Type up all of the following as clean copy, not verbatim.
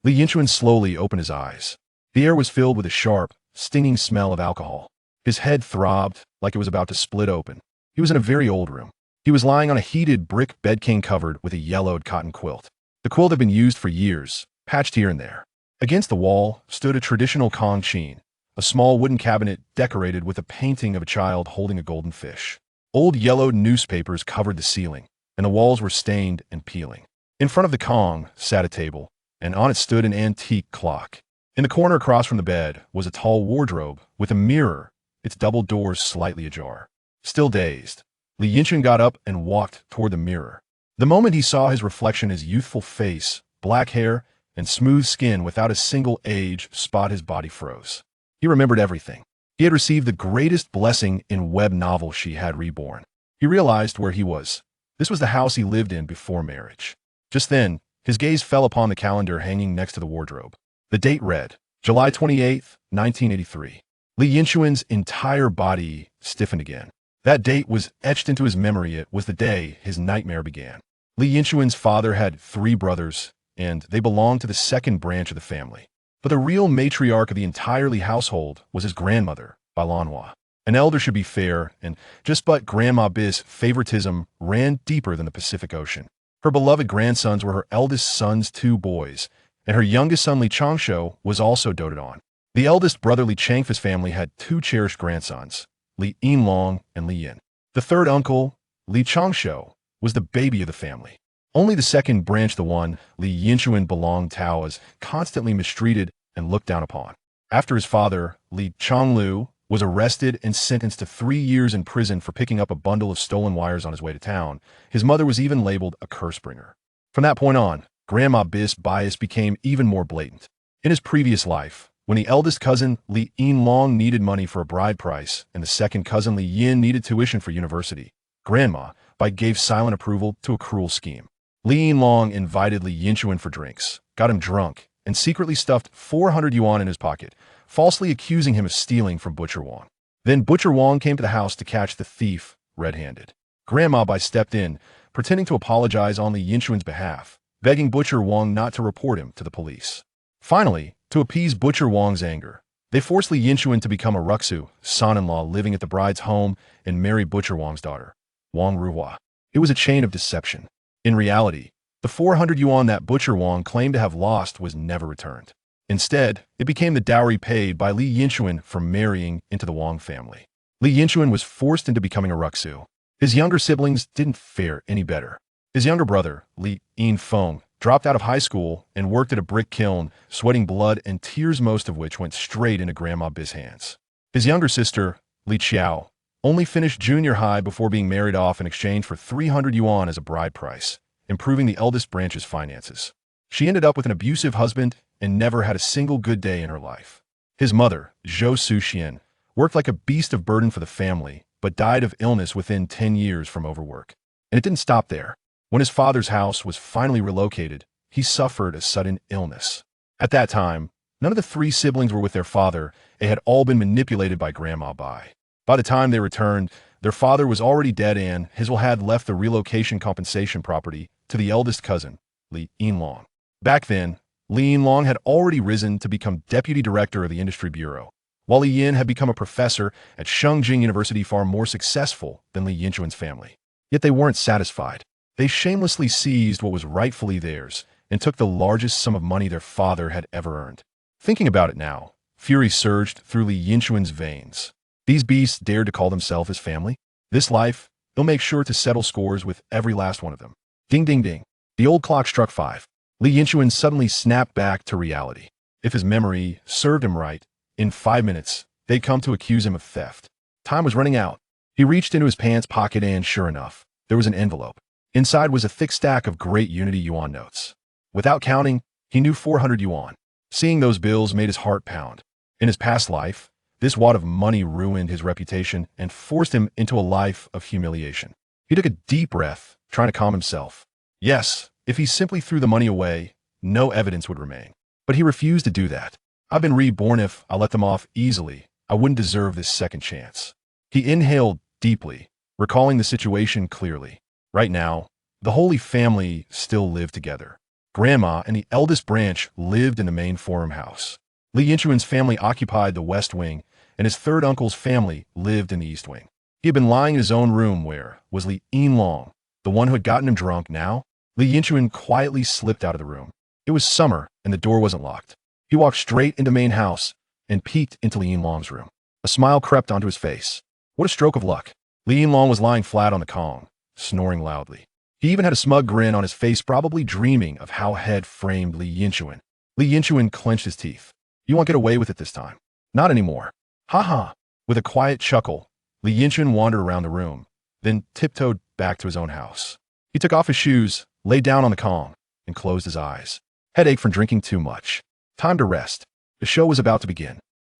Li Yinchuan slowly opened his eyes. The air was filled with a sharp, stinging smell of alcohol. His head throbbed like it was about to split open. He was in a very old room. He was lying on a heated brick bed king covered with a yellowed cotton quilt. The quilt had been used for years, patched here and there. Against the wall stood a traditional Kong Chin, a small wooden cabinet decorated with a painting of a child holding a golden fish. Old yellowed newspapers covered the ceiling, and the walls were stained and peeling. In front of the Kong sat a table, and on it stood an antique clock. In the corner across from the bed was a tall wardrobe with a mirror, its double doors slightly ajar. Still dazed, Li Yinchuan got up and walked toward the mirror. The moment he saw his reflection, his youthful face, black hair, and smooth skin without a single age spot, his body froze. He remembered everything. He had received the greatest blessing in web novel She Had Reborn. He realized where he was. This was the house he lived in before marriage. Just then, his gaze fell upon the calendar hanging next to the wardrobe. The date read, July 28, 1983. Li Yinchuan's entire body stiffened again. That date was etched into his memory. It was the day his nightmare began. Li Yinchuan's father had 3 brothers, and they belonged to the second branch of the family. But the real matriarch of the entire Li household was his grandmother, Balanhua. An elder should be fair, and just but Grandma Bi's favoritism ran deeper than the Pacific Ocean. Her beloved grandsons were her eldest son's 2 boys, and her youngest son Li Changsho was also doted on. The eldest brother Li Changfa's family had 2 cherished grandsons, Li Yinlong and Li Yin. The third uncle, Li Changsho, was the baby of the family. Only the second branch, the one Li Yinchuan belonged to, was constantly mistreated and looked down upon. After his father, Li Changlu, was arrested and sentenced to 3 years in prison for picking up a bundle of stolen wires on his way to town, his mother was even labeled a curse-bringer. From that point on, Grandma Bi's bias became even more blatant. In his previous life, when the eldest cousin Li Yinlong needed money for a bride price and the second cousin Li Yin needed tuition for university, Grandma Bi gave silent approval to a cruel scheme. Li Yinlong invited Li Yinchuan for drinks, got him drunk, and secretly stuffed 400 yuan in his pocket, falsely accusing him of stealing from Butcher Wong. Then Butcher Wong came to the house to catch the thief red-handed. Grandma Bi stepped in, pretending to apologize on Li Yinchuan's behalf, begging Butcher Wong not to report him to the police. Finally, to appease Butcher Wong's anger, they forced Li Yinchuan to become a Ruxu, son-in-law living at the bride's home, and marry Butcher Wong's daughter, Wang Ruhua. It was a chain of deception. In reality, the 400 yuan that Butcher Wong claimed to have lost was never returned. Instead, it became the dowry paid by Li Yinchuan for marrying into the Wong family. Li Yinchuan was forced into becoming a Ruxu. His younger siblings didn't fare any better. His younger brother, Li Yinfeng, dropped out of high school and worked at a brick kiln, sweating blood and tears, most of which went straight into Grandma Bi's hands. His younger sister, Li Qiao, only finished junior high before being married off in exchange for 300 yuan as a bride price, improving the eldest branch's finances. She ended up with an abusive husband and never had a single good day in her life. His mother, Zhou Suxian, worked like a beast of burden for the family, but died of illness within 10 years from overwork. And it didn't stop there. When his father's house was finally relocated, he suffered a sudden illness. At that time, none of the 3 siblings were with their father. They had all been manipulated by Grandma Bi. By the time they returned, their father was already dead and his will had left the relocation compensation property to the eldest cousin, Li Yinlong. Back then, Li Yinlong had already risen to become deputy director of the industry bureau, while Li Yin had become a professor at Shengjing University, far more successful than Li Yinchuan's family. Yet they weren't satisfied. They shamelessly seized what was rightfully theirs and took the largest sum of money their father had ever earned. Thinking about it now, fury surged through Li Yinchuan's veins. These beasts dared to call themselves his family. This life, they'll make sure to settle scores with every last one of them. Ding ding ding. The old clock struck 5. Li Yinchuan suddenly snapped back to reality. If his memory served him right, in 5 minutes, they'd come to accuse him of theft. Time was running out. He reached into his pants pocket and, sure enough, there was an envelope. Inside was a thick stack of great Unity yuan notes. Without counting, he knew 400 yuan. Seeing those bills made his heart pound. In his past life, this wad of money ruined his reputation and forced him into a life of humiliation. He took a deep breath, trying to calm himself. Yes, if he simply threw the money away, no evidence would remain. But he refused to do that. I've been reborn. If I let them off easily, I wouldn't deserve this second chance. He inhaled deeply, recalling the situation clearly. Right now, the Holy Family still lived together. grandma, and the eldest branch lived in the main forum house. Li Yinchuan's family occupied the west wing, and his third uncle's family lived in the east wing. He had been lying in his own room where was Li Yinlong, the one who had gotten him drunk. Now, Li Yinchuan quietly slipped out of the room. It was summer, and the door wasn't locked. He walked straight into main house and peeked into Li Yinlong's room. A smile crept onto his face. What a stroke of luck. Li Yinlong was lying flat on the Kong, snoring loudly. He even had a smug grin on his face, probably dreaming of how head framed Li Yinchuan. Li Yinchuan clenched his teeth. You won't get away with it this time. Not anymore. Ha ha. With a quiet chuckle, Li Yinchuan wandered around the room, then tiptoed back to his own house. He took off his shoes, lay down on the Kong, and closed his eyes. Headache from drinking too much. Time to rest. The show was about to begin.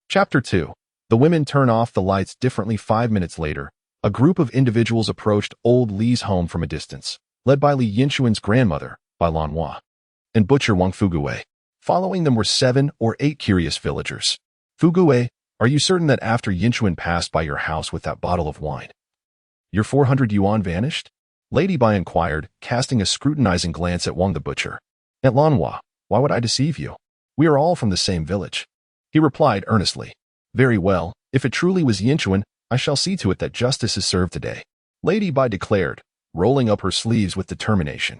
Chapter 2. The women turn off the lights differently. 5 minutes later, a group of individuals approached old Li's home from a distance, led by Li Yinchuan's grandmother, Bai Lanhua, and butcher Wang Fugui. Following them were 7 or 8 curious villagers. Fugui, are you certain that after Yinchuan passed by your house with that bottle of wine, your 400 yuan vanished? Lady Bai inquired, casting a scrutinizing glance at Wang the butcher. At Lanhua, why would I deceive you? We are all from the same village. He replied earnestly. Very well, if it truly was Yinchuan, I shall see to it that justice is served today. Lady Bai declared, rolling up her sleeves with determination.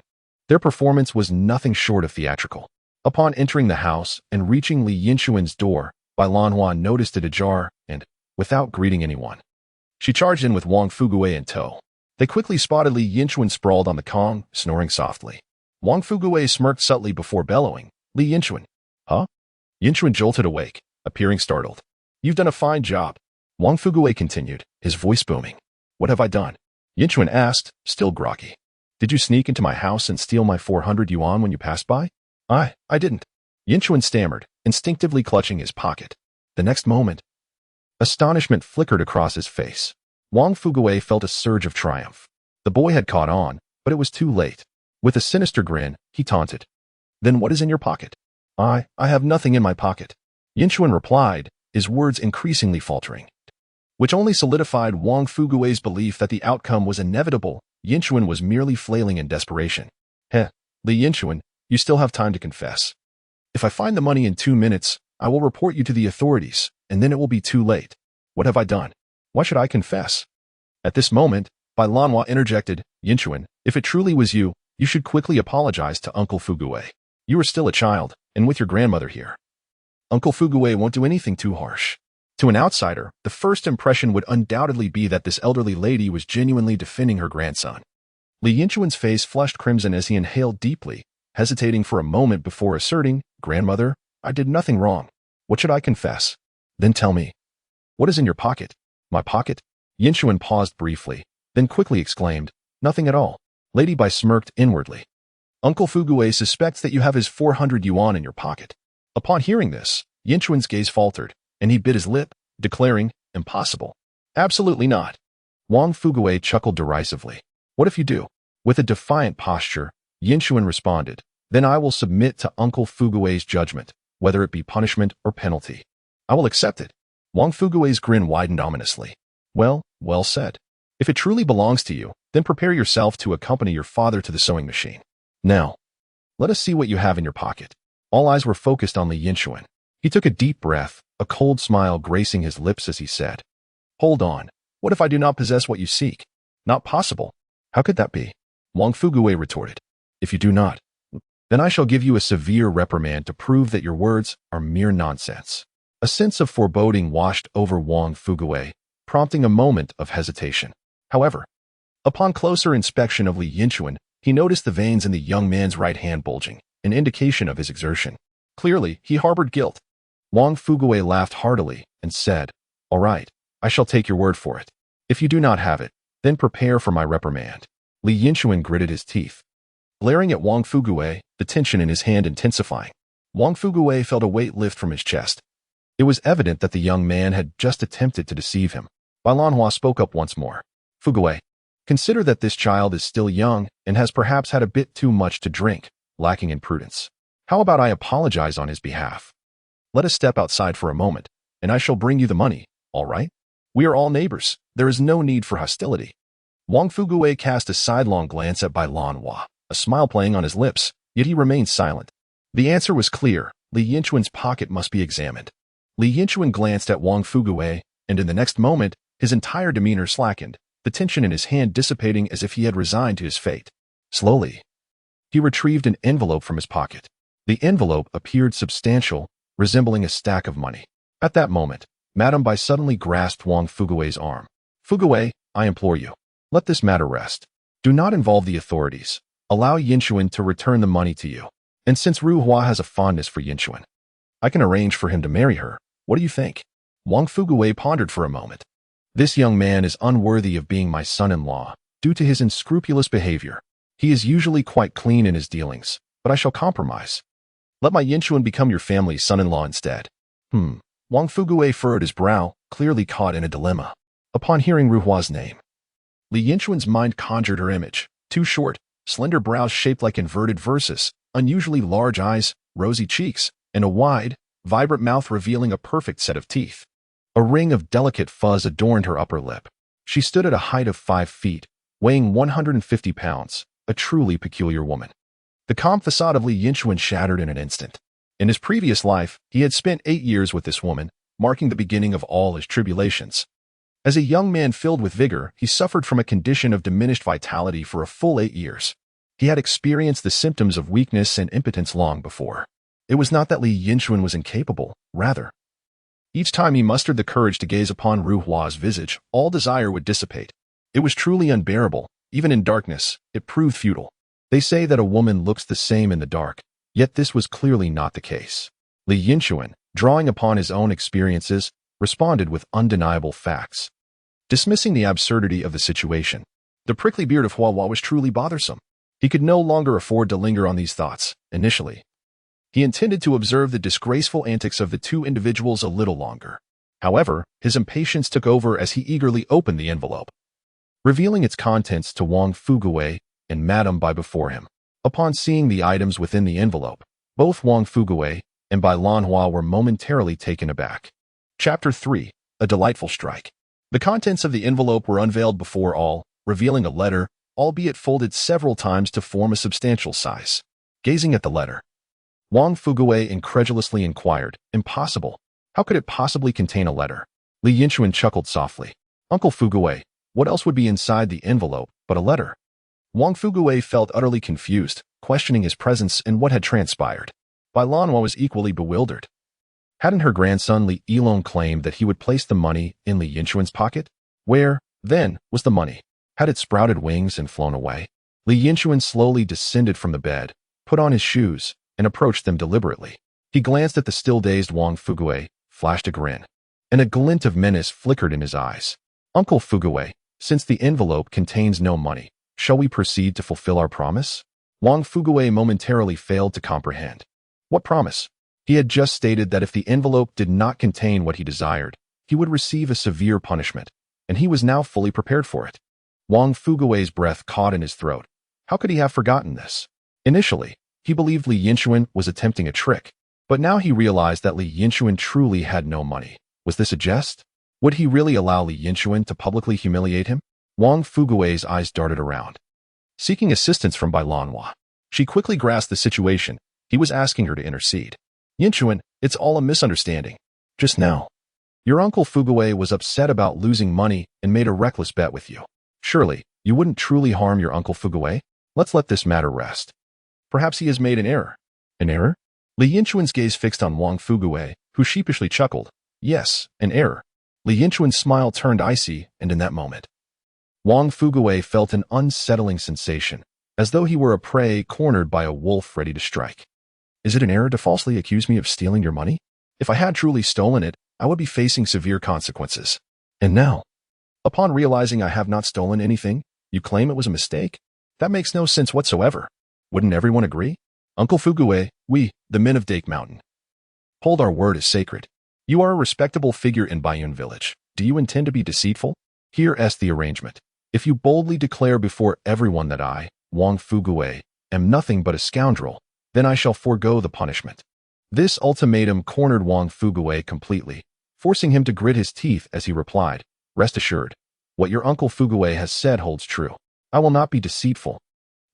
Their performance was nothing short of theatrical. Upon entering the house and reaching Li Yinchuan's door, Bai Lanhua noticed it ajar and, without greeting anyone, she charged in with Wang Fugui in tow. They quickly spotted Li Yinchuan sprawled on the Kong, snoring softly. Wang Fugui smirked subtly before bellowing, Li Yinchuan. Huh? Yinchuan jolted awake, appearing startled. You've done a fine job. Wang Fugui continued, his voice booming. What have I done? Yinchuan asked, still groggy. Did you sneak into my house and steal my 400 yuan when you passed by? I didn't. Yinchuan stammered, instinctively clutching his pocket. The next moment, astonishment flickered across his face. Wang Fugui felt a surge of triumph. The boy had caught on, but it was too late. With a sinister grin, he taunted. Then what is in your pocket? I have nothing in my pocket. Yinchuan replied, his words increasingly faltering, which only solidified Wang Fugui's belief that the outcome was inevitable. Yinchuan was merely flailing in desperation. Heh, Li Yinchuan, you still have time to confess. If I find the money in 2 minutes, I will report you to the authorities, and then it will be too late. What have I done? Why should I confess? At this moment, Bai Lanhua interjected, Yinchuan, if it truly was you, you should quickly apologize to Uncle Fugui. You are still a child, and with your grandmother here. Uncle Fugui won't do anything too harsh. To an outsider, the first impression would undoubtedly be that this elderly lady was genuinely defending her grandson. Li Yinchuan's face flushed crimson as he inhaled deeply, hesitating for a moment before asserting, Grandmother, I did nothing wrong. What should I confess? Then tell me. What is in your pocket? My pocket? Yinchuan paused briefly, then quickly exclaimed, Nothing at all. Lady Bai smirked inwardly. Uncle Fugui suspects that you have his 400 yuan in your pocket. Upon hearing this, Yinchuan's gaze faltered, and he bit his lip, declaring, Impossible. Absolutely not. Wang Fugui chuckled derisively. What if you do? With a defiant posture, Yinchuan responded, Then I will submit to Uncle Fugui's judgment, whether it be punishment or penalty. I will accept it. Wang Fugui's grin widened ominously. Well said. If it truly belongs to you, then prepare yourself to accompany your father to the sewing machine. Now, let us see what you have in your pocket. All eyes were focused on Li Yinchuan. He took a deep breath, a cold smile gracing his lips as he said, Hold on. What if I do not possess what you seek? Not possible. How could that be? Wang Fugui retorted. If you do not, then I shall give you a severe reprimand to prove that your words are mere nonsense. A sense of foreboding washed over Wang Fugui, prompting a moment of hesitation. However, upon closer inspection of Li Yinchuan, he noticed the veins in the young man's right hand bulging, an indication of his exertion. Clearly, he harbored guilt. Wang Fugui laughed heartily and said, All right, I shall take your word for it. If you do not have it, then prepare for my reprimand. Li Yinchuan gritted his teeth. Glaring at Wang Fugui, the tension in his hand intensifying, Wang Fugui felt a weight lift from his chest. It was evident that the young man had just attempted to deceive him. Bai Lanhua spoke up once more. Fugui, consider that this child is still young and has perhaps had a bit too much to drink, lacking in prudence. How about I apologize on his behalf? Let us step outside for a moment, and I shall bring you the money, all right? We are all neighbors. There is no need for hostility. Wang Fugui cast a sidelong glance at Bai Lanhua, a smile playing on his lips, yet he remained silent. The answer was clear. Li Yinchuan's pocket must be examined. Li Yinchuan glanced at Wang Fuguwei, and in the next moment, his entire demeanor slackened, the tension in his hand dissipating as if he had resigned to his fate. Slowly, he retrieved an envelope from his pocket. The envelope appeared substantial, resembling a stack of money. At that moment, Madame Bai suddenly grasped Wang Fuguwei's arm. "Fuguwei, I implore you, let this matter rest. Do not involve the authorities. Allow Yinchuan to return the money to you. And since Ru Hua has a fondness for Yinchuan, I can arrange for him to marry her. What do you think?" Wang Fuguwei pondered for a moment. "This young man is unworthy of being my son-in-law, due to his unscrupulous behavior. He is usually quite clean in his dealings, but I shall compromise. Let my Yinchuan become your family's son-in-law instead." Wang Fuguwei furrowed his brow, clearly caught in a dilemma. Upon hearing Ru Hua's name, Li Yinchuan's mind conjured her image. Two short, slender brows shaped like inverted verses, unusually large eyes, rosy cheeks, and a wide, vibrant mouth revealing a perfect set of teeth. A ring of delicate fuzz adorned her upper lip. She stood at a height of 5 feet, weighing 150 pounds, a truly peculiar woman. The calm facade of Li Yinchuan shattered in an instant. In his previous life, he had spent 8 years with this woman, marking the beginning of all his tribulations. As a young man filled with vigor, he suffered from a condition of diminished vitality for a full 8 years. He had experienced the symptoms of weakness and impotence long before. It was not that Li Yinchuan was incapable, rather. Each time he mustered the courage to gaze upon Ru Hua's visage, all desire would dissipate. It was truly unbearable. Even in darkness, it proved futile. They say that a woman looks the same in the dark, yet this was clearly not the case. Li Yinchuan, drawing upon his own experiences, responded with undeniable facts. Dismissing the absurdity of the situation, the prickly beard of Hua was truly bothersome. He could no longer afford to linger on these thoughts. Initially, he intended to observe the disgraceful antics of the two individuals a little longer. However, his impatience took over as he eagerly opened the envelope, revealing its contents to Wang Fuguwei and Madame Bai before him. Upon seeing the items within the envelope, both Wang Fuguwei and Bai Lanhua were momentarily taken aback. Chapter 3. A Delightful Strike. The contents of the envelope were unveiled before all, revealing a letter, albeit folded several times to form a substantial size. Gazing at the letter, Wang Fuguwei incredulously inquired, "Impossible. How could it possibly contain a letter?" Li Yinchuan chuckled softly. "Uncle Fuguwei, what else would be inside the envelope but a letter?" Wang Fuguwei felt utterly confused, questioning his presence and what had transpired. Bai Lanhua was equally bewildered. Hadn't her grandson Li Yinlong claimed that he would place the money in Li Yinchuan's pocket? Where, then, was the money? Had it sprouted wings and flown away? Li Yinchuan slowly descended from the bed, put on his shoes, and approached them deliberately. He glanced at the still-dazed Wang Fuguwei, flashed a grin, and a glint of menace flickered in his eyes. "Uncle Fuguwei, since the envelope contains no money, shall we proceed to fulfill our promise?" Wang Fuguwei momentarily failed to comprehend. What promise? He had just stated that if the envelope did not contain what he desired, he would receive a severe punishment, and he was now fully prepared for it. Wang Fuguwei's breath caught in his throat. How could he have forgotten this? Initially, he believed Li Yinchuan was attempting a trick, but now he realized that Li Yinchuan truly had no money. Was this a jest? Would he really allow Li Yinchuan to publicly humiliate him? Wang Fuguwei's eyes darted around, seeking assistance from Bai Lanhua. She quickly grasped the situation. He was asking her to intercede. "Yinchuan, it's all a misunderstanding. Just now, your uncle Fuguwei was upset about losing money and made a reckless bet with you. Surely, you wouldn't truly harm your uncle Fuguwei? Let's let this matter rest. Perhaps he has made an error." "An error?" Li Yinchuan's gaze fixed on Wang Fuguwei, who sheepishly chuckled. "Yes, an error." Li Yinchuan's smile turned icy, and in that moment, Wang Fuguwei felt an unsettling sensation, as though he were a prey cornered by a wolf ready to strike. "Is it an error to falsely accuse me of stealing your money? If I had truly stolen it, I would be facing severe consequences. And now, upon realizing I have not stolen anything, you claim it was a mistake? That makes no sense whatsoever. Wouldn't everyone agree? Uncle Fuguwei, we, the men of Dake Mountain, hold our word as sacred. You are a respectable figure in Baiyun village. Do you intend to be deceitful? Here is the arrangement. If you boldly declare before everyone that I, Wang Fuguwei, am nothing but a scoundrel, then I shall forego the punishment." This ultimatum cornered Wang Fuguwei completely, forcing him to grit his teeth as he replied, "Rest assured, what your uncle Fuguwei has said holds true. I will not be deceitful.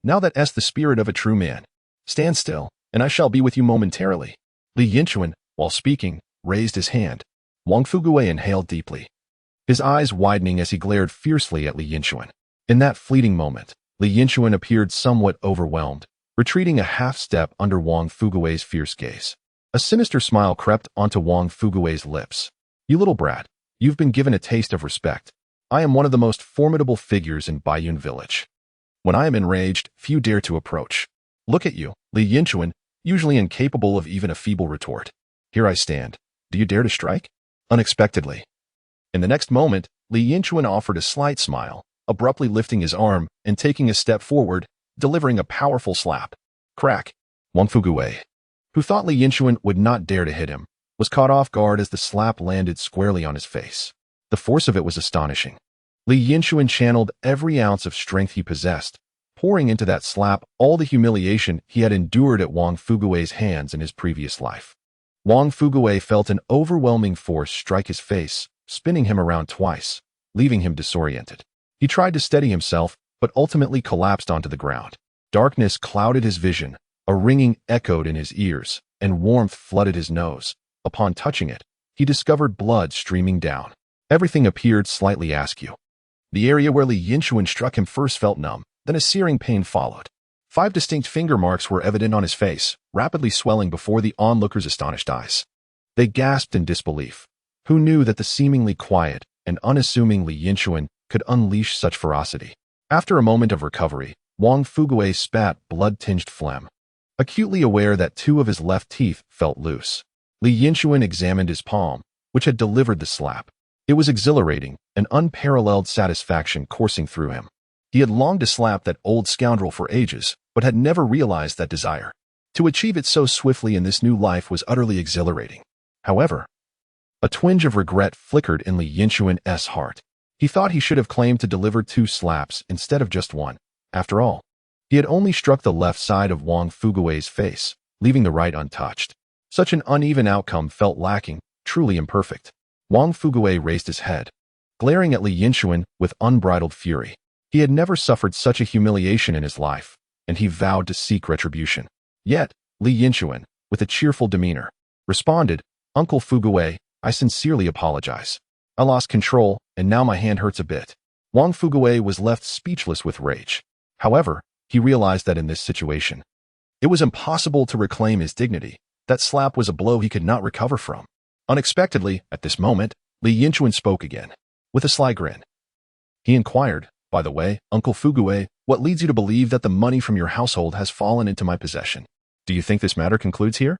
Now that is the spirit of a true man. Stand still, and I shall be with you momentarily. Li Yinchuan, while speaking, raised his hand. Wang Fugui inhaled deeply, his eyes widening as he glared fiercely at Li Yinchuan. In that fleeting moment, Li Yinchuan appeared somewhat overwhelmed, retreating a half-step under Wang Fugui's fierce gaze. A sinister smile crept onto Wang Fugui's lips. You little brat, you've been given a taste of respect. I am one of the most formidable figures in Baiyun village. When I am enraged, few dare to approach. Look at you, Li Yinchuan, usually incapable of even a feeble retort. Here I stand. Do you dare to strike? Unexpectedly. In the next moment, Li Yinchuan offered a slight smile, abruptly lifting his arm and taking a step forward, delivering a powerful slap. Crack. Wang Fugui, who thought Li Yinchuan would not dare to hit him, was caught off guard as the slap landed squarely on his face. The force of it was astonishing. Li Yinchuan channeled every ounce of strength he possessed, pouring into that slap all the humiliation he had endured at Wang Fugui's hands in his previous life. Wang Fugui felt an overwhelming force strike his face, spinning him around twice, leaving him disoriented. He tried to steady himself, but ultimately collapsed onto the ground. Darkness clouded his vision, a ringing echoed in his ears, and warmth flooded his nose. Upon touching it, he discovered blood streaming down. Everything appeared slightly askew. The area where Li Yinchuan struck him first felt numb, then a searing pain followed. 5 distinct finger marks were evident on his face, rapidly swelling before the onlookers' astonished eyes. They gasped in disbelief. Who knew that the seemingly quiet and unassuming Li Yinchuan could unleash such ferocity? After a moment of recovery, Wang Fugui spat blood-tinged phlegm. Acutely aware that 2 of his left teeth felt loose, Li Yinchuan examined his palm, which had delivered the slap. It was exhilarating, an unparalleled satisfaction coursing through him. He had longed to slap that old scoundrel for ages, but had never realized that desire. To achieve it so swiftly in this new life was utterly exhilarating. However, a twinge of regret flickered in Li Yinchuan's heart. He thought he should have claimed to deliver 2 slaps instead of just 1. After all, he had only struck the left side of Wang Fugui's face, leaving the right untouched. Such an uneven outcome felt lacking, truly imperfect. Wang Fugui raised his head, glaring at Li Yinchuan with unbridled fury. He had never suffered such a humiliation in his life, and he vowed to seek retribution. Yet, Li Yinchuan, with a cheerful demeanor, responded, Uncle Fugui, I sincerely apologize. I lost control, and now my hand hurts a bit. Wang Fugui was left speechless with rage. However, he realized that in this situation, it was impossible to reclaim his dignity. That slap was a blow he could not recover from. Unexpectedly, at this moment, Li Yinchuan spoke again, with a sly grin. He inquired, by the way, Uncle Fugui, what leads you to believe that the money from your household has fallen into my possession? Do you think this matter concludes here?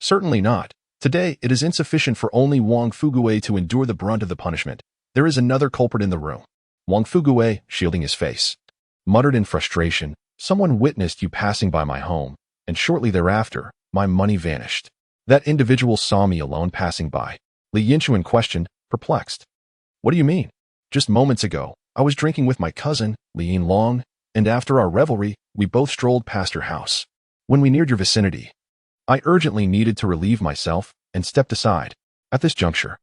Certainly not. Today, it is insufficient for only Wang Fugui to endure the brunt of the punishment. There is another culprit in the room. Wang Fugui, shielding his face, muttered in frustration, someone witnessed you passing by my home, and shortly thereafter, my money vanished. That individual saw me alone passing by. Li Yinchuan questioned, perplexed. What do you mean? Just moments ago, I was drinking with my cousin, Li Yinlong, and after our revelry, we both strolled past your house. When we neared your vicinity, I urgently needed to relieve myself and stepped aside. At this juncture,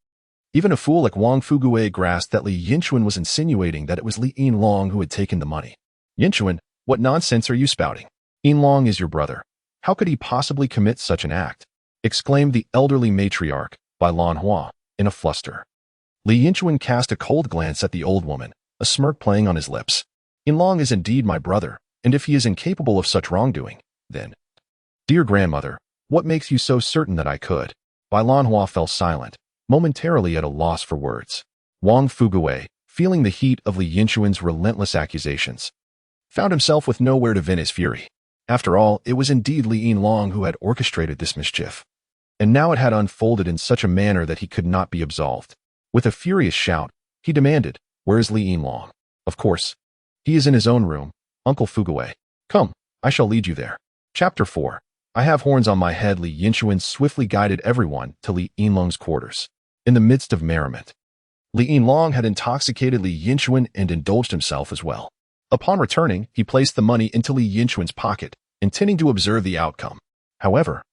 even a fool like Wang Fugui grasped that Li Yinchuan was insinuating that it was Li Yinlong who had taken the money. Yinchuan, what nonsense are you spouting? Yinlong is your brother. How could he possibly commit such an act? Exclaimed the elderly matriarch, Bai Lanhua, in a fluster. Li Yinchuan cast a cold glance at the old woman, a smirk playing on his lips. Yinlong is indeed my brother, and if he is incapable of such wrongdoing, then... Dear grandmother, what makes you so certain that I could? Bai Lanhua fell silent, momentarily at a loss for words. Wang Fugui, feeling the heat of Li Yinchuan's relentless accusations, found himself with nowhere to vent his fury. After all, it was indeed Li Yinlong who had orchestrated this mischief. And now it had unfolded in such a manner that he could not be absolved. With a furious shout, he demanded, where is Li Yinlong? Of course. He is in his own room, Uncle Fugui. Come, I shall lead you there. Chapter 4. I have horns on my head. Li Yinchuan swiftly guided everyone to Li Yinlong's quarters. In the midst of merriment, Li Yinlong had intoxicated Li Yinchuan and indulged himself as well. Upon returning, he placed the money into Li Yinchuan's pocket, intending to observe the outcome. However,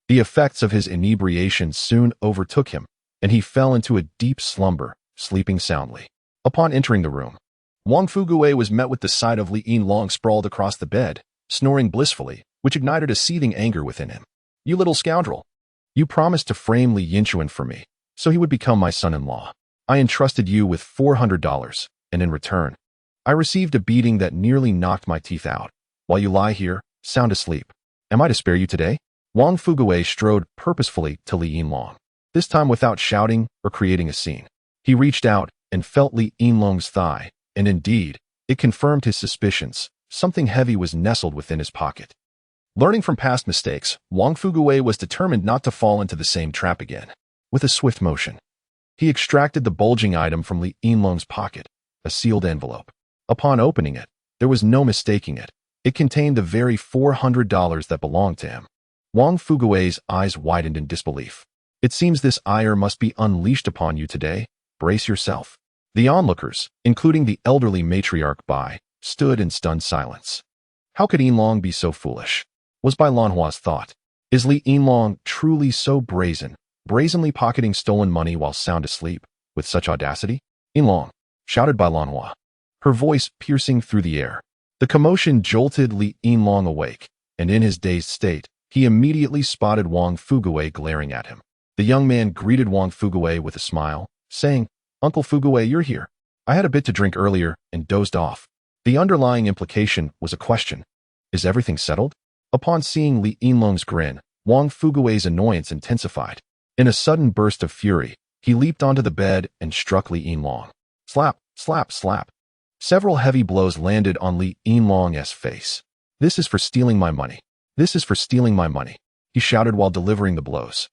the effects of his inebriation soon overtook him, and he fell into a deep slumber, sleeping soundly. Upon entering the room, Wang Fugui was met with the sight of Li Yinlong sprawled across the bed, snoring blissfully, which ignited a seething anger within him. "You little scoundrel! You promised to frame Li Yinchuan for me, so he would become my son-in-law. I entrusted you with $400, and in return, I received a beating that nearly knocked my teeth out, while you lie here, sound asleep. Am I to spare you today?" Wang Fugui strode purposefully to Li Yinlong, this time without shouting or creating a scene. He reached out and felt Li Yinlong's thigh, and indeed, it confirmed his suspicions. Something heavy was nestled within his pocket. Learning from past mistakes, Wang Fugui was determined not to fall into the same trap again. With a swift motion, he extracted the bulging item from Li Yinlong's pocket, a sealed envelope. Upon opening it, there was no mistaking it. It contained the very $400 that belonged to him. Wang Fugui's eyes widened in disbelief. "It seems this ire must be unleashed upon you today. Brace yourself." The onlookers, including the elderly matriarch Bai, stood in stunned silence. How could Yinlong be so foolish? Was Bai Lanhua's thought. Is Li Yinlong truly so brazenly pocketing stolen money while sound asleep, with such audacity? "Yinlong!" shouted Bai Lanhua, her voice piercing through the air. The commotion jolted Li Yinlong awake, and in his dazed state, he immediately spotted Wang Fugui glaring at him. The young man greeted Wang Fugui with a smile, saying, "Uncle Fugui, you're here. I had a bit to drink earlier and dozed off." The underlying implication was a question. Is everything settled? Upon seeing Li Yinlong's grin, Wang Fugui's annoyance intensified. In a sudden burst of fury, he leaped onto the bed and struck Li Yinlong. Slap, slap, slap. Several heavy blows landed on Li Yinlong's face. "This is for stealing my money. This is for stealing my money," he shouted while delivering the blows.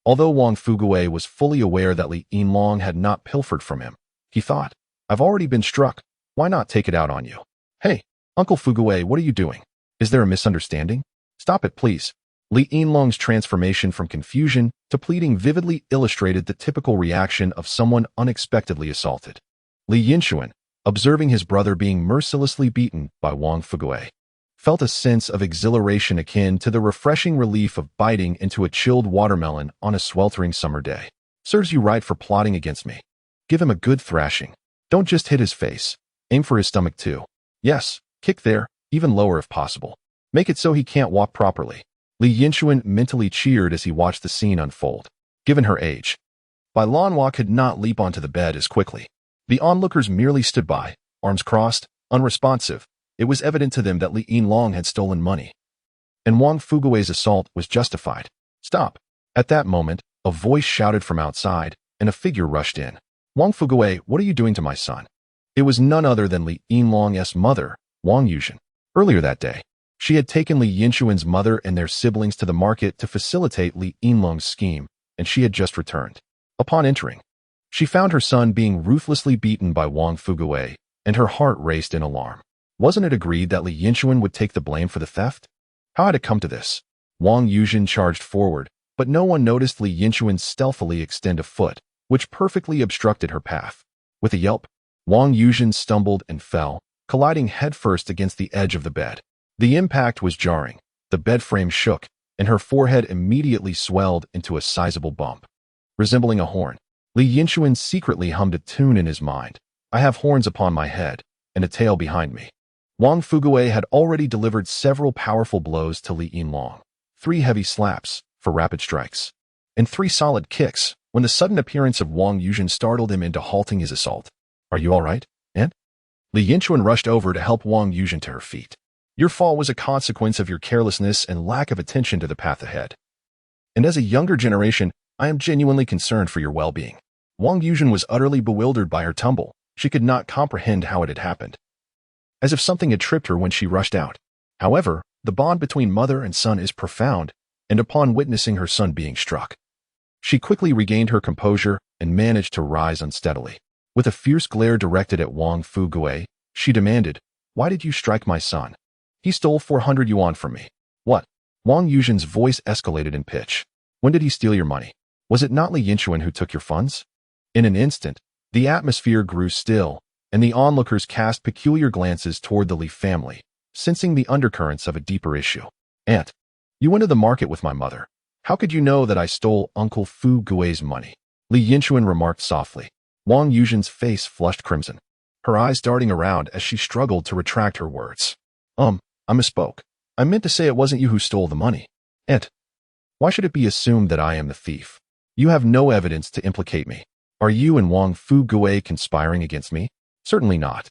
Although Wang Fugui was fully aware that Li Yinlong had not pilfered from him, he thought, "I've already been struck. Why not take it out on you?" "Hey, Uncle Fugui, what are you doing? Is there a misunderstanding? Stop it, please." Li Yinlong's transformation from confusion to pleading vividly illustrated the typical reaction of someone unexpectedly assaulted. Li Yinchuan, observing his brother being mercilessly beaten by Wang Fugui, felt a sense of exhilaration akin to the refreshing relief of biting into a chilled watermelon on a sweltering summer day. "Serves you right for plotting against me. Give him a good thrashing. Don't just hit his face. Aim for his stomach too. Yes, kick there, even lower if possible. Make it so he can't walk properly." Li Yinchuan mentally cheered as he watched the scene unfold. Given her age, Bai Lanhua could not leap onto the bed as quickly. The onlookers merely stood by, arms crossed, unresponsive. It was evident to them that Li Yinlong had stolen money, and Wang Fugui's assault was justified. "Stop!" At that moment, a voice shouted from outside, and a figure rushed in. "Wang Fugui, what are you doing to my son?" It was none other than Li Yinlong's mother, Wang Yuzhen. Earlier that day, she had taken Li Yinchuan's mother and their siblings to the market to facilitate Li Yinlong's scheme, and she had just returned. Upon entering, she found her son being ruthlessly beaten by Wang Fugui, and her heart raced in alarm. Wasn't it agreed that Li Yinchuan would take the blame for the theft? How had it come to this? Wang Yuzhen charged forward, but no one noticed Li Yinchuan stealthily extend a foot, which perfectly obstructed her path. With a yelp, Wang Yuzhen stumbled and fell, colliding headfirst against the edge of the bed. The impact was jarring, the bed frame shook, and her forehead immediately swelled into a sizable bump. Resembling a horn, Li Yinchuan secretly hummed a tune in his mind. "I have horns upon my head, and a tail behind me." Wang Fugui had already delivered several powerful blows to Li Yinlong, 3 heavy slaps for rapid strikes, and 3 solid kicks when the sudden appearance of Wang Yuzhen startled him into halting his assault. "Are you all right, Aunt?" Li Yinchuan rushed over to help Wang Yuzhen to her feet. "Your fall was a consequence of your carelessness and lack of attention to the path ahead. And as a younger generation, I am genuinely concerned for your well-being." Wang Yuzhen was utterly bewildered by her tumble. She could not comprehend how it had happened, as if something had tripped her when she rushed out. However, the bond between mother and son is profound, and upon witnessing her son being struck, she quickly regained her composure and managed to rise unsteadily. With a fierce glare directed at Wang Fugui, she demanded, "Why did you strike my son? He stole 400 yuan from me." "What?" Wang Yuzhen's voice escalated in pitch. "When did he steal your money? Was it not Li Yinchuan who took your funds?" In an instant, the atmosphere grew still, and the onlookers cast peculiar glances toward the Li family, sensing the undercurrents of a deeper issue. "Aunt, you went to the market with my mother. How could you know that I stole Uncle Fugui's money?" Li Yinchuan remarked softly. Wang Yuzhen's face flushed crimson, her eyes darting around as she struggled to retract her words. I misspoke. I meant to say it wasn't you who stole the money. And why should it be assumed that I am the thief? You have no evidence to implicate me. Are you and Wang Fugue conspiring against me? Certainly not.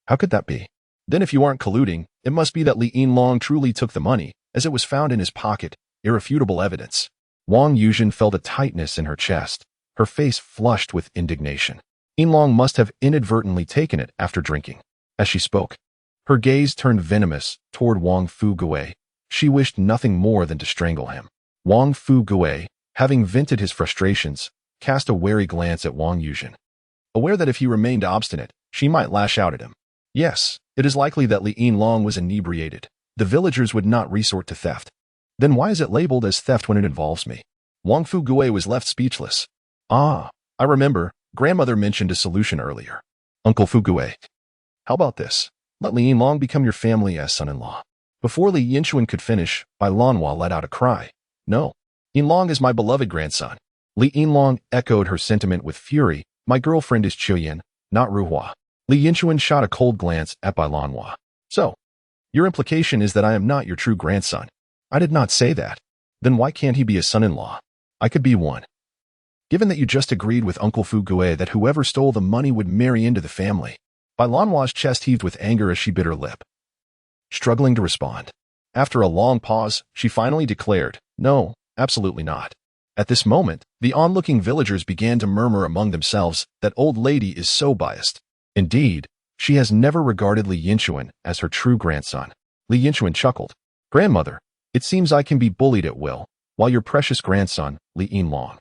How could that be? Then if you aren't colluding, it must be that Li Yinlong truly took the money, as it was found in his pocket, irrefutable evidence. Wang Yuzhen felt a tightness in her chest, her face flushed with indignation. Yinlong must have inadvertently taken it after drinking. As she spoke, her gaze turned venomous toward Wang Fugue. She wished nothing more than to strangle him. Wang Fugue, having vented his frustrations, cast a wary glance at Wang Yuzhen, aware that if he remained obstinate, she might lash out at him. Yes, it is likely that Li Yinlong was inebriated. The villagers would not resort to theft. Then why is it labeled as theft when it involves me? Wang Fugue was left speechless. Ah, I remember. Grandmother mentioned a solution earlier. Uncle Fugue. How about this? Let Li Yinlong become your family as son-in-law. Before Li Yinchuan could finish, Bai Lanhua let out a cry. No. Yinlong is my beloved grandson. Li Yinlong echoed her sentiment with fury. My girlfriend is Chuyan, not Ruhua. Li Yinchuan shot a cold glance at Bai Lanhua. So, your implication is that I am not your true grandson. I did not say that. Then why can't he be a son-in-law? I could be one. Given that you just agreed with Uncle Fugue that whoever stole the money would marry into the family. Bai Lanhua's chest heaved with anger as she bit her lip. Struggling to respond. After a long pause, she finally declared, no, absolutely not. At this moment, the onlooking villagers began to murmur among themselves that old lady is so biased. Indeed, she has never regarded Li Yinchuan as her true grandson. Li Yinchuan chuckled. Grandmother, it seems I can be bullied at will, while your precious grandson, Li Yinlong,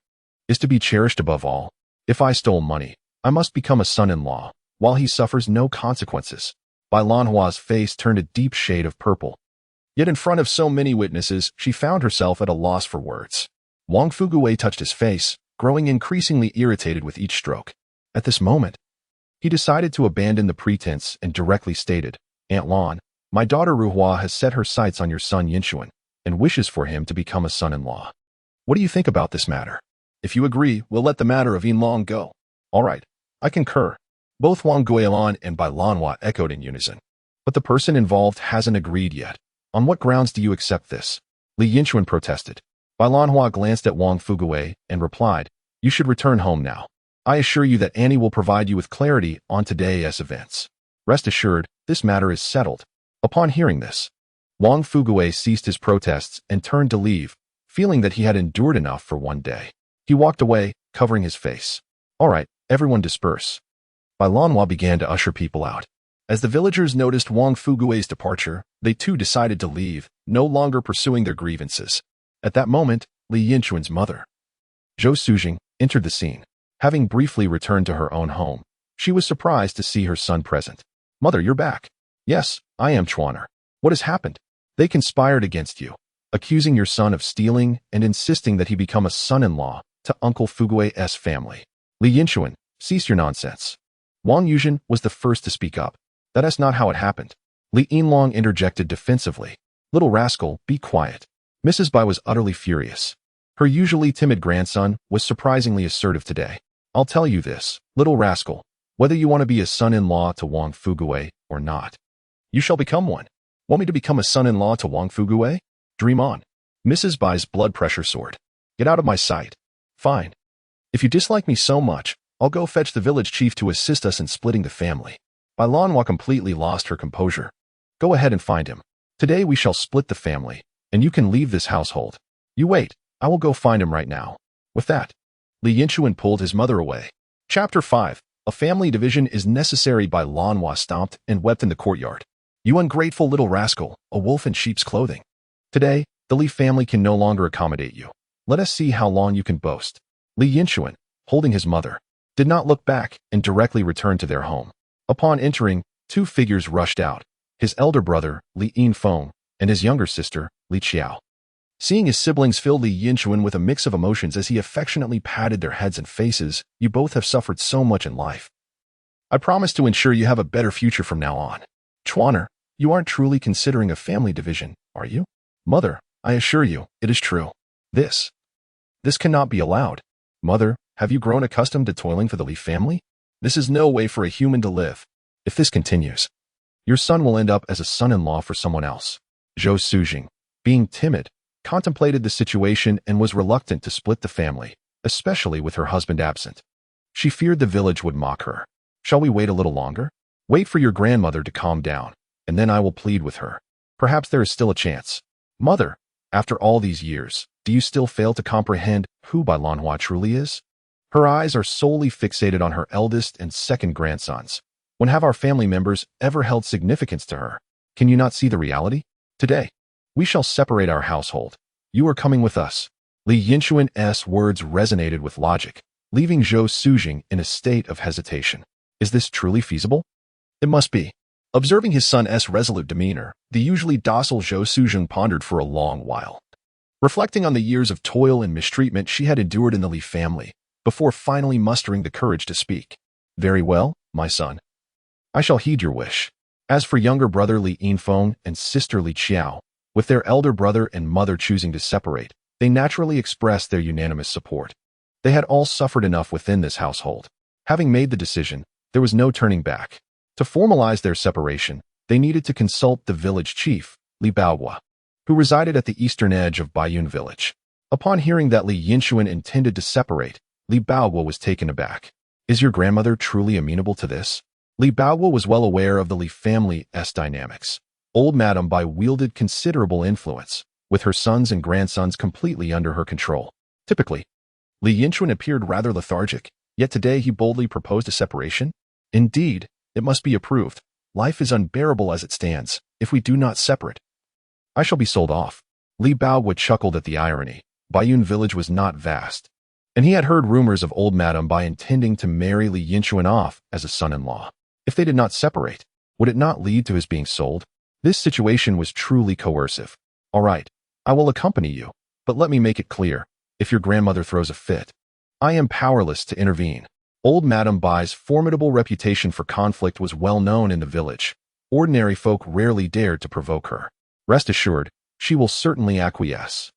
is to be cherished above all. If I stole money, I must become a son-in-law, while he suffers no consequences. Bai Lanhua's face turned a deep shade of purple. Yet in front of so many witnesses, she found herself at a loss for words. Wang Fugue touched his face, growing increasingly irritated with each stroke. At this moment, he decided to abandon the pretense and directly stated, Aunt Lan, my daughter Ruhua has set her sights on your son Yinchuan and wishes for him to become a son-in-law. What do you think about this matter? If you agree, we'll let the matter of Yinlong go. All right, I concur. Both Wang Guilan and Bai Lanhua echoed in unison. But the person involved hasn't agreed yet. On what grounds do you accept this? Li Yinchuan protested. Bai Lanhua glanced at Wang Fugue and replied, you should return home now. I assure you that Annie will provide you with clarity on today's events. Rest assured, this matter is settled. Upon hearing this, Wang Fugue ceased his protests and turned to leave, feeling that he had endured enough for one day. He walked away, covering his face. All right, everyone disperse. Bai Lanhua began to usher people out. As the villagers noticed Wang Fugue's departure, they too decided to leave, no longer pursuing their grievances. At that moment, Li Yinchuan's mother, Zhou Sujing, entered the scene. Having briefly returned to her own home, she was surprised to see her son present. Mother, you're back. Yes, I am Chuaner. What has happened? They conspired against you, accusing your son of stealing and insisting that he become a son-in-law to Uncle Fugue's family. Li Yinchuan, cease your nonsense. Wang Yuzhen was the first to speak up. That is not how it happened. Li Yinlong interjected defensively. Little rascal, be quiet. Mrs. Bai was utterly furious. Her usually timid grandson was surprisingly assertive today. I'll tell you this, little rascal, whether you want to be a son-in-law to Wang Fugue or not, you shall become one. Want me to become a son-in-law to Wang Fugue? Dream on. Mrs. Bai's blood pressure soared. Get out of my sight. Fine. If you dislike me so much, I'll go fetch the village chief to assist us in splitting the family. Bai Lanhua completely lost her composure. Go ahead and find him. Today we shall split the family, and you can leave this household. You wait, I will go find him right now. With that, Li Yinchuan pulled his mother away. Chapter 5. A family division is necessary. Bai Lanhua stomped and wept in the courtyard. You ungrateful little rascal, a wolf in sheep's clothing. Today, the Li family can no longer accommodate you. Let us see how long you can boast. Li Yinchuan, holding his mother, did not look back and directly returned to their home. Upon entering, two figures rushed out, his elder brother, Li Yinfeng, and his younger sister, Li Qiao. Seeing his siblings filled Li Yinchuan with a mix of emotions as he affectionately patted their heads and faces. You both have suffered so much in life. I promise to ensure you have a better future from now on. Chuaner, you aren't truly considering a family division, are you? Mother, I assure you, it is true. This cannot be allowed. Mother, have you grown accustomed to toiling for the Li family? This is no way for a human to live. If this continues, your son will end up as a son-in-law for someone else. Zhou Sujing, being timid, contemplated the situation and was reluctant to split the family, especially with her husband absent. She feared the village would mock her. Shall we wait a little longer? Wait for your grandmother to calm down, and then I will plead with her. Perhaps there is still a chance. Mother, after all these years, do you still fail to comprehend who Bai Lanhua truly is? Her eyes are solely fixated on her eldest and second grandsons. When have our family members ever held significance to her? Can you not see the reality? Today, we shall separate our household. You are coming with us. Li Yinchuan's words resonated with logic, leaving Zhou Sujing in a state of hesitation. Is this truly feasible? It must be. Observing his son's resolute demeanor, the usually docile Zhou Sujing pondered for a long while, reflecting on the years of toil and mistreatment she had endured in the Li family, before finally mustering the courage to speak. Very well, my son. I shall heed your wish. As for younger brother Li Yinfeng and sister Li Qiao, with their elder brother and mother choosing to separate, they naturally expressed their unanimous support. They had all suffered enough within this household. Having made the decision, there was no turning back. To formalize their separation, they needed to consult the village chief, Li Baohua, who resided at the eastern edge of Baiyun village. Upon hearing that Li Yinchuan intended to separate, Li Baohua was taken aback. Is your grandmother truly amenable to this? Li Baohua was well aware of the Li family's dynamics. Old Madame Bai wielded considerable influence, with her sons and grandsons completely under her control. Typically, Li Yinchuan appeared rather lethargic, yet today he boldly proposed a separation. Indeed, it must be approved. Life is unbearable as it stands, if we do not separate. I shall be sold off. Li Baohua chuckled at the irony. Baiyun village was not vast, and he had heard rumors of old Madame Bai intending to marry Li Yinchuan off as a son-in-law. If they did not separate, would it not lead to his being sold? This situation was truly coercive. All right, I will accompany you, but let me make it clear, if your grandmother throws a fit, I am powerless to intervene. Old Madame Bai's formidable reputation for conflict was well known in the village. Ordinary folk rarely dared to provoke her. Rest assured, she will certainly acquiesce.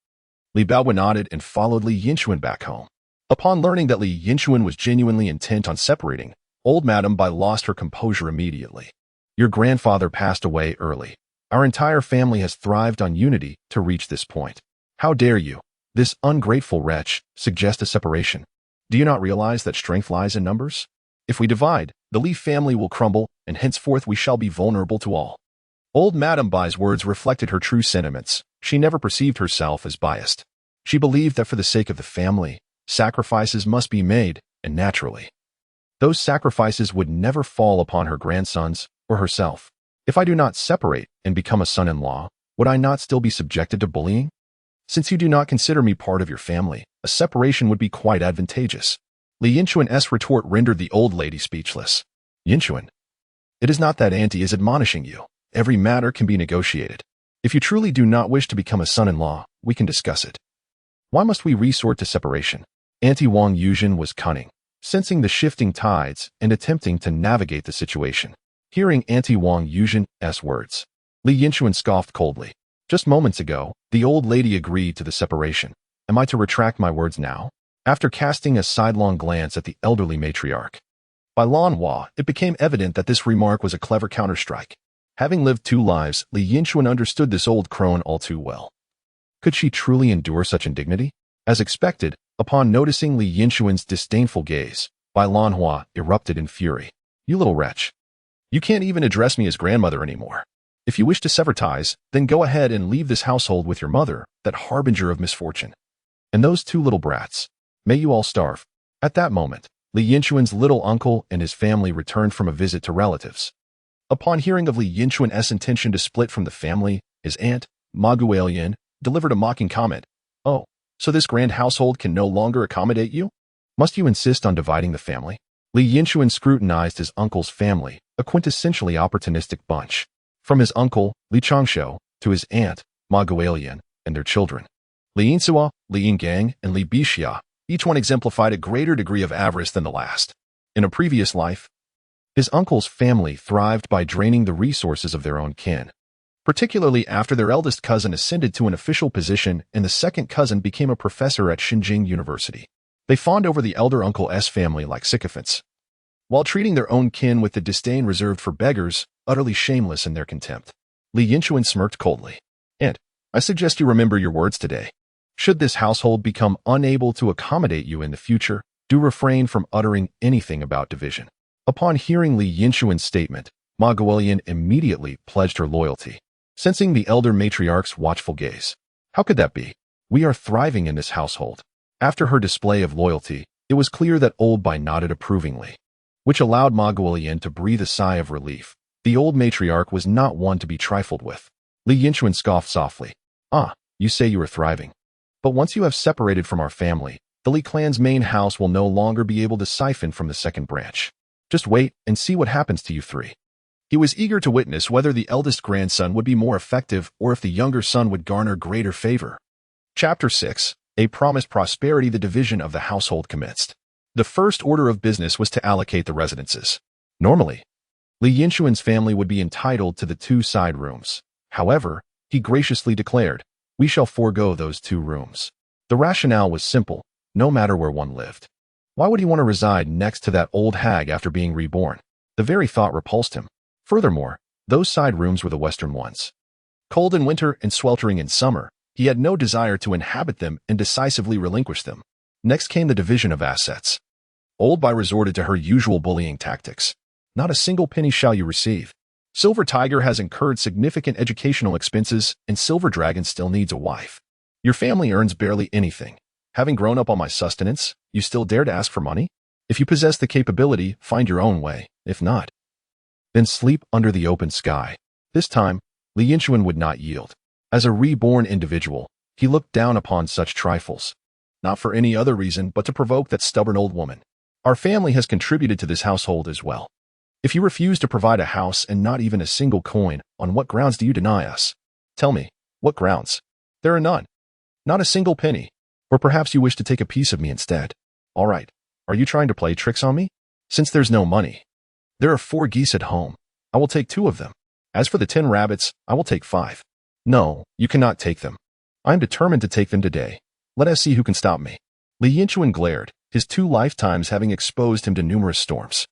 Li Baohua nodded and followed Li Yinchuan back home. Upon learning that Li Yinchuan was genuinely intent on separating, old Madame Bai lost her composure immediately. Your grandfather passed away early. Our entire family has thrived on unity to reach this point. How dare you, this ungrateful wretch, suggest a separation? Do you not realize that strength lies in numbers? If we divide, the Li family will crumble, and henceforth we shall be vulnerable to all. Old Madame Bai's words reflected her true sentiments. She never perceived herself as biased. She believed that for the sake of the family, sacrifices must be made, and naturally, those sacrifices would never fall upon her grandsons or herself. If I do not separate and become a son-in-law, would I not still be subjected to bullying? Since you do not consider me part of your family, a separation would be quite advantageous. Li Yinchuan's retort rendered the old lady speechless. Yinchuan, it is not that auntie is admonishing you. Every matter can be negotiated. If you truly do not wish to become a son-in-law, we can discuss it. Why must we resort to separation? Auntie Wang Yuzhen was cunning, sensing the shifting tides and attempting to navigate the situation. Hearing Auntie Wang Yuzhen's words, Li Yinchuan scoffed coldly. Just moments ago, the old lady agreed to the separation. Am I to retract my words now? After casting a sidelong glance at the elderly matriarch, Bai Lanhua, it became evident that this remark was a clever counterstrike. Having lived 2 lives, Li Yinchuan understood this old crone all too well. Could she truly endure such indignity? As expected, upon noticing Li Yinchuan's disdainful gaze, Bai Lanhua erupted in fury. You little wretch. You can't even address me as grandmother anymore. If you wish to sever ties, then go ahead and leave this household with your mother, that harbinger of misfortune. And those 2 little brats. May you all starve. At that moment, Li Yinchuan's little uncle and his family returned from a visit to relatives. Upon hearing of Li Yinchuan's intention to split from the family, his aunt, Ma Guolian, delivered a mocking comment. Oh, so this grand household can no longer accommodate you? Must you insist on dividing the family? Li Yinchuan scrutinized his uncle's family, a quintessentially opportunistic bunch. From his uncle, Li Changshou, to his aunt, Ma Guolian, and their children, Li Yinsua, Li Yingang, and Li Bixia, each one exemplified a greater degree of avarice than the last. In a previous life, his uncle's family thrived by draining the resources of their own kin, particularly after their eldest cousin ascended to an official position and the second cousin became a professor at Xinjiang University. They fawned over the elder uncle's family like sycophants, while treating their own kin with the disdain reserved for beggars, utterly shameless in their contempt. Li Yinchuan smirked coldly. I suggest you remember your words today. Should this household become unable to accommodate you in the future, do refrain from uttering anything about division. Upon hearing Li Yinchuan's statement, Ma Guolian immediately pledged her loyalty, sensing the elder matriarch's watchful gaze. How could that be? We are thriving in this household. After her display of loyalty, it was clear that Old Bai nodded approvingly, which allowed Ma Guolian to breathe a sigh of relief. The old matriarch was not one to be trifled with. Li Yinchuan scoffed softly. Ah, you say you are thriving. But once you have separated from our family, the Li clan's main house will no longer be able to siphon from the second branch. Just wait and see what happens to you three. He was eager to witness whether the eldest grandson would be more effective or if the younger son would garner greater favor. Chapter 6. A promised prosperity. The division of the household commenced. The first order of business was to allocate the residences. Normally, Li Yinchuan's family would be entitled to the 2 side rooms. However, he graciously declared, "We shall forego those 2 rooms." The rationale was simple, no matter where one lived. Why would he want to reside next to that old hag after being reborn? The very thought repulsed him. Furthermore, those side rooms were the western ones. Cold in winter and sweltering in summer, he had no desire to inhabit them and decisively relinquish them. Next came the division of assets. Old Bai resorted to her usual bullying tactics. Not a single penny shall you receive. Silver Tiger has incurred significant educational expenses, and Silver Dragon still needs a wife. Your family earns barely anything. Having grown up on my sustenance, you still dare to ask for money? If you possess the capability, find your own way. If not, then sleep under the open sky. This time, Li Yinchuan would not yield. As a reborn individual, he looked down upon such trifles. Not for any other reason but to provoke that stubborn old woman. Our family has contributed to this household as well. If you refuse to provide a house and not even a single coin, on what grounds do you deny us? Tell me, what grounds? There are none. Not a single penny. Or perhaps you wish to take a piece of me instead. All right. Are you trying to play tricks on me? Since there's no money. There are 4 geese at home. I will take 2 of them. As for the 10 rabbits, I will take 5. No, you cannot take them. I am determined to take them today. Let us see who can stop me. Li Yinchuan glared, his 2 lifetimes having exposed him to numerous storms.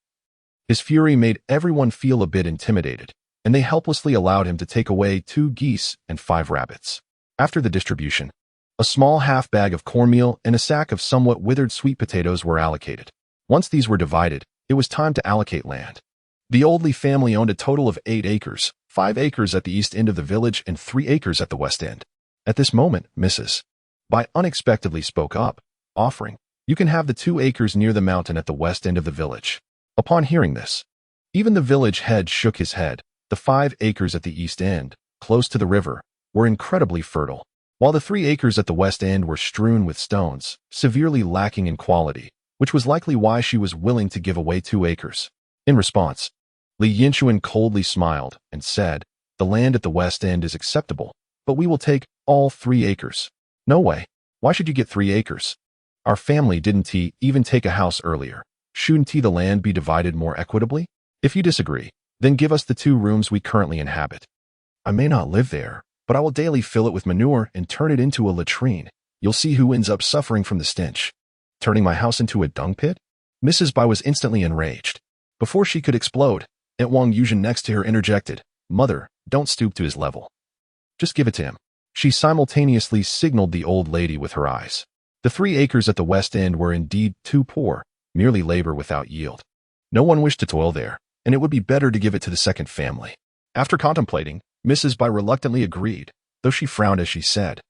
His fury made everyone feel a bit intimidated, and they helplessly allowed him to take away 2 geese and 5 rabbits. After the distribution, a small half bag of cornmeal and a sack of somewhat withered sweet potatoes were allocated. Once these were divided, it was time to allocate land. The Old Li family owned a total of 8 acres, 5 acres at the east end of the village and 3 acres at the west end. At this moment, Mrs. Bai unexpectedly spoke up, offering, "You can have the 2 acres near the mountain at the west end of the village." Upon hearing this, even the village head shook his head. The 5 acres at the east end, close to the river, were incredibly fertile, while the 3 acres at the west end were strewn with stones, severely lacking in quality, which was likely why she was willing to give away 2 acres. In response, Li Yinchuan coldly smiled and said, "The land at the west end is acceptable, but we will take all 3 acres. No way. Why should you get 3 acres? Our family didn't even take a house earlier. Shouldn't the land be divided more equitably? If you disagree, then give us the 2 rooms we currently inhabit. I may not live there, but I will daily fill it with manure and turn it into a latrine. You'll see who ends up suffering from the stench. Turning my house into a dung pit?" Mrs. Bai was instantly enraged. Before she could explode, Aunt Wang Yuzhen next to her interjected, "Mother, don't stoop to his level. Just give it to him." She simultaneously signaled the old lady with her eyes. The 3 acres at the west end were indeed too poor, merely labor without yield. No one wished to toil there, and it would be better to give it to the second family. After contemplating, Mrs. Bai reluctantly agreed, though she frowned as she said,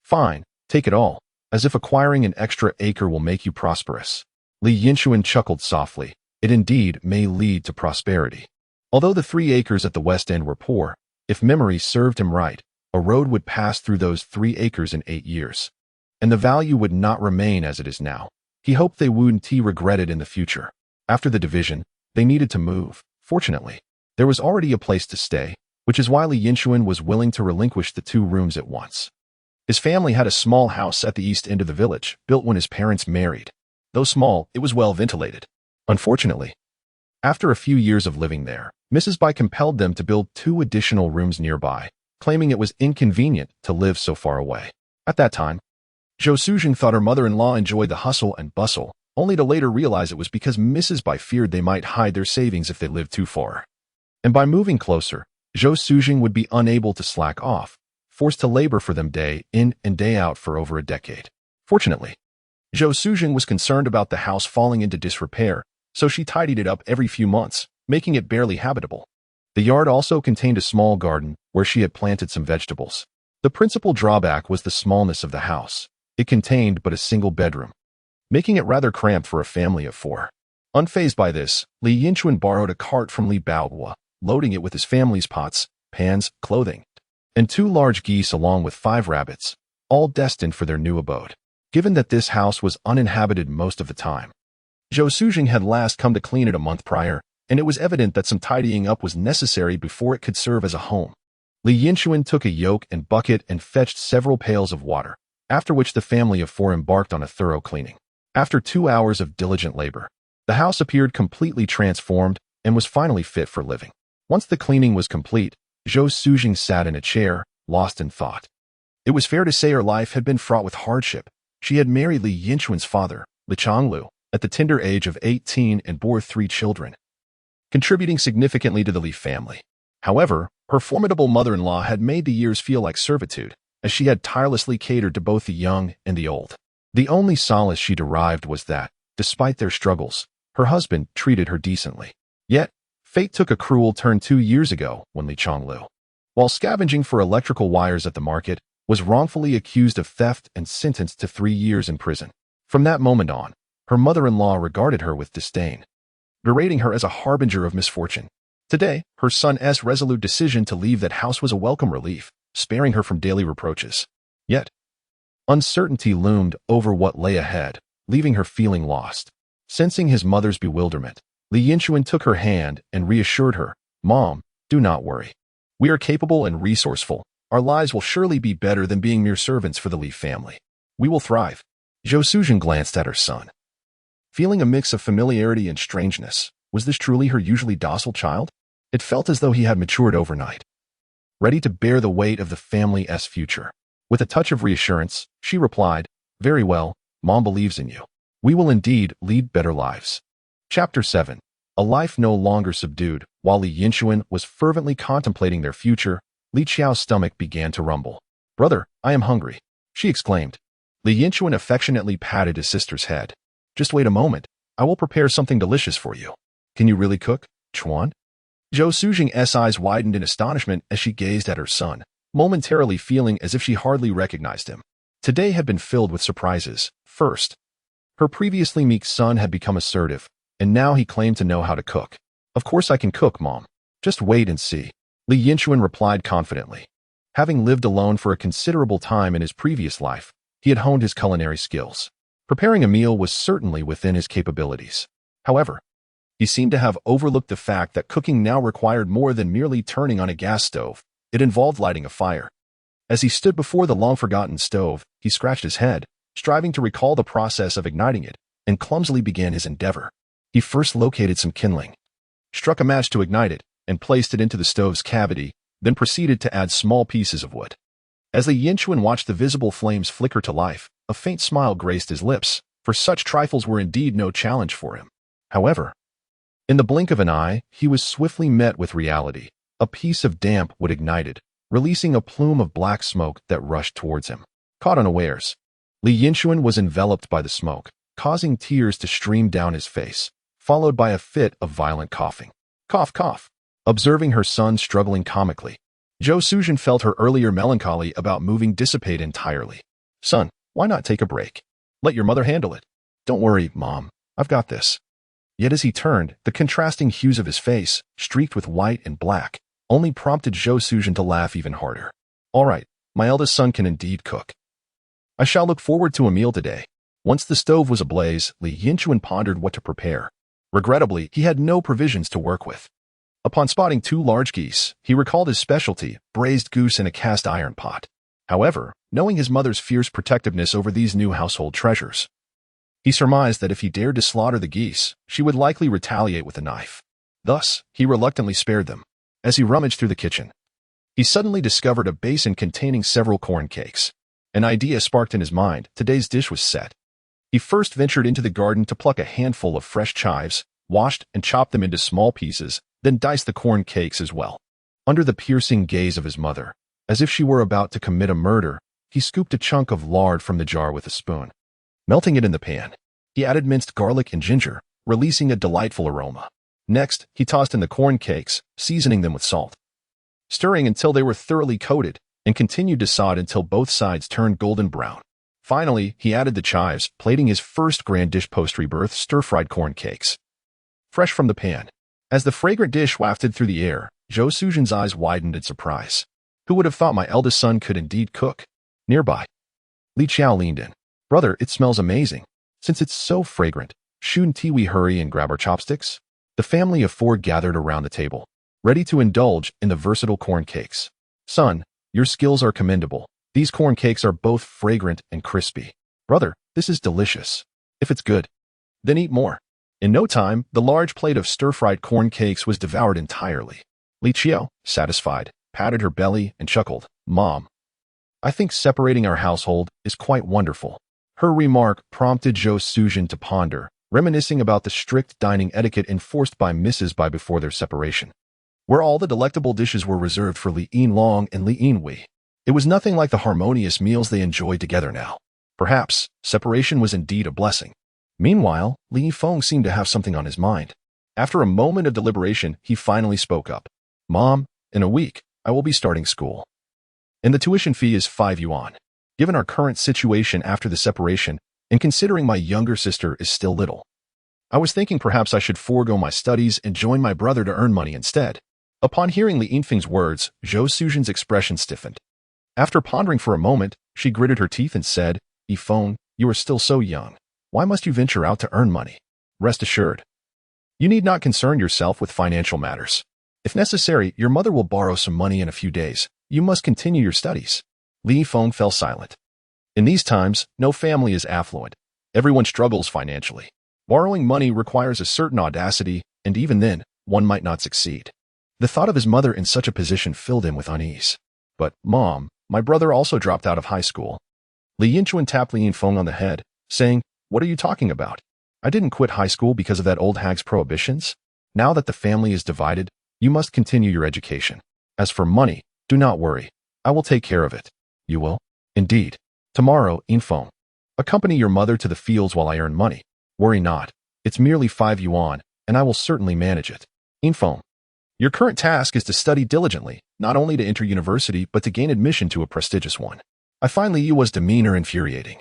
"Fine, take it all, as if acquiring an extra acre will make you prosperous." Li Yinchuan chuckled softly. It indeed may lead to prosperity. Although the 3 acres at the west end were poor, if memory served him right, a road would pass through those 3 acres in 8 years, and the value would not remain as it is now. He hoped they wouldn't regret it in the future. After the division, they needed to move. Fortunately, there was already a place to stay, which is why Li Yinchuan was willing to relinquish the 2 rooms at once. His family had a small house at the east end of the village, built when his parents married. Though small, it was well ventilated. Unfortunately, after a few years of living there, Mrs. Bai compelled them to build 2 additional rooms nearby, claiming it was inconvenient to live so far away. At that time, Zhou Suzheng thought her mother-in-law enjoyed the hustle and bustle, only to later realize it was because Mrs. Bai feared they might hide their savings if they lived too far. And by moving closer, Zhou Suzheng would be unable to slack off, forced to labor for them day in and day out for over a decade. Fortunately, Zhou Sujing was concerned about the house falling into disrepair, so she tidied it up every few months, making it barely habitable. The yard also contained a small garden where she had planted some vegetables. The principal drawback was the smallness of the house. It contained but a single bedroom, making it rather cramped for a family of 4. Unfazed by this, Li Yinchuan borrowed a cart from Li Baohua, loading it with his family's pots, pans, clothing, and 2 large geese along with 5 rabbits, all destined for their new abode. Given that this house was uninhabited most of the time, Zhou Sujing had last come to clean it a month prior, and it was evident that some tidying up was necessary before it could serve as a home. Li Yinchuan took a yoke and bucket and fetched several pails of water, after which the family of 4 embarked on a thorough cleaning. After 2 hours of diligent labor, the house appeared completely transformed and was finally fit for living. Once the cleaning was complete, Zhou Sujing sat in a chair, lost in thought. It was fair to say her life had been fraught with hardship. She had married Li Yinchuan's father, Li Changlu, at the tender age of 18 and bore 3 children, contributing significantly to the Li family. However, her formidable mother-in-law had made the years feel like servitude, as she had tirelessly catered to both the young and the old. The only solace she derived was that, despite their struggles, her husband treated her decently. Yet, fate took a cruel turn 2 years ago when Li Changlu, while scavenging for electrical wires at the market, was wrongfully accused of theft and sentenced to 3 years in prison. From that moment on, her mother-in-law regarded her with disdain, berating her as a harbinger of misfortune. Today, her son's resolute decision to leave that house was a welcome relief, sparing her from daily reproaches. Yet, uncertainty loomed over what lay ahead, leaving her feeling lost. Sensing his mother's bewilderment, Li Yinchuan took her hand and reassured her, "Mom, do not worry. We are capable and resourceful. Our lives will surely be better than being mere servants for the Li family. We will thrive." Zhou Sujing glanced at her son, feeling a mix of familiarity and strangeness. Was this truly her usually docile child? It felt as though he had matured overnight, ready to bear the weight of the family's future. With a touch of reassurance, she replied, "Very well, Mom believes in you. We will indeed lead better lives." Chapter 7. A life no longer subdued. While Li Yinchuan was fervently contemplating their future, Li Qiao's stomach began to rumble. "Brother, I am hungry," she exclaimed. Li Yinchuan affectionately patted his sister's head. "Just wait a moment. I will prepare something delicious for you." "Can you really cook, Chuan?" Zhou Sujing's eyes widened in astonishment as she gazed at her son, momentarily feeling as if she hardly recognized him. Today had been filled with surprises. First, her previously meek son had become assertive, and now he claimed to know how to cook. "Of course I can cook, Mom. Just wait and see," Li Yinchuan replied confidently. Having lived alone for a considerable time in his previous life, he had honed his culinary skills. Preparing a meal was certainly within his capabilities. However, he seemed to have overlooked the fact that cooking now required more than merely turning on a gas stove. It involved lighting a fire. As he stood before the long-forgotten stove, he scratched his head, striving to recall the process of igniting it, and clumsily began his endeavor. He first located some kindling, struck a match to ignite it, and placed it into the stove's cavity, then proceeded to add small pieces of wood. As Li Yinchuan watched the visible flames flicker to life, a faint smile graced his lips, for such trifles were indeed no challenge for him. However, in the blink of an eye, he was swiftly met with reality. A piece of damp wood ignited, releasing a plume of black smoke that rushed towards him. Caught unawares, Li Yinchuan was enveloped by the smoke, causing tears to stream down his face, followed by a fit of violent coughing. Cough, cough. Observing her son struggling comically, Zhou Sujing felt her earlier melancholy about moving dissipate entirely. "Son, why not take a break? Let your mother handle it." "Don't worry, Mom. I've got this." Yet as he turned, the contrasting hues of his face, streaked with white and black, only prompted Zhou Sujing to laugh even harder. "All right, my eldest son can indeed cook. I shall look forward to a meal today." Once the stove was ablaze, Li Yinchuan pondered what to prepare. Regrettably, he had no provisions to work with. Upon spotting 2 large geese, he recalled his specialty, braised goose in a cast iron pot. However, knowing his mother's fierce protectiveness over these new household treasures, he surmised that if he dared to slaughter the geese, she would likely retaliate with a knife. Thus, he reluctantly spared them. As he rummaged through the kitchen, he suddenly discovered a basin containing several corn cakes. An idea sparked in his mind. Today's dish was set. He first ventured into the garden to pluck a handful of fresh chives, washed and chopped them into small pieces, then diced the corn cakes as well. Under the piercing gaze of his mother, As if she were about to commit a murder, he scooped a chunk of lard from the jar with a spoon. Melting it in the pan, he added minced garlic and ginger, releasing a delightful aroma. Next, he tossed in the corn cakes, seasoning them with salt. Stirring until they were thoroughly coated, and continued to saute until both sides turned golden brown. Finally, he added the chives, plating his first grand dish post-rebirth stir-fried corn cakes. Fresh from the pan. As the fragrant dish wafted through the air, Zhou Suzhen's eyes widened in surprise. Who would have thought my eldest son could indeed cook? Nearby, Li Qiao leaned in. Brother, it smells amazing. Since it's so fragrant, shouldn't we hurry and grab our chopsticks? The family of four gathered around the table, ready to indulge in the versatile corn cakes. Son, your skills are commendable. These corn cakes are both fragrant and crispy. Brother, this is delicious. If it's good, then eat more. In no time, the large plate of stir-fried corn cakes was devoured entirely. Li Qiao, satisfied, patted her belly and chuckled. Mom, I think separating our household is quite wonderful. Her remark prompted Zhou Suzhen to ponder, reminiscing about the strict dining etiquette enforced by Mrs. Bai before their separation, where all the delectable dishes were reserved for Li Yinlong and Li Yinhui. It was nothing like the harmonious meals they enjoyed together now. Perhaps, separation was indeed a blessing. Meanwhile, Li Yifeng seemed to have something on his mind. After a moment of deliberation, he finally spoke up. Mom, in a week, I will be starting school. And the tuition fee is 5 yuan. Given our current situation after the separation, and considering my younger sister is still little, I was thinking perhaps I should forego my studies and join my brother to earn money instead. Upon hearing Li Yinfeng's words, Zhou Suzhen's expression stiffened. After pondering for a moment, she gritted her teeth and said, Yifeng, you are still so young. Why must you venture out to earn money? Rest assured, you need not concern yourself with financial matters. If necessary, your mother will borrow some money in a few days. You must continue your studies. Li Yifeng fell silent. In these times, no family is affluent. Everyone struggles financially. Borrowing money requires a certain audacity, and even then, one might not succeed. The thought of his mother in such a position filled him with unease. But, Mom, my brother also dropped out of high school. Li Yinchuan tapped Li Yinfeng on the head, saying, What are you talking about? I didn't quit high school because of that old hag's prohibitions. Now that the family is divided, you must continue your education. As for money, do not worry. I will take care of it. You will? Indeed. Tomorrow, Yinfeng, accompany your mother to the fields while I earn money. Worry not. It's merely 5 yuan, and I will certainly manage it. Yinfeng, your current task is to study diligently, not only to enter university, but to gain admission to a prestigious one. I find Li Yu's demeanor infuriating.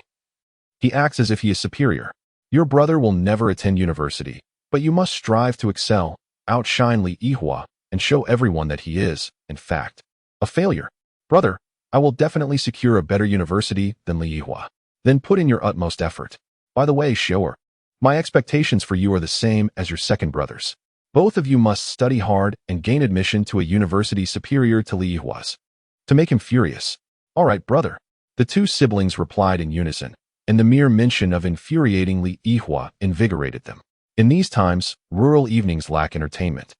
He acts as if he is superior. Your brother will never attend university, but you must strive to excel, outshine Li Yihua, and show everyone that he is, in fact, a failure. Brother, I will definitely secure a better university than Li Yihua. Then put in your utmost effort. By the way, Xiaoer, my expectations for you are the same as your second brother's. Both of you must study hard and gain admission to a university superior to Li Yihua's. To make him furious. All right, brother. The two siblings replied in unison, and the mere mention of infuriating Li Yihua invigorated them. In these times, rural evenings lack entertainment.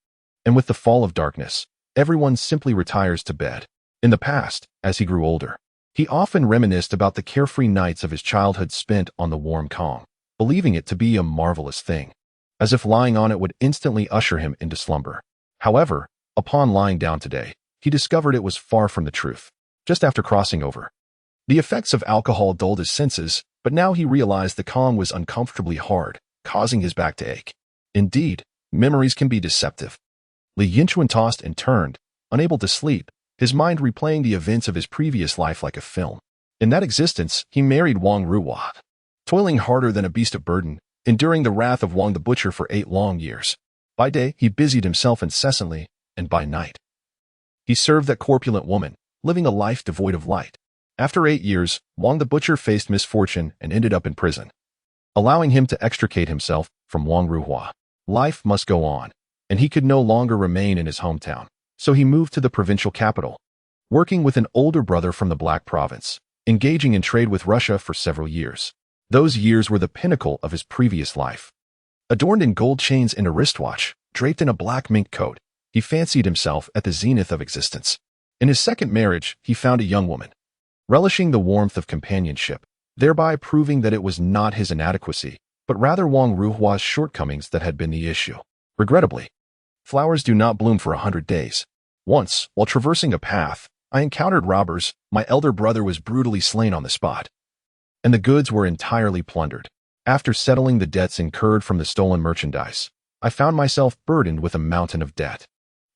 And with the fall of darkness, everyone simply retires to bed. In the past, as he grew older, he often reminisced about the carefree nights of his childhood spent on the warm Kong, believing it to be a marvelous thing, as if lying on it would instantly usher him into slumber. However, upon lying down today, he discovered it was far from the truth. Just after crossing over, the effects of alcohol dulled his senses, but now he realized the Kong was uncomfortably hard, causing his back to ache. Indeed, memories can be deceptive. Li Yinchuan tossed and turned, unable to sleep, his mind replaying the events of his previous life like a film. In that existence, he married Wang Ruhua, toiling harder than a beast of burden, enduring the wrath of Wang the Butcher for 8 long years. By day, he busied himself incessantly, and by night, he served that corpulent woman, living a life devoid of light. After 8 years, Wang the Butcher faced misfortune and ended up in prison, allowing him to extricate himself from Wang Ruhua. Life must go on, and he could no longer remain in his hometown. So he moved to the provincial capital, working with an older brother from the Black Province, engaging in trade with Russia for several years. Those years were the pinnacle of his previous life. Adorned in gold chains and a wristwatch, draped in a black mink coat, he fancied himself at the zenith of existence. In his second marriage, he found a young woman, relishing the warmth of companionship, thereby proving that it was not his inadequacy, but rather Wang Ruhua's shortcomings that had been the issue. Regrettably, flowers do not bloom for 100 days. Once, while traversing a path, I encountered robbers, my elder brother was brutally slain on the spot, and the goods were entirely plundered. After settling the debts incurred from the stolen merchandise, I found myself burdened with a mountain of debt.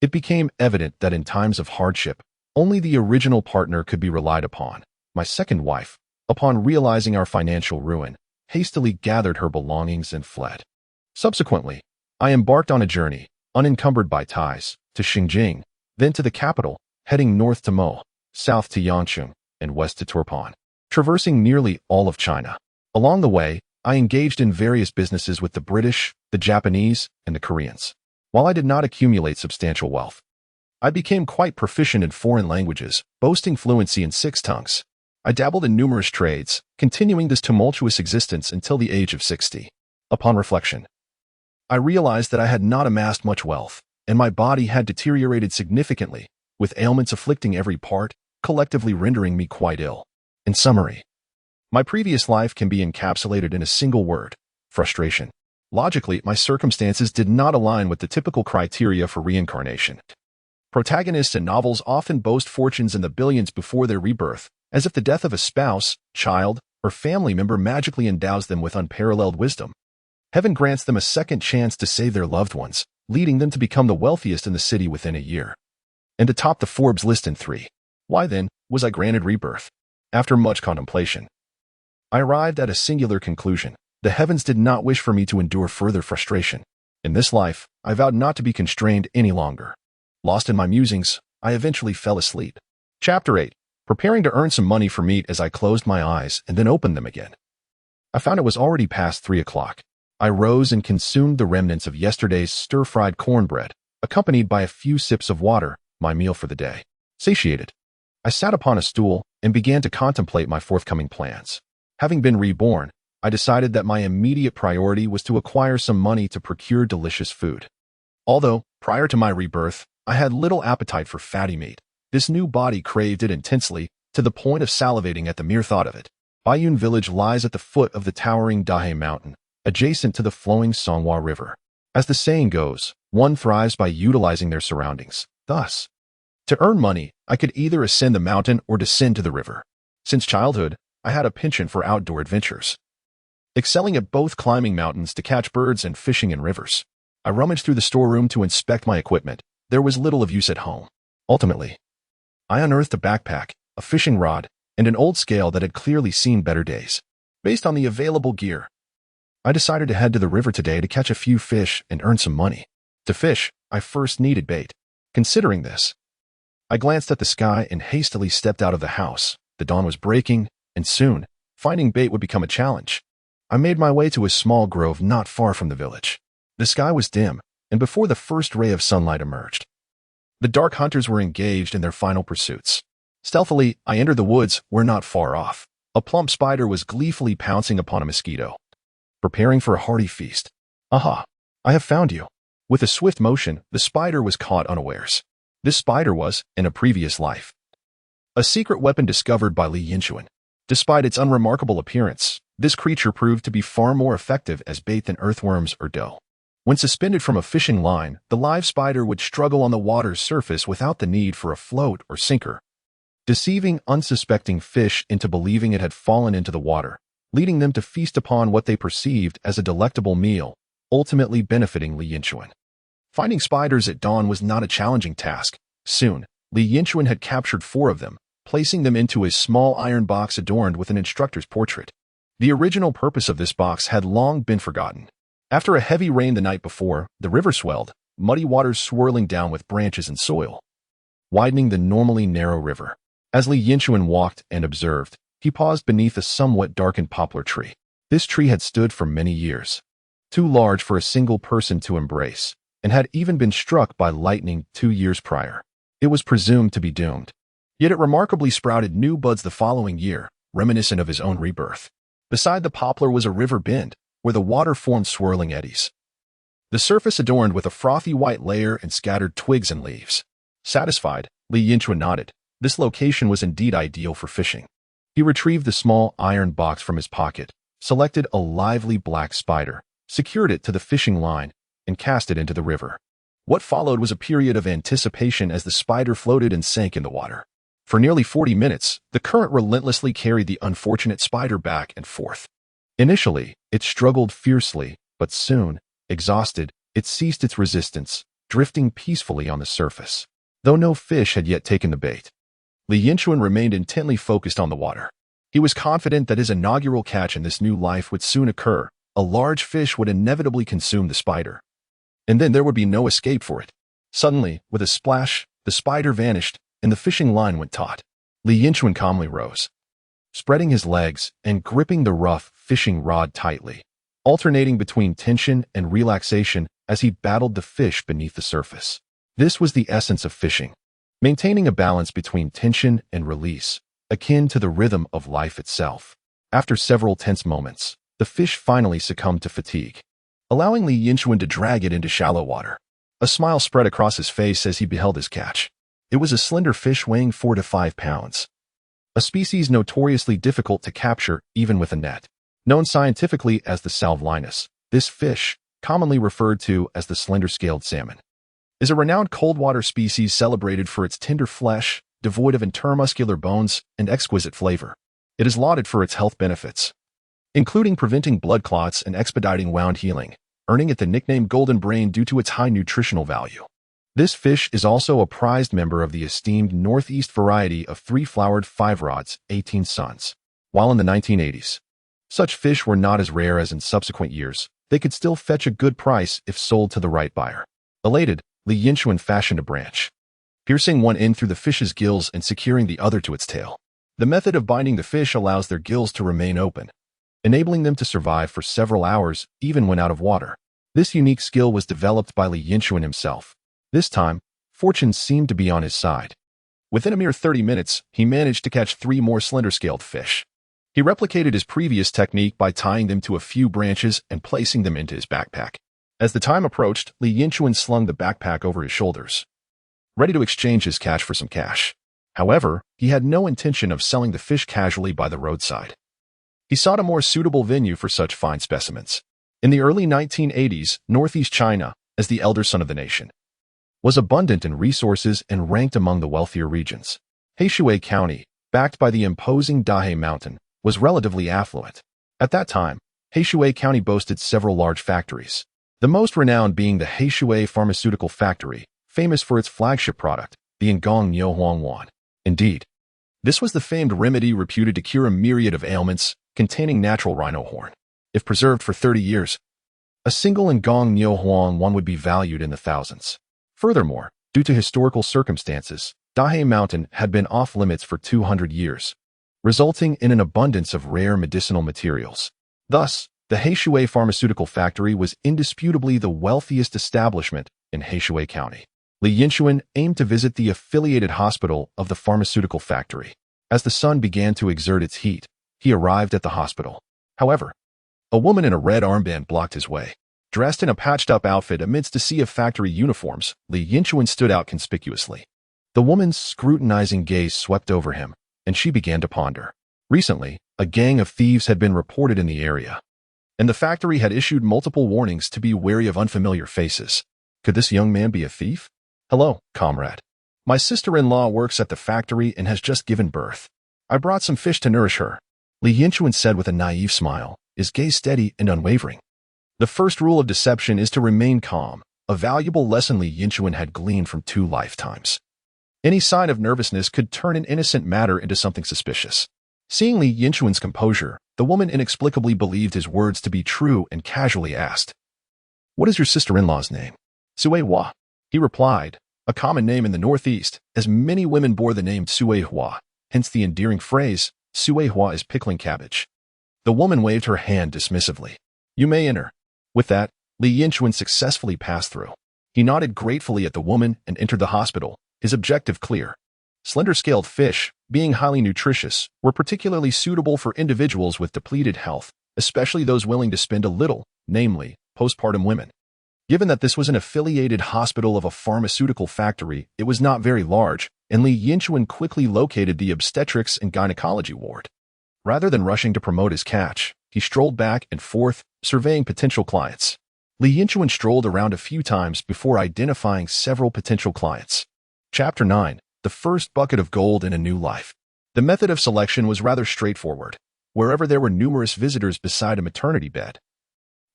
It became evident that in times of hardship, only the original partner could be relied upon. My second wife, upon realizing our financial ruin, hastily gathered her belongings and fled. Subsequently, I embarked on a journey, unencumbered by ties, to Xinjiang, then to the capital, heading north to Mo, south to Yinchuan, and west to Turpan, traversing nearly all of China. Along the way, I engaged in various businesses with the British, the Japanese, and the Koreans. While I did not accumulate substantial wealth, I became quite proficient in foreign languages, boasting fluency in 6 tongues. I dabbled in numerous trades, continuing this tumultuous existence until the age of 60. Upon reflection, I realized that I had not amassed much wealth, and my body had deteriorated significantly, with ailments afflicting every part, collectively rendering me quite ill. In summary, my previous life can be encapsulated in a single word: frustration. Logically, my circumstances did not align with the typical criteria for reincarnation. Protagonists in novels often boast fortunes in the billions before their rebirth, as if the death of a spouse, child, or family member magically endows them with unparalleled wisdom. Heaven grants them a second chance to save their loved ones, leading them to become the wealthiest in the city within a year, and to top the Forbes list in 3. Why then was I granted rebirth? After much contemplation, I arrived at a singular conclusion. The heavens did not wish for me to endure further frustration. In this life, I vowed not to be constrained any longer. Lost in my musings, I eventually fell asleep. Chapter 8. Preparing to earn some money for meat. As I closed my eyes and then opened them again, I found it was already past 3 o'clock. I rose and consumed the remnants of yesterday's stir-fried cornbread, accompanied by a few sips of water, my meal for the day. Satiated, I sat upon a stool and began to contemplate my forthcoming plans. Having been reborn, I decided that my immediate priority was to acquire some money to procure delicious food. Although, prior to my rebirth, I had little appetite for fatty meat, this new body craved it intensely, to the point of salivating at the mere thought of it. Baiyun village lies at the foot of the towering Dahe mountain, adjacent to the flowing Songhua River. As the saying goes, one thrives by utilizing their surroundings. Thus, to earn money, I could either ascend the mountain or descend to the river. Since childhood, I had a penchant for outdoor adventures, excelling at both climbing mountains to catch birds and fishing in rivers. I rummaged through the storeroom to inspect my equipment. There was little of use at home. Ultimately, I unearthed a backpack, a fishing rod, and an old scale that had clearly seen better days. Based on the available gear, I decided to head to the river today to catch a few fish and earn some money. To fish, I first needed bait. Considering this, I glanced at the sky and hastily stepped out of the house. The dawn was breaking, and soon, finding bait would become a challenge. I made my way to a small grove not far from the village. The sky was dim, and before the first ray of sunlight emerged, the dark hunters were engaged in their final pursuits. Stealthily, I entered the woods where not far off, a plump spider was gleefully pouncing upon a mosquito, preparing for a hearty feast. Aha! I have found you. With a swift motion, the spider was caught unawares. This spider was, in a previous life, a secret weapon discovered by Li Yinchuan. Despite its unremarkable appearance, this creature proved to be far more effective as bait than earthworms or dough. When suspended from a fishing line, the live spider would struggle on the water's surface without the need for a float or sinker, deceiving unsuspecting fish into believing it had fallen into the water, leading them to feast upon what they perceived as a delectable meal, ultimately benefiting Li Yinchuan. Finding spiders at dawn was not a challenging task. Soon, Li Yinchuan had captured 4 of them, placing them into a small iron box adorned with an instructor's portrait. The original purpose of this box had long been forgotten. After a heavy rain the night before, the river swelled, muddy waters swirling down with branches and soil, widening the normally narrow river. As Li Yinchuan walked and observed, he paused beneath a somewhat darkened poplar tree. This tree had stood for many years, too large for a single person to embrace, and had even been struck by lightning 2 years prior. It was presumed to be doomed. Yet it remarkably sprouted new buds the following year, reminiscent of his own rebirth. Beside the poplar was a river bend, where the water formed swirling eddies, the surface adorned with a frothy white layer and scattered twigs and leaves. Satisfied, Li Yinchuan nodded. This location was indeed ideal for fishing. He retrieved the small iron box from his pocket, selected a lively black spider, secured it to the fishing line, and cast it into the river. What followed was a period of anticipation as the spider floated and sank in the water. For nearly 40 minutes, the current relentlessly carried the unfortunate spider back and forth. Initially, it struggled fiercely, but soon, exhausted, it ceased its resistance, drifting peacefully on the surface. Though no fish had yet taken the bait, Li Yinchuan remained intently focused on the water. He was confident that his inaugural catch in this new life would soon occur. A large fish would inevitably consume the spider, and then there would be no escape for it. Suddenly, with a splash, the spider vanished, and the fishing line went taut. Li Yinchuan calmly rose, spreading his legs and gripping the rough fishing rod tightly, alternating between tension and relaxation as he battled the fish beneath the surface. This was the essence of fishing, maintaining a balance between tension and release, akin to the rhythm of life itself. After several tense moments, the fish finally succumbed to fatigue, allowing Li Yinchuan to drag it into shallow water. A smile spread across his face as he beheld his catch. It was a slender fish weighing 4 to 5 pounds, a species notoriously difficult to capture even with a net. Known scientifically as the salvelinus, this fish, commonly referred to as the slender-scaled salmon, is a renowned cold-water species celebrated for its tender flesh, devoid of intermuscular bones, and exquisite flavor. It is lauded for its health benefits, including preventing blood clots and expediting wound healing, earning it the nickname Golden Brain due to its high nutritional value. This fish is also a prized member of the esteemed Northeast variety of three-flowered five-rods, 18 suns. While in the 1980s, such fish were not as rare as in subsequent years, they could still fetch a good price if sold to the right buyer. Elated, Li Yinchuan fashioned a branch, piercing one end through the fish's gills and securing the other to its tail. The method of binding the fish allows their gills to remain open, enabling them to survive for several hours even when out of water. This unique skill was developed by Li Yinchuan himself. This time, fortune seemed to be on his side. Within a mere 30 minutes, he managed to catch 3 more slender-scaled fish. He replicated his previous technique by tying them to a few branches and placing them into his backpack. As the time approached, Li Yinchuan slung the backpack over his shoulders, ready to exchange his catch for some cash. However, he had no intention of selling the fish casually by the roadside. He sought a more suitable venue for such fine specimens. In the early 1980s, Northeast China, as the elder son of the nation, was abundant in resources and ranked among the wealthier regions. Heishui County, backed by the imposing Dahai Mountain, was relatively affluent. At that time, Heishui County boasted several large factories, the most renowned being the Heishui Pharmaceutical Factory, famous for its flagship product, the Yinchuan Yuan. Indeed, this was the famed remedy reputed to cure a myriad of ailments, containing natural rhino horn. If preserved for 30 years, a single Yinchuan Yuan would be valued in the thousands. Furthermore, due to historical circumstances, Dahai Mountain had been off-limits for 200 years, resulting in an abundance of rare medicinal materials. Thus, the Heishui Pharmaceutical Factory was indisputably the wealthiest establishment in Heishui County. Li Yinchuan aimed to visit the affiliated hospital of the pharmaceutical factory. As the sun began to exert its heat, he arrived at the hospital. However, a woman in a red armband blocked his way. Dressed in a patched-up outfit amidst a sea of factory uniforms, Li Yinchuan stood out conspicuously. The woman's scrutinizing gaze swept over him, and she began to ponder. Recently, a gang of thieves had been reported in the area, and the factory had issued multiple warnings to be wary of unfamiliar faces. Could this young man be a thief? Hello, comrade. My sister-in-law works at the factory and has just given birth. I brought some fish to nourish her, Li Yinchuan said with a naive smile, his gaze steady and unwavering. The first rule of deception is to remain calm, a valuable lesson Li Yinchuan had gleaned from 2 lifetimes. Any sign of nervousness could turn an innocent matter into something suspicious. Seeing Li Yinchuan's composure, the woman inexplicably believed his words to be true and casually asked, "What is your sister-in-law's name?" Sui Hua, he replied, a common name in the Northeast, as many women bore the name Sui Hua, hence the endearing phrase, Sui Hua is pickling cabbage. The woman waved her hand dismissively. You may enter. With that, Li Yinchuan successfully passed through. He nodded gratefully at the woman and entered the hospital, his objective clear. Slender-scaled fish, being highly nutritious, were particularly suitable for individuals with depleted health, especially those willing to spend a little, namely, postpartum women. Given that this was an affiliated hospital of a pharmaceutical factory, it was not very large, and Li Yinchuan quickly located the obstetrics and gynecology ward. Rather than rushing to promote his catch, he strolled back and forth, surveying potential clients. Li Yinchuan strolled around a few times before identifying several potential clients. Chapter 9. the first bucket of gold in a new life. The method of selection was rather straightforward. Wherever there were numerous visitors beside a maternity bed,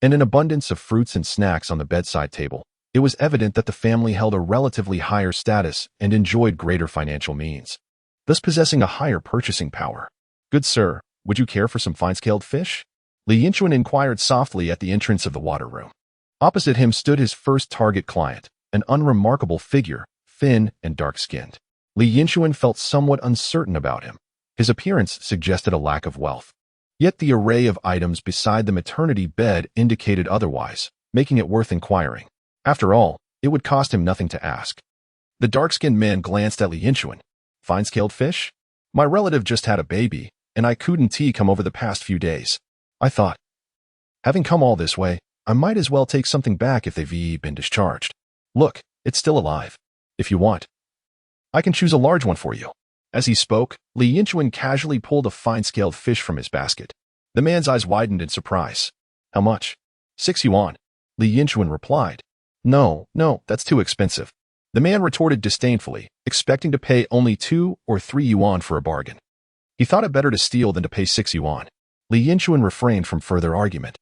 and an abundance of fruits and snacks on the bedside table, it was evident that the family held a relatively higher status and enjoyed greater financial means, thus possessing a higher purchasing power. "Good sir, would you care for some fine-scaled fish?" Li Yinchuan inquired softly at the entrance of the water room. Opposite him stood his first target client, an unremarkable figure, thin and dark-skinned. Li Yinchuan felt somewhat uncertain about him. His appearance suggested a lack of wealth. Yet the array of items beside the maternity bed indicated otherwise, making it worth inquiring. After all, it would cost him nothing to ask. The dark-skinned man glanced at Li Yinchuan. "Fine-scaled fish? My relative just had a baby, and I couldn't come over the past few days. I thought, having come all this way, I might as well take something back if they've been discharged. Look, it's still alive. If you want, I can choose a large one for you." As he spoke, Li Yinchuan casually pulled a fine-scaled fish from his basket. The man's eyes widened in surprise. "How much?" "6 yuan. Li Yinchuan replied. No, that's too expensive." The man retorted disdainfully, expecting to pay only 2 or 3 yuan for a bargain. He thought it better to steal than to pay 6 yuan. Li Yinchuan refrained from further argument.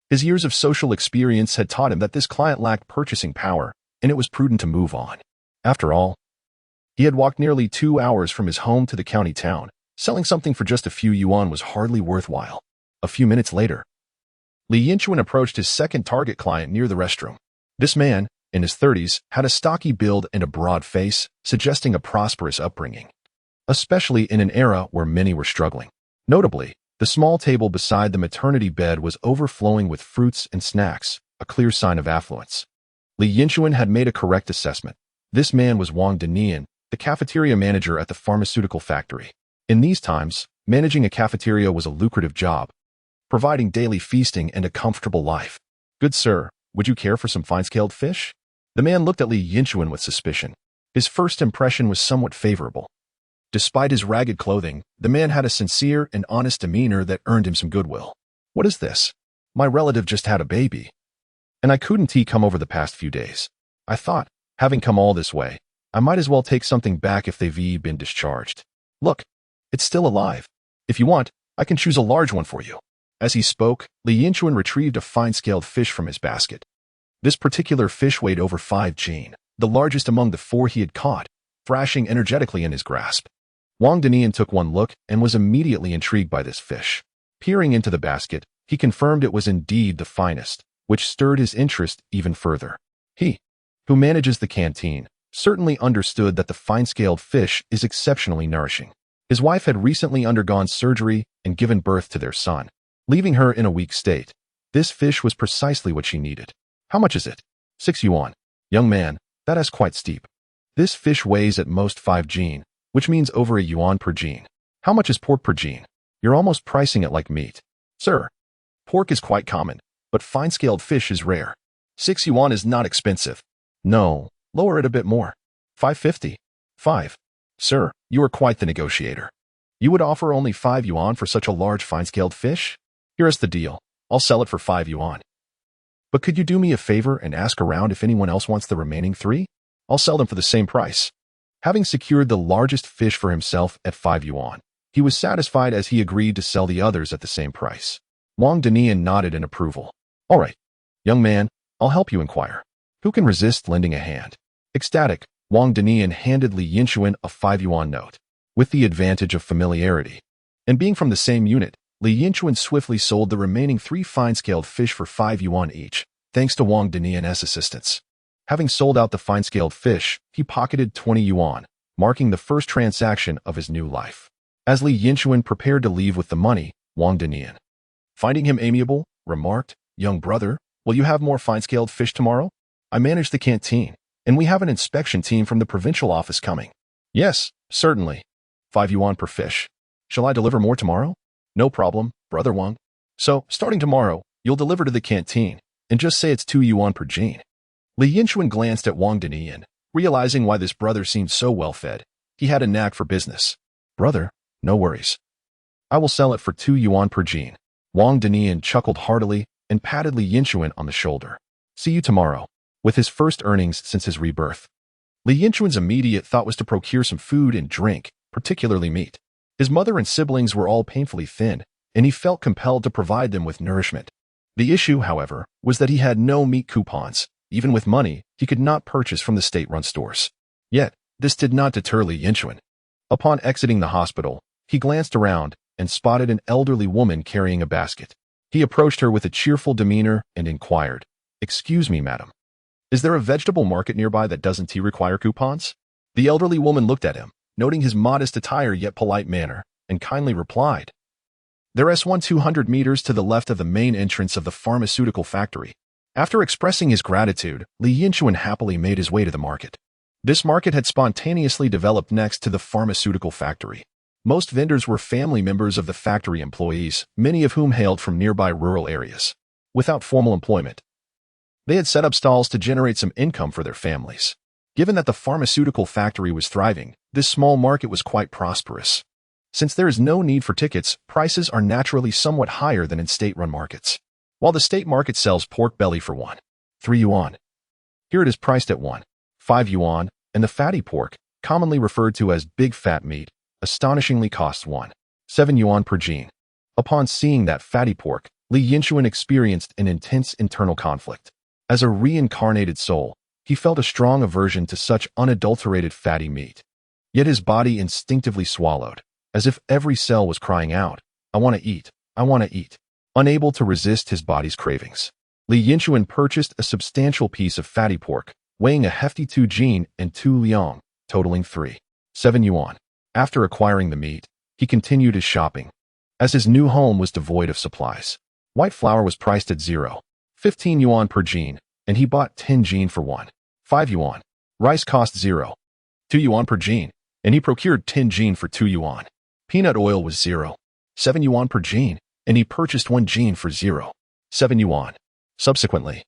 His years of social experience had taught him that this client lacked purchasing power, and it was prudent to move on. After all, he had walked nearly 2 hours from his home to the county town. Selling something for just a few yuan was hardly worthwhile. A few minutes later, Li Yinchuan approached his second target client near the restroom. This man, in his 30s, had a stocky build and a broad face, suggesting a prosperous upbringing, especially in an era where many were struggling. Notably, the small table beside the maternity bed was overflowing with fruits and snacks, a clear sign of affluence. Li Yinchuan had made a correct assessment. This man was Wang Denian, the cafeteria manager at the pharmaceutical factory. In these times, managing a cafeteria was a lucrative job, providing daily feasting and a comfortable life. "Good sir, would you care for some fine-scaled fish?" The man looked at Li Yinchuan with suspicion. His first impression was somewhat favorable. Despite his ragged clothing, the man had a sincere and honest demeanor that earned him some goodwill. "What is this? My relative just had a baby, and I couldn't come over the past few days. I thought, having come all this way, I might as well take something back if they've been discharged. Look, it's still alive. If you want, I can choose a large one for you." As he spoke, Li Yinchuan retrieved a fine-scaled fish from his basket. This particular fish weighed over 5 jin, the largest among the 4 he had caught, thrashing energetically in his grasp. Wang Denian took one look and was immediately intrigued by this fish. Peering into the basket, he confirmed it was indeed the finest, which stirred his interest even further. He, who manages the canteen, certainly understood that the fine-scaled fish is exceptionally nourishing. His wife had recently undergone surgery and given birth to their son, leaving her in a weak state. This fish was precisely what she needed. "How much is it?" 6 yuan. "Young man, that is quite steep. This fish weighs at most 5 jin, which means over a yuan per jin. How much is pork per jin? You're almost pricing it like meat." "Sir, pork is quite common, but fine-scaled fish is rare. 6 yuan is not expensive." "No, lower it a bit more. 5.50. 5. Sir, you are quite the negotiator. You would offer only 5 yuan for such a large fine-scaled fish? Here is the deal. I'll sell it for 5 yuan. But could you do me a favor and ask around if anyone else wants the remaining 3? I'll sell them for the same price." Having secured the largest fish for himself at 5 yuan, he was satisfied as he agreed to sell the others at the same price. Wang Denian nodded in approval. "All right, young man, I'll help you inquire. Who can resist lending a hand?" Ecstatic, Wang Denian handed Li Yinchuan a 5 yuan note. With the advantage of familiarity, and being from the same unit, Li Yinchuan swiftly sold the remaining 3 fine-scaled fish for 5 yuan each, thanks to Wang Denian's assistance. Having sold out the fine-scaled fish, he pocketed 20 yuan, marking the first transaction of his new life. As Li Yinchuan prepared to leave with the money, Wang Denian, finding him amiable, remarked, "Young brother, will you have more fine-scaled fish tomorrow? I manage the canteen, and we have an inspection team from the provincial office coming." "Yes, certainly. 5 yuan per fish. Shall I deliver more tomorrow?" "No problem, brother Wang. So, starting tomorrow, you'll deliver to the canteen, and just say it's 2 yuan per jin." Li Yinchuan glanced at Wang Denian, realizing why this brother seemed so well-fed. He had a knack for business. "Brother, no worries. I will sell it for 2 yuan per jin." Wang Denian chuckled heartily and patted Li Yinchuan on the shoulder. "See you tomorrow." With his first earnings since his rebirth, Li Yinchuan's immediate thought was to procure some food and drink, particularly meat. His mother and siblings were all painfully thin, and he felt compelled to provide them with nourishment. The issue, however, was that he had no meat coupons. Even with money, he could not purchase from the state-run stores. Yet, this did not deter Li Yinchuan. Upon exiting the hospital, he glanced around and spotted an elderly woman carrying a basket. He approached her with a cheerful demeanor and inquired, "Excuse me, madam. Is there a vegetable market nearby that doesn't require coupons?" The elderly woman looked at him, noting his modest attire yet polite manner, and kindly replied, "There is one 200 meters to the left of the main entrance of the pharmaceutical factory." After expressing his gratitude, Li Yinchuan happily made his way to the market. This market had spontaneously developed next to the pharmaceutical factory. Most vendors were family members of the factory employees, many of whom hailed from nearby rural areas. Without formal employment, they had set up stalls to generate some income for their families. Given that the pharmaceutical factory was thriving, this small market was quite prosperous. Since there is no need for tickets, prices are naturally somewhat higher than in state-run markets. While the state market sells pork belly for 1.3 yuan, here it is priced at 1.5 yuan, and the fatty pork, commonly referred to as big fat meat, astonishingly costs 1.7 yuan per gene. Upon seeing that fatty pork, Li Yinchuan experienced an intense internal conflict. As a reincarnated soul, he felt a strong aversion to such unadulterated fatty meat. Yet his body instinctively swallowed, as if every cell was crying out, "I want to eat, I want to eat." Unable to resist his body's cravings, Li Yinchuan purchased a substantial piece of fatty pork, weighing a hefty 2 jin and 2 liang, totaling 3.7 yuan. After acquiring the meat, he continued his shopping. As his new home was devoid of supplies, white flour was priced at 0.15 yuan per jin, and he bought 10 jin for 1.5 yuan. Rice cost 0.2 yuan per jin, and he procured 10 jin for 2 yuan. Peanut oil was 0.7 yuan per jin, and he purchased 1 jin for 0.7 yuan. Subsequently,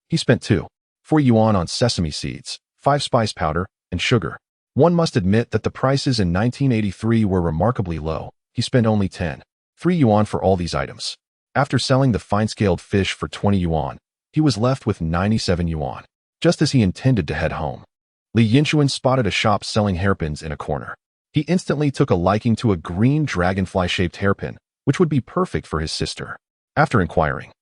he spent 2.4 yuan on sesame seeds, 5 spice powder, and sugar. One must admit that the prices in 1983 were remarkably low. He spent only 10.3 yuan for all these items. After selling the fine-scaled fish for 20 yuan, he was left with 97 yuan. Just as he intended to head home, Li Yinchuan spotted a shop selling hairpins in a corner. He instantly took a liking to a green dragonfly-shaped hairpin, which would be perfect for his sister. After inquiring,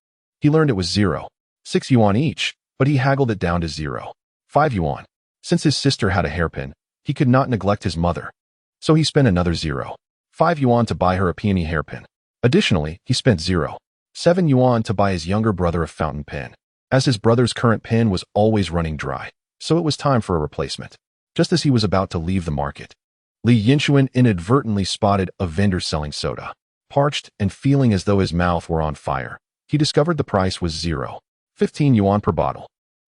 he learned it was 0.6 yuan each, but he haggled it down to 0.5 yuan. Since his sister had a hairpin, he could not neglect his mother, so he spent another 0.5 yuan to buy her a peony hairpin. Additionally, he spent 0.7 yuan to buy his younger brother a fountain pen, as his brother's current pen was always running dry, so it was time for a replacement. Just as he was about to leave the market, Li Yinchuan inadvertently spotted a vendor selling soda. Parched and feeling as though his mouth were on fire, he discovered the price was 0.15 yuan per bottle.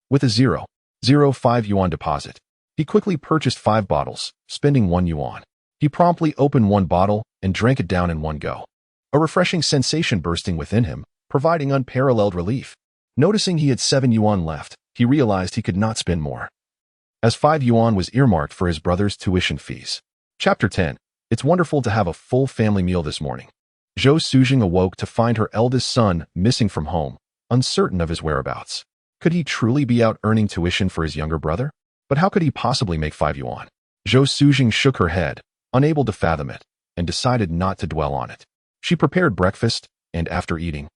With a 0.05 yuan deposit, he quickly purchased 5 bottles, spending 1 yuan. He promptly opened one bottle and drank it down in one go. A refreshing sensation bursting within him, providing unparalleled relief. Noticing he had 7 yuan left, he realized he could not spend more, as 5 yuan was earmarked for his brother's tuition fees. Chapter 10. It's wonderful to have a full family meal this morning. Zhou Sujing awoke to find her eldest son missing from home, uncertain of his whereabouts. Could he truly be out earning tuition for his younger brother? But how could he possibly make 5 yuan? Zhou Sujing shook her head, unable to fathom it, and decided not to dwell on it. She prepared breakfast, and after eating,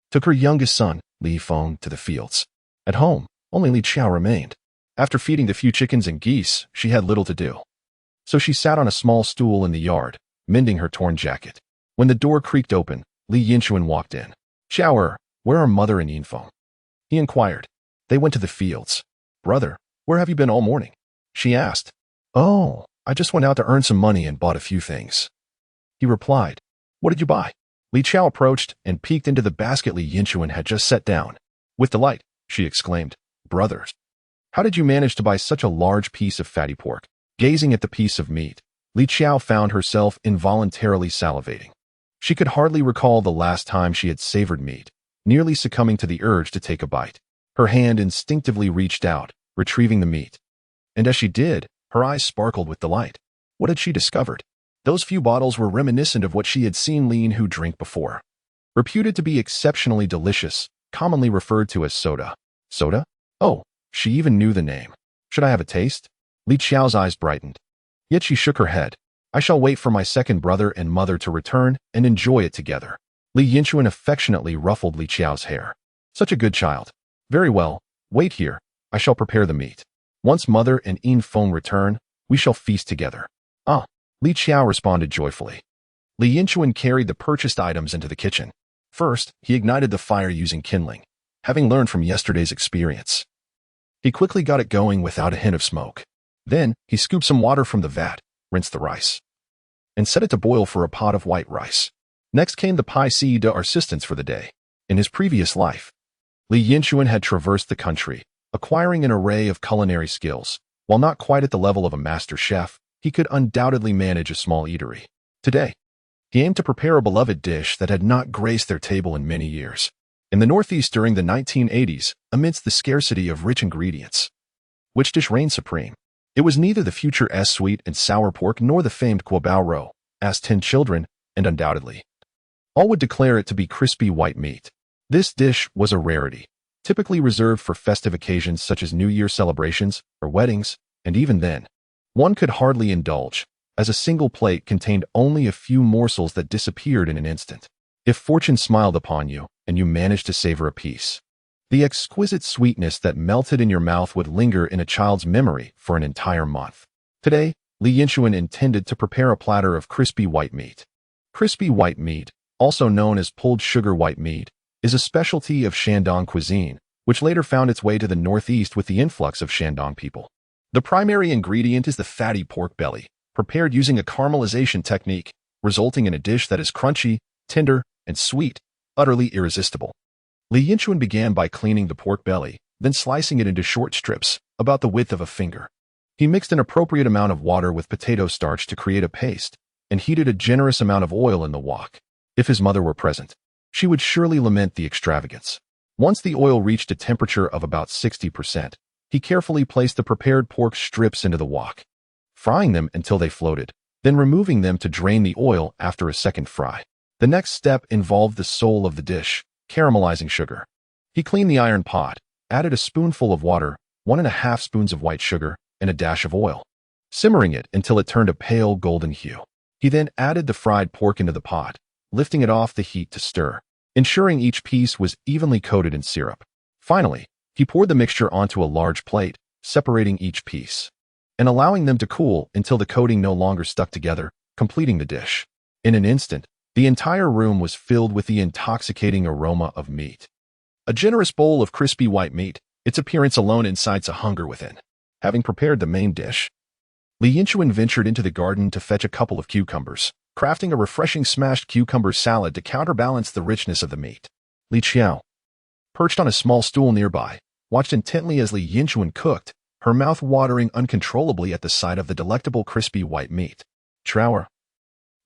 took her youngest son, Li Yinlong, to the fields. At home, only Li Qiao remained. After feeding the few chickens and geese, she had little to do. So she sat on a small stool in the yard, mending her torn jacket. When the door creaked open, Li Yinchuan walked in. "Qiao, where are Mother and Yinfeng?" he inquired. "They went to the fields." "Brother, where have you been all morning?" she asked. "Oh, I just went out to earn some money and bought a few things," he replied. "What did you buy?" Li Qiao approached and peeked into the basket Li Yinchuan had just set down. With delight, she exclaimed, "Brothers, how did you manage to buy such a large piece of fatty pork?" Gazing at the piece of meat, Li Qiao found herself involuntarily salivating. She could hardly recall the last time she had savored meat, nearly succumbing to the urge to take a bite. Her hand instinctively reached out, retrieving the meat. And as she did, her eyes sparkled with delight. What had she discovered? Those few bottles were reminiscent of what she had seen Li Yinhu drink before. Reputed to be exceptionally delicious, commonly referred to as soda. Soda? Oh, she even knew the name. Should I have a taste? Li Qiao's eyes brightened. Yet she shook her head. I shall wait for my second brother and mother to return and enjoy it together. Li Yinchuan affectionately ruffled Li Qiao's hair. Such a good child. Very well, wait here. I shall prepare the meat. Once mother and Yinfeng return, we shall feast together. Ah, Li Qiao responded joyfully. Li Yinchuan carried the purchased items into the kitchen. First, he ignited the fire using kindling, having learned from yesterday's experience. He quickly got it going without a hint of smoke. Then, he scooped some water from the vat, rinsed the rice, and set it to boil for a pot of white rice. Next came the pai si de assistance for the day. In his previous life, Li Yinchuan had traversed the country, acquiring an array of culinary skills. While not quite at the level of a master chef, he could undoubtedly manage a small eatery. Today, he aimed to prepare a beloved dish that had not graced their table in many years. In the Northeast during the 1980s, amidst the scarcity of rich ingredients, which dish reigned supreme? It was neither the future sweet and sour pork nor the famed Quabao roe, asked 10 children, and undoubtedly, all would declare it to be crispy white meat. This dish was a rarity, typically reserved for festive occasions such as New Year celebrations or weddings, and even then, one could hardly indulge, as a single plate contained only a few morsels that disappeared in an instant. If fortune smiled upon you, and you managed to savor a piece, the exquisite sweetness that melted in your mouth would linger in a child's memory for an entire month. Today, Li Yinchuan intended to prepare a platter of crispy white meat. Crispy white meat, also known as pulled sugar white meat, is a specialty of Shandong cuisine, which later found its way to the Northeast with the influx of Shandong people. The primary ingredient is the fatty pork belly, prepared using a caramelization technique, resulting in a dish that is crunchy, tender, and sweet, utterly irresistible. Li Yinchuan began by cleaning the pork belly, then slicing it into short strips, about the width of a finger. He mixed an appropriate amount of water with potato starch to create a paste, and heated a generous amount of oil in the wok. If his mother were present, she would surely lament the extravagance. Once the oil reached a temperature of about 60%, he carefully placed the prepared pork strips into the wok, frying them until they floated, then removing them to drain the oil after a second fry. The next step involved the soul of the dish, caramelizing sugar. He cleaned the iron pot, added a spoonful of water, 1½ spoons of white sugar, and a dash of oil, simmering it until it turned a pale golden hue. He then added the fried pork into the pot, lifting it off the heat to stir, ensuring each piece was evenly coated in syrup. Finally, he poured the mixture onto a large plate, separating each piece, and allowing them to cool until the coating no longer stuck together, completing the dish. In an instant, the entire room was filled with the intoxicating aroma of meat. A generous bowl of crispy white meat, its appearance alone incites a hunger within. Having prepared the main dish, Li Yinchuan ventured into the garden to fetch a couple of cucumbers, crafting a refreshing smashed cucumber salad to counterbalance the richness of the meat. Li Qiao, perched on a small stool nearby, watched intently as Li Yinchuan cooked, her mouth watering uncontrollably at the sight of the delectable crispy white meat. Trower,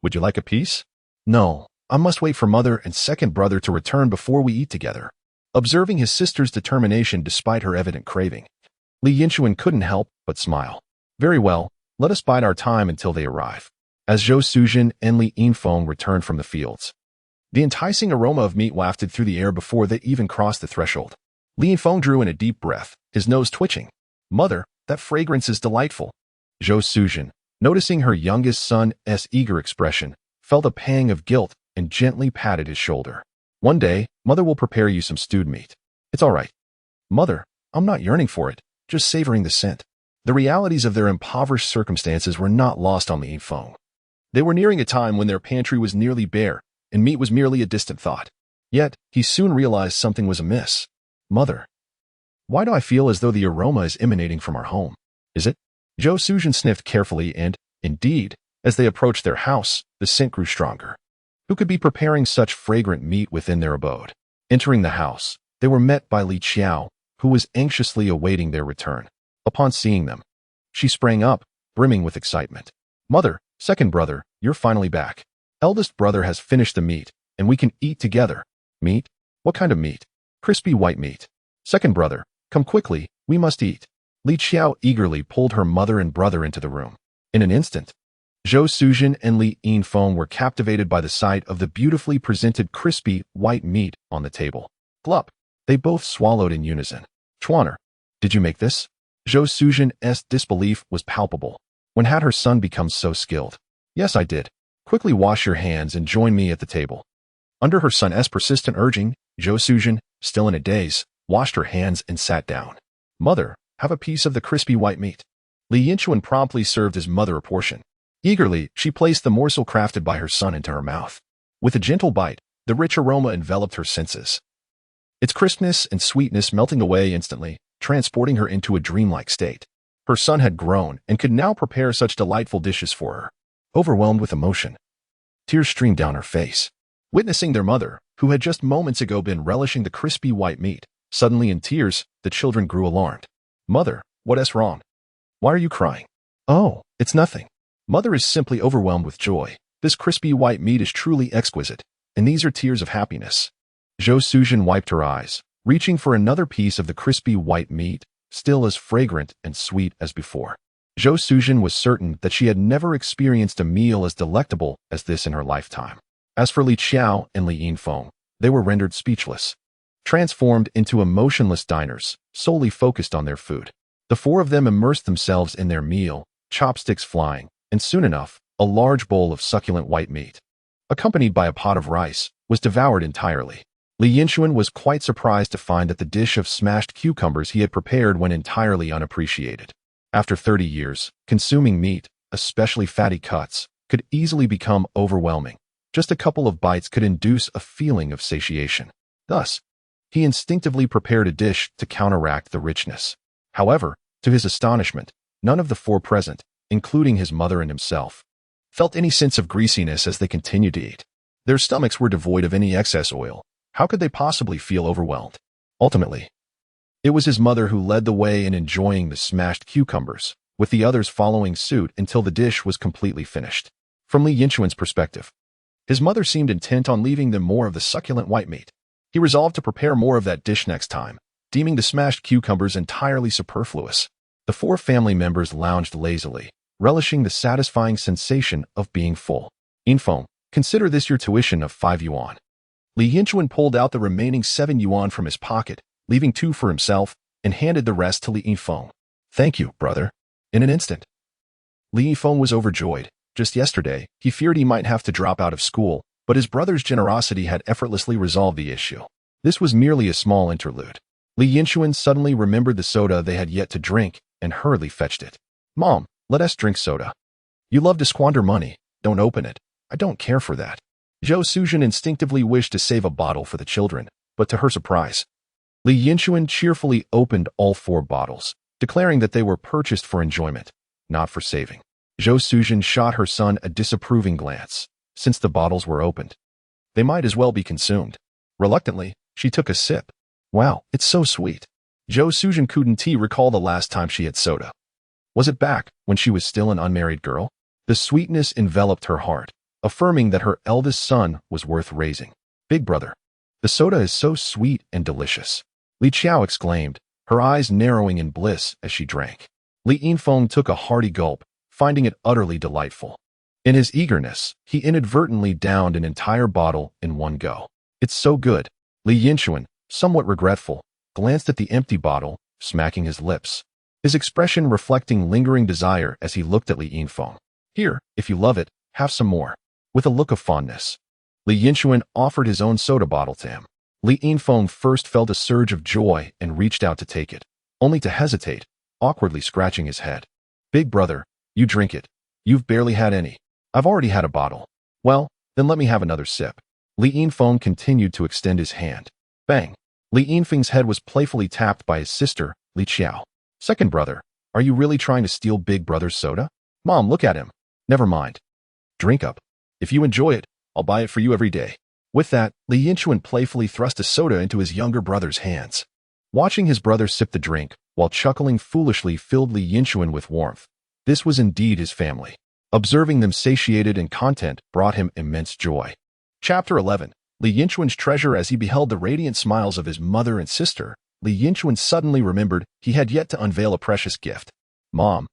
would you like a piece? No, I must wait for mother and second brother to return before we eat together. Observing his sister's determination despite her evident craving, Li Yinchuan couldn't help but smile. Very well, let us bide our time until they arrive. As Zhou Suzhen and Li Yinfeng returned from the fields, the enticing aroma of meat wafted through the air before they even crossed the threshold. Li Yinfeng drew in a deep breath, his nose twitching. Mother, that fragrance is delightful. Zhou Suzhen, noticing her youngest son's eager expression, felt a pang of guilt and gently patted his shoulder. One day, mother will prepare you some stewed meat. It's all right. Mother, I'm not yearning for it, just savoring the scent. The realities of their impoverished circumstances were not lost on Li Yinfeng. They were nearing a time when their pantry was nearly bare, and meat was merely a distant thought. Yet, he soon realized something was amiss. Mother, why do I feel as though the aroma is emanating from our home? Is it? Zhou Suzhen sniffed carefully and, indeed, as they approached their house, the scent grew stronger. Who could be preparing such fragrant meat within their abode? Entering the house, they were met by Li Qiao, who was anxiously awaiting their return. Upon seeing them, she sprang up, brimming with excitement. Mother, second brother, you're finally back. Eldest brother has finished the meat, and we can eat together. Meat? What kind of meat? Crispy white meat. Second brother, come quickly, we must eat. Li Qiao eagerly pulled her mother and brother into the room. In an instant, Zhou Suzhen and Li Yinfeng were captivated by the sight of the beautifully presented crispy white meat on the table. Glup! They both swallowed in unison. Chuaner, did you make this? Zhou Suzhen's disbelief was palpable. When had her son become so skilled? Yes, I did. Quickly wash your hands and join me at the table. Under her son's persistent urging, Zhou Suzhen, still in a daze, washed her hands and sat down. Mother, have a piece of the crispy white meat. Li Yinchuan promptly served his mother a portion. Eagerly, she placed the morsel crafted by her son into her mouth. With a gentle bite, the rich aroma enveloped her senses. Its crispness and sweetness melting away instantly, transporting her into a dreamlike state. Her son had grown and could now prepare such delightful dishes for her. Overwhelmed with emotion, tears streamed down her face. Witnessing their mother, who had just moments ago been relishing the crispy white meat, suddenly in tears, the children grew alarmed. Mother, what's wrong? Why are you crying? Oh, it's nothing. Mother is simply overwhelmed with joy. This crispy white meat is truly exquisite, and these are tears of happiness. Zhou Suzhen wiped her eyes, reaching for another piece of the crispy white meat, still as fragrant and sweet as before. Zhou Suzhen was certain that she had never experienced a meal as delectable as this in her lifetime. As for Li Qiao and Li Yinfeng, they were rendered speechless, transformed into emotionless diners, solely focused on their food. The four of them immersed themselves in their meal, chopsticks flying, and soon enough, a large bowl of succulent white meat, accompanied by a pot of rice, was devoured entirely. Li Yinchuan was quite surprised to find that the dish of smashed cucumbers he had prepared went entirely unappreciated. After 30 years, consuming meat, especially fatty cuts, could easily become overwhelming. Just a couple of bites could induce a feeling of satiation. Thus, he instinctively prepared a dish to counteract the richness. However, to his astonishment, none of the four present, including his mother and himself, felt any sense of greasiness as they continued to eat. Their stomachs were devoid of any excess oil. How could they possibly feel overwhelmed? Ultimately, it was his mother who led the way in enjoying the smashed cucumbers, with the others following suit until the dish was completely finished. From Li Yinchuan's perspective, his mother seemed intent on leaving them more of the succulent white meat. He resolved to prepare more of that dish next time, deeming the smashed cucumbers entirely superfluous. The four family members lounged lazily, relishing the satisfying sensation of being full. Yinfeng, consider this your tuition of 5 yuan. Li Yinchuan pulled out the remaining 7 yuan from his pocket, leaving 2 for himself, and handed the rest to Li Yinfeng. Thank you, brother. In an instant, Li Yinfeng was overjoyed. Just yesterday, he feared he might have to drop out of school, but his brother's generosity had effortlessly resolved the issue. This was merely a small interlude. Li Yinchuan suddenly remembered the soda they had yet to drink and hurriedly fetched it. Mom, let us drink soda. You love to squander money. Don't open it. I don't care for that. Zhou Suzhen instinctively wished to save a bottle for the children, but to her surprise, Li Yinchuan cheerfully opened all 4 bottles, declaring that they were purchased for enjoyment, not for saving. Zhou Suzhen shot her son a disapproving glance. Since the bottles were opened, they might as well be consumed. Reluctantly, she took a sip. Wow, it's so sweet. Zhou Suzhen couldn't recall the last time she had soda. Was it back when she was still an unmarried girl? The sweetness enveloped her heart, affirming that her eldest son was worth raising. Big brother, the soda is so sweet and delicious. Li Qiao exclaimed, her eyes narrowing in bliss as she drank. Li Yinfeng took a hearty gulp, finding it utterly delightful. In his eagerness, he inadvertently downed an entire bottle in one go. It's so good. Li Yinchuan, somewhat regretful, glanced at the empty bottle, smacking his lips, his expression reflecting lingering desire as he looked at Li Yinfeng. Here, if you love it, have some more. With a look of fondness, Li Yinchuan offered his own soda bottle to him. Li Yinfeng first felt a surge of joy and reached out to take it, only to hesitate, awkwardly scratching his head. Big brother, you drink it. You've barely had any. I've already had a bottle. Well, then let me have another sip. Li Yinfeng continued to extend his hand. Bang! Li Yinfeng's head was playfully tapped by his sister, Li Qiao. Second brother, are you really trying to steal big brother's soda? Mom, look at him. Never mind. Drink up. If you enjoy it, I'll buy it for you every day. With that, Li Yinchuan playfully thrust a soda into his younger brother's hands. Watching his brother sip the drink, while chuckling foolishly filled Li Yinchuan with warmth. This was indeed his family. Observing them satiated and content brought him immense joy. Chapter 11. Li Yinchuan's treasure. As he beheld the radiant smiles of his mother and sister, Li Yinchuan suddenly remembered he had yet to unveil a precious gift. Mom.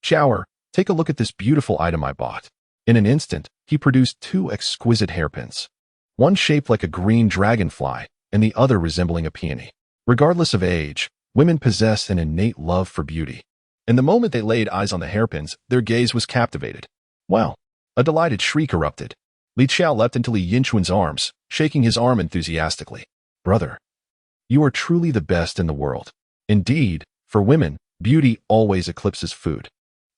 Shower, take a look at this beautiful item I bought. In an instant, he produced 2 exquisite hairpins. One shaped like a green dragonfly, and the other resembling a peony. Regardless of age, Women possess an innate love for beauty. And the moment they laid eyes on the hairpins, their gaze was captivated. Wow! A delighted shriek erupted. Li Qiao leapt into Li Yinchuan's arms, shaking his arm enthusiastically. Brother, you are truly the best in the world. Indeed, for women, beauty always eclipses food.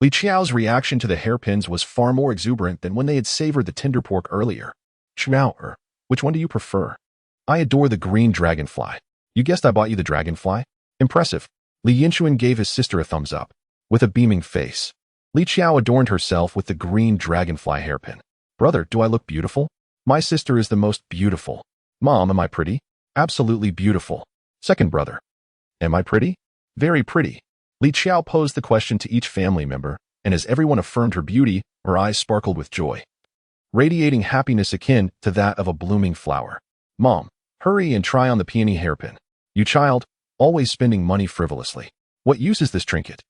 Li Qiao's reaction to the hairpins was far more exuberant than when they had savored the tender pork earlier. Qiao, which one do you prefer? I adore the green dragonfly. You guessed I bought you the dragonfly? Impressive. Li Yinchuan gave his sister a thumbs up. With a beaming face, Li Qiao adorned herself with the green dragonfly hairpin. Brother, do I look beautiful? My sister is the most beautiful. Mom, am I pretty? Absolutely beautiful. Second brother. Am I pretty? Very pretty. Li Qiao posed the question to each family member, and as everyone affirmed her beauty, her eyes sparkled with joy, radiating happiness akin to that of a blooming flower. Mom, hurry and try on the peony hairpin. You child, always spending money frivolously. What use is this trinket?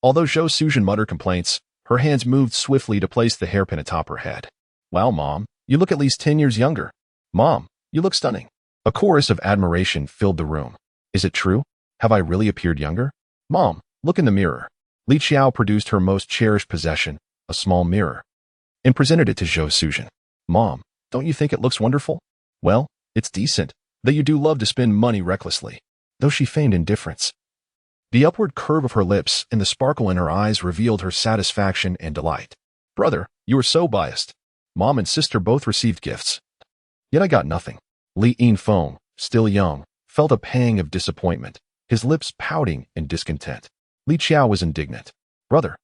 Although Zhou Suzhen muttered complaints, her hands moved swiftly to place the hairpin atop her head. Wow, Mom, you look at least 10 years younger. Mom, you look stunning. A chorus of admiration filled the room. Is it true? Have I really appeared younger? Mom, look in the mirror. Li Qiao produced her most cherished possession, a small mirror, and presented it to Zhou Suzhen. Mom, don't you think it looks wonderful? Well, it's decent, that you do love to spend money recklessly. Though she feigned indifference. The upward curve of her lips and the sparkle in her eyes revealed her satisfaction and delight. Brother, you are so biased. Mom and sister both received gifts. Yet I got nothing. Li Yinlong, still young, felt a pang of disappointment, his lips pouting in discontent. Li Qiao was indignant. Brother,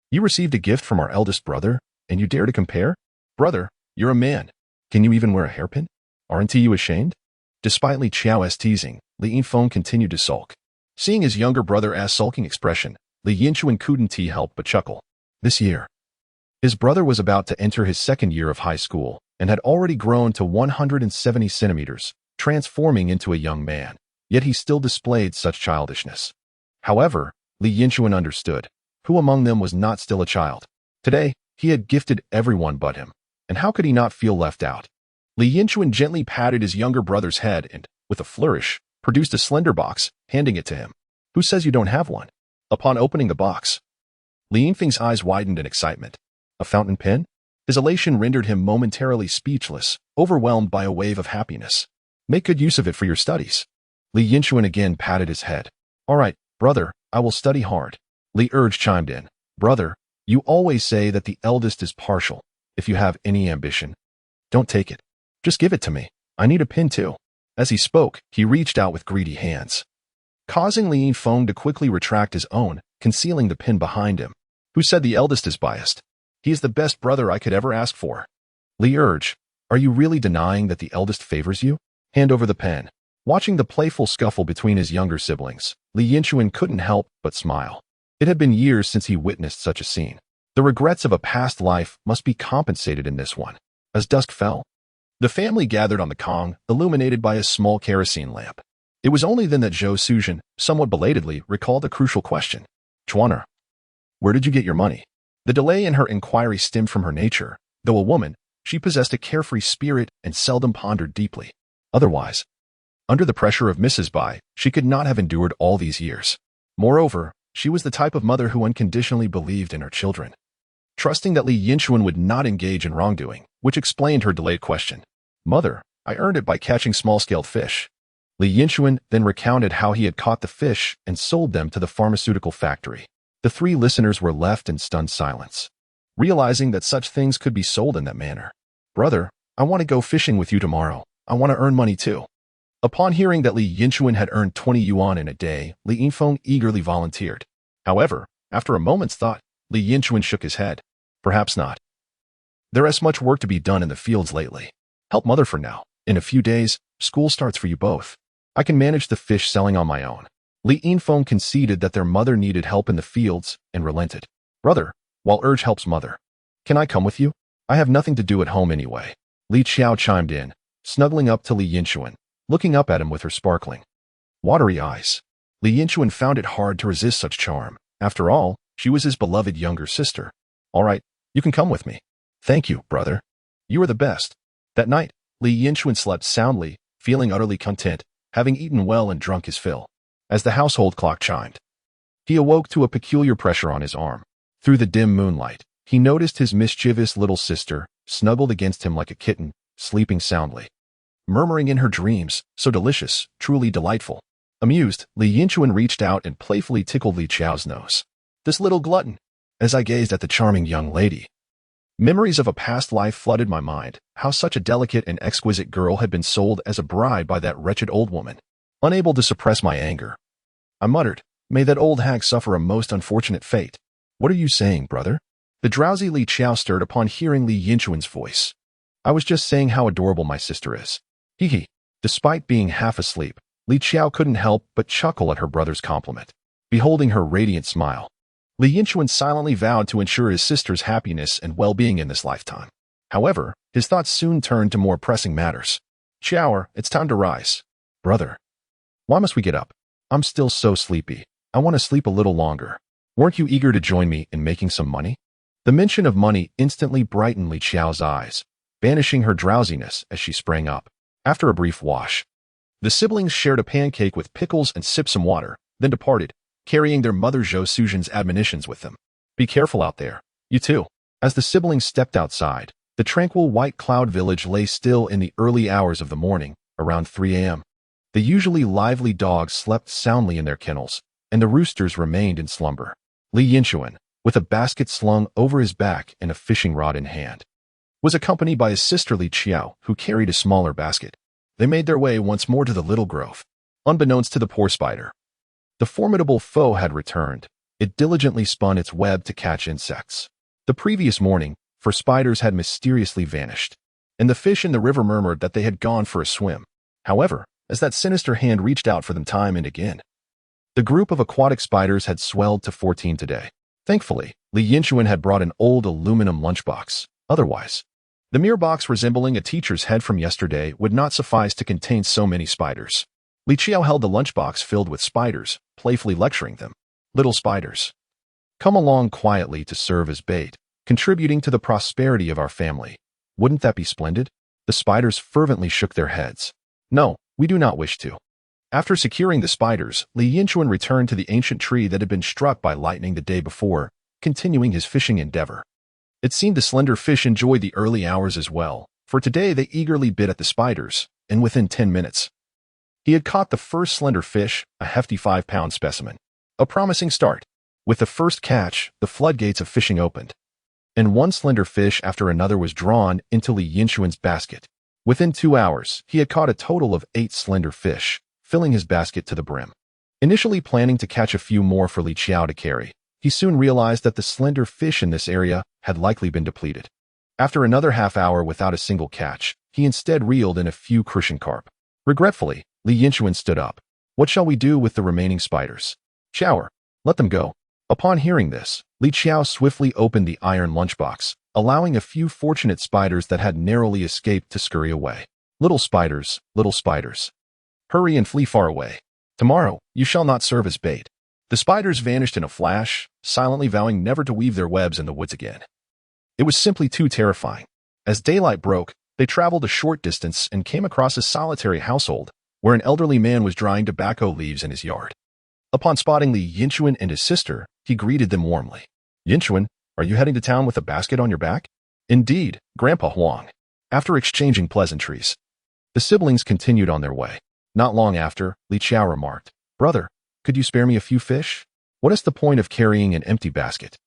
you received a gift from our eldest brother, and you dare to compare? Brother, you're a man. Can you even wear a hairpin? Aren't you ashamed? Despite Li Qiao's teasing, Li Yinlong continued to sulk. Seeing his younger brother's sulking expression, Li Yinchuan couldn't help but chuckle. This year, his brother was about to enter his second year of high school and had already grown to 170 centimeters, transforming into a young man. Yet he still displayed such childishness. However, Li Yinchuan understood. Who among them was not still a child? Today, he had gifted everyone but him. And how could he not feel left out? Li Yinchuan gently patted his younger brother's head and, with a flourish, produced a slender box, handing it to him. Who says you don't have one? Upon opening the box, Li Yinfeng's eyes widened in excitement. A fountain pen? His elation rendered him momentarily speechless, overwhelmed by a wave of happiness. Make good use of it for your studies. Li Yinchuan again patted his head. All right, brother, I will study hard. Li Urge chimed in. Brother, you always say that the eldest is partial. If you have any ambition, don't take it. Just give it to me. I need a pen too. As he spoke, he reached out with greedy hands, causing Li Yinfeng to quickly retract his own, concealing the pin behind him. Who said the eldest is biased? He is the best brother I could ever ask for. Li Urge, are you really denying that the eldest favors you? Hand over the pen. Watching the playful scuffle between his younger siblings, Li Yinchuan couldn't help but smile. It had been years since he witnessed such a scene. The regrets of a past life must be compensated in this one. As dusk fell, the family gathered on the Kong, illuminated by a small kerosene lamp. It was only then that Zhou Suzhen, somewhat belatedly, recalled a crucial question. Chuaner, where did you get your money? The delay in her inquiry stemmed from her nature. Though a woman, she possessed a carefree spirit and seldom pondered deeply. Otherwise, under the pressure of Mrs. Bai, she could not have endured all these years. Moreover, she was the type of mother who unconditionally believed in her children, trusting that Li Yinchuan would not engage in wrongdoing, which explained her delayed question. Mother, I earned it by catching small-scaled fish. Li Yinchuan then recounted how he had caught the fish and sold them to the pharmaceutical factory. The three listeners were left in stunned silence, realizing that such things could be sold in that manner. Brother, I want to go fishing with you tomorrow. I want to earn money too. Upon hearing that Li Yinchuan had earned 20 yuan in a day, Li Yinfeng eagerly volunteered. However, after a moment's thought, Li Yinchuan shook his head. Perhaps not. There is much work to be done in the fields lately. Help mother for now. In a few days, school starts for you both. I can manage the fish selling on my own. Li Yinfeng conceded that their mother needed help in the fields and relented. Brother, while Urge helps mother, can I come with you? I have nothing to do at home anyway. Li Qiao chimed in, snuggling up to Li Yinchuan, looking up at him with her sparkling, watery eyes. Li Yinchuan found it hard to resist such charm. After all, she was his beloved younger sister. All right, you can come with me. Thank you, brother. You are the best. That night, Li Yinchuan slept soundly, feeling utterly content, having eaten well and drunk his fill. as the household clock chimed. He awoke to a peculiar pressure on his arm. Through the dim moonlight, he noticed his mischievous little sister, snuggled against him like a kitten, sleeping soundly. Murmuring in her dreams, so delicious, truly delightful. Amused, Li Yinchuan reached out and playfully tickled Li Qiao's nose. This little glutton! As I gazed at the charming young lady, memories of a past life flooded my mind, how such a delicate and exquisite girl had been sold as a bride by that wretched old woman. Unable to suppress my anger, I muttered, may that old hag suffer a most unfortunate fate. What are you saying, brother? The drowsy Li Qiao stirred upon hearing Li Yinchuan's voice. I was just saying how adorable my sister is. Hee hee. Despite being half asleep, Li Qiao couldn't help but chuckle at her brother's compliment. Beholding her radiant smile, Li Yinchuan silently vowed to ensure his sister's happiness and well-being in this lifetime. However, his thoughts soon turned to more pressing matters. Qiao, it's time to rise. Brother, why must we get up? I'm still so sleepy. I want to sleep a little longer. Weren't you eager to join me in making some money? The mention of money instantly brightened Li Qiao's eyes, banishing her drowsiness as she sprang up. After a brief wash, the siblings shared a pancake with pickles and sipped some water, then departed, carrying their mother Zhou Suzhen's admonitions with them. Be careful out there, you too. As the siblings stepped outside, the tranquil white cloud village lay still in the early hours of the morning, around 3 a.m. The usually lively dogs slept soundly in their kennels, and the roosters remained in slumber. Li Yinchuan, with a basket slung over his back and a fishing rod in hand, was accompanied by his sister Li Qiao, who carried a smaller basket. They made their way once more to the little grove. Unbeknownst to the poor spider, the formidable foe had returned. It diligently spun its web to catch insects. The previous morning, for spiders had mysteriously vanished, and the fish in the river murmured that they had gone for a swim. However, as that sinister hand reached out for them time and again, the group of aquatic spiders had swelled to 14 today. Thankfully, Li Yinchuan had brought an old aluminum lunchbox. Otherwise, the mere box resembling a teacher's head from yesterday would not suffice to contain so many spiders. Li Qiao held the lunchbox filled with spiders, playfully lecturing them. Little spiders, come along quietly to serve as bait, contributing to the prosperity of our family. Wouldn't that be splendid? The spiders fervently shook their heads. No, we do not wish to. After securing the spiders, Li Yinchuan returned to the ancient tree that had been struck by lightning the day before, continuing his fishing endeavor. It seemed the slender fish enjoyed the early hours as well, for today they eagerly bit at the spiders, and within 10 minutes, he had caught the first slender fish, a hefty 5-pound specimen. A promising start. With the first catch, the floodgates of fishing opened, and one slender fish after another was drawn into Li Yinchuan's basket. Within 2 hours, he had caught a total of 8 slender fish, filling his basket to the brim. Initially planning to catch a few more for Li Qiao to carry, he soon realized that the slender fish in this area had likely been depleted. After another half hour without a single catch, he instead reeled in a few crucian carp. Regretfully, Li Yinchuan stood up. What shall we do with the remaining spiders? Qiao, let them go. Upon hearing this, Li Qiao swiftly opened the iron lunchbox, allowing a few fortunate spiders that had narrowly escaped to scurry away. Little spiders, hurry and flee far away. Tomorrow, you shall not serve as bait. The spiders vanished in a flash, silently vowing never to weave their webs in the woods again. It was simply too terrifying. As daylight broke, they traveled a short distance and came across a solitary household, where an elderly man was drying tobacco leaves in his yard. Upon spotting Li Yinchuan and his sister, he greeted them warmly. Yinchuan, are you heading to town with a basket on your back? Indeed, Grandpa Huang. After exchanging pleasantries, the siblings continued on their way. Not long after, Li Qiao remarked, Brother, could you spare me a few fish? What is the point of carrying an empty basket?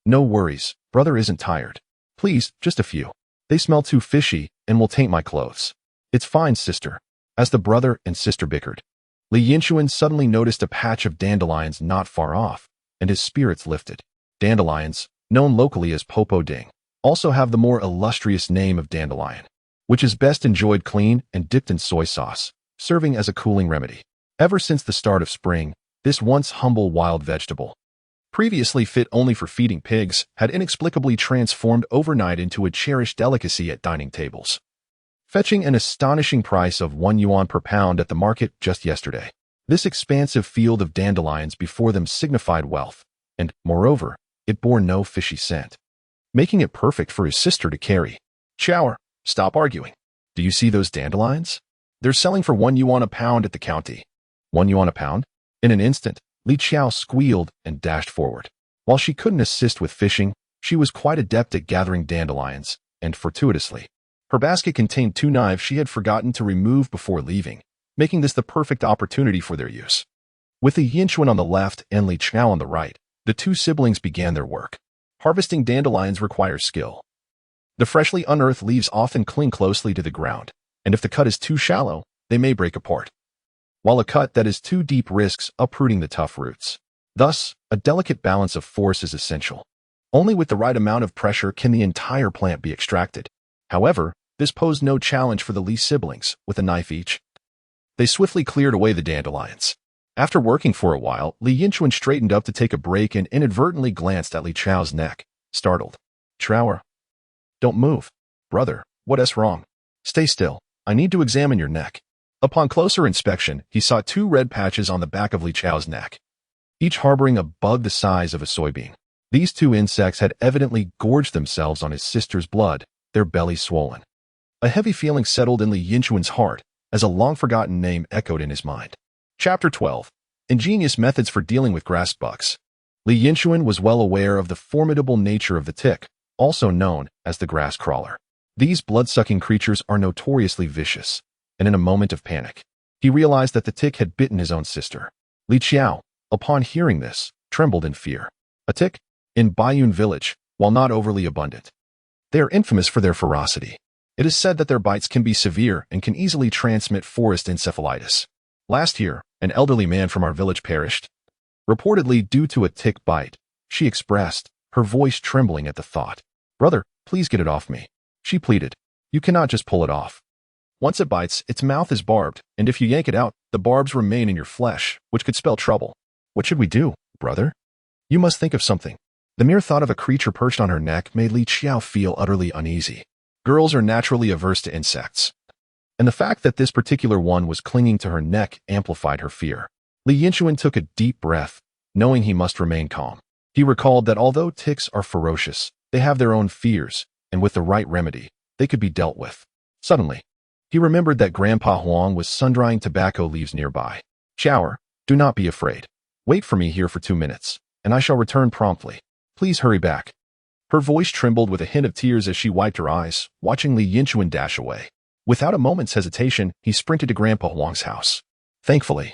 No worries, brother isn't tired. Please, just a few. They smell too fishy and will taint my clothes. It's fine, sister. As the brother and sister bickered, Li Yinchuan suddenly noticed a patch of dandelions not far off, and his spirits lifted. Dandelions, known locally as popo ding, also have the more illustrious name of dandelion, which is best enjoyed clean and dipped in soy sauce, serving as a cooling remedy. Ever since the start of spring, this once humble wild vegetable, previously fit only for feeding pigs, had inexplicably transformed overnight into a cherished delicacy at dining tables, fetching an astonishing price of 1 yuan per pound at the market just yesterday. This expansive field of dandelions before them signified wealth, and, moreover, it bore no fishy scent, making it perfect for his sister to carry. Qiao, stop arguing. Do you see those dandelions? They're selling for 1 yuan a pound at the county. 1 yuan a pound? In an instant, Li Qiao squealed and dashed forward. While she couldn't assist with fishing, she was quite adept at gathering dandelions, and fortuitously, her basket contained 2 knives she had forgotten to remove before leaving, making this the perfect opportunity for their use. With the Yinchuan on the left and Li Qiao on the right, the 2 siblings began their work. Harvesting dandelions requires skill. The freshly unearthed leaves often cling closely to the ground, and if the cut is too shallow, they may break apart, while a cut that is too deep risks uprooting the tough roots. Thus, a delicate balance of force is essential. Only with the right amount of pressure can the entire plant be extracted. However, this posed no challenge for the Li siblings. With a knife each, they swiftly cleared away the dandelions. After working for a while, Li Yinchuan straightened up to take a break and inadvertently glanced at Li Qiao's neck, startled. "Trower, don't move. Brother, what's wrong? Stay still. I need to examine your neck." Upon closer inspection, he saw 2 red patches on the back of Li Qiao's neck, each harboring a bug the size of a soybean. These 2 insects had evidently gorged themselves on his sister's blood, their bellies swollen. A heavy feeling settled in Li Yinchuan's heart as a long-forgotten name echoed in his mind. Chapter 12. Ingenious Methods for Dealing with Grass Bugs. Li Yinchuan was well aware of the formidable nature of the tick, also known as the grass crawler. These blood-sucking creatures are notoriously vicious, and in a moment of panic, he realized that the tick had bitten his own sister. Li Qiao, upon hearing this, trembled in fear. A tick? In Baiyun village, while not overly abundant, they are infamous for their ferocity. It is said that their bites can be severe and can easily transmit forest encephalitis. Last year, an elderly man from our village perished, reportedly due to a tick bite, she expressed, her voice trembling at the thought. "Brother, please get it off me," she pleaded. "You cannot just pull it off. Once it bites, its mouth is barbed, and if you yank it out, the barbs remain in your flesh, which could spell trouble." "What should we do, brother?" "You must think of something." The mere thought of a creature perched on her neck made Li Qiao feel utterly uneasy. Girls are naturally averse to insects, and the fact that this particular one was clinging to her neck amplified her fear. Li Yinchuan took a deep breath, knowing he must remain calm. He recalled that although ticks are ferocious, they have their own fears, and with the right remedy, they could be dealt with. Suddenly, he remembered that Grandpa Huang was sun-drying tobacco leaves nearby. "Chower, do not be afraid. Wait for me here for 2 minutes, and I shall return promptly. Please hurry back." Her voice trembled with a hint of tears as she wiped her eyes, watching Li Yinchuan dash away. Without a moment's hesitation, he sprinted to Grandpa Huang's house. Thankfully,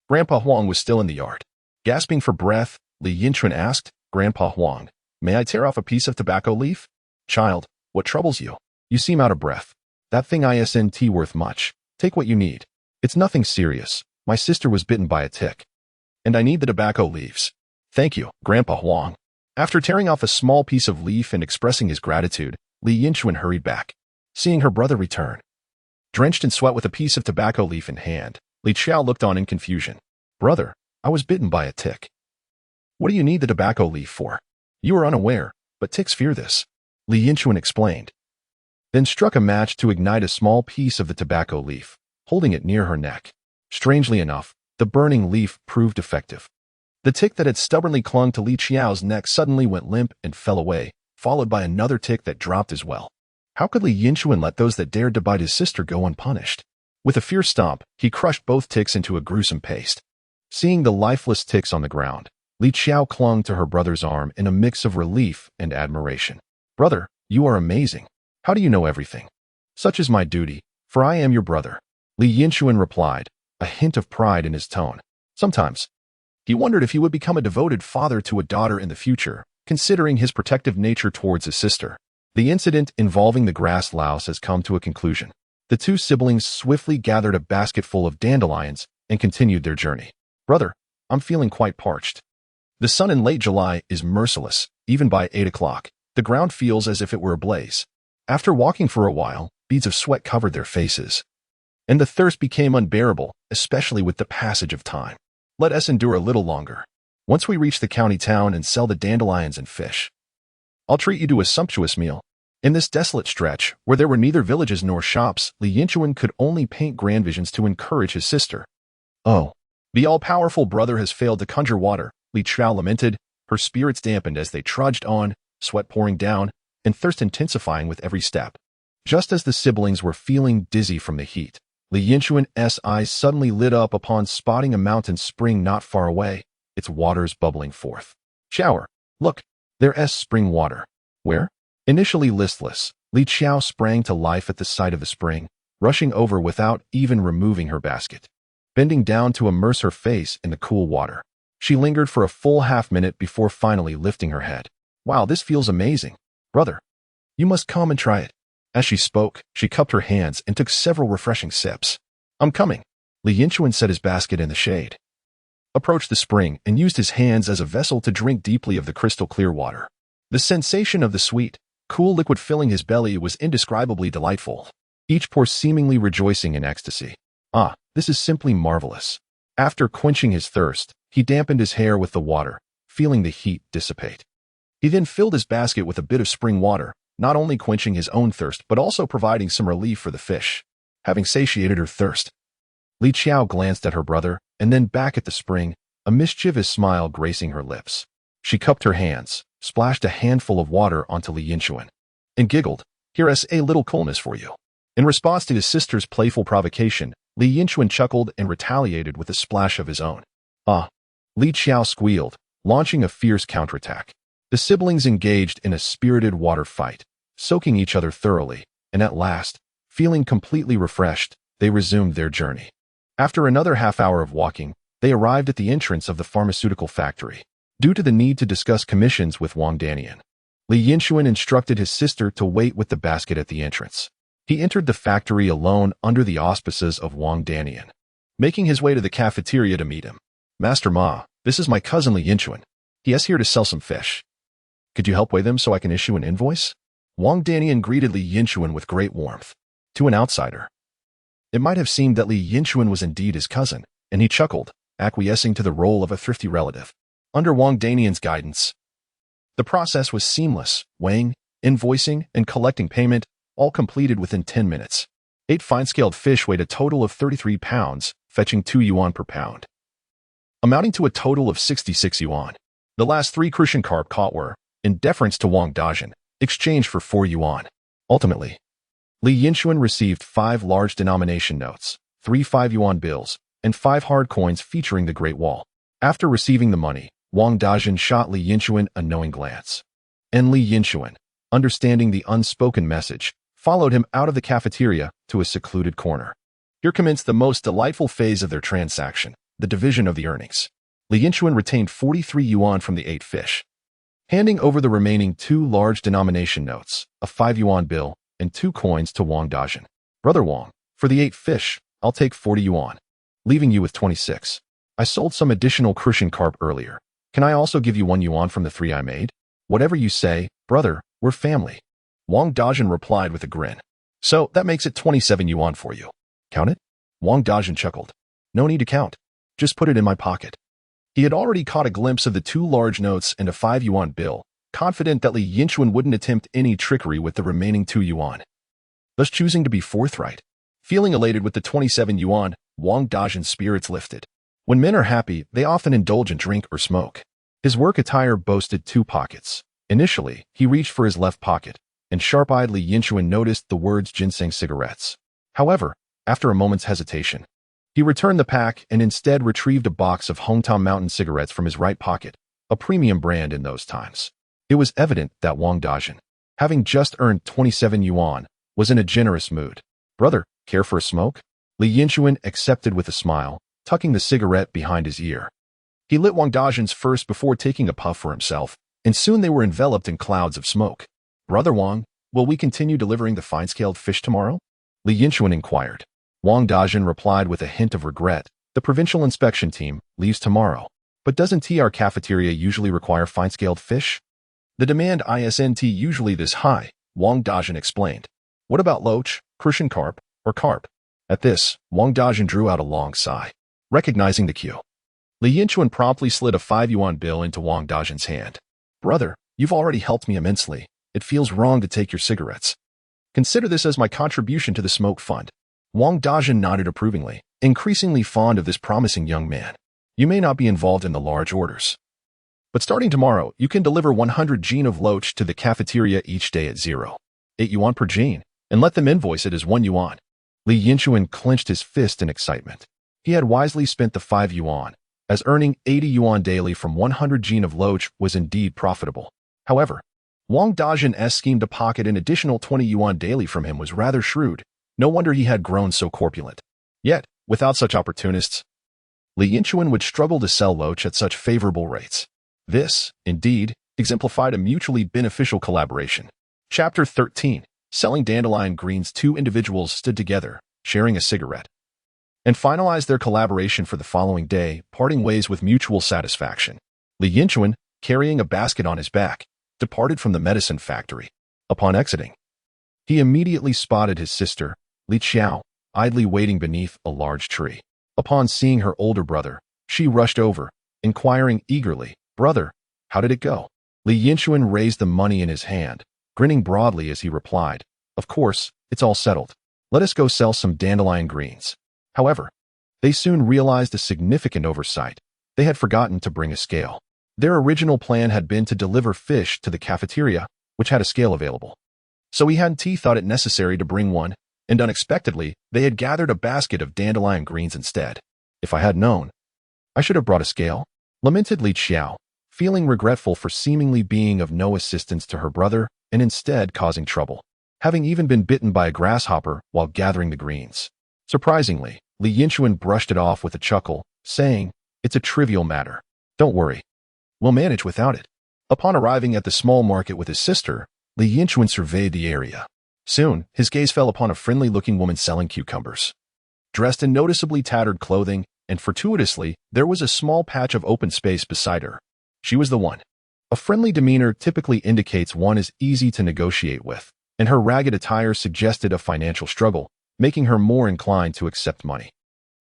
Grandpa Huang was still in the yard. Gasping for breath, Li Yinchuan asked, "Grandpa Huang, may I tear off a piece of tobacco leaf?" "Child, what troubles you? You seem out of breath." "That thing isn't worth much. Take what you need. It's nothing serious. My sister was bitten by a tick, and I need the tobacco leaves." "Thank you, Grandpa Huang." After tearing off a small piece of leaf and expressing his gratitude, Li Yinchuan hurried back. Seeing her brother return, drenched in sweat with a piece of tobacco leaf in hand, Li Qiao looked on in confusion. "Brother, I was bitten by a tick. What do you need the tobacco leaf for?" "You are unaware, but ticks fear this," Li Yinchuan explained, then struck a match to ignite a small piece of the tobacco leaf, holding it near her neck. Strangely enough, the burning leaf proved effective. The tick that had stubbornly clung to Li Qiao's neck suddenly went limp and fell away, followed by another tick that dropped as well. How could Li Yinchuan let those that dared to bite his sister go unpunished? With a fierce stomp, he crushed both ticks into a gruesome paste. Seeing the lifeless ticks on the ground, Li Qiao clung to her brother's arm in a mix of relief and admiration. "Brother, you are amazing. How do you know everything?" "Such is my duty, for I am your brother," Li Yinchuan replied, a hint of pride in his tone. Sometimes, he wondered if he would become a devoted father to a daughter in the future, considering his protective nature towards his sister. The incident involving the grass louse has come to a conclusion. The 2 siblings swiftly gathered a basket full of dandelions and continued their journey. "Brother, I'm feeling quite parched. The sun in late July is merciless. Even by 8 o'clock, the ground feels as if it were ablaze." After walking for a while, beads of sweat covered their faces, and the thirst became unbearable, especially with the passage of time. "Let us endure a little longer. Once we reach the county town and sell the dandelions and fish, I'll treat you to a sumptuous meal." In this desolate stretch, where there were neither villages nor shops, Li Yinchuan could only paint grand visions to encourage his sister. "Oh, the all-powerful brother has failed to conjure water," Li Qiao lamented, her spirits dampened as they trudged on, sweat pouring down, and thirst intensifying with every step. Just as the siblings were feeling dizzy from the heat, Li Yinchuan's eyes suddenly lit up upon spotting a mountain spring not far away, its waters bubbling forth. Shower. Look, there's spring water. Where? Initially listless, Li Qiao sprang to life at the sight of the spring, rushing over without even removing her basket. Bending down to immerse her face in the cool water, she lingered for a full half-minute before finally lifting her head. Wow, this feels amazing. Brother, you must come and try it. As she spoke, she cupped her hands and took several refreshing sips. I'm coming. Li Yinchuan set his basket in the shade, approached the spring, and used his hands as a vessel to drink deeply of the crystal-clear water. The sensation of the sweet, cool liquid filling his belly was indescribably delightful, each pore seemingly rejoicing in ecstasy. Ah, this is simply marvelous. After quenching his thirst, he dampened his hair with the water, feeling the heat dissipate. He then filled his basket with a bit of spring water, not only quenching his own thirst but also providing some relief for the fish. Having satiated her thirst, Li Qiao glanced at her brother and then back at the spring, a mischievous smile gracing her lips. She cupped her hands, splashed a handful of water onto Li Yinchuan, and giggled, "Here's a little coolness for you." In response to his sister's playful provocation, Li Yinchuan chuckled and retaliated with a splash of his own. Ah! Li Qiao squealed, launching a fierce counterattack. The siblings engaged in a spirited water fight, soaking each other thoroughly, and at last, feeling completely refreshed, they resumed their journey. After another half-hour of walking, they arrived at the entrance of the pharmaceutical factory. Due to the need to discuss commissions with Wang Danian, Li Yinchuan instructed his sister to wait with the basket at the entrance. He entered the factory alone under the auspices of Wang Danian, making his way to the cafeteria to meet him. Master Ma, this is my cousin Li Yinchuan. He is here to sell some fish. Could you help weigh them so I can issue an invoice? Wang Danian greeted Li Yinchuan with great warmth. To an outsider, it might have seemed that Li Yinchuan was indeed his cousin, and he chuckled, acquiescing to the role of a thrifty relative. Under Wang Danian's guidance, the process was seamless, weighing, invoicing, and collecting payment, all completed within 10 minutes. 8 fine-scaled fish weighed a total of 33 pounds, fetching 2 yuan per pound, amounting to a total of 66 yuan. The last 3 crucian carp caught were, in deference to Wang Dajin, exchanged for 4 yuan. Ultimately, Li Yinchuan received 5 large denomination notes, 3 5-yuan bills, and 5 hard coins featuring the Great Wall. After receiving the money, Wang Dajin shot Li Yinchuan a knowing glance. And Li Yinchuan, understanding the unspoken message, followed him out of the cafeteria to a secluded corner. Here commenced the most delightful phase of their transaction, the division of the earnings. Li Yinchuan retained 43 yuan from the 8 fish, handing over the remaining 2 large denomination notes, a 5-yuan bill, and 2 coins to Wang Dajin. Brother Wang, for the 8 fish, I'll take 40 yuan, leaving you with 26. I sold some additional crucian carp earlier. Can I also give you 1 yuan from the 3 I made? Whatever you say, brother, we're family. Wang Dajin replied with a grin. So that makes it 27 yuan for you. Count it? Wang Dajin chuckled. No need to count. Just put it in my pocket. He had already caught a glimpse of the 2 large notes and a 5-yuan bill, confident that Li Yinchuan wouldn't attempt any trickery with the remaining 2 yuan, thus choosing to be forthright. Feeling elated with the 27 yuan, Wang Dajin's spirits lifted. When men are happy, they often indulge in drink or smoke. His work attire boasted 2 pockets. Initially, he reached for his left pocket, and sharp-eyed Li Yinchuan noticed the words ginseng cigarettes. However, after a moment's hesitation, he returned the pack and instead retrieved a box of Hometown Mountain cigarettes from his right pocket, a premium brand in those times. It was evident that Wang Dajin, having just earned 27 yuan, was in a generous mood. Brother, care for a smoke? Li Yinchuan accepted with a smile, tucking the cigarette behind his ear. He lit Wang Dajin's first before taking a puff for himself, and soon they were enveloped in clouds of smoke. Brother Wang, will we continue delivering the fine-scaled fish tomorrow? Li Yinchuan inquired. Wang Dajin replied with a hint of regret. The provincial inspection team leaves tomorrow. But doesn't our cafeteria usually require fine-scaled fish? The demand isn't usually this high, Wang Dajin explained. What about loach, crucian carp, or carp? At this, Wang Dajin drew out a long sigh. Recognizing the cue, Li Yinchuan promptly slid a 5-yuan bill into Wang Dajin's hand. Brother, you've already helped me immensely. It feels wrong to take your cigarettes. Consider this as my contribution to the smoke fund. Wang Dajin nodded approvingly, increasingly fond of this promising young man. You may not be involved in the large orders, but starting tomorrow, you can deliver 100 jin of loach to the cafeteria each day at 0.8 yuan per jin, and let them invoice it as 1 yuan. Li Yinchuan clenched his fist in excitement. He had wisely spent the 5 yuan, as earning 80 yuan daily from 100 jin of loach was indeed profitable. However, Wang Dazhen's scheme to pocket an additional 20 yuan daily from him was rather shrewd. No wonder he had grown so corpulent. Yet, without such opportunists, Li Yinchuan would struggle to sell loach at such favorable rates. This, indeed, exemplified a mutually beneficial collaboration. Chapter 13. Selling dandelion greens. Two individuals stood together, sharing a cigarette, and finalized their collaboration for the following day, parting ways with mutual satisfaction. Li Yinchuan, carrying a basket on his back, departed from the medicine factory. Upon exiting, he immediately spotted his sister, Li Qiao, idly waiting beneath a large tree. Upon seeing her older brother, she rushed over, inquiring eagerly, "Brother, how did it go?" Li Yinchuan raised the money in his hand, grinning broadly as he replied, "Of course, it's all settled. Let us go sell some dandelion greens." However, they soon realized a significant oversight. They had forgotten to bring a scale. Their original plan had been to deliver fish to the cafeteria, which had a scale available. So he hadn't thought it necessary to bring one, and unexpectedly, they had gathered a basket of dandelion greens instead. "If I had known, I should have brought a scale," lamented Li Qiao, feeling regretful for seemingly being of no assistance to her brother and instead causing trouble, having even been bitten by a grasshopper while gathering the greens. Surprisingly, Li Yinchuan brushed it off with a chuckle, saying, "It's a trivial matter. Don't worry. We'll manage without it." Upon arriving at the small market with his sister, Li Yinchuan surveyed the area. Soon, his gaze fell upon a friendly-looking woman selling cucumbers. Dressed in noticeably tattered clothing, and fortuitously, there was a small patch of open space beside her. She was the one. A friendly demeanor typically indicates one is easy to negotiate with, and her ragged attire suggested a financial struggle, making her more inclined to accept money.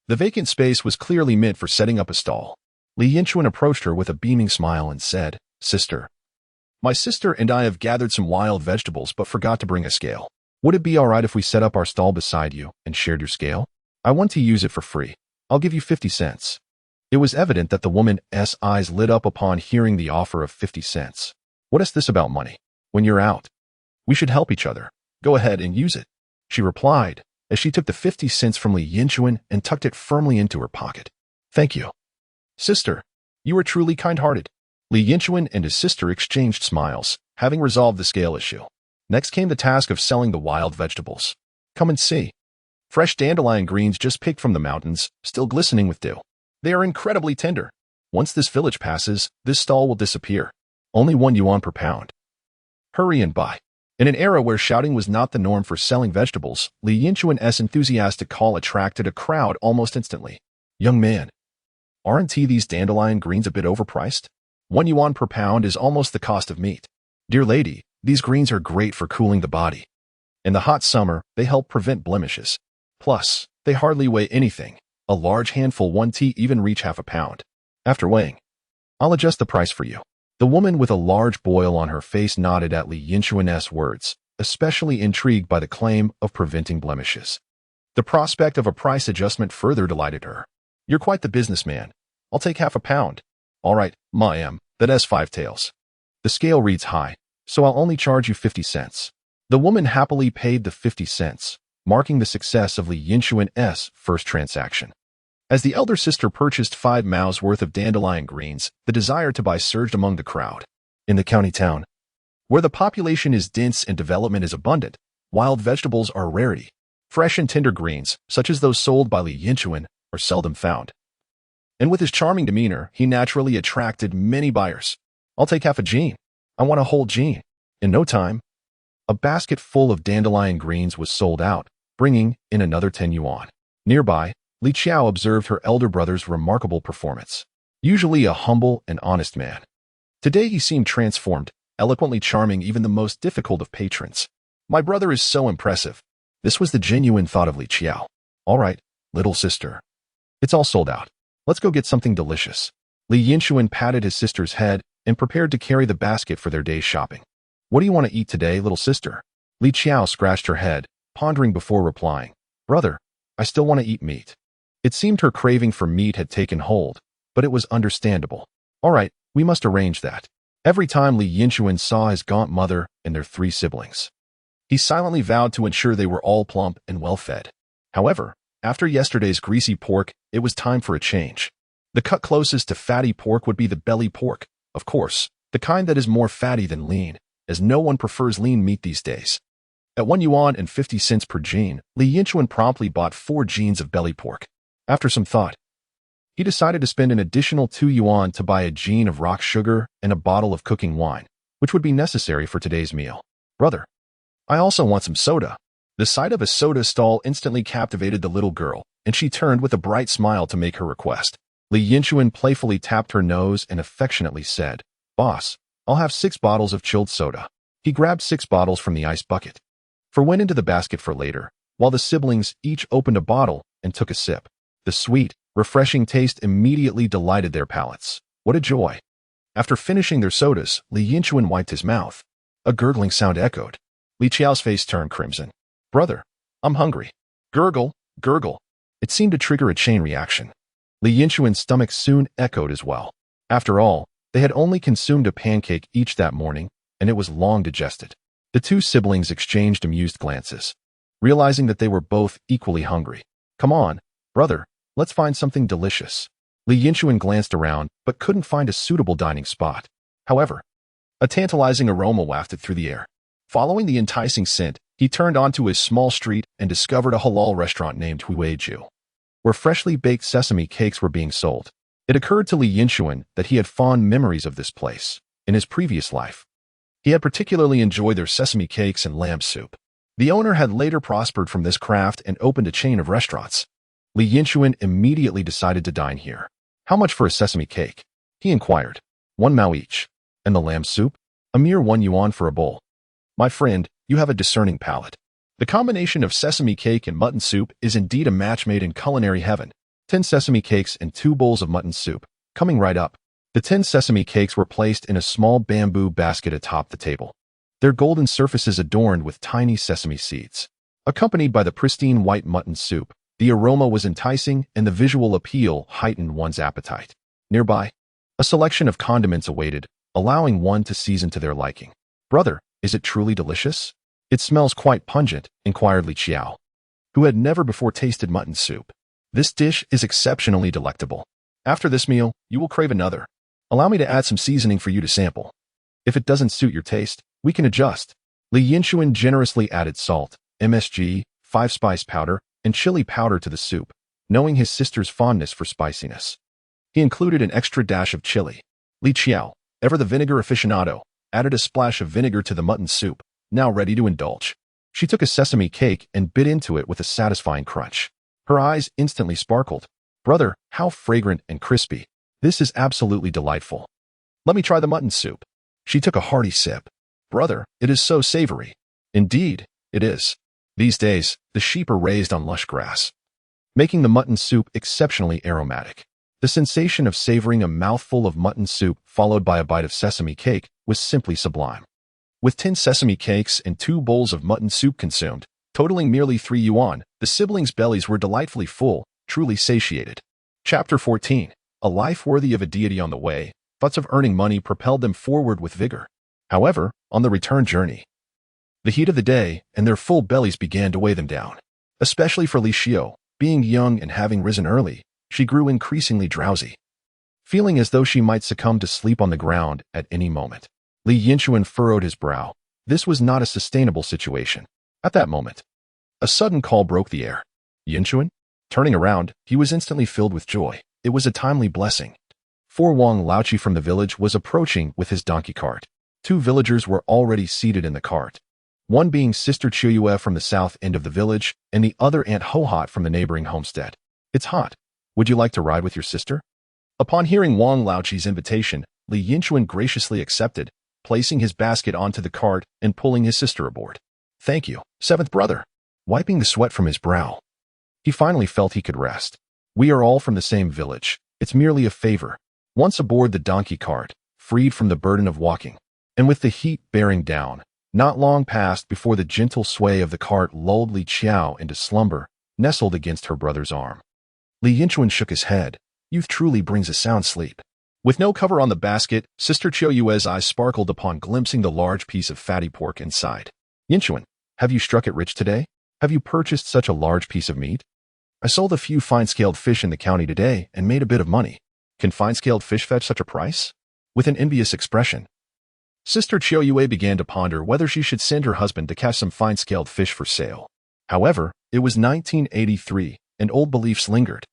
The vacant space was clearly meant for setting up a stall. Li Yinchuan approached her with a beaming smile and said, "Sister, my sister and I have gathered some wild vegetables but forgot to bring a scale. Would it be all right if we set up our stall beside you and shared your scale? I want to use it for free. I'll give you 50 cents. It was evident that the woman's eyes lit up upon hearing the offer of 50 cents. "What is this about money? When you're out, we should help each other. Go ahead and use it," she replied, as she took the 50 cents from Li Yinchuan and tucked it firmly into her pocket. "Thank you, sister. You are truly kind-hearted." Li Yinchuan and his sister exchanged smiles, having resolved the scale issue. Next came the task of selling the wild vegetables. "Come and see. Fresh dandelion greens just picked from the mountains, still glistening with dew. They are incredibly tender. Once this village passes, this stall will disappear. Only 1 yuan per pound. Hurry and buy." In an era where shouting was not the norm for selling vegetables, Li Yinchuan's enthusiastic call attracted a crowd almost instantly. "Young man, aren't these dandelion greens a bit overpriced? 1 yuan per pound is almost the cost of meat. Dear lady, these greens are great for cooling the body. In the hot summer, they help prevent blemishes. Plus, they hardly weigh anything. A large handful won't even reach half a pound. After weighing, I'll adjust the price for you." The woman with a large boil on her face nodded at Li Yinchuan's words, especially intrigued by the claim of preventing blemishes. The prospect of a price adjustment further delighted her. "You're quite the businessman. I'll take half a pound." "All right, that's 5 taels. The scale reads high, so I'll only charge you 50 cents. The woman happily paid the 50 cents, marking the success of Li Yinchuan's first transaction. As the elder sister purchased 5 maos worth of dandelion greens, the desire to buy surged among the crowd. In the county town, where the population is dense and development is abundant, wild vegetables are a rarity. Fresh and tender greens, such as those sold by Li Yinchuan, are seldom found. And with his charming demeanor, he naturally attracted many buyers. "I'll take half a jin. I want a whole jin." In no time, a basket full of dandelion greens was sold out, bringing in another 10 yuan. Nearby, Li Qiao observed her elder brother's remarkable performance. Usually a humble and honest man, today he seemed transformed, eloquently charming even the most difficult of patrons. "My brother is so impressive." This was the genuine thought of Li Qiao. "All right, little sister. It's all sold out. Let's go get something delicious." Li Yinchuan patted his sister's head and prepared to carry the basket for their day's shopping. "What do you want to eat today, little sister?" Li Qiao scratched her head, pondering before replying. "Brother, I still want to eat meat." It seemed her craving for meat had taken hold, but it was understandable. "All right, we must arrange that." Every time Li Yinchuan saw his gaunt mother and their 3 siblings, he silently vowed to ensure they were all plump and well-fed. However, after yesterday's greasy pork, it was time for a change. The cut closest to fatty pork would be the belly pork, of course, the kind that is more fatty than lean, as no one prefers lean meat these days. At 1 yuan and 50 cents per jean, Li Yinchuan promptly bought 4 jeans of belly pork. After some thought, he decided to spend an additional 2 yuan to buy a jean of rock sugar and a bottle of cooking wine, which would be necessary for today's meal. Brother, I also want some soda. The sight of a soda stall instantly captivated the little girl, and she turned with a bright smile to make her request. Li Yinchuan playfully tapped her nose and affectionately said, "Boss, I'll have 6 bottles of chilled soda." He grabbed 6 bottles from the ice bucket, went into the basket for later, while the siblings each opened a bottle and took a sip. The sweet, refreshing taste immediately delighted their palates. What a joy! After finishing their sodas, Li Yinchuan wiped his mouth. A gurgling sound echoed. Li Qiao's face turned crimson. "Brother, I'm hungry." Gurgle, gurgle. It seemed to trigger a chain reaction. Li Yinchuan's stomach soon echoed as well. After all, they had only consumed a pancake each that morning, and it was long digested. The 2 siblings exchanged amused glances, realizing that they were both equally hungry. "Come on, brother, let's find something delicious." Li Yinchuan glanced around, but couldn't find a suitable dining spot. However, a tantalizing aroma wafted through the air. Following the enticing scent, he turned onto a small street and discovered a halal restaurant named Huiju, where freshly baked sesame cakes were being sold. It occurred to Li Yinchuan that he had fond memories of this place. In his previous life, he had particularly enjoyed their sesame cakes and lamb soup. The owner had later prospered from this craft and opened a chain of restaurants. Li Yinchuan immediately decided to dine here. "How much for a sesame cake?" he inquired. 1 mao each. "And the lamb soup?" "A mere 1 yuan for a bowl." "My friend, you have a discerning palate. The combination of sesame cake and mutton soup is indeed a match made in culinary heaven. 10 sesame cakes and 2 bowls of mutton soup, coming right up." The 10 sesame cakes were placed in a small bamboo basket atop the table, their golden surfaces adorned with tiny sesame seeds. Accompanied by the pristine white mutton soup, the aroma was enticing and the visual appeal heightened one's appetite. Nearby, a selection of condiments awaited, allowing one to season to their liking. "Brother, is it truly delicious?" "It smells quite pungent," inquired Li Qiao, who had never before tasted mutton soup. "This dish is exceptionally delectable. After this meal, you will crave another. Allow me to add some seasoning for you to sample. If it doesn't suit your taste, we can adjust." Li Yinchuan generously added salt, MSG, 5-spice powder, and chili powder to the soup, knowing his sister's fondness for spiciness. He included an extra dash of chili. Li Qiao, ever the vinegar aficionado, added a splash of vinegar to the mutton soup, now ready to indulge. She took a sesame cake and bit into it with a satisfying crunch. Her eyes instantly sparkled. "Brother, how fragrant and crispy. This is absolutely delightful. Let me try the mutton soup." She took a hearty sip. "Brother, it is so savory." "Indeed, it is. These days, the sheep are raised on lush grass, making the mutton soup exceptionally aromatic." The sensation of savoring a mouthful of mutton soup followed by a bite of sesame cake was simply sublime. With 10 sesame cakes and 2 bowls of mutton soup consumed, totaling merely 3 yuan, the siblings' bellies were delightfully full, truly satiated. Chapter 14. A life worthy of a deity on the way, thoughts of earning money propelled them forward with vigor. However, on the return journey, the heat of the day and their full bellies began to weigh them down. Especially for Li Qiao, being young and having risen early, she grew increasingly drowsy, feeling as though she might succumb to sleep on the ground at any moment. Li Yinchuan furrowed his brow. This was not a sustainable situation. At that moment, a sudden call broke the air. "Yinchuan?" Turning around, he was instantly filled with joy. It was a timely blessing. Wang Laoqi from the village was approaching with his donkey cart. 2 villagers were already seated in the cart, one being Sister Chiuyue from the south end of the village, and the other Aunt Hohot from the neighboring homestead. "It's hot. Would you like to ride with your sister?" Upon hearing Wang Laoqi's invitation, Li Yinchuan graciously accepted, placing his basket onto the cart and pulling his sister aboard. "Thank you, 7th brother." Wiping the sweat from his brow, he finally felt he could rest. "We are all from the same village. It's merely a favor." Once aboard the donkey cart, freed from the burden of walking, and with the heat bearing down, not long passed before the gentle sway of the cart lulled Li Qiao into slumber, nestled against her brother's arm. Li Yinchuan shook his head. Youth truly brings a sound sleep. With no cover on the basket, Sister Chiuyue's eyes sparkled upon glimpsing the large piece of fatty pork inside. "Yinchuan, have you struck it rich today?" Have you purchased such a large piece of meat? I sold a few fine-scaled fish in the county today and made a bit of money. Can fine-scaled fish fetch such a price? With an envious expression, Sister Chiao began to ponder whether she should send her husband to catch some fine-scaled fish for sale. However, it was 1983, and old beliefs lingered.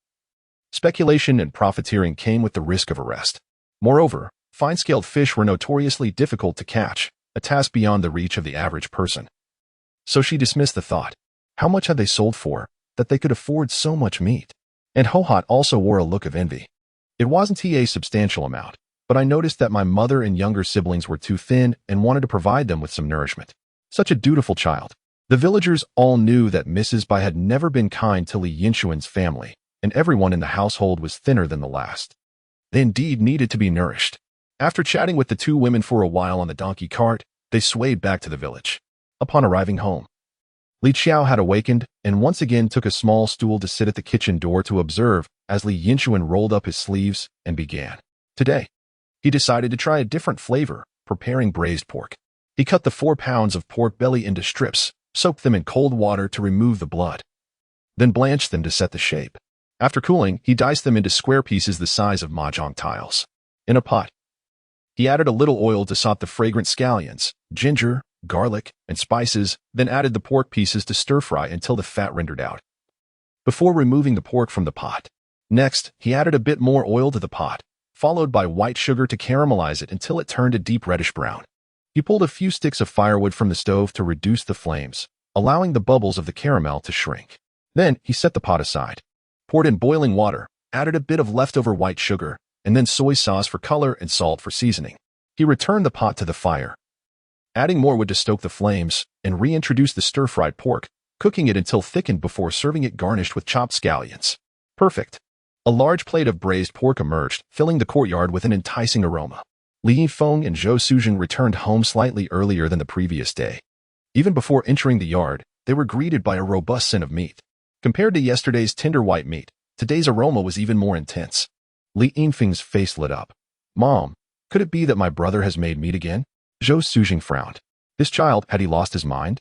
Speculation and profiteering came with the risk of arrest. Moreover, fine-scaled fish were notoriously difficult to catch, a task beyond the reach of the average person. So she dismissed the thought. How much had they sold for, that they could afford so much meat? And Hohat also wore a look of envy. It wasn't a substantial amount, but I noticed that my mother and younger siblings were too thin and wanted to provide them with some nourishment. Such a dutiful child. The villagers all knew that Mrs. Bai had never been kind to Li Yinchuan's family, and everyone in the household was thinner than the last. They indeed needed to be nourished. After chatting with the two women for a while on the donkey cart, they swayed back to the village. Upon arriving home, Li Qiao had awakened and once again took a small stool to sit at the kitchen door to observe as Li Yinchuan rolled up his sleeves and began. Today, he decided to try a different flavor, preparing braised pork. He cut the 4 pounds of pork belly into strips, soaked them in cold water to remove the blood, then blanched them to set the shape. After cooling, he diced them into square pieces the size of mahjong tiles. In a pot, he added a little oil to saute the fragrant scallions, ginger, garlic, and spices, then added the pork pieces to stir-fry until the fat rendered out, before removing the pork from the pot. Next, he added a bit more oil to the pot, followed by white sugar to caramelize it until it turned a deep reddish brown. He pulled a few sticks of firewood from the stove to reduce the flames, allowing the bubbles of the caramel to shrink. Then, he set the pot aside, poured in boiling water, added a bit of leftover white sugar, and then soy sauce for color and salt for seasoning. He returned the pot to the fire, adding more wood to stoke the flames, and reintroduced the stir-fried pork, cooking it until thickened before serving it garnished with chopped scallions. Perfect. A large plate of braised pork emerged, filling the courtyard with an enticing aroma. Li Yinfeng and Zhou Suzheng returned home slightly earlier than the previous day. Even before entering the yard, they were greeted by a robust scent of meat. Compared to yesterday's tender white meat, today's aroma was even more intense. Li Yinfeng's face lit up. Mom, could it be that my brother has made meat again? Zhou Suzheng frowned. This child, had he lost his mind?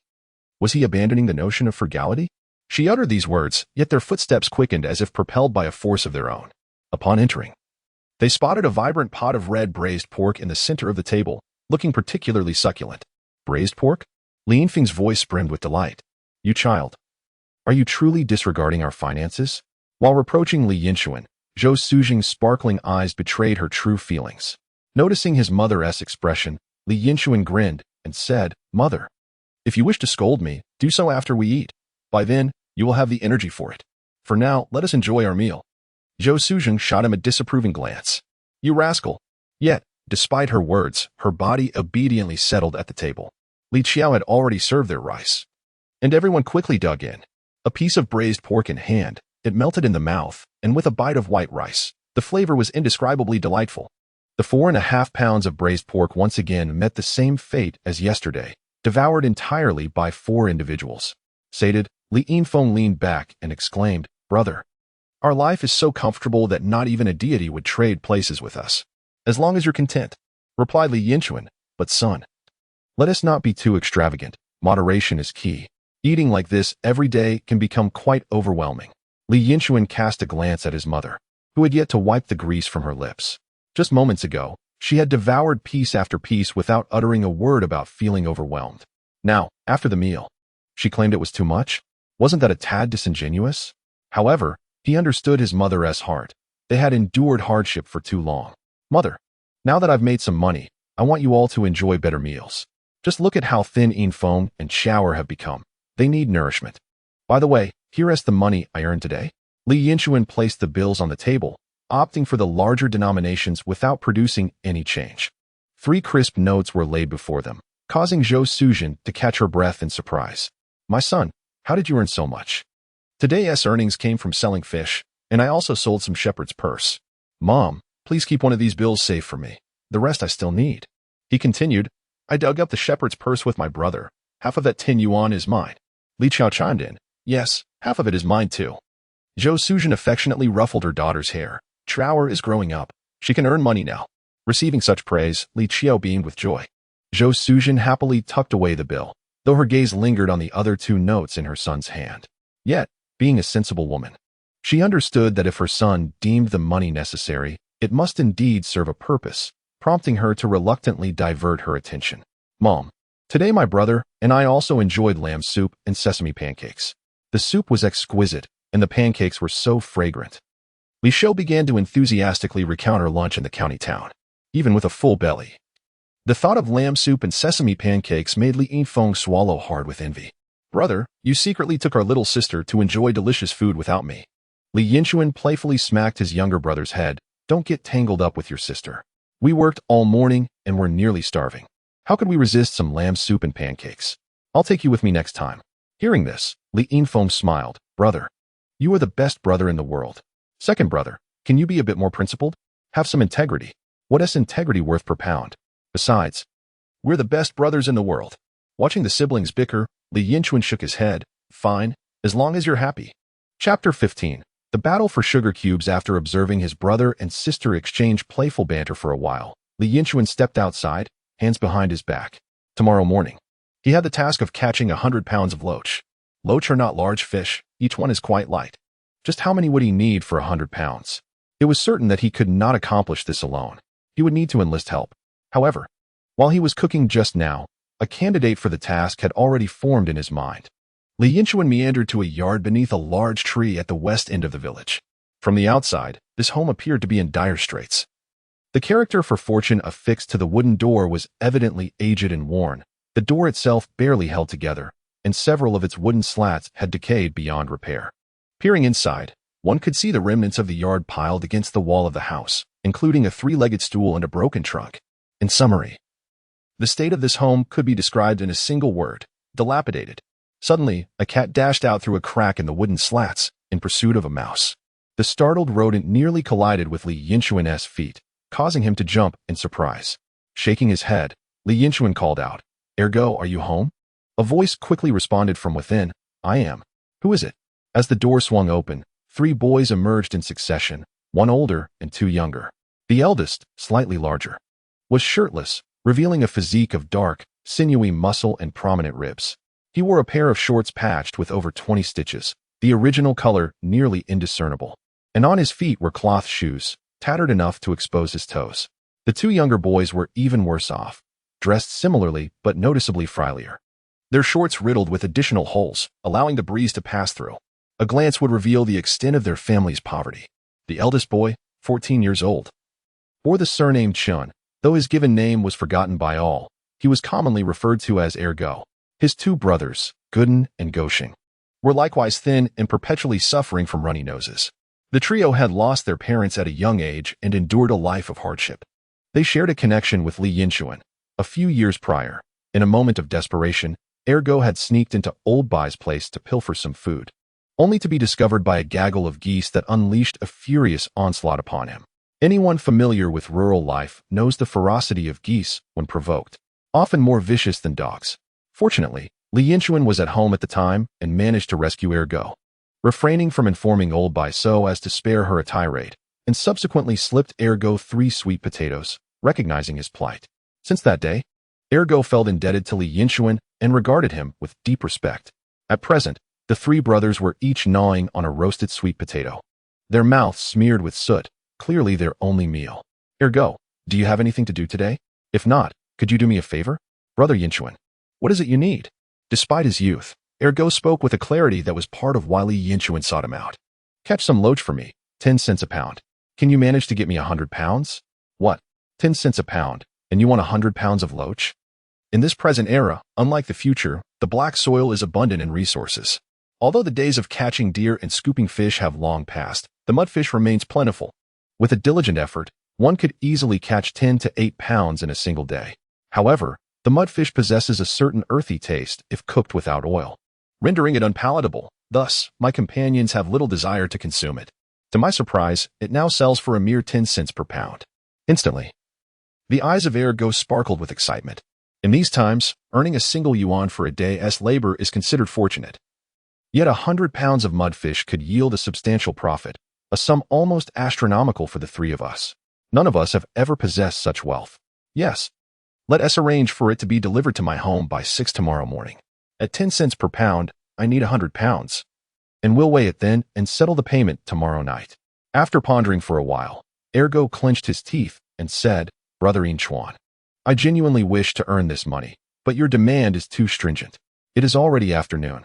Was he abandoning the notion of frugality? She uttered these words, yet their footsteps quickened as if propelled by a force of their own. Upon entering, they spotted a vibrant pot of red braised pork in the center of the table, looking particularly succulent. Braised pork? Li Yinfeng's voice brimmed with delight. You child, are you truly disregarding our finances? While reproaching Li Yinchuan, Zhou Suzheng's sparkling eyes betrayed her true feelings. Noticing his mother's expression, Li Yinchuan grinned and said, Mother, if you wish to scold me, do so after we eat. By then, you will have the energy for it. For now, let us enjoy our meal. Zhou Suzheng shot him a disapproving glance. You rascal. Yet, despite her words, her body obediently settled at the table. Li Qiao had already served their rice, and everyone quickly dug in. A piece of braised pork in hand, it melted in the mouth, and with a bite of white rice, the flavor was indescribably delightful. The 4.5 pounds of braised pork once again met the same fate as yesterday, devoured entirely by 4 individuals. Sated, Li Yinfeng leaned back and exclaimed, Brother, our life is so comfortable that not even a deity would trade places with us. As long as you're content, replied Li Yinchuan, but son, let us not be too extravagant. Moderation is key. Eating like this every day can become quite overwhelming. Li Yinchuan cast a glance at his mother, who had yet to wipe the grease from her lips. Just moments ago, she had devoured piece after piece without uttering a word about feeling overwhelmed. Now, after the meal, she claimed it was too much. Wasn't that a tad disingenuous? However, he understood his mother's heart. They had endured hardship for too long. Mother, now that I've made some money, I want you all to enjoy better meals. Just look at how thin Yinfeng and Shower have become. They need nourishment. By the way, here is the money I earned today. Li Yinchuan placed the bills on the table, opting for the larger denominations without producing any change. 3 crisp notes were laid before them, causing Zhou Suzheng to catch her breath in surprise. My son, how did you earn so much? Today's earnings came from selling fish, and I also sold some shepherd's purse. Mom, please keep one of these bills safe for me. The rest I still need. He continued, I dug up the shepherd's purse with my brother. Half of that 10 yuan is mine. Li Qiao chimed in. Yes, half of it is mine too. Zhou Suzheng affectionately ruffled her daughter's hair. Trower is growing up. She can earn money now. Receiving such praise, Li Qiao beamed with joy. Zhou Suzheng happily tucked away the bill. though her gaze lingered on the other 2 notes in her son's hand. Yet, being a sensible woman, she understood that if her son deemed the money necessary, it must indeed serve a purpose, prompting her to reluctantly divert her attention. Mom, today my brother and I also enjoyed lamb soup and sesame pancakes. The soup was exquisite, and the pancakes were so fragrant. Li Shou began to enthusiastically recount her lunch in the county town, even with a full belly. The thought of lamb soup and sesame pancakes made Li Yinlong swallow hard with envy. Brother, you secretly took our little sister to enjoy delicious food without me. Li Yinchuan playfully smacked his younger brother's head. Don't get tangled up with your sister. We worked all morning and were nearly starving. How could we resist some lamb soup and pancakes? I'll take you with me next time. Hearing this, Li Yinlong smiled. Brother, you are the best brother in the world. Second brother, can you be a bit more principled? Have some integrity. What is integrity worth per pound? Besides, we're the best brothers in the world. Watching the siblings bicker, Li Yinchuan shook his head. Fine, as long as you're happy. Chapter 15. The battle for sugar cubes. After observing his brother and sister exchange playful banter for a while, Li Yinchuan stepped outside, hands behind his back. Tomorrow morning, he had the task of catching 100 pounds of loach. Loach are not large fish, each one is quite light. Just how many would he need for 100 pounds? It was certain that he could not accomplish this alone. He would need to enlist help. However, while he was cooking just now, a candidate for the task had already formed in his mind. Li Yinchuan meandered to a yard beneath a large tree at the west end of the village. From the outside, this home appeared to be in dire straits. The character for fortune affixed to the wooden door was evidently aged and worn. The door itself barely held together, and several of its wooden slats had decayed beyond repair. Peering inside, one could see the remnants of the yard piled against the wall of the house, including a 3-legged stool and a broken trunk. In summary, the state of this home could be described in a single word: dilapidated. Suddenly, a cat dashed out through a crack in the wooden slats in pursuit of a mouse. The startled rodent nearly collided with Li Yinchuan's feet, causing him to jump in surprise. Shaking his head, Li Yinchuan called out, "Ergo, are you home?" A voice quickly responded from within, "I am. Who is it?" As the door swung open, 3 boys emerged in succession, 1 older and 2 younger. The eldest, slightly larger, was shirtless, revealing a physique of dark, sinewy muscle and prominent ribs. He wore a pair of shorts patched with over 20 stitches, the original color nearly indiscernible, and on his feet were cloth shoes, tattered enough to expose his toes. The 2 younger boys were even worse off, dressed similarly but noticeably frielier. Their shorts riddled with additional holes, allowing the breeze to pass through. A glance would reveal the extent of their family's poverty. The eldest boy, 14 years old, bore the surname Chun. Though his given name was forgotten by all, he was commonly referred to as Ergo. His 2 brothers, Gooden and Goshing, were likewise thin and perpetually suffering from runny noses. The trio had lost their parents at a young age and endured a life of hardship. They shared a connection with Li Yinchuan. A few years prior, in a moment of desperation, Ergo had sneaked into Old Bai's place to pilfer some food, only to be discovered by a gaggle of geese that unleashed a furious onslaught upon him. Anyone familiar with rural life knows the ferocity of geese when provoked, often more vicious than dogs. Fortunately, Li Yinchuan was at home at the time and managed to rescue Ergo, refraining from informing Old Bai so as to spare her a tirade, and subsequently slipped Ergo 3 sweet potatoes, recognizing his plight. Since that day, Ergo felt indebted to Li Yinchuan and regarded him with deep respect. At present, the 3 brothers were each gnawing on a roasted sweet potato, their mouths smeared with soot, clearly their only meal. Ergo, do you have anything to do today? If not, could you do me a favor? Brother Yinchuan, what is it you need? Despite his youth, Ergo spoke with a clarity that was part of why Li Yinchuan sought him out. Catch some loach for me, 10 cents a pound. Can you manage to get me 100 pounds? What? 10 cents a pound, and you want 100 pounds of loach? In this present era, unlike the future, the black soil is abundant in resources. Although the days of catching deer and scooping fish have long passed, the mudfish remains plentiful. With a diligent effort, one could easily catch 10 to 8 pounds in a single day. However, the mudfish possesses a certain earthy taste if cooked without oil, rendering it unpalatable. Thus, my companions have little desire to consume it. To my surprise, it now sells for a mere 10 cents per pound. Instantly, the eyes of Ergo sparkled with excitement. In these times, earning a single yuan for a day's labor is considered fortunate. Yet 100 pounds of mudfish could yield a substantial profit, a sum almost astronomical for the 3 of us. None of us have ever possessed such wealth. Yes, let us arrange for it to be delivered to my home by 6 tomorrow morning. At 10 cents per pound, I need 100 pounds. And we'll weigh it then and settle the payment tomorrow night. After pondering for a while, Ergo clenched his teeth and said, Brother Yinchuan, I genuinely wish to earn this money, but your demand is too stringent. It is already afternoon,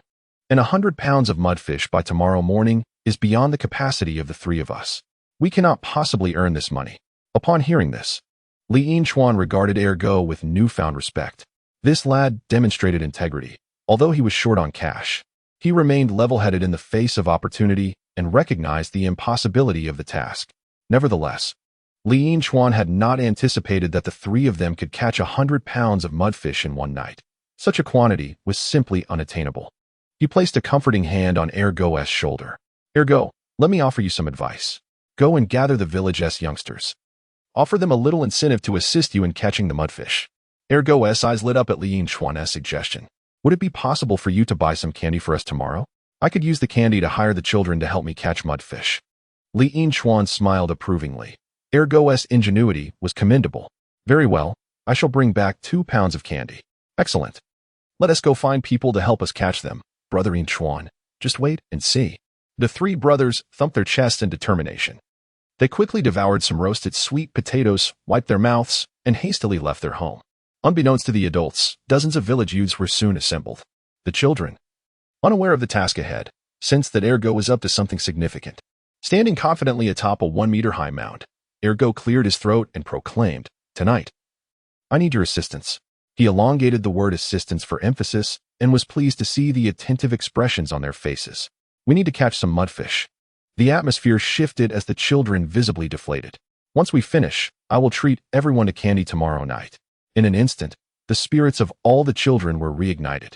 and 100 pounds of mudfish by tomorrow morning is beyond the capacity of the three of us. We cannot possibly earn this money. Upon hearing this, Li Yinchuan regarded Ergo with newfound respect. This lad demonstrated integrity. Although he was short on cash, he remained level-headed in the face of opportunity and recognized the impossibility of the task. Nevertheless, Li Yinchuan had not anticipated that the three of them could catch 100 pounds of mudfish in one night. Such a quantity was simply unattainable. He placed a comforting hand on Ergo's shoulder. Ergo, let me offer you some advice. Go and gather the village's youngsters. Offer them a little incentive to assist you in catching the mudfish. Ergo's eyes lit up at Li Yinchuan's suggestion. Would it be possible for you to buy some candy for us tomorrow? I could use the candy to hire the children to help me catch mudfish. Li Yinchuan smiled approvingly. Ergo's ingenuity was commendable. Very well, I shall bring back 2 pounds of candy. Excellent. Let us go find people to help us catch them, Brother Yinchuan. Just wait and see. The three brothers thumped their chests in determination. They quickly devoured some roasted sweet potatoes, wiped their mouths, and hastily left their home. Unbeknownst to the adults, dozens of village youths were soon assembled. The children, unaware of the task ahead, sensed that Ergo was up to something significant. Standing confidently atop a 1-meter-high mound, Ergo cleared his throat and proclaimed, Tonight, I need your assistance. He elongated the word assistance for emphasis and was pleased to see the attentive expressions on their faces. We need to catch some mudfish. The atmosphere shifted as the children visibly deflated. Once we finish, I will treat everyone to candy tomorrow night. In an instant, the spirits of all the children were reignited.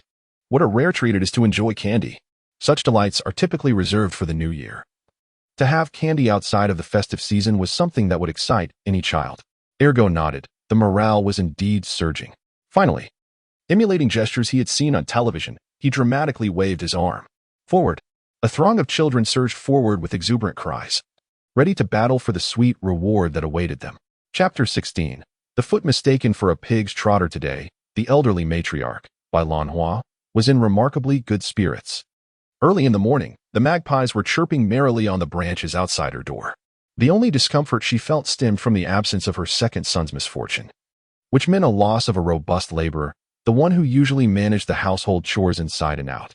What a rare treat it is to enjoy candy. Such delights are typically reserved for the new year. To have candy outside of the festive season was something that would excite any child. Ergo nodded. The morale was indeed surging. Finally, emulating gestures he had seen on television, he dramatically waved his arm. Forward. A throng of children surged forward with exuberant cries, ready to battle for the sweet reward that awaited them. Chapter 16. The foot mistaken for a pig's trotter today, the elderly matriarch, by Lan Hua, was in remarkably good spirits. Early in the morning, the magpies were chirping merrily on the branches outside her door. The only discomfort she felt stemmed from the absence of her second son's misfortune, which meant a loss of a robust laborer, the one who usually managed the household chores inside and out.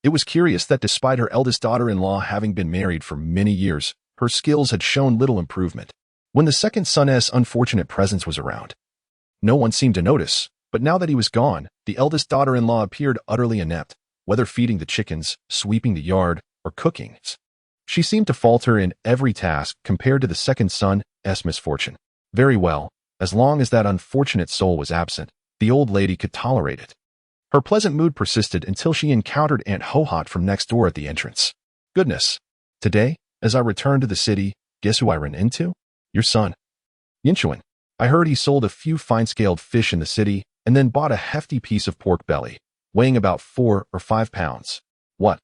It was curious that despite her eldest daughter-in-law having been married for many years, her skills had shown little improvement. When the second son's unfortunate presence was around, no one seemed to notice, but now that he was gone, the eldest daughter-in-law appeared utterly inept, whether feeding the chickens, sweeping the yard, or cooking. She seemed to falter in every task compared to the second son's misfortune. Very well, as long as that unfortunate soul was absent, the old lady could tolerate it. Her pleasant mood persisted until she encountered Aunt Ho-Hot from next door at the entrance. Goodness! Today, as I returned to the city, guess who I ran into? Your son, Yinchuan. I heard he sold a few fine-scaled fish in the city and then bought a hefty piece of pork belly, weighing about 4 or 5 pounds. What?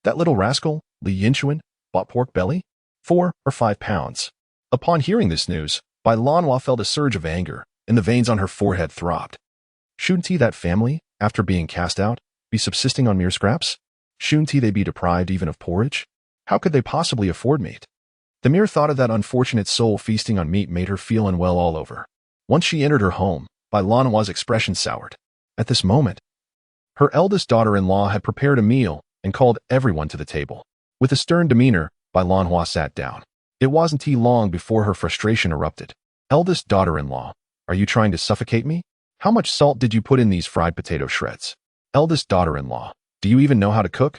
That little rascal, Li Yinchuan, bought pork belly? 4 or 5 pounds. Upon hearing this news, Bai Lanhua felt a surge of anger, and the veins on her forehead throbbed. Shouldn't he, that family, after being cast out, be subsisting on mere scraps? Shouldn't they be deprived even of porridge? How could they possibly afford meat? The mere thought of that unfortunate soul feasting on meat made her feel unwell all over. Once she entered her home, Bai Lanhua's expression soured. At this moment, her eldest daughter-in-law had prepared a meal and called everyone to the table. With a stern demeanor, Bai Lanhua sat down. It wasn't long before her frustration erupted. Eldest daughter-in-law, are you trying to suffocate me? How much salt did you put in these fried potato shreds? Eldest daughter-in-law, do you even know how to cook?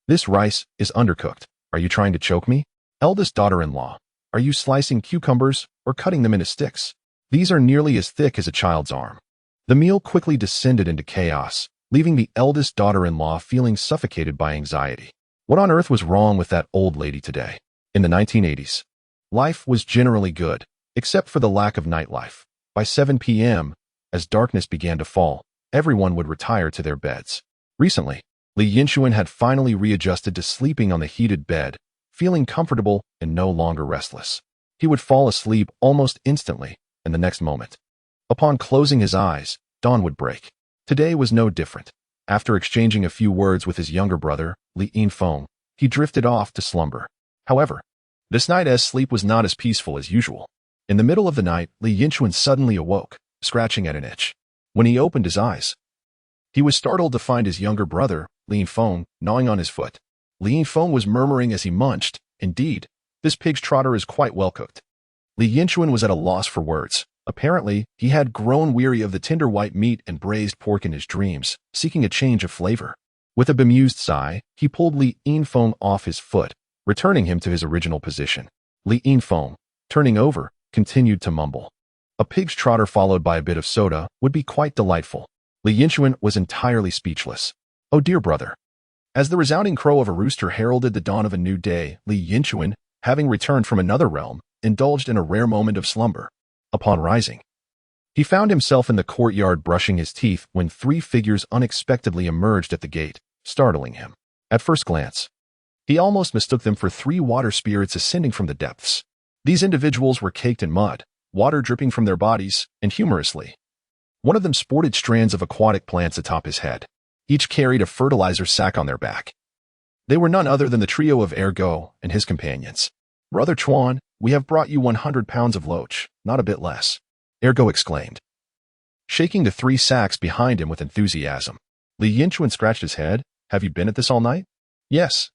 This rice is undercooked. Are you trying to choke me? Eldest daughter-in-law, are you slicing cucumbers or cutting them into sticks? These are nearly as thick as a child's arm. The meal quickly descended into chaos, leaving the eldest daughter-in-law feeling suffocated by anxiety. What on earth was wrong with that old lady today? In the 1980s, life was generally good, except for the lack of nightlife. By 7 p.m., as darkness began to fall, everyone would retire to their beds. Recently, Li Yinchuan had finally readjusted to sleeping on the heated bed, feeling comfortable and no longer restless. He would fall asleep almost instantly, and the next moment, upon closing his eyes, dawn would break. Today was no different. After exchanging a few words with his younger brother, Li Yinlong, he drifted off to slumber. However, this night's sleep was not as peaceful as usual. In the middle of the night, Li Yinchuan suddenly awoke, scratching at an itch. When he opened his eyes, he was startled to find his younger brother, Li Yinlong, gnawing on his foot. Li Yinlong was murmuring as he munched, "Indeed, this pig's trotter is quite well cooked." Li Yinchuan was at a loss for words. Apparently, he had grown weary of the tender white meat and braised pork in his dreams, seeking a change of flavor. With a bemused sigh, he pulled Li Yinlong off his foot, returning him to his original position. Li Yinlong, turning over, continued to mumble. A pig's trotter followed by a bit of soda would be quite delightful. Li Yinchuan was entirely speechless. "Oh dear brother." As the resounding crow of a rooster heralded the dawn of a new day, Li Yinchuan, having returned from another realm, indulged in a rare moment of slumber. Upon rising, he found himself in the courtyard brushing his teeth when three figures unexpectedly emerged at the gate, startling him. At first glance, he almost mistook them for three water spirits ascending from the depths. These individuals were caked in mud, water dripping from their bodies, and humorously, one of them sported strands of aquatic plants atop his head. Each carried a fertilizer sack on their back. They were none other than the trio of Ergo and his companions. "Brother Chuan, we have brought you 100 pounds of loach, not a bit less," Ergo exclaimed, shaking the three sacks behind him with enthusiasm. Li Yinchuan scratched his head. "Have you been at this all night?" "Yes.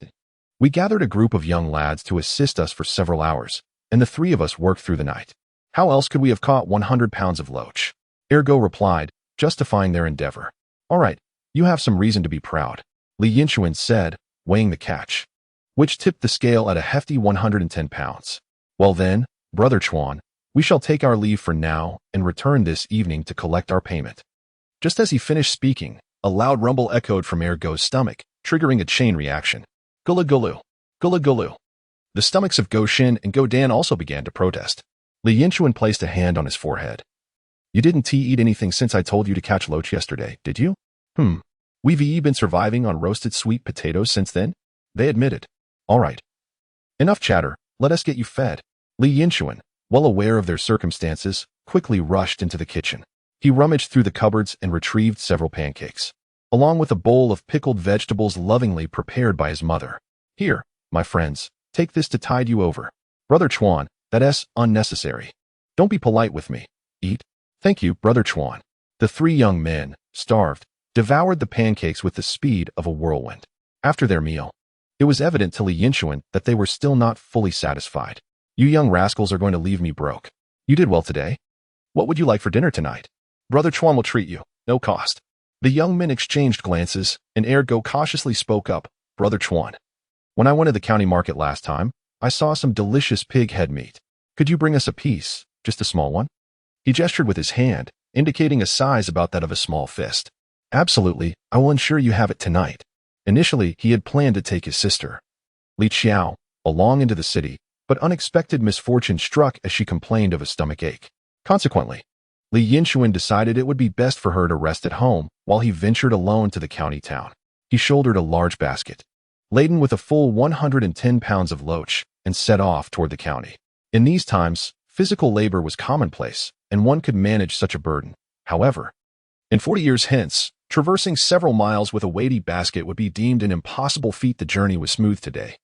We gathered a group of young lads to assist us for several hours, and the three of us worked through the night. How else could we have caught 100 pounds of loach?" Ergo replied, justifying their endeavor. "All right, you have some reason to be proud," Li Yinchuan said, weighing the catch, which tipped the scale at a hefty 110 pounds. "Well then, Brother Chuan, we shall take our leave for now and return this evening to collect our payment." Just as he finished speaking, a loud rumble echoed from Ergo's stomach, triggering a chain reaction. "Gulu gulu, gulu gulu." The stomachs of Go Shin and Go Dan also began to protest. Li Yinchuan placed a hand on his forehead. "You didn't eat anything since I told you to catch loach yesterday, did you?" We've been surviving on roasted sweet potatoes since then," they admitted. "All right. Enough chatter, let us get you fed." Li Yinchuan, well aware of their circumstances, quickly rushed into the kitchen. He rummaged through the cupboards and retrieved several pancakes, along with a bowl of pickled vegetables lovingly prepared by his mother. "Here, my friends, take this to tide you over." "Brother Chuan, that's unnecessary. Don't be polite with me. Eat." "Thank you, Brother Chuan." The three young men, starved, devoured the pancakes with the speed of a whirlwind. After their meal, it was evident to Li Yinchuan that they were still not fully satisfied. "You young rascals are going to leave me broke. You did well today. What would you like for dinner tonight?" "Brother Chuan will treat you, no cost." The young men exchanged glances, and Ergo cautiously spoke up. "Brother Chuan, when I went to the county market last time, I saw some delicious pig head meat. Could you bring us a piece, just a small one?" He gestured with his hand, indicating a size about that of a small fist. "Absolutely, I will ensure you have it tonight." Initially, he had planned to take his sister, Li Qiao, along into the city, but unexpected misfortune struck as she complained of a stomach ache. Consequently, Li Yinchuan decided it would be best for her to rest at home while he ventured alone to the county town. He shouldered a large basket, laden with a full 110 pounds of loach, and set off toward the county. In these times, physical labor was commonplace, and one could manage such a burden. However, in 40 years hence, traversing several miles with a weighty basket would be deemed an impossible feat. The journey was smooth today.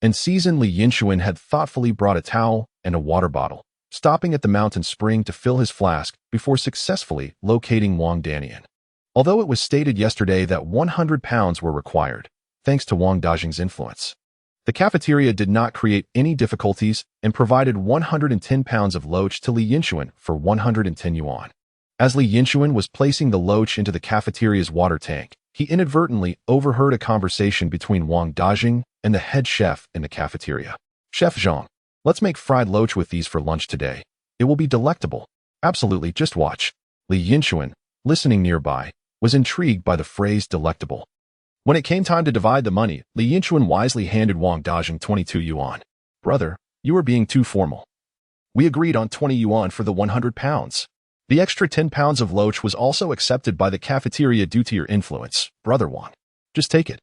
In season, Li Yinchuan had thoughtfully brought a towel and a water bottle, stopping at the mountain spring to fill his flask before successfully locating Wang Danian. Although it was stated yesterday that 100 pounds were required, thanks to Wang Dajing's influence, the cafeteria did not create any difficulties and provided 110 pounds of loach to Li Yinchuan for 110 yuan. As Li Yinchuan was placing the loach into the cafeteria's water tank, he inadvertently overheard a conversation between Wang Dajing and the head chef in the cafeteria. "Chef Zhang, let's make fried loach with these for lunch today. It will be delectable." "Absolutely, just watch." Li Yinchuan, listening nearby, was intrigued by the phrase delectable. When it came time to divide the money, Li Yinchuan wisely handed Wang Dajing 22 yuan. "Brother, you are being too formal. We agreed on 20 yuan for the 100 pounds. The extra 10 pounds of loach was also accepted by the cafeteria due to your influence, Brother Wang. Just take it."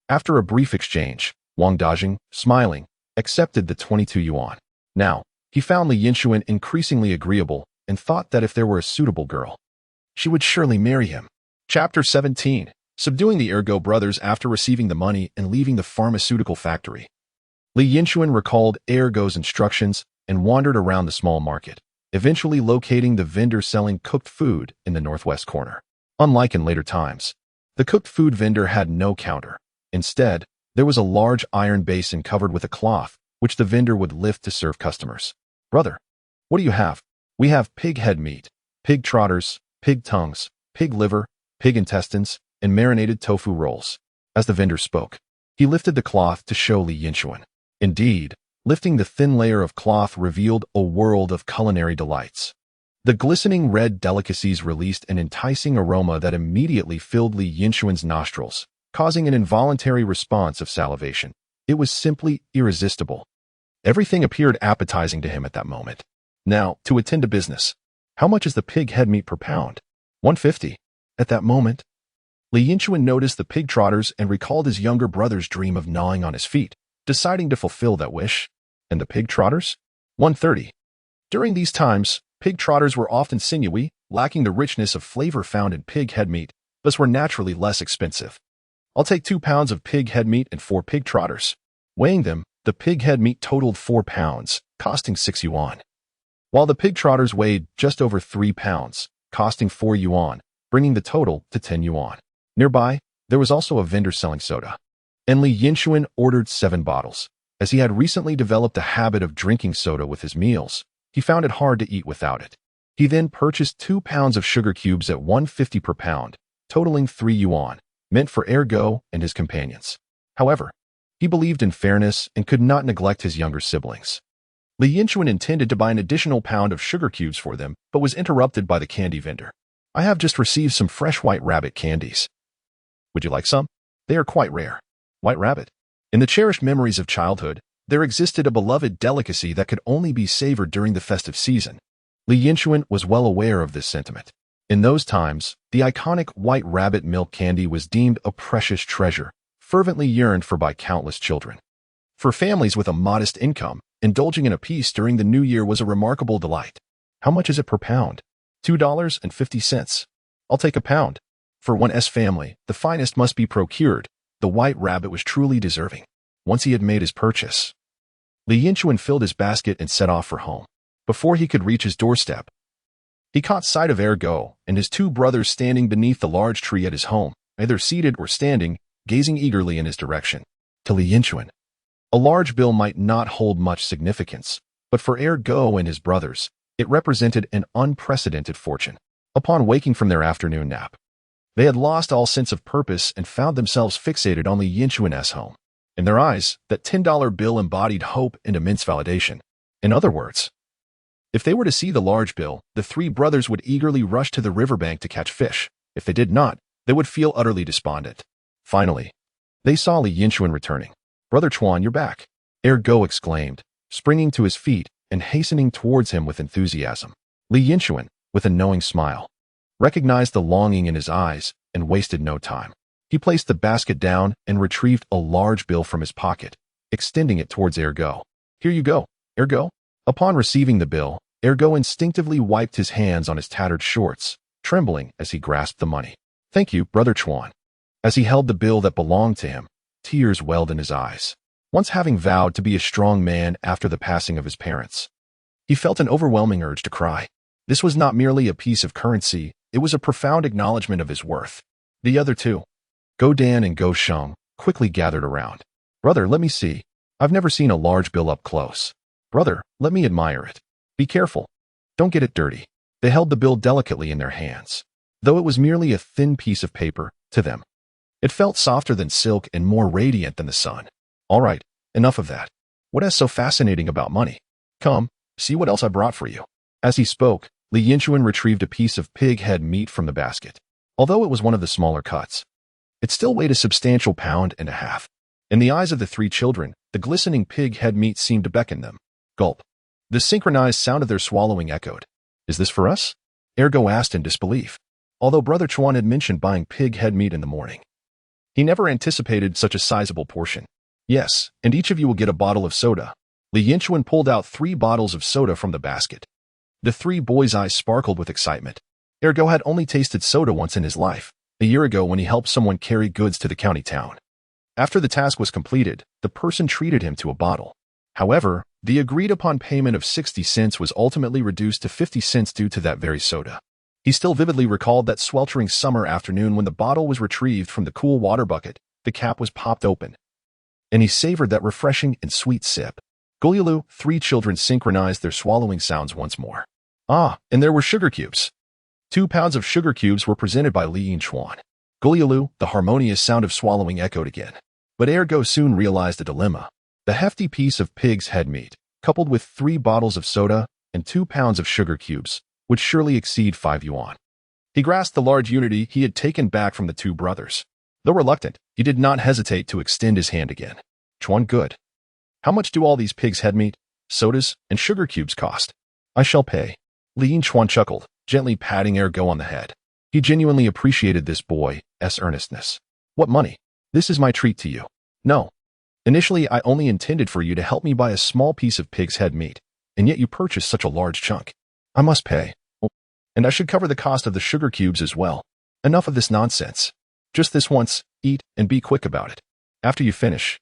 After a brief exchange, Wang Dajing, smiling, accepted the 22 yuan. Now, he found Li Yinchuan increasingly agreeable and thought that if there were a suitable girl, she would surely marry him. Chapter 17. subduing the Ergo brothers after receiving the money and leaving the pharmaceutical factory. Li Yinchuan recalled Ergo's instructions and wandered around the small market, eventually locating the vendor selling cooked food in the northwest corner. Unlike in later times, the cooked food vendor had no counter. Instead, there was a large iron basin covered with a cloth, which the vendor would lift to serve customers. "Brother, what do you have?" "We have pig head meat, pig trotters, pig tongues, pig liver, pig intestines, and marinated tofu rolls." As the vendor spoke, he lifted the cloth to show Li Yinchuan. Indeed, lifting the thin layer of cloth revealed a world of culinary delights. The glistening red delicacies released an enticing aroma that immediately filled Li Yinchuan's nostrils, causing an involuntary response of salivation. It was simply irresistible. Everything appeared appetizing to him at that moment. Now, to attend to business. "How much is the pig head meat per pound?" "150. At that moment, Li Yinchuan noticed the pig trotters and recalled his younger brother's dream of gnawing on his feet, deciding to fulfill that wish. "And the pig trotters?" "130. During these times, pig trotters were often sinewy, lacking the richness of flavor found in pig head meat, thus were naturally less expensive. "I'll take 2 pounds of pig head meat and 4 pig trotters." Weighing them, the pig head meat totaled 4 pounds, costing 6 yuan, while the pig trotters weighed just over 3 pounds, costing 4 yuan, bringing the total to 10 yuan. Nearby, there was also a vendor selling soda, and Li Yinchuan ordered 7 bottles. As he had recently developed a habit of drinking soda with his meals, he found it hard to eat without it. He then purchased 2 pounds of sugar cubes at 150 per pound, totaling 3 yuan, meant for Ergo and his companions. However, he believed in fairness and could not neglect his younger siblings. Li Yinchuan intended to buy an additional pound of sugar cubes for them, but was interrupted by the candy vendor. "I have just received some fresh white rabbit candies. Would you like some? They are quite rare." White rabbit. In the cherished memories of childhood, there existed a beloved delicacy that could only be savored during the festive season. Li Yinchuan was well aware of this sentiment. In those times, the iconic white rabbit milk candy was deemed a precious treasure, fervently yearned for by countless children. For families with a modest income, indulging in a piece during the new year was a remarkable delight. "How much is it per pound?" $2.50. "I'll take a pound." For one's family, the finest must be procured. The white rabbit was truly deserving. Once he had made his purchase, Li Yinchuan filled his basket and set off for home. Before he could reach his doorstep, he caught sight of Ergo and his 2 brothers standing beneath the large tree at his home, either seated or standing, gazing eagerly in his direction. To Li Yinchuan, a large bill might not hold much significance, but for Ergo and his brothers, it represented an unprecedented fortune. Upon waking from their afternoon nap, they had lost all sense of purpose and found themselves fixated on Li Yinchuan's home. In their eyes, that $10 bill embodied hope and immense validation. In other words, if they were to see the large bill, the 3 brothers would eagerly rush to the riverbank to catch fish. If they did not, they would feel utterly despondent. Finally, they saw Li Yinchuan returning. "Brother Chuan, you're back," Ergo exclaimed, springing to his feet and hastening towards him with enthusiasm. Li Yinchuan, with a knowing smile, recognized the longing in his eyes and wasted no time. He placed the basket down and retrieved a large bill from his pocket, extending it towards Ergo. "Here you go, Ergo." Upon receiving the bill, Ergo instinctively wiped his hands on his tattered shorts, trembling as he grasped the money. "Thank you, Brother Chuan." As he held the bill that belonged to him, tears welled in his eyes. Once having vowed to be a strong man after the passing of his parents, he felt an overwhelming urge to cry. This was not merely a piece of currency, it was a profound acknowledgement of his worth. The other 2, Go Dan and Go Sheng, quickly gathered around. "Brother, let me see. I've never seen a large bill up close." "Brother, let me admire it." "Be careful. Don't get it dirty." They held the bill delicately in their hands. Though it was merely a thin piece of paper, to them, it felt softer than silk and more radiant than the sun. "All right, enough of that. What is so fascinating about money? Come, see what else I brought for you." As he spoke, Li Yinchuan retrieved a piece of pig head meat from the basket. Although it was one of the smaller cuts, it still weighed a substantial 1.5 pounds. In the eyes of the 3 children, the glistening pig head meat seemed to beckon them. Gulp. The synchronized sound of their swallowing echoed. "Is this for us?" Ergo asked in disbelief. Although Brother Chuan had mentioned buying pig head meat in the morning, he never anticipated such a sizable portion. "Yes, and each of you will get a bottle of soda." Li Yinchuan pulled out 3 bottles of soda from the basket. The 3 boys' eyes sparkled with excitement. Ergo had only tasted soda once in his life, a year ago when he helped someone carry goods to the county town. After the task was completed, the person treated him to a bottle. However, the agreed-upon payment of 60 cents was ultimately reduced to 50 cents due to that very soda. He still vividly recalled that sweltering summer afternoon when the bottle was retrieved from the cool water bucket, the cap was popped open, and he savored that refreshing and sweet sip. Gulyalu, 3 children synchronized their swallowing sounds once more. Ah, and there were sugar cubes. 2 pounds of sugar cubes were presented by Li Yinchuan. Gulyalu, the harmonious sound of swallowing echoed again. But Ergo soon realized a dilemma. The hefty piece of pig's head meat, coupled with 3 bottles of soda and 2 pounds of sugar cubes, would surely exceed 5 yuan. He grasped the large unity he had taken back from the 2 brothers. Though reluctant, he did not hesitate to extend his hand again. Chuan, good. How much do all these pig's head meat, sodas, and sugar cubes cost? I shall pay. Li Yinchuan chuckled, gently patting Ergo on the head. He genuinely appreciated this boy's earnestness. What money? This is my treat to you. No. Initially, I only intended for you to help me buy a small piece of pig's head meat, and yet you purchased such a large chunk. I must pay. Oh, and I should cover the cost of the sugar cubes as well. Enough of this nonsense. Just this once, eat and be quick about it. After you finish,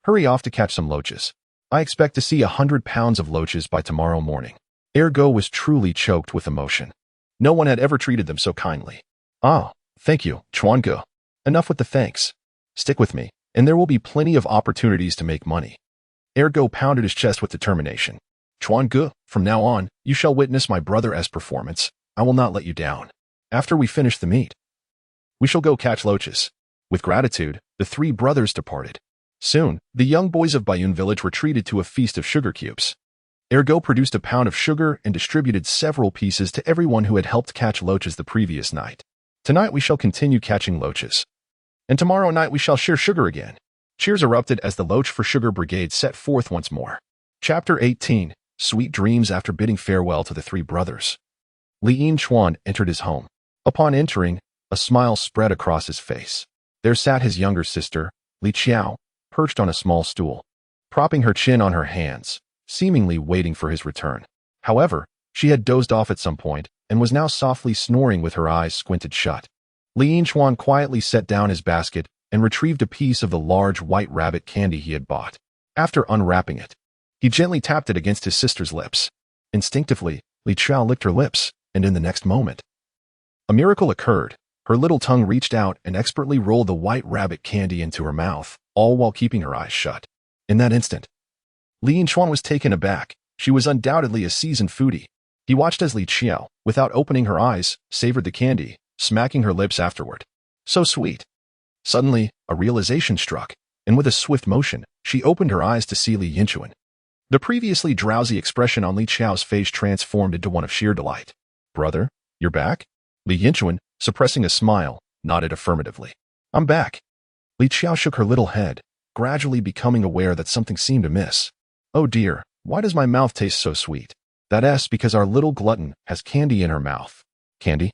hurry off to catch some loaches. I expect to see 100 pounds of loaches by tomorrow morning. Ergo was truly choked with emotion. No one had ever treated them so kindly. Ah, thank you, Chuan Ge. Enough with the thanks. Stick with me, and there will be plenty of opportunities to make money. Ergo pounded his chest with determination. Chuan Ge, from now on, you shall witness my brother's performance. I will not let you down. After we finish the meat, we shall go catch loaches. With gratitude, the 3 brothers departed. Soon, the young boys of Bayun village were treated to a feast of sugar cubes. Ergo produced a pound of sugar and distributed several pieces to everyone who had helped catch loaches the previous night. Tonight we shall continue catching loaches. And tomorrow night we shall share sugar again. Cheers erupted as the Loach for Sugar Brigade set forth once more. Chapter 18. Sweet Dreams after bidding farewell to the 3 brothers. Li Yinchuan entered his home. Upon entering, a smile spread across his face. There sat his younger sister, Li Qiao, perched on a small stool, propping her chin on her hands, seemingly waiting for his return. However, she had dozed off at some point and was now softly snoring with her eyes squinted shut. Li Yinchuan quietly set down his basket and retrieved a piece of the large white rabbit candy he had bought. After unwrapping it, he gently tapped it against his sister's lips. Instinctively, Li Qiao licked her lips, and in the next moment, a miracle occurred. Her little tongue reached out and expertly rolled the white rabbit candy into her mouth, all while keeping her eyes shut. In that instant, Li Yinchuan was taken aback. She was undoubtedly a seasoned foodie. He watched as Li Qiao, without opening her eyes, savored the candy, smacking her lips afterward. So sweet. Suddenly, a realization struck, and with a swift motion, she opened her eyes to see Li Yinchuan. The previously drowsy expression on Li Qiao's face transformed into one of sheer delight. Brother, you're back? Li Yinchuan, suppressing a smile, nodded affirmatively. I'm back. Li Qiao shook her little head, gradually becoming aware that something seemed amiss. Oh dear, why does my mouth taste so sweet? That's because our little glutton has candy in her mouth. Candy?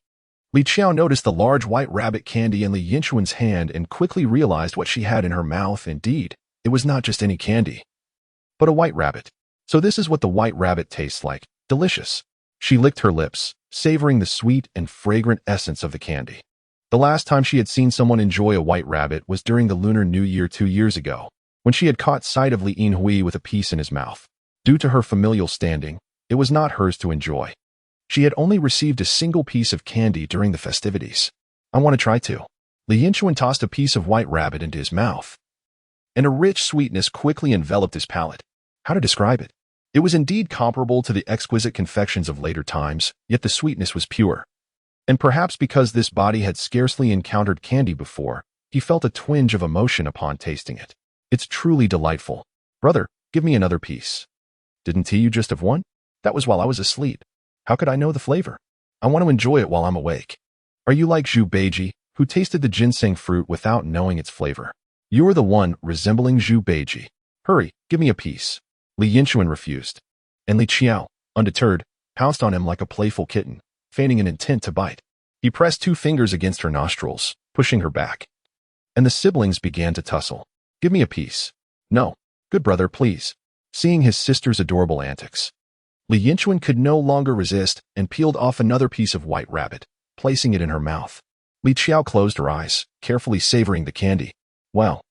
Li Qiao noticed the large white rabbit candy in Li Yinchuan's hand and quickly realized what she had in her mouth. Indeed, it was not just any candy, but a white rabbit. So this is what the white rabbit tastes like. Delicious. She licked her lips, savoring the sweet and fragrant essence of the candy. The last time she had seen someone enjoy a white rabbit was during the Lunar New Year 2 years ago, when she had caught sight of Li Yinhui with a piece in his mouth. Due to her familial standing, it was not hers to enjoy. She had only received a single piece of candy during the festivities. I want to try too. Li Yinchuan tossed a piece of white rabbit into his mouth, and a rich sweetness quickly enveloped his palate. How to describe it? It was indeed comparable to the exquisite confections of later times, yet the sweetness was pure. And perhaps because this body had scarcely encountered candy before, he felt a twinge of emotion upon tasting it. It's truly delightful. Brother, give me another piece. Didn't you just have one? That was while I was asleep. How could I know the flavor? I want to enjoy it while I'm awake. Are you like Zhu Beiji, who tasted the ginseng fruit without knowing its flavor? You're the one resembling Zhu Beiji. Hurry, give me a piece. Li Yinchuan refused, and Li Qiao, undeterred, pounced on him like a playful kitten, feigning an intent to bite. He pressed 2 fingers against her nostrils, pushing her back, and the siblings began to tussle. Give me a piece. No. Good brother, please. Seeing his sister's adorable antics, Li Yinchuan could no longer resist and peeled off another piece of white rabbit, placing it in her mouth. Li Qiao closed her eyes, carefully savoring the candy. Wow.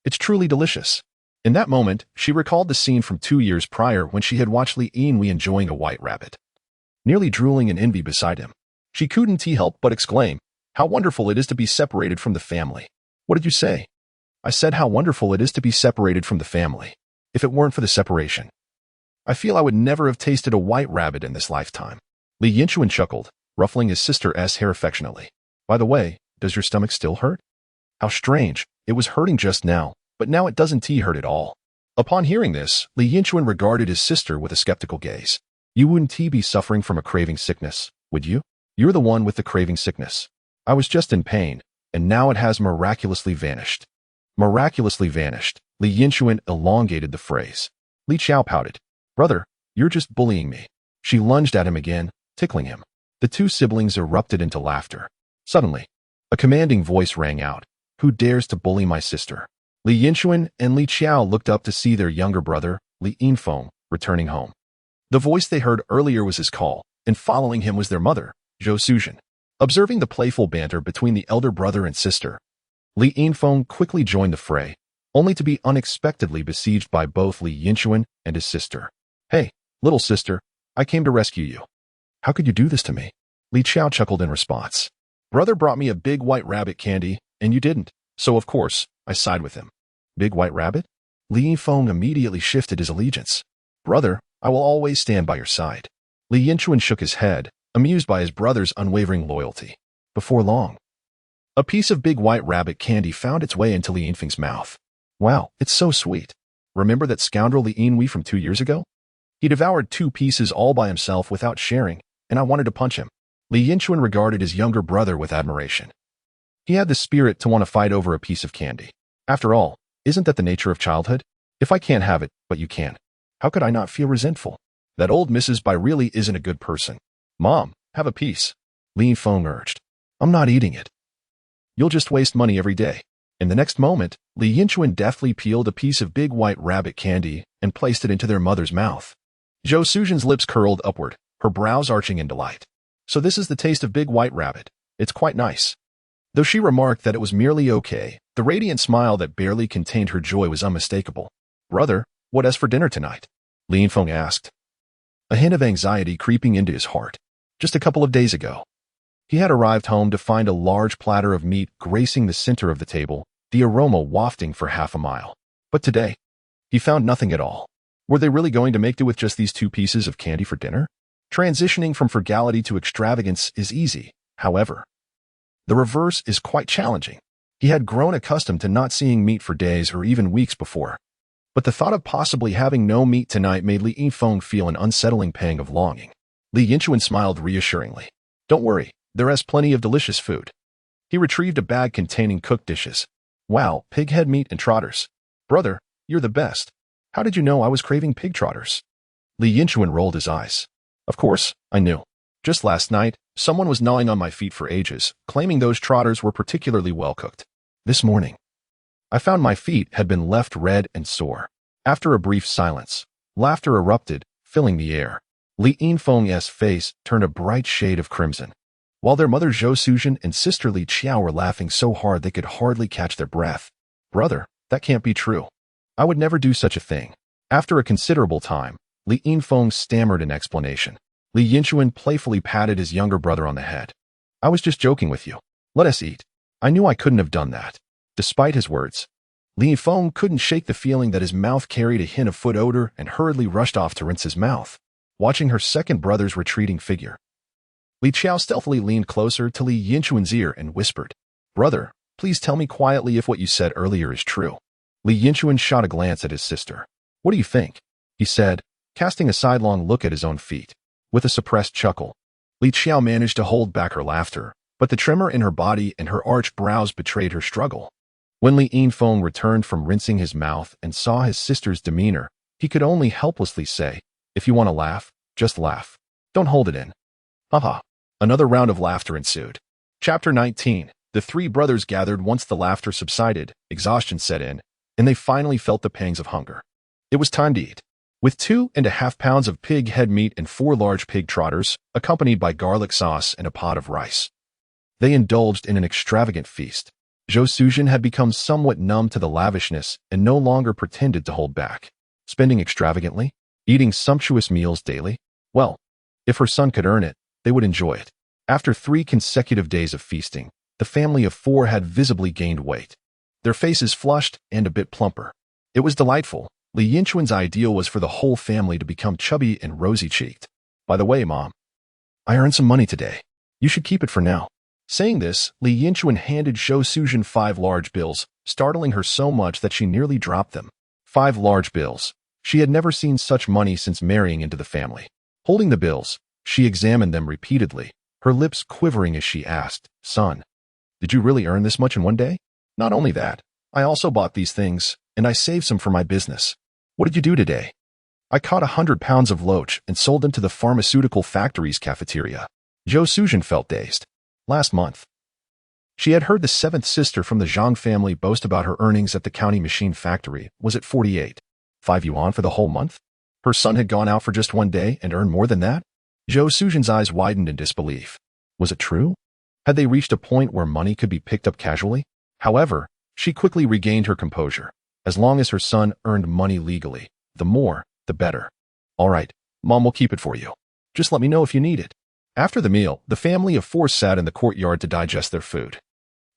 It's truly delicious. In that moment, she recalled the scene from 2 years prior when she had watched Li Yinlong enjoying a white rabbit. Nearly drooling in envy beside him. She couldn't help but exclaim, "How wonderful it is to be separated from the family." "What did you say?" "I said how wonderful it is to be separated from the family. If it weren't for the separation, I feel I would never have tasted a white rabbit in this lifetime." Li Yinchuan chuckled, ruffling his sister's hair affectionately. "By the way, does your stomach still hurt?" "How strange. It was hurting just now, but now it doesn't hurt at all." Upon hearing this, Li Yinchuan regarded his sister with a skeptical gaze. "You wouldn't be suffering from a craving sickness, would you? You're the one with the craving sickness. I was just in pain, and now it has miraculously vanished." Miraculously vanished. Li Yinchuan elongated the phrase. Li Qiao pouted. "Brother, you're just bullying me." She lunged at him again, tickling him. The two siblings erupted into laughter. Suddenly, a commanding voice rang out. "Who dares to bully my sister?" Li Yinchuan and Li Qiao looked up to see their younger brother, Li Yinfeng, returning home. The voice they heard earlier was his call, and following him was their mother, Zhou Suzhen. Observing the playful banter between the elder brother and sister, Li Yinfeng quickly joined the fray, only to be unexpectedly besieged by both Li Yinchuan and his sister. "Hey, little sister, I came to rescue you." "How could you do this to me?" Li Qiao chuckled in response. "Brother brought me a big white rabbit candy, and you didn't, so of course, I side with him." "Big white rabbit?" Li Yinfeng immediately shifted his allegiance. "Brother, I will always stand by your side." Li Yinchuan shook his head, amused by his brother's unwavering loyalty. Before long, a piece of big white rabbit candy found its way into Li Yinfeng's mouth. "Wow, it's so sweet. Remember that scoundrel Li Yinlong from 2 years ago? He devoured 2 pieces all by himself without sharing, and I wanted to punch him." Li Yinchuan regarded his younger brother with admiration. He had the spirit to want to fight over a piece of candy. After all, isn't that the nature of childhood? If I can't have it, but you can, how could I not feel resentful? That old Mrs. Bai really isn't a good person. "Mom, have a piece," Li Yinfeng urged. "I'm not eating it. You'll just waste money every day." In the next moment, Li Yinchuan deftly peeled a piece of big white rabbit candy and placed it into their mother's mouth. Zhou Suzhen's lips curled upward, her brows arching in delight. "So this is the taste of big white rabbit. It's quite nice." Though she remarked that it was merely okay, the radiant smile that barely contained her joy was unmistakable. "Brother, what is for dinner tonight?" Li Yinfeng asked, a hint of anxiety creeping into his heart. Just a couple of days ago, he had arrived home to find a large platter of meat gracing the center of the table, the aroma wafting for half a mile. But today, he found nothing at all. Were they really going to make do with just these 2 pieces of candy for dinner? Transitioning from frugality to extravagance is easy, however. The reverse is quite challenging. He had grown accustomed to not seeing meat for days or even weeks before. But the thought of possibly having no meat tonight made Li Yinfeng feel an unsettling pang of longing. Li Yinchuan smiled reassuringly. "Don't worry, there is plenty of delicious food." He retrieved a bag containing cooked dishes. "Wow, pig head meat and trotters. Brother, you're the best. How did you know I was craving pig trotters?" Li Yinchuan rolled his eyes. "Of course, I knew. Just last night, someone was gnawing on my feet for ages, claiming those trotters were particularly well cooked. This morning, I found my feet had been left red and sore." After a brief silence, laughter erupted, filling the air. Li Yinfeng's face turned a bright shade of crimson, while their mother Zhou Suzhen and sister Li Qiao were laughing so hard they could hardly catch their breath. "Brother, that can't be true. I would never do such a thing." After a considerable time, Li Yinfeng stammered an explanation. Li Yinchuan playfully patted his younger brother on the head. "I was just joking with you. Let us eat. I knew I couldn't have done that." Despite his words, Li Yinfeng couldn't shake the feeling that his mouth carried a hint of foot odor and hurriedly rushed off to rinse his mouth, watching her second brother's retreating figure. Li Qiao stealthily leaned closer to Li Yinchuan's ear and whispered, "Brother, please tell me quietly if what you said earlier is true." Li Yinchuan shot a glance at his sister. "What do you think?" he said, casting a sidelong look at his own feet. With a suppressed chuckle, Li Qiao managed to hold back her laughter, but the tremor in her body and her arched brows betrayed her struggle. When Li Yinfeng returned from rinsing his mouth and saw his sister's demeanor, he could only helplessly say, "If you want to laugh, just laugh. Don't hold it in." Haha. Another round of laughter ensued. Chapter 19. The 3 brothers gathered once the laughter subsided, exhaustion set in, and they finally felt the pangs of hunger. It was time to eat. With 2.5 pounds of pig head meat and 4 large pig trotters, accompanied by garlic sauce and a pot of rice, They indulged in an extravagant feast. Zhou Suzhen had become somewhat numb to the lavishness and no longer pretended to hold back. Spending extravagantly? Eating sumptuous meals daily? Well, if her son could earn it, they would enjoy it. After 3 consecutive days of feasting, the family of 4 had visibly gained weight. Their faces flushed and a bit plumper. It was delightful. Li Yinchuan's ideal was for the whole family to become chubby and rosy-cheeked. By the way, Mom, I earned some money today. You should keep it for now. Saying this, Li Yinchuan handed Zhou Suzhen 5 large bills, startling her so much that she nearly dropped them. 5 large bills. She had never seen such money since marrying into the family. Holding the bills, she examined them repeatedly, her lips quivering as she asked, "Son, did you really earn this much in one day?" "Not only that, I also bought these things, and I saved some for my business." "What did you do today?" "I caught 100 pounds of loach and sold them to the pharmaceutical factory's cafeteria." Zhou Suzhen felt dazed. Last month, she had heard the 7th sister from the Zhang family boast about her earnings at the county machine factory was at 5 yuan for the whole month. Her son had gone out for just one day and earned more than that? Zhou Suzhen's eyes widened in disbelief. Was it true? Had they reached a point where money could be picked up casually? However, she quickly regained her composure. As long as her son earned money legally, the more, the better. "All right, Mom will keep it for you. Just let me know if you need it." After the meal, the family of 4 sat in the courtyard to digest their food.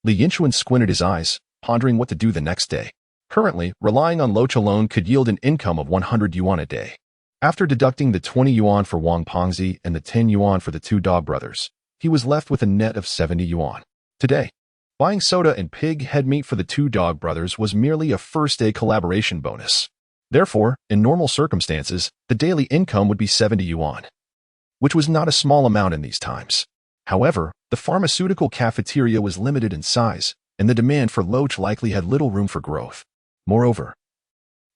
Li Yinchuan squinted his eyes, pondering what to do the next day. Currently, relying on loach alone could yield an income of 100 yuan a day. After deducting the 20 yuan for Wang Pengzi and the 10 yuan for the 2 dog brothers, he was left with a net of 70 yuan. Today, buying soda and pig head meat for the 2 dog brothers was merely a first-day collaboration bonus. Therefore, in normal circumstances, the daily income would be 70 yuan, which was not a small amount in these times. However, the pharmaceutical cafeteria was limited in size, and the demand for loach likely had little room for growth. Moreover,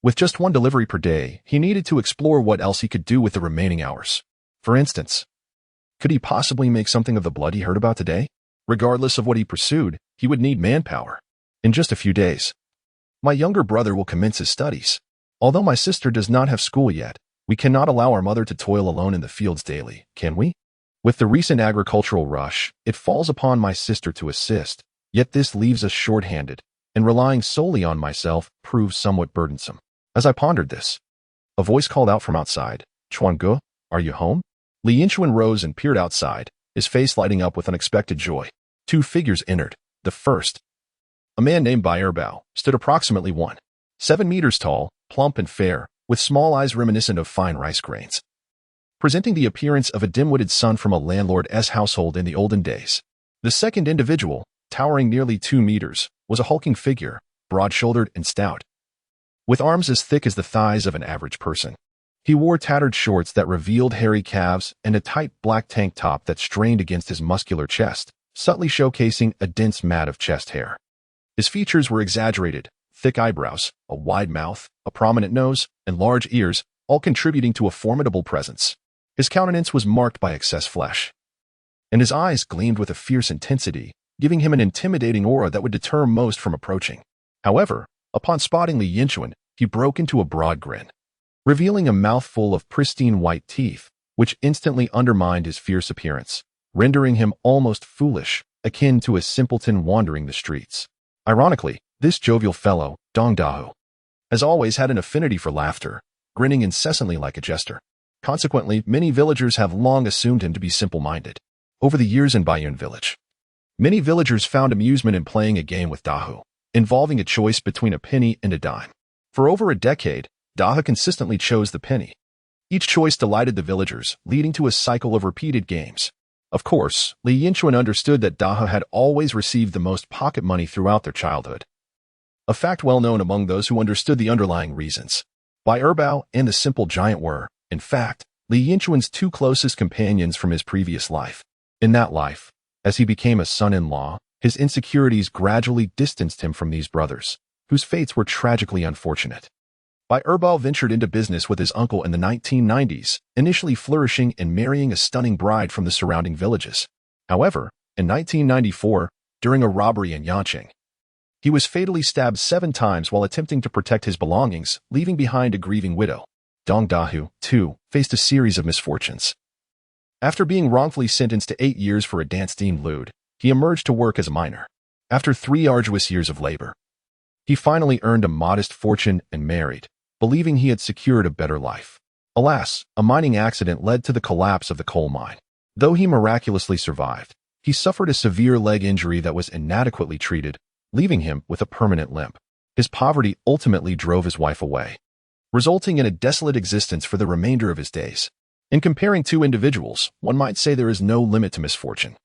with just 1 delivery per day, he needed to explore what else he could do with the remaining hours. For instance, could he possibly make something of the blood he heard about today? Regardless of what he pursued, he would need manpower. In just a few days, my younger brother will commence his studies. Although my sister does not have school yet, we cannot allow our mother to toil alone in the fields daily, can we? With the recent agricultural rush, it falls upon my sister to assist, yet this leaves us short-handed, and relying solely on myself proves somewhat burdensome. As I pondered this, a voice called out from outside, "Chuan Ge, are you home?" Li Yinchuan rose and peered outside, his face lighting up with unexpected joy. 2 figures entered. The first, a man named Bai Erbao, stood approximately 1.7 meters tall, plump and fair, with small eyes reminiscent of fine rice grains, presenting the appearance of a dim-witted son from a landlord's household in the olden days. The second individual, towering nearly 2 meters, was a hulking figure, broad-shouldered and stout, with arms as thick as the thighs of an average person. He wore tattered shorts that revealed hairy calves and a tight black tank top that strained against his muscular chest, subtly showcasing a dense mat of chest hair. His features were exaggerated, thick eyebrows, a wide mouth, a prominent nose, and large ears, all contributing to a formidable presence. His countenance was marked by excess flesh, and his eyes gleamed with a fierce intensity, giving him an intimidating aura that would deter most from approaching. However, upon spotting Li Yinchuan, he broke into a broad grin, revealing a mouthful of pristine white teeth, which instantly undermined his fierce appearance, rendering him almost foolish, akin to a simpleton wandering the streets. Ironically, this jovial fellow, Dong Dahu, has always had an affinity for laughter, grinning incessantly like a jester. Consequently, many villagers have long assumed him to be simple-minded. Over the years in Baiyun village, many villagers found amusement in playing a game with Dahu, involving a choice between a penny and a dime. For over a decade, Dahu consistently chose the penny. Each choice delighted the villagers, leading to a cycle of repeated games. Of course, Li Yinchuan understood that Dahu had always received the most pocket money throughout their childhood, a fact well known among those who understood the underlying reasons. Bai Erbao and the simple giant were, in fact, Li Yinchuan's 2 closest companions from his previous life. In that life, as he became a son-in-law, his insecurities gradually distanced him from these brothers, whose fates were tragically unfortunate. Bai Erbao ventured into business with his uncle in the 1990s, initially flourishing and marrying a stunning bride from the surrounding villages. However, in 1994, during a robbery in Yanqing, he was fatally stabbed 7 times while attempting to protect his belongings, leaving behind a grieving widow. Dong Dahu, too, faced a series of misfortunes. After being wrongfully sentenced to 8 years for a dance-themed lewd, he emerged to work as a miner. After 3 arduous years of labor, he finally earned a modest fortune and married, believing he had secured a better life. Alas, a mining accident led to the collapse of the coal mine. Though he miraculously survived, he suffered a severe leg injury that was inadequately treated, leaving him with a permanent limp. His poverty ultimately drove his wife away, resulting in a desolate existence for the remainder of his days. In comparing two individuals, one might say there is no limit to misfortune.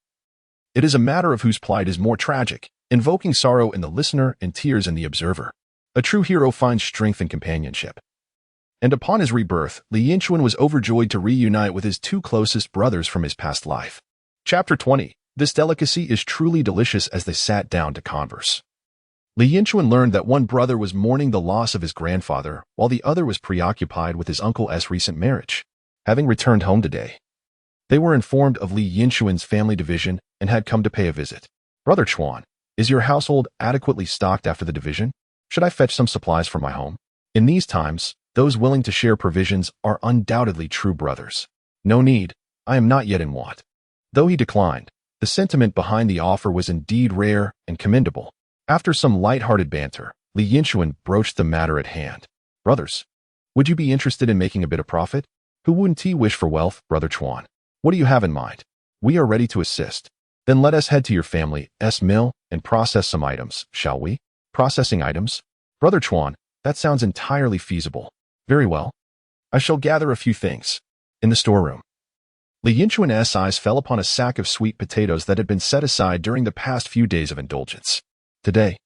It is a matter of whose plight is more tragic, invoking sorrow in the listener and tears in the observer. A true hero finds strength in companionship. And upon his rebirth, Li Yinchuan was overjoyed to reunite with his 2 closest brothers from his past life. Chapter 20. This delicacy is truly delicious. As they sat down to converse, Li Yinchuan learned that one brother was mourning the loss of his grandfather, while the other was preoccupied with his uncle's recent marriage. Having returned home today, they were informed of Li Yinchuan's family division and had come to pay a visit. Brother Chuan, is your household adequately stocked after the division? Should I fetch some supplies from my home? In these times, those willing to share provisions are undoubtedly true brothers. No need, I am not yet in want. Though he declined, the sentiment behind the offer was indeed rare and commendable. After some light-hearted banter, Li Yinchuan broached the matter at hand. Brothers, would you be interested in making a bit of profit? Who wouldn't wish for wealth, Brother Chuan? What do you have in mind? We are ready to assist. Then let us head to your family's mill and process some items, shall we? Processing items? Brother Chuan, that sounds entirely feasible. Very well. I shall gather a few things. In the storeroom, Li Yinchuan's eyes fell upon a sack of sweet potatoes that had been set aside during the past few days of indulgence. Today,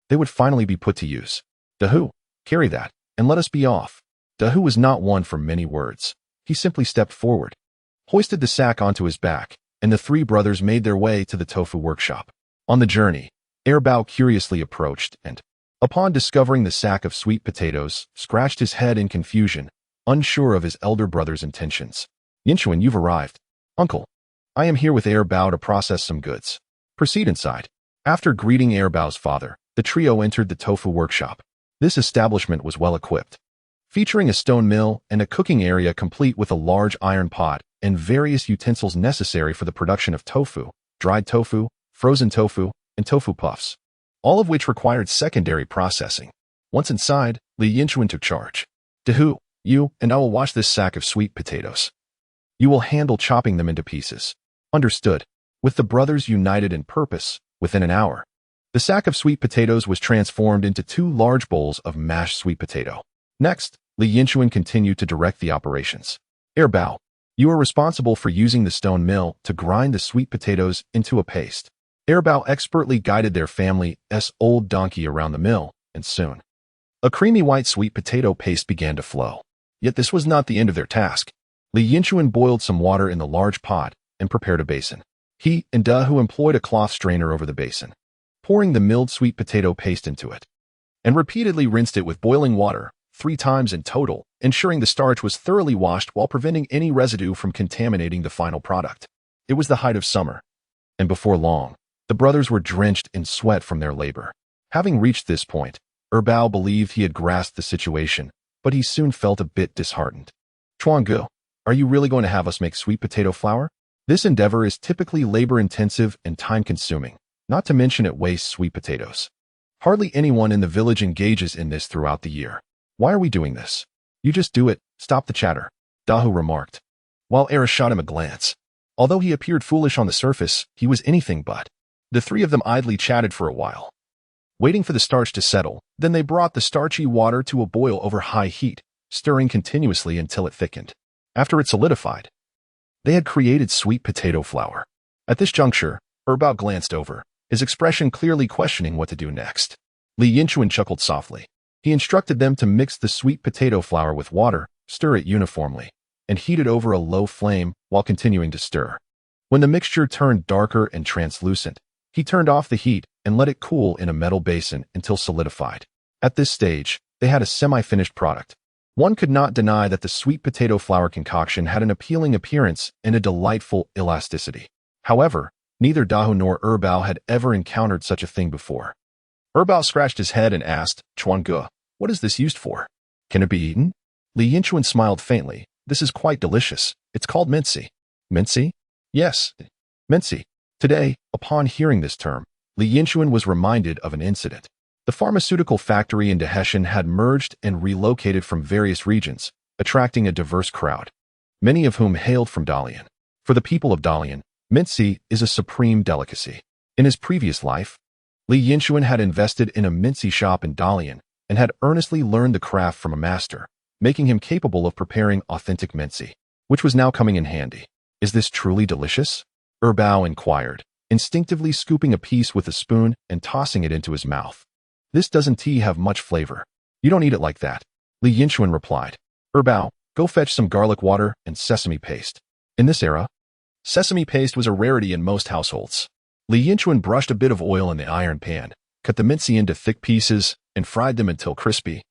they would finally be put to use. Dahu, carry that, and let us be off. Dahu was not one for many words. He simply stepped forward, hoisted the sack onto his back, and the 3 brothers made their way to the tofu workshop. On the journey, Bao curiously approached and, upon discovering the sack of sweet potatoes, scratched his head in confusion, unsure of his elder brother's intentions. Yinchuan, you've arrived. Uncle, I am here with Bao to process some goods. Proceed inside. After greeting Bao's father, the trio entered the tofu workshop. This establishment was well equipped, featuring a stone mill and a cooking area complete with a large iron pot and various utensils necessary for the production of tofu, dried tofu, frozen tofu, and tofu puffs, all of which required secondary processing. Once inside, Li Yinchuan took charge. Dahu, you and I will wash this sack of sweet potatoes. You will handle chopping them into pieces. Understood. With the brothers united in purpose, within an hour, the sack of sweet potatoes was transformed into 2 large bowls of mashed sweet potato. Next, Li Yinchuan continued to direct the operations. Bao, you are responsible for using the stone mill to grind the sweet potatoes into a paste. Bao expertly guided their family's old donkey around the mill, and soon, a creamy white sweet potato paste began to flow. Yet this was not the end of their task. Li Yinchuan boiled some water in the large pot and prepared a basin. He and Dahu employed a cloth strainer over the basin, pouring the milled sweet potato paste into it, and repeatedly rinsed it with boiling water 3 times in total, ensuring the starch was thoroughly washed while preventing any residue from contaminating the final product. It was the height of summer, and before long, the brothers were drenched in sweat from their labor. Having reached this point, Bao believed he had grasped the situation, but he soon felt a bit disheartened. Chuangu, are you really going to have us make sweet potato flour? This endeavor is typically labor-intensive and time-consuming, not to mention it wastes sweet potatoes. Hardly anyone in the village engages in this throughout the year. Why are we doing this? You just do it, stop the chatter, Dahu remarked, while Era shot him a glance. Although he appeared foolish on the surface, he was anything but. The 3 of them idly chatted for a while, waiting for the starch to settle. Then they brought the starchy water to a boil over high heat, stirring continuously until it thickened. After it solidified, they had created sweet potato flour. At this juncture, Bao glanced over, his expression clearly questioning what to do next. Li Yinchuan chuckled softly. He instructed them to mix the sweet potato flour with water, stir it uniformly, and heat it over a low flame while continuing to stir. When the mixture turned darker and translucent, he turned off the heat and let it cool in a metal basin until solidified. At this stage, they had a semi-finished product. One could not deny that the sweet potato flour concoction had an appealing appearance and a delightful elasticity. However, neither Dahu nor Bao had ever encountered such a thing before. Bao scratched his head and asked, Chuangu, what is this used for? Can it be eaten? Li Yinchuan smiled faintly. This is quite delicious. It's called mincy. Mincy? Yes, mincy. Today, upon hearing this term, Li Yinchuan was reminded of an incident. The pharmaceutical factory in Deheshan had merged and relocated from various regions, attracting a diverse crowd, many of whom hailed from Dalian. For the people of Dalian, mincy is a supreme delicacy. In his previous life, Li Yinchuan had invested in a mincy shop in Dalian and had earnestly learned the craft from a master, making him capable of preparing authentic mincy, which was now coming in handy. Is this truly delicious? Bao inquired, instinctively scooping a piece with a spoon and tossing it into his mouth. This doesn't have much flavor. You don't eat it like that, Li Yinchuan replied. Bao, go fetch some garlic water and sesame paste. In this era, sesame paste was a rarity in most households. Li Yinchuan brushed a bit of oil in the iron pan, cut the mincy into thick pieces, and fried them until crispy.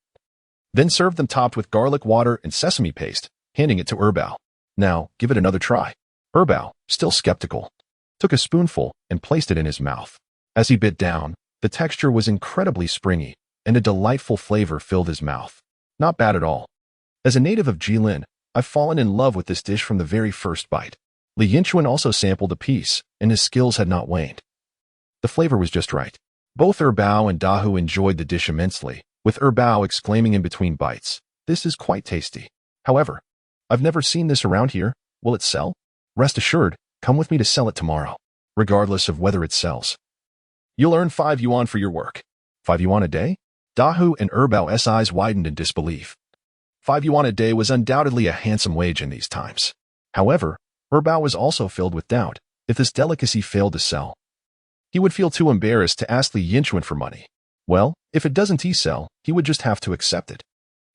Then served them topped with garlic water and sesame paste, handing it to Bao. Now, give it another try. Bao, still skeptical, took a spoonful and placed it in his mouth. As he bit down, the texture was incredibly springy, and a delightful flavor filled his mouth. Not bad at all. As a native of Jilin, I've fallen in love with this dish from the very first bite. Li Yinchuan also sampled a piece, and his skills had not waned. The flavor was just right. Both Bao and Dahu enjoyed the dish immensely, with Bao exclaiming in between bites, "This is quite tasty. However, I've never seen this around here. Will it sell? Rest assured, come with me to sell it tomorrow, regardless of whether it sells. You'll earn 5 yuan for your work." 5 yuan a day? Dahu and Bao's eyes widened in disbelief. 5 yuan a day was undoubtedly a handsome wage in these times. However, Bao was also filled with doubt. If this delicacy failed to sell, he would feel too embarrassed to ask Li Yinchuan for money. Well, if it doesn't sell, he would just have to accept it.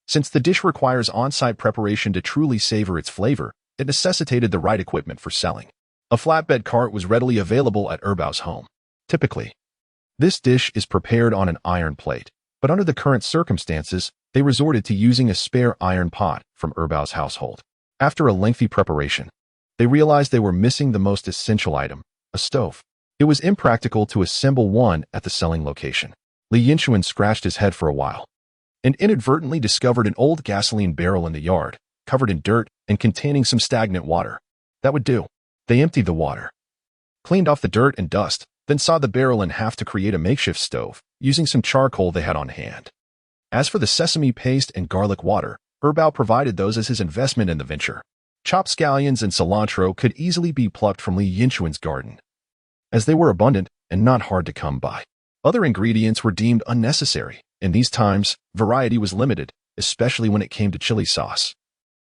Since the dish requires on-site preparation to truly savor its flavor, it necessitated the right equipment for selling. A flatbed cart was readily available at Bao's home. Typically, this dish is prepared on an iron plate, but under the current circumstances, they resorted to using a spare iron pot from Bao's household. After a lengthy preparation, they realized they were missing the most essential item, a stove. It was impractical to assemble one at the selling location. Li Yinchuan scratched his head for a while and inadvertently discovered an old gasoline barrel in the yard, covered in dirt and containing some stagnant water. That would do. They emptied the water, cleaned off the dirt and dust, then sawed the barrel in half to create a makeshift stove, using some charcoal they had on hand. As for the sesame paste and garlic water, Bao provided those as his investment in the venture. Chopped scallions and cilantro could easily be plucked from Li Yinchuan's garden, as they were abundant and not hard to come by. Other ingredients were deemed unnecessary. In these times, variety was limited, especially when it came to chili sauce,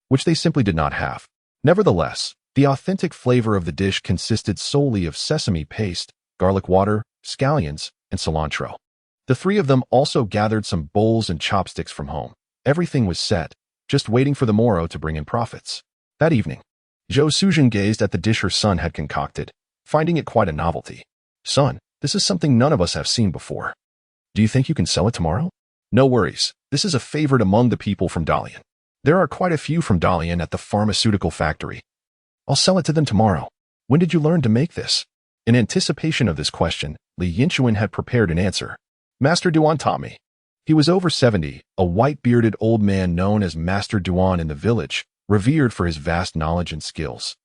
which they simply did not have. Nevertheless, the authentic flavor of the dish consisted solely of sesame paste, garlic water, scallions, and cilantro. The three of them also gathered some bowls and chopsticks from home. Everything was set, just waiting for the morrow to bring in profits. That evening, Zhou Suzhen gazed at the dish her son had concocted, finding it quite a novelty. "Son, this is something none of us have seen before. Do you think you can sell it tomorrow?" "No worries. This is a favorite among the people from Dalian. There are quite a few from Dalian at the pharmaceutical factory. I'll sell it to them tomorrow. When did you learn to make this?" In anticipation of this question, Li Yinchuan had prepared an answer. "Master Duan taught me." He was over 70, a white-bearded old man known as Master Duan in the village, revered for his vast knowledge and skills.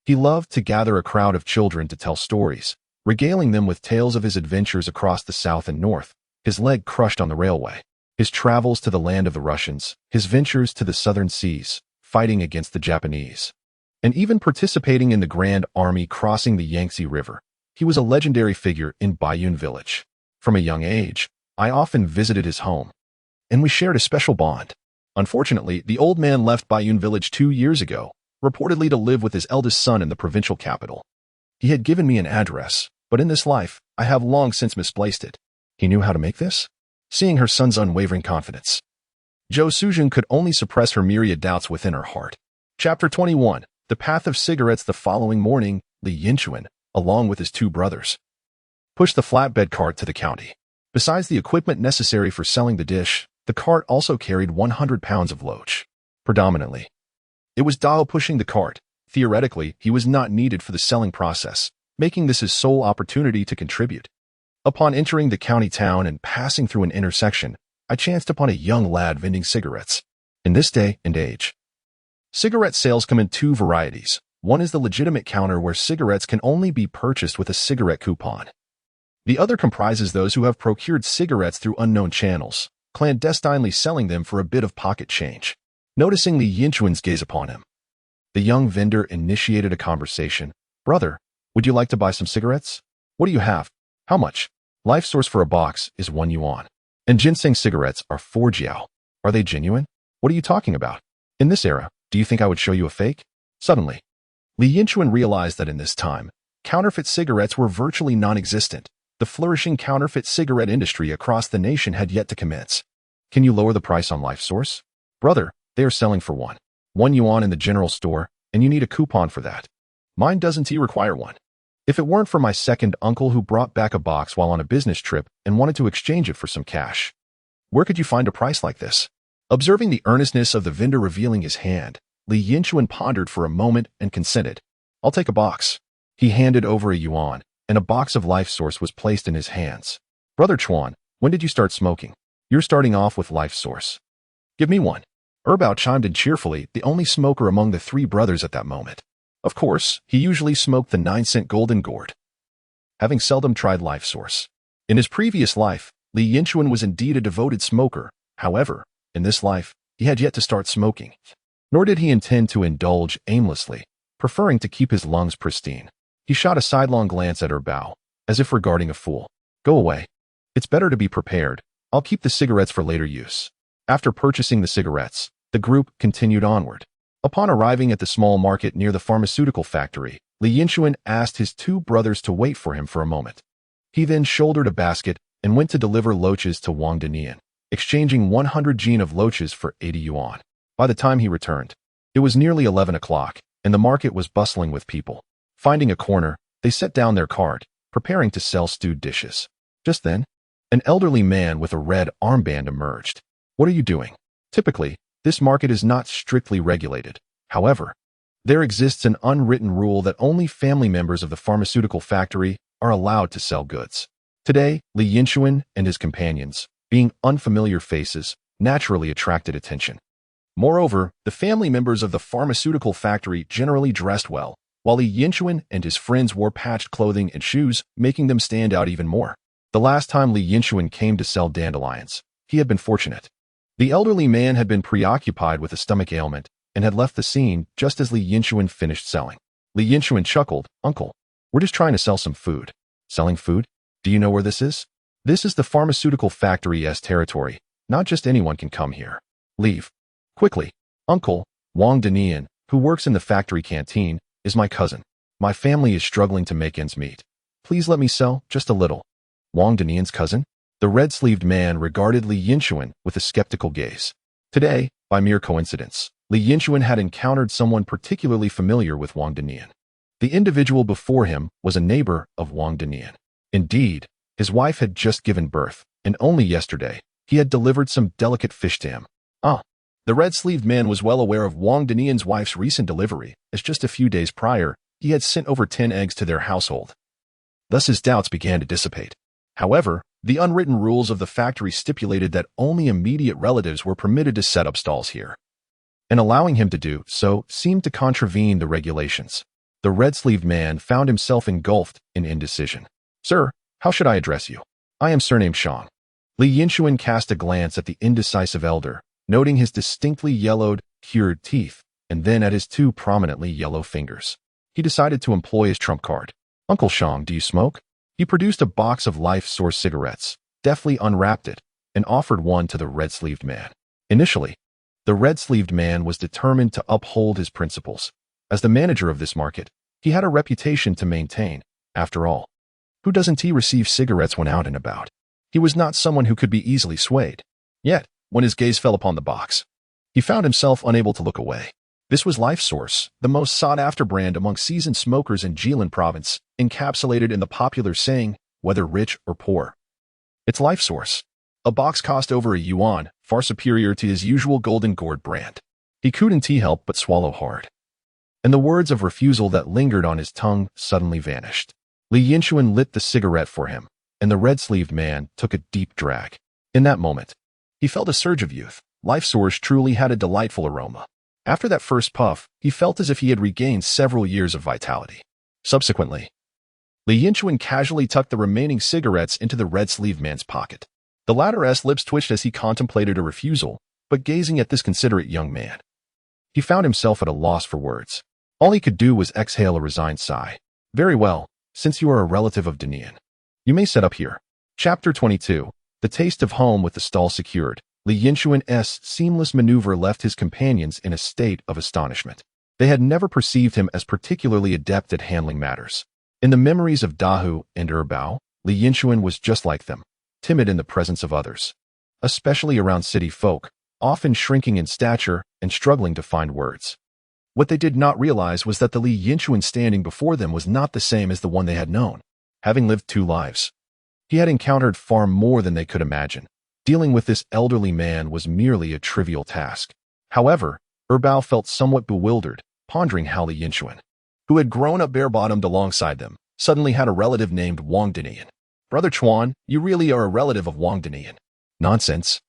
He loved to gather a crowd of children to tell stories, regaling them with tales of his adventures across the south and north, his leg crushed on the railway, his travels to the land of the Russians, his ventures to the southern seas, fighting against the Japanese, and even participating in the Grand Army crossing the Yangtze River. He was a legendary figure in Baiyun village. From a young age, I often visited his home, and we shared a special bond. Unfortunately, the old man left Baiyun village 2 years ago, reportedly to live with his eldest son in the provincial capital. He had given me an address, but in this life, I have long since misplaced it. He knew how to make this? Seeing her son's unwavering confidence, Zhou Suzhen could only suppress her myriad doubts within her heart. Chapter 21. The Path of Cigarettes. The following morning, Li Yinchuan, along with his 2 brothers, pushed the flatbed cart to the county. Besides the equipment necessary for selling the dish, the cart also carried 100 pounds of loach. Predominantly, it was Dao pushing the cart. Theoretically, he was not needed for the selling process, making this his sole opportunity to contribute. Upon entering the county town and passing through an intersection, I chanced upon a young lad vending cigarettes. In this day and age, cigarette sales come in 2 varieties, One is the legitimate counter where cigarettes can only be purchased with a cigarette coupon. The other comprises those who have procured cigarettes through unknown channels, clandestinely selling them for a bit of pocket change. Noticing Li Yinchuan's gaze upon him, the young vendor initiated a conversation. "Brother, would you like to buy some cigarettes? What do you have? How much?" Life source for a box is 1 yuan. And ginseng cigarettes are 4 jiao. Are they genuine? What are you talking about? In this era, do you think I would show you a fake? Suddenly, Li Yinchuan realized that in this time, counterfeit cigarettes were virtually non-existent. The flourishing counterfeit cigarette industry across the nation had yet to commence. "Can you lower the price on Life Source?" "Brother, they are selling for 1 yuan in the general store, and you need a coupon for that. Mine doesn't require one. If it weren't for my second uncle who brought back a box while on a business trip and wanted to exchange it for some cash. Where could you find a price like this?" Observing the earnestness of the vendor revealing his hand, Li Yinchuan pondered for a moment and consented. "I'll take a box." He handed over a yuan, and a box of Life Source was placed in his hands. "Brother Chuan, when did you start smoking?" "You're starting off with Life Source." "Give me one." Erbao chimed in cheerfully, the only smoker among the 3 brothers at that moment. Of course, he usually smoked the 9-cent golden gourd, having seldom tried Life Source. In his previous life, Li Yinchuan was indeed a devoted smoker. However, in this life, he had yet to start smoking. Nor did he intend to indulge aimlessly, preferring to keep his lungs pristine. He shot a sidelong glance at Erbao, as if regarding a fool. "Go away. It's better to be prepared. I'll keep the cigarettes for later use." After purchasing the cigarettes, the group continued onward. Upon arriving at the small market near the pharmaceutical factory, Li Yinchuan asked his 2 brothers to wait for him for a moment. He then shouldered a basket and went to deliver loaches to Wang Denian, exchanging 100 jin of loaches for 80 yuan. By the time he returned, it was nearly 11 o'clock, and the market was bustling with people. Finding a corner, they set down their cart, preparing to sell stewed dishes. Just then, an elderly man with a red armband emerged. "What are you doing?" Typically, this market is not strictly regulated. However, there exists an unwritten rule that only family members of the pharmaceutical factory are allowed to sell goods. Today, Li Yinchuan and his companions, being unfamiliar faces, naturally attracted attention. Moreover, the family members of the pharmaceutical factory generally dressed well, while Li Yinchuan and his friends wore patched clothing and shoes, making them stand out even more. The last time Li Yinchuan came to sell dandelions, he had been fortunate. The elderly man had been preoccupied with a stomach ailment and had left the scene just as Li Yinchuan finished selling. Li Yinchuan chuckled, "Uncle, we're just trying to sell some food." "Selling food? Do you know where this is?" "This is the pharmaceutical factory's territory. Not just anyone can come here. Leave quickly." "Uncle, Wang Denian, who works in the factory canteen, is my cousin. My family is struggling to make ends meet. Please let me sell just a little." Wang Denian's cousin? The red-sleeved man regarded Li Yinchuan with a skeptical gaze. Today, by mere coincidence, Li Yinchuan had encountered someone particularly familiar with Wang Denian. The individual before him was a neighbor of Wang Denian. Indeed, his wife had just given birth, and only yesterday, he had delivered some delicate fish to him. The red-sleeved man was well aware of Wang Denian's wife's recent delivery, as just a few days prior, he had sent over 10 eggs to their household. Thus his doubts began to dissipate. However, the unwritten rules of the factory stipulated that only immediate relatives were permitted to set up stalls here, and allowing him to do so seemed to contravene the regulations. The red-sleeved man found himself engulfed in indecision. "Sir, how should I address you?" "I am surnamed Shang." Li Yinchuan cast a glance at the indecisive elder, noting his distinctly yellowed, cured teeth, and then at his 2 prominently yellow fingers. He decided to employ his trump card. "Uncle Shang, do you smoke?" He produced a box of Life Source cigarettes, deftly unwrapped it, and offered one to the red-sleeved man. Initially, the red-sleeved man was determined to uphold his principles. As the manager of this market, he had a reputation to maintain. After all, who doesn't receive cigarettes when out and about? He was not someone who could be easily swayed. Yet, when his gaze fell upon the box, he found himself unable to look away. This was Life Source, the most sought-after brand among seasoned smokers in Jilin province, encapsulated in the popular saying, "Whether rich or poor, it's Life Source." A box cost over a yuan, far superior to his usual golden gourd brand. He couldn't help but swallow hard, and the words of refusal that lingered on his tongue suddenly vanished. Li Yinchuan lit the cigarette for him, and the red-sleeved man took a deep drag. In that moment, he felt a surge of youth. Life Source truly had a delightful aroma. After that first puff, he felt as if he had regained several years of vitality. Subsequently, Li Yinchuan casually tucked the remaining cigarettes into the red-sleeved man's pocket. The latter's lips twitched as he contemplated a refusal, but gazing at this considerate young man, he found himself at a loss for words. All he could do was exhale a resigned sigh. Very well, since you are a relative of Danian, you may set up here. Chapter 22. The taste of home. With the stall secured, Li Yinchuan's seamless maneuver left his companions in a state of astonishment. They had never perceived him as particularly adept at handling matters. In the memories of Dahu and Bao, Li Yinchuan was just like them, timid in the presence of others, especially around city folk, often shrinking in stature and struggling to find words. What they did not realize was that the Li Yinchuan standing before them was not the same as the one they had known. Having lived 2 lives, he had encountered far more than they could imagine. Dealing with this elderly man was merely a trivial task. However, Bao felt somewhat bewildered, pondering how Li Yinchuan, who had grown up bare-bottomed alongside them, suddenly had a relative named Wang Danian. Brother Chuan, you really are a relative of Wang Danian. Nonsense.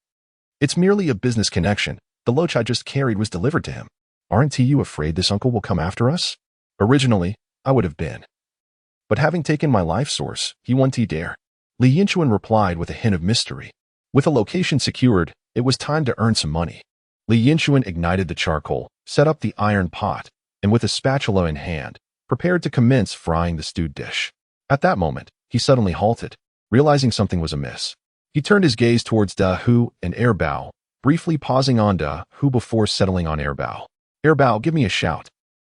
It's merely a business connection. The loach I just carried was delivered to him. Aren't you afraid this uncle will come after us? Originally, I would have been. But having taken my life source, he won't dare. Li Yinchuan replied with a hint of mystery. With a location secured, it was time to earn some money. Li Yinchuan ignited the charcoal, set up the iron pot, and with a spatula in hand, prepared to commence frying the stewed dish. At that moment, he suddenly halted, realizing something was amiss. He turned his gaze towards Dahu and Bao, briefly pausing on Dahu before settling on Bao. Bao, give me a shout.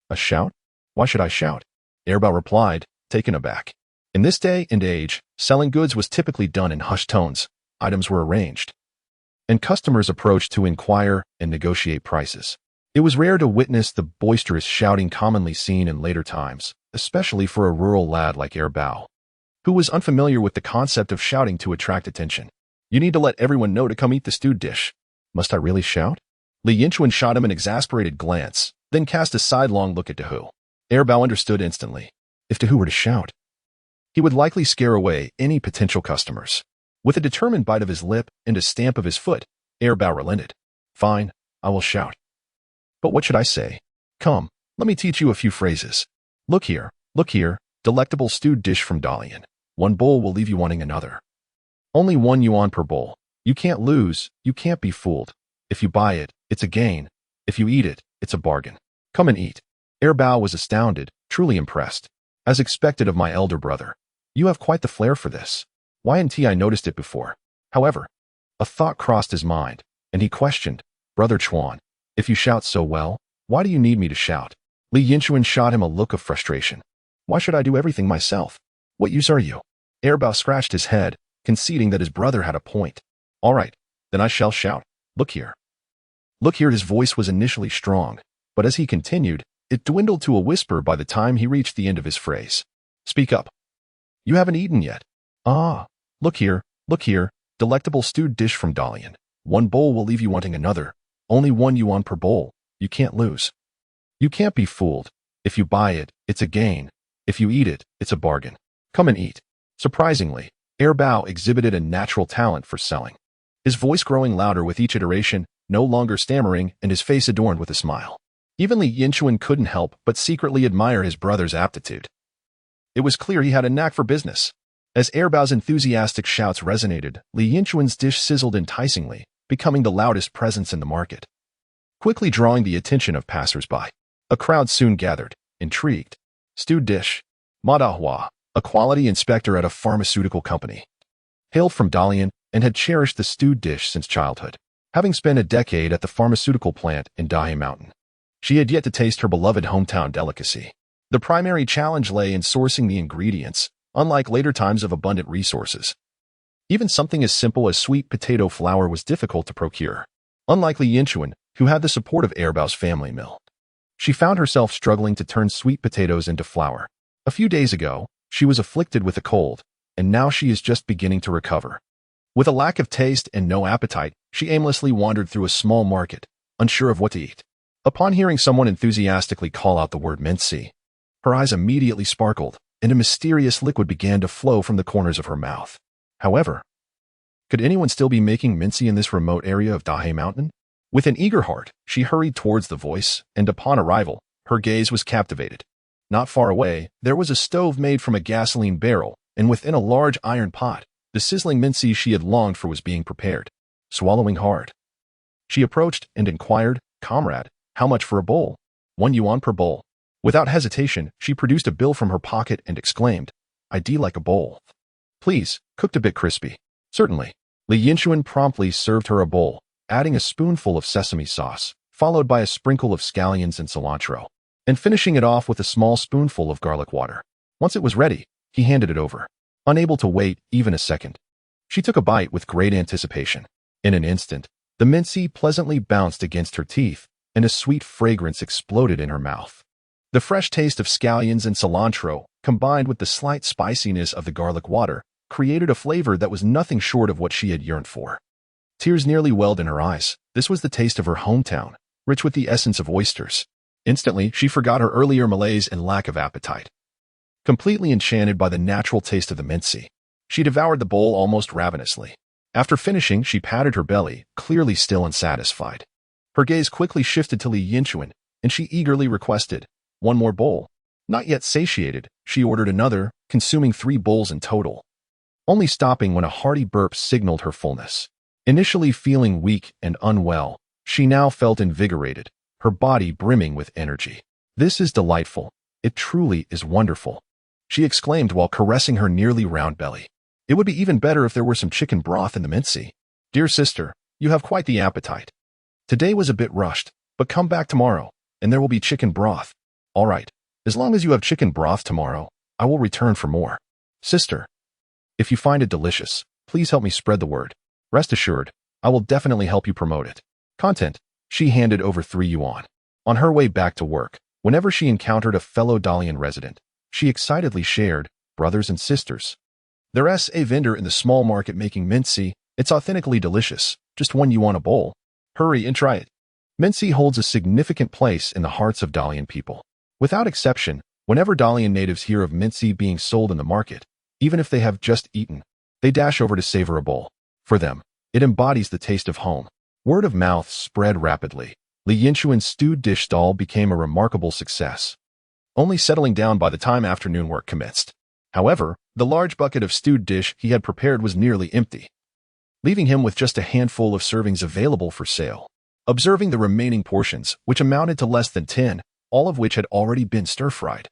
A shout? Why should I shout? Bao replied, taken aback. In this day and age, selling goods was typically done in hushed tones. Items were arranged, and customers approached to inquire and negotiate prices. It was rare to witness the boisterous shouting commonly seen in later times, especially for a rural lad like Bao, who was unfamiliar with the concept of shouting to attract attention. You need to let everyone know to come eat the stewed dish. Must I really shout? Li Yinchuan shot him an exasperated glance, then cast a sidelong look at Dahu. Bao understood instantly. If Dahu were to shout, he would likely scare away any potential customers. With a determined bite of his lip and a stamp of his foot, Bao relented. Fine, I will shout. But what should I say? Come, let me teach you a few phrases. Look here, delectable stewed dish from Dalian. 1 bowl will leave you wanting another. Only 1 yuan per bowl. You can't lose, you can't be fooled. If you buy it, it's a gain. If you eat it, it's a bargain. Come and eat. Bao was astounded, truly impressed. As expected of my elder brother, you have quite the flair for this. Why hadn't I noticed it before? However, a thought crossed his mind, and he questioned, Brother Chuan, if you shout so well, why do you need me to shout? Li Yinchuan shot him a look of frustration. Why should I do everything myself? What use are you? Bao scratched his head, conceding that his brother had a point. All right, then I shall shout. Look here. Look here. His voice was initially strong, but as he continued, it dwindled to a whisper by the time he reached the end of his phrase. Speak up. You haven't eaten yet. Ah, look here, delectable stewed dish from Dalian. 1 bowl will leave you wanting another. Only 1 yuan per bowl. You can't lose. You can't be fooled. If you buy it, it's a gain. If you eat it, it's a bargain. Come and eat. Surprisingly, Bao exhibited a natural talent for selling. His voice growing louder with each iteration, no longer stammering, and his face adorned with a smile. Even Li Yinchuan couldn't help but secretly admire his brother's aptitude. It was clear he had a knack for business. As Bao's enthusiastic shouts resonated, Li Yinchuan's dish sizzled enticingly, becoming the loudest presence in the market, quickly drawing the attention of passers-by. A crowd soon gathered, intrigued. Stewed dish. Ma Dahua, a quality inspector at a pharmaceutical company, hailed from Dalian and had cherished the stewed dish since childhood. Having spent a decade at the pharmaceutical plant in Dahe Mountain, she had yet to taste her beloved hometown delicacy. The primary challenge lay in sourcing the ingredients, unlike later times of abundant resources. Even something as simple as sweet potato flour was difficult to procure. Unlike Li Yinchuan, who had the support of Bao's family mill, she found herself struggling to turn sweet potatoes into flour. A few days ago, she was afflicted with a cold, and now she is just beginning to recover. With a lack of taste and no appetite, she aimlessly wandered through a small market, unsure of what to eat. Upon hearing someone enthusiastically call out the word mincy, her eyes immediately sparkled, and a mysterious liquid began to flow from the corners of her mouth. However, could anyone still be making mincy in this remote area of Dahe Mountain? With an eager heart, she hurried towards the voice, and upon arrival, her gaze was captivated. Not far away, there was a stove made from a gasoline barrel, and within a large iron pot, the sizzling mincy she had longed for was being prepared. Swallowing hard, she approached and inquired, "Comrade, how much for a bowl?" "1 yuan per bowl." Without hesitation, she produced a bill from her pocket and exclaimed, "I'd like a bowl. Please, cooked a bit crispy." "Certainly." Li Yinchuan promptly served her a bowl, adding a spoonful of sesame sauce, followed by a sprinkle of scallions and cilantro, and finishing it off with a small spoonful of garlic water. Once it was ready, he handed it over, unable to wait even a second. She took a bite with great anticipation. In an instant, the mincy pleasantly bounced against her teeth, and a sweet fragrance exploded in her mouth. The fresh taste of scallions and cilantro, combined with the slight spiciness of the garlic water, created a flavor that was nothing short of what she had yearned for. Tears nearly welled in her eyes. This was the taste of her hometown, rich with the essence of oysters. Instantly, she forgot her earlier malaise and lack of appetite. Completely enchanted by the natural taste of the mincy, she devoured the bowl almost ravenously. After finishing, she patted her belly, clearly still unsatisfied. Her gaze quickly shifted to Li Yinchuan, and she eagerly requested, "1 more bowl." Not yet satiated, she ordered another, consuming 3 bowls in total, only stopping when a hearty burp signaled her fullness. Initially feeling weak and unwell, she now felt invigorated, her body brimming with energy. "This is delightful. It truly is wonderful," she exclaimed while caressing her nearly round belly. "It would be even better if there were some chicken broth in the mincy." "Dear sister, you have quite the appetite. Today was a bit rushed, but come back tomorrow, and there will be chicken broth." "All right. As long as you have chicken broth tomorrow, I will return for more." "Sister, if you find it delicious, please help me spread the word. Rest assured, I will definitely help you promote it." Content. She handed over 3 yuan. On her way back to work, whenever she encountered a fellow Dalian resident, she excitedly shared, "Brothers and sisters, there's a vendor in the small market making mincy. It's authentically delicious. Just 1 yuan a bowl. Hurry and try it." Mincy holds a significant place in the hearts of Dalian people. Without exception, whenever Dalian natives hear of mincy being sold in the market, even if they have just eaten, they dash over to savor a bowl. For them, it embodies the taste of home. Word of mouth spread rapidly. Li Yinchuan's stewed dish stall became a remarkable success, only settling down by the time afternoon work commenced. However, the large bucket of stewed dish he had prepared was nearly empty, leaving him with just a handful of servings available for sale. Observing the remaining portions, which amounted to less than 10, all of which had already been stir-fried,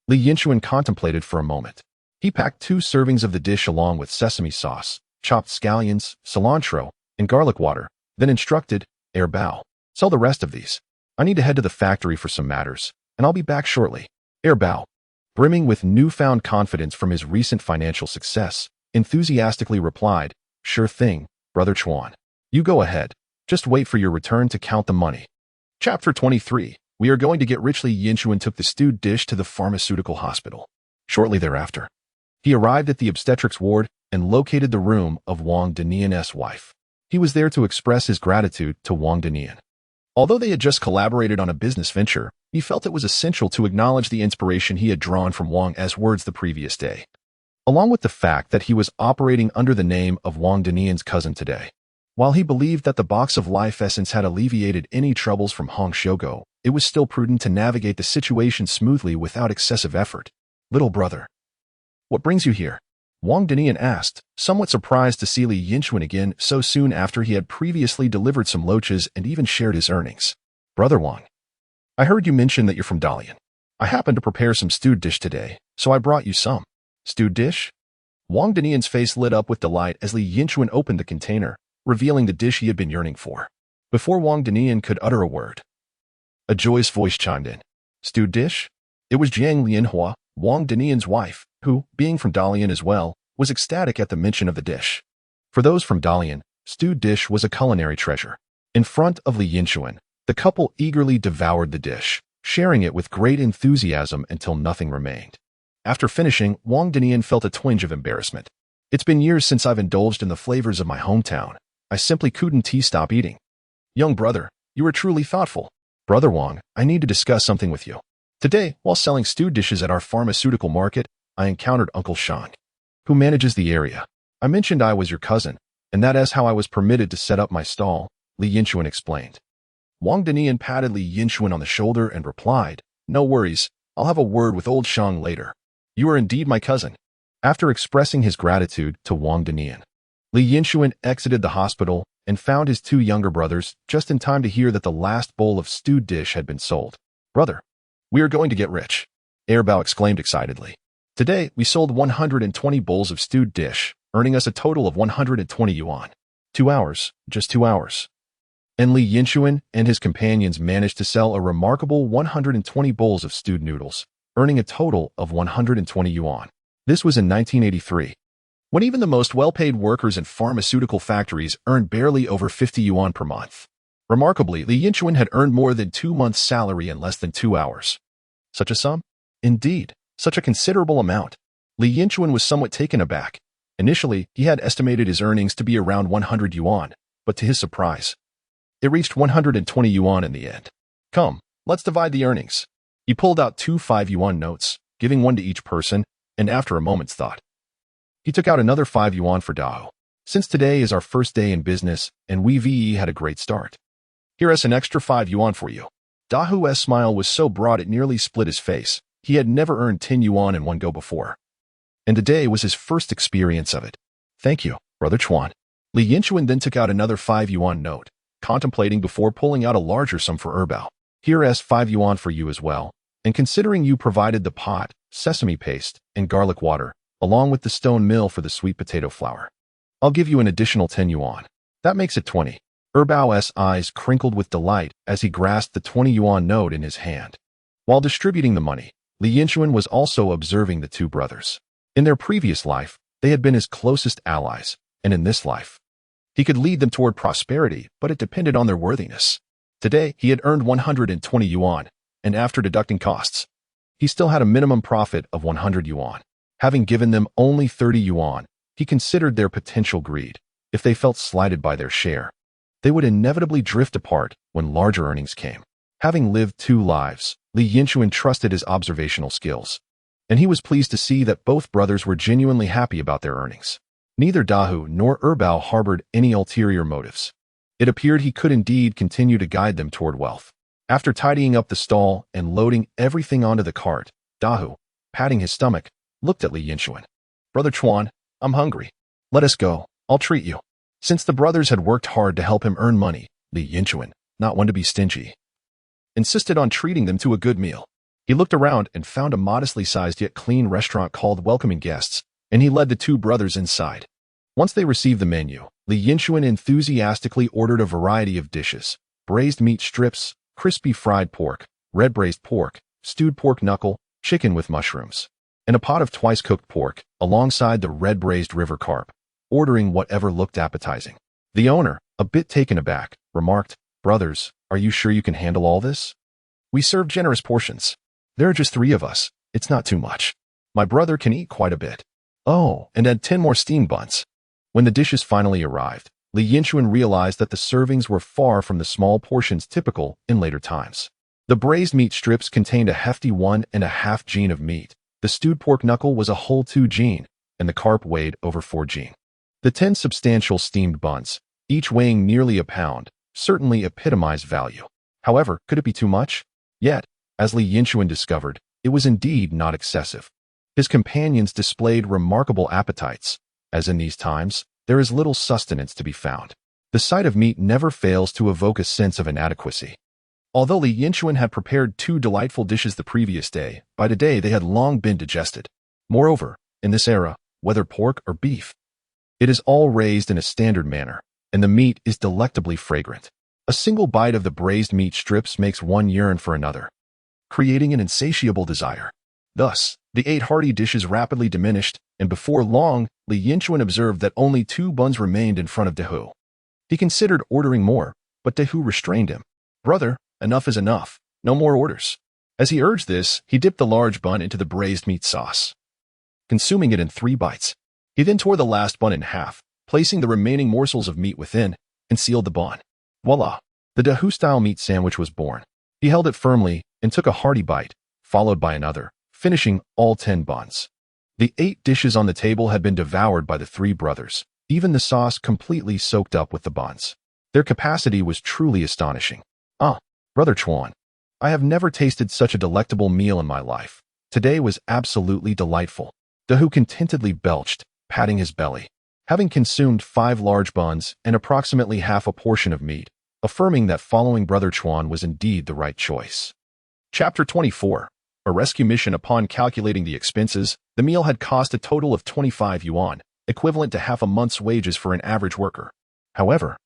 Li Yinchuan contemplated for a moment. He packed 2 servings of the dish along with sesame sauce, chopped scallions, cilantro, and garlic water, then instructed, "Bao, sell the rest of these. I need to head to the factory for some matters, and I'll be back shortly." Bao, brimming with newfound confidence from his recent financial success, enthusiastically replied, "Sure thing, Brother Chuan. You go ahead. Just wait for your return to count the money." Chapter 23. We are going to get rich. Li Yinchuan took the stewed dish to the pharmaceutical hospital. Shortly thereafter, he arrived at the obstetrics ward and located the room of Wang Denian's wife. He was there to express his gratitude to Wang Denian. Although they had just collaborated on a business venture, he felt it was essential to acknowledge the inspiration he had drawn from Wang's words the previous day, along with the fact that he was operating under the name of Wang Denian's cousin today. While he believed that the box of life essence had alleviated any troubles from Hong Shogo, it was still prudent to navigate the situation smoothly without excessive effort. "Little brother, what brings you here?" Wang Denian asked, somewhat surprised to see Li Yinchuan again so soon after he had previously delivered some loaches and even shared his earnings. "Brother Wang, I heard you mention that you're from Dalian. I happened to prepare some stewed dish today, so I brought you some." "Stewed dish?" Wang Denian's face lit up with delight as Li Yinchuan opened the container, revealing the dish he had been yearning for. Before Wang Denian could utter a word, a joyous voice chimed in. "Stewed dish?" It was Jiang Lianhua, Wang Denian's wife, who, being from Dalian as well, was ecstatic at the mention of the dish. For those from Dalian, stewed dish was a culinary treasure. In front of Li Yinchuan, the couple eagerly devoured the dish, sharing it with great enthusiasm until nothing remained. After finishing, Wang Denian felt a twinge of embarrassment. "It's been years since I've indulged in the flavors of my hometown. I simply couldn't stop eating." "Young brother, you are truly thoughtful." "Brother Wang, I need to discuss something with you. Today, while selling stewed dishes at our pharmaceutical market, I encountered Uncle Shang, who manages the area. I mentioned I was your cousin, and that is how I was permitted to set up my stall, Li Yinchuan explained. Wang Danian patted Li Yinchuan on the shoulder and replied, "No worries, I'll have a word with old Shang later. You are indeed my cousin." After expressing his gratitude to Wang Danian, Li Yinchuan exited the hospital and found his two younger brothers just in time to hear that the last bowl of stewed dish had been sold. "Brother, we are going to get rich," Erbao exclaimed excitedly. "Today, we sold 120 bowls of stewed dish, earning us a total of 120 yuan. 2 hours, just 2 hours." And Li Yinchuan and his companions managed to sell a remarkable 120 bowls of stewed noodles, earning a total of 120 yuan. This was in 1983, when even the most well-paid workers in pharmaceutical factories earned barely over 50 yuan per month. Remarkably, Li Yinchuan had earned more than 2 months' salary in less than 2 hours. Such a sum? Indeed, such a considerable amount. Li Yinchuan was somewhat taken aback. Initially, he had estimated his earnings to be around 100 yuan, but to his surprise, it reached 120 yuan in the end. "Come, let's divide the earnings." He pulled out 2 5 yuan notes, giving one to each person, and after a moment's thought, he took out another 5 yuan for Dao. "Since today is our first day in business, and we had a great start, here is an extra 5 yuan for you." Dahu's smile was so broad it nearly split his face. He had never earned 10 yuan in one go before, and today was his first experience of it. "Thank you, Brother Chuan." Li Yinchuan then took out another 5 yuan note, contemplating before pulling out a larger sum for Erbao. "Here is 5 yuan for you as well, and considering you provided the pot, sesame paste, and garlic water, along with the stone mill for the sweet potato flour, I'll give you an additional 10 yuan. That makes it 20. Erbao's eyes crinkled with delight as he grasped the 20 yuan note in his hand. While distributing the money, Li Yinchuan was also observing the two brothers. In their previous life, they had been his closest allies, and in this life, he could lead them toward prosperity, but it depended on their worthiness. Today, he had earned 120 yuan, and after deducting costs, he still had a minimum profit of 100 yuan. Having given them only 30 yuan, he considered their potential greed. If they felt slighted by their share, they would inevitably drift apart when larger earnings came. Having lived 2 lives, Li Yinchuan trusted his observational skills, and he was pleased to see that both brothers were genuinely happy about their earnings. Neither Dahu nor Erbao harbored any ulterior motives. It appeared he could indeed continue to guide them toward wealth. After tidying up the stall and loading everything onto the cart, Dahu, patting his stomach, looked at Li Yinchuan. "Brother Chuan, I'm hungry. Let us go. I'll treat you." Since the brothers had worked hard to help him earn money, Li Yinchuan, not one to be stingy, insisted on treating them to a good meal. He looked around and found a modestly sized yet clean restaurant called Welcoming Guests, and he led the two brothers inside. Once they received the menu, Li Yinchuan enthusiastically ordered a variety of dishes: braised meat strips, crispy fried pork, red braised pork, stewed pork knuckle, chicken with mushrooms, and a pot of twice-cooked pork, alongside the red braised river carp, ordering whatever looked appetizing. The owner, a bit taken aback, remarked, "Brothers, are you sure you can handle all this? We serve generous portions. There are just 3 of us. It's not too much. My brother can eat quite a bit. Oh, and add 10 more steamed buns." When the dishes finally arrived, Li Yinchuan realized that the servings were far from the small portions typical in later times. The braised meat strips contained a hefty 1.5 jin of meat. The stewed pork knuckle was a whole 2 jin, and the carp weighed over 4 jin. The 10 substantial steamed buns, each weighing nearly a pound, certainly epitomized value. However, could it be too much? Yet, as Li Yinchuan discovered, it was indeed not excessive. His companions displayed remarkable appetites, as in these times, there is little sustenance to be found. The sight of meat never fails to evoke a sense of inadequacy. Although Li Yinchuan had prepared 2 delightful dishes the previous day, by today they had long been digested. Moreover, in this era, whether pork or beef, it is all raised in a standard manner, and the meat is delectably fragrant. A single bite of the braised meat strips makes one yearn for another, creating an insatiable desire. Thus, the 8 hearty dishes rapidly diminished, and before long, Li Yinchuan observed that only 2 buns remained in front of Dahu. He considered ordering more, but Dahu restrained him. "Brother, enough is enough. No more orders." As he urged this, he dipped the large bun into the braised meat sauce, consuming it in 3 bites. He then tore the last bun in half, placing the remaining morsels of meat within, and sealed the bun. Voila! The Dahu-style meat sandwich was born. He held it firmly and took a hearty bite, followed by another, finishing all 10 buns. The 8 dishes on the table had been devoured by the 3 brothers, even the sauce completely soaked up with the buns. Their capacity was truly astonishing. Ah, Brother Chuan, I have never tasted such a delectable meal in my life. Today was absolutely delightful. Dahu contentedly belched, patting his belly, having consumed 5 large buns and approximately half a portion of meat, affirming that following Brother Chuan was indeed the right choice. Chapter 24. A rescue mission. Upon calculating the expenses, the meal had cost a total of 25 yuan, equivalent to half a month's wages for an average worker. However,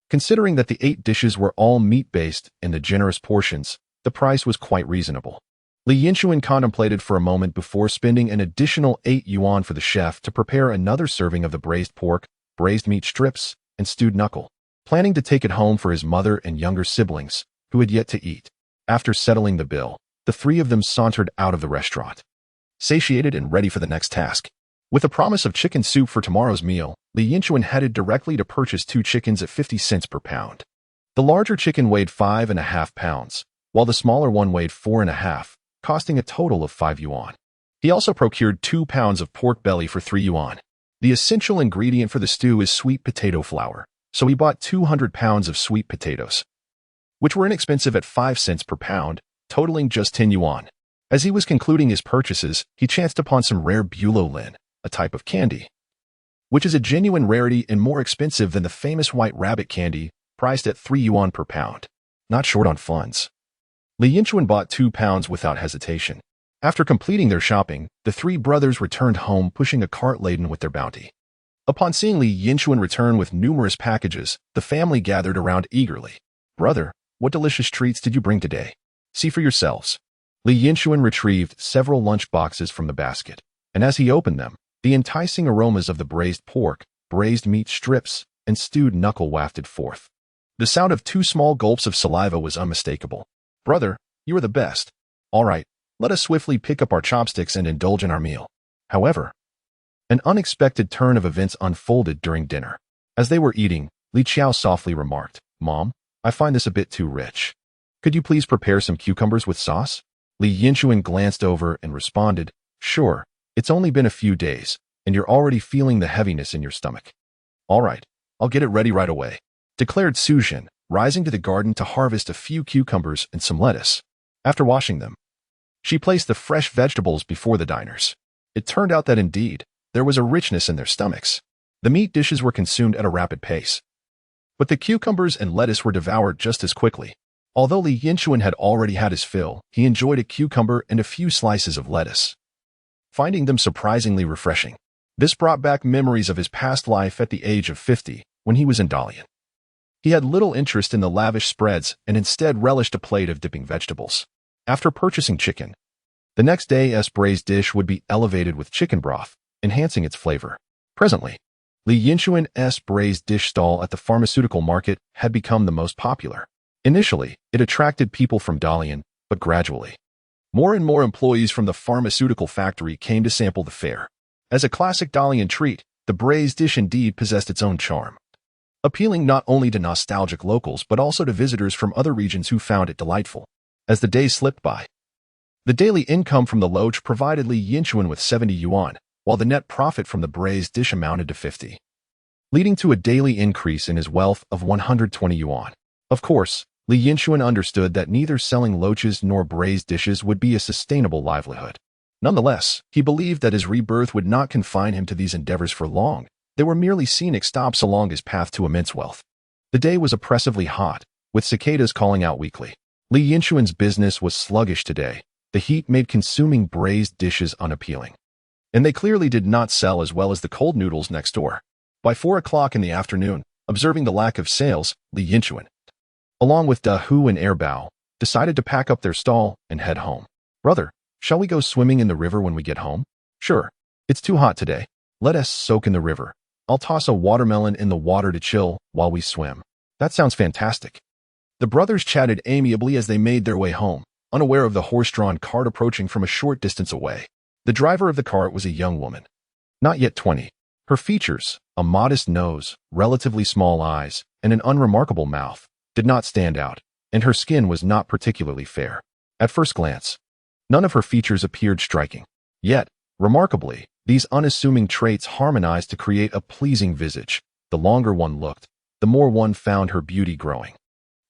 considering that the 8 dishes were all meat-based and the generous portions, the price was quite reasonable. Li Yinchuan contemplated for a moment before spending an additional 8 yuan for the chef to prepare another serving of the braised pork, braised meat strips, and stewed knuckle, planning to take it home for his mother and younger siblings, who had yet to eat. After settling the bill, the 3 of them sauntered out of the restaurant, satiated and ready for the next task. With a promise of chicken soup for tomorrow's meal, Li Yinchuan headed directly to purchase 2 chickens at 50 cents per pound. The larger chicken weighed 5.5 pounds, while the smaller one weighed 4.5, costing a total of 5 yuan. He also procured 2 pounds of pork belly for 3 yuan. The essential ingredient for the stew is sweet potato flour, so he bought 200 pounds of sweet potatoes, which were inexpensive at 5 cents per pound, totaling just 10 yuan. As he was concluding his purchases, he chanced upon some rare bulolin, a type of candy, which is a genuine rarity and more expensive than the famous white rabbit candy, priced at 3 yuan per pound. Not short on funds, Li Yinchuan bought 2 pounds without hesitation. After completing their shopping, the 3 brothers returned home pushing a cart laden with their bounty. Upon seeing Li Yinchuan return with numerous packages, the family gathered around eagerly. "Brother, what delicious treats did you bring today? See for yourselves." Li Yinchuan retrieved several lunch boxes from the basket, and as he opened them, the enticing aromas of the braised pork, braised meat strips, and stewed knuckle wafted forth. The sound of 2 small gulps of saliva was unmistakable. "Brother, you are the best. All right, let us swiftly pick up our chopsticks and indulge in our meal." However, an unexpected turn of events unfolded during dinner. As they were eating, Li Qiao softly remarked, "Mom, I find this a bit too rich. Could you please prepare some cucumbers with sauce?" Li Yinchuan glanced over and responded, "Sure, it's only been a few days, and you're already feeling the heaviness in your stomach." "All right, I'll get it ready right away," declared Su Jin, rising to the garden to harvest a few cucumbers and some lettuce. After washing them, she placed the fresh vegetables before the diners. It turned out that indeed, there was a richness in their stomachs. The meat dishes were consumed at a rapid pace, but the cucumbers and lettuce were devoured just as quickly. Although Li Yinchuan had already had his fill, he enjoyed a cucumber and a few slices of lettuce, finding them surprisingly refreshing. This brought back memories of his past life at the age of 50, when he was in Dalian. He had little interest in the lavish spreads and instead relished a plate of dipping vegetables. After purchasing chicken, the next day's braised dish would be elevated with chicken broth, enhancing its flavor. Presently, Li Yinchuan's braised dish stall at the pharmaceutical market had become the most popular. Initially, it attracted people from Dalian, but gradually, more and more employees from the pharmaceutical factory came to sample the fare. As a classic Dalian treat, the braised dish indeed possessed its own charm, appealing not only to nostalgic locals but also to visitors from other regions who found it delightful. As the days slipped by, the daily income from the loge provided Li Yinchuan with 70 yuan, while the net profit from the braised dish amounted to 50, leading to a daily increase in his wealth of 120 yuan. Of course, Li Yinchuan understood that neither selling loaches nor braised dishes would be a sustainable livelihood. Nonetheless, he believed that his rebirth would not confine him to these endeavors for long. They were merely scenic stops along his path to immense wealth. The day was oppressively hot, with cicadas calling out weakly. Li Yinchuan's business was sluggish today. The heat made consuming braised dishes unappealing, and they clearly did not sell as well as the cold noodles next door. By 4 o'clock in the afternoon, observing the lack of sales, Li Yinchuan, along with Dahu and Airbao, decided to pack up their stall and head home. "Brother, shall we go swimming in the river when we get home?" "Sure. It's too hot today. Let us soak in the river. I'll toss a watermelon in the water to chill while we swim." "That sounds fantastic." The brothers chatted amiably as they made their way home, unaware of the horse-drawn cart approaching from a short distance away. The driver of the cart was a young woman, not yet 20. Her features, a modest nose, relatively small eyes, and an unremarkable mouth, did not stand out, and her skin was not particularly fair. At first glance, none of her features appeared striking. Yet, remarkably, these unassuming traits harmonized to create a pleasing visage. The longer one looked, the the more one found her beauty growing.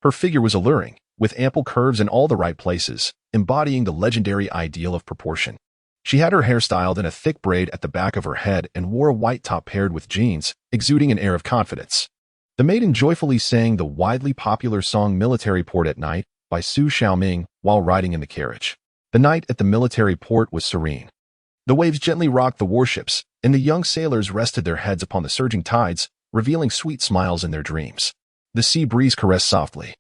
Her figure was alluring, with ample curves in all the right places, embodying the legendary ideal of proportion. She had her hair styled in a thick braid at the back of her head and wore a white top paired with jeans, exuding an air of confidence. The maiden joyfully sang the widely popular song Military Port at Night by Su Xiaoming while riding in the carriage. The night at the military port was serene. The waves gently rocked the warships, and the young sailors rested their heads upon the surging tides, revealing sweet smiles in their dreams. The sea breeze caressed softly.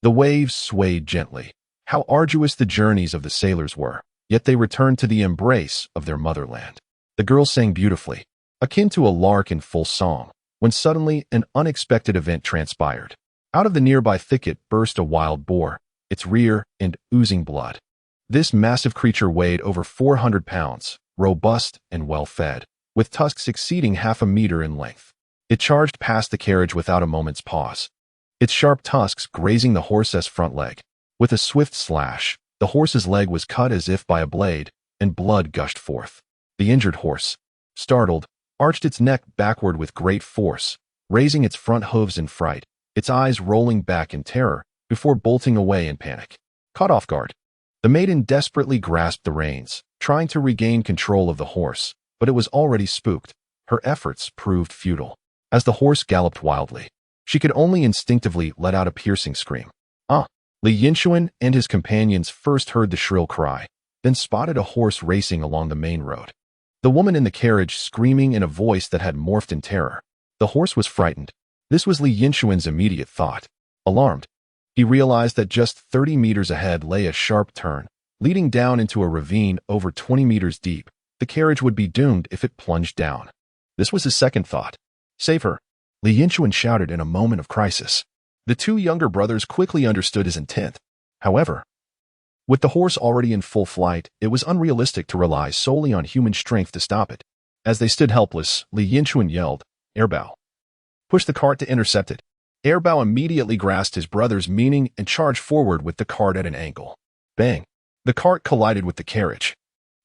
The waves swayed gently. How arduous the journeys of the sailors were, yet they returned to the embrace of their motherland. The girl sang beautifully, akin to a lark in full song, when suddenly an unexpected event transpired. Out of the nearby thicket burst a wild boar, its rear end oozing blood. This massive creature weighed over 400 pounds, robust and well-fed, with tusks exceeding half a meter in length. It charged past the carriage without a moment's pause, its sharp tusks grazing the horse's front leg. With a swift slash, the horse's leg was cut as if by a blade, and blood gushed forth. The injured horse, startled, arched its neck backward with great force, raising its front hooves in fright, its eyes rolling back in terror, before bolting away in panic. Caught off guard, the maiden desperately grasped the reins, trying to regain control of the horse, but it was already spooked. Her efforts proved futile. As the horse galloped wildly, she could only instinctively let out a piercing scream. Li Yinchuan and his companions first heard the shrill cry, then spotted a horse racing along the main road. The woman in the carriage screaming in a voice that had morphed in terror. The horse was frightened. This was Li Yinchuan's immediate thought. Alarmed, he realized that just 30 meters ahead lay a sharp turn, leading down into a ravine over 20 meters deep. The carriage would be doomed if it plunged down. This was his second thought. Save her, Li Yinchuan shouted in a moment of crisis. The two younger brothers quickly understood his intent. However, with the horse already in full flight, it was unrealistic to rely solely on human strength to stop it. As they stood helpless, Li Yinchuan yelled, "Airbao! Push the cart to intercept it." Airbao immediately grasped his brother's meaning and charged forward with the cart at an angle. Bang! The cart collided with the carriage,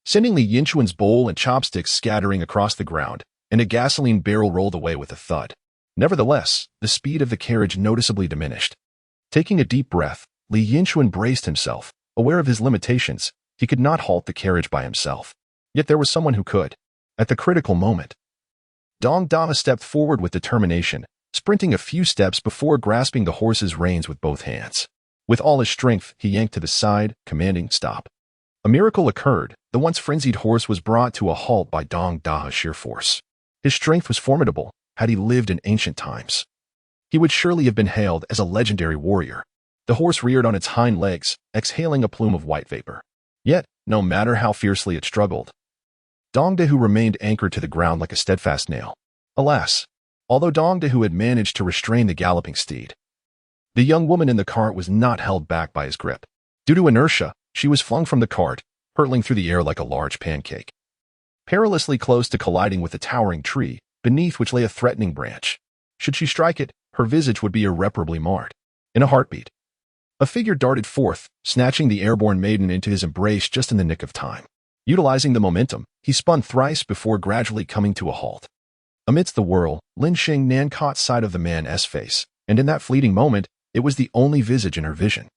sending Li Yinchuan's bowl and chopsticks scattering across the ground, and a gasoline barrel rolled away with a thud. Nevertheless, the speed of the carriage noticeably diminished. Taking a deep breath, Li Yinchuan braced himself. Aware of his limitations, he could not halt the carriage by himself. Yet there was someone who could. At the critical moment, Dong Da stepped forward with determination, sprinting a few steps before grasping the horse's reins with both hands. With all his strength, he yanked to the side, commanding stop. A miracle occurred. The once frenzied horse was brought to a halt by Dong Da's sheer force. His strength was formidable. Had he lived in ancient times, he would surely have been hailed as a legendary warrior. The horse reared on its hind legs, exhaling a plume of white vapor. Yet, no matter how fiercely it struggled, Dong Da remained anchored to the ground like a steadfast nail. Alas, although Dong Da had managed to restrain the galloping steed, the young woman in the cart was not held back by his grip. Due to inertia, she was flung from the cart, hurtling through the air like a large pancake, perilously close to colliding with a towering tree, beneath which lay a threatening branch. Should she strike it, her visage would be irreparably marred. In a heartbeat, a figure darted forth, snatching the airborne maiden into his embrace just in the nick of time. Utilizing the momentum, he spun thrice before gradually coming to a halt. Amidst the whirl, Lin Xingnan caught sight of the man's face, and in that fleeting moment, it was the only visage in her vision.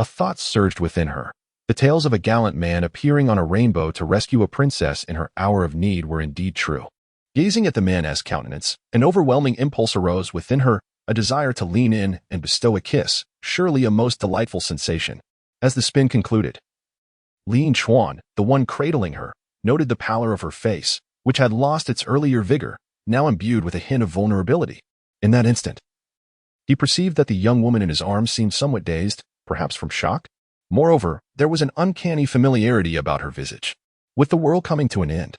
A thought surged within her. The tales of a gallant man appearing on a rainbow to rescue a princess in her hour of need were indeed true. Gazing at the man's countenance, an overwhelming impulse arose within her, a desire to lean in and bestow a kiss, surely a most delightful sensation. As the spin concluded, Li Yinchuan, the one cradling her, noted the pallor of her face, which had lost its earlier vigor, now imbued with a hint of vulnerability. In that instant, he perceived that the young woman in his arms seemed somewhat dazed, perhaps from shock. Moreover, there was an uncanny familiarity about her visage. With the world coming to an end,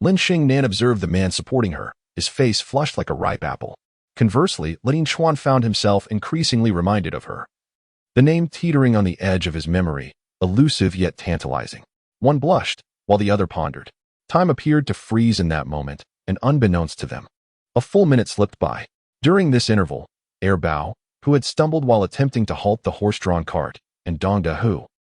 Lin Xingnan observed the man supporting her, his face flushed like a ripe apple. Conversely, Li Yinchuan found himself increasingly reminded of her. The name teetering on the edge of his memory, elusive yet tantalizing. One blushed, while the other pondered. Time appeared to freeze in that moment, and unbeknownst to them, a full minute slipped by. During this interval, Airbao, who had stumbled while attempting to halt the horse-drawn cart, and Dong Da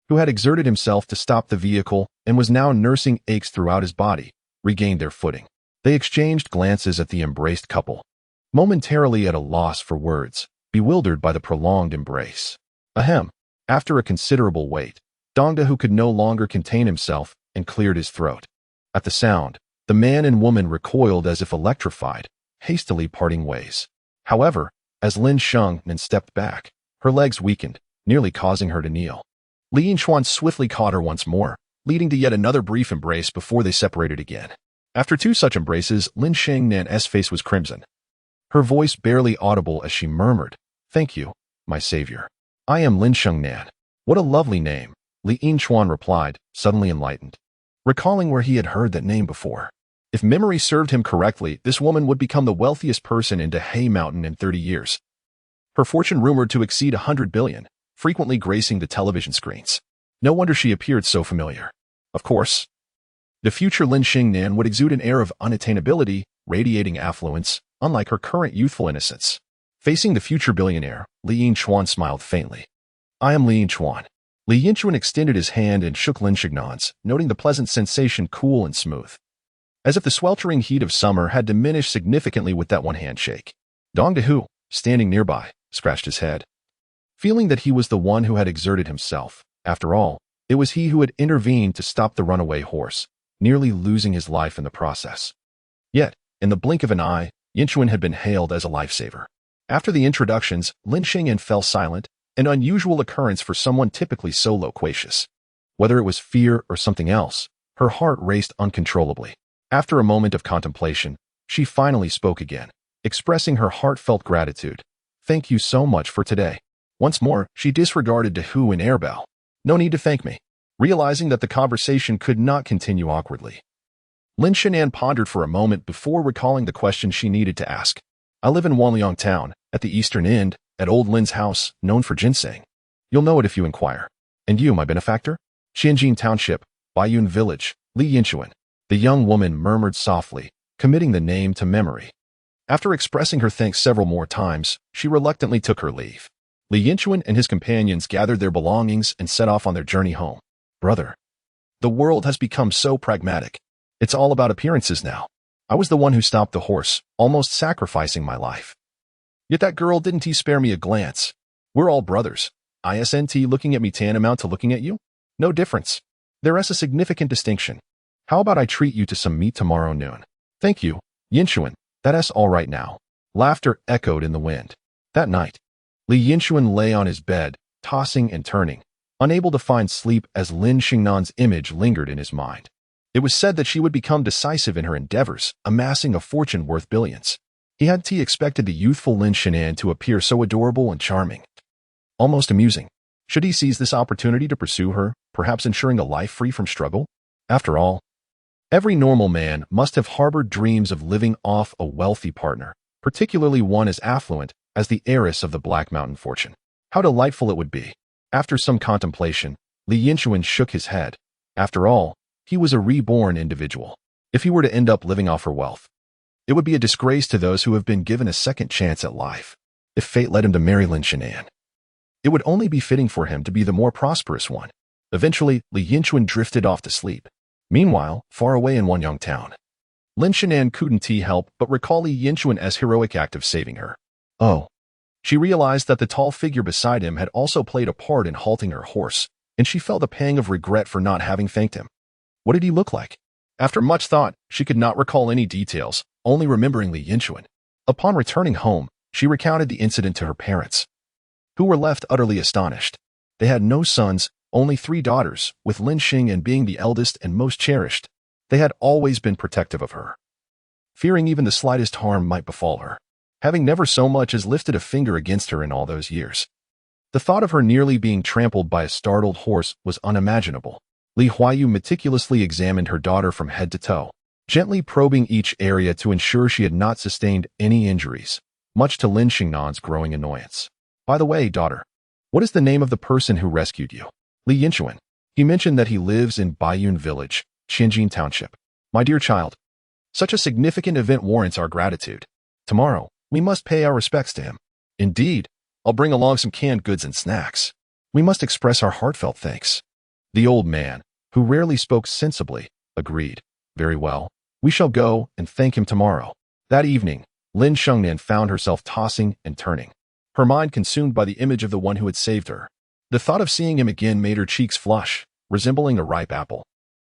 who had exerted himself to stop the vehicle and was now nursing aches throughout his body, regained their footing. They exchanged glances at the embraced couple. momentarily at a loss for words, bewildered by the prolonged embrace. Ahem. After a considerable wait, Dong Dahu could no longer contain himself and cleared his throat. At the sound, the man and woman recoiled as if electrified, hastily parting ways. However, as Lin Yinlong stepped back, her legs weakened, nearly causing her to kneel. Li Yinchuan swiftly caught her once more, leading to yet another brief embrace before they separated again. After two such embraces, Lin Yinlong's face was crimson, her voice barely audible as she murmured, "Thank you, my savior. I am Lin Yinlong. What a lovely name," Li Yinchuan replied, suddenly enlightened, recalling where he had heard that name before. If memory served him correctly, this woman would become the wealthiest person in Dehe Mountain in 30 years. Her fortune rumored to exceed 100 billion, frequently gracing the television screens. No wonder she appeared so familiar. Of course, the future Lin Yinlong would exude an air of unattainability, radiating affluence, unlike her current youthful innocence. Facing the future billionaire, Li Yinchuan smiled faintly. "I am Li Yinchuan." Li Yinchuan extended his hand and shook Lin Yinlong's, noting the pleasant sensation cool and smooth, as if the sweltering heat of summer had diminished significantly with that one handshake. Dong Dahu, standing nearby, scratched his head, feeling that he was the one who had exerted himself. After all, it was he who had intervened to stop the runaway horse, nearly losing his life in the process. Yet, in the blink of an eye, Yinchuan had been hailed as a lifesaver. After the introductions, Lin Yinlong fell silent, an unusual occurrence for someone typically so loquacious. Whether it was fear or something else, her heart raced uncontrollably. After a moment of contemplation, she finally spoke again, expressing her heartfelt gratitude. "Thank you so much for today." Once more, she disregarded Dahu and Airbell. "No need to thank me." Realizing that the conversation could not continue awkwardly, Lin Yinlong pondered for a moment before recalling the question she needed to ask. "I live in Wanliang Town, at the eastern end, at Old Lin's house, known for ginseng. You'll know it if you inquire. And you, my benefactor?" "Qianjin Township, Baiyun Village, Li Yinchuan," the young woman murmured softly, committing the name to memory. After expressing her thanks several more times, she reluctantly took her leave. Li Yinchuan and his companions gathered their belongings and set off on their journey home. "Brother, the world has become so pragmatic. It's all about appearances now. I was the one who stopped the horse, almost sacrificing my life. Yet that girl didn't spare me a glance. We're all brothers. Isn't looking at me tantamount to looking at you? No difference. There is a significant distinction. How about I treat you to some meat tomorrow noon?" "Thank you, Yinchuan. That's all right now." Laughter echoed in the wind. That night, Li Yinchuan lay on his bed, tossing and turning, unable to find sleep as Lin Yinlong's image lingered in his mind. It was said that she would become decisive in her endeavors, amassing a fortune worth billions. He had expected the youthful Lin Yinlong to appear so adorable and charming, almost amusing. Should he seize this opportunity to pursue her, perhaps ensuring a life free from struggle? After all, every normal man must have harbored dreams of living off a wealthy partner, particularly one as affluent as the heiress of the Black Mountain fortune. How delightful it would be. After some contemplation, Li Yinchuan shook his head. After all, he was a reborn individual. If he were to end up living off her wealth, it would be a disgrace to those who have been given a second chance at life. If fate led him to marry Lin Yinlong, it would only be fitting for him to be the more prosperous one. Eventually, Li Yinchuan drifted off to sleep. Meanwhile, far away in Wanliang Town, Lin Yinlong couldn't help but recall Li Yinchuan's heroic act of saving her. Oh. She realized that the tall figure beside him had also played a part in halting her horse, and she felt a pang of regret for not having thanked him. What did he look like? After much thought, she could not recall any details, only remembering Li Yinchuan. Upon returning home, she recounted the incident to her parents, who were left utterly astonished. They had no sons, only 3 daughters, with Lin Yinlong being the eldest and most cherished. They had always been protective of her, fearing even the slightest harm might befall her, having never so much as lifted a finger against her in all those years. The thought of her nearly being trampled by a startled horse was unimaginable. Li Huayu meticulously examined her daughter from head to toe, gently probing each area to ensure she had not sustained any injuries, much to Lin Yinlong's growing annoyance. "By the way, daughter, what is the name of the person who rescued you?" "Li Yinchuan. He mentioned that he lives in Baiyun Village, Qianjin Township." "My dear child, such a significant event warrants our gratitude. Tomorrow, we must pay our respects to him." "Indeed, I'll bring along some canned goods and snacks. We must express our heartfelt thanks." The old man, who rarely spoke sensibly, agreed. "Very well, we shall go and thank him tomorrow." That evening, Lin Shengnan found herself tossing and turning, her mind consumed by the image of the one who had saved her. The thought of seeing him again made her cheeks flush, resembling a ripe apple.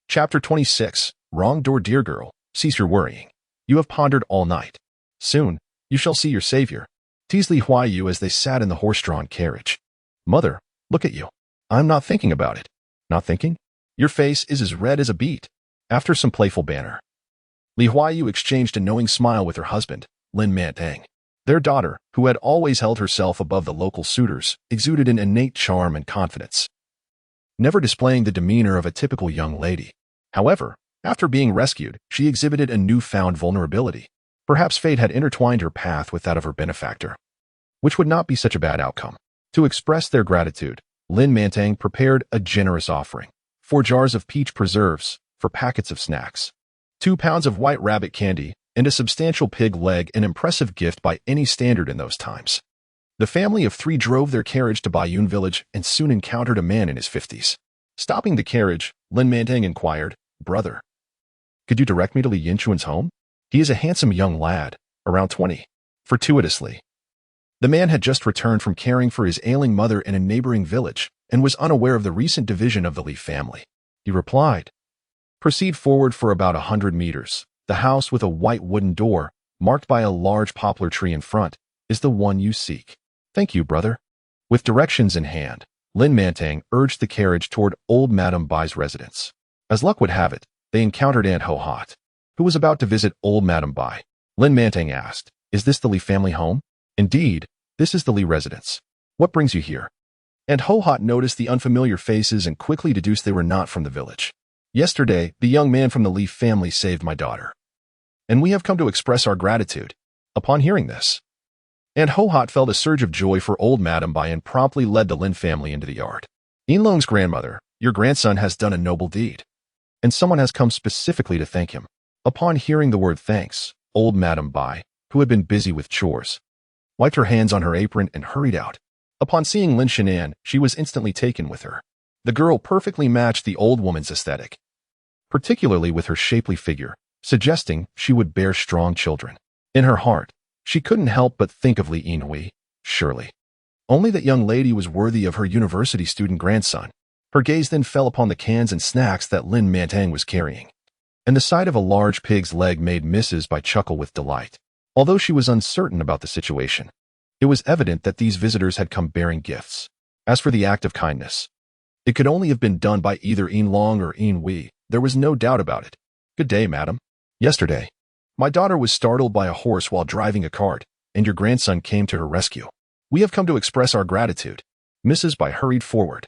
Chapter 26. Wrong door. Dear girl, cease your worrying. You have pondered all night. Soon, you shall see your savior, teased Li Huayu as they sat in the horse-drawn carriage. Mother, look at you. I'm not thinking about it. Not thinking? Your face is as red as a beet. After some playful banter, Li Huayu exchanged a knowing smile with her husband, Lin Mantang. Their daughter, who had always held herself above the local suitors, exuded an innate charm and confidence, never displaying the demeanor of a typical young lady. However, after being rescued, she exhibited a newfound vulnerability. Perhaps fate had intertwined her path with that of her benefactor, which would not be such a bad outcome. To express their gratitude, Lin Mantang prepared a generous offering: 4 jars of peach preserves, 4 packets of snacks, 2 pounds of white rabbit candy, and a substantial pig leg, an impressive gift by any standard in those times. The family of 3 drove their carriage to Baiyun village and soon encountered a man in his 50s. Stopping the carriage, Lin Mantang inquired, "Brother, could you direct me to Li Yinchuan's home? He is a handsome young lad, around 20. Fortuitously, the man had just returned from caring for his ailing mother in a neighboring village and was unaware of the recent division of the Li family. He replied, "Proceed forward for about 100 meters. The house with a white wooden door, marked by a large poplar tree in front, is the one you seek." "Thank you, brother." With directions in hand, Lin Mantang urged the carriage toward old Madame Bai's residence. As luck would have it, they encountered Aunt Ho Hot, who was about to visit old Madame Bai. Lin Mantang asked, "Is this the Li family home?" "Indeed, this is the Li residence. What brings you here?" Aunt Ho Hot noticed the unfamiliar faces and quickly deduced they were not from the village. "Yesterday, the young man from the Li family saved my daughter, and we have come to express our gratitude." Upon hearing this, Aunt Ho Hot felt a surge of joy for old Madame Bai and promptly led the Lin family into the yard. "Yinlong's grandmother, your grandson has done a noble deed, and someone has come specifically to thank him." Upon hearing the word thanks, old Madame Bai, who had been busy with chores, wiped her hands on her apron and hurried out. Upon seeing Lin Shinan, she was instantly taken with her. The girl perfectly matched the old woman's aesthetic, particularly with her shapely figure, suggesting she would bear strong children. In her heart, she couldn't help but think of Li Yinhui. Surely, only that young lady was worthy of her university student grandson. Her gaze then fell upon the cans and snacks that Lin Mantang was carrying, and the sight of a large pig's leg made Mrs. Bai chuckle with delight. Although she was uncertain about the situation, it was evident that these visitors had come bearing gifts. As for the act of kindness, it could only have been done by either Yinlong or Yinhui. There was no doubt about it. "Good day, madam. Yesterday, my daughter was startled by a horse while driving a cart, and your grandson came to her rescue. We have come to express our gratitude." Mrs. Bai hurried forward,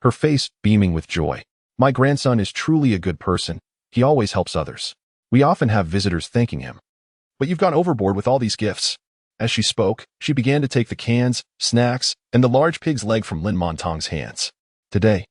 her face beaming with joy. "My grandson is truly a good person. He always helps others. We often have visitors thanking him. But you've gone overboard with all these gifts." As she spoke, she began to take the cans, snacks, and the large pig's leg from Lin Montang's hands. Today,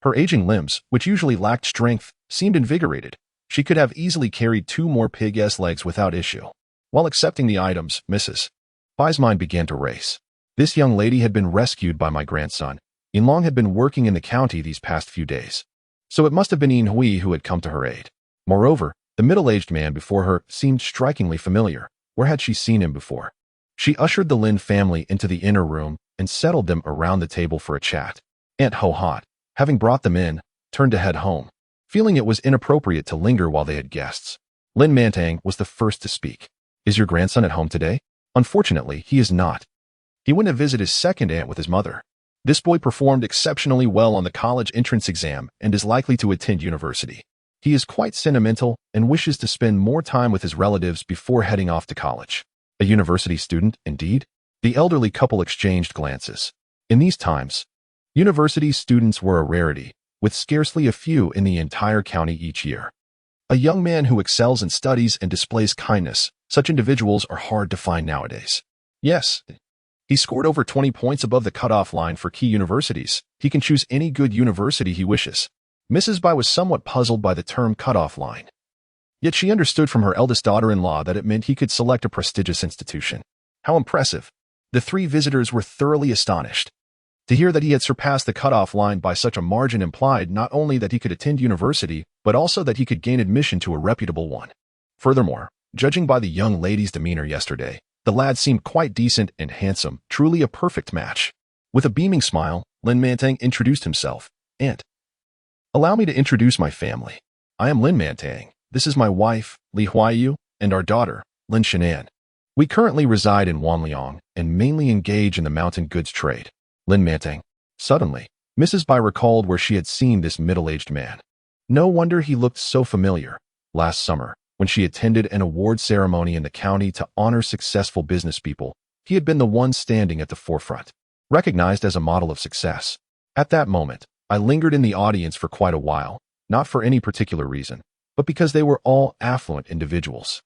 her aging limbs, which usually lacked strength, seemed invigorated. She could have easily carried 2 more pig-s legs without issue. While accepting the items, Mrs. Bai's mind began to race. This young lady had been rescued by my grandson. Yinlong had been working in the county these past few days, so it must have been Yinhui who had come to her aid. Moreover, the middle-aged man before her seemed strikingly familiar. Where had she seen him before? She ushered the Lin family into the inner room and settled them around the table for a chat. Aunt Ho Hot, having brought them in, turned to head home, feeling it was inappropriate to linger while they had guests. Lin Mantang was the first to speak. "Is your grandson at home today?" "Unfortunately, he is not. He went to visit his second aunt with his mother. This boy performed exceptionally well on the college entrance exam and is likely to attend university. He is quite sentimental and wishes to spend more time with his relatives before heading off to college." A university student, indeed? The elderly couple exchanged glances. In these times, university students were a rarity, with scarcely a few in the entire county each year. A young man who excels in studies and displays kindness, such individuals are hard to find nowadays. "Yes. He scored over 20 points above the cutoff line for key universities. He can choose any good university he wishes." Mrs. Bai was somewhat puzzled by the term cutoff line. Yet she understood from her eldest daughter-in-law that it meant he could select a prestigious institution. How impressive! The 3 visitors were thoroughly astonished. To hear that he had surpassed the cutoff line by such a margin implied not only that he could attend university, but also that he could gain admission to a reputable one. Furthermore, Judging by the young lady's demeanor yesterday, the lad seemed quite decent and handsome, truly a perfect match. With a beaming smile, Lin Mantang introduced himself, and, "Allow me to introduce my family. I am Lin Mantang. This is my wife, Li Huaiyu, and our daughter, Lin Shinan. We currently reside in Wanliang and mainly engage in the mountain goods trade." Lin Mantang. Suddenly, Mrs. Bai recalled where she had seen this middle-aged man. No wonder he looked so familiar. Last summer, when she attended an award ceremony in the county to honor successful business people, he had been the one standing at the forefront, recognized as a model of success. At that moment, I lingered in the audience for quite a while, not for any particular reason, but because they were all affluent individuals.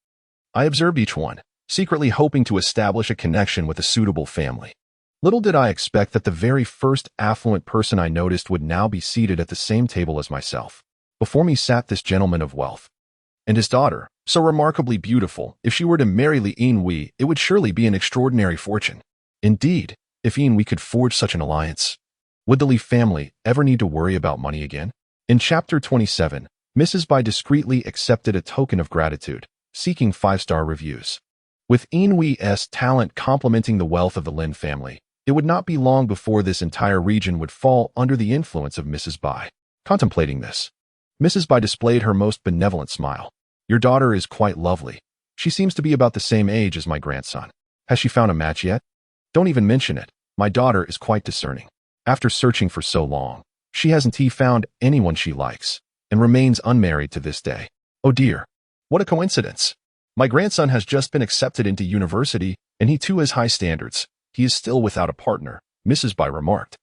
I observed each one, secretly hoping to establish a connection with a suitable family. Little did I expect that the very first affluent person I noticed would now be seated at the same table as myself. Before me sat this gentleman of wealth, and his daughter, so remarkably beautiful. If she were to marry Li Yinlong, it would surely be an extraordinary fortune. Indeed, if Yinlong could forge such an alliance, would the Li family ever need to worry about money again? In Chapter 27, Mrs. Bai discreetly accepted a token of gratitude, seeking 5-star reviews. With Yinlong's talent complementing the wealth of the Lin family, it would not be long before this entire region would fall under the influence of Mrs. Bai. Contemplating this, Mrs. Bai displayed her most benevolent smile. "Your daughter is quite lovely. She seems to be about the same age as my grandson. Has she found a match yet? Don't even mention it. My daughter is quite discerning. After searching for so long, she hasn't found anyone she likes, and remains unmarried to this day. Oh dear, what a coincidence. My grandson has just been accepted into university, and he too has high standards. He is still without a partner," Mrs. Bai remarked,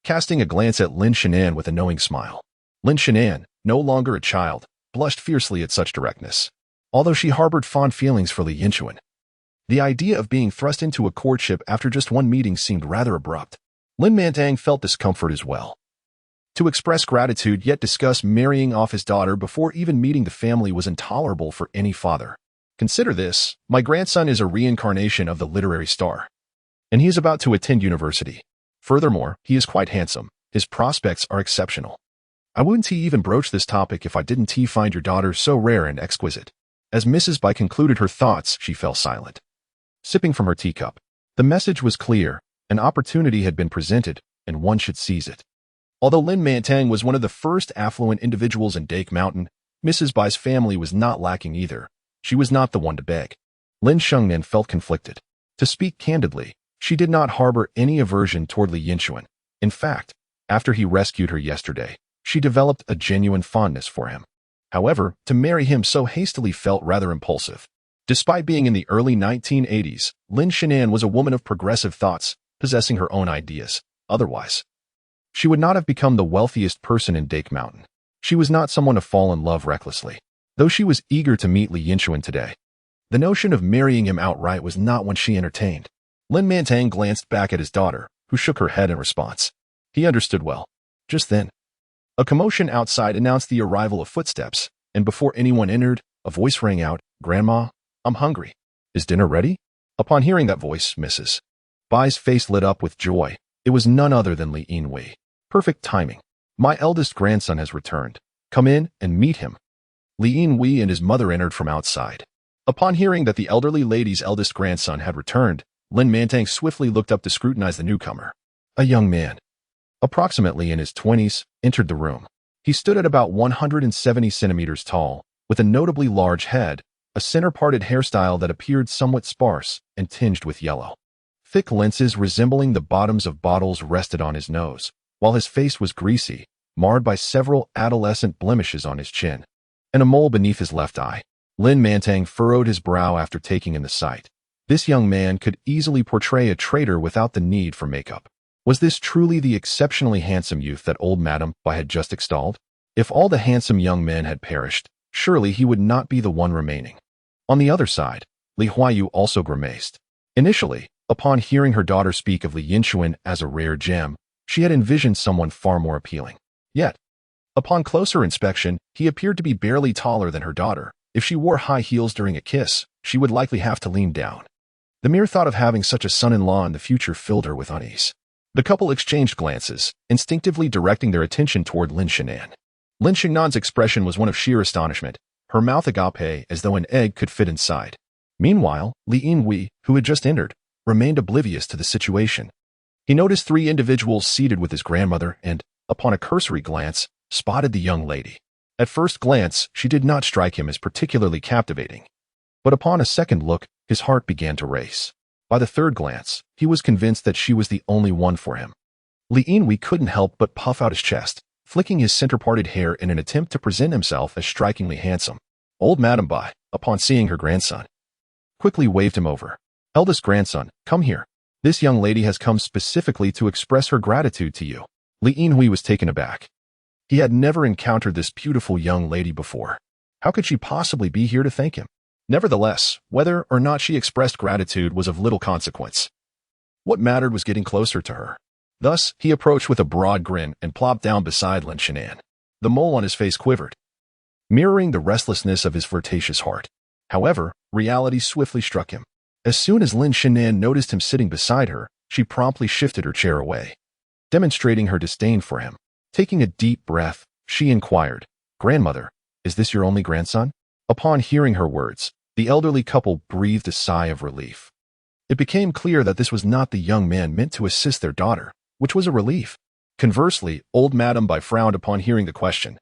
casting a glance at Lin Shinan with a knowing smile. Lin Shinan, no longer a child, blushed fiercely at such directness, although she harbored fond feelings for Li Yinchuan. The idea of being thrust into a courtship after just one meeting seemed rather abrupt. Lin Mantang felt discomfort as well. To express gratitude yet discuss marrying off his daughter before even meeting the family was intolerable for any father. Consider this, my grandson is a reincarnation of the literary star, and he is about to attend university. Furthermore, he is quite handsome. His prospects are exceptional. I wouldn't even broach this topic if I didn't find your daughter so rare and exquisite." As Mrs. Bai concluded her thoughts, she fell silent, sipping from her teacup. The message was clear. An opportunity had been presented, and one should seize it. Although Lin Mantang was one of the first affluent individuals in Dake Mountain, Mrs. Bai's family was not lacking either. She was not the one to beg. Lin Shengnan felt conflicted. To speak candidly, she did not harbor any aversion toward Li Yinchuan. In fact, after he rescued her yesterday, she developed a genuine fondness for him. However, to marry him so hastily felt rather impulsive. Despite being in the early 1980s, Lin Shinan was a woman of progressive thoughts, possessing her own ideas. Otherwise, she would not have become the wealthiest person in Dake Mountain. She was not someone to fall in love recklessly. Though she was eager to meet Li Yinchuan today, the notion of marrying him outright was not one she entertained. Lin Mantang glanced back at his daughter, who shook her head in response. He understood well. Just then, a commotion outside announced the arrival of footsteps, and before anyone entered, a voice rang out, "Grandma, I'm hungry. Is dinner ready?" Upon hearing that voice, Mrs. Bai's face lit up with joy. It was none other than Li Yinlong. Perfect timing. "My eldest grandson has returned. Come in and meet him." Li Yinlong and his mother entered from outside. Upon hearing that the elderly lady's eldest grandson had returned, Lin Mantang swiftly looked up to scrutinize the newcomer. A young man, approximately in his 20s, entered the room. He stood at about 170 centimeters tall, with a notably large head, a center-parted hairstyle that appeared somewhat sparse and tinged with yellow. Thick lenses resembling the bottoms of bottles rested on his nose, while his face was greasy, marred by several adolescent blemishes on his chin, and a mole beneath his left eye. Lin Mantang furrowed his brow after taking in the sight. This young man could easily portray a traitor without the need for makeup. Was this truly the exceptionally handsome youth that old Madame Bai had just extolled? If all the handsome young men had perished, surely he would not be the one remaining. On the other side, Li Huaiyu also grimaced. Initially, upon hearing her daughter speak of Li Yinchuan as a rare gem, she had envisioned someone far more appealing. Yet, upon closer inspection, he appeared to be barely taller than her daughter. If she wore high heels during a kiss, she would likely have to lean down. The mere thought of having such a son-in-law in the future filled her with unease. The couple exchanged glances, instinctively directing their attention toward Lin Shinan. Lin Shinan's expression was one of sheer astonishment. her mouth agape as though an egg could fit inside. Meanwhile, Li Yinlong, who had just entered, remained oblivious to the situation. He noticed three individuals seated with his grandmother and, upon a cursory glance, spotted the young lady. At first glance, she did not strike him as particularly captivating. But upon a second look, his heart began to race. By the third glance, he was convinced that she was the only one for him. Li Yinlong couldn't help but puff out his chest, flicking his center-parted hair in an attempt to present himself as strikingly handsome. Old Madame Bai, upon seeing her grandson, quickly waved him over. Eldest grandson, come here. This young lady has come specifically to express her gratitude to you. Li Yinlong was taken aback. He had never encountered this beautiful young lady before. How could she possibly be here to thank him? Nevertheless, whether or not she expressed gratitude was of little consequence. What mattered was getting closer to her. Thus, he approached with a broad grin and plopped down beside Lin Yinchuan. The mole on his face quivered, mirroring the restlessness of his flirtatious heart. However, reality swiftly struck him. As soon as Lin Yinchuan noticed him sitting beside her, she promptly shifted her chair away, demonstrating her disdain for him. Taking a deep breath, she inquired, "Grandmother, is this your only grandson?" Upon hearing her words, the elderly couple breathed a sigh of relief. It became clear that this was not the young man meant to assist their daughter, which was a relief. Conversely, old Madame Bai frowned upon hearing the question,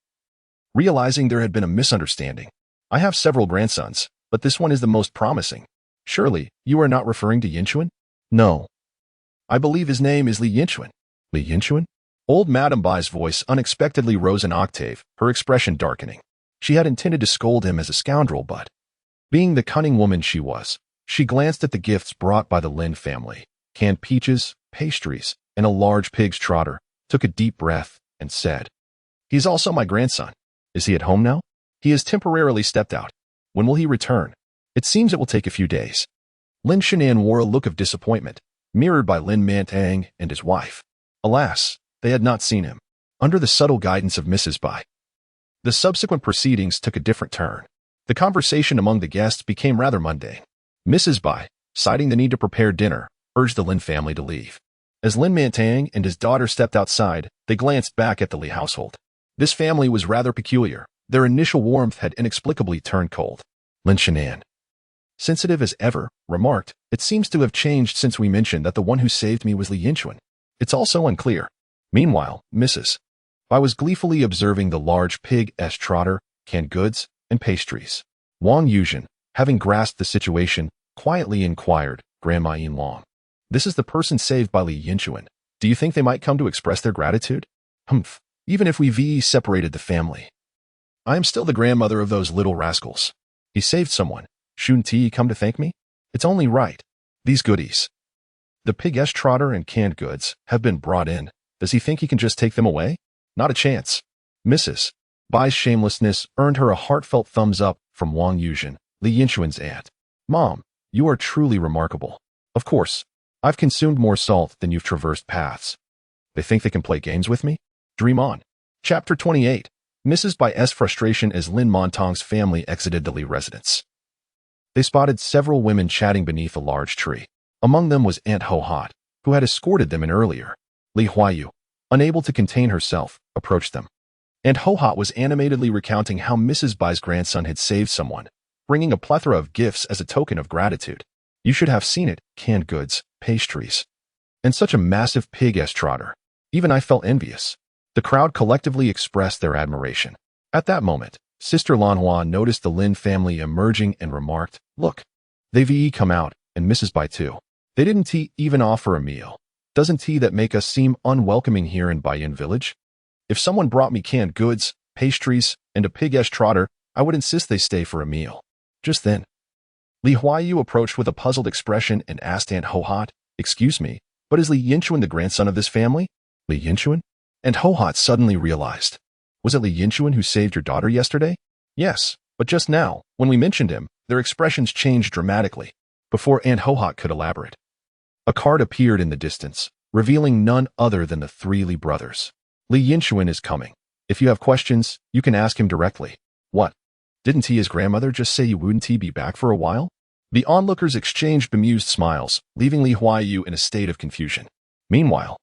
realizing there had been a misunderstanding. "I have several grandsons, but this one is the most promising. Surely, you are not referring to Yinchuan?" "No. I believe his name is Li Yinchuan." "Li Yinchuan?" Old Madame Bai's voice unexpectedly rose an octave, her expression darkening. She had intended to scold him as a scoundrel, but, being the cunning woman she was, she glanced at the gifts brought by the Lin family, canned peaches, pastries, and a large pig's trotter, took a deep breath, and said, "He is also my grandson. Is he at home now?" "He has temporarily stepped out. When will he return?" "It seems it will take a few days." Lin Yinchuan wore a look of disappointment, mirrored by Lin Mantang and his wife. Alas, they had not seen him. Under the subtle guidance of Mrs. Bai, the subsequent proceedings took a different turn. The conversation among the guests became rather mundane. Mrs. Bai, citing the need to prepare dinner, urged the Lin family to leave. As Lin Mantang and his daughter stepped outside, they glanced back at the Li household. This family was rather peculiar. Their initial warmth had inexplicably turned cold. Lin Yinchuan, sensitive as ever, remarked, "It seems to have changed since we mentioned that the one who saved me was Li Yinchuan. It's also unclear." Meanwhile, Mrs. Bai was gleefully observing the large pig-esque trotter, canned goods, and pastries. Wang Yuzhen, having grasped the situation, quietly inquired, "Grandma Yinlong, this is the person saved by Li Yinchuan. Do you think they might come to express their gratitude?" "Humph, even if we separated the family, I am still the grandmother of those little rascals. He saved someone. Shouldn't he come to thank me? It's only right. These goodies, the pig-esque trotter and canned goods, have been brought in. Does he think he can just take them away? Not a chance." Mrs. Bai's shamelessness earned her a heartfelt thumbs up from Wang Yuzhen, Li Yinchuan's aunt. "Mom, you are truly remarkable. Of course, I've consumed more salt than you've traversed paths. They think they can play games with me? Dream on." Chapter 28. Mrs. Bai's frustration as Lin Montang's family exited the Li residence. They spotted several women chatting beneath a large tree. Among them was Aunt Ho Hot, who had escorted them in earlier. Li Huayu, unable to contain herself, approached them. Aunt Ho Hot was animatedly recounting how Mrs. Bai's grandson had saved someone, bringing a plethora of gifts as a token of gratitude. You should have seen it, canned goods, pastries, and such a massive pig-esque trotter. Even I felt envious. The crowd collectively expressed their admiration. At that moment, Sister Lan Hua noticed the Lin family emerging and remarked, "Look, they've come out, and Mrs. Bai too. They didn't even offer a meal. Doesn't that make us seem unwelcoming here in Baiyin village? If someone brought me canned goods, pastries, and a pig-esque trotter, I would insist they stay for a meal." Just then, Li Huayu approached with a puzzled expression and asked Aunt Ho Hot, "Excuse me, but is Li Yinchuan the grandson of this family?" "Li Yinchuan?" And Ho Hot suddenly realized. "Was it Li Yinchuan who saved your daughter yesterday?" "Yes, but just now, when we mentioned him, their expressions changed dramatically." Before Aunt Ho Hot could elaborate, a card appeared in the distance, revealing none other than the three Li brothers. "Li Yinchuan is coming. If you have questions, you can ask him directly." "What? Didn't his grandmother just say he wouldn't be back for a while?" The onlookers exchanged bemused smiles, leaving Li Huayu in a state of confusion. Meanwhile,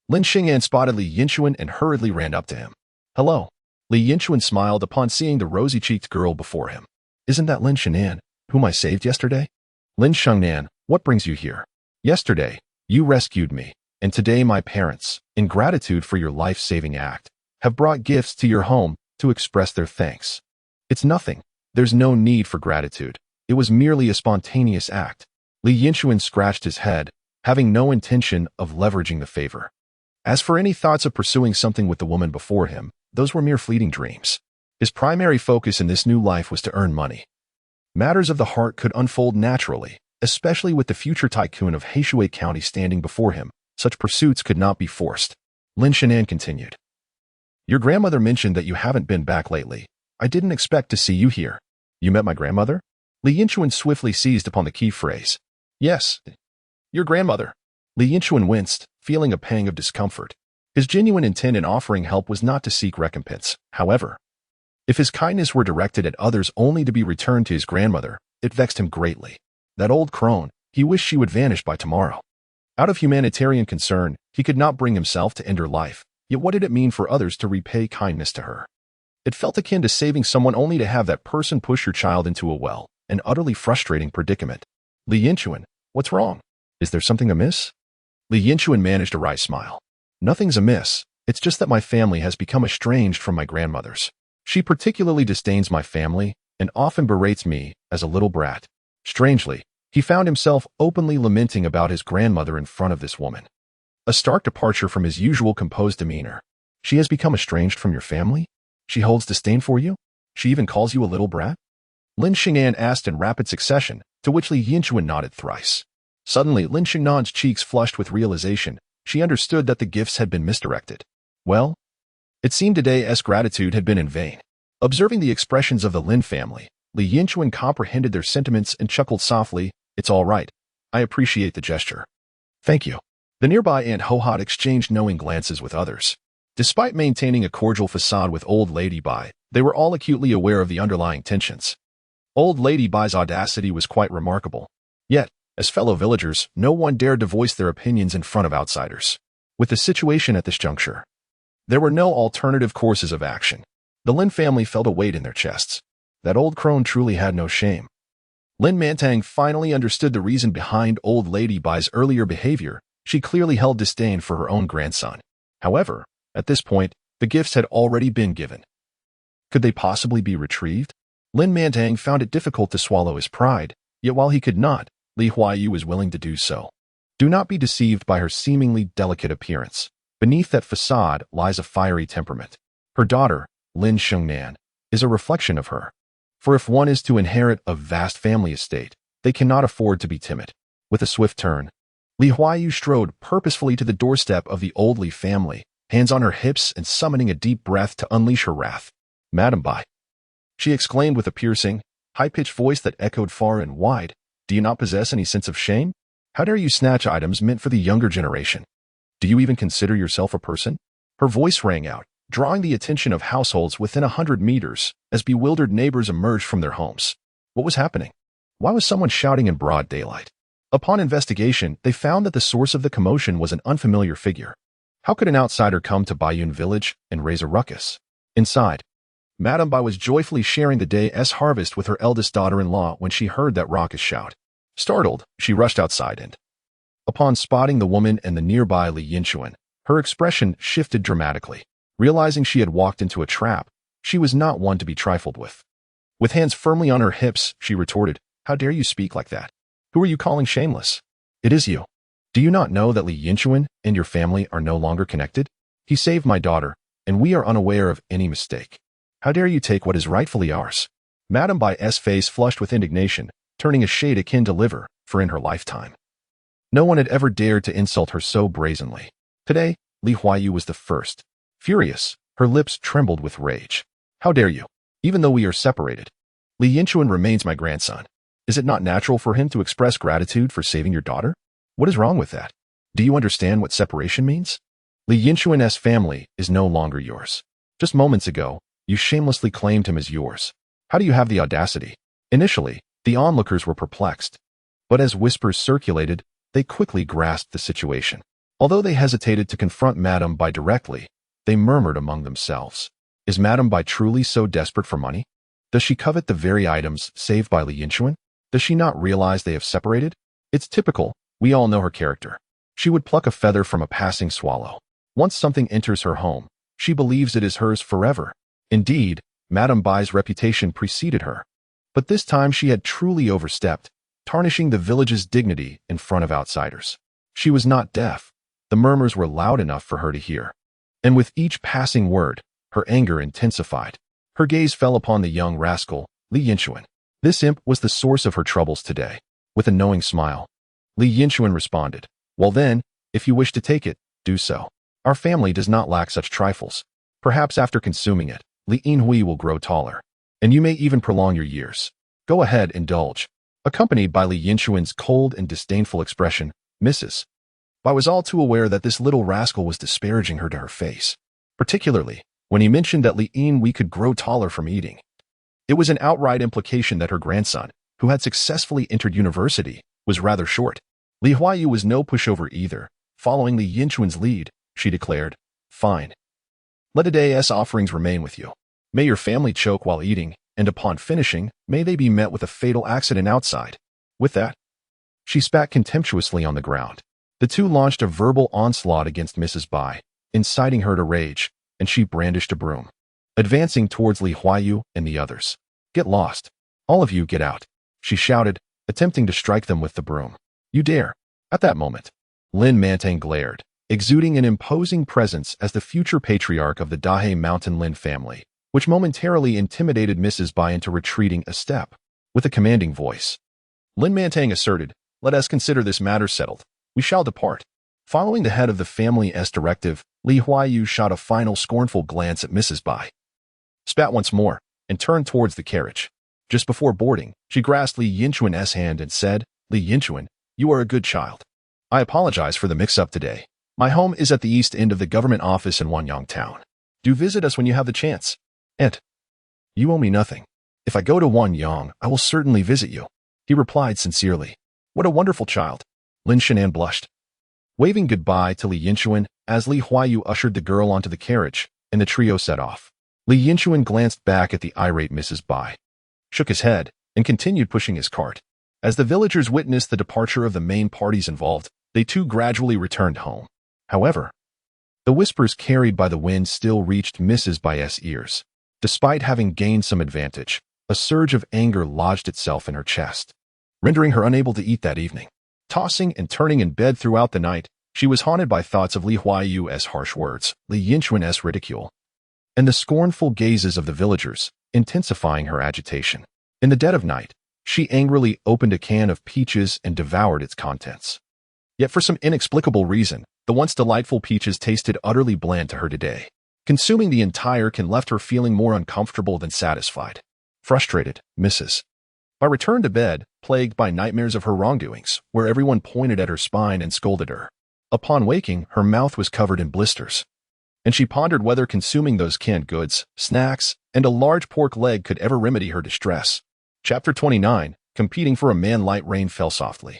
Lin Yinchuan spotted Li Yinchuan and hurriedly ran up to him. "Hello. Li Yinchuan smiled upon seeing the rosy-cheeked girl before him. Isn't that Lin Shennan, whom I saved yesterday? Lin Shengnan, what brings you here? Yesterday, you rescued me, and today my parents, in gratitude for your life-saving act, have brought gifts to your home to express their thanks. It's nothing. There's no need for gratitude. It was merely a spontaneous act. Li Yinchuan scratched his head, having no intention of leveraging the favor. As for any thoughts of pursuing something with the woman before him, those were mere fleeting dreams. His primary focus in this new life was to earn money. Matters of the heart could unfold naturally, especially with the future tycoon of Heishui County standing before him. Such pursuits could not be forced. Lin Shennan continued. Your grandmother mentioned that you haven't been back lately. I didn't expect to see you here. You met my grandmother? Li Yinchuan swiftly seized upon the key phrase. Yes, your grandmother. Li Yinchuan winced, feeling a pang of discomfort. His genuine intent in offering help was not to seek recompense. However, if his kindness were directed at others only to be returned to his grandmother, it vexed him greatly. That old crone, he wished she would vanish by tomorrow. Out of humanitarian concern, he could not bring himself to end her life, yet what did it mean for others to repay kindness to her? It felt akin to saving someone only to have that person push your child into a well, an utterly frustrating predicament. Li Yinchuan, what's wrong? Is there something amiss? Li Yinchuan managed a wry smile. Nothing's amiss, it's just that my family has become estranged from my grandmother's. She particularly disdains my family and often berates me as a little brat. Strangely, he found himself openly lamenting about his grandmother in front of this woman. A stark departure from his usual composed demeanor. She has become estranged from your family? She holds disdain for you? She even calls you a little brat? Lin Shengnan asked in rapid succession, to which Li Yinchuan nodded thrice. Suddenly, Lin Shengnan's cheeks flushed with realization. She understood that the gifts had been misdirected. Well, it seemed today's gratitude had been in vain. Observing the expressions of the Lin family, Li Yinchuan comprehended their sentiments and chuckled softly. It's all right. I appreciate the gesture. Thank you. The nearby Aunt Hohat exchanged knowing glances with others. Despite maintaining a cordial facade with Old Lady Bai, they were all acutely aware of the underlying tensions. Old Lady Bai's audacity was quite remarkable. Yet, as fellow villagers, no one dared to voice their opinions in front of outsiders. With the situation at this juncture, there were no alternative courses of action. The Lin family felt a weight in their chests. That old crone truly had no shame. Lin Mantang finally understood the reason behind Old Lady Bai's earlier behavior. She clearly held disdain for her own grandson. However, at this point, the gifts had already been given. Could they possibly be retrieved? Lin Mantang found it difficult to swallow his pride, yet while he could not, Li Huaiyu was willing to do so. Do not be deceived by her seemingly delicate appearance. Beneath that facade lies a fiery temperament. Her daughter, Lin Shengnan, is a reflection of her. For if one is to inherit a vast family estate, they cannot afford to be timid. With a swift turn, Li Huaiyu strode purposefully to the doorstep of the old Li family, hands on her hips and summoning a deep breath to unleash her wrath. Madam Bai, she exclaimed with a piercing, high-pitched voice that echoed far and wide. Do you not possess any sense of shame? How dare you snatch items meant for the younger generation? Do you even consider yourself a person? Her voice rang out, drawing the attention of households within 100 meters as bewildered neighbors emerged from their homes. What was happening? Why was someone shouting in broad daylight? Upon investigation, they found that the source of the commotion was an unfamiliar figure. How could an outsider come to Baiyun village and raise a ruckus? Inside, Madame Bai was joyfully sharing the day's harvest with her eldest daughter-in-law when she heard that raucous shout. Startled, she rushed outside and, upon spotting the woman and the nearby Li Yinchuan, her expression shifted dramatically. Realizing she had walked into a trap, she was not one to be trifled with. With hands firmly on her hips, she retorted, How dare you speak like that? Who are you calling shameless? It is you. Do you not know that Li Yinchuan and your family are no longer connected? He saved my daughter, and we are unaware of any mistake. How dare you take what is rightfully ours? Madame Bai's face flushed with indignation, turning a shade akin to liver, for in her lifetime, no one had ever dared to insult her so brazenly. Today, Li Huaiyu was the first. Furious, her lips trembled with rage. How dare you? Even though we are separated, Li Yinchuan remains my grandson. Is it not natural for him to express gratitude for saving your daughter? What is wrong with that? Do you understand what separation means? Li Yinchuan's family is no longer yours. Just moments ago, you shamelessly claimed him as yours. How do you have the audacity? Initially, the onlookers were perplexed. But as whispers circulated, they quickly grasped the situation. Although they hesitated to confront Madame Bai directly, they murmured among themselves. Is Madame Bai truly so desperate for money? Does she covet the very items saved by Li Yinchuan? Does she not realize they have separated? It's typical. We all know her character. She would pluck a feather from a passing swallow. Once something enters her home, she believes it is hers forever. Indeed, Madame Bai's reputation preceded her. But this time she had truly overstepped, tarnishing the village's dignity in front of outsiders. She was not deaf. The murmurs were loud enough for her to hear. And with each passing word, her anger intensified. Her gaze fell upon the young rascal, Li Yinchuan. This imp was the source of her troubles today. With a knowing smile, Li Yinchuan responded, "Well then, if you wish to take it, do so. Our family does not lack such trifles. Perhaps after consuming it, Li Yinhui will grow taller, and you may even prolong your years. Go ahead, indulge." Accompanied by Li Yinchuan's cold and disdainful expression, Mrs. Bai was all too aware that this little rascal was disparaging her to her face, particularly when he mentioned that Li Yinhui could grow taller from eating. It was an outright implication that her grandson, who had successfully entered university, was rather short. Li Huayu was no pushover either. Following Li Yinchuan's lead, she declared, "Fine. Let today's offerings remain with you. May your family choke while eating, and upon finishing, may they be met with a fatal accident outside." With that, she spat contemptuously on the ground. The two launched a verbal onslaught against Mrs. Bai, inciting her to rage, and she brandished a broom, advancing towards Li Huayu and the others. "Get lost. All of you get out," she shouted, attempting to strike them with the broom. "You dare." At that moment, Lin Mantang glared, exuding an imposing presence as the future patriarch of the Dahe Mountain Lin family, which momentarily intimidated Mrs. Bai into retreating a step. With a commanding voice, Lin Mantang asserted, "Let us consider this matter settled. We shall depart." Following the head of the family's directive, Li Huayu shot a final scornful glance at Mrs. Bai, spat once more, and turned towards the carriage. Just before boarding, she grasped Li Yinchuan's hand and said, "Li Yinchuan, you are a good child. I apologize for the mix-up today. My home is at the east end of the government office in Wanyang town. Do visit us when you have the chance. And you owe me nothing. If I go to Wanyang, I will certainly visit you," he replied sincerely. "What a wonderful child." Lin Shinan blushed, waving goodbye to Li Yinchuan as Li Huayu ushered the girl onto the carriage, and the trio set off. Li Yinchuan glanced back at the irate Mrs. Bai, shook his head, and continued pushing his cart. As the villagers witnessed the departure of the main parties involved, they too gradually returned home. However, the whispers carried by the wind still reached Mrs. Bai's ears. Despite having gained some advantage, a surge of anger lodged itself in her chest, rendering her unable to eat that evening. Tossing and turning in bed throughout the night, she was haunted by thoughts of Li Huayu's harsh words, Li Yinchuan's ridicule, and the scornful gazes of the villagers, intensifying her agitation. In the dead of night, she angrily opened a can of peaches and devoured its contents. Yet for some inexplicable reason, the once delightful peaches tasted utterly bland to her today. Consuming the entire can left her feeling more uncomfortable than satisfied. Frustrated, Mrs. Bai returned to bed, plagued by nightmares of her wrongdoings, where everyone pointed at her spine and scolded her. Upon waking, her mouth was covered in blisters, and she pondered whether consuming those canned goods, snacks, and a large pork leg could ever remedy her distress. Chapter 29, Competing for a Man. Light rain fell softly,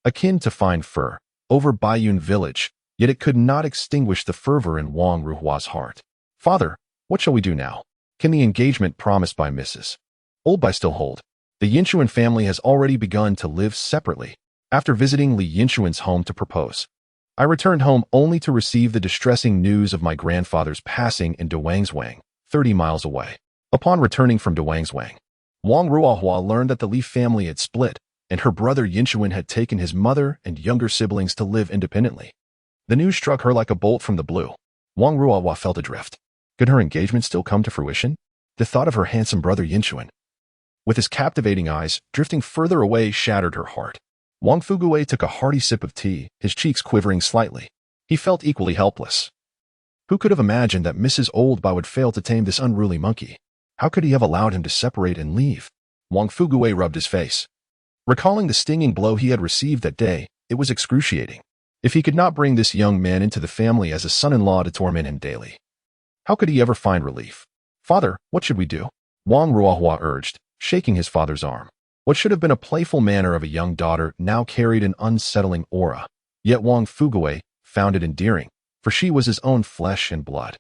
akin to fine fur, over Baiyun village, yet it could not extinguish the fervor in Wang Ruhua's heart. "Father, what shall we do now? Can the engagement promised by Mrs. Old Bai still hold?" The Yinchuan family has already begun to live separately. After visiting Li Yinchuan's home to propose, I returned home only to receive the distressing news of my grandfather's passing in Duangzwang, 30 miles away. Upon returning from Duangzwang, Wang Ruohua learned that the Li family had split, and her brother Yinchuan had taken his mother and younger siblings to live independently. The news struck her like a bolt from the blue. Wang Ruohua felt adrift. Could her engagement still come to fruition? The thought of her handsome brother Yinchuan, with his captivating eyes drifting further away, shattered her heart. Wang Fuguwei took a hearty sip of tea, his cheeks quivering slightly. He felt equally helpless. Who could have imagined that Mrs. Old Bai would fail to tame this unruly monkey? How could he have allowed him to separate and leave? Wang Fuguwei rubbed his face. Recalling the stinging blow he had received that day, it was excruciating. If he could not bring this young man into the family as a son-in-law to torment him daily, how could he ever find relief? "Father, what should we do?" Wang Ruohua urged, shaking his father's arm. What should have been a playful manner of a young daughter now carried an unsettling aura. Yet Wang Fuguwei found it endearing, for she was his own flesh and blood.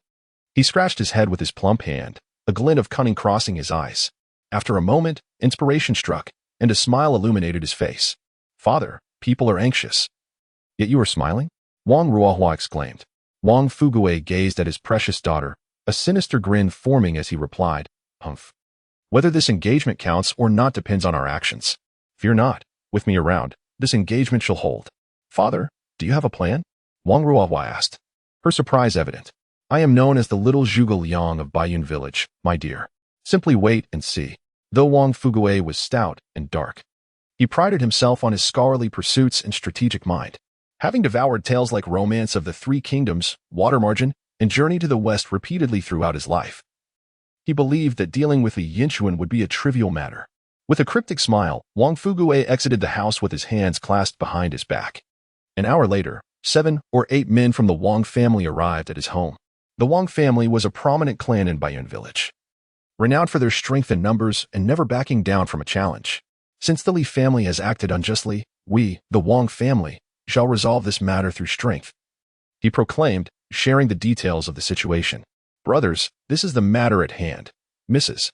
He scratched his head with his plump hand, a glint of cunning crossing his eyes. After a moment, inspiration struck, and a smile illuminated his face. "Father, people are anxious." "Yet you are smiling?" Wang Ruohua exclaimed. Wang Fuguei gazed at his precious daughter, a sinister grin forming as he replied, "Humph. Whether this engagement counts or not depends on our actions. Fear not, with me around, this engagement shall hold." "Father, do you have a plan?" Wang Ruohua asked, her surprise evident. "I am known as the little Zhuge Liang of Baiyun village, my dear. Simply wait and see." Though Wang Fuguei was stout and dark, he prided himself on his scholarly pursuits and strategic mind. Having devoured tales like Romance of the Three Kingdoms, Water Margin, and Journey to the West repeatedly throughout his life, he believed that dealing with Li Yinchuan would be a trivial matter. With a cryptic smile, Wang Fuguei exited the house with his hands clasped behind his back. An hour later, 7 or 8 men from the Wang family arrived at his home. The Wang family was a prominent clan in Baiyun village, renowned for their strength in numbers and never backing down from a challenge. "Since the Li family has acted unjustly, we, the Wang family, shall resolve this matter through strength," he proclaimed, sharing the details of the situation. "Brothers, this is the matter at hand. Mrs.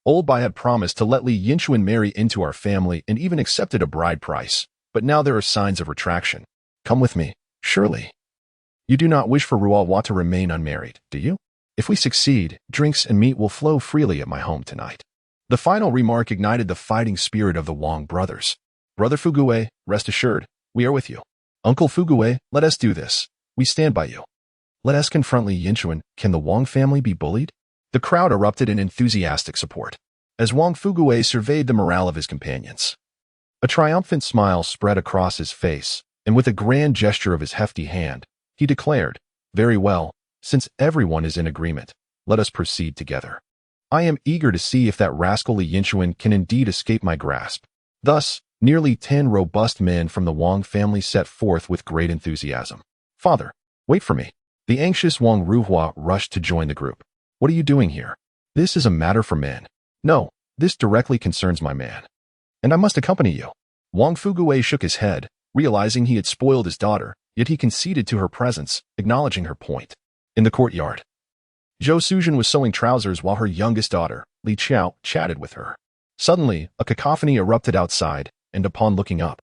Old Bai had promised to let Li Yinchuan marry into our family and even accepted a bride price, but now there are signs of retraction. Come with me. Surely you do not wish for Ruohua to remain unmarried, do you? If we succeed, drinks and meat will flow freely at my home tonight." The final remark ignited the fighting spirit of the Wang brothers. "Brother Fuguei, rest assured, we are with you. Uncle Fuguei, let us do this. We stand by you. Let us confront Li Yinchuan. Can the Wang family be bullied?" The crowd erupted in enthusiastic support, as Wang Fuguei surveyed the morale of his companions. A triumphant smile spread across his face, and with a grand gesture of his hefty hand, he declared, "Very well, since everyone is in agreement, let us proceed together. I am eager to see if that rascal Li Yinchuan can indeed escape my grasp." Thus, nearly 10 robust men from the Wang family set forth with great enthusiasm. "Father, wait for me." The anxious Wang Ruohua rushed to join the group. "What are you doing here? This is a matter for men." "No, this directly concerns my man, and I must accompany you." Wang Fuguei shook his head, realizing he had spoiled his daughter, yet he conceded to her presence, acknowledging her point. In the courtyard, Zhou Suzhen was sewing trousers while her youngest daughter, Li Qiao, chatted with her. Suddenly, a cacophony erupted outside, and upon looking up,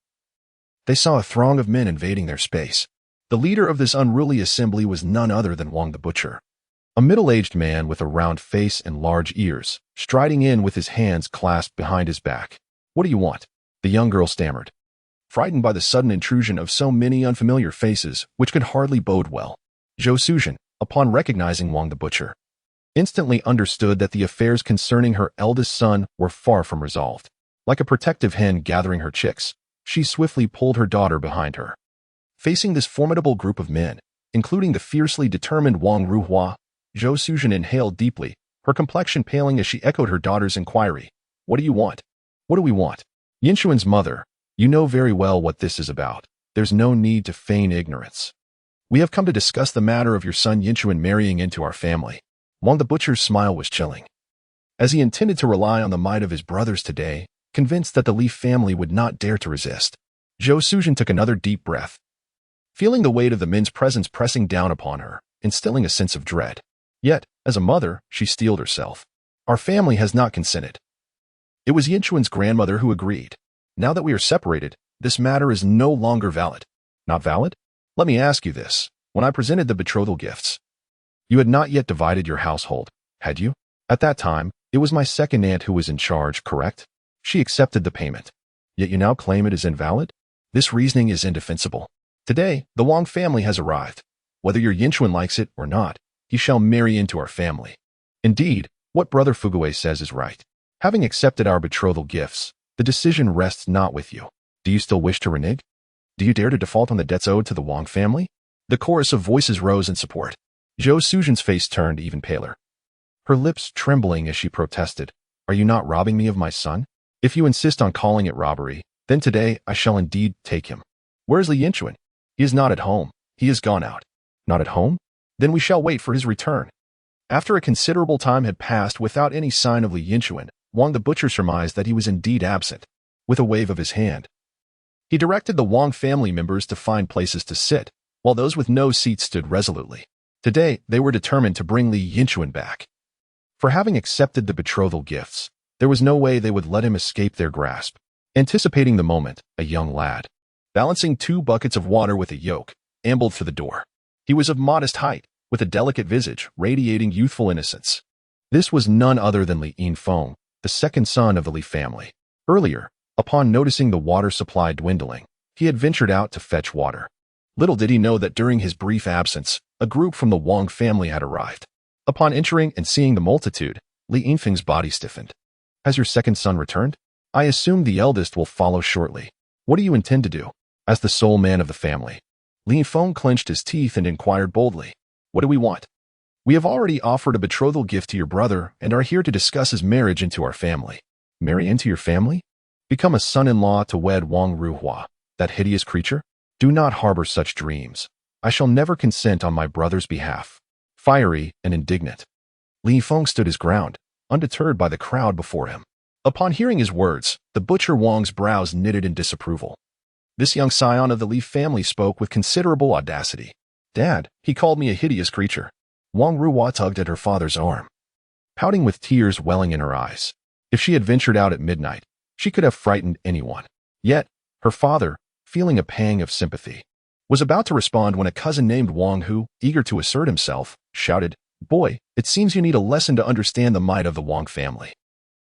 they saw a throng of men invading their space. The leader of this unruly assembly was none other than Wang the Butcher, a middle-aged man with a round face and large ears, striding in with his hands clasped behind his back. "What do you want?" the young girl stammered, frightened by the sudden intrusion of so many unfamiliar faces, which could hardly bode well. Zhou Suzhen, upon recognizing Wang the Butcher, instantly understood that the affairs concerning her eldest son were far from resolved. Like a protective hen gathering her chicks, she swiftly pulled her daughter behind her. Facing this formidable group of men, including the fiercely determined Wang Ruohua, Zhou Suzhen inhaled deeply, her complexion paling as she echoed her daughter's inquiry. "What do you want?" "What do we want?" "Yinchuan's mother, you know very well what this is about. There's no need to feign ignorance. We have come to discuss the matter of your son Yinchuan marrying into our family." Wang the Butcher's smile was chilling, as he intended to rely on the might of his brothers today, convinced that the Li family would not dare to resist. Zhou Suzhen took another deep breath, feeling the weight of the men's presence pressing down upon her, instilling a sense of dread. Yet, as a mother, she steeled herself. "Our family has not consented. It was Yinchuan's grandmother who agreed. Now that we are separated, this matter is no longer valid." "Not valid? Let me ask you this. When I presented the betrothal gifts, you had not yet divided your household, had you? At that time, it was my second aunt who was in charge, correct? She accepted the payment. Yet you now claim it is invalid? This reasoning is indefensible. Today, the Wang family has arrived. Whether your Yinchuan likes it or not, he shall marry into our family. Indeed, what Brother Fuguei says is right. Having accepted our betrothal gifts, the decision rests not with you. Do you still wish to renege? Do you dare to default on the debts owed to the Wang family?" The chorus of voices rose in support. Zhou Suzhen's face turned even paler, her lips trembling as she protested. "Are you not robbing me of my son? If you insist on calling it robbery, then today I shall indeed take him. Where is Li Yinchuan? He is not at home. He has gone out." "Not at home? Then we shall wait for his return." After a considerable time had passed without any sign of Li Yinchuan, Wang the Butcher surmised that he was indeed absent. With a wave of his hand, he directed the Wang family members to find places to sit, while those with no seats stood resolutely. Today, they were determined to bring Li Yinchuan back. For having accepted the betrothal gifts, there was no way they would let him escape their grasp. Anticipating the moment, a young lad, balancing 2 buckets of water with a yoke, ambled through the door. He was of modest height, with a delicate visage radiating youthful innocence. This was none other than Li Yinlong, the second son of the Li family. Earlier, upon noticing the water supply dwindling, he had ventured out to fetch water. Little did he know that during his brief absence, a group from the Wang family had arrived. Upon entering and seeing the multitude, Li Yinlong's body stiffened. Has your second son returned? I assume the eldest will follow shortly. What do you intend to do? As the sole man of the family, Li Yinlong clenched his teeth and inquired boldly, what do we want? We have already offered a betrothal gift to your brother and are here to discuss his marriage into our family. Marry into your family? Become a son-in-law to wed Wang Ruhua, that hideous creature? Do not harbor such dreams. I shall never consent on my brother's behalf. Fiery and indignant, Li Yinlong stood his ground, undeterred by the crowd before him. Upon hearing his words, the butcher Wang's brows knitted in disapproval. This young scion of the Li family spoke with considerable audacity. Dad, he called me a hideous creature. Wang Ruhua tugged at her father's arm, pouting with tears welling in her eyes. If she had ventured out at midnight, she could have frightened anyone. Yet, her father, feeling a pang of sympathy, was about to respond when a cousin named Wang who, eager to assert himself, shouted, Boy, it seems you need a lesson to understand the might of the Wang family.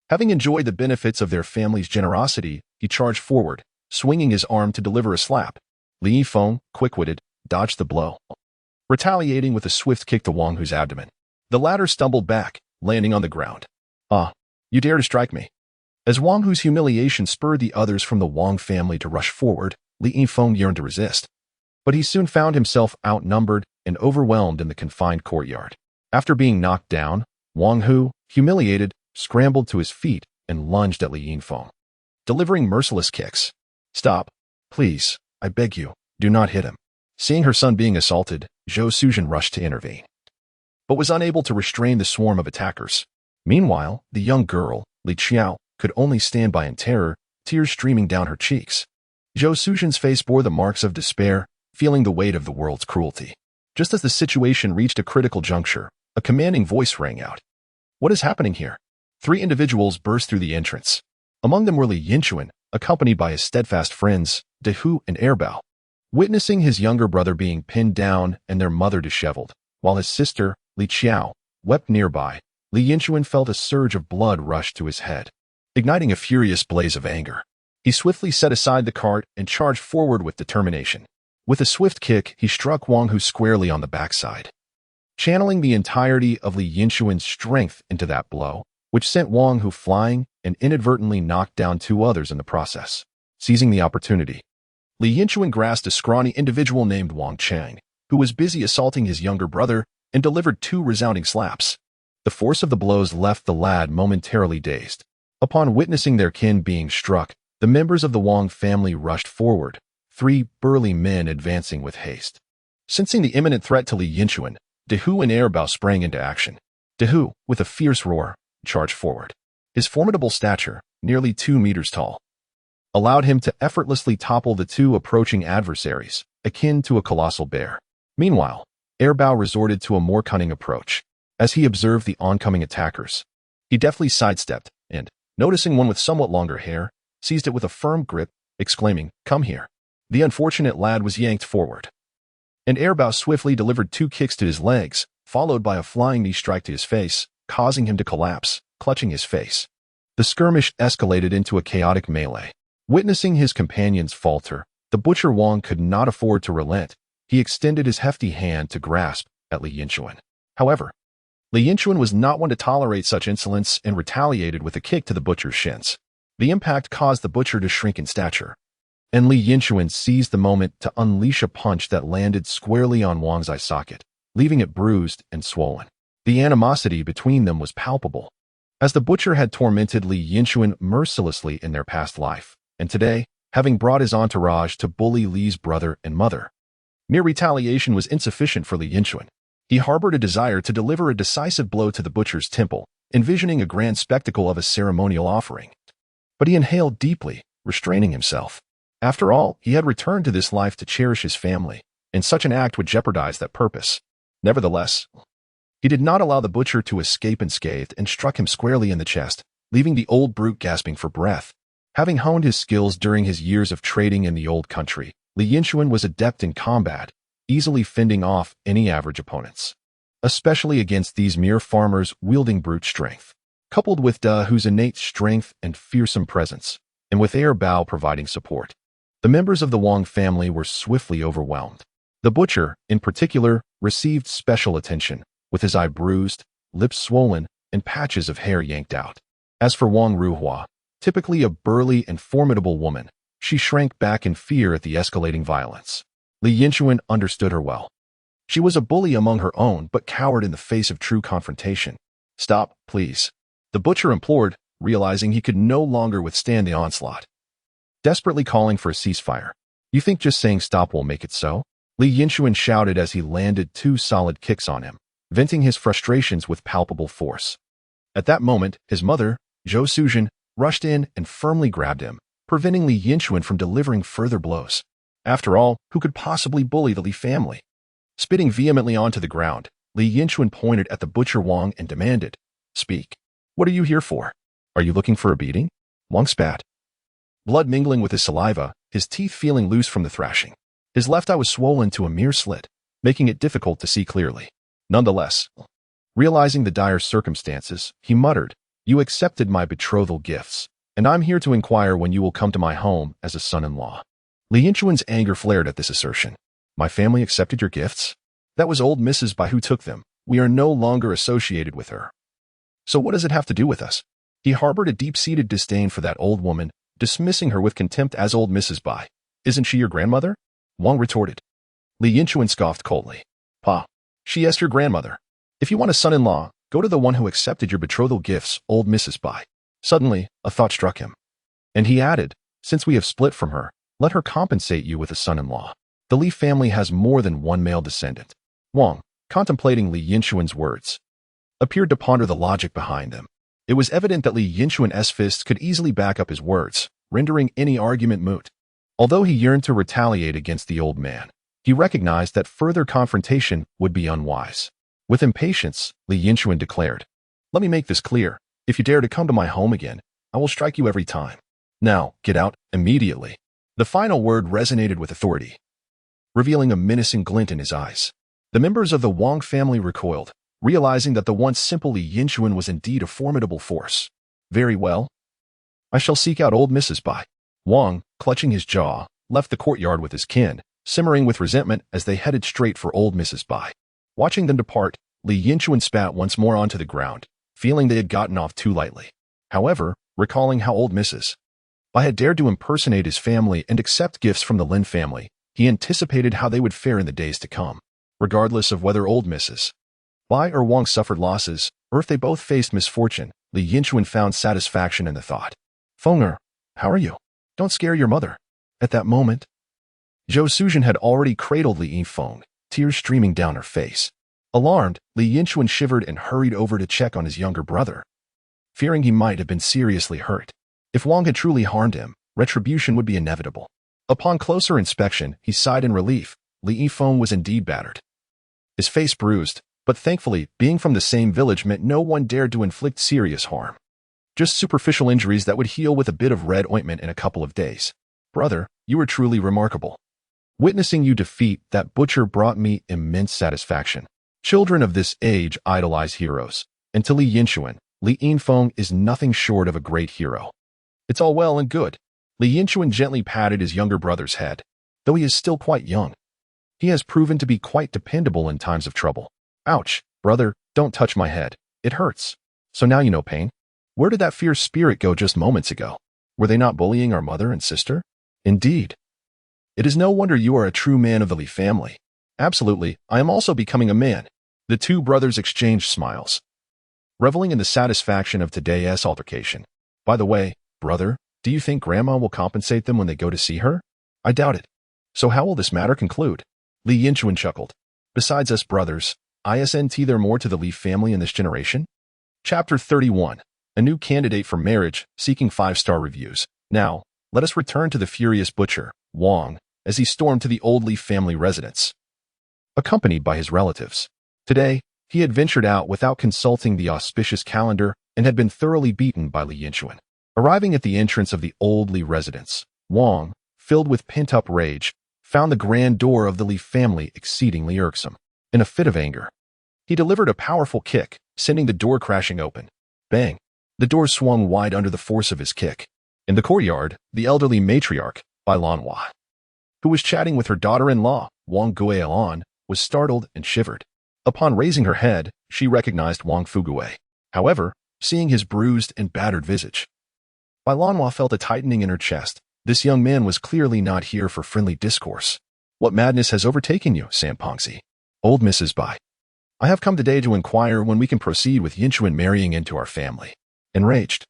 Having enjoyed the benefits of their family's generosity, he charged forward, swinging his arm to deliver a slap. Li Yinlong, quick-witted, dodged the blow, retaliating with a swift kick to Wang Hu's abdomen. The latter stumbled back, landing on the ground. Ah, you dare to strike me. As Wang Hu's humiliation spurred the others from the Wang family to rush forward, Li Yinlong yearned to resist. But he soon found himself outnumbered and overwhelmed in the confined courtyard. After being knocked down, Wang Hu, humiliated, scrambled to his feet and lunged at Li Yinlong, delivering merciless kicks. Stop, please, I beg you, do not hit him. Seeing her son being assaulted, Zhou Suzhen rushed to intervene, but was unable to restrain the swarm of attackers. Meanwhile, the young girl, Li Qiao, could only stand by in terror, tears streaming down her cheeks. Zhou Suzhen's face bore the marks of despair, feeling the weight of the world's cruelty. Just as the situation reached a critical juncture, a commanding voice rang out. What is happening here? 3 individuals burst through the entrance. Among them were Li Yinchuan, accompanied by his steadfast friends, De Hu and Erbao. Witnessing his younger brother being pinned down and their mother disheveled, while his sister, Li Qiao, wept nearby, Li Yinchuan felt a surge of blood rush to his head. Igniting a furious blaze of anger, he swiftly set aside the cart and charged forward with determination. With a swift kick, he struck Wang Hu squarely on the backside, channeling the entirety of Li Yinchuan's strength into that blow, which sent Wang Hu flying and inadvertently knocked down 2 others in the process. Seizing the opportunity, Li Yinchuan grasped a scrawny individual named Wang Chang, who was busy assaulting his younger brother, and delivered 2 resounding slaps. The force of the blows left the lad momentarily dazed. Upon witnessing their kin being struck, the members of the Wang family rushed forward, 3 burly men advancing with haste. Sensing the imminent threat to Li Yinchuan, De Hu and Erbao sprang into action. De Hu, with a fierce roar, charged forward. His formidable stature, nearly 2 meters tall, allowed him to effortlessly topple the 2 approaching adversaries, akin to a colossal bear. Meanwhile, Erbao resorted to a more cunning approach. As he observed the oncoming attackers, he deftly sidestepped and, noticing one with somewhat longer hair, seized it with a firm grip, exclaiming, Come here. The unfortunate lad was yanked forward, and Erbao swiftly delivered 2 kicks to his legs, followed by a flying knee strike to his face, causing him to collapse, clutching his face. The skirmish escalated into a chaotic melee. Witnessing his companions falter, the butcher Wang could not afford to relent. He extended his hefty hand to grasp at Li Yinchuan. However, Li Yinchuan was not one to tolerate such insolence and retaliated with a kick to the butcher's shins. The impact caused the butcher to shrink in stature, and Li Yinchuan seized the moment to unleash a punch that landed squarely on Wang's eye socket, leaving it bruised and swollen. The animosity between them was palpable, as the butcher had tormented Li Yinchuan mercilessly in their past life, and today, having brought his entourage to bully Li's brother and mother, mere retaliation was insufficient for Li Yinchuan. He harbored a desire to deliver a decisive blow to the butcher's temple, envisioning a grand spectacle of a ceremonial offering. But he inhaled deeply, restraining himself. After all, he had returned to this life to cherish his family, and such an act would jeopardize that purpose. Nevertheless, he did not allow the butcher to escape unscathed and struck him squarely in the chest, leaving the old brute gasping for breath. Having honed his skills during his years of trading in the old country, Li Yinchuan was adept in combat, easily fending off any average opponents, especially against these mere farmers wielding brute strength. Coupled with Dahu's innate strength and fearsome presence, and with Bao providing support, the members of the Wang family were swiftly overwhelmed. The butcher, in particular, received special attention, with his eye bruised, lips swollen, and patches of hair yanked out. As for Wang Ruhua, typically a burly and formidable woman, she shrank back in fear at the escalating violence. Li Yinchuan understood her well. She was a bully among her own, but cowered in the face of true confrontation. "Stop, please," the butcher implored, realizing he could no longer withstand the onslaught. Desperately calling for a ceasefire. "You think just saying stop will make it so?" Li Yinchuan shouted as he landed 2 solid kicks on him, venting his frustrations with palpable force. At that moment, his mother, Zhou Suzhen, rushed in and firmly grabbed him, preventing Li Yinchuan from delivering further blows. After all, who could possibly bully the Li family? Spitting vehemently onto the ground, Li Yinchuan pointed at the butcher Wang and demanded, "Speak. What are you here for? Are you looking for a beating?" Wang spat, blood mingling with his saliva, his teeth feeling loose from the thrashing. His left eye was swollen to a mere slit, making it difficult to see clearly. Nonetheless, realizing the dire circumstances, he muttered, "You accepted my betrothal gifts, and I'm here to inquire when you will come to my home as a son-in-law." Li Yinchuan's anger flared at this assertion. "My family accepted your gifts? That was old Mrs. Bai who took them. We are no longer associated with her. So what does it have to do with us?" He harbored a deep-seated disdain for that old woman, dismissing her with contempt as old Mrs. Bai. "Isn't she your grandmother?" Wang retorted. Li Yinchuan scoffed coldly. "Pa, she is your grandmother. If you want a son-in-law, go to the one who accepted your betrothal gifts, old Mrs. Bai." Suddenly, a thought struck him. And he added, "Since we have split from her, let her compensate you with a son-in-law. The Li family has more than one male descendant." Wang, contemplating Li Yinchuan's words, appeared to ponder the logic behind them. It was evident that Li Yinchuan's fists could easily back up his words, rendering any argument moot. Although he yearned to retaliate against the old man, he recognized that further confrontation would be unwise. With impatience, Li Yinchuan declared, "Let me make this clear. If you dare to come to my home again, I will strike you every time. Now, get out, immediately." The final word resonated with authority, revealing a menacing glint in his eyes. The members of the Wang family recoiled, realizing that the once simple Li Yinchuan was indeed a formidable force. "Very well. I shall seek out old Mrs. Bai." Wang, clutching his jaw, left the courtyard with his kin, simmering with resentment as they headed straight for old Mrs. Bai. Watching them depart, Li Yinchuan spat once more onto the ground, feeling they had gotten off too lightly. However, recalling how old Mrs. Bai had dared to impersonate his family and accept gifts from the Lin family, he anticipated how they would fare in the days to come. Regardless of whether old Mrs. Bai or Wang suffered losses, or if they both faced misfortune, Li Yinchuan found satisfaction in the thought. "Fenger, how are you? Don't scare your mother." At that moment, Zhou Suzhen had already cradled Li Yinfeng, tears streaming down her face. Alarmed, Li Yinchuan shivered and hurried over to check on his younger brother, fearing he might have been seriously hurt. If Wang had truly harmed him, retribution would be inevitable. Upon closer inspection, he sighed in relief. Li Yinfeng was indeed battered, his face bruised, but thankfully, being from the same village meant no one dared to inflict serious harm. Just superficial injuries that would heal with a bit of red ointment in a couple of days. "Brother, you were truly remarkable. Witnessing you defeat that butcher brought me immense satisfaction. Children of this age idolize heroes, and to Li Yinchuan, Li Yinfeng is nothing short of a great hero." "It's all well and good." Li Yinchuan gently patted his younger brother's head. Though he is still quite young, he has proven to be quite dependable in times of trouble. "Ouch, brother, don't touch my head. It hurts. So now you know pain? Where did that fierce spirit go just moments ago? Were they not bullying our mother and sister?" "Indeed. It is no wonder you are a true man of the Li family." "Absolutely, I am also becoming a man." The two brothers exchanged smiles, reveling in the satisfaction of today's altercation. "By the way, brother, do you think Grandma will compensate them when they go to see her?" "I doubt it. So how will this matter conclude?" Li Yinchuan chuckled. "Besides us brothers, isn't there more to the Li family in this generation?" Chapter 31. A new candidate for marriage, seeking 5-star reviews. Now, let us return to the furious butcher, Wang, as he stormed to the old Li family residence, accompanied by his relatives. Today, he had ventured out without consulting the auspicious calendar and had been thoroughly beaten by Li Yinchuan. Arriving at the entrance of the old Li residence, Wang, filled with pent-up rage, found the grand door of the Li family exceedingly irksome. In a fit of anger, he delivered a powerful kick, sending the door crashing open. Bang! The door swung wide under the force of his kick. In the courtyard, the elderly matriarch, Bai Lanhua, who was chatting with her daughter-in-law, Wang Guilan, was startled and shivered. Upon raising her head, she recognized Wang Fugui. However, seeing his bruised and battered visage, Bai Lanhua felt a tightening in her chest. This young man was clearly not here for friendly discourse. What madness has overtaken you, Sampongzi? Old Mrs. Bai. I have come today to inquire when we can proceed with Yinchuan marrying into our family. Enraged,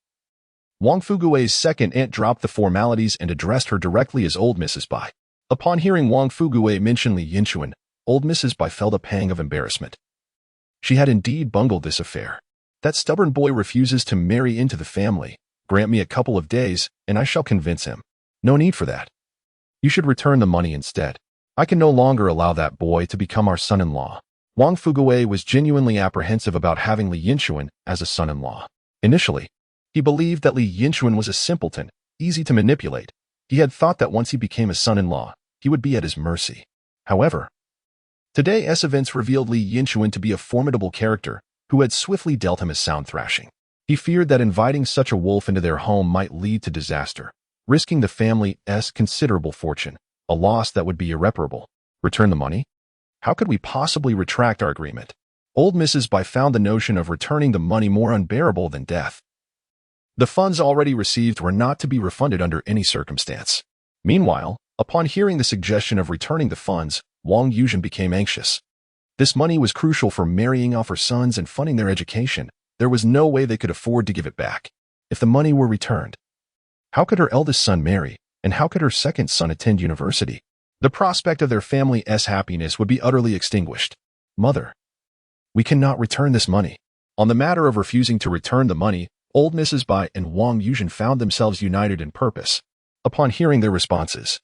Wang Fugui's second aunt dropped the formalities and addressed her directly as Old Mrs. Bai. Upon hearing Wang Fugui mention Li Yinchuan, Old Mrs. Bai felt a pang of embarrassment. She had indeed bungled this affair. That stubborn boy refuses to marry into the family. Grant me a couple of days, and I shall convince him. No need for that. You should return the money instead. I can no longer allow that boy to become our son-in-law. Wang Fugui was genuinely apprehensive about having Li Yinchuan as a son-in-law. Initially, he believed that Li Yinchuan was a simpleton, easy to manipulate. He had thought that once he became a son-in-law, he would be at his mercy. However, today's events revealed Li Yinchuan to be a formidable character who had swiftly dealt him a sound thrashing. He feared that inviting such a wolf into their home might lead to disaster, risking the family's considerable fortune, a loss that would be irreparable. Return the money? How could we possibly retract our agreement? Old Mrs. Bai found the notion of returning the money more unbearable than death. The funds already received were not to be refunded under any circumstance. Meanwhile, upon hearing the suggestion of returning the funds, Wang Yuzhen became anxious. This money was crucial for marrying off her sons and funding their education. There was no way they could afford to give it back. If the money were returned, how could her eldest son marry, and how could her second son attend university? The prospect of their family's happiness would be utterly extinguished. Mother, we cannot return this money. On the matter of refusing to return the money, Old Mrs. Bai and Wang Yuzhen found themselves united in purpose. Upon hearing their responses,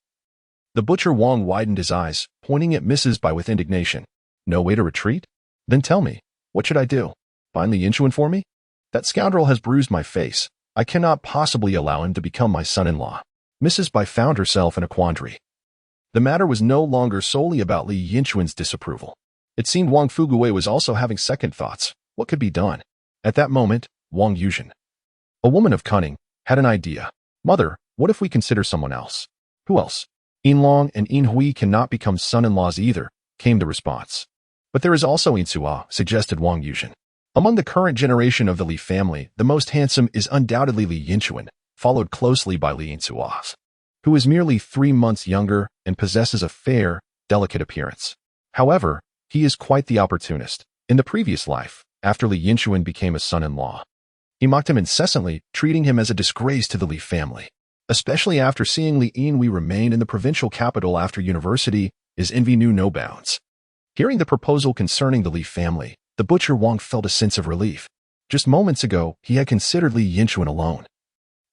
the butcher Wang widened his eyes, pointing at Mrs. Bai with indignation. No way to retreat? Then tell me, what should I do? Find Li Yinchuan for me? That scoundrel has bruised my face. I cannot possibly allow him to become my son-in-law. Mrs. Bai found herself in a quandary. The matter was no longer solely about Li Yinchuan's disapproval. It seemed Wang Fugui was also having second thoughts. What could be done? At that moment, Wang Yuzhen, a woman of cunning, had an idea. Mother, what if we consider someone else? Who else? Yinlong and Yinhui cannot become son-in-laws either, came the response. But there is also Yinchuan, suggested Wang Yuzhen. Among the current generation of the Li family, the most handsome is undoubtedly Li Yinchuan, followed closely by Li Yinchuan, who is merely 3 months younger and possesses a fair, delicate appearance. However, he is quite the opportunist. In the previous life, after Li Yinchuan became a son-in-law, he mocked him incessantly, treating him as a disgrace to the Li family. Especially after seeing Li Yinhui remain in the provincial capital after university, his envy knew no bounds. Hearing the proposal concerning the Li family, the butcher Wang felt a sense of relief. Just moments ago, he had considered Li Yinchuan alone,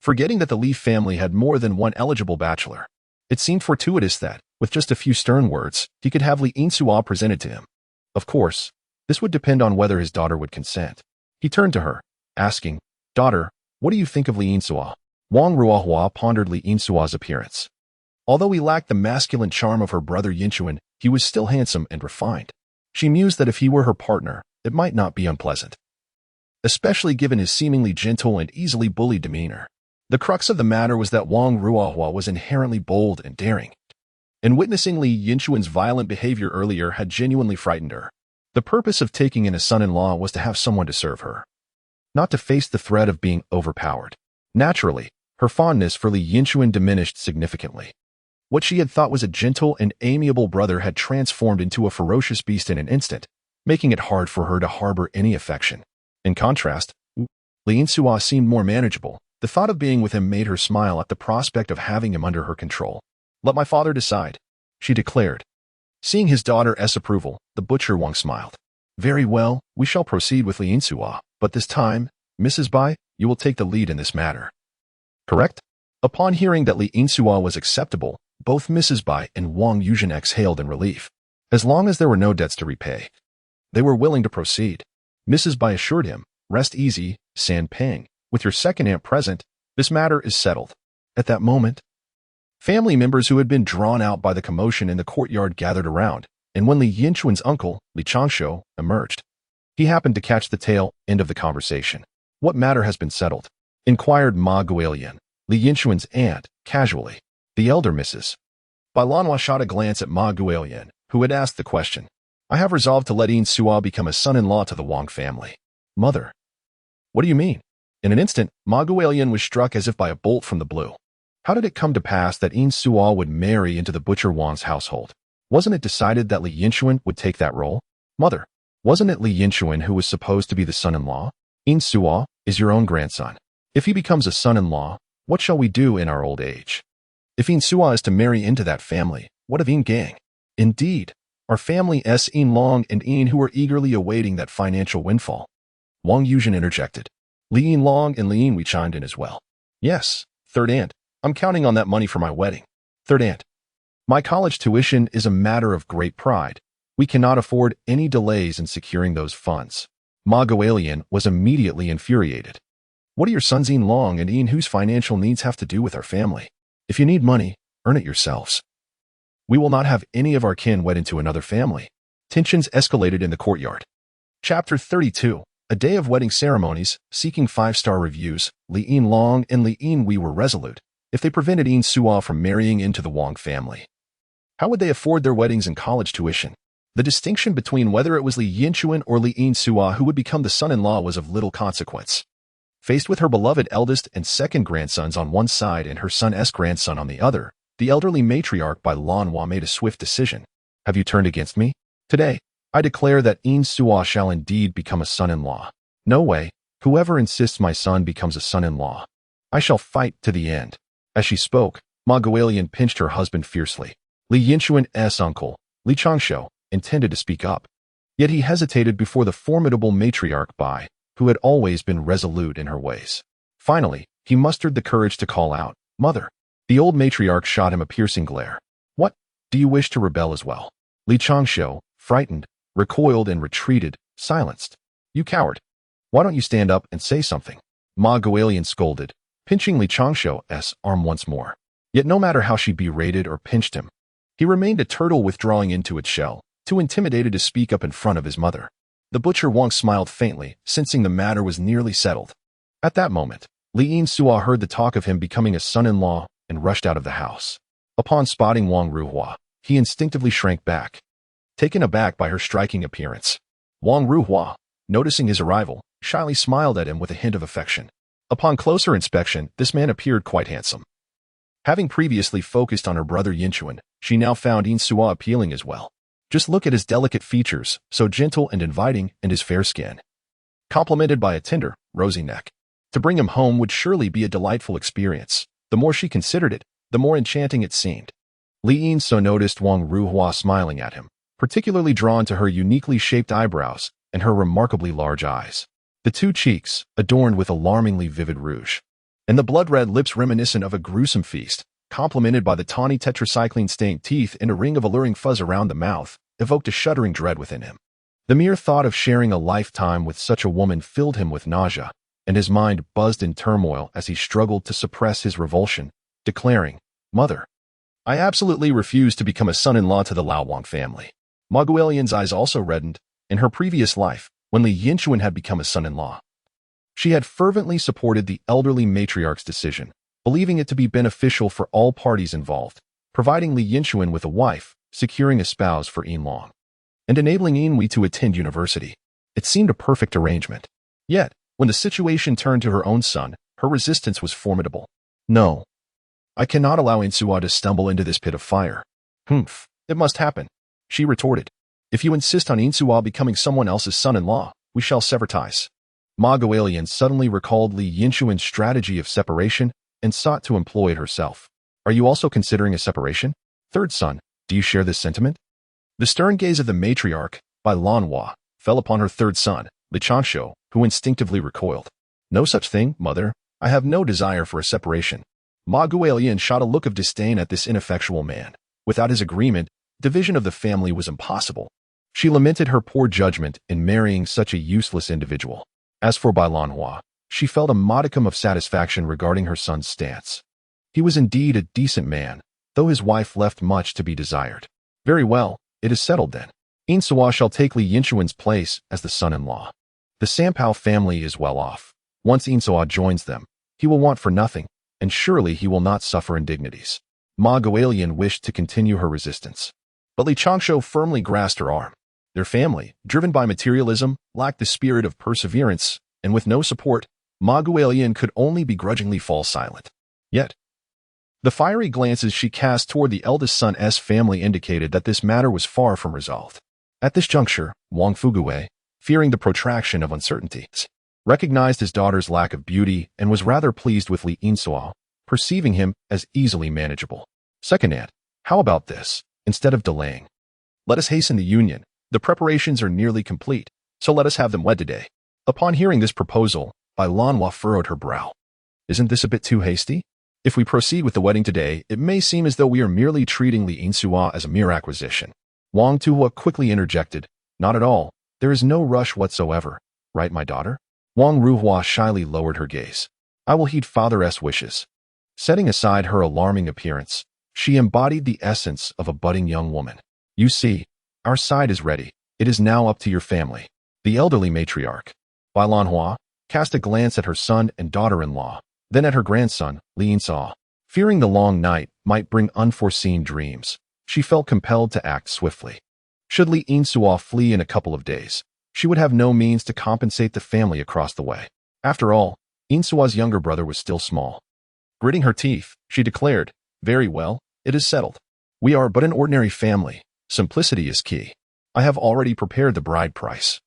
forgetting that the Li family had more than one eligible bachelor. It seemed fortuitous that, with just a few stern words, he could have Li Yinchuan presented to him. Of course, this would depend on whether his daughter would consent. He turned to her, asking, "Daughter, what do you think of Li Yinchuan?" Wang Ruohua pondered Li Yinchuan's appearance. Although he lacked the masculine charm of her brother Yinchuan, he was still handsome and refined. She mused that if he were her partner, it might not be unpleasant, especially given his seemingly gentle and easily bullied demeanor. The crux of the matter was that Wang Ruohua was inherently bold and daring, and witnessing Li Yinchuan's violent behavior earlier had genuinely frightened her. The purpose of taking in a son-in-law was to have someone to serve her, not to face the threat of being overpowered. Naturally, her fondness for Li Yinchuan diminished significantly. What she had thought was a gentle and amiable brother had transformed into a ferocious beast in an instant, making it hard for her to harbor any affection. In contrast, Li Yinchuan seemed more manageable. The thought of being with him made her smile at the prospect of having him under her control. "Let my father decide," she declared. Seeing his daughter's approval, the butcher Wang smiled. "Very well, we shall proceed with Li Yinchuan, but this time, Mrs. Bai, you will take the lead in this matter. Correct?" Upon hearing that Li Yinchuan was acceptable, both Mrs. Bai and Wang Yuzhen exhaled in relief. As long as there were no debts to repay, They were willing to proceed. Mrs. Bai assured him, "Rest easy, San Peng. With your second aunt present, this matter is settled." At that moment, family members who had been drawn out by the commotion in the courtyard gathered around, and when Li Yinchuan's uncle, Li Changshu, emerged, he happened to catch the tail end of the conversation. "What matter has been settled?" inquired Ma Guilian, Li Yinchuan's aunt, casually. The elder Mrs. Bai Lanhua shot a glance at Ma Guilian, who had asked the question. "I have resolved to let Yin Sua become a son-in-law to the Wang family." "Mother, what do you mean?" In an instant, Ma Guilian was struck as if by a bolt from the blue. How did it come to pass that Yin Sua would marry into the butcher Wang's household? Wasn't it decided that Li Yinchuan would take that role? "Mother, wasn't it Li Yinchuan who was supposed to be the son-in-law? Yin Sua is your own grandson. If he becomes a son-in-law, what shall we do in our old age? If Yin Sua is to marry into that family, what of Yin Gang? Indeed, our family S. Yinlong and Yin who are eagerly awaiting that financial windfall." Wang Yuzhen interjected. Li Yinlong and Li Yin chimed in as well. "Yes, third aunt, I'm counting on that money for my wedding. Third aunt, my college tuition is a matter of great pride. We cannot afford any delays in securing those funds." Ma Guilian was immediately infuriated. "What do your sons Yinlong and Yin whose financial needs have to do with our family? If you need money, earn it yourselves. We will not have any of our kin wed into another family." Tensions escalated in the courtyard. Chapter 32. A day of wedding ceremonies, seeking 5-star reviews, Li Yinlong and Li Yinwei were resolute. If they prevented Yin Sua from marrying into the Wang family, how would they afford their weddings and college tuition? The distinction between whether it was Li Yinchuan or Li Yin Sua who would become the son-in-law was of little consequence. Faced with her beloved eldest and second grandsons on one side and her son's grandson on the other, the elderly matriarch Bai Lanhua made a swift decision. "Have you turned against me? Today, I declare that Yin Sua shall indeed become a son-in-law. No way, whoever insists my son becomes a son-in-law, I shall fight to the end." As she spoke, Ma Guilian pinched her husband fiercely. Li Yinchuan's uncle, Li Changshu, intended to speak up. Yet he hesitated before the formidable matriarch Bai, who had always been resolute in her ways. Finally, he mustered the courage to call out, "Mother." The old matriarch shot him a piercing glare. "What? Do you wish to rebel as well?" Li Changshu, frightened, recoiled and retreated, silenced. "You coward. Why don't you stand up and say something?" Ma Guilian scolded, pinching Li Changshu's arm once more. Yet no matter how she berated or pinched him, he remained a turtle withdrawing into its shell, too intimidated to speak up in front of his mother. The butcher Wang smiled faintly, sensing the matter was nearly settled. At that moment, Li Yin Sua heard the talk of him becoming a son-in-law and rushed out of the house. Upon spotting Wang Ruhua, he instinctively shrank back, taken aback by her striking appearance. Wang Ruhua, noticing his arrival, shyly smiled at him with a hint of affection. Upon closer inspection, this man appeared quite handsome. Having previously focused on her brother Yinchuan, she now found Yin Sua appealing as well. Just look at his delicate features, so gentle and inviting, and his fair skin, complemented by a tender, rosy neck. To bring him home would surely be a delightful experience. The more she considered it, the more enchanting it seemed. Li Yin so noticed Wang Ruhua smiling at him, particularly drawn to her uniquely shaped eyebrows and her remarkably large eyes. The two cheeks, adorned with alarmingly vivid rouge, and the blood-red lips reminiscent of a gruesome feast, complemented by the tawny tetracycline-stained teeth and a ring of alluring fuzz around the mouth, evoked a shuddering dread within him. The mere thought of sharing a lifetime with such a woman filled him with nausea, and his mind buzzed in turmoil as he struggled to suppress his revulsion, declaring, "Mother, I absolutely refuse to become a son-in-law to the Lao Wang family." Ma Guilian's eyes also reddened. In her previous life, when Li Yinchuan had become a son-in-law, she had fervently supported the elderly matriarch's decision, believing it to be beneficial for all parties involved, providing Li Yinchuan with a wife, securing a spouse for Yinlong, and enabling Yinwei to attend university. It seemed a perfect arrangement. Yet, when the situation turned to her own son, her resistance was formidable. "No, I cannot allow Yinsua to stumble into this pit of fire." "Humph, it must happen," she retorted. "If you insist on Yinsua becoming someone else's son-in-law, we shall sever ties." Ma Guilian suddenly recalled Li Yinchuan's strategy of separation and sought to employ it herself. "Are you also considering a separation? Third son, do you share this sentiment?" The stern gaze of the matriarch, Bai Lanhua, fell upon her third son, Li Changshu, who instinctively recoiled. "No such thing, mother. I have no desire for a separation." Ma Guilian shot a look of disdain at this ineffectual man. Without his agreement, division of the family was impossible. She lamented her poor judgment in marrying such a useless individual. As for Bai Lanhua, she felt a modicum of satisfaction regarding her son's stance. He was indeed a decent man, though his wife left much to be desired. Very well, it is settled then. Yinchuan shall take Li Yinchuan's place as the son-in-law. The Sampao family is well off. Once Yinchuan joins them, he will want for nothing, and surely he will not suffer indignities. Ma Guolian wished to continue her resistance, but Li Changshu firmly grasped her arm. Their family, driven by materialism, lacked the spirit of perseverance, and with no support, Ma Guolian could only begrudgingly fall silent. Yet, the fiery glances she cast toward the eldest son's family indicated that this matter was far from resolved. At this juncture, Wang Fugui, fearing the protraction of uncertainties, recognized his daughter's lack of beauty and was rather pleased with Li Yinchuan, perceiving him as easily manageable. Second aunt, how about this? Instead of delaying, let us hasten the union. The preparations are nearly complete, so let us have them wed today. Upon hearing this proposal, Bai Lanhua furrowed her brow. Isn't this a bit too hasty? If we proceed with the wedding today, it may seem as though we are merely treating Li Yinchuan as a mere acquisition. Wang Tuhua quickly interjected, not at all. There is no rush whatsoever. Right, my daughter? Wang Ruhua shyly lowered her gaze. I will heed father's wishes. Setting aside her alarming appearance, she embodied the essence of a budding young woman. You see, our side is ready. It is now up to your family. The elderly matriarch, Bai Lanhua, cast a glance at her son and daughter-in-law, then at her grandson, Li Yinchuan. Fearing the long night might bring unforeseen dreams, she felt compelled to act swiftly. Should Li Yinchuan flee in a couple of days, she would have no means to compensate the family across the way. After all, Yinchuan's younger brother was still small. Gritting her teeth, she declared, very well, it is settled. We are but an ordinary family. Simplicity is key. I have already prepared the bride price.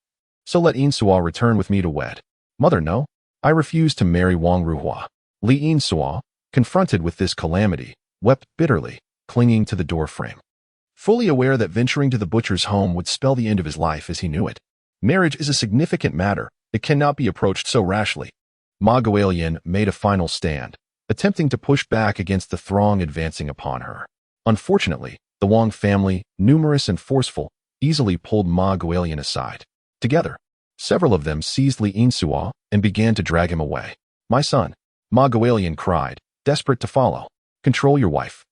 So let Yinchuan return with me to wed. Mother, no. I refuse to marry Wang Ruhua. Li Yinchuan, confronted with this calamity, wept bitterly, clinging to the doorframe. Fully aware that venturing to the butcher's home would spell the end of his life as he knew it. Marriage is a significant matter. It cannot be approached so rashly. Ma Guolian made a final stand, attempting to push back against the throng advancing upon her. Unfortunately, the Wang family, numerous and forceful, easily pulled Ma Guolian aside. Together, several of them seized Li Yinchuan and began to drag him away. My son, Ma Guolian cried, desperate to follow. Control your wife.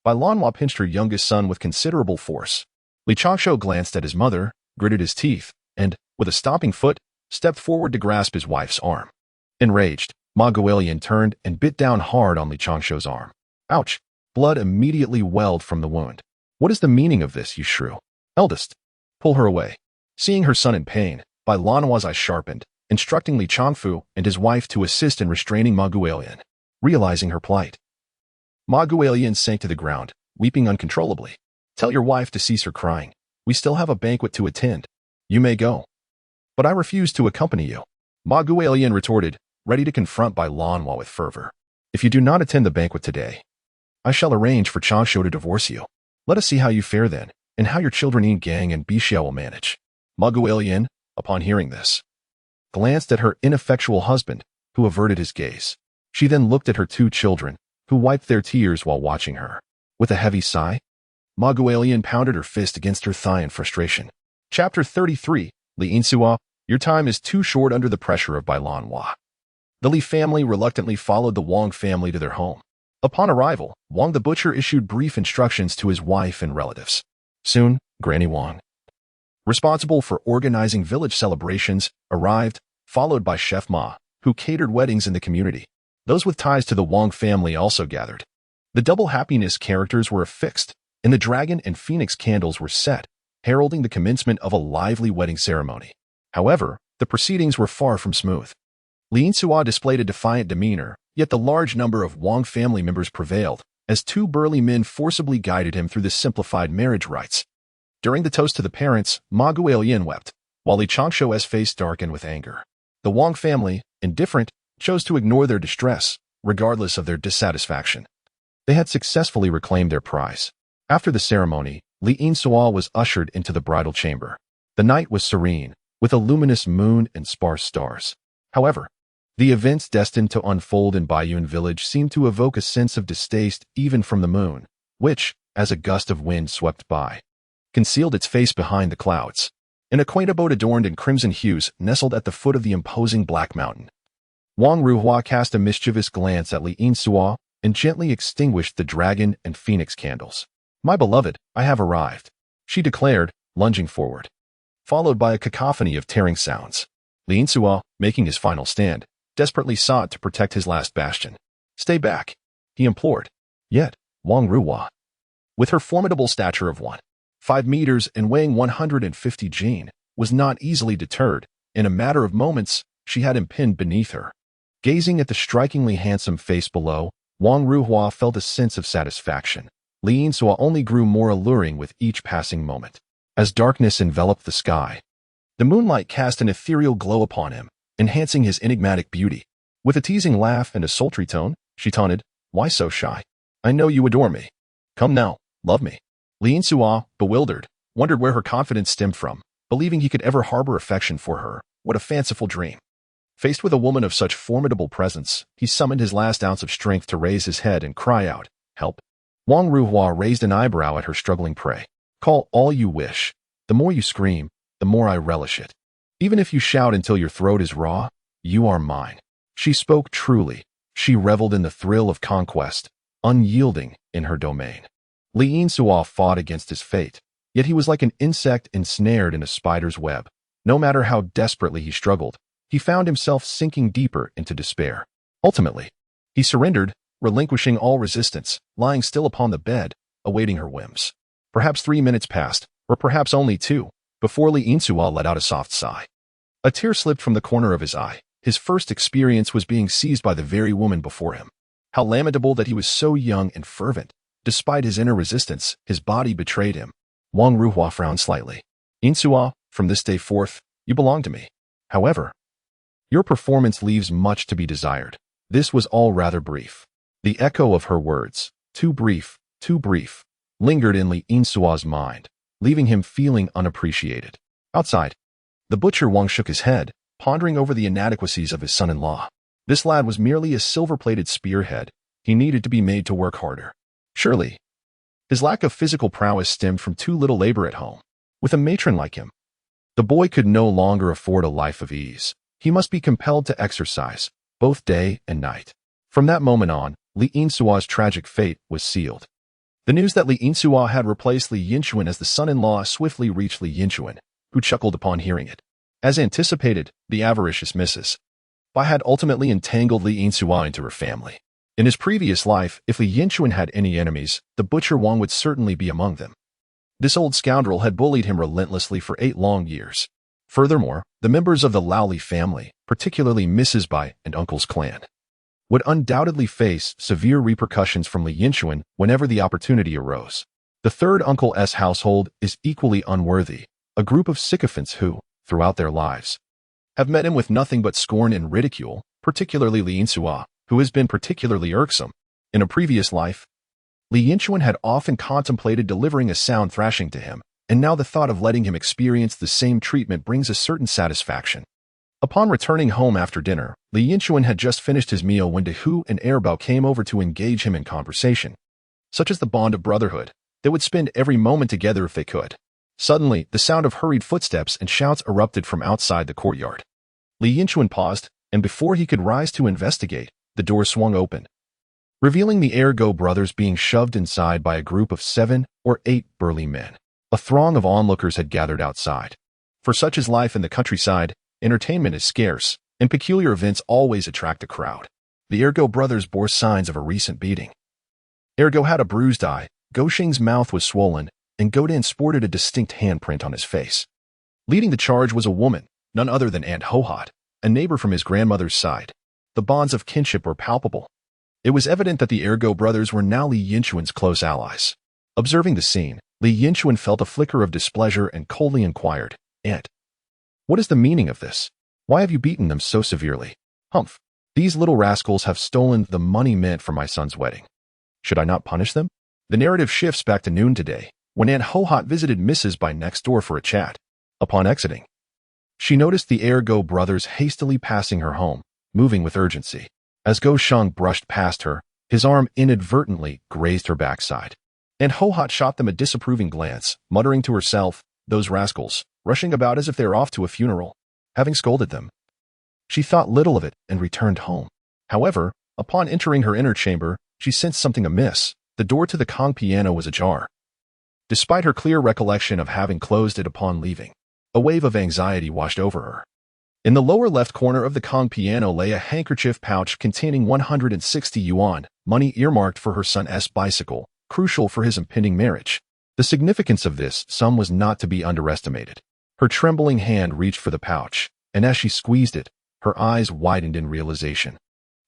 Bai Lanhua pinched her youngest son with considerable force. Li Changshu glanced at his mother, gritted his teeth, and, with a stomping foot, stepped forward to grasp his wife's arm. Enraged, Ma Guolian turned and bit down hard on Li Changshu's arm. Ouch! Blood immediately welled from the wound. What is the meaning of this, you shrew? Eldest, pull her away. Seeing her son in pain, Bai Lanhua's eyes sharpened, instructing Li Changfu and his wife to assist in restraining Ma Guolian. Realizing her plight, Ma Guolian sank to the ground, weeping uncontrollably. Tell your wife to cease her crying. We still have a banquet to attend. You may go. But I refuse to accompany you. Ma Guolian retorted, ready to confront Bai Lanhua with fervor. If you do not attend the banquet today, I shall arrange for Changshu to divorce you. Let us see how you fare then, and how your children Yin Gang and Bixia will manage. Ma Guolian, upon hearing this, glanced at her ineffectual husband, who averted his gaze. She then looked at her two children, who wiped their tears while watching her. With a heavy sigh, Ma Guolian pounded her fist against her thigh in frustration. Chapter 33, Li Yinchuan, your time is too short under the pressure of Bai Lanhua. The Li family reluctantly followed the Wang family to their home. Upon arrival, Wang the butcher issued brief instructions to his wife and relatives. Soon, Granny Wang, responsible for organizing village celebrations, arrived, followed by Chef Ma, who catered weddings in the community. Those with ties to the Wang family also gathered. The double happiness characters were affixed, and the dragon and phoenix candles were set, heralding the commencement of a lively wedding ceremony. However, the proceedings were far from smooth. Li Yinchuan displayed a defiant demeanor, yet the large number of Wang family members prevailed, as two burly men forcibly guided him through the simplified marriage rites. During the toast to the parents, Ma Guolian wept, while Li Changshu's face darkened with anger. The Wang family, indifferent, chose to ignore their distress, regardless of their dissatisfaction. They had successfully reclaimed their prize. After the ceremony, Li Yinchuan was ushered into the bridal chamber. The night was serene, with a luminous moon and sparse stars. However, the events destined to unfold in Baiyun village seemed to evoke a sense of distaste even from the moon, which, as a gust of wind swept by, concealed its face behind the clouds. An quaint abode adorned in crimson hues nestled at the foot of the imposing black mountain. Wang Ruhua cast a mischievous glance at Li Yinchuan and gently extinguished the dragon and phoenix candles. "My beloved, I have arrived," she declared, lunging forward, followed by a cacophony of tearing sounds. Li Yinchuan, making his final stand, desperately sought to protect his last bastion. "Stay back," he implored. Yet, Wang Ruhua, with her formidable stature of 1.5 meters and weighing 150 jin, was not easily deterred. In a matter of moments, she had him pinned beneath her. Gazing at the strikingly handsome face below, Wang Ruhua felt a sense of satisfaction. Li Yinchuan only grew more alluring with each passing moment. As darkness enveloped the sky, the moonlight cast an ethereal glow upon him, enhancing his enigmatic beauty. With a teasing laugh and a sultry tone, she taunted, "Why so shy? I know you adore me. Come now, love me." Li Yinchuan, bewildered, wondered where her confidence stemmed from, believing he could ever harbor affection for her. What a fanciful dream. Faced with a woman of such formidable presence, he summoned his last ounce of strength to raise his head and cry out, "Help." Wang Ruhua raised an eyebrow at her struggling prey. "Call all you wish. The more you scream, the more I relish it. Even if you shout until your throat is raw, you are mine." She spoke truly. She reveled in the thrill of conquest, unyielding in her domain. Li Yinchuan fought against his fate, yet he was like an insect ensnared in a spider's web. No matter how desperately he struggled, he found himself sinking deeper into despair. Ultimately, he surrendered, relinquishing all resistance, lying still upon the bed, awaiting her whims. Perhaps 3 minutes passed, or perhaps only 2, before Li Yinchuan let out a soft sigh. A tear slipped from the corner of his eye. His first experience was being seized by the very woman before him. How lamentable that he was so young and fervent. Despite his inner resistance, his body betrayed him. Wang Ruhua frowned slightly. "Yinchuan, from this day forth, you belong to me. However, your performance leaves much to be desired." This was all rather brief. The echo of her words, too brief, lingered in Li Yinchuan's mind, leaving him feeling unappreciated. Outside, the butcher Wang shook his head, pondering over the inadequacies of his son-in-law. This lad was merely a silver-plated spearhead. He needed to be made to work harder. Surely, his lack of physical prowess stemmed from too little labor at home. With a matron like him, the boy could no longer afford a life of ease. He must be compelled to exercise, both day and night. From that moment on, Li Yinchuan's tragic fate was sealed. The news that Li Yinchuan had replaced Li Yinchuan as the son-in-law swiftly reached Li Yinchuan, who chuckled upon hearing it. As anticipated, the avaricious Mrs. Bai had ultimately entangled Li Yinchuan into her family. In his previous life, if Li Yinchuan had any enemies, the butcher Wang would certainly be among them. This old scoundrel had bullied him relentlessly for 8 long years. Furthermore, the members of the Laoli family, particularly Mrs. Bai and Uncle's clan, would undoubtedly face severe repercussions from Li Yinchuan whenever the opportunity arose. The third Uncle's household is equally unworthy, a group of sycophants who, throughout their lives, have met him with nothing but scorn and ridicule, particularly Li Yinchuan, who has been particularly irksome. In a previous life, Li Yinchuan had often contemplated delivering a sound thrashing to him, and now the thought of letting him experience the same treatment brings a certain satisfaction. Upon returning home after dinner, Li Yinchuan had just finished his meal when De Hu and Erbao came over to engage him in conversation. Such as the bond of brotherhood, they would spend every moment together if they could. Suddenly, the sound of hurried footsteps and shouts erupted from outside the courtyard. Li Yinchuan paused, and before he could rise to investigate, the door swung open, revealing the Ergo brothers being shoved inside by a group of 7 or 8 burly men. A throng of onlookers had gathered outside. For such is life in the countryside, entertainment is scarce, and peculiar events always attract a crowd. The Ergo brothers bore signs of a recent beating. Ergo had a bruised eye, Goshing's mouth was swollen, and Godin sported a distinct handprint on his face. Leading the charge was a woman, none other than Aunt Hohat, a neighbor from his grandmother's side. The bonds of kinship were palpable. It was evident that the Ergo brothers were now Li Yinchuan's close allies. Observing the scene, Li Yinchuan felt a flicker of displeasure and coldly inquired, "Aunt, what is the meaning of this? Why have you beaten them so severely?" "Humph, these little rascals have stolen the money meant for my son's wedding. Should I not punish them?" The narrative shifts back to noon today, when Aunt Hohat visited Mrs. Bai next door for a chat. Upon exiting, she noticed the Ergo brothers hastily passing her home, moving with urgency. As Go Shang brushed past her, his arm inadvertently grazed her backside. Aunt Ho-Hot shot them a disapproving glance, muttering to herself, "Those rascals, rushing about as if they were off to a funeral." Having scolded them, she thought little of it and returned home. However, upon entering her inner chamber, she sensed something amiss. The door to the Kong piano was ajar. Despite her clear recollection of having closed it upon leaving, a wave of anxiety washed over her. In the lower left corner of the Kong piano lay a handkerchief pouch containing 160 yuan, money earmarked for her son's bicycle, crucial for his impending marriage. The significance of this sum was not to be underestimated. Her trembling hand reached for the pouch, and as she squeezed it, her eyes widened in realization.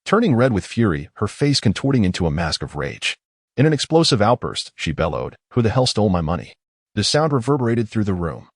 Turning red with fury, her face contorting into a mask of rage. In an explosive outburst, she bellowed, "Who the hell stole my money?" The sound reverberated through the room,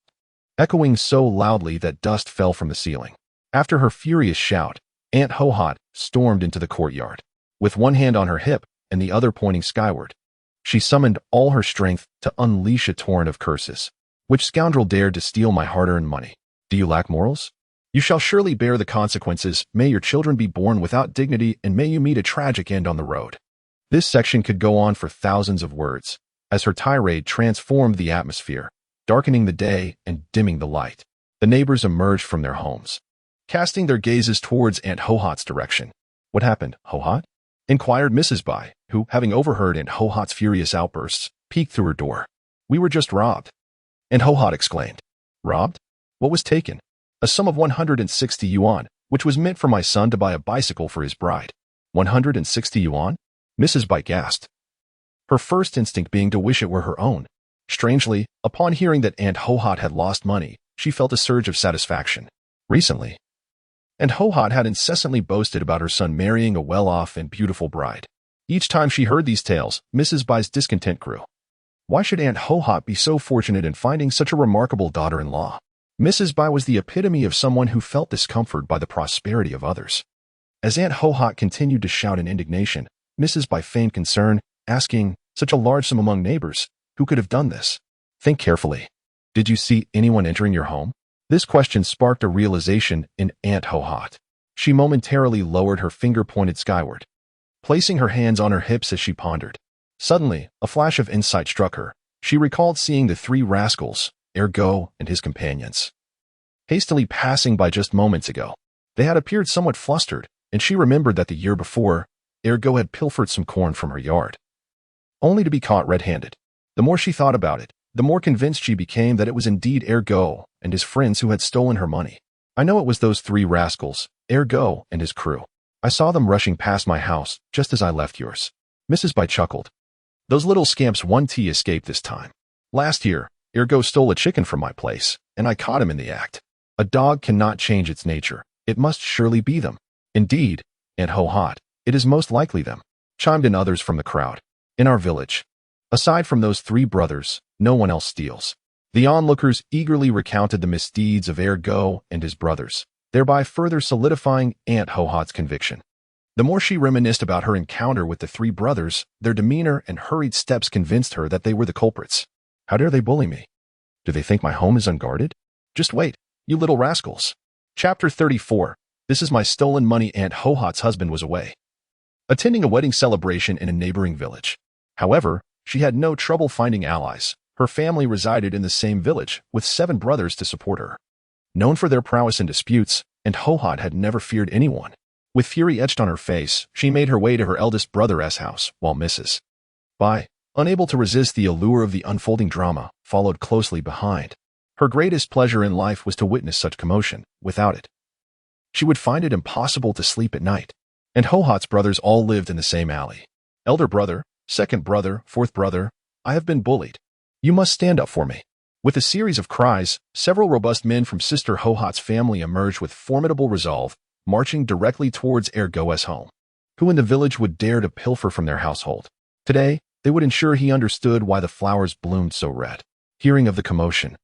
echoing so loudly that dust fell from the ceiling. After her furious shout, Aunt Ho-Hot stormed into the courtyard. With one hand on her hip and the other pointing skyward, she summoned all her strength to unleash a torrent of curses. "Which scoundrel dared to steal my hard-earned money? Do you lack morals? You shall surely bear the consequences. May your children be born without dignity, and may you meet a tragic end on the road." This section could go on for thousands of words, as her tirade transformed the atmosphere, darkening the day and dimming the light. The neighbors emerged from their homes, casting their gazes towards Aunt Ho-Hot's direction. "What happened, Ho-Hot?" inquired Mrs. Bai, who, having overheard Aunt Ho-Hot's furious outbursts, peeked through her door. "We were just robbed," Aunt Ho-Hot exclaimed. "Robbed? What was taken?" "A sum of 160 yuan, which was meant for my son to buy a bicycle for his bride." 160 yuan? Mrs. Bai gasped, her first instinct being to wish it were her own. Strangely, upon hearing that Aunt Ho-Hot had lost money, she felt a surge of satisfaction. Recently, Aunt Ho-Hot had incessantly boasted about her son marrying a well-off and beautiful bride. Each time she heard these tales, Mrs. Bai's discontent grew. Why should Aunt Ho-Hot be so fortunate in finding such a remarkable daughter-in-law? Mrs. Bai was the epitome of someone who felt discomfort by the prosperity of others. As Aunt Ho-Hot continued to shout in indignation, Mrs. Bai feigned concern, asking, "Such a large sum among neighbors, who could have done this? Think carefully. Did you see anyone entering your home?" This question sparked a realization in Aunt Ho-Hot. She momentarily lowered her finger pointed skyward, placing her hands on her hips as she pondered. Suddenly, a flash of insight struck her. She recalled seeing the three rascals, Ergo and his companions, hastily passing by just moments ago. They had appeared somewhat flustered, and she remembered that the year before, Ergo had pilfered some corn from her yard, only to be caught red-handed. The more she thought about it, the more convinced she became that it was indeed Ergo and his friends who had stolen her money. "I know it was those three rascals, Ergo and his crew. I saw them rushing past my house just as I left yours." Mrs. Bai chuckled. "Those little scamps 1T escaped this time. Last year, Ergo stole a chicken from my place, and I caught him in the act. A dog cannot change its nature. It must surely be them." "Indeed, Aunt Ho-Hot, it is most likely them," chimed in others from the crowd. "In our village, aside from those three brothers, no one else steals." The onlookers eagerly recounted the misdeeds of Ergo and his brothers, thereby further solidifying Aunt Ho-Hot's conviction. The more she reminisced about her encounter with the three brothers, their demeanor and hurried steps convinced her that they were the culprits. "How dare they bully me? Do they think my home is unguarded? Just wait, you little rascals." Chapter 34. This is my stolen money. Aunt Ho-Hot's husband was away, attending a wedding celebration in a neighboring village. However, she had no trouble finding allies. Her family resided in the same village, with 7 brothers to support her. Known for their prowess in disputes, Aunt Ho-Hot had never feared anyone. With fury etched on her face, she made her way to her eldest brother's house, while Mrs. Bai, unable to resist the allure of the unfolding drama, followed closely behind. Her greatest pleasure in life was to witness such commotion. Without it, she would find it impossible to sleep at night. And Ho-Hot's brothers all lived in the same alley. "Elder brother, second brother, fourth brother, I have been bullied. You must stand up for me." With a series of cries, several robust men from Sister Ho-Hot's family emerged with formidable resolve, marching directly towards Ergo's home. Who in the village would dare to pilfer from their household? Today, they would ensure he understood why the flowers bloomed so red. Hearing of the commotion,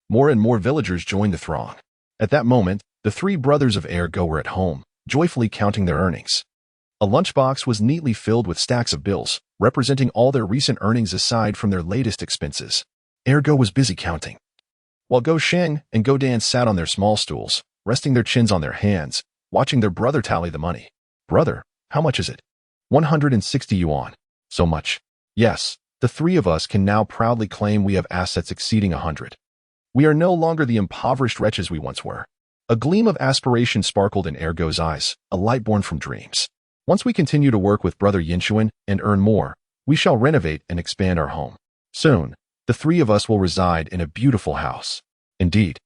more and more villagers joined the throng. At that moment, the 3 brothers of Ergo were at home, joyfully counting their earnings. A lunchbox was neatly filled with stacks of bills, representing all their recent earnings aside from their latest expenses. Ergo was busy counting, while Go Sheng and Go Dan sat on their small stools, resting their chins on their hands, watching their brother tally the money. "Brother, how much is it?" 160 yuan. "So much?" "Yes, The three of us can now proudly claim we have assets exceeding 100. We are no longer the impoverished wretches we once were. A gleam of aspiration sparkled in Ergo's eyes, a light born from dreams. Once we continue to work with Brother Yinchuan and earn more, we shall renovate and expand our home. Soon, the three of us will reside in a beautiful house. Indeed,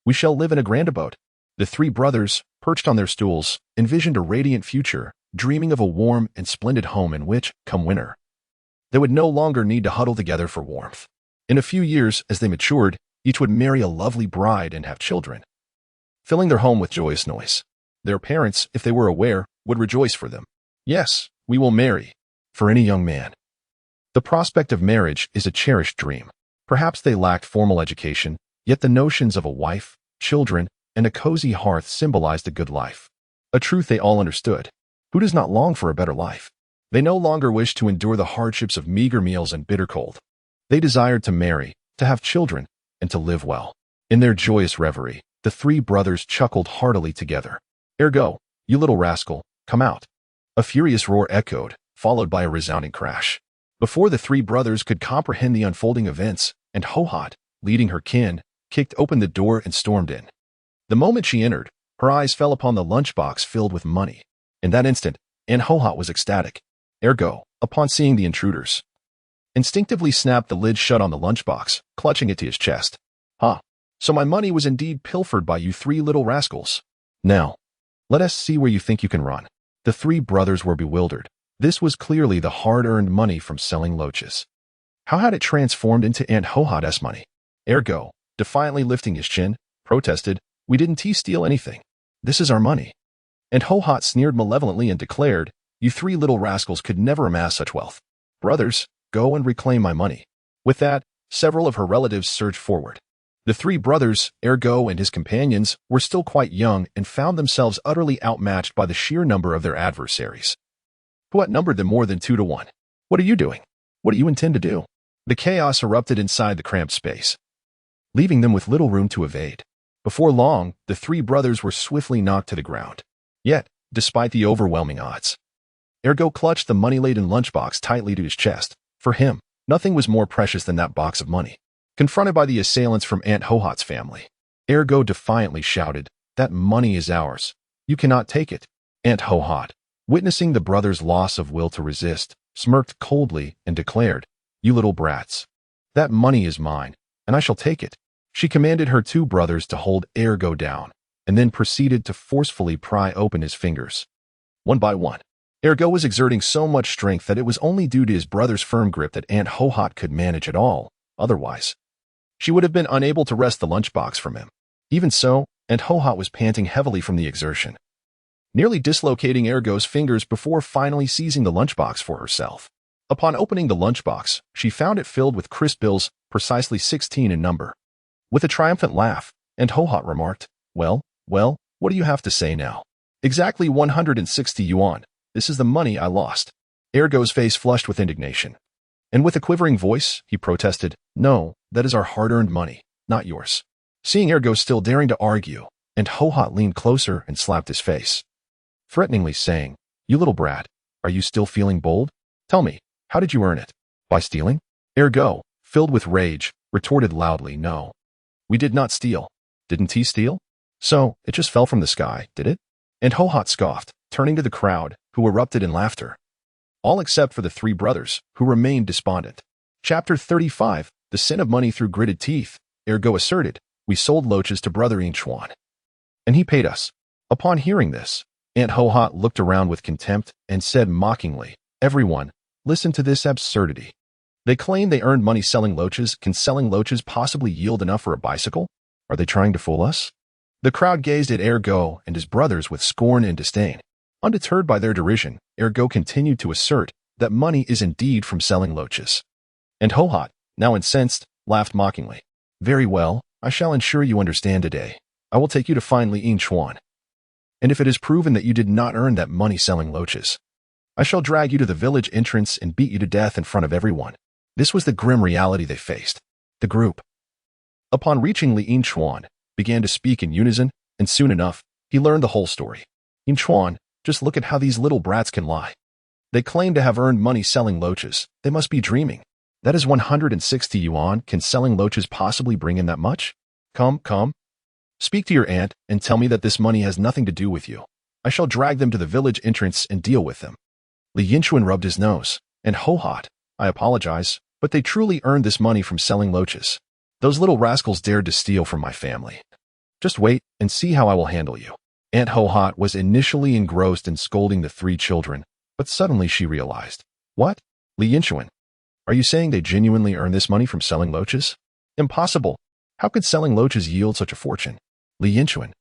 we shall live in a grand abode. The three brothers, perched on their stools, envisioned a radiant future, dreaming of a warm and splendid home in which, come winter, they would no longer need to huddle together for warmth. In a few years, as they matured, each would marry a lovely bride and have children, filling their home with joyous noise. Their parents, if they were aware, would rejoice for them. Yes, we will marry. For any young man, the prospect of marriage is a cherished dream. Perhaps they lacked formal education, yet the notions of a wife, children, and a cozy hearth symbolized a good life. A truth they all understood. Who does not long for a better life? They no longer wished to endure the hardships of meager meals and bitter cold. They desired to marry, to have children, and to live well. In their joyous reverie, the three brothers chuckled heartily together. Ergo, you little rascal, come out. A furious roar echoed, followed by a resounding crash. Before the three brothers could comprehend the unfolding events, and Ho-Hot, leading her kin, kicked open the door and stormed in. The moment she entered, her eyes fell upon the lunchbox filled with money. In that instant, Aunt Ho-Hot was ecstatic. Ergo, upon seeing the intruders, instinctively snapped the lid shut on the lunchbox, clutching it to his chest. So my money was indeed pilfered by you three little rascals. Now, let us see where you think you can run. The three brothers were bewildered. This was clearly the hard-earned money from selling loaches. How had it transformed into Aunt Ho-Hot's money? Ergo, defiantly lifting his chin, protested, we didn't steal anything. This is our money. And Ho-Hot sneered malevolently and declared, you three little rascals could never amass such wealth. Brothers, go and reclaim my money. With that, several of her relatives surged forward. The three brothers, Ergo and his companions, were still quite young and found themselves utterly outmatched by the sheer number of their adversaries, who outnumbered them more than 2 to 1. What are you doing? What do you intend to do? The chaos erupted inside the cramped space, leaving them with little room to evade. Before long, the three brothers were swiftly knocked to the ground. Yet, despite the overwhelming odds, Ergo clutched the money-laden lunchbox tightly to his chest. For him, nothing was more precious than that box of money. Confronted by the assailants from Aunt Ho-Hot's family, Ergo defiantly shouted, that money is ours. You cannot take it. Aunt Ho-Hot, witnessing the brothers' loss of will to resist, smirked coldly and declared, you little brats. That money is mine, and I shall take it. She commanded her two brothers to hold Ergo down, and then proceeded to forcefully pry open his fingers. One by one, Ergo was exerting so much strength that it was only due to his brother's firm grip that Aunt Ho-Hot could manage at all. Otherwise, she would have been unable to wrest the lunchbox from him. Even so, Aunt Ho-Hot was panting heavily from the exertion, nearly dislocating Ergo's fingers before finally seizing the lunchbox for herself. Upon opening the lunchbox, she found it filled with crisp bills, precisely 16 in number. With a triumphant laugh, Aunt Ho-Hot remarked, well, what do you have to say now? Exactly 160 yuan. This is the money I lost. Ergo's face flushed with indignation. And with a quivering voice, he protested, no, that is our hard-earned money, not yours. Seeing Ergo still daring to argue, Aunt Ho-Hot leaned closer and slapped his face, threateningly saying, you little brat, are you still feeling bold? Tell me, how did you earn it? By stealing? Ergo, filled with rage, retorted loudly, no. We did not steal. Didn't he steal? So, it just fell from the sky, did it? And Ho-Hot scoffed, turning to the crowd, who erupted in laughter. All except for the three brothers, who remained despondent. Chapter 35, The Sin of Money Through Gritted Teeth. Ergo asserted, we sold loaches to Brother Yinchuan, and he paid us. Upon hearing this, Aunt Ho-Hot looked around with contempt and said mockingly, everyone, listen to this absurdity. They claim they earned money selling loaches. Can selling loaches possibly yield enough for a bicycle? Are they trying to fool us? The crowd gazed at Ergo and his brothers with scorn and disdain. Undeterred by their derision, Ergo continued to assert that money is indeed from selling loaches. And Ho-Hot, now incensed, laughed mockingly. Very well, I shall ensure you understand today. I will take you to find Li Yinchuan. And if it is proven that you did not earn that money selling loaches, I shall drag you to the village entrance and beat you to death in front of everyone. This was the grim reality they faced. The group, upon reaching Li Yinchuan, began to speak in unison, and soon enough, he learned the whole story. Yinchuan, just look at how these little brats can lie. They claim to have earned money selling loaches. They must be dreaming. That is 160 yuan. Can selling loaches possibly bring in that much? Come. Speak to your aunt and tell me that this money has nothing to do with you. I shall drag them to the village entrance and deal with them. Li Yinchuan rubbed his nose, and ho-hot, I apologize, but they truly earned this money from selling loaches. Those little rascals dared to steal from my family. Just wait and see how I will handle you. Aunt Ho-hot was initially engrossed in scolding the three children, but suddenly she realized. What? Li Yinchuan, are you saying they genuinely earn this money from selling loaches? Impossible. How could selling loaches yield such a fortune? Li Yinchuan,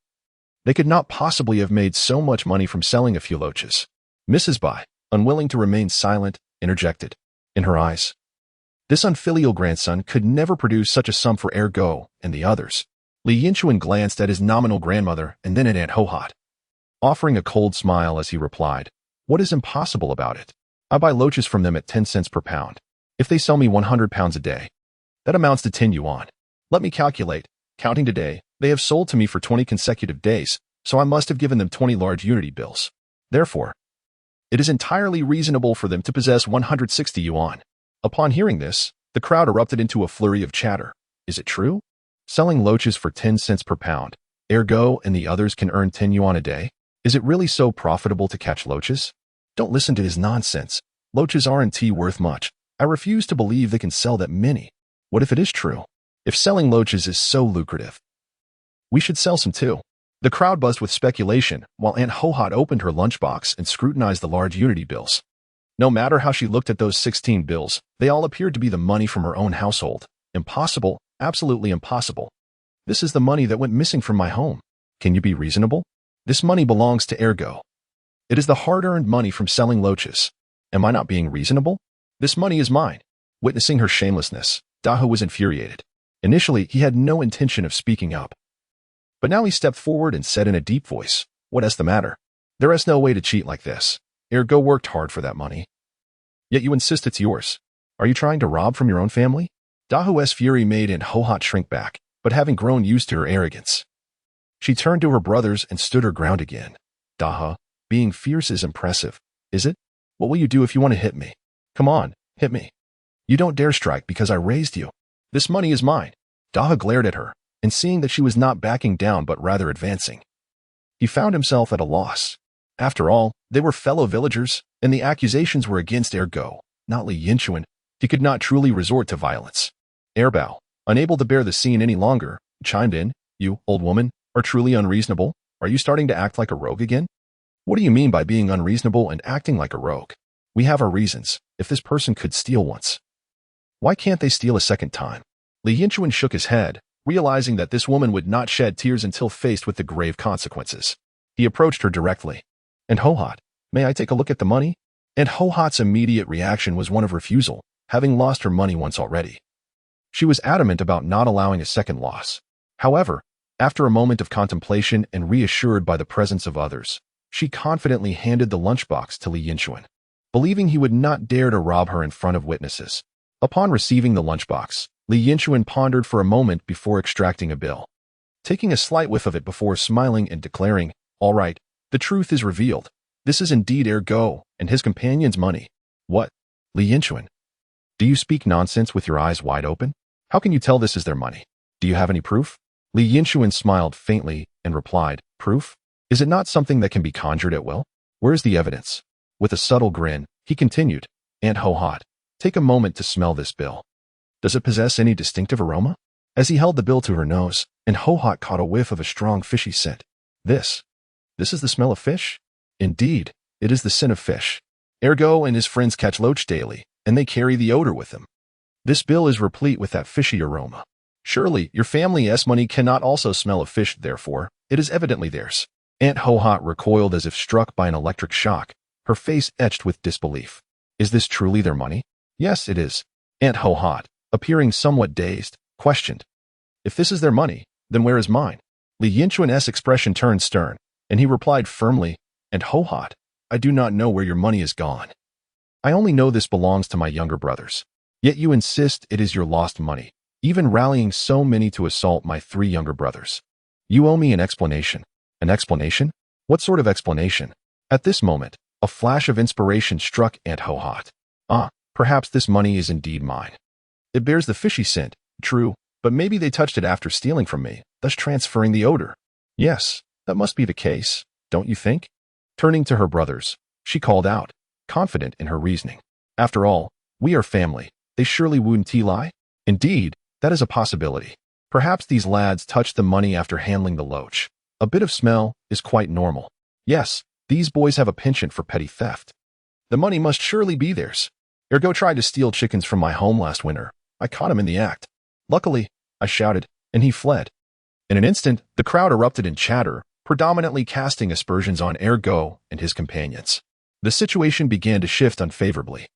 they could not possibly have made so much money from selling a few loaches. Mrs. Bai, unwilling to remain silent, interjected. In her eyes, this unfilial grandson could never produce such a sum for Ergo and the others. Li Yinchuan glanced at his nominal grandmother and then at Aunt Ho-hot, offering a cold smile as he replied, what is impossible about it? I buy loaches from them at 10 cents per pound. If they sell me 100 pounds a day, that amounts to 10 yuan. Let me calculate. Counting today, they have sold to me for 20 consecutive days, so I must have given them 20 large unity bills. Therefore, it is entirely reasonable for them to possess 160 yuan. Upon hearing this, the crowd erupted into a flurry of chatter. Is it true? Selling loaches for 10 cents per pound, Ergo and the others can earn 10 yuan a day? Is it really so profitable to catch loaches? Don't listen to his nonsense. Loaches aren't worth much. I refuse to believe they can sell that many. What if it is true? If selling loaches is so lucrative, we should sell some too. The crowd buzzed with speculation, while Aunt Ho-hot opened her lunchbox and scrutinized the large unity bills. No matter how she looked at those 16 bills, they all appeared to be the money from her own household. Impossible, absolutely impossible. This is the money that went missing from my home. Can you be reasonable? This money belongs to Ergo. It is the hard-earned money from selling loaches. Am I not being reasonable? This money is mine. Witnessing her shamelessness, Dahu was infuriated. Initially, he had no intention of speaking up. But now he stepped forward and said in a deep voice, what is the matter? There is no way to cheat like this. Ergo worked hard for that money. Yet you insist it's yours. Are you trying to rob from your own family? Dahu's fury made Aunt Ho-hot shrink back, but having grown used to her arrogance, she turned to her brothers and stood her ground again. Daha, being fierce is impressive, is it? What will you do if you want to hit me? Come on, hit me. You don't dare strike because I raised you. This money is mine. Daha glared at her, and seeing that she was not backing down but rather advancing, he found himself at a loss. After all, they were fellow villagers, and the accusations were against Ergo, not Li Yinchuan. He could not truly resort to violence. Erbao, unable to bear the scene any longer, chimed in, you, old woman, are truly unreasonable. Are you starting to act like a rogue again? What do you mean by being unreasonable and acting like a rogue? We have our reasons. If this person could steal once, why can't they steal a second time? Li Yinchuan shook his head, realizing that this woman would not shed tears until faced with the grave consequences. He approached her directly. And Ho-hot, may I take a look at the money? And Ho-hot's immediate reaction was one of refusal, having lost her money once already. She was adamant about not allowing a second loss. However, after a moment of contemplation and reassured by the presence of others, she confidently handed the lunchbox to Li Yinchuan, believing he would not dare to rob her in front of witnesses. Upon receiving the lunchbox, Li Yinchuan pondered for a moment before extracting a bill, taking a slight whiff of it before smiling and declaring, all right, the truth is revealed. This is indeed Ergo and his companion's money. What? Li Yinchuan, do you speak nonsense with your eyes wide open? How can you tell this is their money? Do you have any proof? Li Yinchuan smiled faintly and replied, proof? Is it not something that can be conjured at will? Where is the evidence? With a subtle grin, he continued, Aunt Ho-hot, take a moment to smell this bill. Does it possess any distinctive aroma? As he held the bill to her nose, Aunt Ho-hot caught a whiff of a strong fishy scent. This is the smell of fish? Indeed, it is the scent of fish. Ergo and his friends catch loach daily, and they carry the odor with them. This bill is replete with that fishy aroma. Surely, your family's money cannot also smell of fish, therefore, it is evidently theirs. Aunt Ho-hot recoiled as if struck by an electric shock, her face etched with disbelief. Is this truly their money? Yes, it is. Aunt Ho-hot, appearing somewhat dazed, questioned. If this is their money, then where is mine? Li Yinchuan's expression turned stern, and he replied firmly, Aunt Ho-hot, I do not know where your money is gone. I only know this belongs to my younger brothers. Yet you insist it is your lost money, even rallying so many to assault my 3 younger brothers. You owe me an explanation. An explanation? What sort of explanation? At this moment, a flash of inspiration struck Aunt Ho-hot. Ah, perhaps this money is indeed mine. It bears the fishy scent, true, but maybe they touched it after stealing from me, thus transferring the odor. Yes, that must be the case, don't you think? Turning to her brothers, she called out, confident in her reasoning. After all, we are family. They surely wouldn't lie? Indeed, that is a possibility. Perhaps these lads touched the money after handling the loach. A bit of smell is quite normal. Yes, these boys have a penchant for petty theft. The money must surely be theirs. Ergo tried to steal chickens from my home last winter. I caught him in the act. Luckily, I shouted, and he fled. In an instant, the crowd erupted in chatter, predominantly casting aspersions on Ergo and his companions. The situation began to shift unfavorably.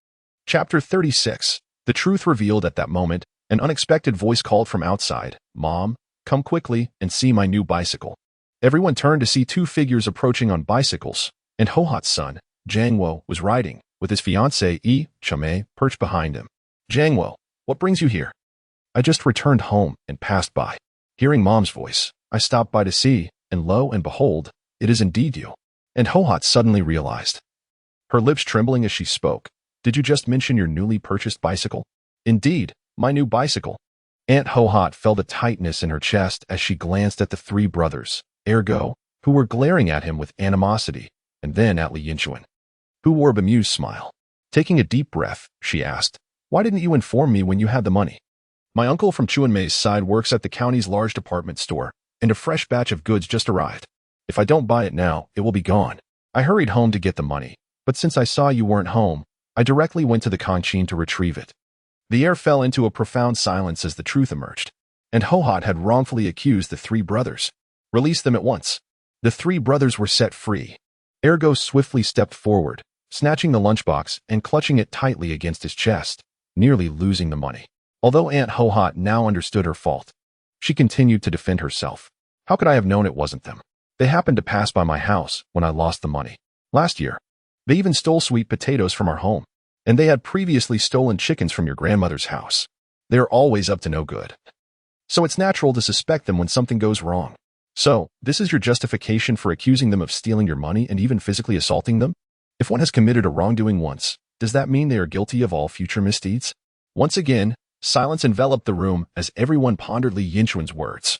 Chapter 36. The truth revealed at that moment, an unexpected voice called from outside, "Mom, come quickly and see my new bicycle." Everyone turned to see two figures approaching on bicycles, and Hohat's son, Jangwo, was riding, with his fiancée, Yinchuan, perched behind him. "Jangwo, what brings you here?" "I just returned home and passed by. Hearing Mom's voice, I stopped by to see, and lo and behold, it is indeed you." And Hohat suddenly realized, her lips trembling as she spoke, "Did you just mention your newly purchased bicycle?" "Indeed, my new bicycle." Aunt Hohat felt a tightness in her chest as she glanced at the three brothers, Ergo, who were glaring at him with animosity, and then at Li Yinchuan, who wore a bemused smile. Taking a deep breath, she asked, "Why didn't you inform me when you had the money?" "My uncle from Chuanmei's side works at the county's large department store, and a fresh batch of goods just arrived. If I don't buy it now, it will be gone. I hurried home to get the money, but since I saw you weren't home, I directly went to the canteen to retrieve it." The air fell into a profound silence as the truth emerged, and Hohat had wrongfully accused the three brothers. "Release them at once." The three brothers were set free. Ergo swiftly stepped forward, snatching the lunchbox and clutching it tightly against his chest, nearly losing the money. Although Aunt Hohat now understood her fault, she continued to defend herself. "How could I have known it wasn't them? They happened to pass by my house when I lost the money. Last year, they even stole sweet potatoes from our home, and they had previously stolen chickens from your grandmother's house. They are always up to no good. So it's natural to suspect them when something goes wrong. So, this is your justification for accusing them of stealing your money and even physically assaulting them? If one has committed a wrongdoing once, does that mean they are guilty of all future misdeeds?" Once again, silence enveloped the room as everyone pondered Li Yinchuan's words,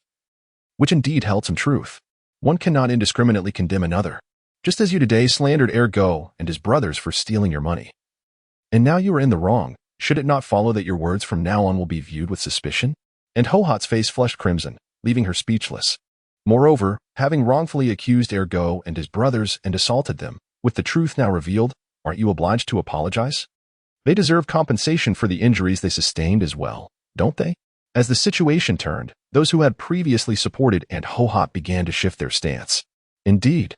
which indeed held some truth. One cannot indiscriminately condemn another, just as you today slandered Ergo and his brothers for stealing your money. And now you are in the wrong. Should it not follow that your words from now on will be viewed with suspicion? And Hohat's face flushed crimson, leaving her speechless. Moreover, having wrongfully accused Ergo and his brothers and assaulted them, with the truth now revealed, aren't you obliged to apologize? They deserve compensation for the injuries they sustained as well, don't they? As the situation turned, those who had previously supported Aunt Hohat began to shift their stance. "Indeed.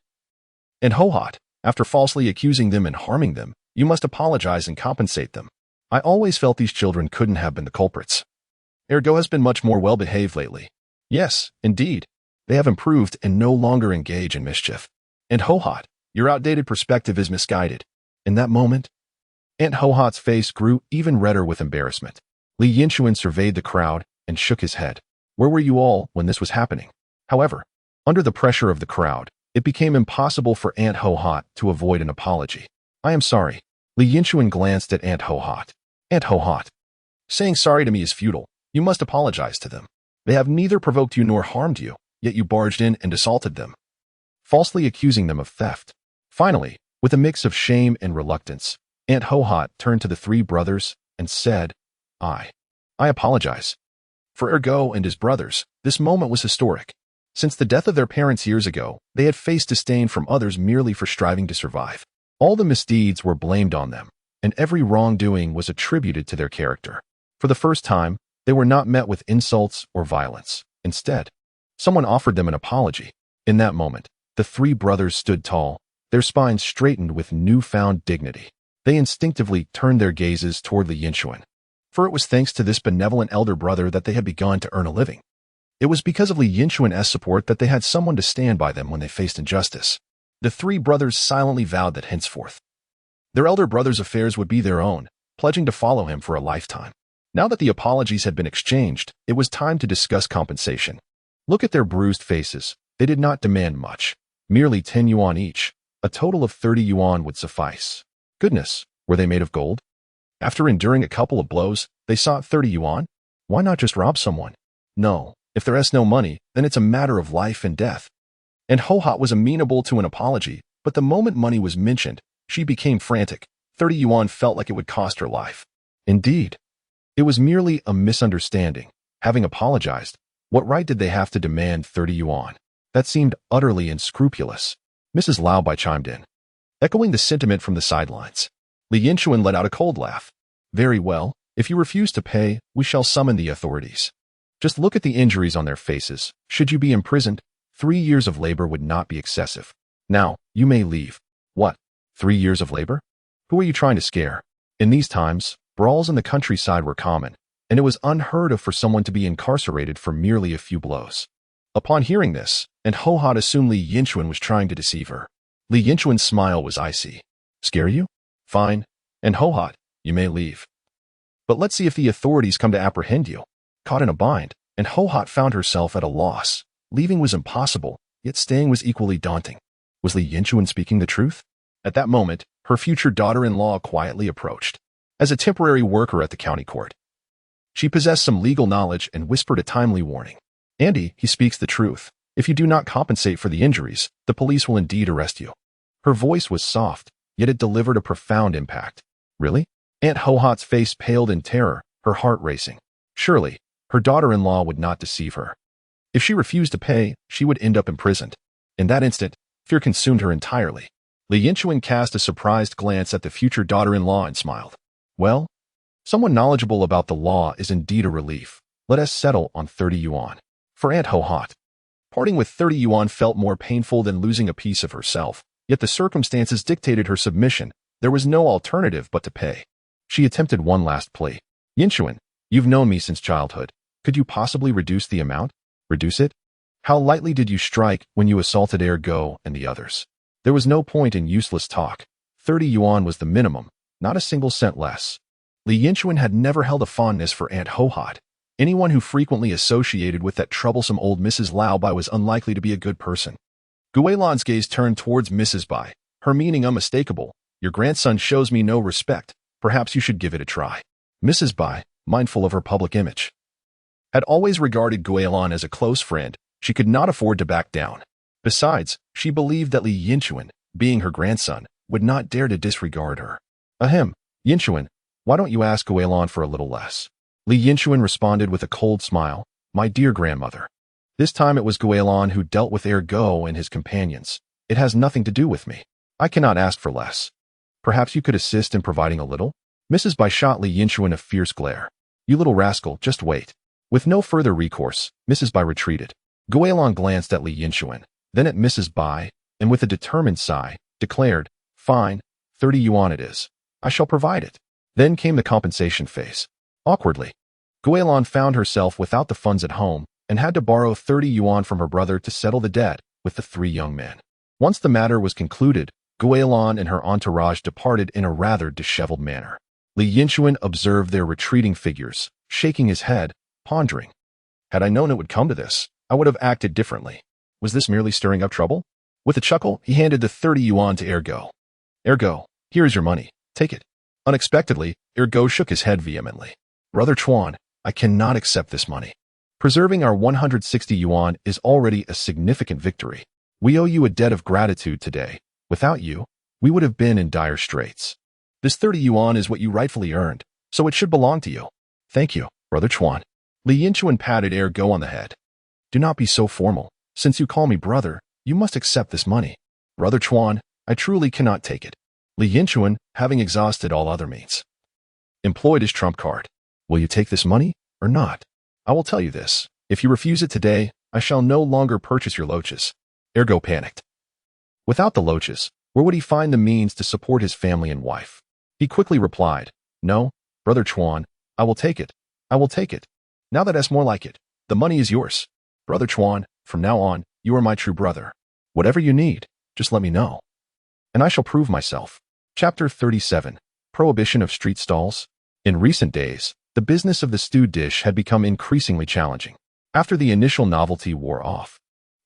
And Hohat, after falsely accusing them and harming them, you must apologize and compensate them. I always felt these children couldn't have been the culprits. Ergo has been much more well-behaved lately. Yes, indeed. They have improved and no longer engage in mischief. And Hohat, your outdated perspective is misguided." In that moment, Aunt Hohat's face grew even redder with embarrassment. Li Yinchuan surveyed the crowd and shook his head. "Where were you all when this was happening?" However, under the pressure of the crowd, it became impossible for Aunt Hohat to avoid an apology. "I am sorry." Li Yinchuan glanced at Aunt Hohat. "Aunt Hohat, saying sorry to me is futile. You must apologize to them. They have neither provoked you nor harmed you, yet you barged in and assaulted them, falsely accusing them of theft." Finally, with a mix of shame and reluctance, Aunt Hohat turned to the three brothers and said, I apologize. For Ergo and his brothers, this moment was historic. Since the death of their parents years ago, they had faced disdain from others merely for striving to survive. All the misdeeds were blamed on them, and every wrongdoing was attributed to their character. For the first time, they were not met with insults or violence. Instead, someone offered them an apology. In that moment, the three brothers stood tall, their spines straightened with newfound dignity. They instinctively turned their gazes toward Li Yinchuan, for it was thanks to this benevolent elder brother that they had begun to earn a living. It was because of Li Yinchuan's support that they had someone to stand by them when they faced injustice. The three brothers silently vowed that henceforth, their elder brother's affairs would be their own, pledging to follow him for a lifetime. Now that the apologies had been exchanged, it was time to discuss compensation. Look at their bruised faces. They did not demand much, merely 10 yuan each. A total of 30 yuan would suffice. Goodness, were they made of gold? After enduring a couple of blows, they sought 30 yuan. Why not just rob someone? No, if there is no money, then it's a matter of life and death. And Ho-Hot was amenable to an apology, but the moment money was mentioned, she became frantic. 30 yuan felt like it would cost her life. Indeed, it was merely a misunderstanding. Having apologized, what right did they have to demand 30 yuan? That seemed utterly unscrupulous. Mrs. Lao Bai chimed in, echoing the sentiment from the sidelines. Li Yinchuan let out a cold laugh. Very well, if you refuse to pay, we shall summon the authorities. Just look at the injuries on their faces. Should you be imprisoned, 3 years of labor would not be excessive. Now, you may leave. What? 3 years of labor? Who are you trying to scare? In these times, brawls in the countryside were common, and it was unheard of for someone to be incarcerated for merely a few blows. Upon hearing this, and Ho-Hot assumed Li Yinchuan was trying to deceive her. Li Yinchuan's smile was icy. Scare you? Fine. And Ho-Hot, you may leave. But let's see if the authorities come to apprehend you. Caught in a bind, and Ho-Hot found herself at a loss. Leaving was impossible, yet staying was equally daunting. Was Li Yinchuan speaking the truth? At that moment, her future daughter-in-law quietly approached. As a temporary worker at the county court, she possessed some legal knowledge and whispered a timely warning. Andy, he speaks the truth. If you do not compensate for the injuries, the police will indeed arrest you. Her voice was soft, yet it delivered a profound impact. Really? Aunt Ho-Hot's face paled in terror, her heart racing. Surely, her daughter-in-law would not deceive her. If she refused to pay, she would end up imprisoned. In that instant, fear consumed her entirely. Li Yinchuan cast a surprised glance at the future daughter-in-law and smiled. Well, someone knowledgeable about the law is indeed a relief. Let us settle on 30 yuan. For Aunt Ho-Hot, parting with 30 yuan felt more painful than losing a piece of herself, yet the circumstances dictated her submission. There was no alternative but to pay. She attempted one last plea. Yinchuan, you've known me since childhood. Could you possibly reduce the amount? Reduce it? How lightly did you strike when you assaulted Ergo and the others? There was no point in useless talk. 30 yuan was the minimum, not a single cent less. Li Yinchuan had never held a fondness for Aunt Ho-Hot. Anyone who frequently associated with that troublesome old Mrs. Lao Bai was unlikely to be a good person. Guilan's gaze turned towards Mrs. Bai, her meaning unmistakable. Your grandson shows me no respect. Perhaps you should give it a try. Mrs. Bai, mindful of her public image, had always regarded Guilan as a close friend. She could not afford to back down. Besides, she believed that Li Yinchuan, being her grandson, would not dare to disregard her. Ahem, Yinchuan, why don't you ask Guilan for a little less? Li Yinchuan responded with a cold smile. My dear grandmother. This time it was Guilan who dealt with Ergo and his companions. It has nothing to do with me. I cannot ask for less. Perhaps you could assist in providing a little? Mrs. Bai shot Li Yinchuan a fierce glare. You little rascal, just wait. With no further recourse, Mrs. Bai retreated. Guilan glanced at Li Yinchuan, then at Mrs. Bai, and with a determined sigh, declared, Fine, 30 yuan it is. I shall provide it. Then came the compensation phase. Awkwardly, Guilan found herself without the funds at home and had to borrow 30 yuan from her brother to settle the debt with the 3 young men. Once the matter was concluded, Guilan and her entourage departed in a rather disheveled manner. Li Yinchuan observed their retreating figures, shaking his head, pondering. Had I known it would come to this, I would have acted differently. Was this merely stirring up trouble? With a chuckle, he handed the 30 yuan to Ergo. Ergo, here is your money. Take it. Unexpectedly, Ergo shook his head vehemently. Brother Chuan, I cannot accept this money. Preserving our 160 yuan is already a significant victory. We owe you a debt of gratitude today. Without you, we would have been in dire straits. This 30 yuan is what you rightfully earned, so it should belong to you. Thank you, Brother Chuan. Li Yinchuan patted Ergo on the head. Do not be so formal. Since you call me brother, you must accept this money. Brother Chuan, I truly cannot take it. Li Yinchuan, having exhausted all other means, employed his trump card. Will you take this money or not? I will tell you this. If you refuse it today, I shall no longer purchase your loaches. Ergo panicked. Without the loaches, where would he find the means to support his family and wife? He quickly replied, No, Brother Chuan, I will take it. I will take it. Now that's more like it. The money is yours. Brother Chuan, from now on, you are my true brother. Whatever you need, just let me know. And I shall prove myself. Chapter 37. Prohibition of Street Stalls. In recent days, the business of the stewed dish had become increasingly challenging. After the initial novelty wore off,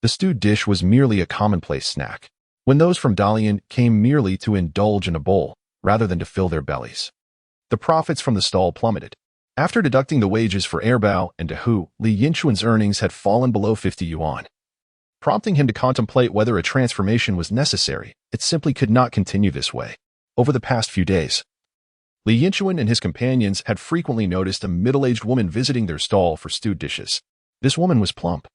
the stewed dish was merely a commonplace snack. When those from Dalian came merely to indulge in a bowl, rather than to fill their bellies, The profits from the stall plummeted. After deducting the wages for Erbao and Dahu, Li Yinchuan's earnings had fallen below 50 yuan. Prompting him to contemplate whether a transformation was necessary. It simply could not continue this way. Over the past few days, Li Yinchuan and his companions had frequently noticed a middle-aged woman visiting their stall for stewed dishes. This woman was plump,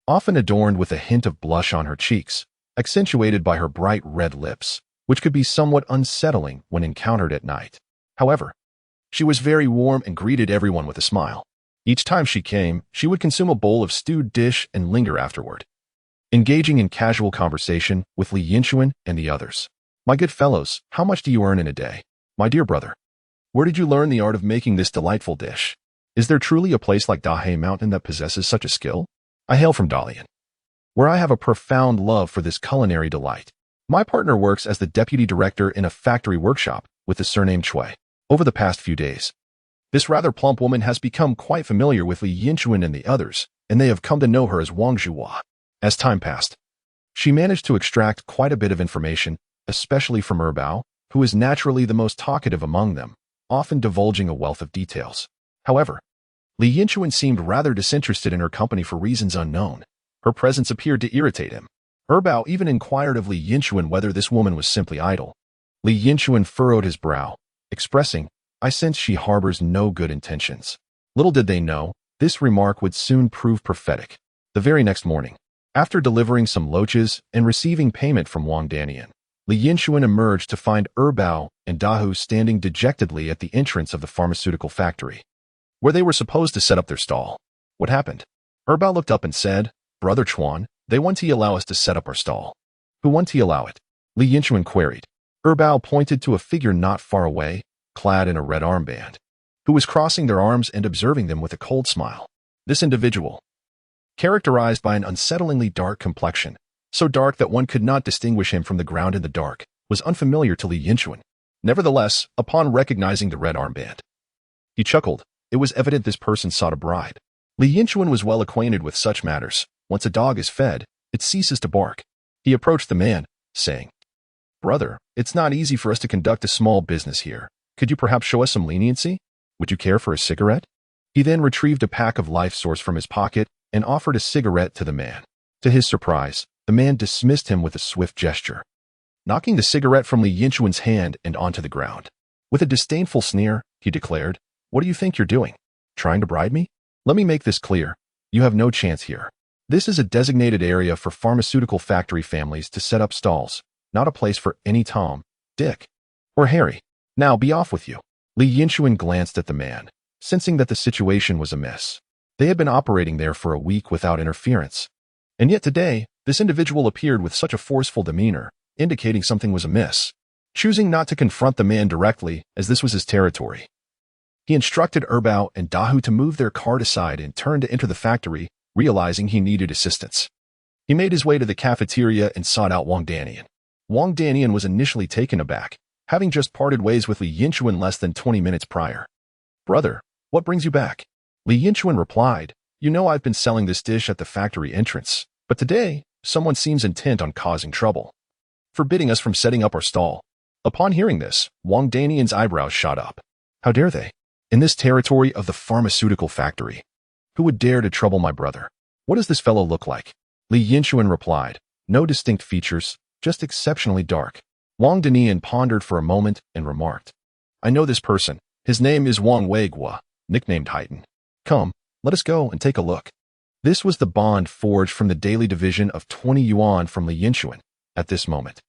often adorned with a hint of blush on her cheeks, accentuated by her bright red lips, which could be somewhat unsettling when encountered at night. However, she was very warm and greeted everyone with a smile. Each time she came, she would consume a bowl of stewed dish and linger afterward, engaging in casual conversation with Li Yinchuan and the others. My good fellows, how much do you earn in a day? My dear brother, where did you learn the art of making this delightful dish? Is there truly a place like Dahe Mountain that possesses such a skill? I hail from Dalian, where I have a profound love for this culinary delight. My partner works as the deputy director in a factory workshop with the surname Chui. Over the past few days, this rather plump woman has become quite familiar with Li Yinchuan and the others, and they have come to know her as Wang Zhuhua. As time passed, she managed to extract quite a bit of information, especially from Erbao, who is naturally the most talkative among them, often divulging a wealth of details. However, Li Yinchuan seemed rather disinterested in her company for reasons unknown. Her presence appeared to irritate him. Erbao even inquired of Li Yinchuan whether this woman was simply idle. Li Yinchuan furrowed his brow, expressing, I sense she harbors no good intentions. Little did they know, this remark would soon prove prophetic. The very next morning, after delivering some loaches and receiving payment from Wang Danian, Li Yinchuan emerged to find Erbao and Dahu standing dejectedly at the entrance of the pharmaceutical factory, where they were supposed to set up their stall. What happened? Erbao looked up and said, Brother Chuan, they want to allow us to set up our stall. Who want to allow it? Li Yinchuan queried. Erbao pointed to a figure not far away, clad in a red armband, who was crossing their arms and observing them with a cold smile. This individual, characterized by an unsettlingly dark complexion, so dark that one could not distinguish him from the ground in the dark, was unfamiliar to Li Yinchuan. Nevertheless, upon recognizing the red armband, he chuckled. It was evident this person sought a bribe. Li Yinchuan was well acquainted with such matters. Once a dog is fed, it ceases to bark. He approached the man, saying, Brother, it's not easy for us to conduct a small business here. Could you perhaps show us some leniency? Would you care for a cigarette? He then retrieved a pack of Life Source from his pocket and offered a cigarette to the man. To his surprise, the man dismissed him with a swift gesture, knocking the cigarette from Li Yinchuan's hand and onto the ground. With a disdainful sneer, he declared, What do you think you're doing? Trying to bribe me? Let me make this clear. You have no chance here. This is a designated area for pharmaceutical factory families to set up stalls, not a place for any Tom, Dick, or Harry. Now be off with you. Li Yinchuan glanced at the man, sensing that the situation was amiss. They had been operating there for a week without interference. And yet today, this individual appeared with such a forceful demeanor, indicating something was amiss. Choosing not to confront the man directly, as this was his territory, he instructed Erbao and Dahu to move their cart aside and turn to enter the factory, realizing he needed assistance. He made his way to the cafeteria and sought out Wang Danian. Wang Danian was initially taken aback, having just parted ways with Li Yinchuan less than 20 minutes prior. Brother, what brings you back? Li Yinchuan replied, You know I've been selling this dish at the factory entrance, but today, someone seems intent on causing trouble, forbidding us from setting up our stall. Upon hearing this, Wang Danian's eyebrows shot up. How dare they? In this territory of the pharmaceutical factory, who would dare to trouble my brother? What does this fellow look like? Li Yinchuan replied, No distinct features, just exceptionally dark. Wang Danian pondered for a moment and remarked, I know this person. His name is Wang Weigua, nicknamed Haiten. Come, let us go and take a look. This was the bond forged from the daily division of 20 yuan from Li Yinchuan. At this moment,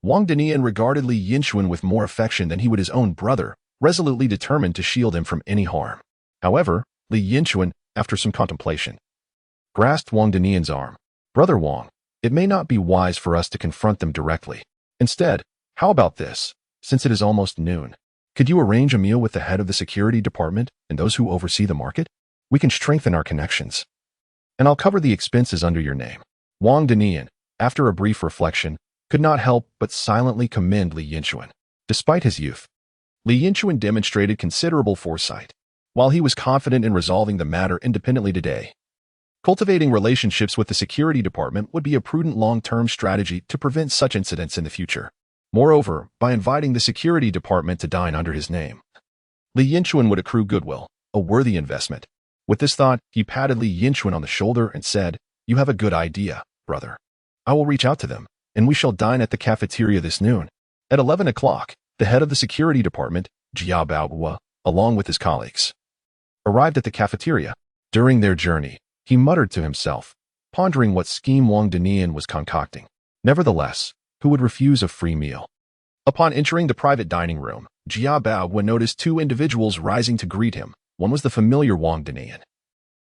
Wang Danian regarded Li Yinchuan with more affection than he would his own brother, resolutely determined to shield him from any harm. However, Li Yinchuan, after some contemplation, grasped Wang Danian's arm. Brother Wang, it may not be wise for us to confront them directly. Instead, how about this? Since it is almost noon, could you arrange a meal with the head of the security department and those who oversee the market? We can strengthen our connections, and I'll cover the expenses under your name. Wang Danian, after a brief reflection, could not help but silently commend Li Yinchuan. Despite his youth, Li Yinchuan demonstrated considerable foresight. While he was confident in resolving the matter independently today, cultivating relationships with the security department would be a prudent long-term strategy to prevent such incidents in the future. Moreover, by inviting the security department to dine under his name, Li Yinchuan would accrue goodwill, a worthy investment. With this thought, he patted Li Yinchuan on the shoulder and said, "You have a good idea, brother. I will reach out to them, and we shall dine at the cafeteria this noon." At 11 o'clock, the head of the security department, Jia Baohua, along with his colleagues, arrived at the cafeteria. During their journey, he muttered to himself, pondering what scheme Wang Danian was concocting. Nevertheless, who would refuse a free meal? Upon entering the private dining room, Jia Baohua noticed two individuals rising to greet him. One was the familiar Wang Danian,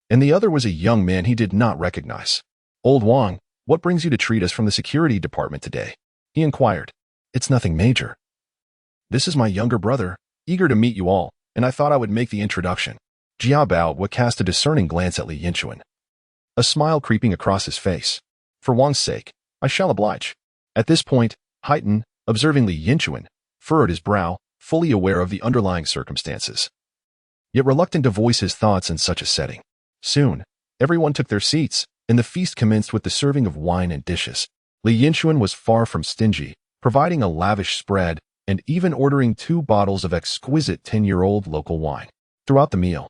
and the other was a young man he did not recognize. "Old Wang, what brings you to treat us from the security department today?" he inquired. "It's nothing major. This is my younger brother, eager to meet you all, and I thought I would make the introduction." Jia Baohua cast a discerning glance at Li Yinchuan, a smile creeping across his face. "For Wang's sake, I shall oblige." At this point, Haiten, observing Li Yinchuan, furrowed his brow, fully aware of the underlying circumstances, yet reluctant to voice his thoughts in such a setting. Soon, everyone took their seats, and the feast commenced with the serving of wine and dishes. Li Yinchuan was far from stingy, providing a lavish spread and even ordering 2 bottles of exquisite 10-year-old local wine. Throughout the meal,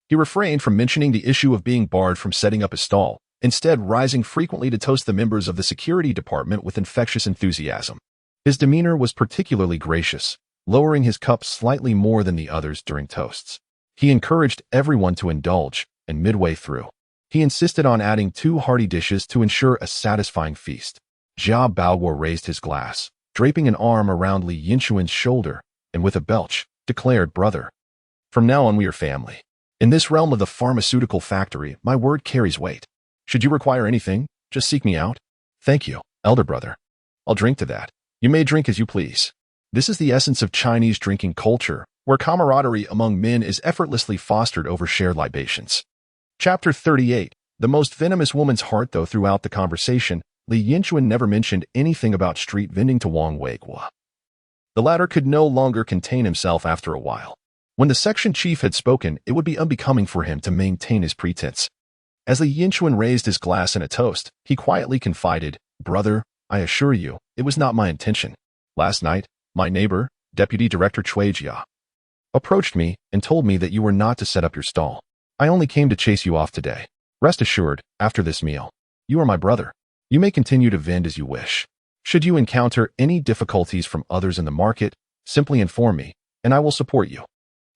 he refrained from mentioning the issue of being barred from setting up a stall, instead rising frequently to toast the members of the security department with infectious enthusiasm. His demeanor was particularly gracious, lowering his cup slightly more than the others during toasts. He encouraged everyone to indulge, and midway through, he insisted on adding 2 hearty dishes to ensure a satisfying feast. Jia Baohua raised his glass, draping an arm around Li Yinchuan's shoulder, and with a belch, declared, "Brother, from now on we are family. In this realm of the pharmaceutical factory, my word carries weight. Should you require anything, just seek me out." "Thank you, elder brother. I'll drink to that. You may drink as you please." This is the essence of Chinese drinking culture, where camaraderie among men is effortlessly fostered over shared libations. Chapter 38. The most venomous woman's heart. Though throughout the conversation, Li Yinchuan never mentioned anything about street vending to Wang Weiguo. The latter could no longer contain himself after a while. When the section chief had spoken, it would be unbecoming for him to maintain his pretense. As Li Yinchuan raised his glass in a toast, he quietly confided, "Brother, I assure you, it was not my intention. Last night, my neighbor, Deputy Director Cui Jia, approached me and told me that you were not to set up your stall. I only came to chase you off today. Rest assured, after this meal, you are my brother. You may continue to vend as you wish. Should you encounter any difficulties from others in the market, simply inform me, and I will support you."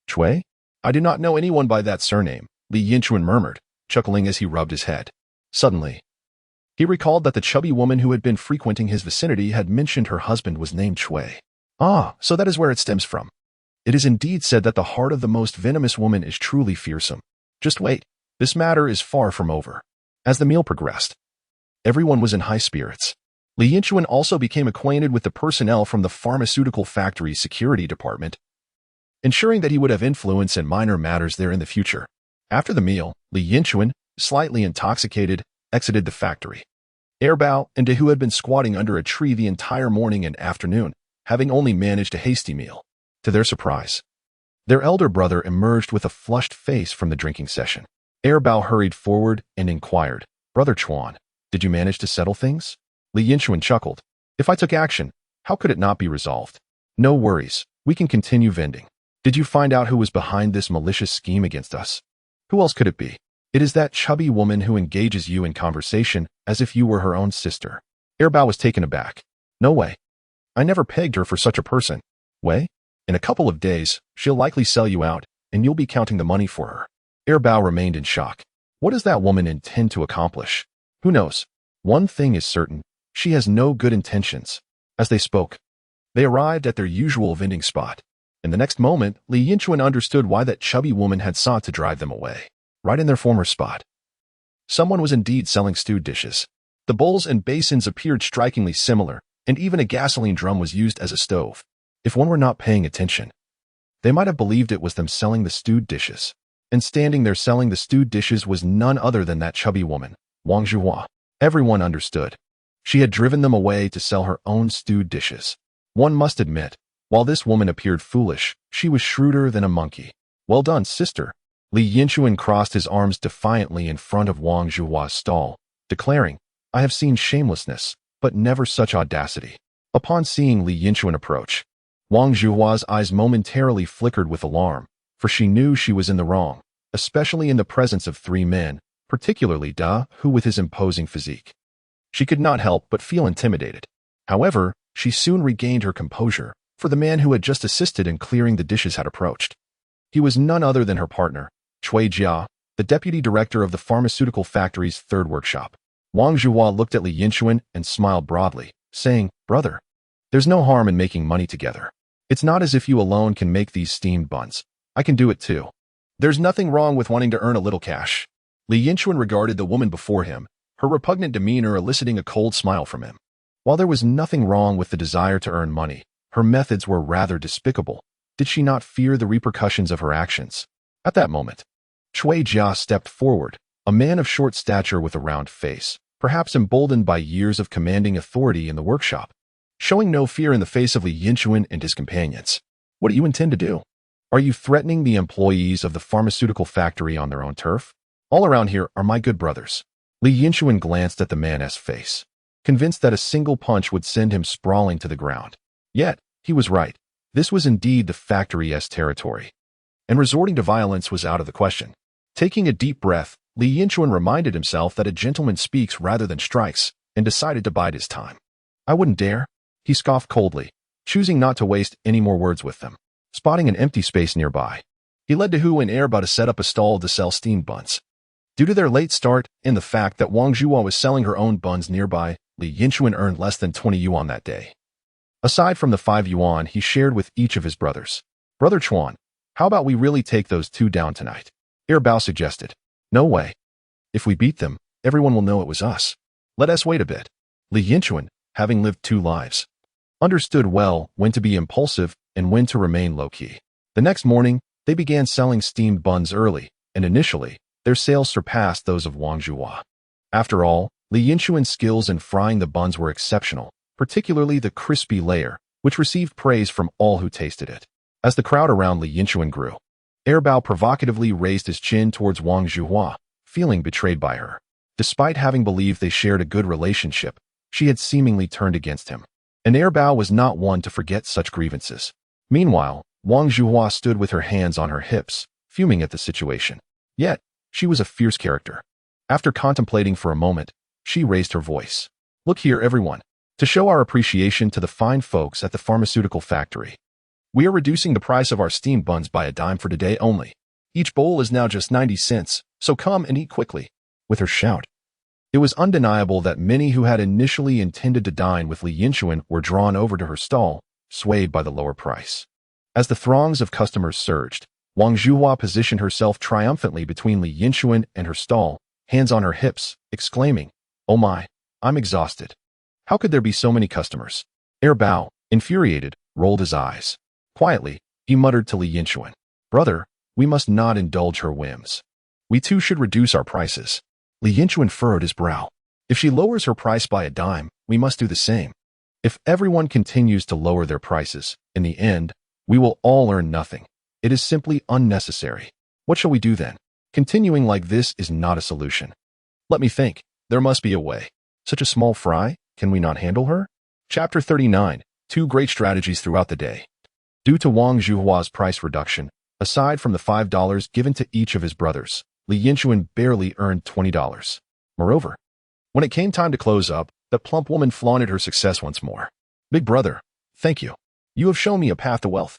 "Cui? I do not know anyone by that surname," Li Yinchuan murmured, chuckling as he rubbed his head. Suddenly, he recalled that the chubby woman who had been frequenting his vicinity had mentioned her husband was named Cui. "Ah, so that is where it stems from. It is indeed said that the heart of the most venomous woman is truly fearsome. Just wait, this matter is far from over." As the meal progressed, everyone was in high spirits. Li Yinchuan also became acquainted with the personnel from the pharmaceutical factory's security department, ensuring that he would have influence in minor matters there in the future. After the meal, Li Yinchuan, slightly intoxicated, exited the factory. Erbao and De, who had been squatting under a tree the entire morning and afternoon, having only managed a hasty meal. To their surprise, their elder brother emerged with a flushed face from the drinking session. Erbao hurried forward and inquired, "Brother Chuan, did you manage to settle things?" Li Yinchuan chuckled. "If I took action, how could it not be resolved? No worries, we can continue vending. Did you find out who was behind this malicious scheme against us?" "Who else could it be? It is that chubby woman who engages you in conversation as if you were her own sister." Erbao was taken aback. "No way. I never pegged her for such a person." "Way? In a couple of days, she'll likely sell you out, and you'll be counting the money for her." Erbao remained in shock. What does that woman intend to accomplish? Who knows? One thing is certain, she has no good intentions. As they spoke, they arrived at their usual vending spot. In the next moment, Li Yinchuan understood why that chubby woman had sought to drive them away. Right in their former spot, someone was indeed selling stewed dishes. The bowls and basins appeared strikingly similar, and even a gasoline drum was used as a stove. If one were not paying attention, they might have believed it was them selling the stewed dishes. And standing there selling the stewed dishes was none other than that chubby woman, Wang Zhuhua. Everyone understood. She had driven them away to sell her own stewed dishes. One must admit, while this woman appeared foolish, she was shrewder than a monkey. "Well done, sister." Li Yinchuan crossed his arms defiantly in front of Wang Zhuhua's stall, declaring, "I have seen shamelessness, but never such audacity." Upon seeing Li Yinchuan approach, Wang Zhuhua's eyes momentarily flickered with alarm, for she knew she was in the wrong, especially in the presence of three men, particularly Da, who with his imposing physique. She could not help but feel intimidated. However, she soon regained her composure, for the man who had just assisted in clearing the dishes had approached. He was none other than her partner, Cui Jia, the deputy director of the pharmaceutical factory's third workshop. Wang Zhuhua looked at Li Yinchuan and smiled broadly, saying, "Brother, there's no harm in making money together. It's not as if you alone can make these steamed buns. I can do it too. There's nothing wrong with wanting to earn a little cash." Li Yinchuan regarded the woman before him, her repugnant demeanor eliciting a cold smile from him. While there was nothing wrong with the desire to earn money, her methods were rather despicable. Did she not fear the repercussions of her actions? At that moment, Cui Jia stepped forward, a man of short stature with a round face, perhaps emboldened by years of commanding authority in the workshop. Showing no fear in the face of Li Yinchuan and his companions. "What do you intend to do? Are you threatening the employees of the pharmaceutical factory on their own turf? All around here are my good brothers." Li Yinchuan glanced at the man's face, convinced that a single punch would send him sprawling to the ground. Yet, he was right. This was indeed the factory's territory, and resorting to violence was out of the question. Taking a deep breath, Li Yinchuan reminded himself that a gentleman speaks rather than strikes, and decided to bide his time. "I wouldn't dare," he scoffed coldly, choosing not to waste any more words with them. Spotting an empty space nearby, he led to Hu and Erba to set up a stall to sell steamed buns. Due to their late start and the fact that Wang Zhuhua was selling her own buns nearby, Li Yinchuan earned less than 20 yuan that day. Aside from the 5 yuan he shared with each of his brothers. "Brother Chuan, how about we really take those two down tonight?" Bao suggested. "No way. If we beat them, everyone will know it was us. Let us wait a bit." Li Yinchuan, having lived 2 lives, understood well when to be impulsive and when to remain low-key. The next morning, they began selling steamed buns early, and initially, their sales surpassed those of Wang Zhuhua. After all, Li Yinchuan's skills in frying the buns were exceptional, particularly the crispy layer, which received praise from all who tasted it. As the crowd around Li Yinchuan grew, Bao provocatively raised his chin towards Wang Zhuhua, feeling betrayed by her. Despite having believed they shared a good relationship, she had seemingly turned against him. And Bao was not one to forget such grievances. Meanwhile, Wang Zhuhua stood with her hands on her hips, fuming at the situation. Yet, she was a fierce character. After contemplating for a moment, she raised her voice. "Look here, everyone. To show our appreciation to the fine folks at the pharmaceutical factory, we are reducing the price of our steamed buns by a dime for today only. Each bowl is now just 90 cents, so come and eat quickly." With her shout, it was undeniable that many who had initially intended to dine with Li Yinchuan were drawn over to her stall, swayed by the lower price. As the throngs of customers surged, Wang Zhuhua positioned herself triumphantly between Li Yinchuan and her stall, hands on her hips, exclaiming, "Oh my, I'm exhausted. How could there be so many customers?" Bao, infuriated, rolled his eyes. Quietly, he muttered to Li Yinchuan, "Brother, we must not indulge her whims. We too should reduce our prices." Li Yinchuan furrowed his brow. "If she lowers her price by a dime, we must do the same. If everyone continues to lower their prices, in the end, we will all earn nothing. It is simply unnecessary. What shall we do then? Continuing like this is not a solution. Let me think. There must be a way. Such a small fry, can we not handle her?" Chapter 39. 2 great strategies throughout the day. Due to Wang Zhuhua's price reduction, aside from the $5 given to each of his brothers, Li Yinchuan barely earned $20. Moreover, when it came time to close up, the plump woman flaunted her success once more. "Big brother, thank you. You have shown me a path to wealth."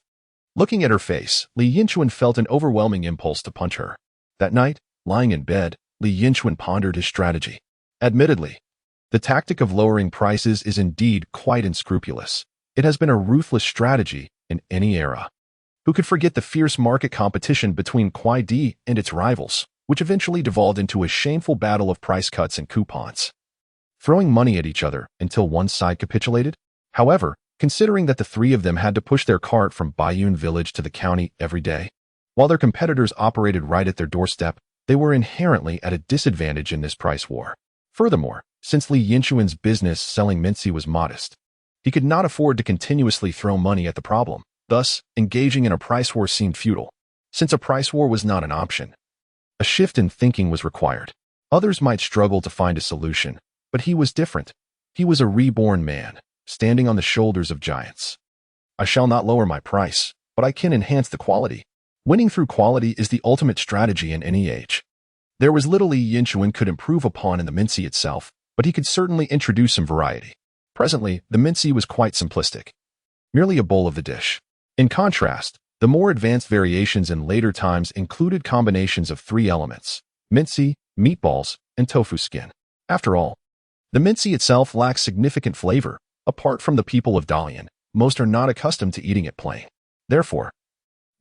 Looking at her face, Li Yinchuan felt an overwhelming impulse to punch her. That night, lying in bed, Li Yinchuan pondered his strategy. Admittedly, the tactic of lowering prices is indeed quite unscrupulous. It has been a ruthless strategy in any era. Who could forget the fierce market competition between Kuai and its rivals, which eventually devolved into a shameful battle of price cuts and coupons, throwing money at each other until one side capitulated? However, considering that the 3 of them had to push their cart from Baiyun village to the county every day, while their competitors operated right at their doorstep, they were inherently at a disadvantage in this price war. Furthermore, since Li Yinchuan's business selling mincy was modest, he could not afford to continuously throw money at the problem. Thus, engaging in a price war seemed futile. Since a price war was not an option, a shift in thinking was required. Others might struggle to find a solution, but he was different. He was a reborn man, standing on the shoulders of giants. "I shall not lower my price, but I can enhance the quality." Winning through quality is the ultimate strategy in any age. There was little Li Yinchuan could improve upon in the minci itself, but he could certainly introduce some variety. Presently, the minci was quite simplistic, merely a bowl of the dish. In contrast, the more advanced variations in later times included combinations of three elements: minci, meatballs, and tofu skin. After all, the minci itself lacks significant flavor. Apart from the people of Dalian, most are not accustomed to eating it plain. Therefore,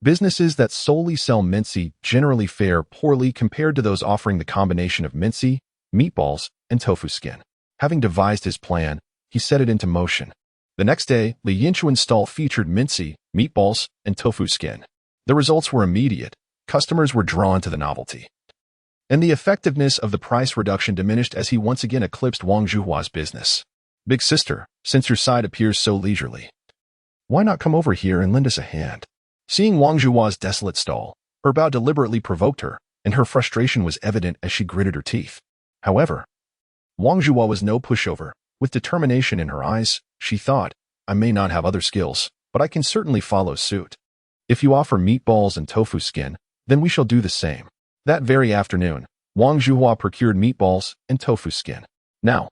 businesses that solely sell minci generally fare poorly compared to those offering the combination of minci, meatballs, and tofu skin. Having devised his plan, he set it into motion. The next day, Li Yinchuan's stall featured minci, meatballs, and tofu skin. The results were immediate. Customers were drawn to the novelty, and the effectiveness of the price reduction diminished as he once again eclipsed Wang Zhuhua's business. "Big sister, since your side appears so leisurely, why not come over here and lend us a hand?" Seeing Wang Zhuhua's desolate stall, her bow deliberately provoked her, and her frustration was evident as she gritted her teeth. However, Wang Zhuhua was no pushover. With determination in her eyes, she thought, "I may not have other skills, but I can certainly follow suit. If you offer meatballs and tofu skin, then we shall do the same." That very afternoon, Wang Zhuhua procured meatballs and tofu skin. Now,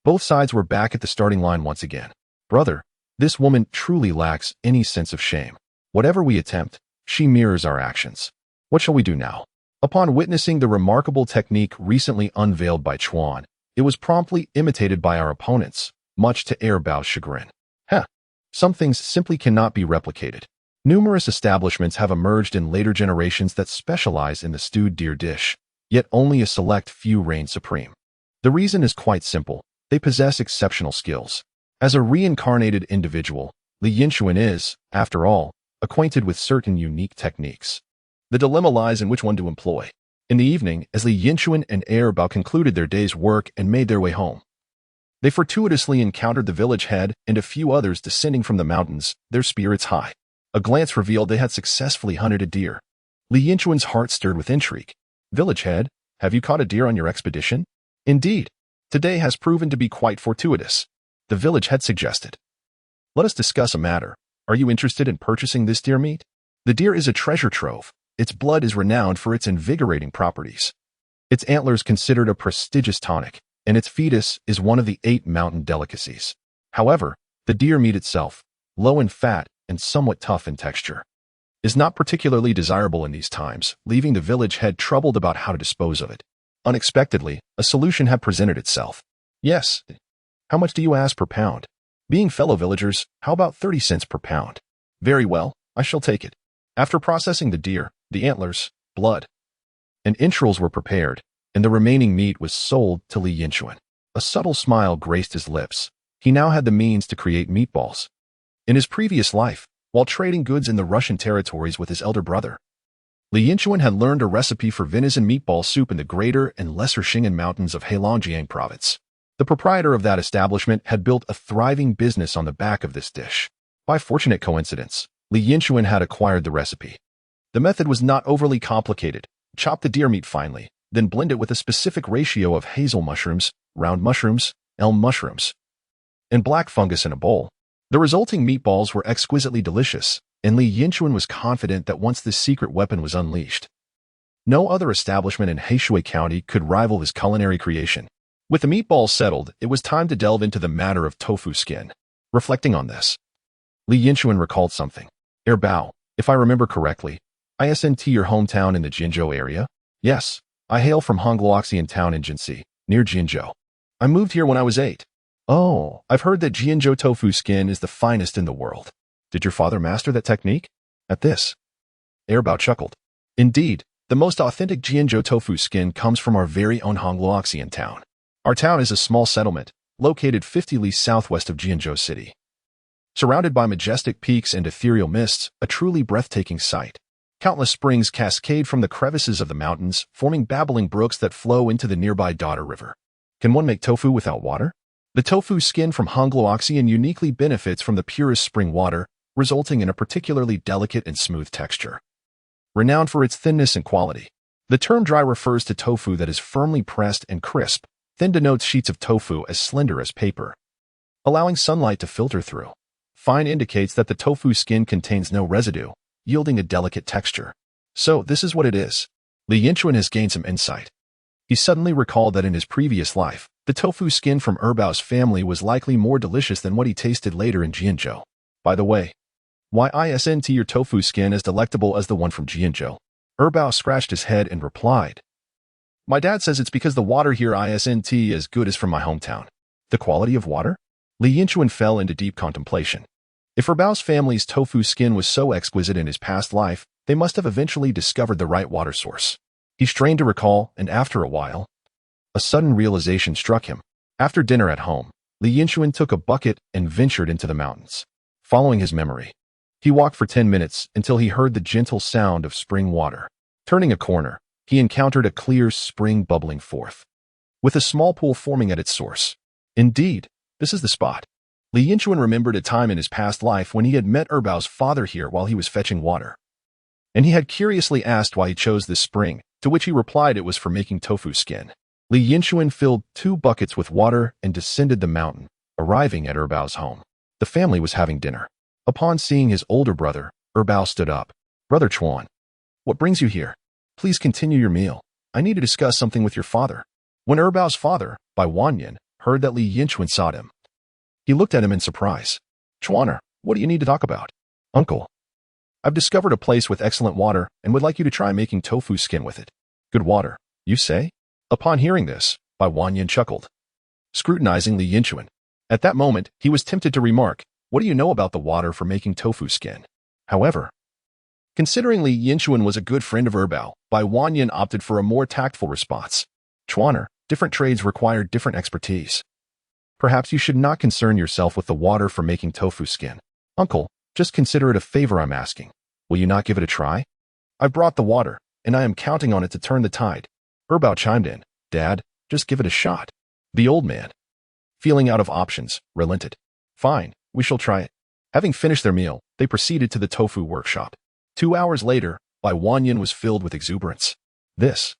both sides were back at the starting line once again. "Brother, this woman truly lacks any sense of shame. Whatever we attempt, she mirrors our actions. What shall we do now?" Upon witnessing the remarkable technique recently unveiled by Chuan, it was promptly imitated by our opponents, much to Bao's chagrin. Some things simply cannot be replicated. Numerous establishments have emerged in later generations that specialize in the stewed deer dish, yet only a select few reign supreme. The reason is quite simple. They possess exceptional skills. As a reincarnated individual, Li Yinchuan is, after all, acquainted with certain unique techniques. The dilemma lies in which one to employ. In the evening, as Li Yinchuan and Bao concluded their day's work and made their way home, they fortuitously encountered the village head and a few others descending from the mountains, their spirits high. A glance revealed they had successfully hunted a deer. Li Yinchuan's heart stirred with intrigue. "Village head, have you caught a deer on your expedition?" "Indeed, today has proven to be quite fortuitous," the village head suggested. "Let us discuss a matter. Are you interested in purchasing this deer meat? The deer is a treasure trove. Its blood is renowned for its invigorating properties. Its antlers considered a prestigious tonic, and its fetus is one of the 8 mountain delicacies. However, the deer meat itself, low in fat and somewhat tough in texture, is not particularly desirable in these times, leaving the village head troubled about how to dispose of it. Unexpectedly, a solution had presented itself. "Yes. How much do you ask per pound?" "Being fellow villagers, how about 30 cents per pound?" "Very well, I shall take it." After processing the deer, the antlers, blood, and entrails were prepared, and the remaining meat was sold to Li Yinchuan. A subtle smile graced his lips. He now had the means to create meatballs. In his previous life, while trading goods in the Russian territories with his elder brother, Li Yinchuan had learned a recipe for venison meatball soup in the greater and lesser Xing'an mountains of Heilongjiang province. The proprietor of that establishment had built a thriving business on the back of this dish. By fortunate coincidence, Li Yinchuan had acquired the recipe. The method was not overly complicated. Chop the deer meat finely, then blend it with a specific ratio of hazel mushrooms, round mushrooms, elm mushrooms, and black fungus in a bowl. The resulting meatballs were exquisitely delicious, and Li Yinchuan was confident that once this secret weapon was unleashed, no other establishment in Heishui County could rival his culinary creation. With the meatballs settled, it was time to delve into the matter of tofu skin. Reflecting on this, Li Yinchuan recalled something. "Bao, if I remember correctly, isn't your hometown in the Jinzhou area?" "Yes. I hail from Hongluoxian town in Jinxi, near Jinzhou. I moved here when I was 8. "Oh, I've heard that Jinzhou tofu skin is the finest in the world. Did your father master that technique?" At this, Bao chuckled. "Indeed, the most authentic Jinzhou tofu skin comes from our very own Hongluoxian town. Our town is a small settlement, located 50 li southwest of Jinzhou City. Surrounded by majestic peaks and ethereal mists, a truly breathtaking sight. Countless springs cascade from the crevices of the mountains, forming babbling brooks that flow into the nearby Daughter River. Can one make tofu without water? The tofu skin from Hongluoxian uniquely benefits from the purest spring water, resulting in a particularly delicate and smooth texture. Renowned for its thinness and quality, the term dry refers to tofu that is firmly pressed and crisp. Thin denotes sheets of tofu as slender as paper, allowing sunlight to filter through. Fine indicates that the tofu skin contains no residue, yielding a delicate texture. So this is what it is. Li Yinchuan has gained some insight. He suddenly recalled that in his previous life, the tofu skin from Erbao's family was likely more delicious than what he tasted later in Jianzhou. By the way, why isn't your tofu skin as delectable as the one from Jianzhou? Erbao scratched his head and replied, My dad says it's because the water here isn't as good as from my hometown. The quality of water? Li Yinchuan fell into deep contemplation. If Erbao's family's tofu skin was so exquisite in his past life, they must have eventually discovered the right water source. He strained to recall, and after a while, a sudden realization struck him. After dinner at home, Li Yinchuan took a bucket and ventured into the mountains. Following his memory, he walked for 10 minutes until he heard the gentle sound of spring water. Turning a corner, he encountered a clear spring bubbling forth, with a small pool forming at its source. Indeed, this is the spot. Li Yinchuan remembered a time in his past life when he had met Erbao's father here while he was fetching water. And he had curiously asked why he chose this spring, to which he replied it was for making tofu skin. Li Yinchuan filled 2 buckets with water and descended the mountain, arriving at Erbao's home. The family was having dinner. Upon seeing his older brother, Erbao stood up. Brother Chuan, what brings you here? Please continue your meal. I need to discuss something with your father. When Erbao's father, by Wanyan, heard that Li Yinchuan sought him, he looked at him in surprise. Chuaner, what do you need to talk about? Uncle, I've discovered a place with excellent water and would like you to try making tofu skin with it. Good water, you say? Upon hearing this, Bai Wanyan chuckled, scrutinizing Li Yinchuan. At that moment, he was tempted to remark, what do you know about the water for making tofu skin? However, considering Li Yinchuan was a good friend of Erbao, Bai Wanyan opted for a more tactful response. Chuaner, different trades require different expertise. Perhaps you should not concern yourself with the water for making tofu skin. Uncle, just consider it a favor I'm asking. Will you not give it a try? I've brought the water, and I am counting on it to turn the tide. Erbao chimed in. Dad, just give it a shot. The old man, feeling out of options, relented. Fine, we shall try it. Having finished their meal, they proceeded to the tofu workshop. 2 hours later, Bai Wanyan was filled with exuberance. This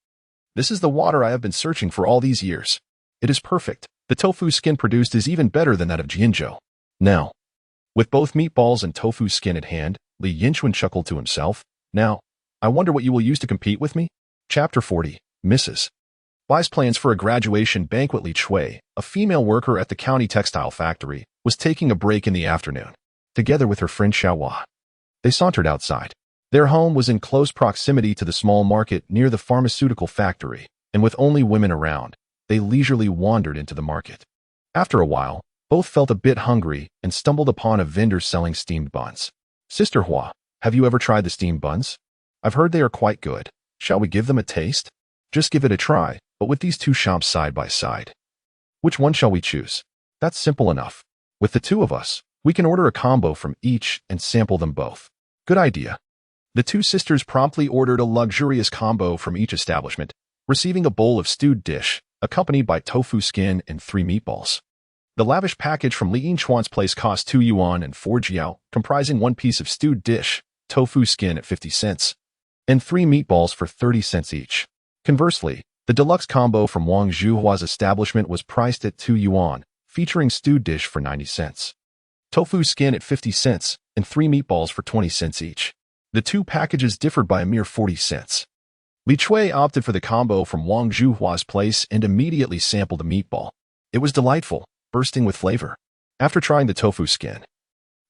is the water I have been searching for all these years. It is perfect. The tofu skin produced is even better than that of Jianzhou. Now, with both meatballs and tofu skin at hand, Li Yinchuan chuckled to himself. Now, I wonder what you will use to compete with me? Chapter 40, Mrs. Bai's plans for a graduation banquet. Li Chui, a female worker at the county textile factory, was taking a break in the afternoon. Together with her friend Xiaohua, they sauntered outside. Their home was in close proximity to the small market near the pharmaceutical factory, and with only women around, they leisurely wandered into the market. After a while, both felt a bit hungry and stumbled upon a vendor selling steamed buns. Sister Hua, have you ever tried the steamed buns? I've heard they are quite good. Shall we give them a taste? Just give it a try, but with these 2 shops side by side. Which one shall we choose? That's simple enough. With the 2 of us, we can order a combo from each and sample them both. Good idea. The 2 sisters promptly ordered a luxurious combo from each establishment, receiving a bowl of stewed dish, accompanied by tofu skin and 3 meatballs. The lavish package from Li Yinchuan's place cost 2 yuan and 4 jiao, comprising 1 piece of stewed dish, tofu skin at 50 cents, and 3 meatballs for 30 cents each. Conversely, the deluxe combo from Wang Zhuhua's establishment was priced at 2 yuan, featuring stewed dish for 90 cents, tofu skin at 50 cents, and 3 meatballs for 20 cents each. The 2 packages differed by a mere 40 cents. Li Chui opted for the combo from Wang Zhuhua's place and immediately sampled the meatball. It was delightful, bursting with flavor. After trying the tofu skin,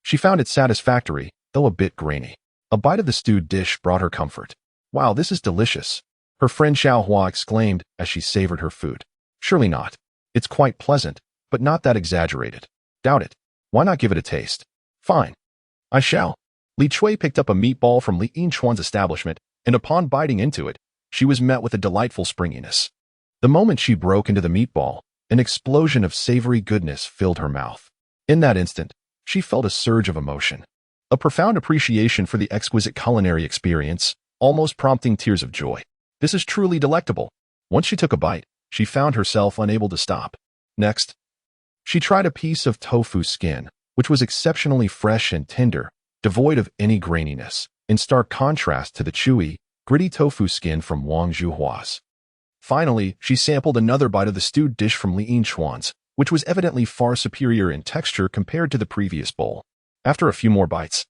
she found it satisfactory, though a bit grainy. A bite of the stewed dish brought her comfort. Wow, this is delicious, her friend Xiaohua exclaimed as she savored her food. Surely not. It's quite pleasant, but not that exaggerated. Doubt it. Why not give it a taste? Fine. I shall. Li Chui picked up a meatball from Li Yinchuan's establishment, and upon biting into it, she was met with a delightful springiness. The moment she broke into the meatball, an explosion of savory goodness filled her mouth. In that instant, she felt a surge of emotion, a profound appreciation for the exquisite culinary experience, almost prompting tears of joy. This is truly delectable. Once she took a bite, she found herself unable to stop. Next, she tried a piece of tofu skin, which was exceptionally fresh and tender, devoid of any graininess, in stark contrast to the chewy, gritty tofu skin from Wang Zhuhua's. Finally, she sampled another bite of the stewed dish from Li Yinchuan's, which was evidently far superior in texture compared to the previous bowl. After a few more bites,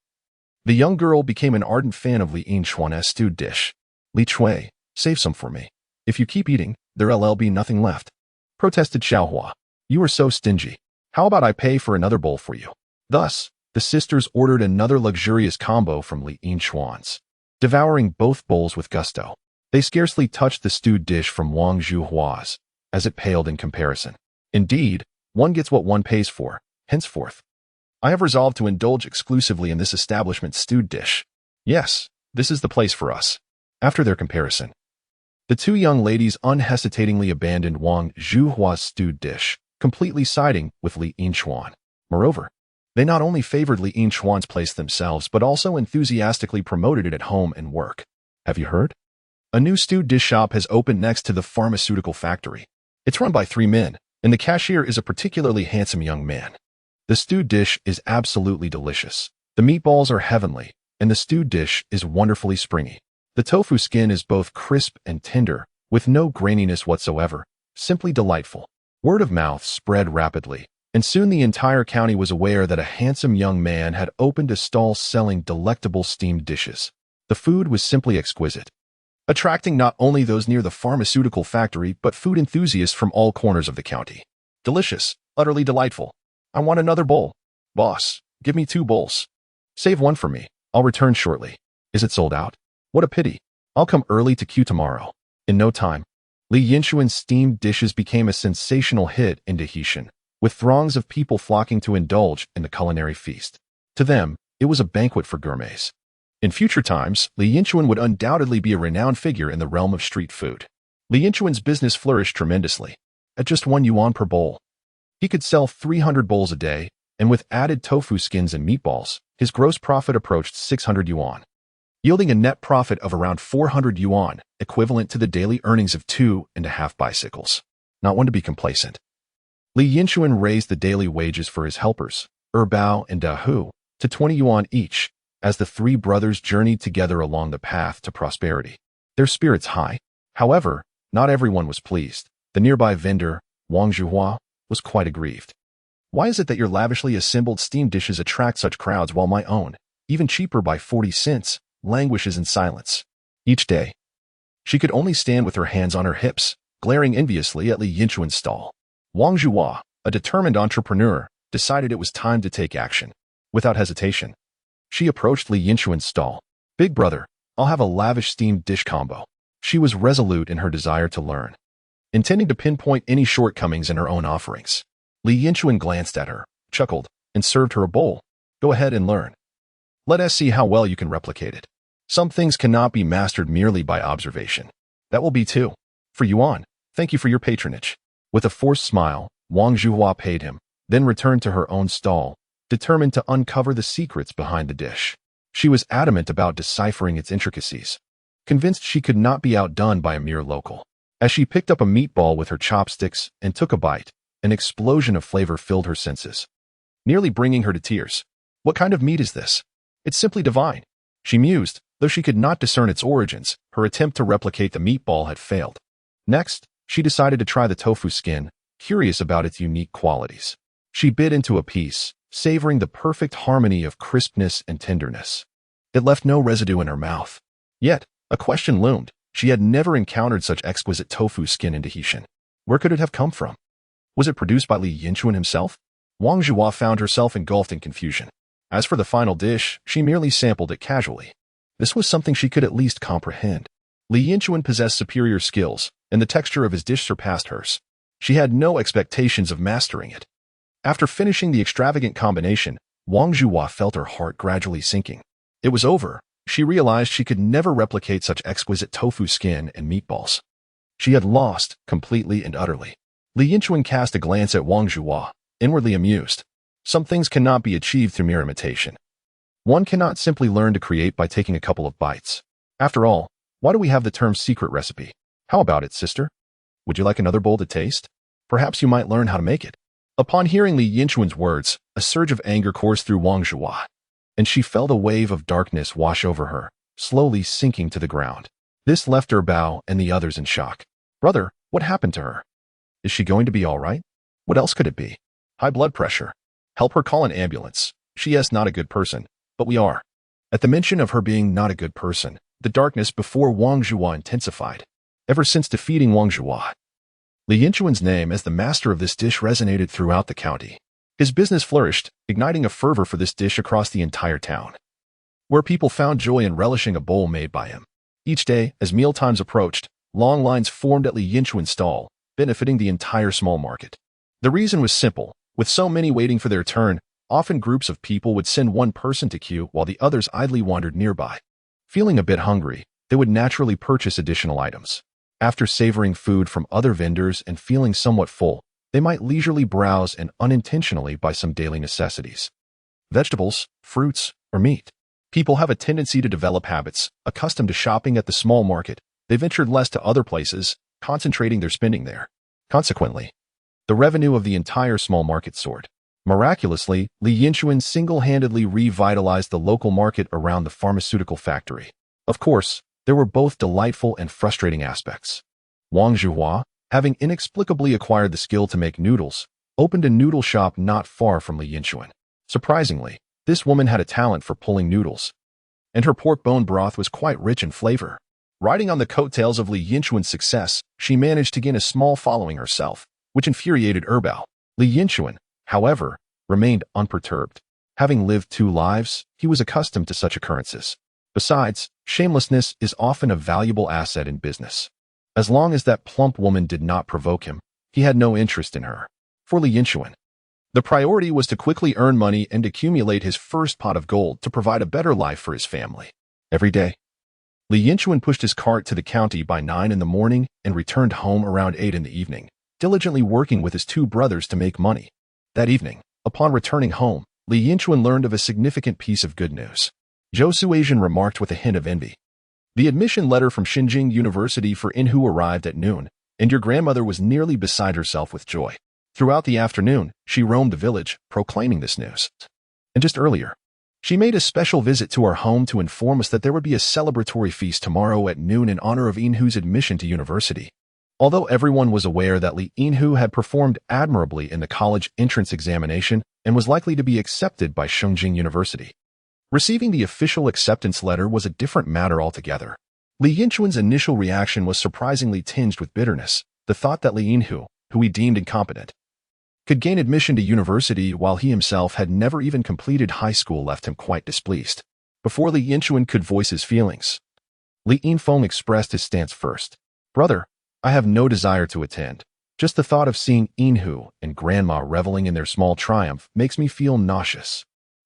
The young girl became an ardent fan of Li Yinchuan's stewed dish. Li Chui, save some for me. If you keep eating, there'll be nothing left, protested Xiaohua. You are so stingy. How about I pay for another bowl for you? Thus, the sisters ordered another luxurious combo from Li Yinchuan's, devouring both bowls with gusto. They scarcely touched the stewed dish from Wang Zhuhua's, as it paled in comparison. Indeed, one gets what one pays for, henceforth. I have resolved to indulge exclusively in this establishment's stewed dish. Yes, this is the place for us. After their comparison, the two young ladies unhesitatingly abandoned Wang Zhuhua's stewed dish, completely siding with Li Yinchuan. Moreover, they not only favored Li Yinchuan's place themselves, but also enthusiastically promoted it at home and work. Have you heard? A new stewed dish shop has opened next to the pharmaceutical factory. It's run by 3 men, and the cashier is a particularly handsome young man. The stewed dish is absolutely delicious. The meatballs are heavenly, and the stewed dish is wonderfully springy. The tofu skin is both crisp and tender, with no graininess whatsoever, simply delightful. Word of mouth spread rapidly, and soon the entire county was aware that a handsome young man had opened a stall selling delectable steamed dishes. The food was simply exquisite, attracting not only those near the pharmaceutical factory, but food enthusiasts from all corners of the county. Delicious, utterly delightful. I want another bowl. Boss, give me 2 bowls. Save one for me. I'll return shortly. Is it sold out? What a pity. I'll come early to queue tomorrow. In no time, Li Yinchuan's steamed dishes became a sensational hit in Dehian, with throngs of people flocking to indulge in the culinary feast. To them, it was a banquet for gourmets. In future times, Li Yinchuan would undoubtedly be a renowned figure in the realm of street food. Li Yinchuan's business flourished tremendously. At just 1 yuan per bowl, he could sell 300 bowls a day, and with added tofu skins and meatballs, his gross profit approached 600 yuan, yielding a net profit of around 400 yuan, equivalent to the daily earnings of 2.5 bicycles. Not one to be complacent. Li Yinchuan raised the daily wages for his helpers, Bao and Dahu, to 20 yuan each, as the 3 brothers journeyed together along the path to prosperity. Their spirits high. However, not everyone was pleased. The nearby vendor, Wang Zhuhua, was quite aggrieved. Why is it that your lavishly assembled steamed dishes attract such crowds while my own, even cheaper by 40 cents, languishes in silence? Each day, she could only stand with her hands on her hips, glaring enviously at Li Yinchuan's stall. Wang Zhuhua, a determined entrepreneur, decided it was time to take action. Without hesitation, she approached Li Yinchuan's stall. Big brother, I'll have a lavish steamed dish combo. She was resolute in her desire to learn, intending to pinpoint any shortcomings in her own offerings. Li Yinchuan glanced at her, chuckled, and served her a bowl. Go ahead and learn. Let us see how well you can replicate it. Some things cannot be mastered merely by observation. That will be 2. For Yuan, thank you for your patronage. With a forced smile, Wang Zhuhua paid him, then returned to her own stall, determined to uncover the secrets behind the dish. She was adamant about deciphering its intricacies, convinced she could not be outdone by a mere local. As she picked up a meatball with her chopsticks and took a bite, an explosion of flavor filled her senses, nearly bringing her to tears. What kind of meat is this? It's simply divine, she mused. Though she could not discern its origins, her attempt to replicate the meatball had failed. Next, she decided to try the tofu skin, curious about its unique qualities. She bit into a piece, savoring the perfect harmony of crispness and tenderness. It left no residue in her mouth. Yet, a question loomed. She had never encountered such exquisite tofu skin in Dehian. Where could it have come from? Was it produced by Li Yinchuan himself? Wang Zhuhua found herself engulfed in confusion. As for the final dish, she merely sampled it casually. This was something she could at least comprehend. Li Yinchuan possessed superior skills, and the texture of his dish surpassed hers. She had no expectations of mastering it. After finishing the extravagant combination, Wang Zhuhua felt her heart gradually sinking. It was over. She realized she could never replicate such exquisite tofu skin and meatballs. She had lost, completely and utterly. Li Yinchuan cast a glance at Wang Zhuhua, inwardly amused. Some things cannot be achieved through mere imitation. One cannot simply learn to create by taking a couple of bites. After all, why do we have the term secret recipe? How about it, sister? Would you like another bowl to taste? Perhaps you might learn how to make it. Upon hearing Li Yinchuan's words, a surge of anger coursed through Wang Zhuhua, and she felt a wave of darkness wash over her, slowly sinking to the ground. This left Bao and the others in shock. Brother, what happened to her? Is she going to be all right? What else could it be? High blood pressure. Help her call an ambulance. She is not a good person, but we are. At the mention of her being not a good person, the darkness before Wang Zhuo intensified. Ever since defeating Wang Zhuo, Li Yinchuan's name as the master of this dish resonated throughout the county. His business flourished, igniting a fervor for this dish across the entire town, where people found joy in relishing a bowl made by him. Each day, as mealtimes approached, long lines formed at Li Yinchuan's stall, benefiting the entire small market. The reason was simple. With so many waiting for their turn, often groups of people would send one person to queue while the others idly wandered nearby. Feeling a bit hungry, they would naturally purchase additional items. After savoring food from other vendors and feeling somewhat full, they might leisurely browse and unintentionally buy some daily necessities. Vegetables, fruits, or meat. People have a tendency to develop habits. Accustomed to shopping at the small market, they ventured less to other places, concentrating their spending there. Consequently, the revenue of the entire small market soared. Miraculously, Li Yinchuan single-handedly revitalized the local market around the pharmaceutical factory. Of course, there were both delightful and frustrating aspects. Wang Zhuo, having inexplicably acquired the skill to make noodles, opened a noodle shop not far from Li Yinchuan. Surprisingly, this woman had a talent for pulling noodles, and her pork bone broth was quite rich in flavor. Riding on the coattails of Li Yinchuan's success, she managed to gain a small following herself, which infuriated Erbao. Li Yinchuan, however, remained unperturbed. Having lived two lives, he was accustomed to such occurrences. Besides, shamelessness is often a valuable asset in business. As long as that plump woman did not provoke him, he had no interest in her. For Li Yinchuan, the priority was to quickly earn money and accumulate his first pot of gold to provide a better life for his family. Every day, Li Yinchuan pushed his cart to the county by 9 in the morning and returned home around 8 in the evening, diligently working with his two brothers to make money. That evening, upon returning home, Li Yinchuan learned of a significant piece of good news. Zhou Suasian remarked with a hint of envy. The admission letter from Xinjiang University for Yinhu arrived at noon, and your grandmother was nearly beside herself with joy. Throughout the afternoon, she roamed the village, proclaiming this news. And just earlier, she made a special visit to our home to inform us that there would be a celebratory feast tomorrow at noon in honor of Yinhu's admission to university. Although everyone was aware that Li Yinhu had performed admirably in the college entrance examination and was likely to be accepted by Xinjiang University, receiving the official acceptance letter was a different matter altogether. Li Yinchuan's initial reaction was surprisingly tinged with bitterness. The thought that Li Yinhu, who he deemed incompetent, could gain admission to university while he himself had never even completed high school left him quite displeased. Before Li Yinchuan could voice his feelings, Li Yinfeng expressed his stance first. Brother, I have no desire to attend. Just the thought of seeing Yinhu and Grandma reveling in their small triumph makes me feel nauseous.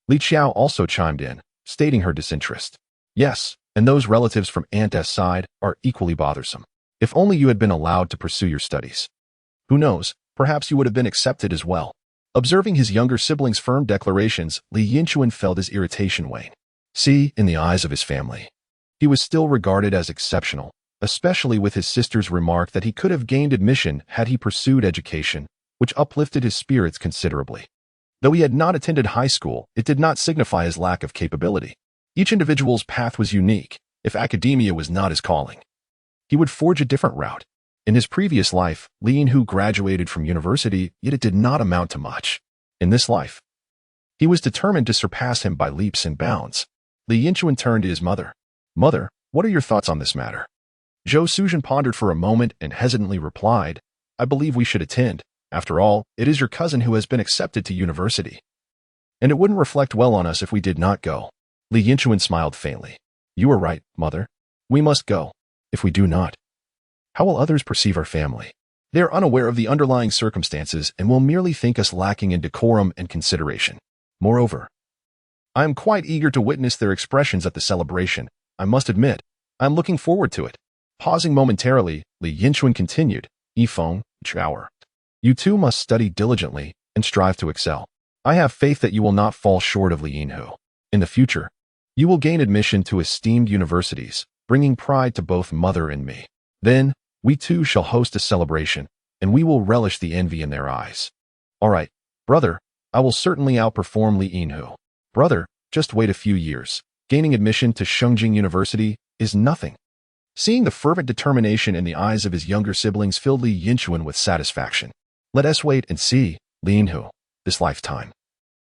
Li Qiao also chimed in, stating her disinterest. Yes, and those relatives from Aunt S' side are equally bothersome. If only you had been allowed to pursue your studies. Who knows, perhaps you would have been accepted as well. Observing his younger siblings' firm declarations, Li Yinchuan felt his irritation wane. See, in the eyes of his family, he was still regarded as exceptional, especially with his sister's remark that he could have gained admission had he pursued education, which uplifted his spirits considerably. Though he had not attended high school, it did not signify his lack of capability. Each individual's path was unique. If academia was not his calling, he would forge a different route. In his previous life, Li Yinhu graduated from university, yet it did not amount to much. In this life, he was determined to surpass him by leaps and bounds. Li Yinchuan turned to his mother. Mother, what are your thoughts on this matter? Zhou Sujian pondered for a moment and hesitantly replied, I believe we should attend. After all, it is your cousin who has been accepted to university, and it wouldn't reflect well on us if we did not go. Li Yinchuan smiled faintly. You are right, mother. We must go. If we do not, how will others perceive our family? They are unaware of the underlying circumstances and will merely think us lacking in decorum and consideration. Moreover, I am quite eager to witness their expressions at the celebration. I must admit, I am looking forward to it. Pausing momentarily, Li Yinchuan continued, Yifeng, Chao, you too must study diligently and strive to excel. I have faith that you will not fall short of Li Yinhu. In the future, you will gain admission to esteemed universities, bringing pride to both mother and me. Then, we too shall host a celebration, and we will relish the envy in their eyes. All right, brother, I will certainly outperform Li Yinhu. Brother, just wait a few years. Gaining admission to Xinjiang University is nothing. Seeing the fervent determination in the eyes of his younger siblings filled Li Yinchuan with satisfaction. Let us wait and see, Li Yinhu, this lifetime.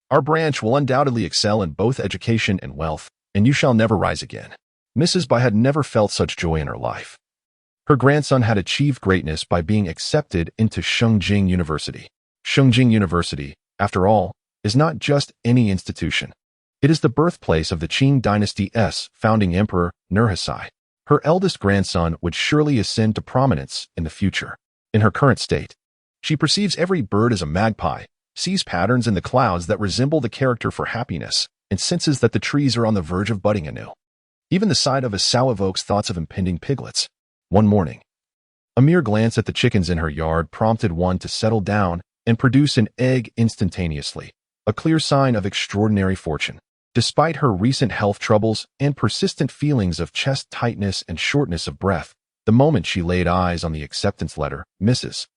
Our branch will undoubtedly excel in both education and wealth. and you shall never rise again. Mrs. Bai had never felt such joy in her life. Her grandson had achieved greatness by being accepted into Shengjing University. Shengjing University, after all, is not just any institution. It is the birthplace of the Qing dynasty's founding emperor, Nurhaci. Her eldest grandson would surely ascend to prominence in the future. In her current state, she perceives every bird as a magpie, sees patterns in the clouds that resemble the character for happiness, and senses that the trees are on the verge of budding anew. Even the sight of a sow evokes thoughts of impending piglets. One morning, a mere glance at the chickens in her yard prompted one to settle down and produce an egg instantaneously, a clear sign of extraordinary fortune. Despite her recent health troubles and persistent feelings of chest tightness and shortness of breath, the moment she laid eyes on the acceptance letter, Mrs.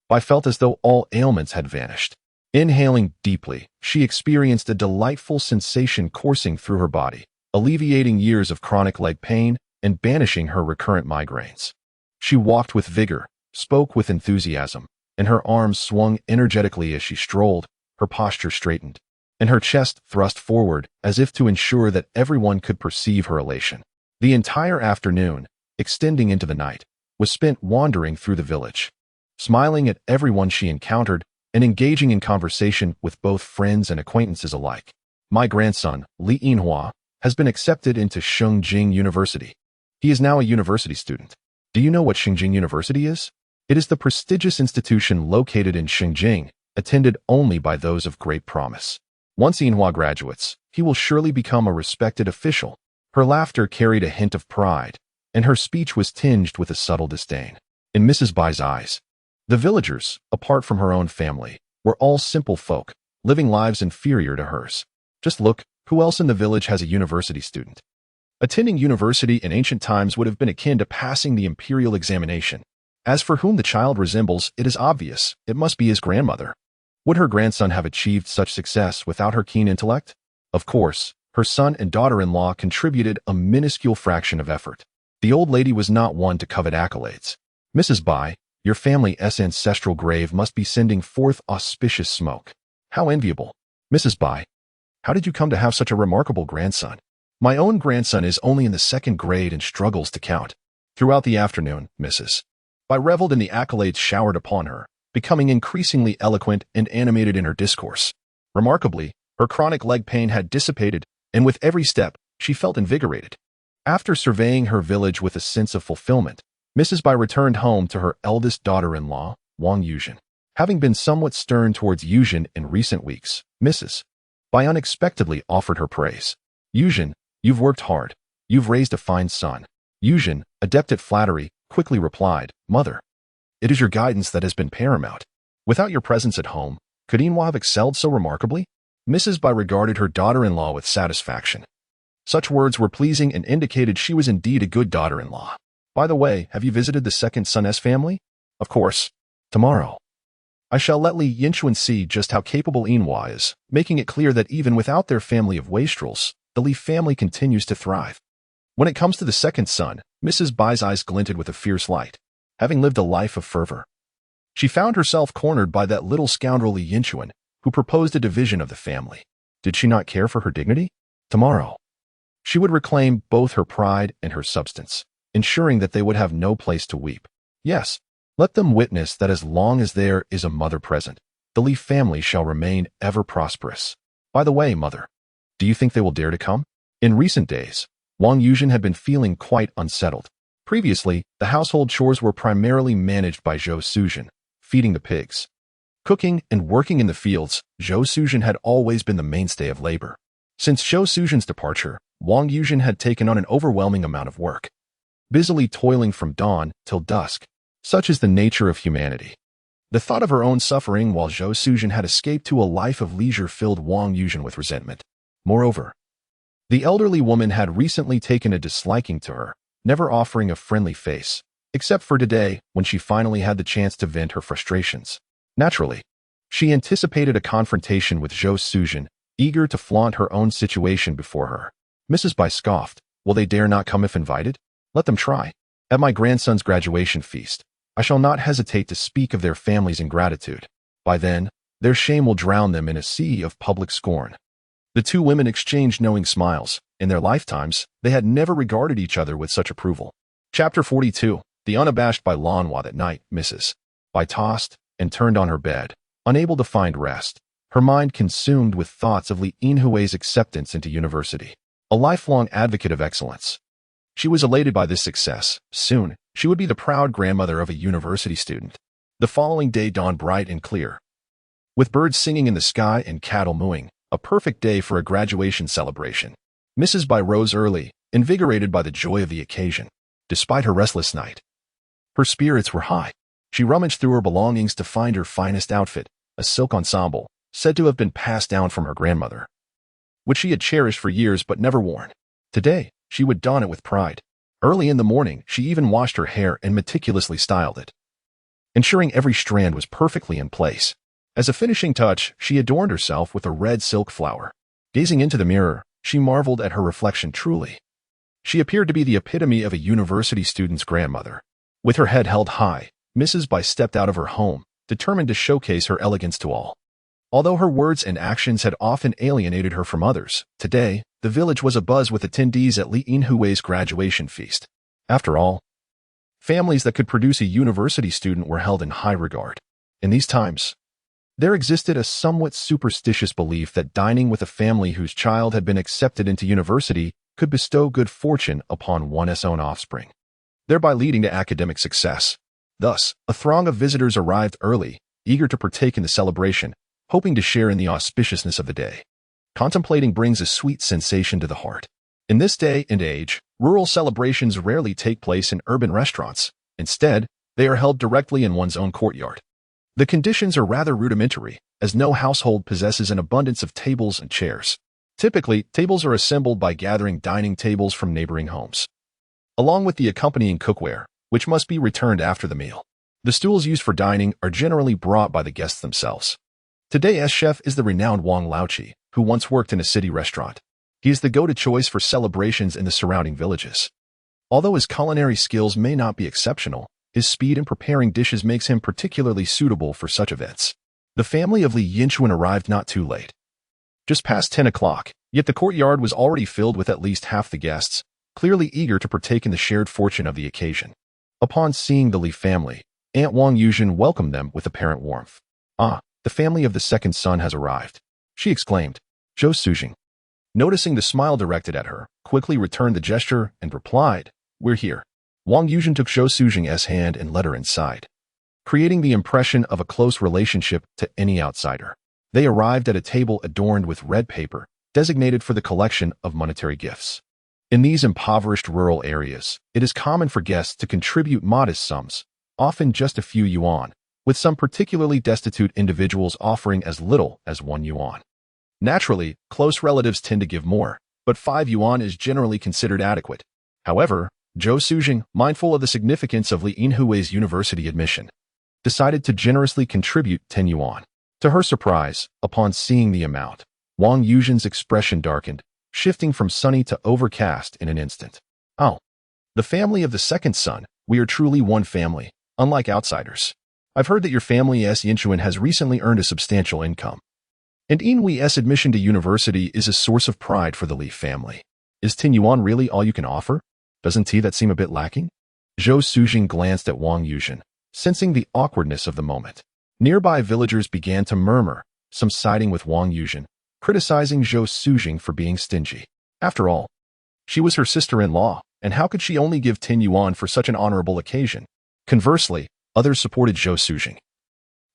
Bai felt as though all ailments had vanished. Inhaling deeply, she experienced a delightful sensation coursing through her body, alleviating years of chronic leg pain and banishing her recurrent migraines. She walked with vigor, spoke with enthusiasm, and her arms swung energetically as she strolled, her posture straightened, and her chest thrust forward as if to ensure that everyone could perceive her elation. The entire afternoon, extending into the night, was spent wandering through the village, smiling at everyone she encountered and engaging in conversation with both friends and acquaintances alike. My grandson, Li Yinlong, has been accepted into Shengjing University. He is now a university student. Do you know what Shengjing University is? It is the prestigious institution located in Shengjing, attended only by those of great promise. Once Yinhua graduates, he will surely become a respected official. Her laughter carried a hint of pride, and her speech was tinged with a subtle disdain. In Mrs. Bai's eyes, the villagers, apart from her own family, were all simple folk, living lives inferior to hers. Just look, who else in the village has a university student? Attending university in ancient times would have been akin to passing the imperial examination. As for whom the child resembles, it is obvious, it must be his grandmother. Would her grandson have achieved such success without her keen intellect? Of course, her son and daughter-in-law contributed a minuscule fraction of effort. The old lady was not one to covet accolades. Mrs. Bai, your family's ancestral grave must be sending forth auspicious smoke. How enviable. Mrs. Bai, how did you come to have such a remarkable grandson? My own grandson is only in the 2nd grade and struggles to count. Throughout the afternoon, Mrs. Bai reveled in the accolades showered upon her, becoming increasingly eloquent and animated in her discourse. Remarkably, her chronic leg pain had dissipated, and with every step, she felt invigorated. After surveying her village with a sense of fulfillment, Mrs. Bai returned home to her eldest daughter-in-law, Wang Yuzhen. Having been somewhat stern towards Yuzhen in recent weeks, Mrs. Bai unexpectedly offered her praise. Yuzhen, you've worked hard. You've raised a fine son. Yuzhen, adept at flattery, quickly replied, Mother, it is your guidance that has been paramount. Without your presence at home, could Yinhua have excelled so remarkably? Mrs. Bai regarded her daughter-in-law with satisfaction. Such words were pleasing and indicated she was indeed a good daughter-in-law. By the way, have you visited the 2nd son's family? Of course. Tomorrow. I shall let Li Yinchuan see just how capable Yinhua is, making it clear that even without their family of wastrels, the Li family continues to thrive. When it comes to the 2nd son, Mrs. Bai's eyes glinted with a fierce light. Having lived a life of fervor, she found herself cornered by that little scoundrel Li Yinchuan, who proposed a division of the family. Did she not care for her dignity? Tomorrow, she would reclaim both her pride and her substance, ensuring that they would have no place to weep. Yes, let them witness that as long as there is a mother present, the Li family shall remain ever prosperous. By the way, Mother, do you think they will dare to come? In recent days, Wang Yuzhen had been feeling quite unsettled. Previously, the household chores were primarily managed by Zhou Suzhen, feeding the pigs. Cooking and working in the fields, Zhou Suzhen had always been the mainstay of labor. Since Zhou Suzhen's departure, Wang Yuzhen had taken on an overwhelming amount of work, busily toiling from dawn till dusk. Such is the nature of humanity. The thought of her own suffering while Zhou Suzhen had escaped to a life of leisure filled Wang Yuzhen with resentment. Moreover, the elderly woman had recently taken a disliking to her, never offering a friendly face, except for today when she finally had the chance to vent her frustrations. Naturally, she anticipated a confrontation with Zhou Suzhen, eager to flaunt her own situation before her. Mrs. Bai scoffed, will they dare not come if invited? Let them try. At my grandson's graduation feast, I shall not hesitate to speak of their family's ingratitude. By then, their shame will drown them in a sea of public scorn. The two women exchanged knowing smiles, In their lifetimes, they had never regarded each other with such approval. Chapter 42. The unabashed by Lanhua that night, Mrs. Bai tossed and turned on her bed, unable to find rest, her mind consumed with thoughts of Li Yinhui's acceptance into university. A lifelong advocate of excellence. She was elated by this success. Soon, she would be the proud grandmother of a university student. The following day dawned bright and clear. With birds singing in the sky and cattle mooing, a perfect day for a graduation celebration. Mrs. Bai rose early, invigorated by the joy of the occasion. Despite her restless night, her spirits were high. She rummaged through her belongings to find her finest outfit, a silk ensemble, said to have been passed down from her grandmother, which she had cherished for years but never worn. Today, she would don it with pride. Early in the morning, she even washed her hair and meticulously styled it, ensuring every strand was perfectly in place. As a finishing touch, she adorned herself with a red silk flower. Gazing into the mirror, she marveled at her reflection truly. She appeared to be the epitome of a university student's grandmother. With her head held high, Mrs. Bai stepped out of her home, determined to showcase her elegance to all. Although her words and actions had often alienated her from others, today, the village was abuzz with attendees at Li Yinhui's graduation feast. After all, families that could produce a university student were held in high regard. In these times, there existed a somewhat superstitious belief that dining with a family whose child had been accepted into university could bestow good fortune upon one's own offspring, thereby leading to academic success. Thus, a throng of visitors arrived early, eager to partake in the celebration, hoping to share in the auspiciousness of the day. Contemplating brings a sweet sensation to the heart. In this day and age, rural celebrations rarely take place in urban restaurants. Instead, they are held directly in one's own courtyard. The conditions are rather rudimentary, as no household possesses an abundance of tables and chairs. Typically, tables are assembled by gathering dining tables from neighboring homes, along with the accompanying cookware, which must be returned after the meal. The stools used for dining are generally brought by the guests themselves. Today's chef is the renowned Wang Laoqi, who once worked in a city restaurant. He is the go-to choice for celebrations in the surrounding villages. Although his culinary skills may not be exceptional, his speed in preparing dishes makes him particularly suitable for such events. The family of Li Yinchuan arrived not too late, just past 10 o'clock, yet the courtyard was already filled with at least half the guests, clearly eager to partake in the shared fortune of the occasion. Upon seeing the Li family, Aunt Wang Yuzhen welcomed them with apparent warmth. "Ah, the family of the second son has arrived," she exclaimed. Zhou Sujing, noticing the smile directed at her, quickly returned the gesture and replied, "We're here." Wang Yuzhen took Zhou Sujing's hand and led her inside, creating the impression of a close relationship to any outsider. They arrived at a table adorned with red paper, designated for the collection of monetary gifts. In these impoverished rural areas, it is common for guests to contribute modest sums, often just a few yuan, with some particularly destitute individuals offering as little as 1 yuan. Naturally, close relatives tend to give more, but 5 yuan is generally considered adequate. However, Zhou Sujing, mindful of the significance of Li Yinhui's university admission, decided to generously contribute 10 yuan. To her surprise, upon seeing the amount, Wang Yuzhen's expression darkened, shifting from sunny to overcast in an instant. "Oh, the family of the second son, we are truly one family, unlike outsiders. I've heard that your family Yinchuan has recently earned a substantial income. And Yinhui's admission to university is a source of pride for the Li family. Is 10 yuan really all you can offer? Doesn't that seem a bit lacking?" Zhou Sujing glanced at Wang Yuzhen, sensing the awkwardness of the moment. Nearby villagers began to murmur, some siding with Wang Yuzhen, criticizing Zhou Sujing for being stingy. After all, she was her sister-in-law, and how could she only give 10 yuan for such an honorable occasion? Conversely, others supported Zhou Sujing,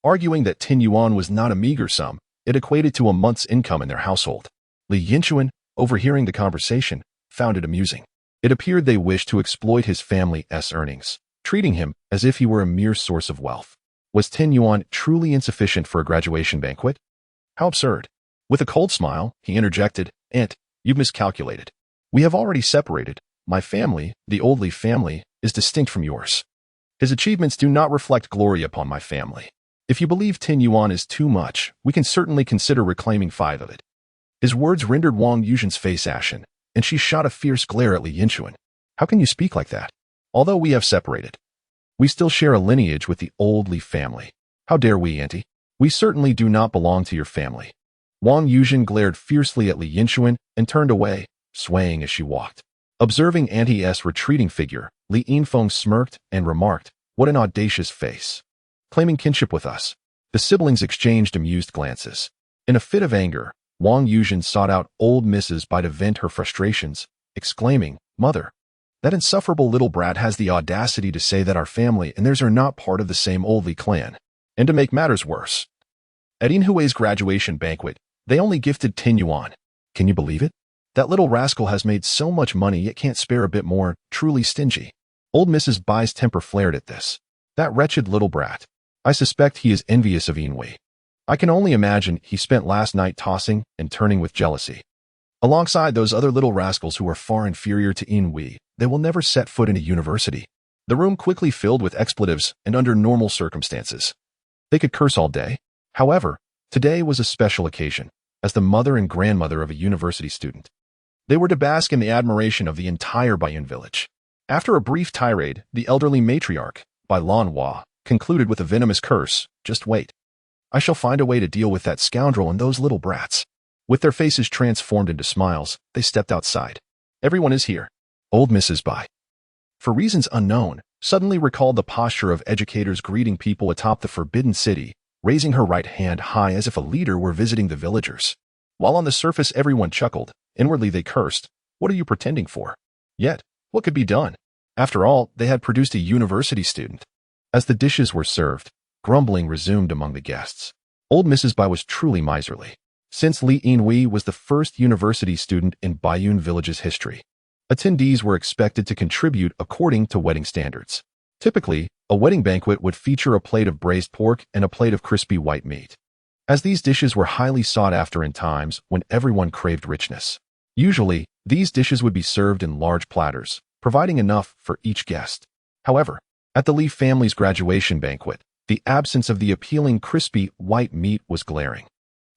arguing that 10 yuan was not a meager sum, it equated to a month's income in their household. Li Yinchuan, overhearing the conversation, found it amusing. It appeared they wished to exploit his family's earnings, treating him as if he were a mere source of wealth. Was 10 yuan truly insufficient for a graduation banquet? How absurd. With a cold smile, he interjected, "Aunt, you've miscalculated. We have already separated. My family, the old Li family, is distinct from yours. His achievements do not reflect glory upon my family. If you believe 10 yuan is too much, we can certainly consider reclaiming 5 of it." His words rendered Wang Yuzhen's face ashen, and she shot a fierce glare at Li Yinchuan. "How can you speak like that? Although we have separated, we still share a lineage with the old Li family. How dare we, auntie? We certainly do not belong to your family." Wang Yuzhen glared fiercely at Li Yinchuan and turned away, swaying as she walked. Observing Auntie S' retreating figure, Li Yinlong smirked and remarked, "What an audacious face." Claiming kinship with us, the siblings exchanged amused glances. In a fit of anger, Wang Yuzhen sought out old Mrs. Bai to vent her frustrations, exclaiming, "Mother, that insufferable little brat has the audacity to say that our family and theirs are not part of the same old Li clan. And to make matters worse, at Yinhui's graduation banquet, they only gifted 10 yuan. Can you believe it? That little rascal has made so much money yet can't spare a bit more, truly stingy." Old Mrs. Bai's temper flared at this. That wretched little brat. I suspect he is envious of Yinhui. I can only imagine he spent last night tossing and turning with jealousy. Alongside those other little rascals who are far inferior to Yinhui, they will never set foot in a university. The room quickly filled with expletives, and under normal circumstances, they could curse all day. However, today was a special occasion, as the mother and grandmother of a university student. They were to bask in the admiration of the entire Baiyun village. After a brief tirade, the elderly matriarch, Bai Lanhua, concluded with a venomous curse, "Just wait. I shall find a way to deal with that scoundrel and those little brats." With their faces transformed into smiles, they stepped outside. "Everyone is here." Old Mrs. Bai, for reasons unknown, suddenly recalled the posture of educators greeting people atop the forbidden city, raising her right hand high as if a leader were visiting the villagers. While on the surface everyone chuckled, inwardly they cursed, "What are you pretending for?" Yet, what could be done? After all, they had produced a university student. As the dishes were served, grumbling resumed among the guests. Old Mrs. Bai was truly miserly. Since Li Yinhui was the first university student in Baiyun Village's history, attendees were expected to contribute according to wedding standards. Typically, a wedding banquet would feature a plate of braised pork and a plate of crispy white meat, as these dishes were highly sought after in times when everyone craved richness. Usually, these dishes would be served in large platters, providing enough for each guest. However, at the Li family's graduation banquet, the absence of the appealing crispy white meat was glaring,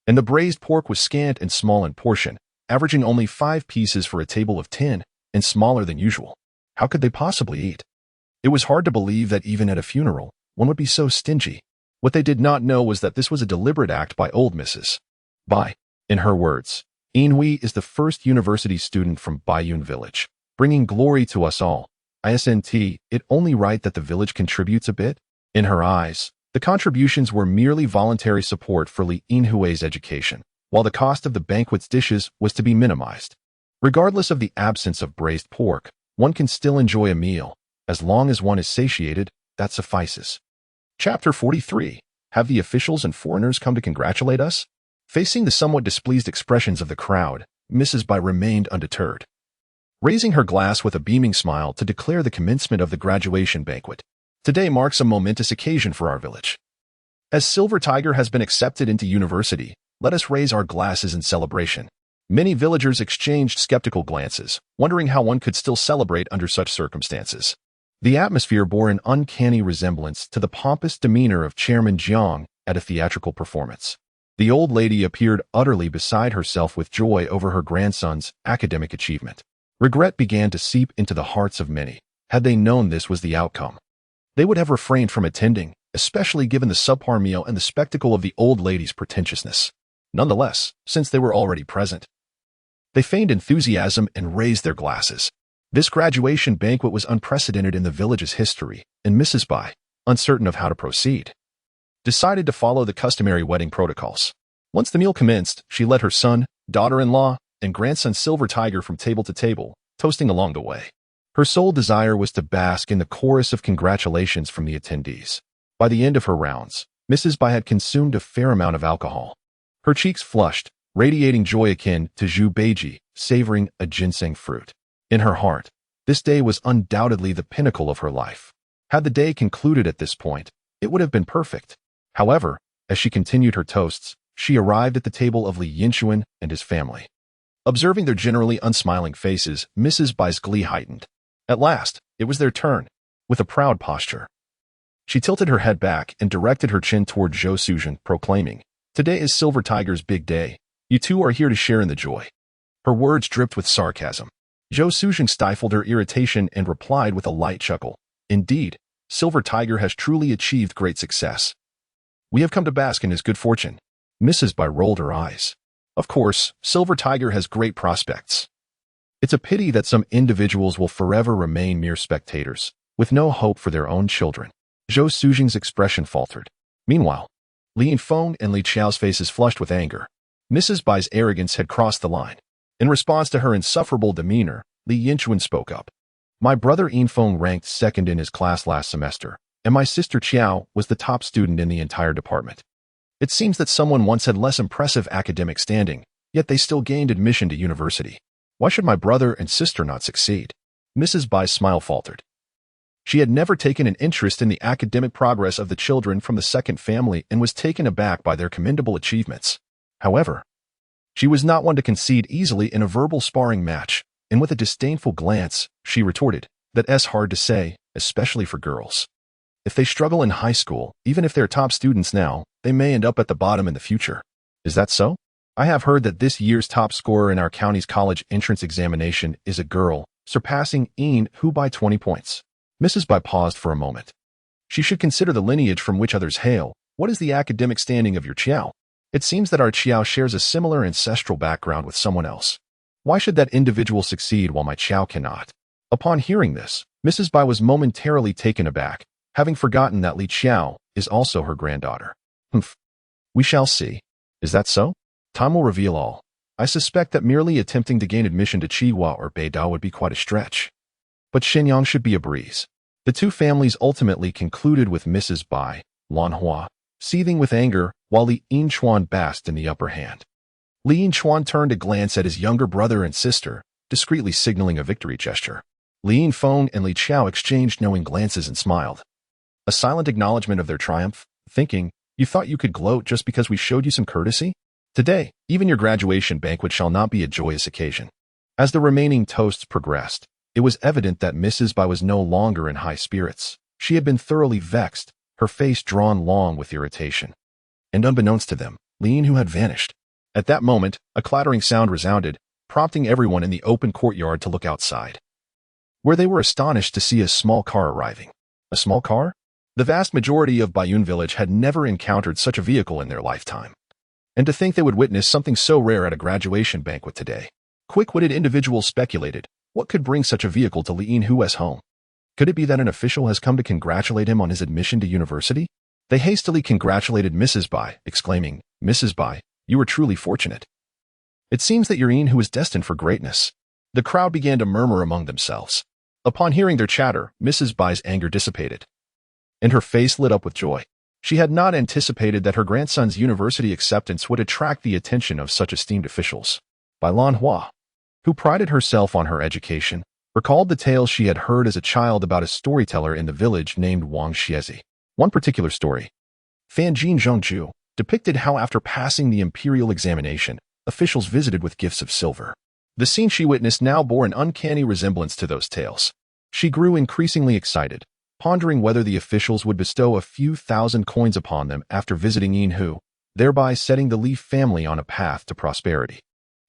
and the braised pork was scant and small in portion, averaging only 5 pieces for a table of 10, and smaller than usual. How could they possibly eat? It was hard to believe that even at a funeral, one would be so stingy. What they did not know was that this was a deliberate act by old Mrs. Bai. In her words, "Yinhui is the first university student from Baiyun Village, bringing glory to us all. Isn't it only right that the village contributes a bit?" In her eyes, the contributions were merely voluntary support for Li Yinhui's education, while the cost of the banquet's dishes was to be minimized. Regardless of the absence of braised pork, one can still enjoy a meal. As long as one is satiated, that suffices. Chapter 43. Have the officials and foreigners come to congratulate us? Facing the somewhat displeased expressions of the crowd, Mrs. Bai remained undeterred, raising her glass with a beaming smile to declare the commencement of the graduation banquet. "Today marks a momentous occasion for our village. As Silver Tiger has been accepted into university, let us raise our glasses in celebration." Many villagers exchanged skeptical glances, wondering how one could still celebrate under such circumstances. The atmosphere bore an uncanny resemblance to the pompous demeanor of Chairman Jiang at a theatrical performance. The old lady appeared utterly beside herself with joy over her grandson's academic achievement. Regret began to seep into the hearts of many. Had they known this was the outcome, they would have refrained from attending, especially given the subpar meal and the spectacle of the old lady's pretentiousness. Nonetheless, since they were already present, they feigned enthusiasm and raised their glasses. This graduation banquet was unprecedented in the village's history, and Mrs. Bai, uncertain of how to proceed, decided to follow the customary wedding protocols. Once the meal commenced, she led her son, daughter-in-law, and grandson Silver Tiger from table to table, toasting along the way. Her sole desire was to bask in the chorus of congratulations from the attendees. By the end of her rounds, Mrs. Bai had consumed a fair amount of alcohol. Her cheeks flushed, radiating joy akin to Zhu Beiji, savoring a ginseng fruit. In her heart, this day was undoubtedly the pinnacle of her life. Had the day concluded at this point, it would have been perfect. However, as she continued her toasts, she arrived at the table of Li Yinchuan and his family. Observing their generally unsmiling faces, Mrs. Bai's glee heightened. At last, it was their turn. With a proud posture, she tilted her head back and directed her chin toward Zhou Suzhen, proclaiming, "Today is Silver Tiger's big day. You two are here to share in the joy." Her words dripped with sarcasm. Zhou Suzhen stifled her irritation and replied with a light chuckle, "Indeed, Silver Tiger has truly achieved great success. We have come to bask in his good fortune." Mrs. Bai rolled her eyes. "Of course, Silver Tiger has great prospects. It's a pity that some individuals will forever remain mere spectators, with no hope for their own children. Zhou Sujing's expression faltered. Meanwhile, Li Yinfeng and Li Qiao's faces flushed with anger. Mrs. Bai's arrogance had crossed the line. In response to her insufferable demeanor, Li Yinchuan spoke up. My brother Yinfeng ranked second in his class last semester, and my sister Qiao was the top student in the entire department. It seems that someone once had less impressive academic standing, yet they still gained admission to university. Why should my brother and sister not succeed? Mrs. Bai's smile faltered. She had never taken an interest in the academic progress of the children from the second family and was taken aback by their commendable achievements. However, she was not one to concede easily in a verbal sparring match, and with a disdainful glance, she retorted, "That's hard to say, especially for girls. If they struggle in high school, even if they're top students now, they may end up at the bottom in the future. Is that so? I have heard that this year's top scorer in our county's college entrance examination is a girl, surpassing Yin by 20 points. Mrs. Bai paused for a moment. She should consider the lineage from which others hail. What is the academic standing of your Qiao? It seems that our Qiao shares a similar ancestral background with someone else. Why should that individual succeed while my Qiao cannot? Upon hearing this, Mrs. Bai was momentarily taken aback, having forgotten that Li Qiao is also her granddaughter. Humph. We shall see. Is that so? Time will reveal all. I suspect that merely attempting to gain admission to Qihua or Beidao would be quite a stretch. But Shenyang should be a breeze. The two families ultimately concluded with Mrs. Bai, Lanhua, seething with anger, while Li Yinchuan basked in the upper hand. Li Yinchuan turned to glance at his younger brother and sister, discreetly signaling a victory gesture. Li Yinfeng and Li Qiao exchanged knowing glances and smiled. A silent acknowledgement of their triumph, thinking, you thought you could gloat just because we showed you some courtesy? Today, even your graduation banquet shall not be a joyous occasion. As the remaining toasts progressed, it was evident that Mrs. Bai was no longer in high spirits. She had been thoroughly vexed, her face drawn long with irritation. And unbeknownst to them, Li Yin had vanished. At that moment, a clattering sound resounded, prompting everyone in the open courtyard to look outside, where they were astonished to see a small car arriving. A small car? The vast majority of Baiyun village had never encountered such a vehicle in their lifetime. And to think they would witness something so rare at a graduation banquet today. Quick-witted individuals speculated, what could bring such a vehicle to Li Yinhu's home? Could it be that an official has come to congratulate him on his admission to university? They hastily congratulated Mrs. Bai, exclaiming, Mrs. Bai, you were truly fortunate. It seems that your Yin is destined for greatness. The crowd began to murmur among themselves. Upon hearing their chatter, Mrs. Bai's anger dissipated, and her face lit up with joy. She had not anticipated that her grandson's university acceptance would attract the attention of such esteemed officials. Bai Lanhua, who prided herself on her education, recalled the tales she had heard as a child about a storyteller in the village named Wang Xiezi. One particular story, Fanjin Zhongju, depicted how after passing the imperial examination, officials visited with gifts of silver. The scene she witnessed now bore an uncanny resemblance to those tales. She grew increasingly excited, pondering whether the officials would bestow a few thousand coins upon them after visiting Yinhu, thereby setting the Li family on a path to prosperity.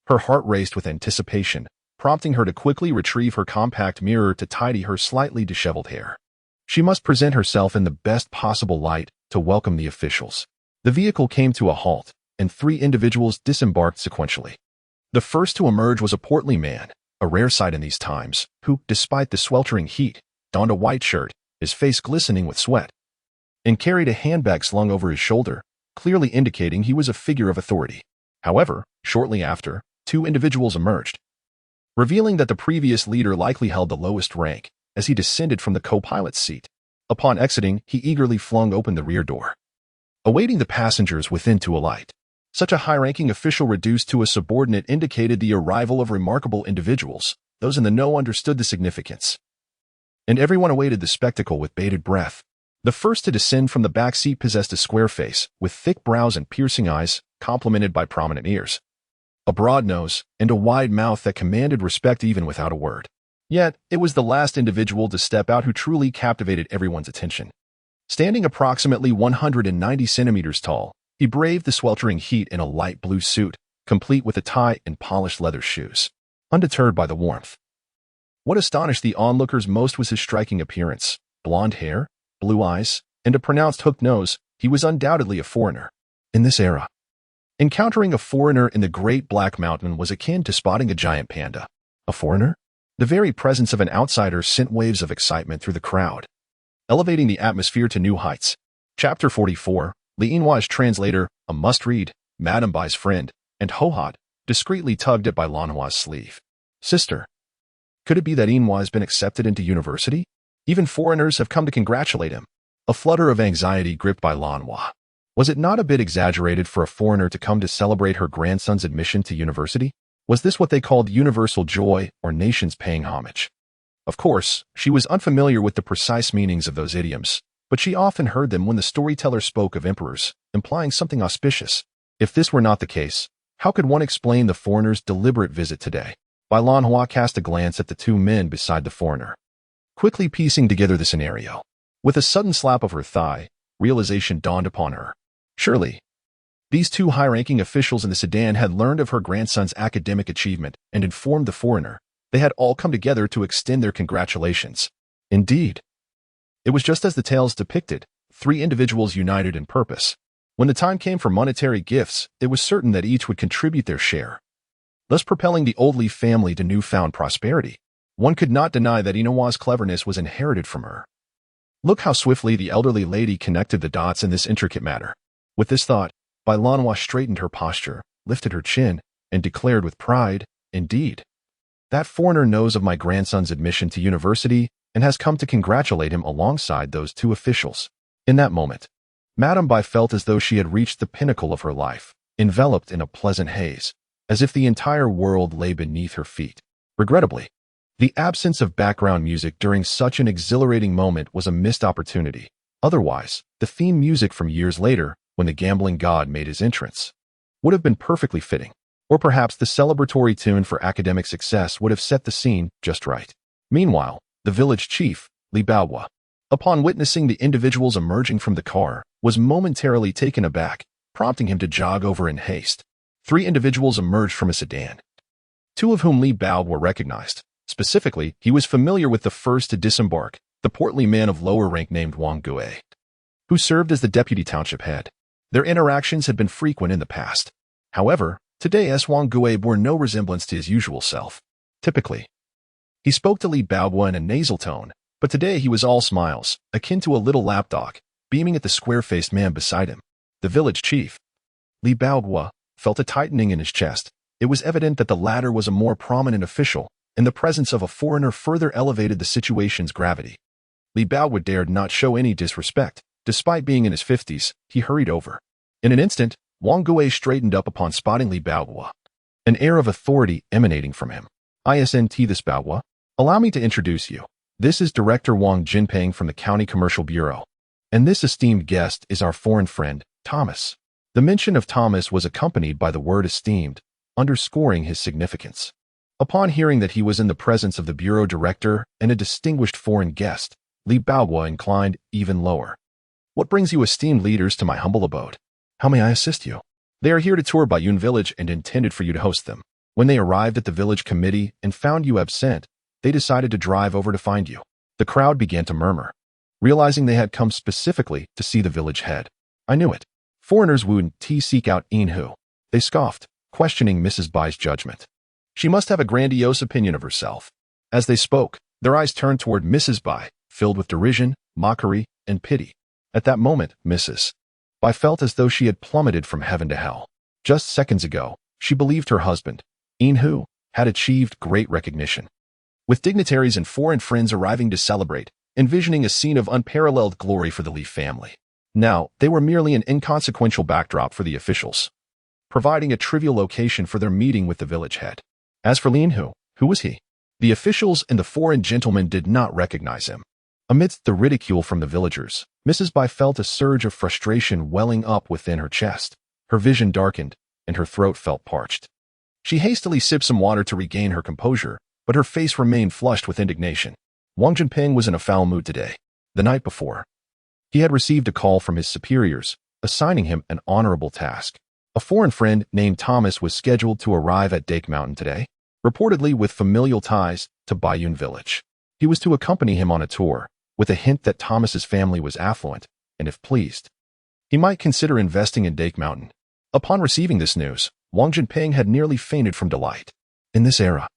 Her heart raced with anticipation, prompting her to quickly retrieve her compact mirror to tidy her slightly disheveled hair. She must present herself in the best possible light to welcome the officials. The vehicle came to a halt, and 3 individuals disembarked sequentially. The first to emerge was a portly man, a rare sight in these times, who, despite the sweltering heat, donned a white shirt, his face glistening with sweat, and carried a handbag slung over his shoulder, clearly indicating he was a figure of authority. However, shortly after, 2 individuals emerged, revealing that the previous leader likely held the lowest rank, as he descended from the co-pilot's seat. Upon exiting, he eagerly flung open the rear door, awaiting the passengers within to alight. Such a high-ranking official reduced to a subordinate indicated the arrival of remarkable individuals. Those in the know understood the significance, and everyone awaited the spectacle with bated breath. The first to descend from the back seat possessed a square face, with thick brows and piercing eyes, complemented by prominent ears, a broad nose, and a wide mouth that commanded respect even without a word. Yet, it was the last individual to step out who truly captivated everyone's attention. Standing approximately 190 centimeters tall, he braved the sweltering heat in a light blue suit, complete with a tie and polished leather shoes. Undeterred by the warmth, what astonished the onlookers most was his striking appearance. Blonde hair, blue eyes, and a pronounced hooked nose, he was undoubtedly a foreigner. In this era, encountering a foreigner in the Great Black Mountain was akin to spotting a giant panda. A foreigner? The very presence of an outsider sent waves of excitement through the crowd, elevating the atmosphere to new heights. Chapter 44, Li Yinhua's translator, a must-read, Madame Bai's friend, and Hohot, discreetly tugged at Bai Lanhua's sleeve. Sister, could it be that Yinhua has been accepted into university? Even foreigners have come to congratulate him. A flutter of anxiety gripped Bai Lanhua. Was it not a bit exaggerated for a foreigner to come to celebrate her grandson's admission to university? Was this what they called universal joy or nations paying homage? Of course, she was unfamiliar with the precise meanings of those idioms, but she often heard them when the storyteller spoke of emperors, implying something auspicious. If this were not the case, how could one explain the foreigner's deliberate visit today? Bai Lanhua cast a glance at the two men beside the foreigner, quickly piecing together the scenario. With a sudden slap of her thigh, realization dawned upon her. Surely, these two high-ranking officials in the sedan had learned of her grandson's academic achievement and informed the foreigner. They had all come together to extend their congratulations. Indeed, it was just as the tales depicted, three individuals united in purpose. When the time came for monetary gifts, it was certain that each would contribute their share, thus propelling the old Li family to newfound prosperity. One could not deny that Yinhua's cleverness was inherited from her. Look how swiftly the elderly lady connected the dots in this intricate matter. With this thought, Bai Lanhua straightened her posture, lifted her chin, and declared with pride, "Indeed, that foreigner knows of my grandson's admission to university and has come to congratulate him alongside those two officials." In that moment, Madame Bai felt as though she had reached the pinnacle of her life, enveloped in a pleasant haze, as if the entire world lay beneath her feet. Regrettably, the absence of background music during such an exhilarating moment was a missed opportunity. Otherwise, the theme music from years later, when the gambling god made his entrance, would have been perfectly fitting. Or perhaps the celebratory tune for academic success would have set the scene just right. Meanwhile, the village chief, Li Baohua, upon witnessing the individuals emerging from the car, was momentarily taken aback, prompting him to jog over in haste. Three individuals emerged from a sedan, two of whom Li Baohua recognized. Specifically, he was familiar with the first to disembark, the portly man of lower rank named Wang Gui, who served as the deputy township head. Their interactions had been frequent in the past. However, today Wang Gui bore no resemblance to his usual self. Typically, he spoke to Li Baohua in a nasal tone, but today he was all smiles, akin to a little lapdog, beaming at the square-faced man beside him. The village chief, Li Baohua, felt a tightening in his chest. It was evident that the latter was a more prominent official, and the presence of a foreigner further elevated the situation's gravity. Li Baohua dared not show any disrespect. Despite being in his 50s, he hurried over. In an instant, Wang Gui straightened up upon spotting Li Baohua, an air of authority emanating from him. "Isn't this Baohua? Allow me to introduce you. This is Director Wang Jinping from the County Commercial Bureau. And this esteemed guest is our foreign friend, Thomas." The mention of Thomas was accompanied by the word esteemed, underscoring his significance. Upon hearing that he was in the presence of the bureau director and a distinguished foreign guest, Li Baohua inclined even lower. "What brings you esteemed leaders to my humble abode? How may I assist you?" "They are here to tour Baiyun village and intended for you to host them. When they arrived at the village committee and found you absent, they decided to drive over to find you." The crowd began to murmur, realizing they had come specifically to see the village head. "I knew it. Foreigners wouldn't seek out Yinhu." They scoffed, questioning Mrs. Bai's judgment. She must have a grandiose opinion of herself. As they spoke, their eyes turned toward Mrs. Bai, filled with derision, mockery, and pity. At that moment, Mrs. Bai felt as though she had plummeted from heaven to hell. Just seconds ago, she believed her husband, Yinhu, had achieved great recognition, with dignitaries and foreign friends arriving to celebrate, envisioning a scene of unparalleled glory for the Li family. Now, they were merely an inconsequential backdrop for the officials, providing a trivial location for their meeting with the village head. As for Yinhu, who was he? The officials and the foreign gentlemen did not recognize him. Amidst the ridicule from the villagers, Mrs. Bai felt a surge of frustration welling up within her chest. Her vision darkened, and her throat felt parched. She hastily sipped some water to regain her composure, but her face remained flushed with indignation. Wang Jinping was in a foul mood today. The night before, he had received a call from his superiors, assigning him an honorable task. A foreign friend named Thomas was scheduled to arrive at Dake Mountain today, reportedly with familial ties to Baiyun village. He was to accompany him on a tour, with a hint that Thomas's family was affluent, and if pleased, he might consider investing in Dake Mountain. Upon receiving this news, Wang Jinping had nearly fainted from delight. In this era,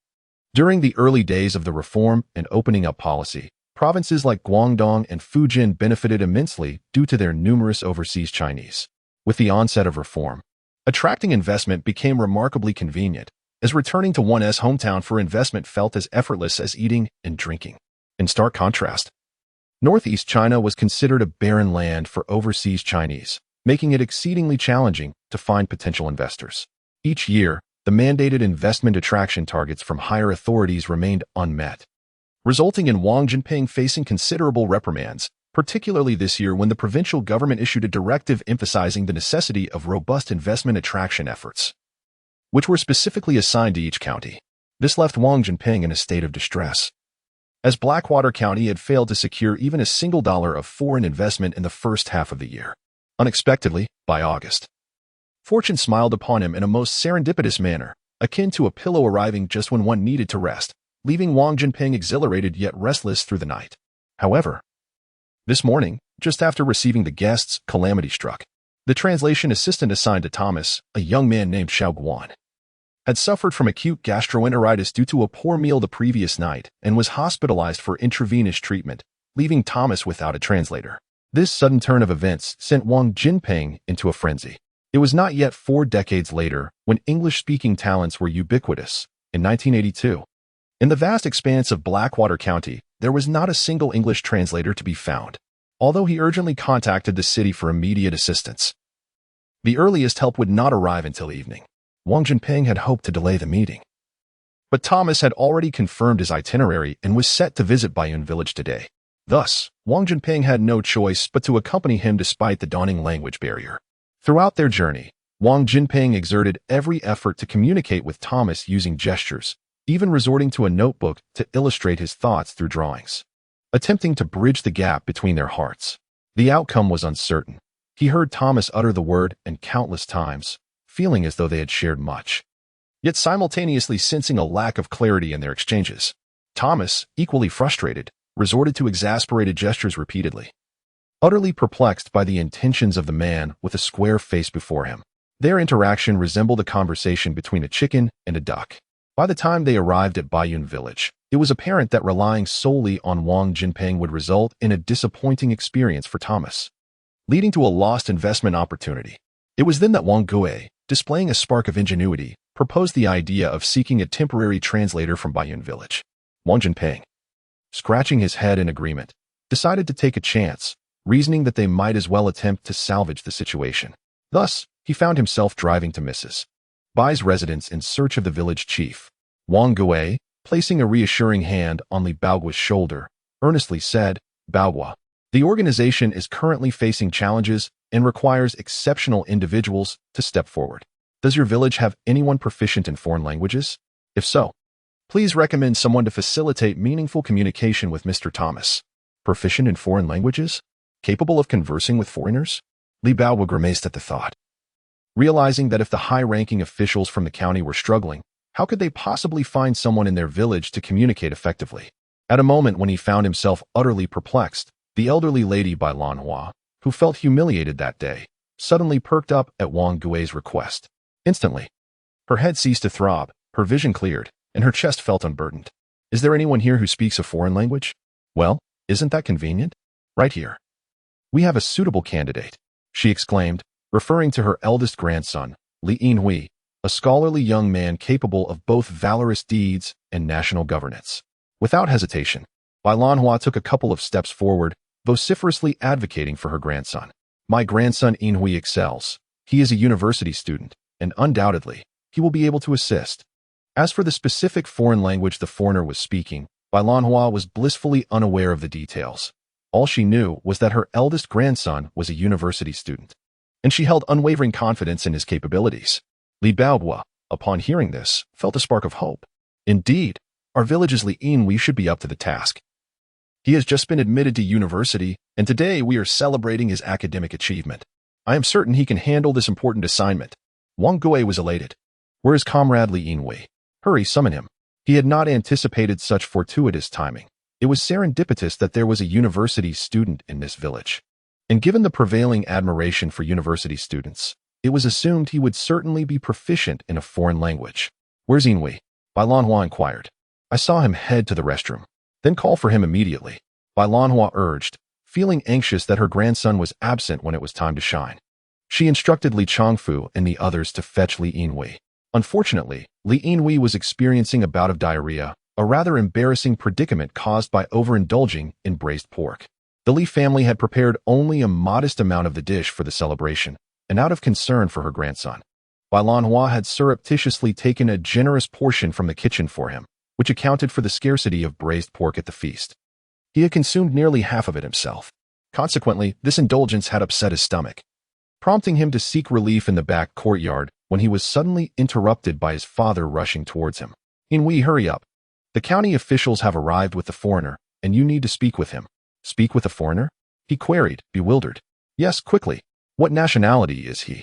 During the early days of the reform and opening up policy, provinces like Guangdong and Fujian benefited immensely due to their numerous overseas Chinese. With the onset of reform, attracting investment became remarkably convenient, as returning to one's hometown for investment felt as effortless as eating and drinking. In stark contrast, Northeast China was considered a barren land for overseas Chinese, making it exceedingly challenging to find potential investors. Each year, the mandated investment attraction targets from higher authorities remained unmet, resulting in Wang Jinping facing considerable reprimands, particularly this year when the provincial government issued a directive emphasizing the necessity of robust investment attraction efforts, which were specifically assigned to each county. This left Wang Jinping in a state of distress, as Blackwater County had failed to secure even a single dollar of foreign investment in the first half of the year. Unexpectedly, by August, fortune smiled upon him in a most serendipitous manner, akin to a pillow arriving just when one needed to rest, leaving Wang Jinping exhilarated yet restless through the night. However, this morning, just after receiving the guests, calamity struck. The translation assistant assigned to Thomas, a young man named Xiao Guan, had suffered from acute gastroenteritis due to a poor meal the previous night and was hospitalized for intravenous treatment, leaving Thomas without a translator. This sudden turn of events sent Wang Jinping into a frenzy. It was not yet 4 decades later when English-speaking talents were ubiquitous. In 1982, in the vast expanse of Blackwater County, there was not a single English translator to be found, although he urgently contacted the city for immediate assistance. The earliest help would not arrive until evening. Wang Jinping had hoped to delay the meeting, but Thomas had already confirmed his itinerary and was set to visit Baiyun village today. Thus, Wang Jinping had no choice but to accompany him despite the dawning language barrier. Throughout their journey, Wang Jinping exerted every effort to communicate with Thomas using gestures, even resorting to a notebook to illustrate his thoughts through drawings, attempting to bridge the gap between their hearts. The outcome was uncertain. He heard Thomas utter the word and countless times, feeling as though they had shared much, yet simultaneously sensing a lack of clarity in their exchanges. Thomas, equally frustrated, resorted to exasperated gestures repeatedly, utterly perplexed by the intentions of the man with a square face before him. Their interaction resembled a conversation between a chicken and a duck. By the time they arrived at Baiyun village, it was apparent that relying solely on Wang Jinping would result in a disappointing experience for Thomas, leading to a lost investment opportunity. It was then that Wang Gui, displaying a spark of ingenuity, proposed the idea of seeking a temporary translator from Baiyun village. Wang Jinping, scratching his head in agreement, decided to take a chance, reasoning that they might as well attempt to salvage the situation. Thus, he found himself driving to Mrs. Bai's residence in search of the village chief. Wang Gui, placing a reassuring hand on Li Baogua's shoulder, earnestly said, "Baogua, the organization is currently facing challenges and requires exceptional individuals to step forward. Does your village have anyone proficient in foreign languages? If so, please recommend someone to facilitate meaningful communication with Mr. Thomas." Proficient in foreign languages? Capable of conversing with foreigners? Li Baogua grimaced at the thought, realizing that if the high-ranking officials from the county were struggling, how could they possibly find someone in their village to communicate effectively? At a moment when he found himself utterly perplexed, the elderly lady Bai Lanhua, who felt humiliated that day, suddenly perked up at Wang Gui's request. Instantly, her head ceased to throb, her vision cleared, and her chest felt unburdened. "Is there anyone here who speaks a foreign language? Well, isn't that convenient? Right here. We have a suitable candidate," she exclaimed, referring to her eldest grandson, Li Yinhui, a scholarly young man capable of both valorous deeds and national governance. Without hesitation, Bai Lanhua took a couple of steps forward, vociferously advocating for her grandson. "My grandson Yinhui excels. He is a university student, and undoubtedly, he will be able to assist." As for the specific foreign language the foreigner was speaking, Bai Lanhua was blissfully unaware of the details. All she knew was that her eldest grandson was a university student, and she held unwavering confidence in his capabilities. Li Baogua, upon hearing this, felt a spark of hope. "Indeed, our village's Li Yinhui should be up to the task. He has just been admitted to university, and today we are celebrating his academic achievement. I am certain he can handle this important assignment." Wang Gui was elated. "Where is comrade Li Yinhui? Hurry, summon him." He had not anticipated such fortuitous timing. It was serendipitous that there was a university student in this village, and given the prevailing admiration for university students, it was assumed he would certainly be proficient in a foreign language. "Where's Yinhui?" Bai Lanhua inquired. I saw him head to the restroom. Then call for him immediately. Bai Lanhua urged, feeling anxious that her grandson was absent when it was time to shine. She instructed Li Changfu and the others to fetch Li Yinhui. Unfortunately, Li Yinhui was experiencing a bout of diarrhea, a rather embarrassing predicament caused by overindulging in braised pork. The Li family had prepared only a modest amount of the dish for the celebration, and out of concern for her grandson, Bai Lanhua had surreptitiously taken a generous portion from the kitchen for him, which accounted for the scarcity of braised pork at the feast. He had consumed nearly half of it himself. Consequently, this indulgence had upset his stomach, prompting him to seek relief in the back courtyard when he was suddenly interrupted by his father rushing towards him. Yinhui, hurry up. The county officials have arrived with the foreigner, and you need to speak with him. Speak with the foreigner? He queried, bewildered. Yes, quickly. What nationality is he?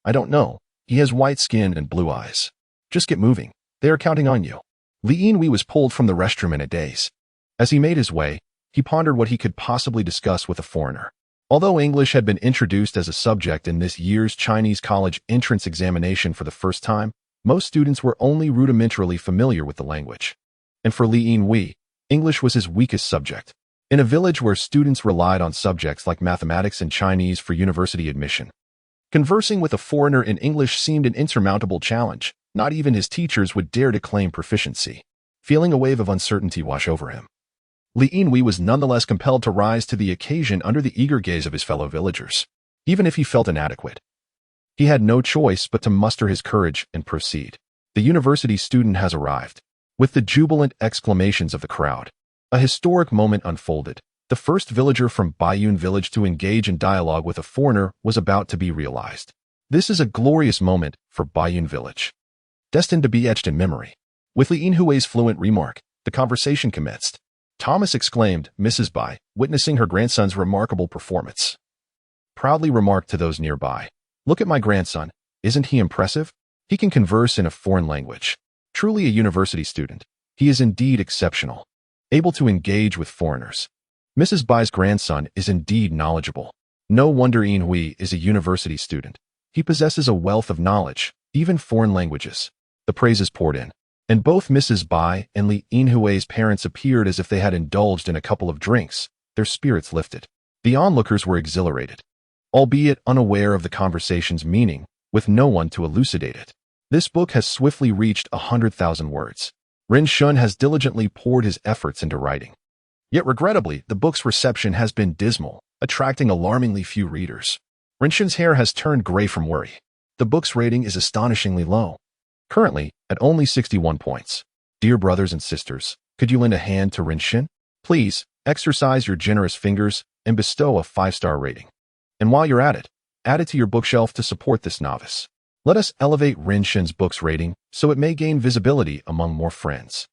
I don't know. He has white skin and blue eyes. Just get moving. They are counting on you. Li Yinhui was pulled from the restroom in a daze. As he made his way, he pondered what he could possibly discuss with a foreigner. Although English had been introduced as a subject in this year's Chinese college entrance examination for the first time, most students were only rudimentarily familiar with the language. And for Li Yinhui, English was his weakest subject. In a village where students relied on subjects like mathematics and Chinese for university admission, conversing with a foreigner in English seemed an insurmountable challenge. Not even his teachers would dare to claim proficiency. Feeling a wave of uncertainty wash over him, Li Yinhui was nonetheless compelled to rise to the occasion under the eager gaze of his fellow villagers. Even if he felt inadequate, he had no choice but to muster his courage and proceed. The university student has arrived. With the jubilant exclamations of the crowd, a historic moment unfolded. The first villager from Baiyun village to engage in dialogue with a foreigner was about to be realized. This is a glorious moment for Baiyun village, destined to be etched in memory. With Li Yinhui's fluent remark, the conversation commenced. Thomas exclaimed, Mrs. Bai, witnessing her grandson's remarkable performance, proudly remarked to those nearby, Look at my grandson. Isn't he impressive? He can converse in a foreign language. Truly a university student. He is indeed exceptional, able to engage with foreigners. Mrs. Bai's grandson is indeed knowledgeable. No wonder Yinhui is a university student. He possesses a wealth of knowledge, even foreign languages. The praises poured in, and both Mrs. Bai and Li Yinhui's parents appeared as if they had indulged in a couple of drinks, their spirits lifted. The onlookers were exhilarated, albeit unaware of the conversation's meaning, with no one to elucidate it. This book has swiftly reached 100,000 words. Rinshun has diligently poured his efforts into writing. Yet regrettably, the book's reception has been dismal, attracting alarmingly few readers. Rinshun's hair has turned gray from worry. The book's rating is astonishingly low, currently at only 61 points. Dear brothers and sisters, could you lend a hand to Rinshun? Please, exercise your generous fingers and bestow a 5-star rating. And while you're at it, add it to your bookshelf to support this novice. Let us elevate Rinshun's book's rating so it may gain visibility among more friends.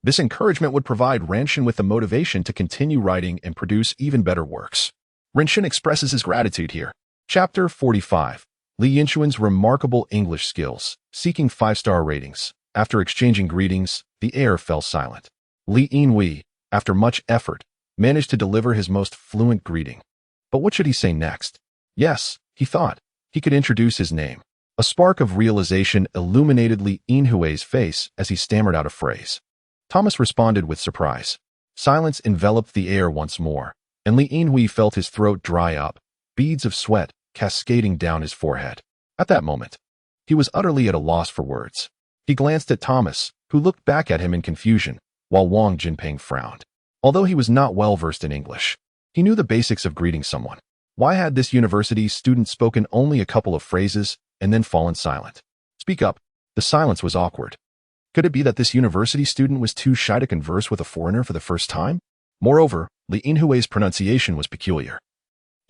This encouragement would provide Rinshun with the motivation to continue writing and produce even better works. Rinshun expresses his gratitude here. Chapter 45. Li Yinchuan's remarkable English skills. Seeking 5-star ratings. After exchanging greetings, the air fell silent. Li Yinhui, after much effort, managed to deliver his most fluent greeting. But what should he say next? Yes, he thought, he could introduce his name. A spark of realization illuminated Li Yinhui's face as he stammered out a phrase. Thomas responded with surprise. Silence enveloped the air once more, and Li Yinhui felt his throat dry up, beads of sweat cascading down his forehead. At that moment, he was utterly at a loss for words. He glanced at Thomas, who looked back at him in confusion, while Wang Jinping frowned. Although he was not well versed in English, he knew the basics of greeting someone. Why had this university student spoken only a couple of phrases and then fallen silent? Speak up. The silence was awkward. Could it be that this university student was too shy to converse with a foreigner for the first time? Moreover, Li Yinhui's pronunciation was peculiar,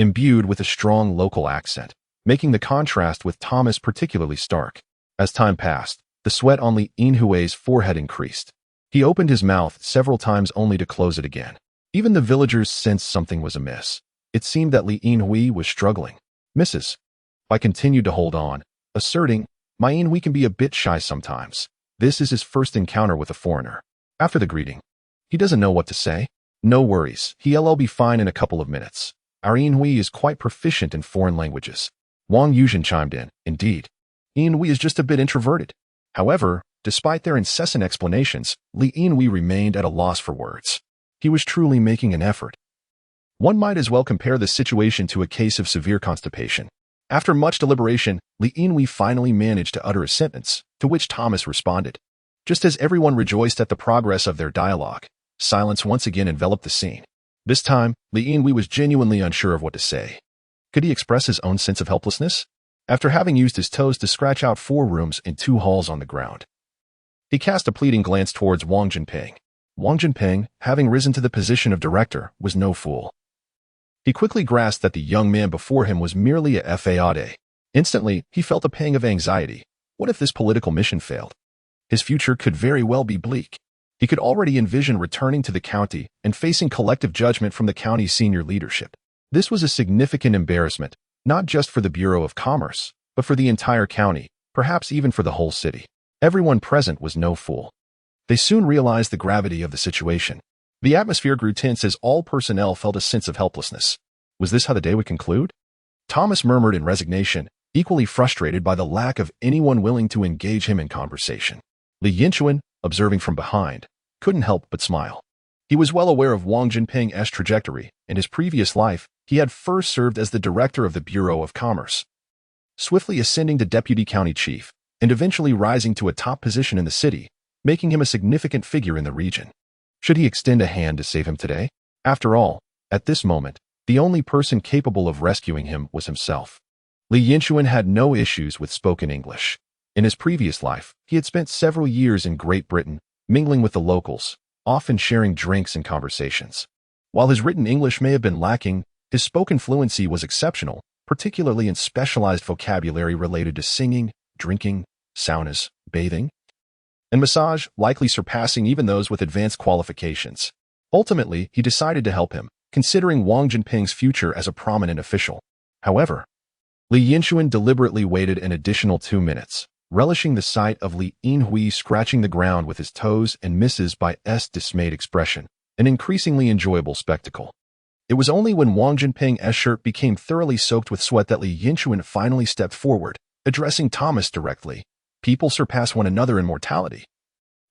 imbued with a strong local accent, making the contrast with Thomas particularly stark. As time passed, the sweat on Li Yinhui's forehead increased. He opened his mouth several times only to close it again. Even the villagers sensed something was amiss. It seemed that Li Yinhui was struggling. Mrs. Bai continued to hold on, asserting, My Yinhui can be a bit shy sometimes. This is his first encounter with a foreigner. After the greeting, he doesn't know what to say. No worries, he'll be fine in a couple of minutes. Our Yinhui is quite proficient in foreign languages. Wang Yuzhen chimed in. Indeed, Yinhui is just a bit introverted. However, Despite their incessant explanations, Li Yinlong remained at a loss for words. He was truly making an effort. One might as well compare this situation to a case of severe constipation. After much deliberation, Li Yinlong finally managed to utter a sentence, to which Thomas responded. Just as everyone rejoiced at the progress of their dialogue, silence once again enveloped the scene. This time, Li Yinlong was genuinely unsure of what to say. Could he express his own sense of helplessness? After having used his toes to scratch out 4 rooms and 2 halls on the ground, he cast a pleading glance towards Wang Jinping. Wang Jinping, having risen to the position of director, was no fool. He quickly grasped that the young man before him was merely a faade. Instantly, he felt a pang of anxiety. What if this political mission failed? His future could very well be bleak. He could already envision returning to the county and facing collective judgment from the county's senior leadership. This was a significant embarrassment, not just for the Bureau of Commerce, but for the entire county, perhaps even for the whole city. Everyone present was no fool. They soon realized the gravity of the situation. The atmosphere grew tense as all personnel felt a sense of helplessness. Was this how the day would conclude? Thomas murmured in resignation, equally frustrated by the lack of anyone willing to engage him in conversation. Li Yinchuan, observing from behind, couldn't help but smile. He was well aware of Wang Jinping's trajectory. In his previous life, he had first served as the director of the Bureau of Commerce, swiftly ascending to deputy county chief, and eventually rising to a top position in the city, making him a significant figure in the region. Should he extend a hand to save him today? After all, at this moment, the only person capable of rescuing him was himself. Li Yinchuan had no issues with spoken English. In his previous life, he had spent several years in Great Britain, mingling with the locals, often sharing drinks and conversations. While his written English may have been lacking, his spoken fluency was exceptional, particularly in specialized vocabulary related to singing, drinking, saunas, bathing, and massage, likely surpassing even those with advanced qualifications. Ultimately, he decided to help him, considering Wang Jinping's future as a prominent official. However, Li Yinchuan deliberately waited an additional 2 minutes, relishing the sight of Li Yinhui scratching the ground with his toes and Mrs. Bai's dismayed expression, an increasingly enjoyable spectacle. It was only when Wang Jinping's shirt became thoroughly soaked with sweat that Li Yinchuan finally stepped forward, addressing Thomas directly. People surpass one another in mortality.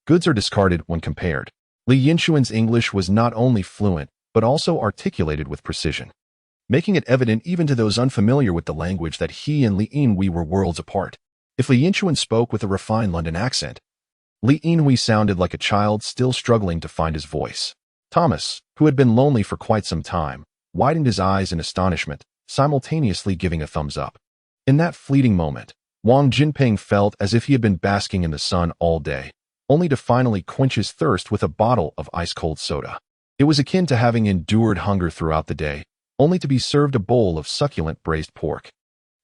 Goods are discarded when compared. Li Yinchuan's English was not only fluent, but also articulated with precision, making it evident even to those unfamiliar with the language that he and Li Yinhui were worlds apart. If Li Yinchuan spoke with a refined London accent, Li Yinhui sounded like a child still struggling to find his voice. Thomas, who had been lonely for quite some time, widened his eyes in astonishment, simultaneously giving a thumbs up. In that fleeting moment, Wang Jinping felt as if he had been basking in the sun all day, only to finally quench his thirst with a bottle of ice-cold soda. It was akin to having endured hunger throughout the day, only to be served a bowl of succulent braised pork.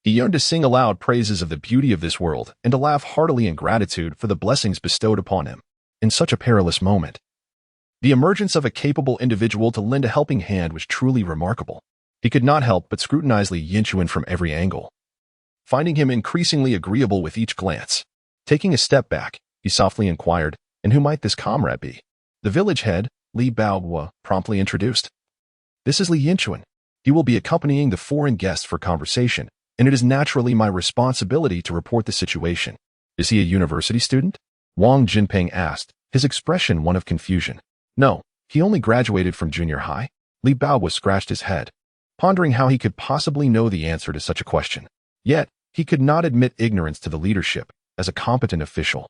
He yearned to sing aloud praises of the beauty of this world and to laugh heartily in gratitude for the blessings bestowed upon him. In such a perilous moment, the emergence of a capable individual to lend a helping hand was truly remarkable. He could not help but scrutinize Li Yinchuan from every angle, finding him increasingly agreeable with each glance. Taking a step back, he softly inquired, "And who might this comrade be?" The village head, Li Baoguo, promptly introduced. "This is Li Yinchuan. He will be accompanying the foreign guests for conversation, and it is naturally my responsibility to report the situation." "Is he a university student?" Wang Jinping asked, his expression one of confusion. "No, he only graduated from junior high." Li Baoguo scratched his head, pondering how he could possibly know the answer to such a question. Yet, he could not admit ignorance to the leadership as a competent official.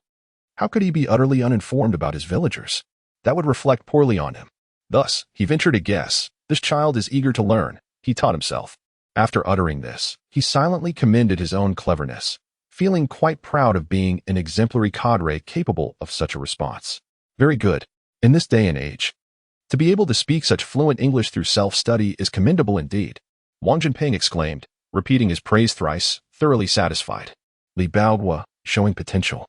How could he be utterly uninformed about his villagers? That would reflect poorly on him. Thus, he ventured a guess. This child is eager to learn, he taught himself. After uttering this, he silently commended his own cleverness, feeling quite proud of being an exemplary cadre capable of such a response. Very good. In this day and age, to be able to speak such fluent English through self-study is commendable indeed, Wang Jinping exclaimed, repeating his praise thrice, thoroughly satisfied. Li Baoguo, showing potential,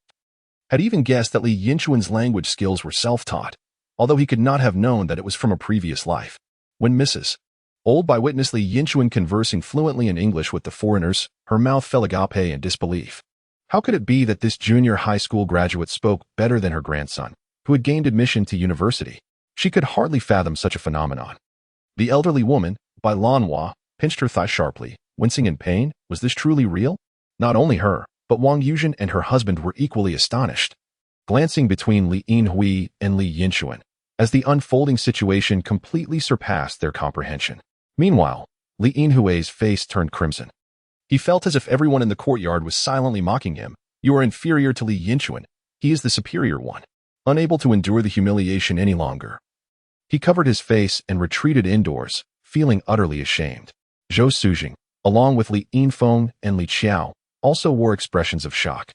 had even guessed that Li Yinchuan's language skills were self-taught, although he could not have known that it was from a previous life. When Mrs. Old by witnessed Li Yinchuan conversing fluently in English with the foreigners, her mouth fell agape in disbelief. How could it be that this junior high school graduate spoke better than her grandson, who had gained admission to university? She could hardly fathom such a phenomenon. The elderly woman, Bai Lanhua, pinched her thigh sharply, wincing in pain. Was this truly real? Not only her, but Wang Yuzhen and her husband were equally astonished. glancing between Li Yinhui and Li Yinchuan, as the unfolding situation completely surpassed their comprehension. Meanwhile, Li Yinhui's face turned crimson. He felt as if everyone in the courtyard was silently mocking him. You are inferior to Li Yinchuan. He is the superior one. Unable to endure the humiliation any longer, he covered his face and retreated indoors, feeling utterly ashamed. Zhou Sujing, along with Li Yinfeng and Li Qiao, also wore expressions of shock.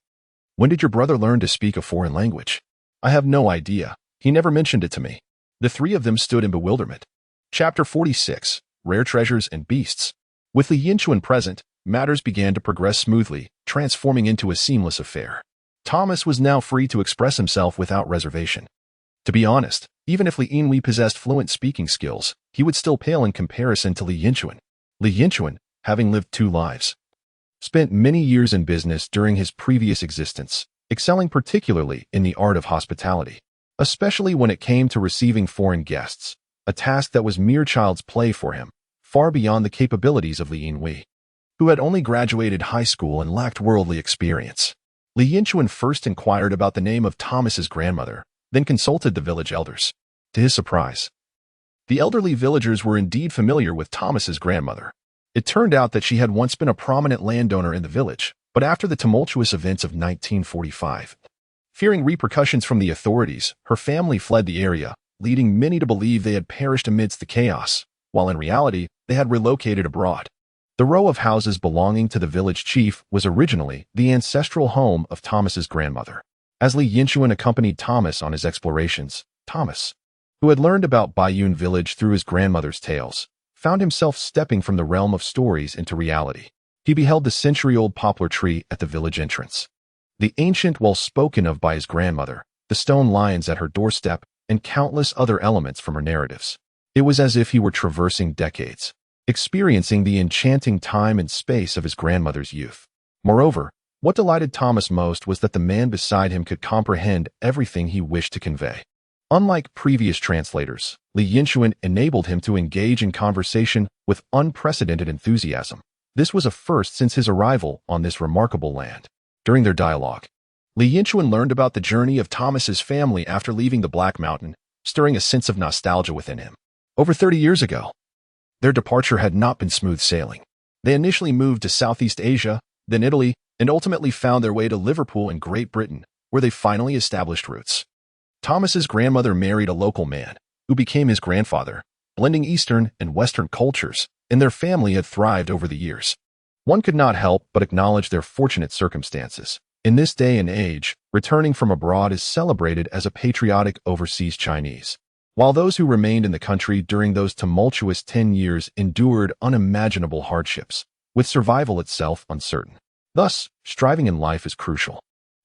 When did your brother learn to speak a foreign language? I have no idea. He never mentioned it to me. The three of them stood in bewilderment. Chapter 46, Rare Treasures and Beasts. With Li Yinchuan present, matters began to progress smoothly, transforming into a seamless affair. Thomas was now free to express himself without reservation. To be honest, even if Li Yinhui possessed fluent speaking skills, he would still pale in comparison to Li Yinchuan. Li Yinchuan, having lived 2 lives, spent many years in business during his previous existence, excelling particularly in the art of hospitality, especially when it came to receiving foreign guests, a task that was mere child's play for him, far beyond the capabilities of Li Yinhui, who had only graduated high school and lacked worldly experience. Li Yinchuan first inquired about the name of Thomas's grandmother, then consulted the village elders. To his surprise, the elderly villagers were indeed familiar with Thomas's grandmother. It turned out that she had once been a prominent landowner in the village, but after the tumultuous events of 1945, fearing repercussions from the authorities, her family fled the area, leading many to believe they had perished amidst the chaos, while in reality, they had relocated abroad. The row of houses belonging to the village chief was originally the ancestral home of Thomas's grandmother. As Li Yinchuan accompanied Thomas on his explorations, Thomas, who had learned about Baiyun village through his grandmother's tales, found himself stepping from the realm of stories into reality. He beheld the century-old poplar tree at the village entrance, the ancient well spoken of by his grandmother, the stone lions at her doorstep, and countless other elements from her narratives. It was as if he were traversing decades, experiencing the enchanting time and space of his grandmother's youth. Moreover, what delighted Thomas most was that the man beside him could comprehend everything he wished to convey. Unlike previous translators, Li Yinchuan enabled him to engage in conversation with unprecedented enthusiasm. This was a first since his arrival on this remarkable land. During their dialogue, Li Yinchuan learned about the journey of Thomas's family after leaving the Black Mountain, stirring a sense of nostalgia within him. Over 30 years ago, their departure had not been smooth sailing. They initially moved to Southeast Asia, then Italy, and ultimately found their way to Liverpool in Great Britain, where they finally established roots. Thomas's grandmother married a local man, who became his grandfather, blending Eastern and Western cultures, and their family had thrived over the years. One could not help but acknowledge their fortunate circumstances. In this day and age, returning from abroad is celebrated as a patriotic overseas Chinese, while those who remained in the country during those tumultuous 10 years endured unimaginable hardships, with survival itself uncertain. Thus, striving in life is crucial.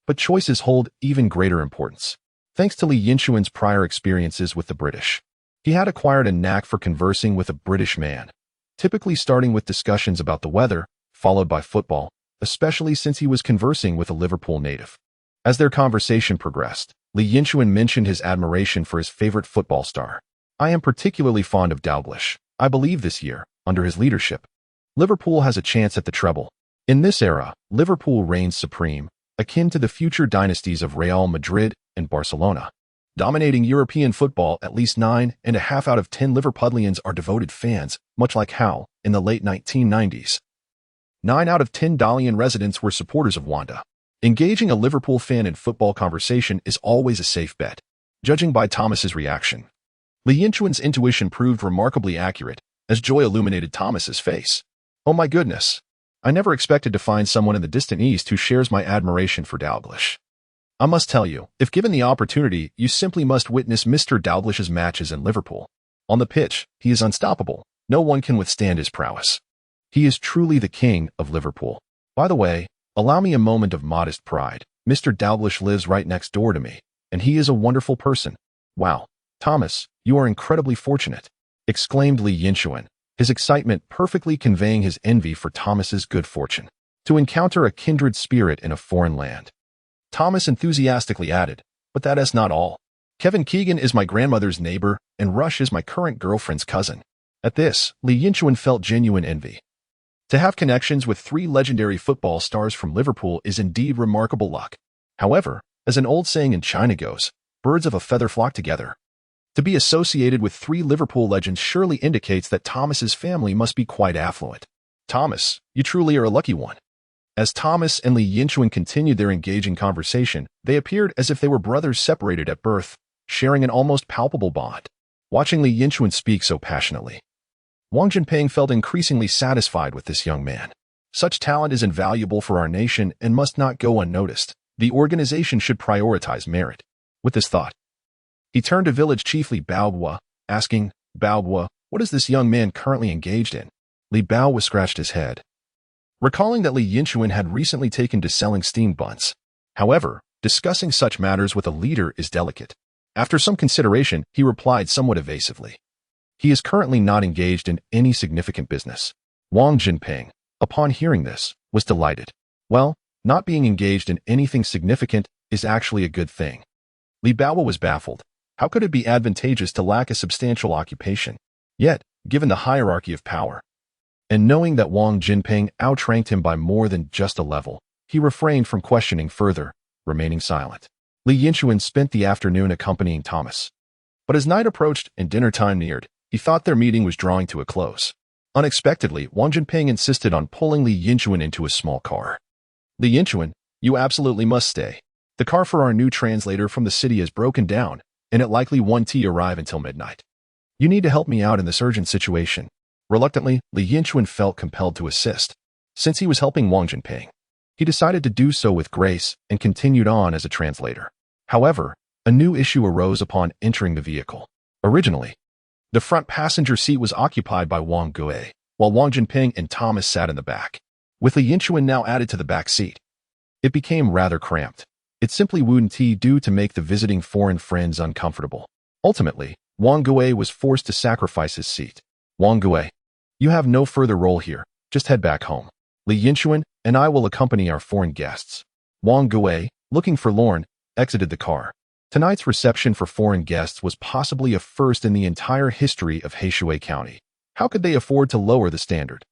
But choices hold even greater importance. Thanks to Li Yinchuan's prior experiences with the British, he had acquired a knack for conversing with a British man, typically starting with discussions about the weather, followed by football, especially since he was conversing with a Liverpool native. As their conversation progressed, Li Yinchuan mentioned his admiration for his favorite football star. I am particularly fond of Dalglish. I believe this year, under his leadership, Liverpool has a chance at the treble. In this era, Liverpool reigns supreme, akin to the future dynasties of Real Madrid and Barcelona. Dominating European football, at least 9.5 out of 10 Liverpudlians are devoted fans, much like how, in the late 1990s, 9 out of 10 Dalian residents were supporters of Wanda. Engaging a Liverpool fan in football conversation is always a safe bet. Judging by Thomas's reaction, Li Yinchuan's intuition proved remarkably accurate, as joy illuminated Thomas's face. Oh my goodness! I never expected to find someone in the distant East who shares my admiration for Dalglish. I must tell you, if given the opportunity, you simply must witness Mr. Dalglish's matches in Liverpool. On the pitch, he is unstoppable. No one can withstand his prowess. He is truly the king of Liverpool. By the way, allow me a moment of modest pride. Mr. Dalglish lives right next door to me, and he is a wonderful person. Wow, Thomas, you are incredibly fortunate, exclaimed Li Yinchuan, his excitement perfectly conveying his envy for Thomas's good fortune to encounter a kindred spirit in a foreign land. Thomas enthusiastically added, but that is not all. Kevin Keegan is my grandmother's neighbor, and Rush is my current girlfriend's cousin. At this, Li Yinchuan felt genuine envy. To have connections with 3 legendary football stars from Liverpool is indeed remarkable luck. However, As an old saying in China goes, birds of a feather flock together. To be associated with three Liverpool legends surely indicates that Thomas's family must be quite affluent. Thomas, you truly are a lucky one. As Thomas and Li Yinchuan continued their engaging conversation, they appeared as if they were brothers separated at birth, sharing an almost palpable bond. Watching Li Yinchuan speak so passionately, Wang Jinping felt increasingly satisfied with this young man. Such talent is invaluable for our nation and must not go unnoticed. The organization should prioritize merit. With this thought, he turned to village chief Li Baohua, asking, "Baohua, what is this young man currently engaged in?" Li Baohua scratched his head, recalling that Li Yinchuan had recently taken to selling steamed buns. However, discussing such matters with a leader is delicate. After some consideration, he replied somewhat evasively, "He is currently not engaged in any significant business." Wang Jinping, upon hearing this, was delighted. Well, not being engaged in anything significant is actually a good thing. Li Baohua was baffled. How could it be advantageous to lack a substantial occupation? Yet, given the hierarchy of power, and knowing that Wang Jinping outranked him by more than just a level, he refrained from questioning further, remaining silent. Li Yinchuan spent the afternoon accompanying Thomas. But as night approached and dinner time neared, he thought their meeting was drawing to a close. Unexpectedly, Wang Jinping insisted on pulling Li Yinchuan into a small car. "Li Yinchuan, you absolutely must stay. The car for our new translator from the city has broken down, and it likely won't arrive until midnight. You need to help me out in this urgent situation." Reluctantly, Li Yinchuan felt compelled to assist. Since he was helping Wang Jinping, he decided to do so with grace and continued on as a translator. However, a new issue arose upon entering the vehicle. Originally, the front passenger seat was occupied by Wang Gui, while Wang Jinping and Thomas sat in the back. With Li Yinchuan now added to the back seat, it became rather cramped. It simply wouldn't do to make the visiting foreign friends uncomfortable. Ultimately, Wang Gui was forced to sacrifice his seat. "Wang Gui, you have no further role here. Just head back home. Li Yinchuan and I will accompany our foreign guests." Wang Gui, looking forlorn, exited the car. Tonight's reception for foreign guests was possibly a first in the entire history of Heishui County. How could they afford to lower the standard?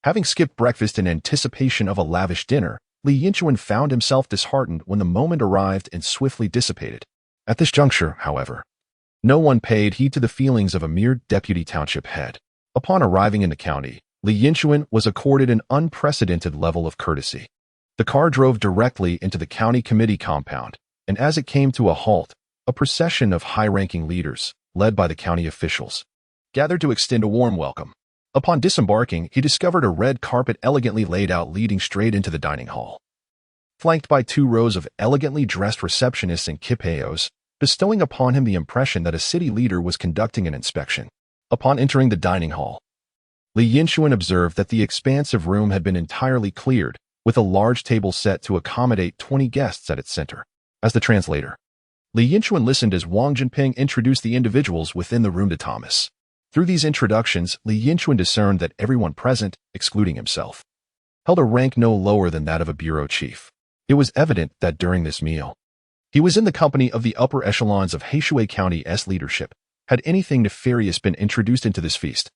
Having skipped breakfast in anticipation of a lavish dinner, Li Yinchuan found himself disheartened when the moment arrived and swiftly dissipated. At this juncture, however, no one paid heed to the feelings of a mere deputy township head. Upon arriving in the county, Li Yinchuan was accorded an unprecedented level of courtesy. The car drove directly into the county committee compound, and as it came to a halt, a procession of high-ranking leaders, led by the county officials, gathered to extend a warm welcome. Upon disembarking, he discovered a red carpet elegantly laid out leading straight into the dining hall, flanked by 2 rows of elegantly dressed receptionists and kipeos, bestowing upon him the impression that a city leader was conducting an inspection. Upon entering the dining hall, Li Yinchuan observed that the expansive room had been entirely cleared, with a large table set to accommodate 20 guests at its center. As the translator, Li Yinchuan listened as Wang Jinping introduced the individuals within the room to Thomas. Through these introductions, Li Yinchuan discerned that everyone present, excluding himself, held a rank no lower than that of a bureau chief. It was evident that during this meal, he was in the company of the upper echelons of Heishui County's leadership. Had anything nefarious been introduced into this feast,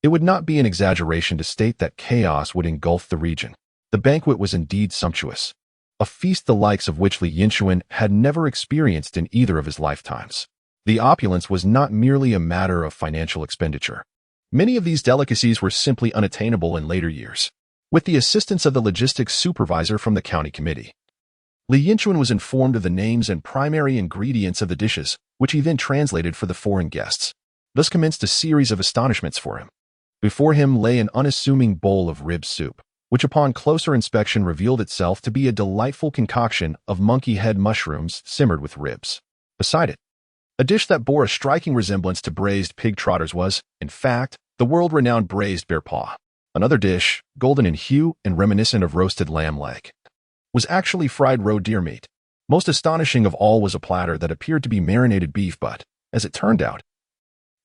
it would not be an exaggeration to state that chaos would engulf the region. The banquet was indeed sumptuous, a feast the likes of which Li Yinchuan had never experienced in either of his lifetimes. The opulence was not merely a matter of financial expenditure. Many of these delicacies were simply unattainable in later years. With the assistance of the logistics supervisor from the county committee, Li Yinchuan was informed of the names and primary ingredients of the dishes, which he then translated for the foreign guests. Thus commenced a series of astonishments for him. Before him lay an unassuming bowl of rib soup, which upon closer inspection revealed itself to be a delightful concoction of monkey head mushrooms simmered with ribs. Beside it, a dish that bore a striking resemblance to braised pig trotters was, in fact, the world-renowned braised bear paw. Another dish, golden in hue and reminiscent of roasted lamb leg, was actually fried roe deer meat. Most astonishing of all was a platter that appeared to be marinated beef but, as it turned out,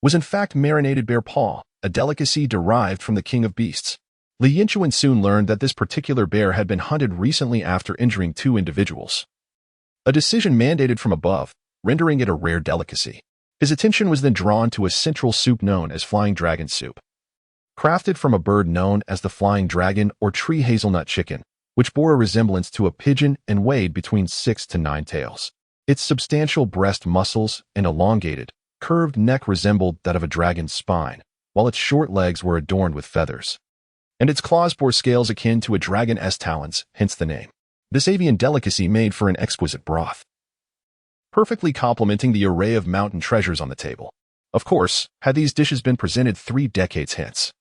was in fact marinated bear paw, a delicacy derived from the king of beasts. Li Yinchuan soon learned that this particular bear had been hunted recently after injuring 2 individuals. A decision mandated from above, rendering it a rare delicacy. His attention was then drawn to a central soup known as flying dragon soup. Crafted from a bird known as the flying dragon or tree hazelnut chicken, which bore a resemblance to a pigeon and weighed between 6 to 9 taels. Its substantial breast muscles and elongated, curved neck resembled that of a dragon's spine, while its short legs were adorned with feathers. And its claws bore scales akin to a dragon's talons, hence the name. This avian delicacy made for an exquisite broth, perfectly complementing the array of mountain treasures on the table. Of course, had these dishes been presented 3 decades hence,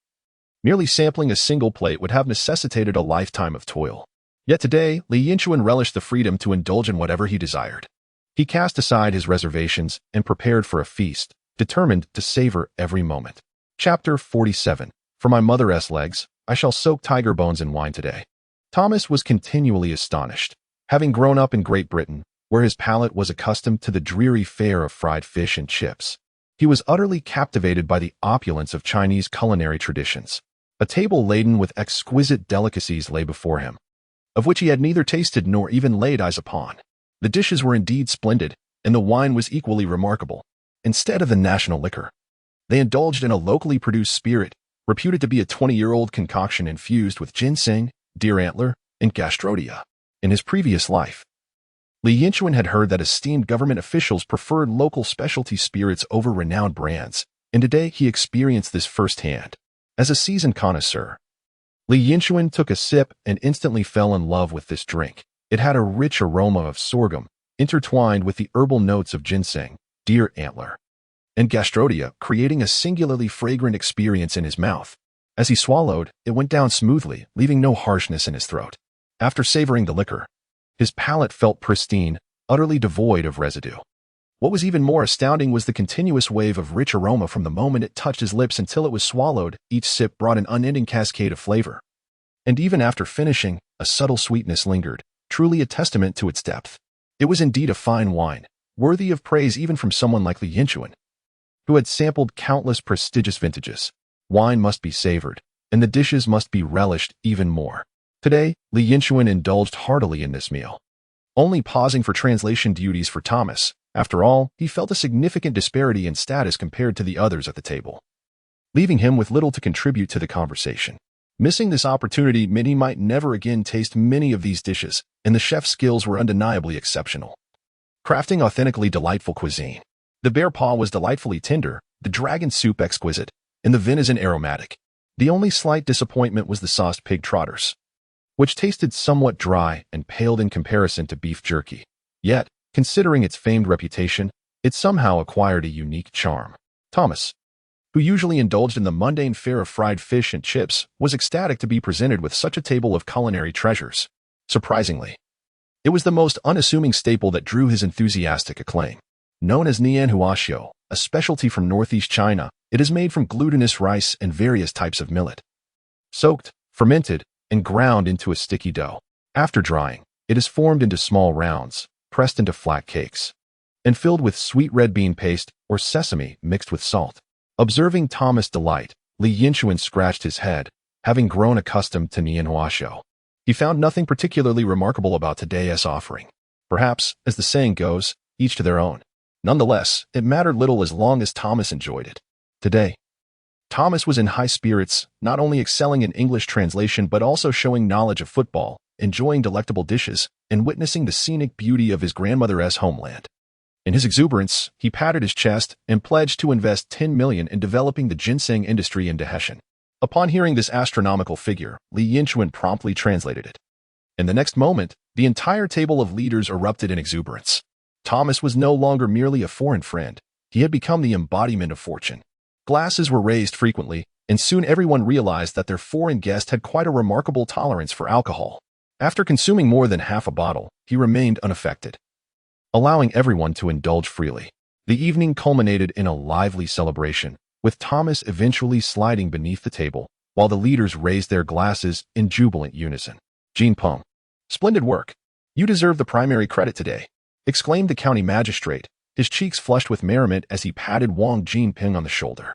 merely sampling a single plate would have necessitated a lifetime of toil. Yet today, Li Yinchuan relished the freedom to indulge in whatever he desired. He cast aside his reservations and prepared for a feast, determined to savor every moment. Chapter 47. For my mother's legs, I shall soak tiger bones in wine today. Thomas was continually astonished. Having grown up in Great Britain, where his palate was accustomed to the dreary fare of fried fish and chips, he was utterly captivated by the opulence of Chinese culinary traditions. A table laden with exquisite delicacies lay before him, of which he had neither tasted nor even laid eyes upon. The dishes were indeed splendid, and the wine was equally remarkable. Instead of the national liquor, they indulged in a locally produced spirit, reputed to be a 20-year-old concoction infused with ginseng, deer antler, and gastrodia. In his previous life, Li Yinchuan had heard that esteemed government officials preferred local specialty spirits over renowned brands, and today he experienced this firsthand. As a seasoned connoisseur, Li Yinchuan took a sip and instantly fell in love with this drink. It had a rich aroma of sorghum, intertwined with the herbal notes of ginseng, deer antler, and gastrodia, creating a singularly fragrant experience in his mouth. As he swallowed, it went down smoothly, leaving no harshness in his throat. After savoring the liquor, his palate felt pristine, utterly devoid of residue. What was even more astounding was the continuous wave of rich aroma from the moment it touched his lips until it was swallowed. Each sip brought an unending cascade of flavor. And even after finishing, a subtle sweetness lingered, truly a testament to its depth. It was indeed a fine wine, worthy of praise even from someone like Li Yinchuan, who had sampled countless prestigious vintages. Wine must be savored, and the dishes must be relished even more. Today, Li Yinchuan indulged heartily in this meal, only pausing for translation duties for Thomas. After all, he felt a significant disparity in status compared to the others at the table, leaving him with little to contribute to the conversation. Missing this opportunity meant he might never again taste many of these dishes, and the chef's skills were undeniably exceptional, crafting authentically delightful cuisine. The bear paw was delightfully tender, the dragon soup exquisite, and the venison aromatic. The only slight disappointment was the sauced pig trotters, which tasted somewhat dry and paled in comparison to beef jerky. Yet, considering its famed reputation, it somehow acquired a unique charm. Thomas, who usually indulged in the mundane fare of fried fish and chips, was ecstatic to be presented with such a table of culinary treasures. Surprisingly, it was the most unassuming staple that drew his enthusiastic acclaim. Known as nian huaxiu, a specialty from northeast China, it is made from glutinous rice and various types of millet, soaked, fermented, and ground into a sticky dough. After drying, it is formed into small rounds, pressed into flat cakes, and filled with sweet red bean paste or sesame mixed with salt. Observing Thomas' delight, Li Yinchuan scratched his head. Having grown accustomed to nian huaxiu, he found nothing particularly remarkable about today's offering. Perhaps, as the saying goes, each to their own. Nonetheless, it mattered little as long as Thomas enjoyed it. Today, Thomas was in high spirits, not only excelling in English translation but also showing knowledge of football, enjoying delectable dishes, and witnessing the scenic beauty of his grandmother's homeland. In his exuberance, he patted his chest and pledged to invest 10 million in developing the ginseng industry in Hessian. Upon hearing this astronomical figure, Li Yinchuan promptly translated it. In the next moment, the entire table of leaders erupted in exuberance. Thomas was no longer merely a foreign friend. He had become the embodiment of fortune. Glasses were raised frequently, and soon everyone realized that their foreign guest had quite a remarkable tolerance for alcohol. After consuming more than half a bottle, he remained unaffected, allowing everyone to indulge freely. The evening culminated in a lively celebration, with Thomas eventually sliding beneath the table, while the leaders raised their glasses in jubilant unison. Jean Peng. Splendid work. You deserve the primary credit today, exclaimed the county magistrate, his cheeks flushed with merriment as he patted Wang Jinping on the shoulder.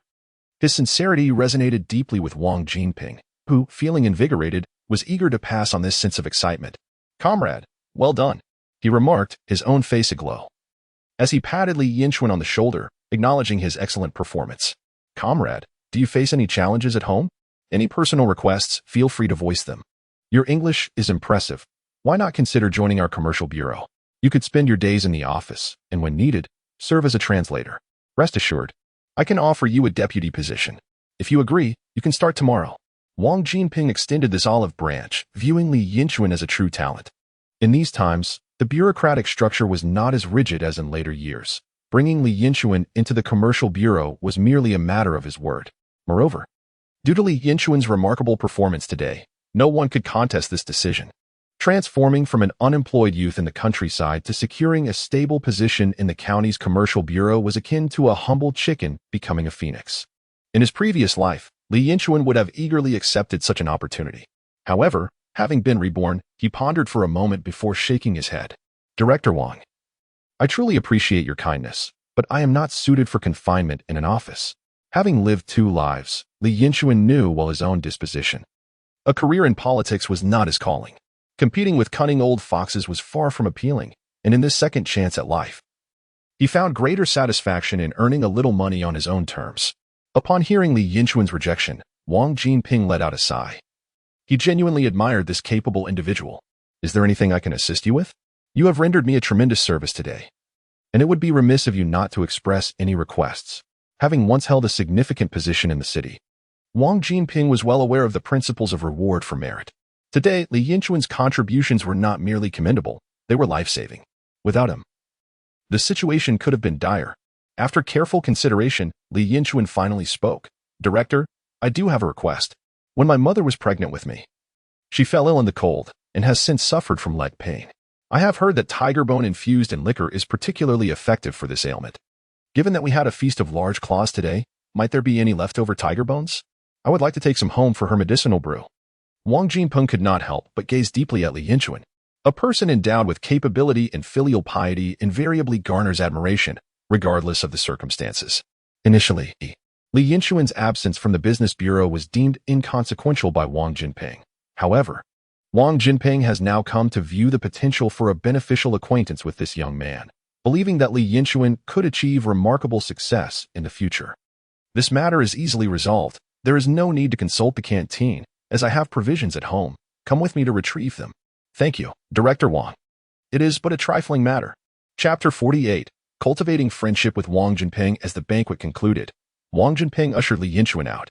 His sincerity resonated deeply with Wang Jinping, who, feeling invigorated, was eager to pass on this sense of excitement. Comrade, well done, he remarked, his own face aglow, as he patted Li Yinchuan on the shoulder, acknowledging his excellent performance. Comrade, do you face any challenges at home? Any personal requests, feel free to voice them. Your English is impressive. Why not consider joining our commercial bureau? You could spend your days in the office, and when needed, serve as a translator. Rest assured, I can offer you a deputy position. If you agree, you can start tomorrow. Wang Jinping extended this olive branch, viewing Li Yinchuan as a true talent. In these times, the bureaucratic structure was not as rigid as in later years. Bringing Li Yinchuan into the commercial bureau was merely a matter of his word. Moreover, due to Li Yinchuan's remarkable performance today, no one could contest this decision. Transforming from an unemployed youth in the countryside to securing a stable position in the county's commercial bureau was akin to a humble chicken becoming a phoenix. In his previous life, Li Yinchuan would have eagerly accepted such an opportunity. However, having been reborn, he pondered for a moment before shaking his head. Director Wang, I truly appreciate your kindness, but I am not suited for confinement in an office. Having lived 2 lives, Li Yinchuan knew well his own disposition. A career in politics was not his calling. Competing with cunning old foxes was far from appealing, and in this second chance at life, he found greater satisfaction in earning a little money on his own terms. Upon hearing Li Yinchuan's rejection, Wang Jinping let out a sigh. He genuinely admired this capable individual. Is there anything I can assist you with? You have rendered me a tremendous service today, and it would be remiss of you not to express any requests. Having once held a significant position in the city, Wang Jinping was well aware of the principles of reward for merit. Today, Li Yinchuan's contributions were not merely commendable, they were life-saving. Without him, the situation could have been dire. After careful consideration, Li Yinchuan finally spoke. Director, I do have a request. When my mother was pregnant with me, she fell ill in the cold and has since suffered from leg pain. I have heard that tiger bone infused in liquor is particularly effective for this ailment. Given that we had a feast of large claws today, might there be any leftover tiger bones? I would like to take some home for her medicinal brew. Wang Jinping could not help but gaze deeply at Li Yinchuan. A person endowed with capability and filial piety invariably garners admiration, regardless of the circumstances. Initially, Li Yinchuan's absence from the business bureau was deemed inconsequential by Wang Jinping. However, Wang Jinping has now come to view the potential for a beneficial acquaintance with this young man, believing that Li Yinchuan could achieve remarkable success in the future. This matter is easily resolved. There is no need to consult the canteen, as I have provisions at home. Come with me to retrieve them. Thank you, Director Wang. It is but a trifling matter. Chapter 48. Cultivating friendship with Wang Jinping. As the banquet concluded, Wang Jinping ushered Li Yinchuan out.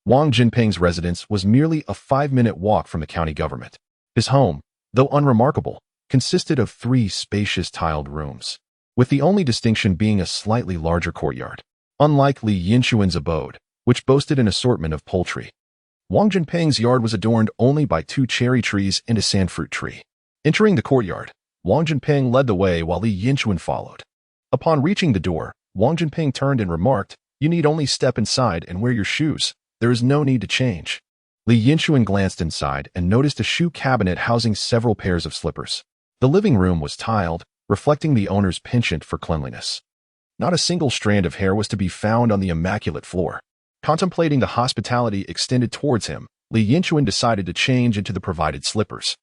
Wang Jinping's residence was merely a 5-minute walk from the county government. His home, though unremarkable, consisted of 3 spacious tiled rooms, with the only distinction being a slightly larger courtyard. Unlike Li Yinchuan's abode, which boasted an assortment of poultry, Wang Jinping's yard was adorned only by 2 cherry trees and a sandfruit tree. Entering the courtyard, Wang Jinping led the way while Li Yinchuan followed. Upon reaching the door, Wang Jinping turned and remarked, "You need only step inside and wear your shoes. There is no need to change." Li Yinchuan glanced inside and noticed a shoe cabinet housing several pairs of slippers. The living room was tiled, reflecting the owner's penchant for cleanliness. Not a single strand of hair was to be found on the immaculate floor. Contemplating the hospitality extended towards him, Li Yinchuan decided to change into the provided slippers.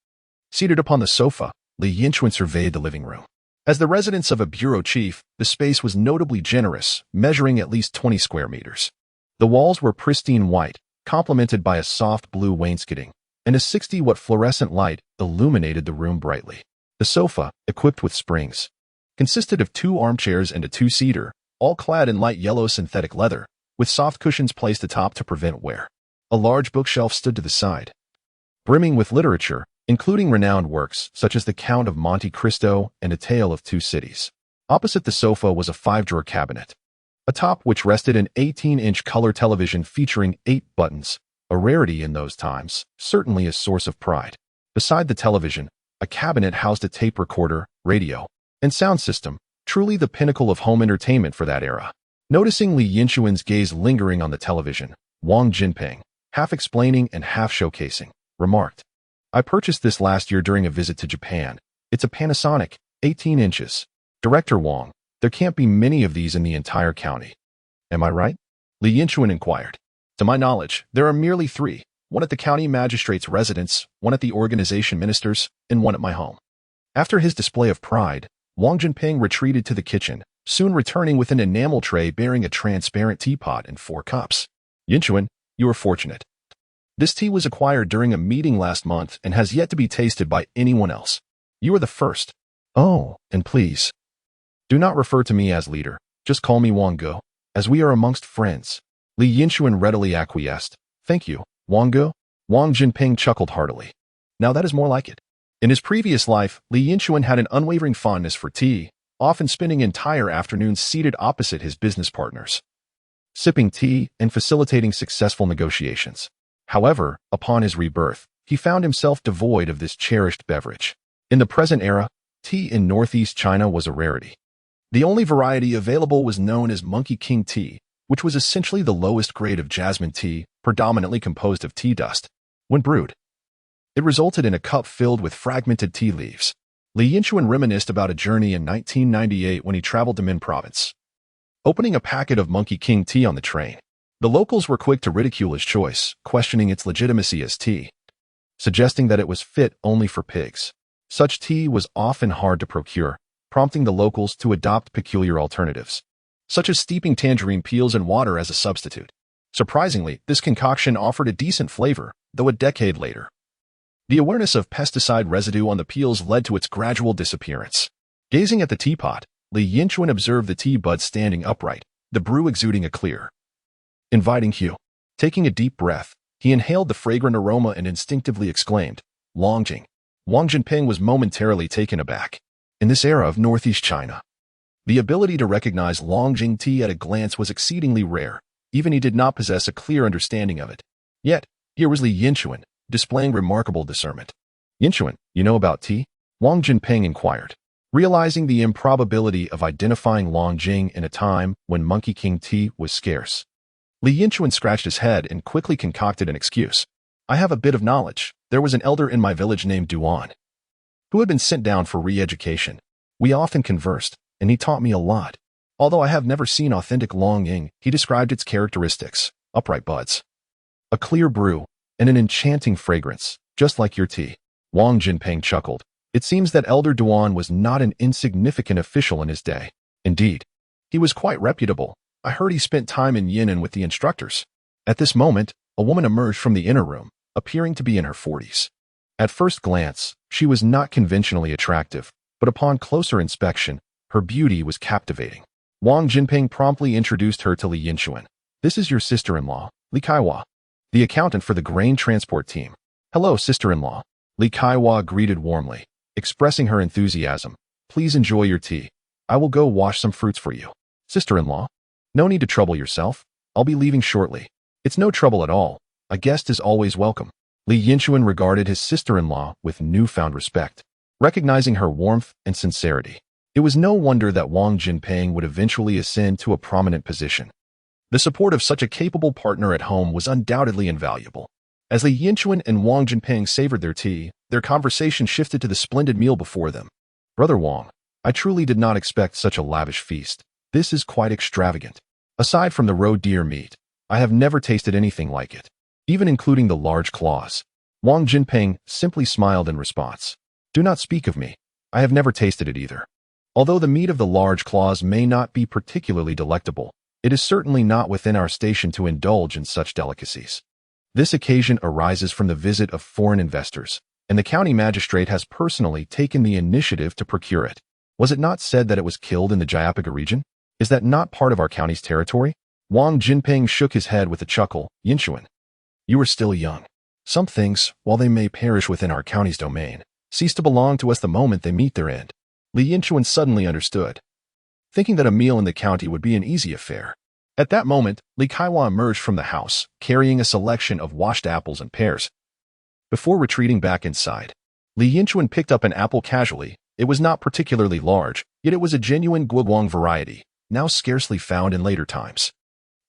Seated upon the sofa, Li Yinchuan surveyed the living room. As the residence of a bureau chief, the space was notably generous, measuring at least 20 square meters. The walls were pristine white, complemented by a soft blue wainscoting, and a 60-watt fluorescent light illuminated the room brightly. The sofa, equipped with springs, consisted of 2 armchairs and a 2-seater, all clad in light yellow synthetic leather, with soft cushions placed atop to prevent wear. A large bookshelf stood to the side, brimming with literature, including renowned works such as The Count of Monte Cristo and A Tale of Two Cities. Opposite the sofa was a 5-drawer cabinet, atop which rested an 18-inch color television featuring 8 buttons, a rarity in those times, certainly a source of pride. Beside the television, a cabinet housed a tape recorder, radio, and sound system, truly the pinnacle of home entertainment for that era. Noticing Li Yinchuan's gaze lingering on the television, Wang Jinping, half explaining and half showcasing, remarked, "I purchased this last year during a visit to Japan. It's a Panasonic, 18 inches. Director Wang, there can't be many of these in the entire county. Am I right?" Li Yinchuan inquired. "To my knowledge, there are merely 3, one at the county magistrate's residence, one at the organization minister's, and one at my home." After his display of pride, Wang Jinping retreated to the kitchen, soon returning with an enamel tray bearing a transparent teapot and 4 cups. "Yinchuan, you are fortunate. This tea was acquired during a meeting last month and has yet to be tasted by anyone else. You are the first. Oh, and please, do not refer to me as leader. Just call me Wang Ge, as we are amongst friends." Li Yinchuan readily acquiesced. "Thank you, Wang Ge." Wang Jinping chuckled heartily. Now that is more like it. In his previous life, Li Yinchuan had an unwavering fondness for tea, often spending entire afternoons seated opposite his business partners, sipping tea and facilitating successful negotiations. However, upon his rebirth, he found himself devoid of this cherished beverage. In the present era, tea in northeast China was a rarity. The only variety available was known as Monkey King tea, which was essentially the lowest grade of jasmine tea, predominantly composed of tea dust. When brewed, it resulted in a cup filled with fragmented tea leaves. Li Yinchuan reminisced about a journey in 1998 when he traveled to Min Province, opening a packet of Monkey King tea on the train. The locals were quick to ridicule his choice, questioning its legitimacy as tea, suggesting that it was fit only for pigs. Such tea was often hard to procure, prompting the locals to adopt peculiar alternatives, such as steeping tangerine peels in water as a substitute. Surprisingly, this concoction offered a decent flavor, though a decade later, the awareness of pesticide residue on the peels led to its gradual disappearance. Gazing at the teapot, Li Yinchuan observed the tea buds standing upright, the brew exuding a clear, inviting hue. Taking a deep breath, he inhaled the fragrant aroma and instinctively exclaimed, "Longjing." Wang Jinping was momentarily taken aback. In this era of northeast China, the ability to recognize Longjing tea at a glance was exceedingly rare. Even he did not possess a clear understanding of it. Yet, here was Li Yinchuan, displaying remarkable discernment. "Yinchuan, you know about tea?" Wang Jinping inquired, realizing the improbability of identifying Longjing in a time when Monkey King tea was scarce. Li Yinchuan scratched his head and quickly concocted an excuse. "I have a bit of knowledge. There was an elder in my village named Duan, who had been sent down for re-education. We often conversed, and he taught me a lot. Although I have never seen authentic Longjing, he described its characteristics: upright buds, a clear brew, and an enchanting fragrance, just like your tea." Wang Jinping chuckled. It seems that Elder Duan was not an insignificant official in his day. Indeed, he was quite reputable. I heard he spent time in Yinnan with the instructors. At this moment, a woman emerged from the inner room, appearing to be in her 40s. At first glance, she was not conventionally attractive, but upon closer inspection, her beauty was captivating. Wang Jinping promptly introduced her to Li Yinchuan. "This is your sister-in-law, Li Kaiwa, the accountant for the grain transport team." "Hello, sister-in-law." Li Kaiwa greeted warmly, expressing her enthusiasm. "Please enjoy your tea. I will go wash some fruits for you." "Sister-in-law, no need to trouble yourself. I'll be leaving shortly." "It's no trouble at all. A guest is always welcome." Li Yinchuan regarded his sister-in-law with newfound respect, recognizing her warmth and sincerity. It was no wonder that Wang Jinping would eventually ascend to a prominent position. The support of such a capable partner at home was undoubtedly invaluable. As Li Yinchuan and Wang Jinping savored their tea, their conversation shifted to the splendid meal before them. "Brother Wang, I truly did not expect such a lavish feast. This is quite extravagant. Aside from the roe deer meat, I have never tasted anything like it, even including the large claws." Wang Jinping simply smiled in response. "Do not speak of me. I have never tasted it either. Although the meat of the large claws may not be particularly delectable, it is certainly not within our station to indulge in such delicacies. This occasion arises from the visit of foreign investors, and the county magistrate has personally taken the initiative to procure it. Was it not said that it was killed in the Jayapaga region? Is that not part of our county's territory?" Wang Jinping shook his head with a chuckle. "Yinchuan, you are still young. Some things, while they may perish within our county's domain, cease to belong to us the moment they meet their end." Li Yinchuan suddenly understood, thinking that a meal in the county would be an easy affair. At that moment, Li Kaiwa emerged from the house, carrying a selection of washed apples and pears. Before retreating back inside, Li Yinchuan picked up an apple casually. It was not particularly large, yet it was a genuine Guoguang variety, now scarcely found in later times.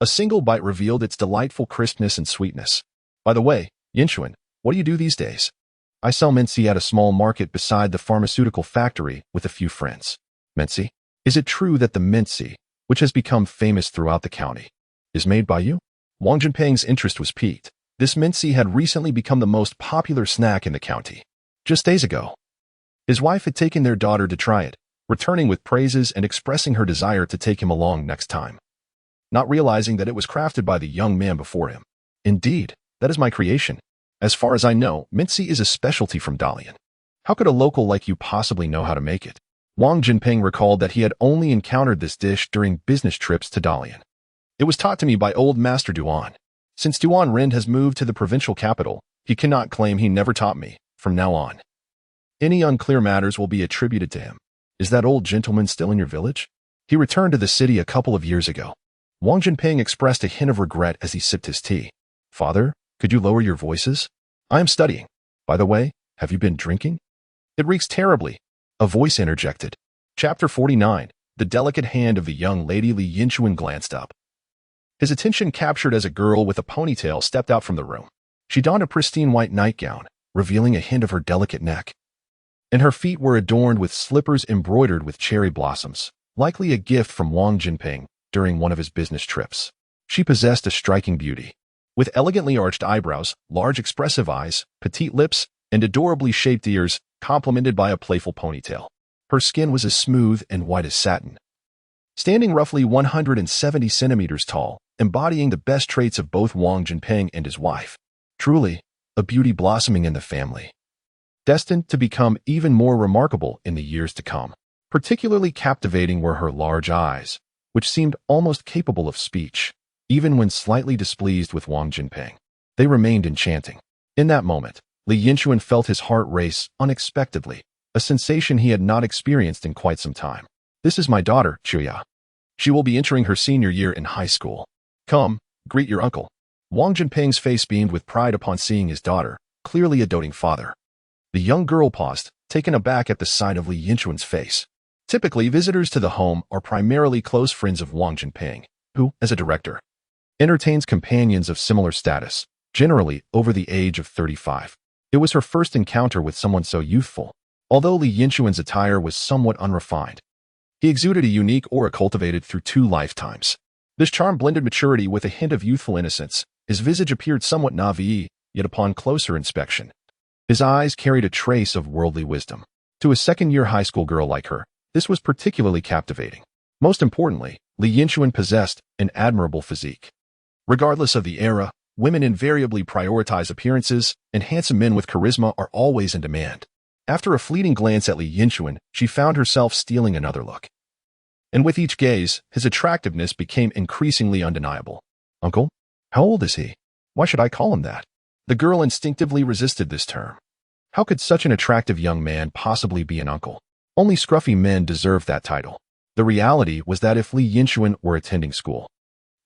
A single bite revealed its delightful crispness and sweetness. "By the way, Yinchuan, what do you do these days?" "I sell mincy at a small market beside the pharmaceutical factory with a few friends." "Mincy? Is it true that the mincy, which has become famous throughout the county, is made by you?" Wang Jinping's interest was piqued. This mincy had recently become the most popular snack in the county. Just days ago, his wife had taken their daughter to try it, returning with praises and expressing her desire to take him along next time, not realizing that it was crafted by the young man before him. Indeed, That is my creation. As far as I know, mincy is a specialty from Dalian. How could a local like you possibly know how to make it? Wang Jinping recalled that he had only encountered this dish during business trips to Dalian. It was taught to me by old Master Duan. Since Duan Rin has moved to the provincial capital, he cannot claim he never taught me, from now on. Any unclear matters will be attributed to him. Is that old gentleman still in your village? He returned to the city a couple of years ago. Wang Jinping expressed a hint of regret as he sipped his tea. Father, could you lower your voices? I am studying. By the way, have you been drinking? It reeks terribly. A voice interjected. Chapter 49. The delicate hand of the young lady. Li Yinchuan glanced up. His attention captured as a girl with a ponytail stepped out from the room. She donned a pristine white nightgown, revealing a hint of her delicate neck. And her feet were adorned with slippers embroidered with cherry blossoms, likely a gift from Wang Jinping during one of his business trips. She possessed a striking beauty. With elegantly arched eyebrows, large expressive eyes, petite lips, and adorably shaped ears, complemented by a playful ponytail. Her skin was as smooth and white as satin. Standing roughly 170 centimeters tall, embodying the best traits of both Wang Jinping and his wife. Truly, a beauty blossoming in the family. Destined to become even more remarkable in the years to come. Particularly captivating were her large eyes, which seemed almost capable of speech, even when slightly displeased with Wang Jinping. They remained enchanting. In that moment, Li Yinchuan felt his heart race unexpectedly, a sensation he had not experienced in quite some time. This is my daughter, Chuya. She will be entering her senior year in high school. Come, greet your uncle. Wang Jinping's face beamed with pride upon seeing his daughter, clearly a doting father. The young girl paused, taken aback at the sight of Li Yinchuan's face. Typically, visitors to the home are primarily close friends of Wang Jinping, who, as a director, entertains companions of similar status, generally over the age of 35. It was her first encounter with someone so youthful. Although Li Yinchuan's attire was somewhat unrefined, he exuded a unique aura cultivated through 2 lifetimes. This charm blended maturity with a hint of youthful innocence. His visage appeared somewhat naive, yet upon closer inspection, his eyes carried a trace of worldly wisdom. To a second-year high school girl like her, this was particularly captivating. Most importantly, Li Yinchuan possessed an admirable physique. Regardless of the era, women invariably prioritize appearances, and handsome men with charisma are always in demand. After a fleeting glance at Li Yinchuan, she found herself stealing another look. And with each gaze, his attractiveness became increasingly undeniable. Uncle? How old is he? Why should I call him that? The girl instinctively resisted this term. How could such an attractive young man possibly be an uncle? Only scruffy men deserve that title. The reality was that if Li Yinchuan were attending school,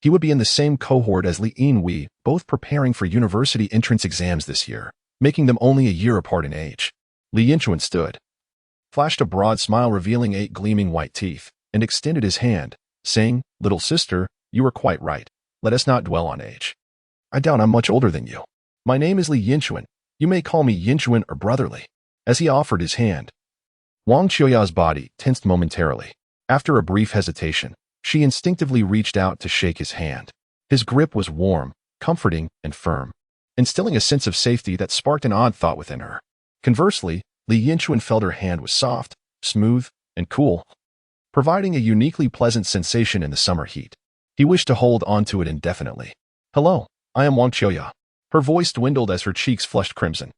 he would be in the same cohort as Li Yinwei, both preparing for university entrance exams this year, making them only a year apart in age. Li Yinchuan stood, flashed a broad smile revealing 8 gleaming white teeth, and extended his hand, saying, "Little sister, you are quite right. Let us not dwell on age. I doubt I'm much older than you. My name is Li Yinchuan. You may call me Yinchuan or brotherly." As he offered his hand, Wang Qiuya's body tensed momentarily. After a brief hesitation, she instinctively reached out to shake his hand. His grip was warm, comforting, and firm, instilling a sense of safety that sparked an odd thought within her. Conversely, Li Yinchuan felt her hand was soft, smooth, and cool, providing a uniquely pleasant sensation in the summer heat. He wished to hold onto it indefinitely. "Hello, I am Wang Qiuya." Her voice dwindled as her cheeks flushed crimson.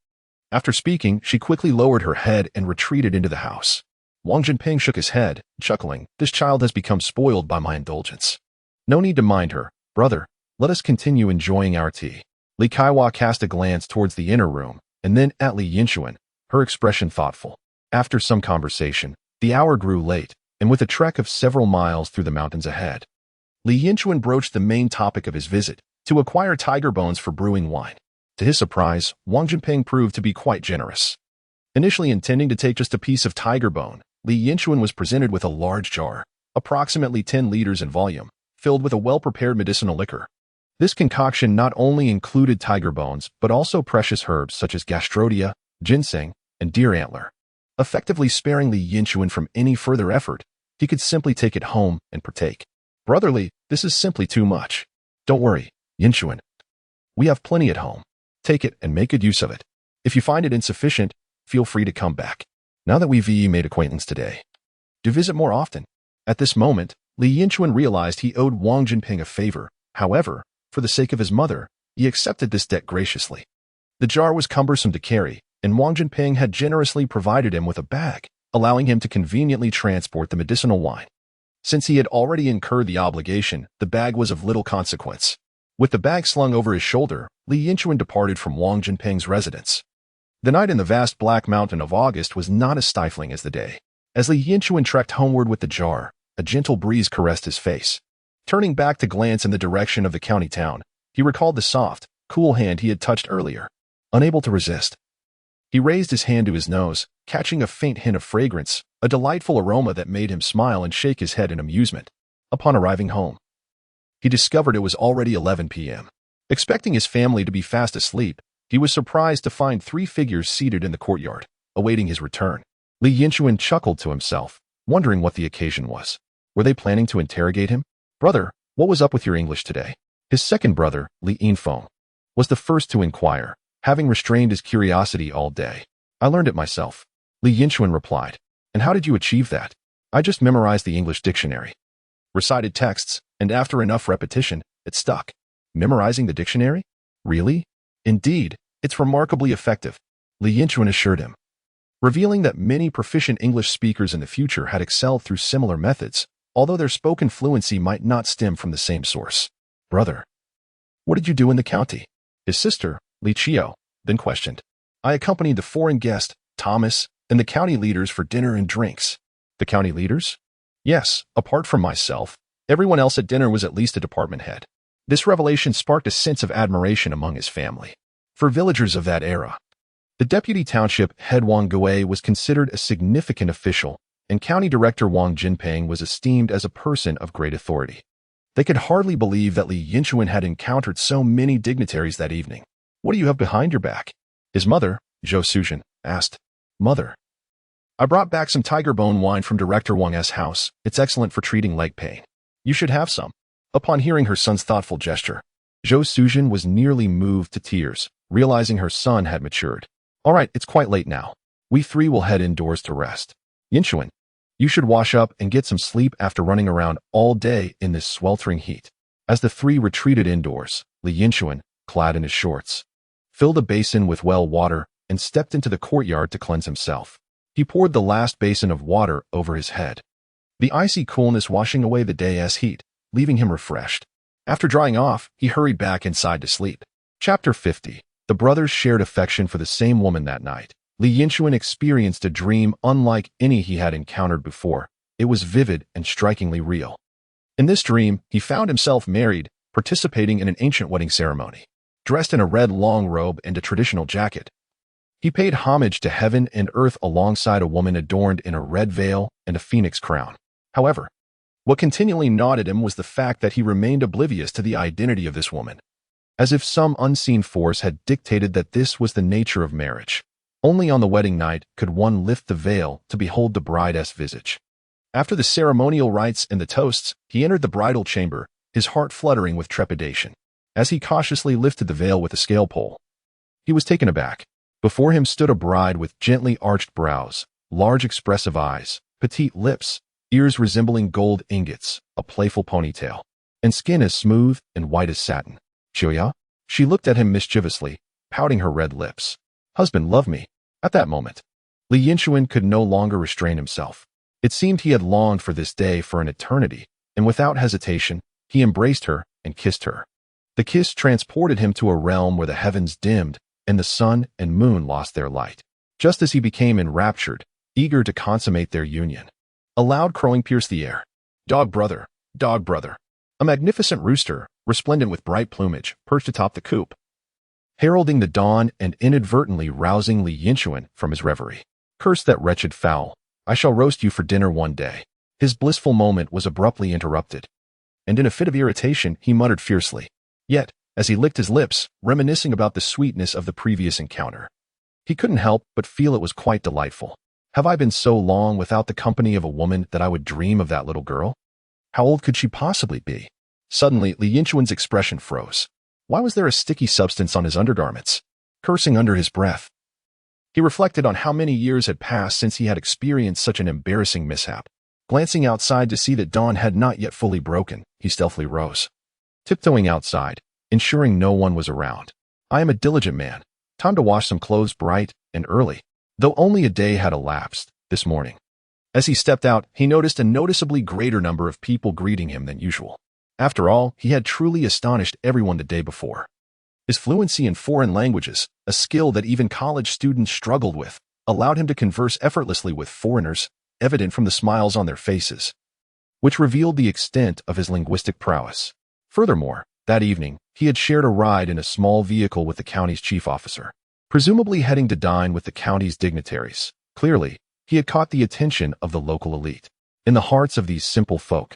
After speaking, she quickly lowered her head and retreated into the house. Wang Jinping shook his head, chuckling, "This child has become spoiled by my indulgence. No need to mind her, brother. Let us continue enjoying our tea." Li Kaiwa cast a glance towards the inner room, and then at Li Yinchuan, her expression thoughtful. After some conversation, the hour grew late, and with a trek of several miles through the mountains ahead, Li Yinchuan broached the main topic of his visit, to acquire tiger bones for brewing wine. To his surprise, Wang Jinping proved to be quite generous. Initially intending to take just a piece of tiger bone, Li Yinchuan was presented with a large jar, approximately 10 liters in volume, filled with a well-prepared medicinal liquor. This concoction not only included tiger bones, but also precious herbs such as gastrodia, ginseng, and deer antler. Effectively sparing Li Yinchuan from any further effort, he could simply take it home and partake. "Brotherly, this is simply too much. Don't worry, Yinchuan. We have plenty at home. Take it and make good use of it. If you find it insufficient, feel free to come back. Now that we've made acquaintance today, do visit more often." At this moment, Li Yinchuan realized he owed Wang Jinping a favor. However, for the sake of his mother, He accepted this debt graciously. The jar was cumbersome to carry, and Wang Jinping had generously provided him with a bag, allowing him to conveniently transport the medicinal wine. Since he had already incurred the obligation, the bag was of little consequence. With the bag slung over his shoulder, Li Yinchuan departed from Wang Jinping's residence. The night in the vast Black Mountain of August was not as stifling as the day. As Li Yinchuan trekked homeward with the jar, a gentle breeze caressed his face. Turning back to glance in the direction of the county town, he recalled the soft, cool hand he had touched earlier. Unable to resist, he raised his hand to his nose, catching a faint hint of fragrance, a delightful aroma that made him smile and shake his head in amusement. Upon arriving home, he discovered it was already 11 p.m. Expecting his family to be fast asleep, he was surprised to find 3 figures seated in the courtyard, awaiting his return. Li Yinchuan chuckled to himself, wondering what the occasion was. Were they planning to interrogate him? "Brother, what was up with your English today?" His second brother, Li Yinlong, was the first to inquire, having restrained his curiosity all day. "I learned it myself," Li Yinchuan replied. "And how did you achieve that?" "I just memorized the English dictionary, recited texts, and after enough repetition, it stuck." "Memorizing the dictionary? Really?" "Indeed, it's remarkably effective," Li Yinchuan assured him, revealing that many proficient English speakers in the future had excelled through similar methods, although their spoken fluency might not stem from the same source. "Brother, what did you do in the county?" His sister, Li Chio, then questioned. "I accompanied the foreign guest, Thomas, and the county leaders for dinner and drinks." "The county leaders?" "Yes, apart from myself, everyone else at dinner was at least a department head." This revelation sparked a sense of admiration among his family. For villagers of that era, the deputy township head Wang Gui was considered a significant official, and county director Wang Jinping was esteemed as a person of great authority. They could hardly believe that Li Yinchuan had encountered so many dignitaries that evening. "What do you have behind your back?" his mother, Zhou Suzhen, asked. "Mother, I brought back some tiger bone wine from Director Wang's house. It's excellent for treating leg pain. You should have some." Upon hearing her son's thoughtful gesture, Zhou Suzhen was nearly moved to tears, realizing her son had matured. "All right, it's quite late now. We 3 will head indoors to rest. Yinchuan, you should wash up and get some sleep after running around all day in this sweltering heat." As the 3 retreated indoors, Li Yinchuan, clad in his shorts, filled a basin with well water and stepped into the courtyard to cleanse himself. He poured the last basin of water over his head, the icy coolness washing away the day's heat, leaving him refreshed. After drying off, he hurried back inside to sleep. Chapter 50. The brothers shared affection for the same woman that night. Li Yinchuan experienced a dream unlike any he had encountered before. It was vivid and strikingly real. In this dream, he found himself married, participating in an ancient wedding ceremony. Dressed in a red long robe and a traditional jacket, he paid homage to heaven and earth alongside a woman adorned in a red veil and a phoenix crown. However, what continually gnawed at him was the fact that he remained oblivious to the identity of this woman, as if some unseen force had dictated that this was the nature of marriage. Only on the wedding night could one lift the veil to behold the bride's visage. After the ceremonial rites and the toasts, he entered the bridal chamber, his heart fluttering with trepidation. As he cautiously lifted the veil with a scale pole, he was taken aback. Before him stood a bride with gently arched brows, large expressive eyes, petite lips, ears resembling gold ingots, a playful ponytail, and skin as smooth and white as satin. "Xiuya?" She looked at him mischievously, pouting her red lips. "Husband, love me." At that moment, Li Yinchuan could no longer restrain himself. It seemed he had longed for this day for an eternity, and without hesitation, he embraced her and kissed her. The kiss transported him to a realm where the heavens dimmed and the sun and moon lost their light. Just as he became enraptured, eager to consummate their union, a loud crowing pierced the air. Dog brother, dog brother. A magnificent rooster, resplendent with bright plumage, perched atop the coop, heralding the dawn and inadvertently rousing Li Yinchuan from his reverie. "Curse that wretched fowl. I shall roast you for dinner one day." His blissful moment was abruptly interrupted, and in a fit of irritation, he muttered fiercely. Yet, as he licked his lips, reminiscing about the sweetness of the previous encounter, he couldn't help but feel it was quite delightful. Have I been so long without the company of a woman that I would dream of that little girl? How old could she possibly be? Suddenly, Li Yinchuan's expression froze. Why was there a sticky substance on his undergarments? Cursing under his breath, he reflected on how many years had passed since he had experienced such an embarrassing mishap. Glancing outside to see that dawn had not yet fully broken, he stealthily rose. Tiptoeing outside, ensuring no one was around. I am a diligent man. Time to wash some clothes bright and early. Though only a day had elapsed this morning. As he stepped out, he noticed a noticeably greater number of people greeting him than usual. After all, he had truly astonished everyone the day before. His fluency in foreign languages, a skill that even college students struggled with, allowed him to converse effortlessly with foreigners, evident from the smiles on their faces, which revealed the extent of his linguistic prowess. Furthermore, that evening, he had shared a ride in a small vehicle with the county's chief officer, presumably heading to dine with the county's dignitaries. Clearly, he had caught the attention of the local elite. In the hearts of these simple folk,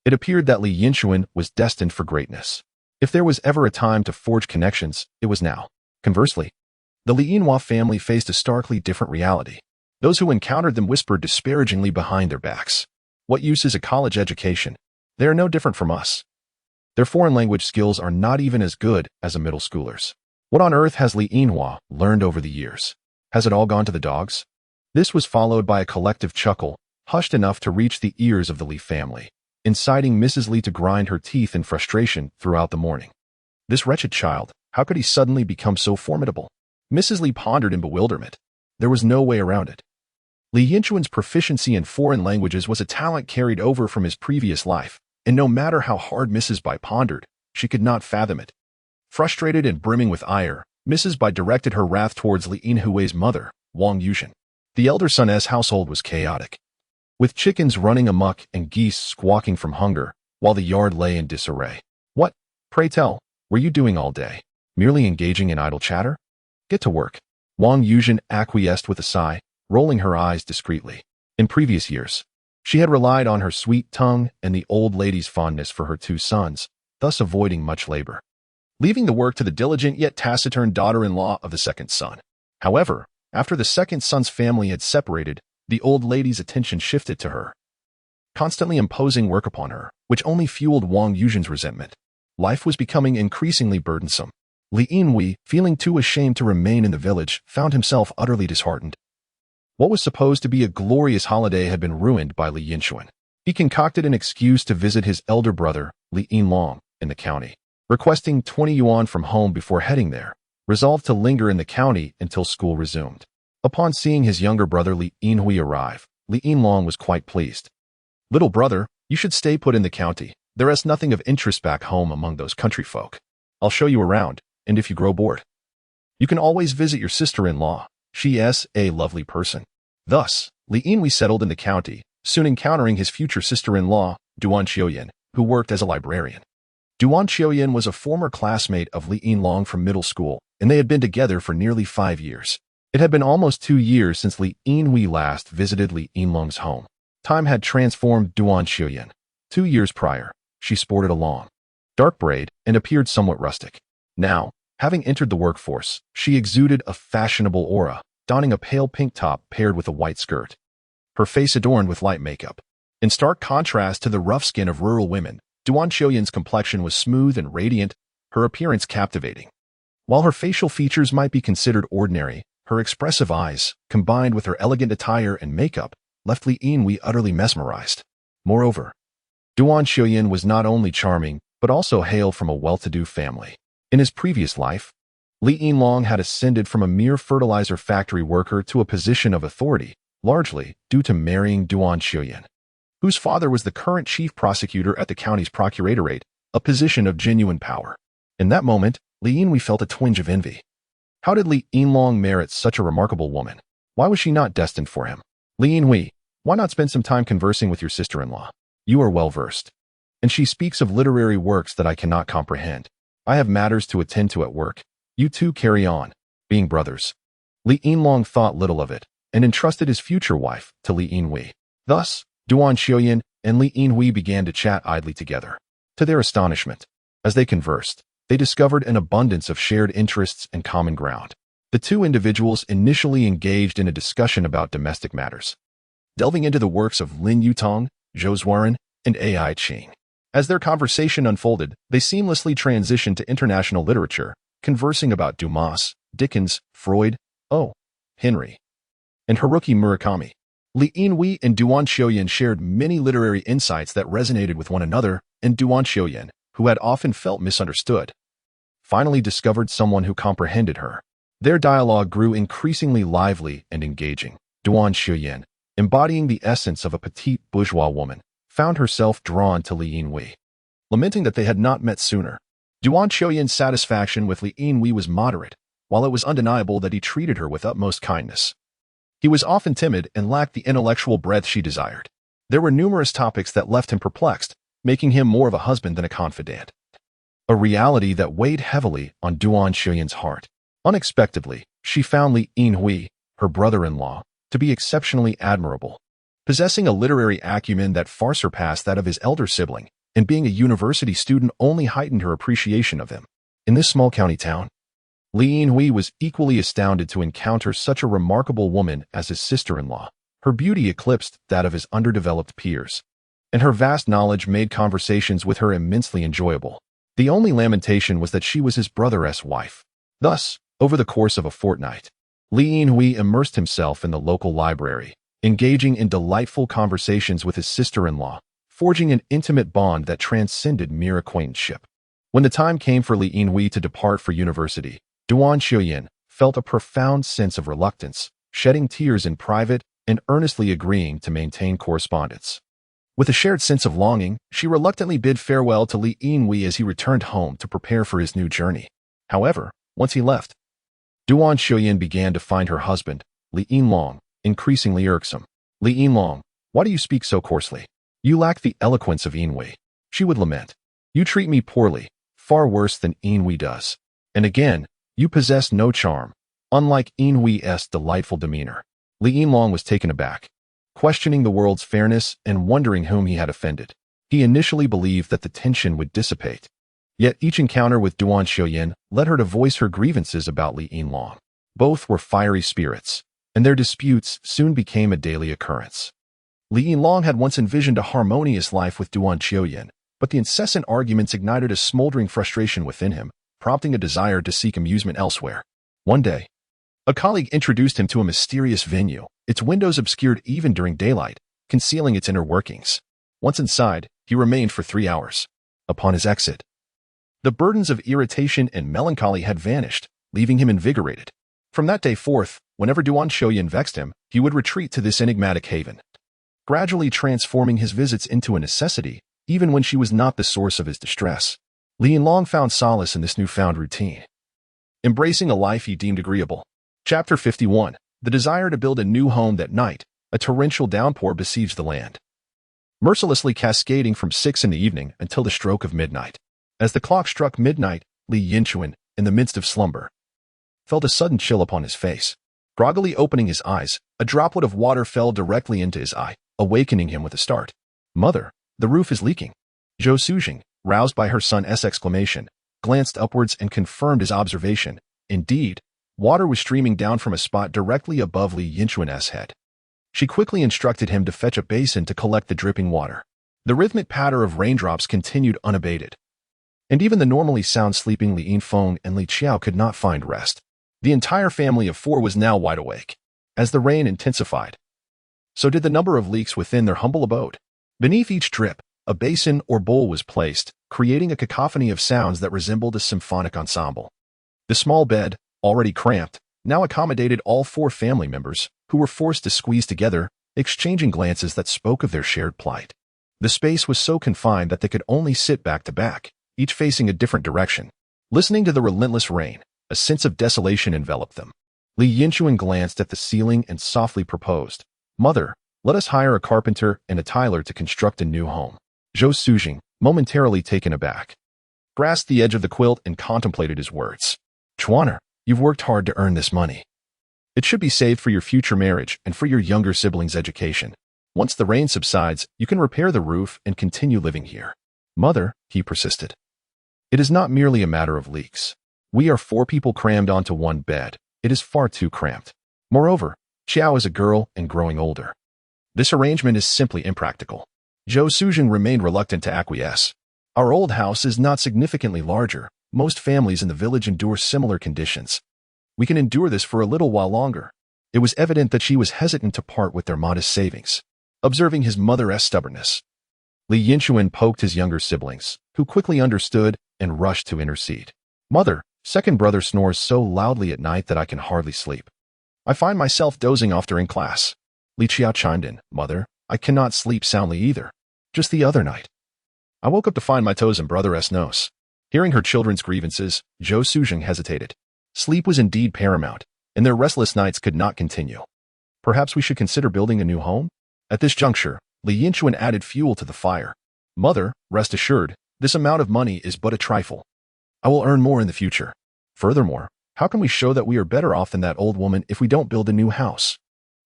it appeared that Li Yinchuan was destined for greatness. If there was ever a time to forge connections, it was now. Conversely, the Li Yinhua family faced a starkly different reality. Those who encountered them whispered disparagingly behind their backs. What use is a college education? They are no different from us. Their foreign language skills are not even as good as a middle schooler's. What on earth has Li Yinhua learned over the years? Has it all gone to the dogs? This was followed by a collective chuckle, hushed enough to reach the ears of the Li family, inciting Mrs. Li to grind her teeth in frustration throughout the morning. This wretched child, how could he suddenly become so formidable? Mrs. Li pondered in bewilderment. There was no way around it. Li Yinchuan's proficiency in foreign languages was a talent carried over from his previous life, and no matter how hard Mrs. Bai pondered, she could not fathom it. Frustrated and brimming with ire, Mrs. Bai directed her wrath towards Li Yinhui's mother, Wang Yuzhen. The elder son's household was chaotic, with chickens running amok and geese squawking from hunger, while the yard lay in disarray. What, pray tell, were you doing all day? Merely engaging in idle chatter? Get to work. Wang Yuzhen acquiesced with a sigh, rolling her eyes discreetly. In previous years, she had relied on her sweet tongue and the old lady's fondness for her two sons, thus avoiding much labor, leaving the work to the diligent yet taciturn daughter-in-law of the second son. However, after the second son's family had separated, the old lady's attention shifted to her, constantly imposing work upon her, which only fueled Wang Yuzhen's resentment. Life was becoming increasingly burdensome. Li Yinhui, feeling too ashamed to remain in the village, found himself utterly disheartened. What was supposed to be a glorious holiday had been ruined by Li Yinchuan. He concocted an excuse to visit his elder brother, Li Yinlong, in the county, requesting 20 yuan from home before heading there, resolved to linger in the county until school resumed. Upon seeing his younger brother Li Yinhui arrive, Li Yinlong was quite pleased. Little brother, you should stay put in the county. There is nothing of interest back home among those country folk. I'll show you around, and if you grow bored, you can always visit your sister-in-law. She is a lovely person. Thus, Li Yinhui settled in the county, soon encountering his future sister-in-law, Duan Xiaoyan, who worked as a librarian. Duan Xiaoyan was a former classmate of Li Yinlong from middle school, and they had been together for nearly 5 years. It had been almost 2 years since Li Yinhui last visited Li Yinlong's home. Time had transformed Duan Xiaoyan. 2 years prior, she sported a long, dark braid and appeared somewhat rustic. Now, having entered the workforce, she exuded a fashionable aura, donning a pale pink top paired with a white skirt, her face adorned with light makeup. In stark contrast to the rough skin of rural women, Duan Xiaoyan's complexion was smooth and radiant, her appearance captivating. While her facial features might be considered ordinary, her expressive eyes, combined with her elegant attire and makeup, left Li Yinhui utterly mesmerized. Moreover, Duan Xiaoyan was not only charming, but also hailed from a well-to-do family. In his previous life, Li Yinlong had ascended from a mere fertilizer factory worker to a position of authority, largely due to marrying Duan Xiaoyan, whose father was the current chief prosecutor at the county's procuratorate, a position of genuine power. In that moment, Li Yinhui felt a twinge of envy. How did Li Yinlong merit such a remarkable woman? Why was she not destined for him? Li Yinhui, why not spend some time conversing with your sister-in-law? You are well-versed, and she speaks of literary works that I cannot comprehend. I have matters to attend to at work. You two carry on, being brothers. Li Yinlong thought little of it, and entrusted his future wife to Li Yinhui. Thus, Duan Xiaoyan and Li Yinhui began to chat idly together. To their astonishment, as they conversed, they discovered an abundance of shared interests and common ground. The two individuals initially engaged in a discussion about domestic matters, delving into the works of Lin Yutong, Zhou Zuoren, and A.I. Qing. As their conversation unfolded, they seamlessly transitioned to international literature, conversing about Dumas, Dickens, Freud, Henry, and Haruki Murakami. Li Yinhui and Duan Xiaoyan shared many literary insights that resonated with one another, and Duan Xiaoyan, who had often felt misunderstood, finally discovered someone who comprehended her. Their dialogue grew increasingly lively and engaging. Duan Xiuyan, embodying the essence of a petite bourgeois woman, found herself drawn to Li Yinhui. Lamenting that they had not met sooner, Duan Xiuyan's satisfaction with Li Yinhui was moderate, while it was undeniable that he treated her with utmost kindness. He was often timid and lacked the intellectual breadth she desired. There were numerous topics that left him perplexed, making him more of a husband than a confidant. A reality that weighed heavily on Duan Xiuyan's heart. Unexpectedly, she found Li Yinhui, her brother-in-law, to be exceptionally admirable. Possessing a literary acumen that far surpassed that of his elder sibling, and being a university student only heightened her appreciation of him. In this small county town, Li Yinhui was equally astounded to encounter such a remarkable woman as his sister-in-law. Her beauty eclipsed that of his underdeveloped peers, and her vast knowledge made conversations with her immensely enjoyable. The only lamentation was that she was his brother's wife. Thus, over the course of a fortnight, Li Yinhui immersed himself in the local library, engaging in delightful conversations with his sister-in-law, forging an intimate bond that transcended mere acquaintanceship. When the time came for Li Yinhui to depart for university, Duan Xiuyan felt a profound sense of reluctance, shedding tears in private and earnestly agreeing to maintain correspondence. With a shared sense of longing, she reluctantly bid farewell to Li Yinhui as he returned home to prepare for his new journey. However, once he left, Duan Xiuyan began to find her husband, Li Yinlong, increasingly irksome. Li Yinlong, why do you speak so coarsely? You lack the eloquence of Yinhui. She would lament. You treat me poorly, far worse than Yinhui does. And again, you possess no charm, unlike Yinhui's delightful demeanor. Li Yinlong was taken aback, questioning the world's fairness and wondering whom he had offended. He initially believed that the tension would dissipate. Yet each encounter with Duan Xiuyan led her to voice her grievances about Li Yinlong. Both were fiery spirits, and their disputes soon became a daily occurrence. Li Yinlong had once envisioned a harmonious life with Duan Xiuyan, but the incessant arguments ignited a smoldering frustration within him, prompting a desire to seek amusement elsewhere. One day, a colleague introduced him to a mysterious venue, its windows obscured even during daylight, concealing its inner workings. Once inside, he remained for 3 hours. Upon his exit, the burdens of irritation and melancholy had vanished, leaving him invigorated. From that day forth, whenever Duan Xiuyan vexed him, he would retreat to this enigmatic haven, gradually transforming his visits into a necessity, even when she was not the source of his distress. Li Yinlong found solace in this newfound routine, embracing a life he deemed agreeable. Chapter 51. The desire to build a new home that night. A torrential downpour besieged the land, mercilessly cascading from 6 in the evening until the stroke of midnight. As the clock struck midnight, Li Yinchuan, in the midst of slumber, felt a sudden chill upon his face. Groggily opening his eyes, a droplet of water fell directly into his eye, awakening him with a start. Mother, the roof is leaking. Zhou Sujing, roused by her son's exclamation, glanced upwards and confirmed his observation. Indeed, water was streaming down from a spot directly above Li Yinchuan's head. She quickly instructed him to fetch a basin to collect the dripping water. The rhythmic patter of raindrops continued unabated, and even the normally sound sleeping Li Yinfeng and Li Qiao could not find rest. The entire family of 4 was now wide awake. As the rain intensified, so did the number of leaks within their humble abode. Beneath each drip, a basin or bowl was placed, creating a cacophony of sounds that resembled a symphonic ensemble. The small bed, already cramped, now accommodated all 4 family members, who were forced to squeeze together, exchanging glances that spoke of their shared plight. The space was so confined that they could only sit back to back, each facing a different direction. Listening to the relentless rain, a sense of desolation enveloped them. Li Yinchuan glanced at the ceiling and softly proposed, Mother, let us hire a carpenter and a tiler to construct a new home. Zhou Sujing, momentarily taken aback, grasped the edge of the quilt and contemplated his words. Chuaner, you've worked hard to earn this money. It should be saved for your future marriage and for your younger siblings' education. Once the rain subsides, you can repair the roof and continue living here. Mother, he persisted, it is not merely a matter of leaks. We are 4 people crammed onto one bed. It is far too cramped. Moreover, Xiao is a girl and growing older. This arrangement is simply impractical. Zhou Sujing remained reluctant to acquiesce. Our old house is not significantly larger. Most families in the village endure similar conditions. We can endure this for a little while longer. It was evident that she was hesitant to part with their modest savings. Observing his mother's stubbornness, Li Yinchuan poked his younger siblings, who quickly understood and rushed to intercede. Mother, second brother snores so loudly at night that I can hardly sleep. I find myself dozing off during class. Li Qiao chimed in. Mother, I cannot sleep soundly either. Just the other night, I woke up to find my toes in brother's nose. Hearing her children's grievances, Zhou Suzheng hesitated. Sleep was indeed paramount, and their restless nights could not continue. Perhaps we should consider building a new home? At this juncture, Li Yinchuan added fuel to the fire. Mother, rest assured, this amount of money is but a trifle. I will earn more in the future. Furthermore, how can we show that we are better off than that old woman if we don't build a new house?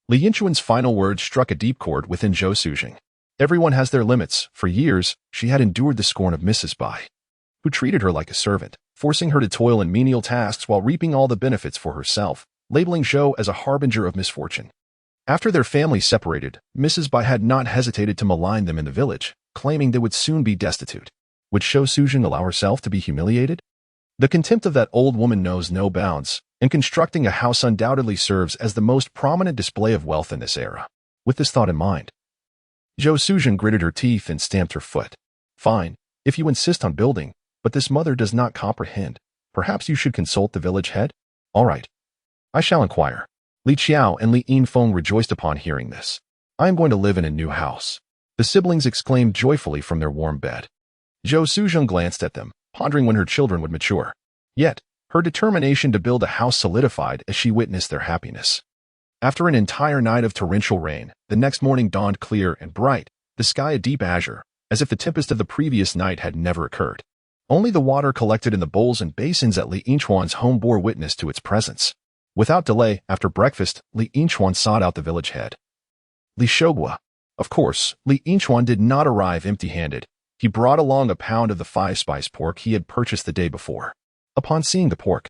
Li Yinchuan's final words struck a deep chord within Zhou Suzheng. Everyone has their limits. For years, she had endured the scorn of Mrs. Bai, who treated her like a servant, forcing her to toil in menial tasks while reaping all the benefits for herself, labeling Zhou as a harbinger of misfortune. After their families separated, Mrs. Bai had not hesitated to malign them in the village, claiming they would soon be destitute. Would Zhou Suzheng allow herself to be humiliated? The contempt of that old woman knows no bounds, and constructing a house undoubtedly serves as the most prominent display of wealth in this era. With this thought in mind, Zhou Suzheng gritted her teeth and stamped her foot. Fine, if you insist on building, but this mother does not comprehend. Perhaps you should consult the village head? All right. I shall inquire. Li Qiao and Li Yinfeng rejoiced upon hearing this. I am going to live in a new house. The siblings exclaimed joyfully from their warm bed. Zhou Suzheng glanced at them, pondering when her children would mature. Yet, her determination to build a house solidified as she witnessed their happiness. After an entire night of torrential rain, the next morning dawned clear and bright, the sky a deep azure, as if the tempest of the previous night had never occurred. Only the water collected in the bowls and basins at Li Yinchuan's home bore witness to its presence. Without delay, after breakfast, Li Yinchuan sought out the village head. Li Shogua. Of course, Li Yinchuan did not arrive empty-handed. He brought along a pound of the 5-spice pork he had purchased the day before. Upon seeing the pork,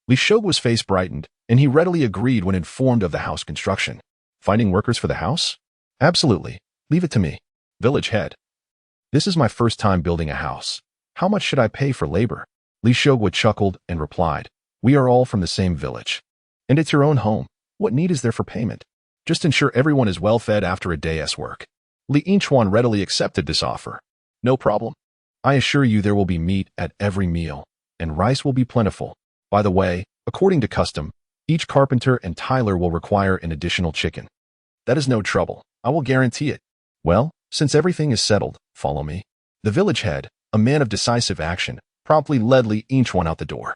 Li Shogua's face brightened, and he readily agreed when informed of the house construction. Finding workers for the house? Absolutely. Leave it to me. Village head. This is my first time building a house. How much should I pay for labor? Li Shogua chuckled and replied, We are all from the same village. And it's your own home. What need is there for payment? Just ensure everyone is well fed after a day's work. Li Yinchuan readily accepted this offer. No problem. I assure you there will be meat at every meal, and rice will be plentiful. By the way, according to custom, each carpenter and tiler will require an additional chicken. That is no trouble. I will guarantee it. Well, since everything is settled, follow me. The village head, a man of decisive action, promptly led Li Yinchuan out the door.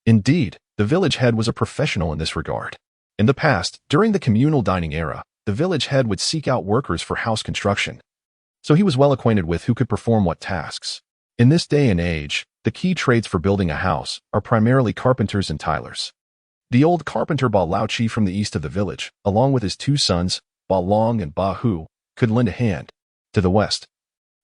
Indeed, the village head was a professional in this regard. In the past, during the communal dining era, the village head would seek out workers for house construction. So he was well acquainted with who could perform what tasks. In this day and age, the key trades for building a house are primarily carpenters and tilers. The old carpenter Ba Laoqi from the east of the village, along with his two sons, Ba Long and Ba Hu, could lend a hand. To the west,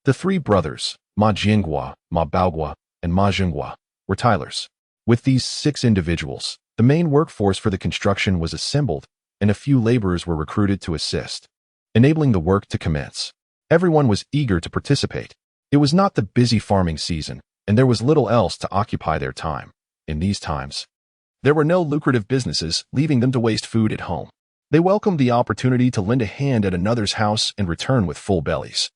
the three brothers, Ma Jinghua, Ma Baogua, and Ma Zhenghua, were tilers. With these 6 individuals, the main workforce for the construction was assembled, and a few laborers were recruited to assist, enabling the work to commence. Everyone was eager to participate. It was not the busy farming season, and there was little else to occupy their time. In these times, there were no lucrative businesses, leaving them to waste food at home. They welcomed the opportunity to lend a hand at another's house and return with full bellies.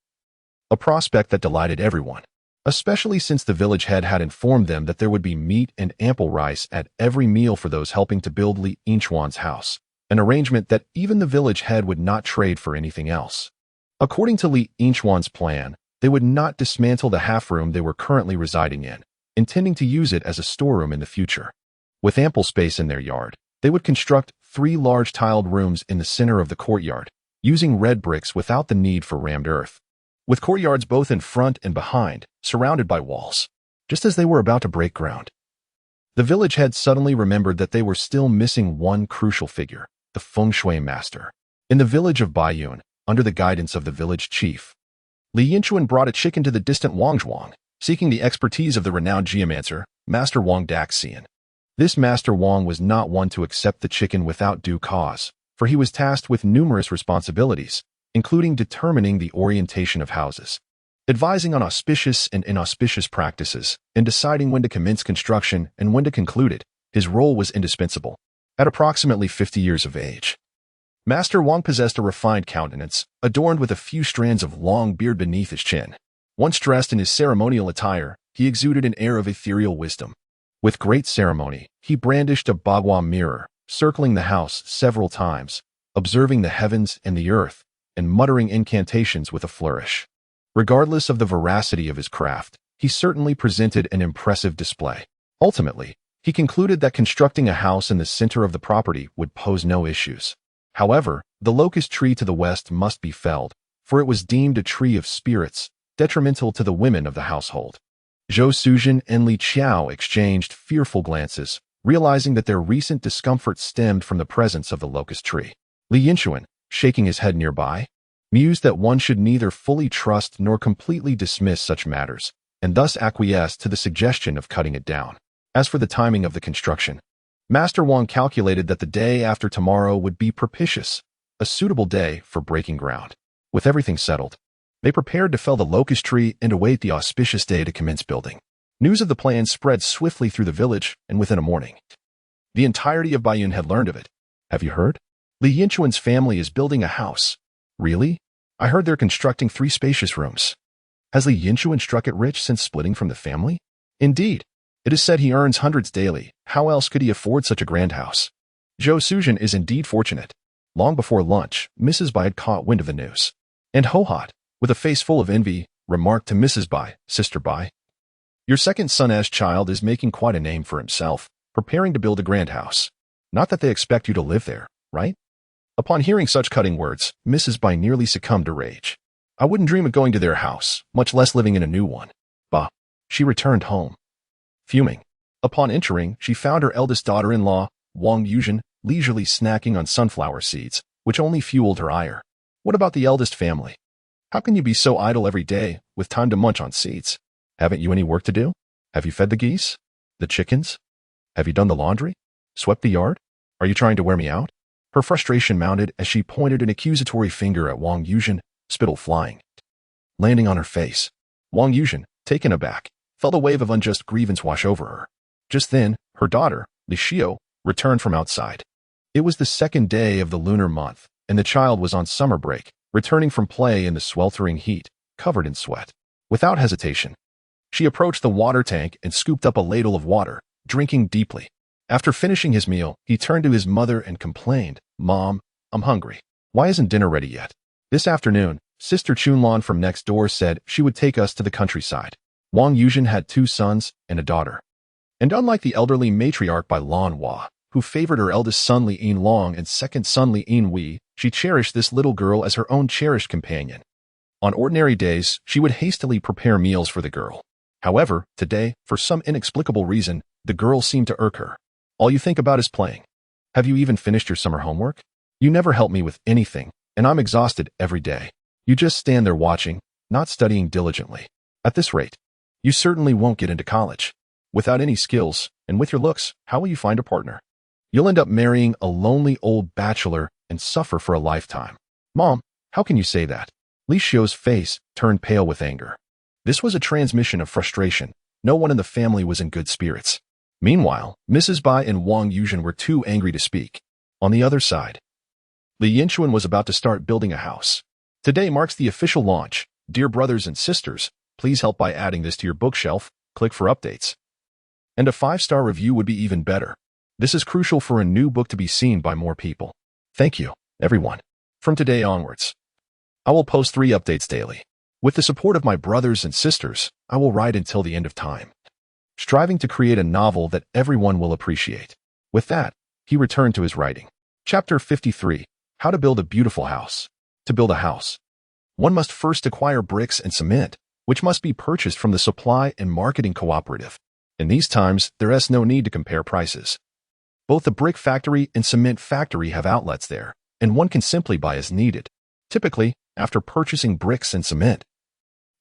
A prospect that delighted everyone, especially since the village head had informed them that there would be meat and ample rice at every meal for those helping to build Li Yinchuan's house, an arrangement that even the village head would not trade for anything else. According to Li Yinchuan's plan, they would not dismantle the half-room they were currently residing in, intending to use it as a storeroom in the future. With ample space in their yard, they would construct 3 large tiled rooms in the center of the courtyard, using red bricks without the need for rammed earth. With courtyards both in front and behind, surrounded by walls. Just as they were about to break ground, the village head suddenly remembered that they were still missing one crucial figure, the feng shui master. In the village of Baiyun, under the guidance of the village chief, Li Yinchuan brought a chicken to the distant Wangzhuang, seeking the expertise of the renowned geomancer, Master Wang Daxian. This Master Wang was not one to accept the chicken without due cause, for he was tasked with numerous responsibilities, including determining the orientation of houses, advising on auspicious and inauspicious practices, and deciding when to commence construction and when to conclude it. His role was indispensable. At approximately 50 years of age, Master Wang possessed a refined countenance, adorned with a few strands of long beard beneath his chin. Once dressed in his ceremonial attire, he exuded an air of ethereal wisdom. With great ceremony, he brandished a bagua mirror, circling the house several times, observing the heavens and the earth, and muttering incantations with a flourish. Regardless of the veracity of his craft, he certainly presented an impressive display. Ultimately, he concluded that constructing a house in the center of the property would pose no issues. However, the locust tree to the west must be felled, for it was deemed a tree of spirits, detrimental to the women of the household. Zhou Suzhen and Li Qiao exchanged fearful glances, realizing that their recent discomfort stemmed from the presence of the locust tree. Li Yinchuan, shaking his head nearby, mused that one should neither fully trust nor completely dismiss such matters, and thus acquiesced to the suggestion of cutting it down. As for the timing of the construction, Master Wang calculated that the day after tomorrow would be propitious, a suitable day for breaking ground. With everything settled, they prepared to fell the locust tree and await the auspicious day to commence building. News of the plan spread swiftly through the village, and within a morning, the entirety of Baiyun had learned of it. Have you heard? Li Yinchuan's family is building a house. Really? I heard they're constructing 3 spacious rooms. Has Li Yinchuan struck it rich since splitting from the family? Indeed. It is said he earns hundreds daily. How else could he afford such a grand house? Zhou Suzhen is indeed fortunate. Long before lunch, Mrs. Bai had caught wind of the news. And Ho-Hot, with a face full of envy, remarked to Mrs. Bai, Sister Bai, your second son-as child is making quite a name for himself, preparing to build a grand house. Not that they expect you to live there, right? Upon hearing such cutting words, Mrs. Bai nearly succumbed to rage. I wouldn't dream of going to their house, much less living in a new one. Bah. She returned home, fuming. Upon entering, she found her eldest daughter-in-law, Wang Yuzhen, leisurely snacking on sunflower seeds, which only fueled her ire. What about the eldest family? How can you be so idle every day, with time to munch on seeds? Haven't you any work to do? Have you fed the geese? The chickens? Have you done the laundry? Swept the yard? Are you trying to wear me out? Her frustration mounted as she pointed an accusatory finger at Wang Yuzhen, spittle flying, landing on her face. Wang Yuzhen, taken aback, felt a wave of unjust grievance wash over her. Just then, her daughter, Li Xiao, returned from outside. It was the second day of the lunar month, and the child was on summer break, returning from play in the sweltering heat, covered in sweat. Without hesitation, she approached the water tank and scooped up a ladle of water, drinking deeply. After finishing his meal, he turned to his mother and complained, Mom, I'm hungry. Why isn't dinner ready yet? This afternoon, Sister Chunlan from next door said she would take us to the countryside. Wang Yuzhen had 2 sons and a daughter. And unlike the elderly matriarch by Lan Hua, who favored her eldest son Li Yinlong and second son Li Yinhui, she cherished this little girl as her own cherished companion. On ordinary days, she would hastily prepare meals for the girl. However, today, for some inexplicable reason, the girl seemed to irk her. All you think about is playing. Have you even finished your summer homework? You never help me with anything, and I'm exhausted every day. You just stand there watching, not studying diligently. At this rate, you certainly won't get into college. Without any skills, and with your looks, how will you find a partner? You'll end up marrying a lonely old bachelor and suffer for a lifetime. Mom, how can you say that? Li Xiao's face turned pale with anger. This was a transmission of frustration. No one in the family was in good spirits. Meanwhile, Mrs. Bai and Wang Yuzhen were too angry to speak. On the other side, Li Yinchuan was about to start building a house. Today marks the official launch. Dear brothers and sisters, please help by adding this to your bookshelf. Click for updates. And a 5-star review would be even better. This is crucial for a new book to be seen by more people. Thank you, everyone. From today onwards, I will post 3 updates daily. With the support of my brothers and sisters, I will write until the end of time, striving to create a novel that everyone will appreciate. With that, he returned to his writing. Chapter 53. How to build a beautiful house. To build a house, one must first acquire bricks and cement, which must be purchased from the supply and marketing cooperative. In these times, there is no need to compare prices. Both the brick factory and cement factory have outlets there, and one can simply buy as needed. Typically, after purchasing bricks and cement,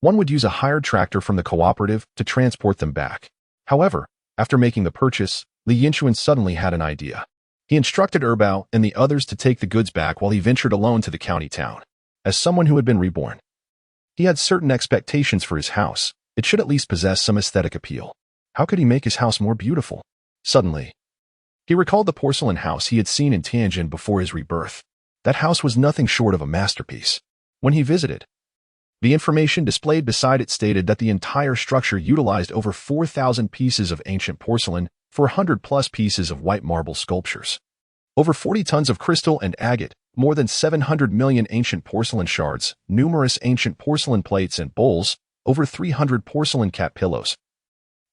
one would use a hired tractor from the cooperative to transport them back. However, after making the purchase, Li Yinchuan suddenly had an idea. He instructed Erbao and the others to take the goods back while he ventured alone to the county town. As someone who had been reborn, he had certain expectations for his house. It should at least possess some aesthetic appeal. How could he make his house more beautiful? Suddenly, he recalled the porcelain house he had seen in Tianjin before his rebirth. That house was nothing short of a masterpiece. When he visited, The information displayed beside it stated that the entire structure utilized over 4,000 pieces of ancient porcelain for 100-plus pieces of white marble sculptures, over 40 tons of crystal and agate, more than 700 million ancient porcelain shards, numerous ancient porcelain plates and bowls, over 300 porcelain cat pillows,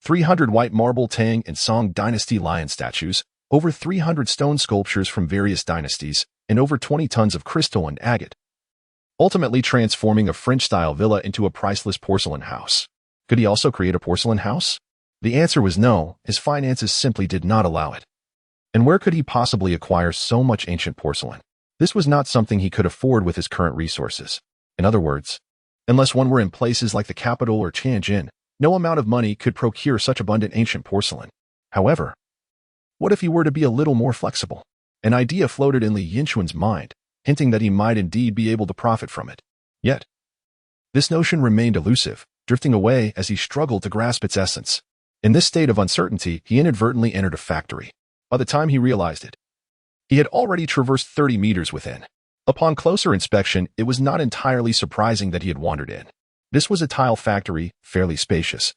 300 white marble Tang and Song dynasty lion statues, over 300 stone sculptures from various dynasties, and over 20 tons of crystal and agate, ultimately transforming a French-style villa into a priceless porcelain house. Could he also create a porcelain house? The answer was no, his finances simply did not allow it. And where could he possibly acquire so much ancient porcelain? This was not something he could afford with his current resources. In other words, unless one were in places like the capital or Tianjin, no amount of money could procure such abundant ancient porcelain. However, what if he were to be a little more flexible? An idea floated in Li Yinchuan's mind, hinting that he might indeed be able to profit from it. Yet, this notion remained elusive, drifting away as he struggled to grasp its essence. In this state of uncertainty, he inadvertently entered a factory. By the time he realized it, he had already traversed 30 meters within. Upon closer inspection, it was not entirely surprising that he had wandered in. This was a tile factory, fairly spacious.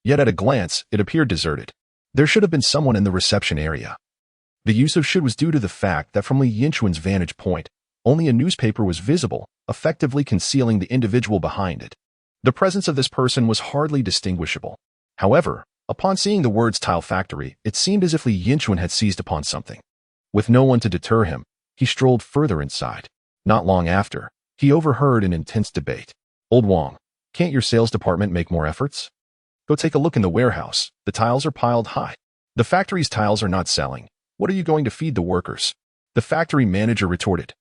Yet at a glance, it appeared deserted. There should have been someone in the reception area. The use of should was due to the fact that from Li Yinchuan's vantage point, only a newspaper was visible, effectively concealing the individual behind it. The presence of this person was hardly distinguishable. However, upon seeing the words tile factory, it seemed as if Li Yinchuan had seized upon something. With no one to deter him, he strolled further inside. Not long after, he overheard an intense debate. "Old Wang, can't your sales department make more efforts? Go take a look in the warehouse. The tiles are piled high. The factory's tiles are not selling. What are you going to feed the workers?" The factory manager retorted.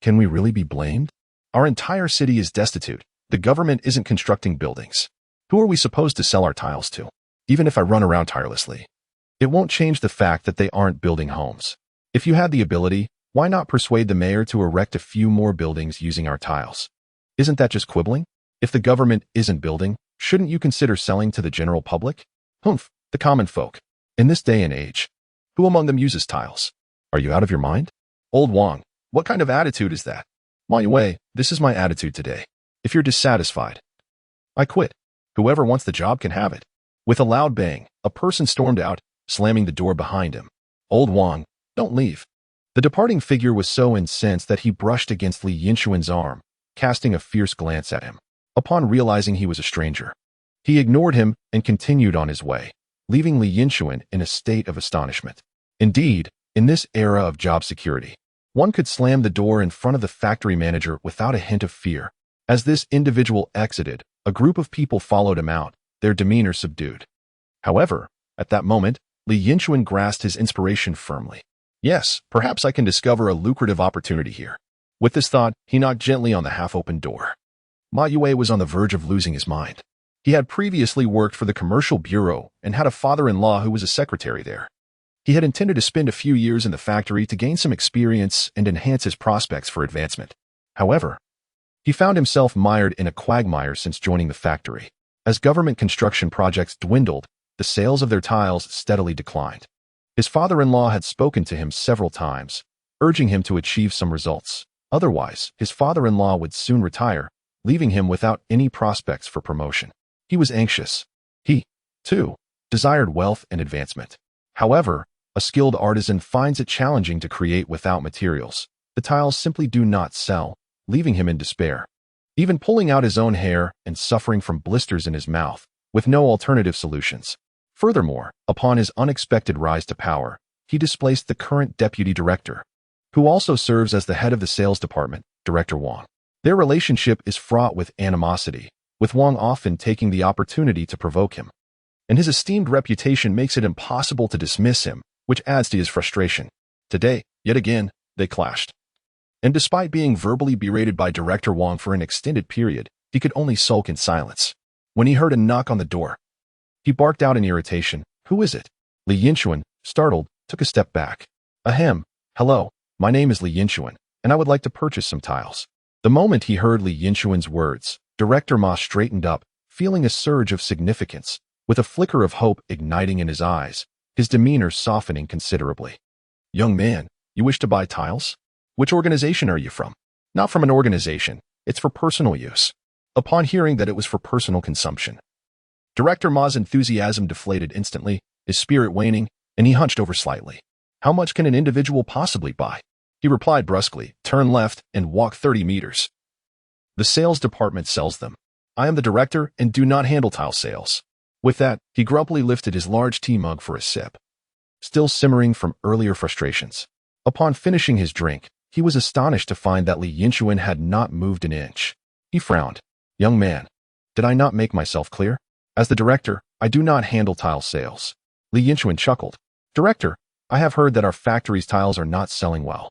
"Can we really be blamed? Our entire city is destitute. The government isn't constructing buildings. Who are we supposed to sell our tiles to? Even if I run around tirelessly, it won't change the fact that they aren't building homes. If you had the ability, why not persuade the mayor to erect a few more buildings using our tiles? Isn't that just quibbling? If the government isn't building, shouldn't you consider selling to the general public? Humph, the common folk. In this day and age, who among them uses tiles? Are you out of your mind? Old Wang, what kind of attitude is that? My way, this is my attitude today. If you're dissatisfied, I quit. Whoever wants the job can have it." With a loud bang, a person stormed out, slamming the door behind him. "Old Wang, don't leave." The departing figure was so incensed that he brushed against Li Yinchuan's arm, casting a fierce glance at him. Upon realizing he was a stranger, he ignored him and continued on his way, leaving Li Yinchuan in a state of astonishment. Indeed, in this era of job security, one could slam the door in front of the factory manager without a hint of fear. As this individual exited, a group of people followed him out, their demeanor subdued. However, at that moment, Li Yinchuan grasped his inspiration firmly. Yes, perhaps I can discover a lucrative opportunity here. With this thought, he knocked gently on the half-open door. Ma Yue was on the verge of losing his mind. He had previously worked for the commercial bureau and had a father-in-law who was a secretary there. He had intended to spend a few years in the factory to gain some experience and enhance his prospects for advancement. However, he found himself mired in a quagmire since joining the factory. As government construction projects dwindled, the sales of their tiles steadily declined. His father-in-law had spoken to him several times, urging him to achieve some results. Otherwise, his father-in-law would soon retire, leaving him without any prospects for promotion. He was anxious. He, too, desired wealth and advancement. However, a skilled artisan finds it challenging to create without materials. The tiles simply do not sell, leaving him in despair. Even pulling out his own hair and suffering from blisters in his mouth, with no alternative solutions. Furthermore, upon his unexpected rise to power, he displaced the current deputy director, who also serves as the head of the sales department, Director Wang. Their relationship is fraught with animosity, with Wang often taking the opportunity to provoke him. And his esteemed reputation makes it impossible to dismiss him, which adds to his frustration. Today, yet again, they clashed. And despite being verbally berated by Director Wang for an extended period, he could only sulk in silence. When he heard a knock on the door, he barked out in irritation, "Who is it?" Li Yinchuan, startled, took a step back. "Ahem, hello, my name is Li Yinchuan, and I would like to purchase some tiles." The moment he heard Li Yinchuan's words, Director Ma straightened up, feeling a surge of significance, with a flicker of hope igniting in his eyes, his demeanor softening considerably. "Young man, you wish to buy tiles? Which organization are you from?" "Not from an organization. It's for personal use." upon hearing that it was for personal consumption. Director Ma's enthusiasm deflated instantly, his spirit waning, and he hunched over slightly. How much can an individual possibly buy? He replied brusquely, turn left and walk 30 meters. The sales department sells them. I am the director and do not handle tile sales. With that, he grumpily lifted his large tea mug for a sip, still simmering from earlier frustrations. Upon finishing his drink, he was astonished to find that Li Yinchuan had not moved an inch. He frowned. Young man, did I not make myself clear? As the director, I do not handle tile sales. Li Yinchuan chuckled. Director, I have heard that our factory's tiles are not selling well.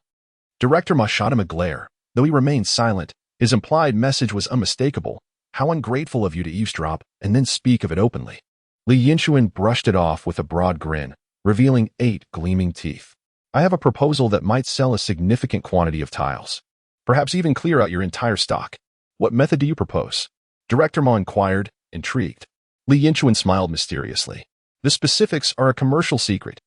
Director Ma shot him a glare. Though he remained silent, his implied message was unmistakable. How ungrateful of you to eavesdrop and then speak of it openly. Li Yinchuan brushed it off with a broad grin, revealing 8 gleaming teeth. I have a proposal that might sell a significant quantity of tiles. Perhaps even clear out your entire stock. What method do you propose? Director Ma inquired, intrigued. Li Yinchuan smiled mysteriously. The specifics are a commercial secret.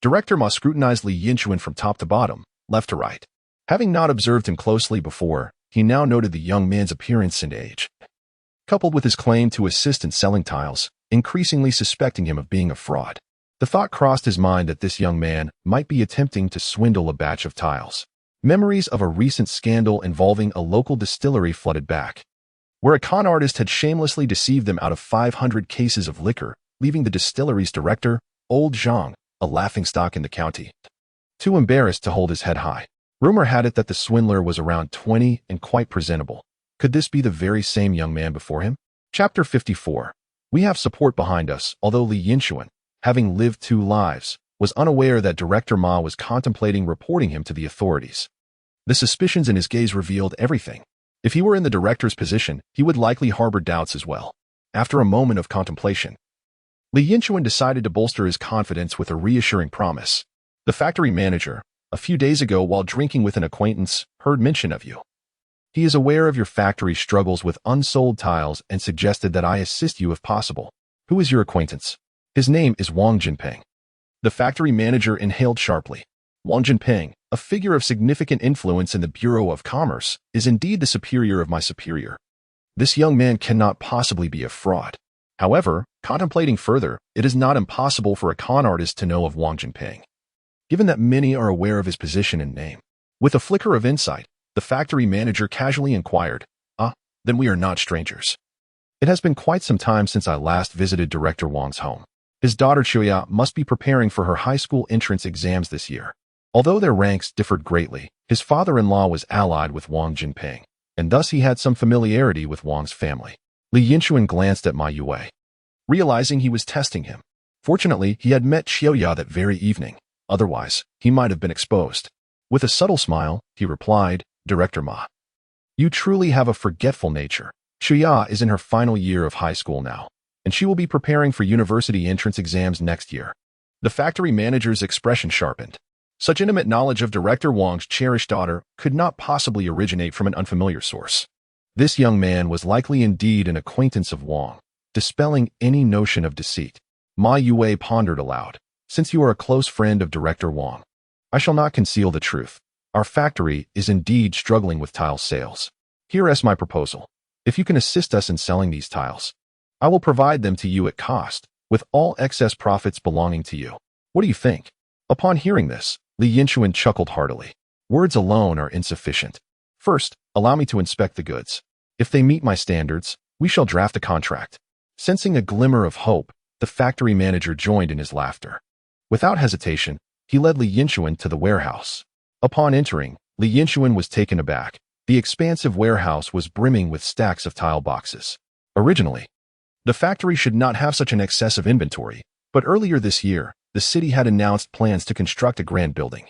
Director Ma scrutinized Li Yinchuan from top to bottom, left to right. Having not observed him closely before, he now noted the young man's appearance and age, coupled with his claim to assist in selling tiles, increasingly suspecting him of being a fraud. The thought crossed his mind that this young man might be attempting to swindle a batch of tiles. Memories of a recent scandal involving a local distillery flooded back, where a con artist had shamelessly deceived them out of 500 cases of liquor, leaving the distillery's director, old Zhang, a laughingstock in the county, too embarrassed to hold his head high. Rumor had it that the swindler was around 20 and quite presentable. Could this be the very same young man before him? Chapter 54. We have support behind us, although Li Yinchuan, having lived 2 lives, was unaware that Director Ma was contemplating reporting him to the authorities. The suspicions in his gaze revealed everything. If he were in the director's position, he would likely harbor doubts as well. After a moment of contemplation, Li Yinchuan decided to bolster his confidence with a reassuring promise. The factory manager, a few days ago while drinking with an acquaintance, heard mention of you. He is aware of your factory's struggles with unsold tiles and suggested that I assist you if possible. Who is your acquaintance? His name is Wang Jinping. The factory manager inhaled sharply. Wang Jinping, a figure of significant influence in the Bureau of Commerce, is indeed the superior of my superior. This young man cannot possibly be a fraud. However, contemplating further, it is not impossible for a con artist to know of Wang Jinping, given that many are aware of his position and name. With a flicker of insight, the factory manager casually inquired, then we are not strangers. It has been quite some time since I last visited Director Wang's home. His daughter Chuya must be preparing for her high school entrance exams this year. Although their ranks differed greatly, his father-in-law was allied with Wang Jinping, and thus he had some familiarity with Wang's family. Li Yinchuan glanced at Ma Yue, realizing he was testing him. Fortunately, he had met Chuya that very evening. Otherwise, he might have been exposed. With a subtle smile, he replied, Director Ma, you truly have a forgetful nature. Chuya is in her final year of high school now, and she will be preparing for university entrance exams next year. The factory manager's expression sharpened. Such intimate knowledge of Director Wang's cherished daughter could not possibly originate from an unfamiliar source. This young man was likely indeed an acquaintance of Wang, dispelling any notion of deceit. Ma Yue pondered aloud. Since you are a close friend of Director Wang, I shall not conceal the truth. Our factory is indeed struggling with tile sales. Here is my proposal. If you can assist us in selling these tiles, I will provide them to you at cost, with all excess profits belonging to you. What do you think? Upon hearing this, Li Yinchuan chuckled heartily. Words alone are insufficient. First, allow me to inspect the goods. If they meet my standards, we shall draft a contract. Sensing a glimmer of hope, the factory manager joined in his laughter. Without hesitation, he led Li Yinchuan to the warehouse. Upon entering, Li Yinchuan was taken aback. The expansive warehouse was brimming with stacks of tile boxes. Originally, the factory should not have such an excess of inventory, but earlier this year, the city had announced plans to construct a grand building,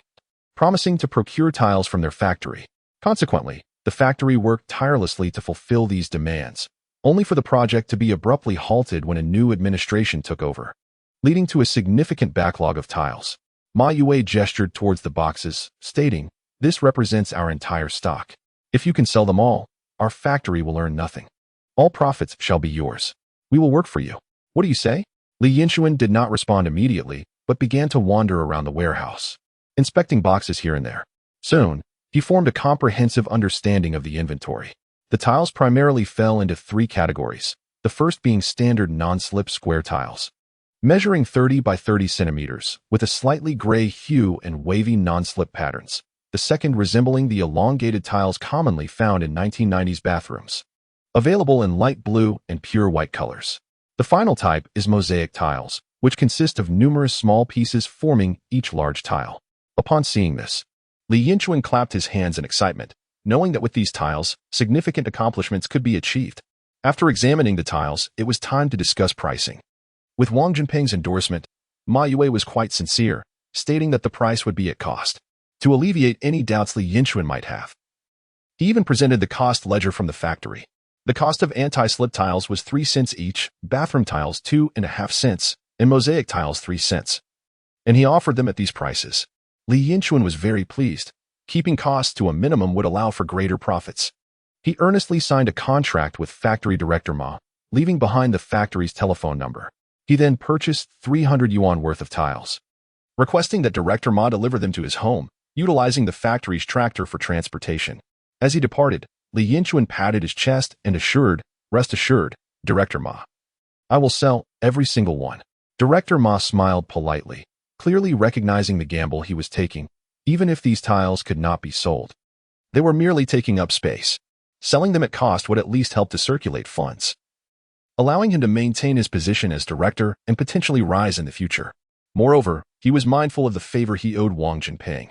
promising to procure tiles from their factory. Consequently, the factory worked tirelessly to fulfill these demands, only for the project to be abruptly halted when a new administration took over, leading to a significant backlog of tiles. Ma Yue gestured towards the boxes, stating, "This represents our entire stock. If you can sell them all, our factory will earn nothing. All profits shall be yours. We will work for you. What do you say?" Li Yinchuan did not respond immediately, but began to wander around the warehouse, inspecting boxes here and there. Soon, he formed a comprehensive understanding of the inventory. The tiles primarily fell into three categories, the first being standard non-slip square tiles, measuring 30 by 30 centimeters, with a slightly gray hue and wavy non-slip patterns. The second resembling the elongated tiles commonly found in 1990s bathrooms, available in light blue and pure white colors. The final type is mosaic tiles, which consist of numerous small pieces forming each large tile. Upon seeing this, Li Yinchuan clapped his hands in excitement, knowing that with these tiles, significant accomplishments could be achieved. After examining the tiles, it was time to discuss pricing. With Wang Jinping's endorsement, Ma Yue was quite sincere, stating that the price would be at cost, to alleviate any doubts Li Yinchuan might have. He even presented the cost ledger from the factory. The cost of anti-slip tiles was 3 cents each, bathroom tiles 2.5 cents, and mosaic tiles 3 cents. And he offered them at these prices. Li Yinchuan was very pleased. Keeping costs to a minimum would allow for greater profits. He earnestly signed a contract with factory director Ma, leaving behind the factory's telephone number. He then purchased 300 yuan worth of tiles, requesting that Director Ma deliver them to his home, utilizing the factory's tractor for transportation. As he departed, Li Yinchuan patted his chest and assured, "Rest assured, Director Ma, I will sell every single one." Director Ma smiled politely, clearly recognizing the gamble he was taking, even if these tiles could not be sold. They were merely taking up space. Selling them at cost would at least help to circulate funds, allowing him to maintain his position as director and potentially rise in the future. Moreover, he was mindful of the favor he owed Wang Jinping,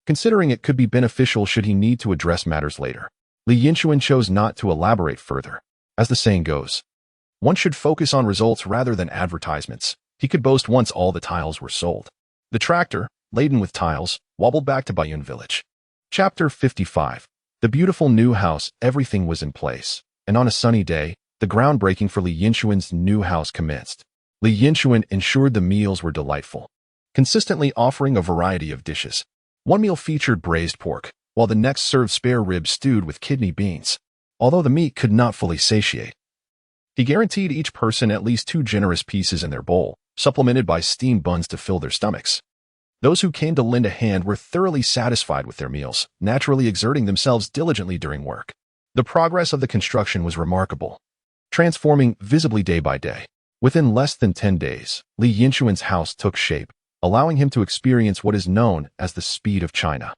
considering it could be beneficial should he need to address matters later. Li Yinchuan chose not to elaborate further. As the saying goes, one should focus on results rather than advertisements. He could boast once all the tiles were sold. The tractor, laden with tiles, wobbled back to Baiyun village. Chapter 55. The beautiful new house. Everything was in place, and on a sunny day, the groundbreaking for Li Yinchuan's new house commenced. Li Yinchuan ensured the meals were delightful, consistently offering a variety of dishes. One meal featured braised pork, while the next served spare ribs stewed with kidney beans. Although the meat could not fully satiate, he guaranteed each person at least 2 generous pieces in their bowl, supplemented by steamed buns to fill their stomachs. Those who came to lend a hand were thoroughly satisfied with their meals, naturally exerting themselves diligently during work. The progress of the construction was remarkable, transforming visibly day by day. Within less than 10 days, Li Yinchuan's house took shape, allowing him to experience what is known as the speed of China.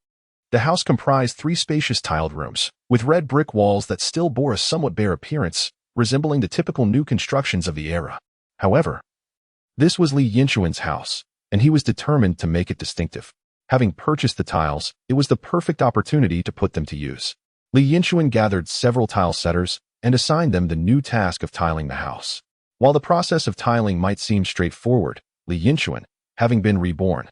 The house comprised 3 spacious tiled rooms, with red brick walls that still bore a somewhat bare appearance, resembling the typical new constructions of the era. However, this was Li Yinchuan's house, and he was determined to make it distinctive. Having purchased the tiles, it was the perfect opportunity to put them to use. Li Yinchuan gathered several tile setters and assigned them the new task of tiling the house. While the process of tiling might seem straightforward, Li Yinchuan, having been reborn,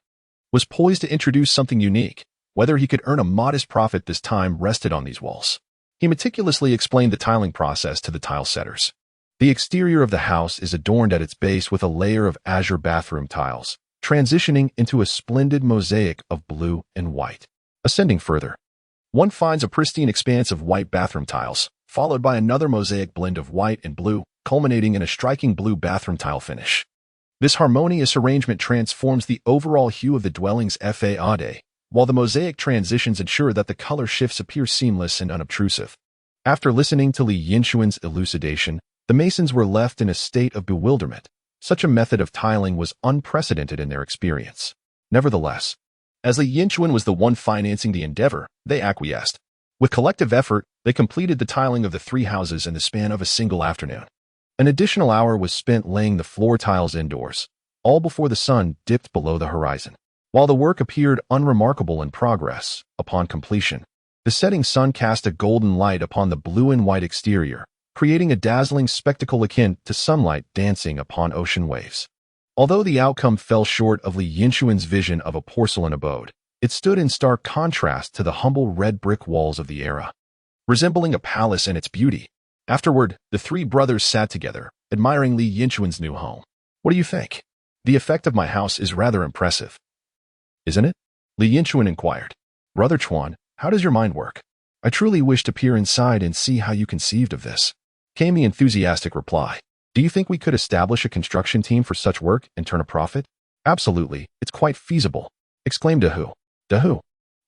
was poised to introduce something unique. Whether he could earn a modest profit this time rested on these walls. He meticulously explained the tiling process to the tile setters. The exterior of the house is adorned at its base with a layer of azure bathroom tiles, transitioning into a splendid mosaic of blue and white. Ascending further, one finds a pristine expanse of white bathroom tiles, followed by another mosaic blend of white and blue, culminating in a striking blue bathroom tile finish. This harmonious arrangement transforms the overall hue of the dwelling's facade, while the mosaic transitions ensure that the color shifts appear seamless and unobtrusive. After listening to Li Yinchuan's elucidation, the masons were left in a state of bewilderment. Such a method of tiling was unprecedented in their experience. Nevertheless, as Li Yinchuan was the one financing the endeavor, they acquiesced. With collective effort, they completed the tiling of the 3 houses in the span of a single afternoon. An additional hour was spent laying the floor tiles indoors, all before the sun dipped below the horizon. While the work appeared unremarkable in progress, upon completion, the setting sun cast a golden light upon the blue and white exterior, creating a dazzling spectacle akin to sunlight dancing upon ocean waves. Although the outcome fell short of Li Yinchuan's vision of a porcelain abode, it stood in stark contrast to the humble red brick walls of the era, resembling a palace in its beauty. Afterward, the 3 brothers sat together, admiring Li Yinchuan's new home. "What do you think? The effect of my house is rather impressive, isn't it?" Li Yinchuan inquired. "Brother Chuan, how does your mind work? I truly wish to peer inside and see how you conceived of this," came the enthusiastic reply. "Do you think we could establish a construction team for such work and turn a profit?" "Absolutely, it's quite feasible," exclaimed Dahu. "Dahu,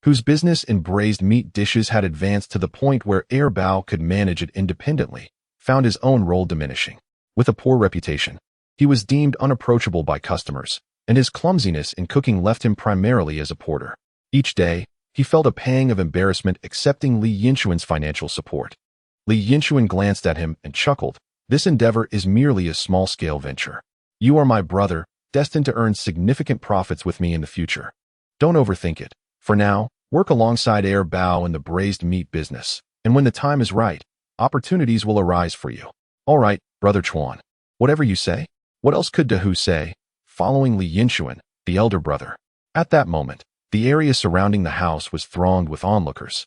whose business in braised meat dishes had advanced to the point where Bao could manage it independently, found his own role diminishing. With a poor reputation, he was deemed unapproachable by customers, and his clumsiness in cooking left him primarily as a porter. Each day, he felt a pang of embarrassment accepting Li Yinchuan's financial support. Li Yinchuan glanced at him and chuckled. This endeavor is merely a small-scale venture. You are my brother, destined to earn significant profits with me in the future. Don't overthink it. For now, work alongside Bao in the braised meat business, and when the time is right, opportunities will arise for you. All right, Brother Chuan. Whatever you say. What else could Dahu say, following Li Yinchuan, the elder brother? At that moment, the area surrounding the house was thronged with onlookers,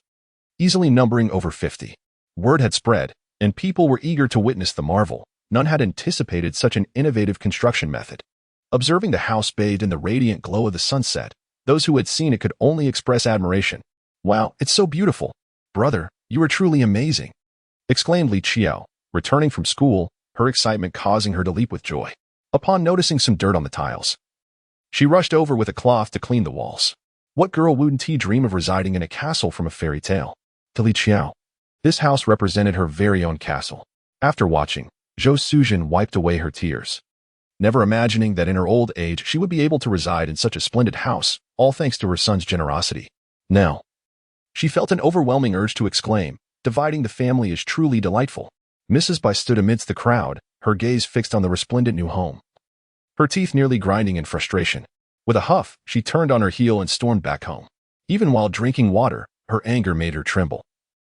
easily numbering over 50. Word had spread, and people were eager to witness the marvel. None had anticipated such an innovative construction method. Observing the house bathed in the radiant glow of the sunset, those who had seen it could only express admiration. Wow, it's so beautiful. Brother, you are truly amazing, exclaimed Li Qiao, returning from school, her excitement causing her to leap with joy. Upon noticing some dirt on the tiles, she rushed over with a cloth to clean the walls. What girl wouldn't dream of residing in a castle from a fairy tale? To Li Qiao, this house represented her very own castle. After watching, Zhou Suzhen wiped away her tears, never imagining that in her old age she would be able to reside in such a splendid house, all thanks to her son's generosity. Now, she felt an overwhelming urge to exclaim, dividing the family is truly delightful. Mrs. Bai stood amidst the crowd, her gaze fixed on the resplendent new home, her teeth nearly grinding in frustration. With a huff, she turned on her heel and stormed back home. Even while drinking water, her anger made her tremble.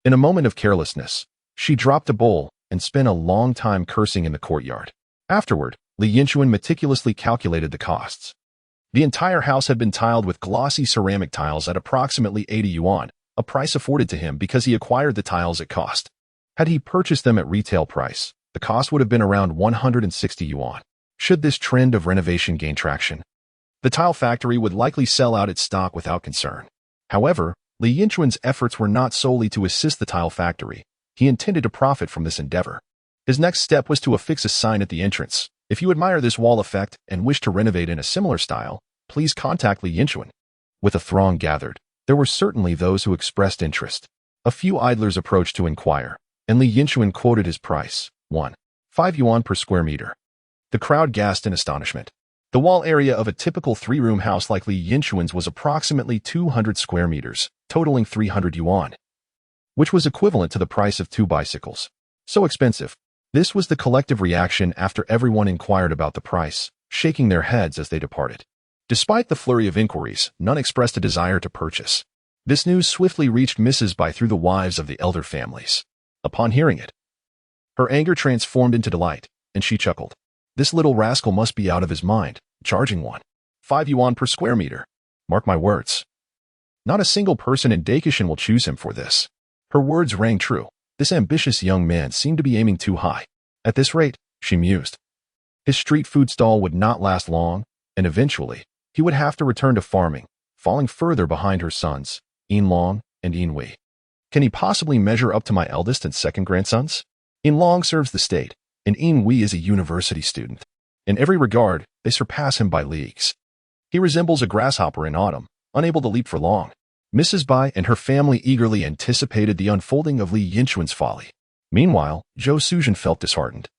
In a moment of carelessness, she dropped a bowl and spent a long time cursing in the courtyard. Afterward, Li Yinchuan meticulously calculated the costs. The entire house had been tiled with glossy ceramic tiles at approximately 80 yuan, a price afforded to him because he acquired the tiles at cost. Had he purchased them at retail price, the cost would have been around 160 yuan. Should this trend of renovation gain traction, the tile factory would likely sell out its stock without concern. However, Li Yinchuan's efforts were not solely to assist the tile factory. He intended to profit from this endeavor. His next step was to affix a sign at the entrance. If you admire this wall effect and wish to renovate in a similar style, please contact Li Yinchuan. With a throng gathered, there were certainly those who expressed interest. A few idlers approached to inquire, and Li Yinchuan quoted his price, 5 yuan per square meter. The crowd gasped in astonishment. The wall area of a typical three-room house like Li Yinchuan's was approximately 200 square meters, totaling 300 yuan, which was equivalent to the price of 2 bicycles. So expensive. This was the collective reaction after everyone inquired about the price, shaking their heads as they departed. Despite the flurry of inquiries, none expressed a desire to purchase. This news swiftly reached Mrs. Bai through the wives of the elder families. Upon hearing it, her anger transformed into delight, and she chuckled. This little rascal must be out of his mind, charging 5 yuan per square meter. Mark my words. Not a single person in Daikishan will choose him for this. Her words rang true. This ambitious young man seemed to be aiming too high. At this rate, she mused, his street food stall would not last long, and eventually, he would have to return to farming, falling further behind her sons, Yinlong and Yinwei. Can he possibly measure up to my eldest and second grandsons? Yinlong serves the state, and Yinwei is a university student. In every regard, they surpass him by leagues. He resembles a grasshopper in autumn, unable to leap for long. Mrs. Bai and her family eagerly anticipated the unfolding of Li Yinchuan's folly. Meanwhile, Zhou Suzhen felt disheartened,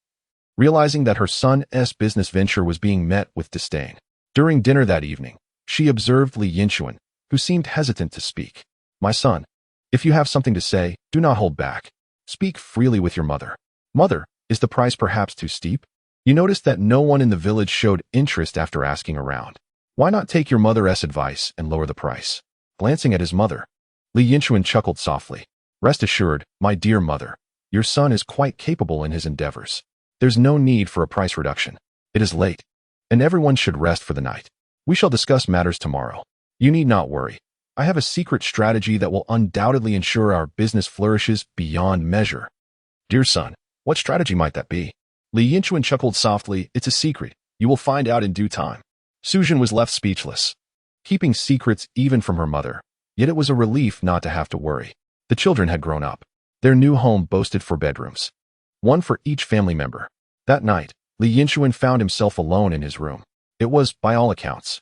realizing that her son's business venture was being met with disdain. During dinner that evening, she observed Li Yinchuan, who seemed hesitant to speak. My son, if you have something to say, do not hold back. Speak freely with your mother. Mother, is the price perhaps too steep? You noticed that no one in the village showed interest after asking around. Why not take your mother's advice and lower the price? Glancing at his mother, Li Yinchuan chuckled softly. Rest assured, my dear mother, your son is quite capable in his endeavors. There's no need for a price reduction. It is late, and everyone should rest for the night. We shall discuss matters tomorrow. You need not worry. I have a secret strategy that will undoubtedly ensure our business flourishes beyond measure. Dear son, what strategy might that be? Li Yinchuan chuckled softly. It's a secret. You will find out in due time. Suzhen was left speechless, keeping secrets even from her mother. Yet it was a relief not to have to worry. The children had grown up. Their new home boasted 4 bedrooms, one for each family member. That night, Li Yinchuan found himself alone in his room. It was, by all accounts,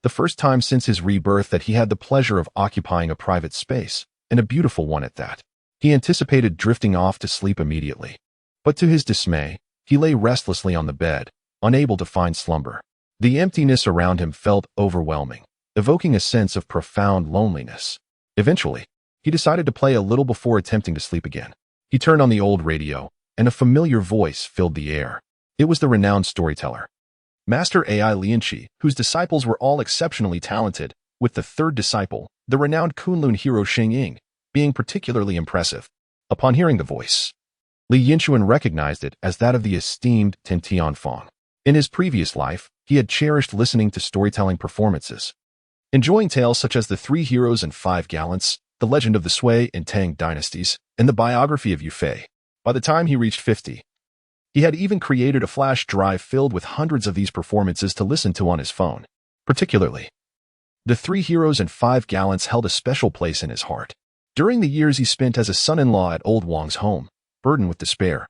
the The first time since his rebirth that he had the pleasure of occupying a private space, and a beautiful one at that. He anticipated drifting off to sleep immediately. But to his dismay, he lay restlessly on the bed, unable to find slumber. The emptiness around him felt overwhelming, evoking a sense of profound loneliness. Eventually, he decided to play a little before attempting to sleep again. He turned on the old radio, and a familiar voice filled the air. It was the renowned storyteller, Master AI Li Yinchuan, whose disciples were all exceptionally talented, with the third disciple, the renowned Kunlun hero Xing Ying, being particularly impressive. Upon hearing the voice, Li Yinchuan recognized it as that of the esteemed Tin Tianfeng. In his previous life, he had cherished listening to storytelling performances, enjoying tales such as The Three Heroes and Five Gallants, The Legend of the Sui and Tang dynasties, and the biography of Yu Fei. By the time he reached 50, he had even created a flash drive filled with hundreds of these performances to listen to on his phone. Particularly, The Three Heroes and Five Gallants held a special place in his heart. During the years he spent as a son-in-law at Old Wang's home, burdened with despair,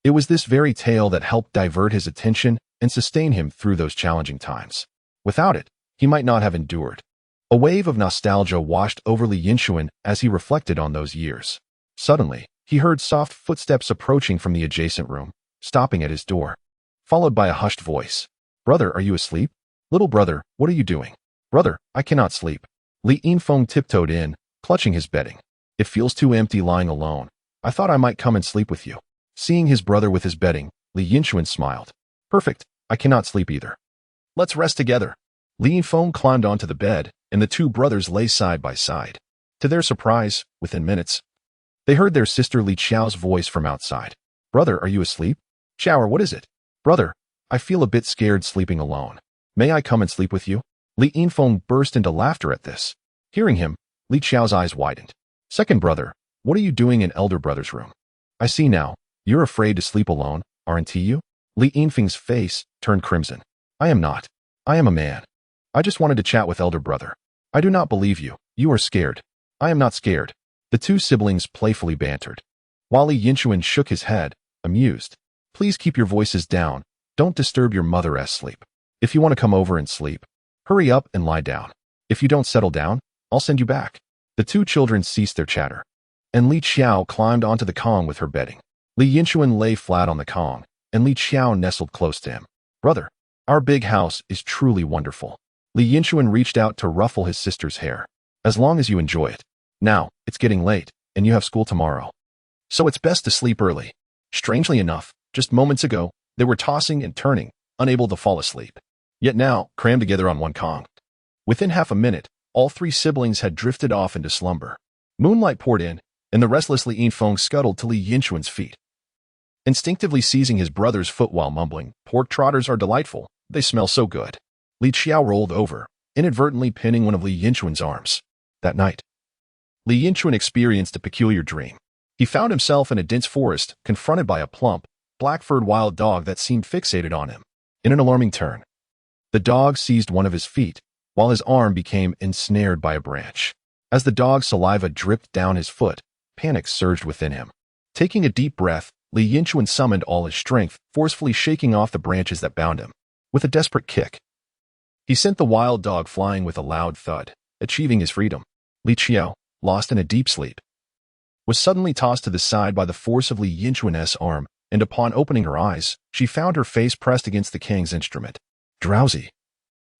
it was this very tale that helped divert his attention and sustain him through those challenging times. Without it, he might not have endured. A wave of nostalgia washed over Li Yinchuan as he reflected on those years. Suddenly, he heard soft footsteps approaching from the adjacent room, stopping at his door, followed by a hushed voice. "Brother, are you asleep? Little brother, what are you doing?" "Brother, I cannot sleep." Li Yinfeng tiptoed in, clutching his bedding. "It feels too empty lying alone. I thought I might come and sleep with you." Seeing his brother with his bedding, Li Yinchuan smiled. "Perfect, I cannot sleep either. Let's rest together." Li Yinfeng climbed onto the bed, and the two brothers lay side by side. To their surprise, within minutes, they heard their sister Li Qiao's voice from outside. "Brother, are you asleep?" "Qiao, what is it?" "Brother, I feel a bit scared sleeping alone. May I come and sleep with you?" Li Yinfeng burst into laughter at this. Hearing him, Li Qiao's eyes widened. "Second brother, what are you doing in elder brother's room? I see now, you're afraid to sleep alone, aren't you?" Li Yinfeng's face turned crimson. "I am not. I am a man. I just wanted to chat with elder brother. I do not believe you. You are scared." "I am not scared." The two siblings playfully bantered, while Li Yinchuan shook his head, amused. "Please keep your voices down. Don't disturb your mother's sleep. If you want to come over and sleep, hurry up and lie down. If you don't settle down, I'll send you back." The two children ceased their chatter, and Li Qiao climbed onto the Kong with her bedding. Li Yinchuan lay flat on the Kong, and Li Qiao nestled close to him. "Brother, our big house is truly wonderful." Li Yinchuan reached out to ruffle his sister's hair. "As long as you enjoy it. Now, it's getting late, and you have school tomorrow, so it's best to sleep early." Strangely enough, just moments ago, they were tossing and turning, unable to fall asleep. Yet now, crammed together on one Kong. Within half a minute, all three siblings had drifted off into slumber. Moonlight poured in, and the restless Li Yinfeng scuttled to Li Yinchuan's feet, instinctively seizing his brother's foot while mumbling, "Pork trotters are delightful. They smell so good." Li Qiao rolled over, inadvertently pinning one of Li Yinchuan's arms. That night, Li Yinchuan experienced a peculiar dream. He found himself in a dense forest, confronted by a plump, black-furred wild dog that seemed fixated on him. In an alarming turn, the dog seized one of his feet, while his arm became ensnared by a branch. As the dog's saliva dripped down his foot, panic surged within him. Taking a deep breath, Li Yinchuan summoned all his strength, forcefully shaking off the branches that bound him. With a desperate kick, he sent the wild dog flying with a loud thud, achieving his freedom. Li Qiao, lost in a deep sleep, was suddenly tossed to the side by the force of Li Yinchuan's arm, and upon opening her eyes, she found her face pressed against the king's instrument. Drowsy,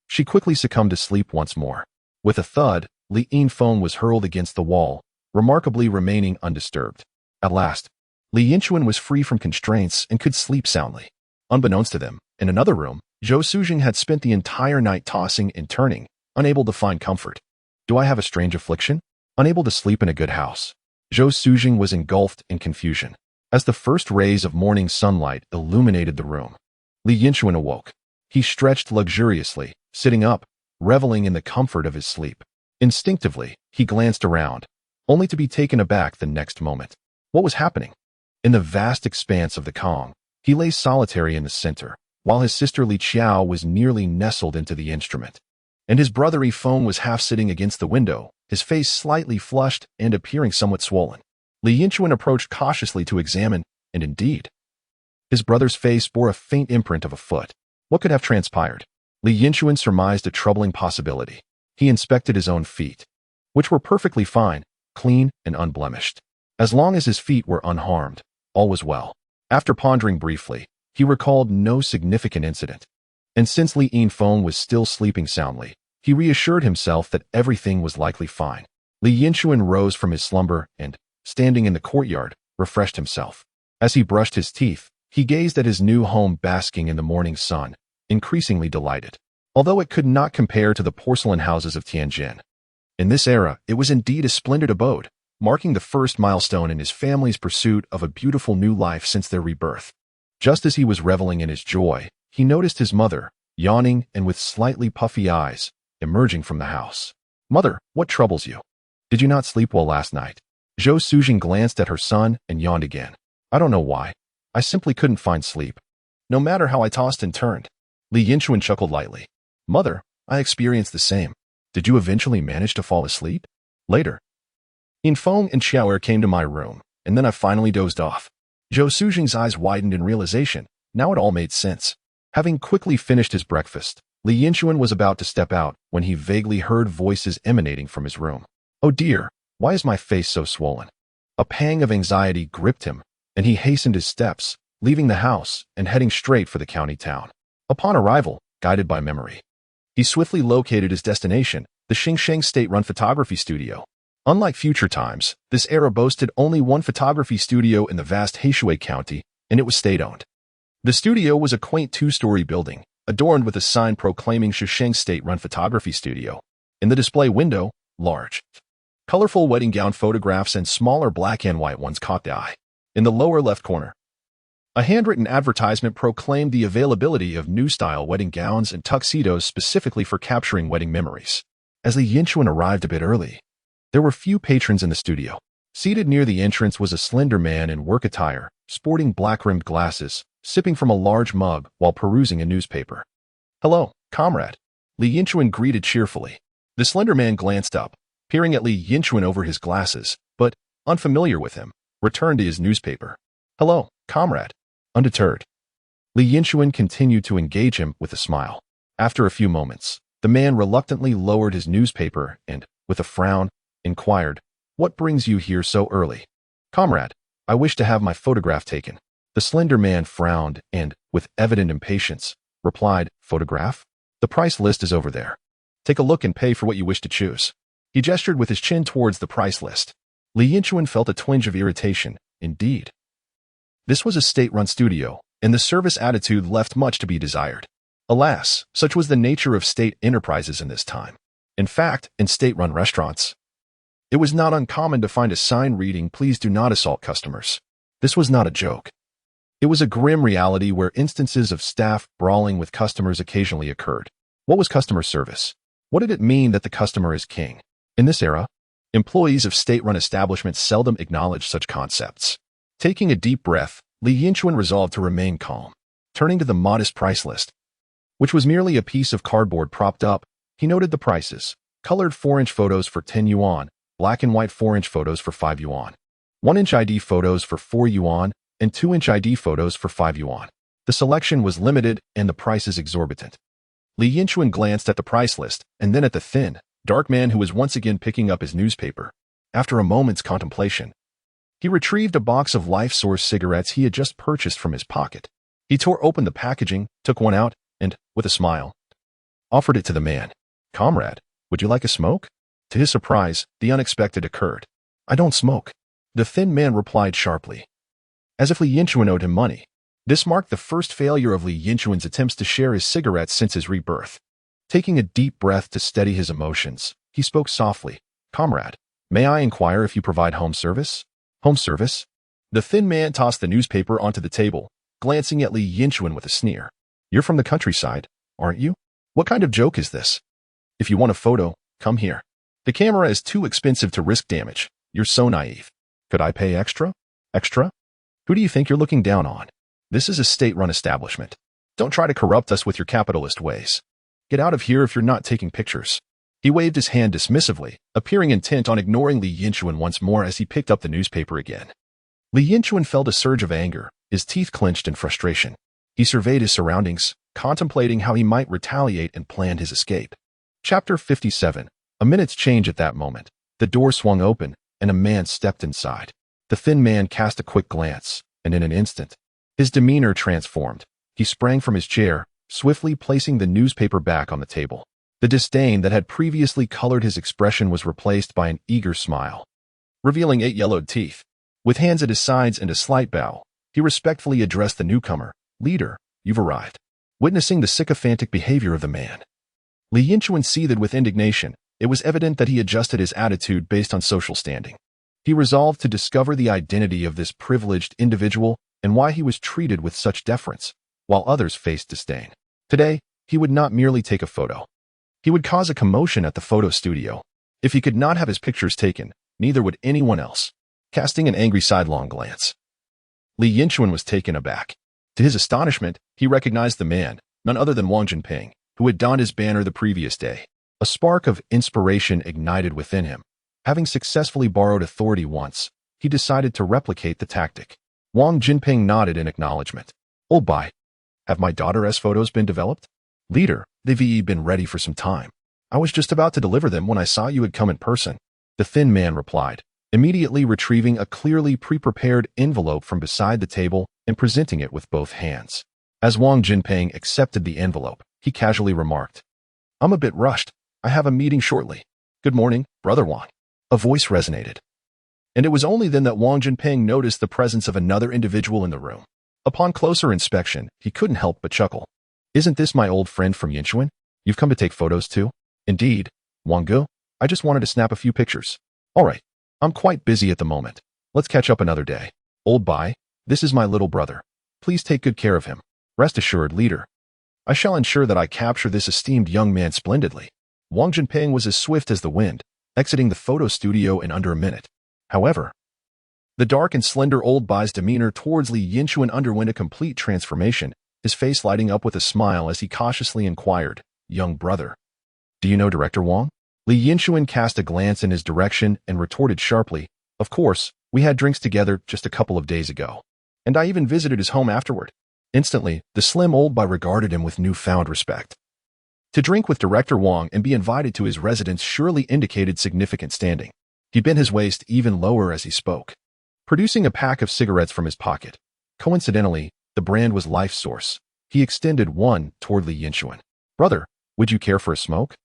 she quickly succumbed to sleep once more. With a thud, Li Yinfeng was hurled against the wall, remarkably remaining undisturbed. At last, Li Yinchuan was free from constraints and could sleep soundly. Unbeknownst to them, in another room, Zhou Sujing had spent the entire night tossing and turning, unable to find comfort. "Do I have a strange affliction? Unable to sleep in a good house." Zhou Sujing was engulfed in confusion. As the first rays of morning sunlight illuminated the room, Li Yinchuan awoke. He stretched luxuriously, sitting up, reveling in the comfort of his sleep. Instinctively, he glanced around, only to be taken aback the next moment. What was happening? In the vast expanse of the Kong, he lay solitary in the center, while his sister Li Qiao was nearly nestled into the instrument, and his brother Yifeng was half sitting against the window, his face slightly flushed and appearing somewhat swollen. Li Yinchuan approached cautiously to examine, and indeed, his brother's face bore a faint imprint of a foot. What could have transpired? Li Yinchuan surmised a troubling possibility. He inspected his own feet, which were perfectly fine, clean and unblemished. As long as his feet were unharmed, all was well. After pondering briefly, he recalled no significant incident. And since Li Yinlong was still sleeping soundly, he reassured himself that everything was likely fine. Li Yinchuan rose from his slumber and, standing in the courtyard, refreshed himself. As he brushed his teeth, he gazed at his new home basking in the morning sun, increasingly delighted. Although it could not compare to the porcelain houses of Tianjin. In this era, it was indeed a splendid abode, marking the first milestone in his family's pursuit of a beautiful new life since their rebirth. Just as he was reveling in his joy, he noticed his mother, yawning and with slightly puffy eyes, emerging from the house. "Mother, what troubles you? Did you not sleep well last night?" Zhou Sujing glanced at her son and yawned again. "I don't know why. I simply couldn't find sleep, no matter how I tossed and turned." Li Yinchuan chuckled lightly. "Mother, I experienced the same. Did you eventually manage to fall asleep?" Later, Yinfeng and Xiaoer came to my room, and then I finally dozed off. Zhou Sujing's eyes widened in realization. Now it all made sense. Having quickly finished his breakfast, Li Yinchuan was about to step out when he vaguely heard voices emanating from his room. "Oh dear, why is my face so swollen?" A pang of anxiety gripped him, and he hastened his steps, leaving the house and heading straight for the county town. Upon arrival, guided by memory, he swiftly located his destination, the Xingsheng state-run photography studio. Unlike future times, this era boasted only one photography studio in the vast Heishui County, and it was state-owned. The studio was a quaint two-story building, adorned with a sign proclaiming Xingsheng state-run photography studio. In the display window, large, colorful wedding gown photographs and smaller black and white ones caught the eye. In the lower left corner, a handwritten advertisement proclaimed the availability of new-style wedding gowns and tuxedos specifically for capturing wedding memories. As Li Yinchuan arrived a bit early, there were few patrons in the studio. Seated near the entrance was a slender man in work attire, sporting black-rimmed glasses, sipping from a large mug while perusing a newspaper. "Hello, comrade," Li Yinchuan greeted cheerfully. The slender man glanced up, peering at Li Yinchuan over his glasses, but, unfamiliar with him, returned to his newspaper. "Hello, comrade." Undeterred, Li Yinchuan continued to engage him with a smile. After a few moments, the man reluctantly lowered his newspaper and, with a frown, inquired, "What brings you here so early?" "Comrade, I wish to have my photograph taken." The slender man frowned and, with evident impatience, replied, "Photograph? The price list is over there. Take a look and pay for what you wish to choose." He gestured with his chin towards the price list. Li Yinchuan felt a twinge of irritation. Indeed, this was a state-run studio, and the service attitude left much to be desired. Alas, such was the nature of state enterprises in this time. In fact, in state-run restaurants, it was not uncommon to find a sign reading, "Please do not assault customers." This was not a joke. It was a grim reality where instances of staff brawling with customers occasionally occurred. What was customer service? What did it mean that the customer is king? In this era, employees of state-run establishments seldom acknowledged such concepts. Taking a deep breath, Li Yinchuan resolved to remain calm. Turning to the modest price list, which was merely a piece of cardboard propped up, he noted the prices: colored 4-inch photos for 10 yuan, black and white 4-inch photos for 5 yuan, 1-inch ID photos for 4 yuan, and 2-inch ID photos for 5 yuan. The selection was limited and the prices exorbitant. Li Yinchuan glanced at the price list and then at the thin, dark man who was once again picking up his newspaper. After a moment's contemplation, he retrieved a box of Life Source cigarettes he had just purchased from his pocket. He tore open the packaging, took one out, and, with a smile, offered it to the man. "Comrade, would you like a smoke?" To his surprise, the unexpected occurred. "I don't smoke," the thin man replied sharply, as if Li Yinchuan owed him money. This marked the first failure of Li Yinchuan's attempts to share his cigarettes since his rebirth. Taking a deep breath to steady his emotions, he spoke softly. "Comrade, may I inquire if you provide home service?" "Home service?" The thin man tossed the newspaper onto the table, glancing at Li Yinchuan with a sneer. "You're from the countryside, aren't you? What kind of joke is this? If you want a photo, come here. The camera is too expensive to risk damage. You're so naive. Could I pay extra?" "Extra? Who do you think you're looking down on? This is a state-run establishment. Don't try to corrupt us with your capitalist ways. Get out of here if you're not taking pictures." He waved his hand dismissively, appearing intent on ignoring Li Yinchuan once more as he picked up the newspaper again. Li Yinchuan felt a surge of anger, his teeth clenched in frustration. He surveyed his surroundings, contemplating how he might retaliate and plan his escape. Chapter 57. A minute's change at that moment. The door swung open, and a man stepped inside. The thin man cast a quick glance, and in an instant, his demeanor transformed. He sprang from his chair, swiftly placing the newspaper back on the table. The disdain that had previously colored his expression was replaced by an eager smile, revealing 8 yellowed teeth. With hands at his sides and a slight bow, he respectfully addressed the newcomer. "Leader, you've arrived." Witnessing the sycophantic behavior of the man, Li Yinchuan seethed with indignation. It was evident that he adjusted his attitude based on social standing. He resolved to discover the identity of this privileged individual and why he was treated with such deference, while others faced disdain. Today, he would not merely take a photo. He would cause a commotion at the photo studio. If he could not have his pictures taken, neither would anyone else. Casting an angry sidelong glance, Li Yinchuan was taken aback. To his astonishment, he recognized the man, none other than Wang Jinping, who had donned his banner the previous day. A spark of inspiration ignited within him. Having successfully borrowed authority once, he decided to replicate the tactic. Wang Jinping nodded in acknowledgement. "Old Bai, have my daughter's photos been developed?" "Leader, they've been ready for some time. I was just about to deliver them when I saw you had come in person," the thin man replied, immediately retrieving a clearly pre-prepared envelope from beside the table and presenting it with both hands. As Wang Jinping accepted the envelope, he casually remarked, "I'm a bit rushed. I have a meeting shortly. Good morning, Brother Wang." A voice resonated. And it was only then that Wang Jinping noticed the presence of another individual in the room. Upon closer inspection, he couldn't help but chuckle. "Isn't this my old friend from Yinchuan? You've come to take photos too?" "Indeed, Wang Gu. I just wanted to snap a few pictures." "All right. I'm quite busy at the moment. Let's catch up another day." "Old Bai, this is my little brother. Please take good care of him." "Rest assured, leader. I shall ensure that I capture this esteemed young man splendidly." Wang Jinping was as swift as the wind, exiting the photo studio in under a minute. However, the dark and slender old Bai's demeanor towards Li Yinchuan underwent a complete transformation, his face lighting up with a smile as he cautiously inquired, "Young brother, do you know Director Wang?" Li Yinchuan cast a glance in his direction and retorted sharply, "Of course, we had drinks together just a couple of days ago, and I even visited his home afterward." Instantly, the slim old Bai regarded him with newfound respect. To drink with Director Wang and be invited to his residence surely indicated significant standing. He bent his waist even lower as he spoke, producing a pack of cigarettes from his pocket. Coincidentally, the brand was Life Source. He extended one toward Li Yinchuan. "Brother, would you care for a smoke?"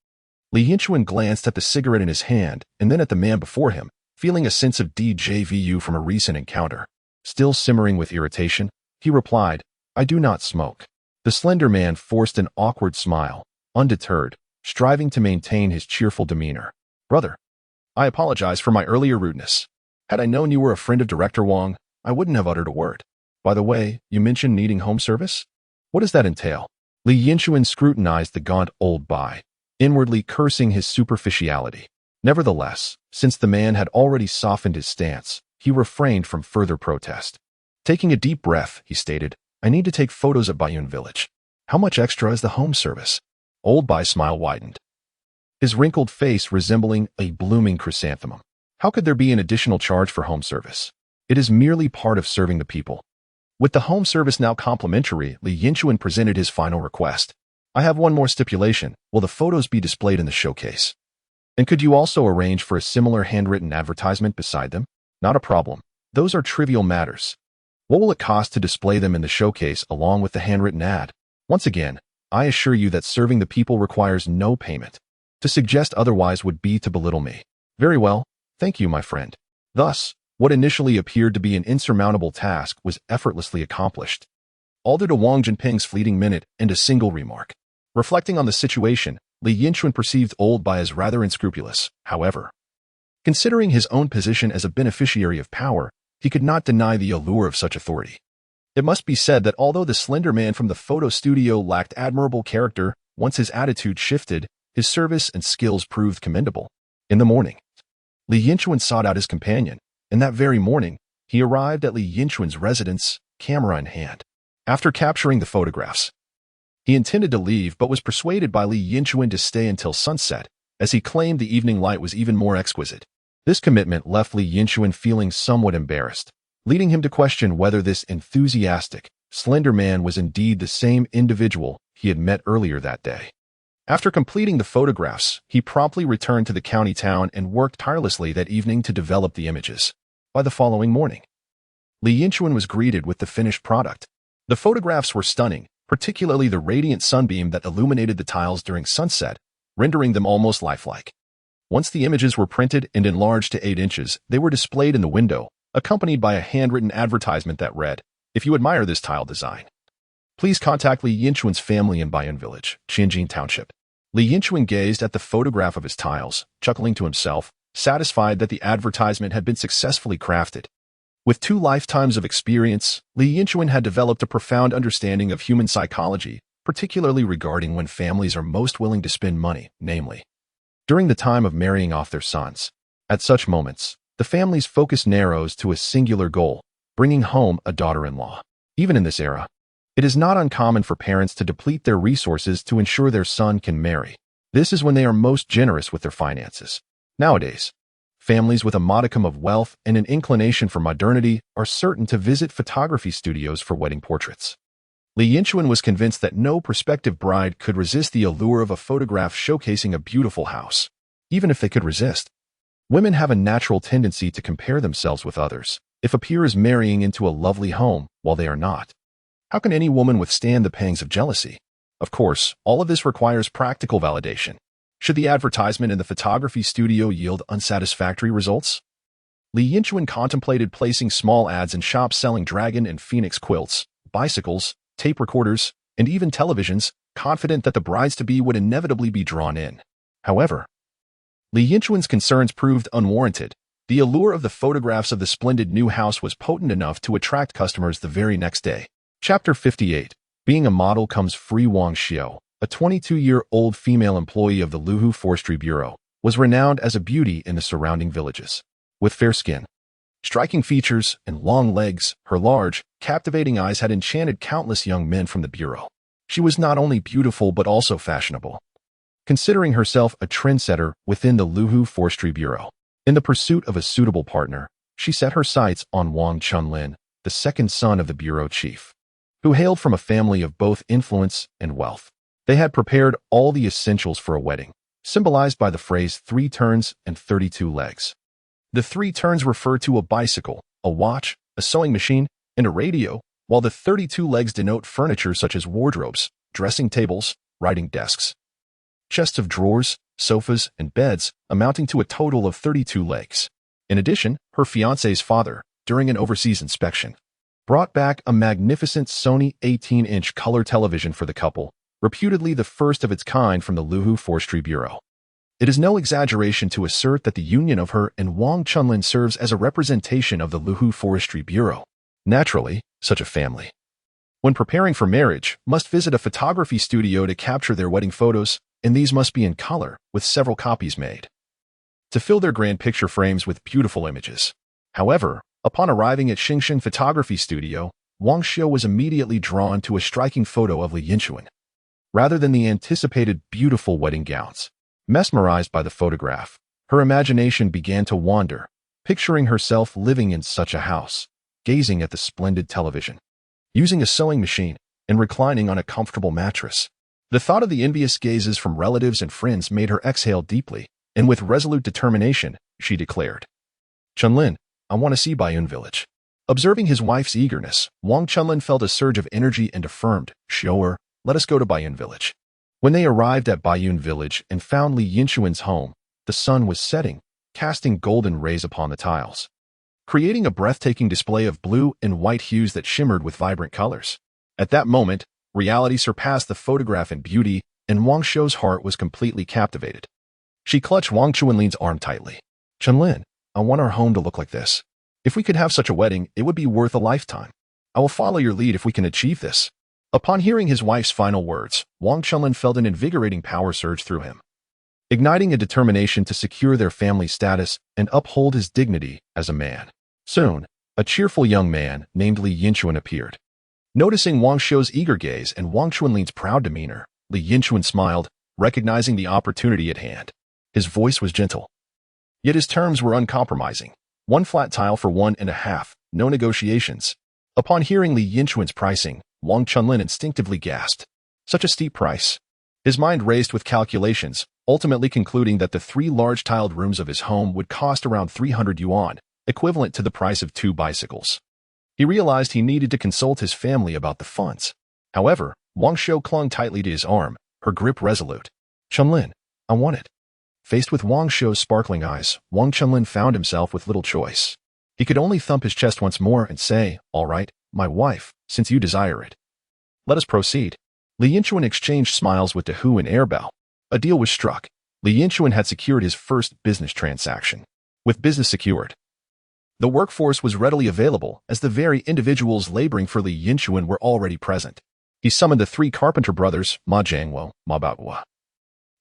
Li Yinchuan glanced at the cigarette in his hand and then at the man before him, feeling a sense of deja vu from a recent encounter. Still simmering with irritation, he replied, "I do not smoke." The slender man forced an awkward smile, undeterred, striving to maintain his cheerful demeanor. "Brother, I apologize for my earlier rudeness. Had I known you were a friend of Director Wang, I wouldn't have uttered a word. By the way, you mentioned needing home service? What does that entail?" Li Yinchuan scrutinized the gaunt old Bai, inwardly cursing his superficiality. Nevertheless, since the man had already softened his stance, he refrained from further protest. Taking a deep breath, he stated, "I need to take photos at Baiyun Village. How much extra is the home service?" Old Bai's smile widened, his wrinkled face resembling a blooming chrysanthemum. "How could there be an additional charge for home service? It is merely part of serving the people." With the home service now complimentary, Li Yinchuan presented his final request. "I have one more stipulation. Will the photos be displayed in the showcase? And could you also arrange for a similar handwritten advertisement beside them?" "Not a problem. Those are trivial matters. What will it cost to display them in the showcase along with the handwritten ad?" "Once again, I assure you that serving the people requires no payment. To suggest otherwise would be to belittle me." "Very well. Thank you, my friend." Thus, what initially appeared to be an insurmountable task was effortlessly accomplished, all due to Wang Jinping's fleeting minute and a single remark. Reflecting on the situation, Li Yinchuan perceived old Bai as rather unscrupulous. However, considering his own position as a beneficiary of power, he could not deny the allure of such authority. It must be said that although the slender man from the photo studio lacked admirable character, once his attitude shifted, his service and skills proved commendable. In the morning, Li Yinchuan sought out his companion, and that very morning, he arrived at Li Yinchuan's residence, camera in hand. After capturing the photographs, he intended to leave but was persuaded by Li Yinchuan to stay until sunset, as he claimed the evening light was even more exquisite. This commitment left Li Yinchuan feeling somewhat embarrassed, leading him to question whether this enthusiastic, slender man was indeed the same individual he had met earlier that day. After completing the photographs, he promptly returned to the county town and worked tirelessly that evening to develop the images. By the following morning, Li Yinchuan was greeted with the finished product. The photographs were stunning, particularly the radiant sunbeam that illuminated the tiles during sunset, rendering them almost lifelike. Once the images were printed and enlarged to 8 inches, they were displayed in the window, accompanied by a handwritten advertisement that read, "If you admire this tile design, please contact Li Yinchuan's family in Baiyun Village, Qianjin Township." Li Yinchuan gazed at the photograph of his tiles, chuckling to himself, satisfied that the advertisement had been successfully crafted. With 2 lifetimes of experience, Li Yinchuan had developed a profound understanding of human psychology, particularly regarding when families are most willing to spend money, namely, during the time of marrying off their sons. At such moments, the family's focus narrows to a singular goal, bringing home a daughter-in-law. Even in this era, it is not uncommon for parents to deplete their resources to ensure their son can marry. This is when they are most generous with their finances. Nowadays, families with a modicum of wealth and an inclination for modernity are certain to visit photography studios for wedding portraits. Li Yinchuan was convinced that no prospective bride could resist the allure of a photograph showcasing a beautiful house. Even if they could resist, women have a natural tendency to compare themselves with others. If a peer is marrying into a lovely home while they are not, how can any woman withstand the pangs of jealousy? Of course, all of this requires practical validation. Should the advertisement in the photography studio yield unsatisfactory results? Li Yinchuan contemplated placing small ads in shops selling dragon and phoenix quilts, bicycles, tape recorders, and even televisions, confident that the brides-to-be would inevitably be drawn in. However, Li Yinchuan's concerns proved unwarranted. The allure of the photographs of the splendid new house was potent enough to attract customers the very next day. Chapter 58. Being a model comes free. Wang Xiao, a 22-year-old female employee of the Luhu Forestry Bureau, was renowned as a beauty in the surrounding villages. With fair skin, striking features, and long legs, her large, captivating eyes had enchanted countless young men from the bureau. She was not only beautiful but also fashionable, considering herself a trendsetter within the Luhu Forestry Bureau. In the pursuit of a suitable partner, she set her sights on Wang Chunlin, the second son of the bureau chief, who hailed from a family of both influence and wealth. They had prepared all the essentials for a wedding, symbolized by the phrase 3 turns and 32 legs. The 3 turns refer to a bicycle, a watch, a sewing machine, and a radio, while the 32 legs denote furniture such as wardrobes, dressing tables, writing desks, chests of drawers, sofas, and beds, amounting to a total of 32 legs. In addition, her fiancé's father, during an overseas inspection, brought back a magnificent Sony 18-inch color television for the couple, reputedly the first of its kind from the Luhu Forestry Bureau. It is no exaggeration to assert that the union of her and Wang Chunlin serves as a representation of the Luhu Forestry Bureau. Naturally, such a family, when preparing for marriage, must visit a photography studio to capture their wedding photos, and these must be in color, with several copies made to fill their grand picture frames with beautiful images. However, upon arriving at Xingshan Photography Studio, Wang Xiao was immediately drawn to a striking photo of Li Yinchuan, rather than the anticipated beautiful wedding gowns. Mesmerized by the photograph, her imagination began to wander, picturing herself living in such a house, gazing at the splendid television, using a sewing machine, and reclining on a comfortable mattress. The thought of the envious gazes from relatives and friends made her exhale deeply, and with resolute determination, she declared, "Chunlin, I want to see Baiyun Village." Observing his wife's eagerness, Wang Chunlin felt a surge of energy and affirmed, "Sure, let us go to Baiyun Village." When they arrived at Baiyun Village and found Li Yinchuan's home, the sun was setting, casting golden rays upon the tiles, creating a breathtaking display of blue and white hues that shimmered with vibrant colors. At that moment, reality surpassed the photograph in beauty, and Wang Xiao's heart was completely captivated. She clutched Wang Chunlin's arm tightly. "Chunlin, I want our home to look like this. If we could have such a wedding, it would be worth a lifetime. I will follow your lead if we can achieve this." Upon hearing his wife's final words, Wang Chunlin felt an invigorating power surge through him, igniting a determination to secure their family status and uphold his dignity as a man. Soon, a cheerful young man named Li Yinchuan appeared. Noticing Wang Xiao's eager gaze and Wang Chunlin's proud demeanor, Li Yinchuan smiled, recognizing the opportunity at hand. His voice was gentle, yet his terms were uncompromising. 1 flat tile for 1.5, no negotiations. Upon hearing Li Yinchuan's pricing, Wang Chunlin instinctively gasped, Such a steep price. His mind raced with calculations, ultimately concluding that the 3 large tiled rooms of his home would cost around 300 yuan, equivalent to the price of 2 bicycles. He realized he needed to consult his family about the funds. However, Wang Xiu clung tightly to his arm, her grip resolute. Chunlin, I want it. Faced with Wang Xiu's sparkling eyes, Wang Chunlin found himself with little choice. He could only thump his chest once more and say, all right, my wife, since you desire it. Let us proceed. Li Yinchuan exchanged smiles with De Hu and Airbell. A deal was struck. Li Yinchuan had secured his first business transaction. With business secured, the workforce was readily available as the very individuals laboring for Li Yinchuan were already present. He summoned the 3 carpenter brothers, Ma Jiangwo, Ma Baohua,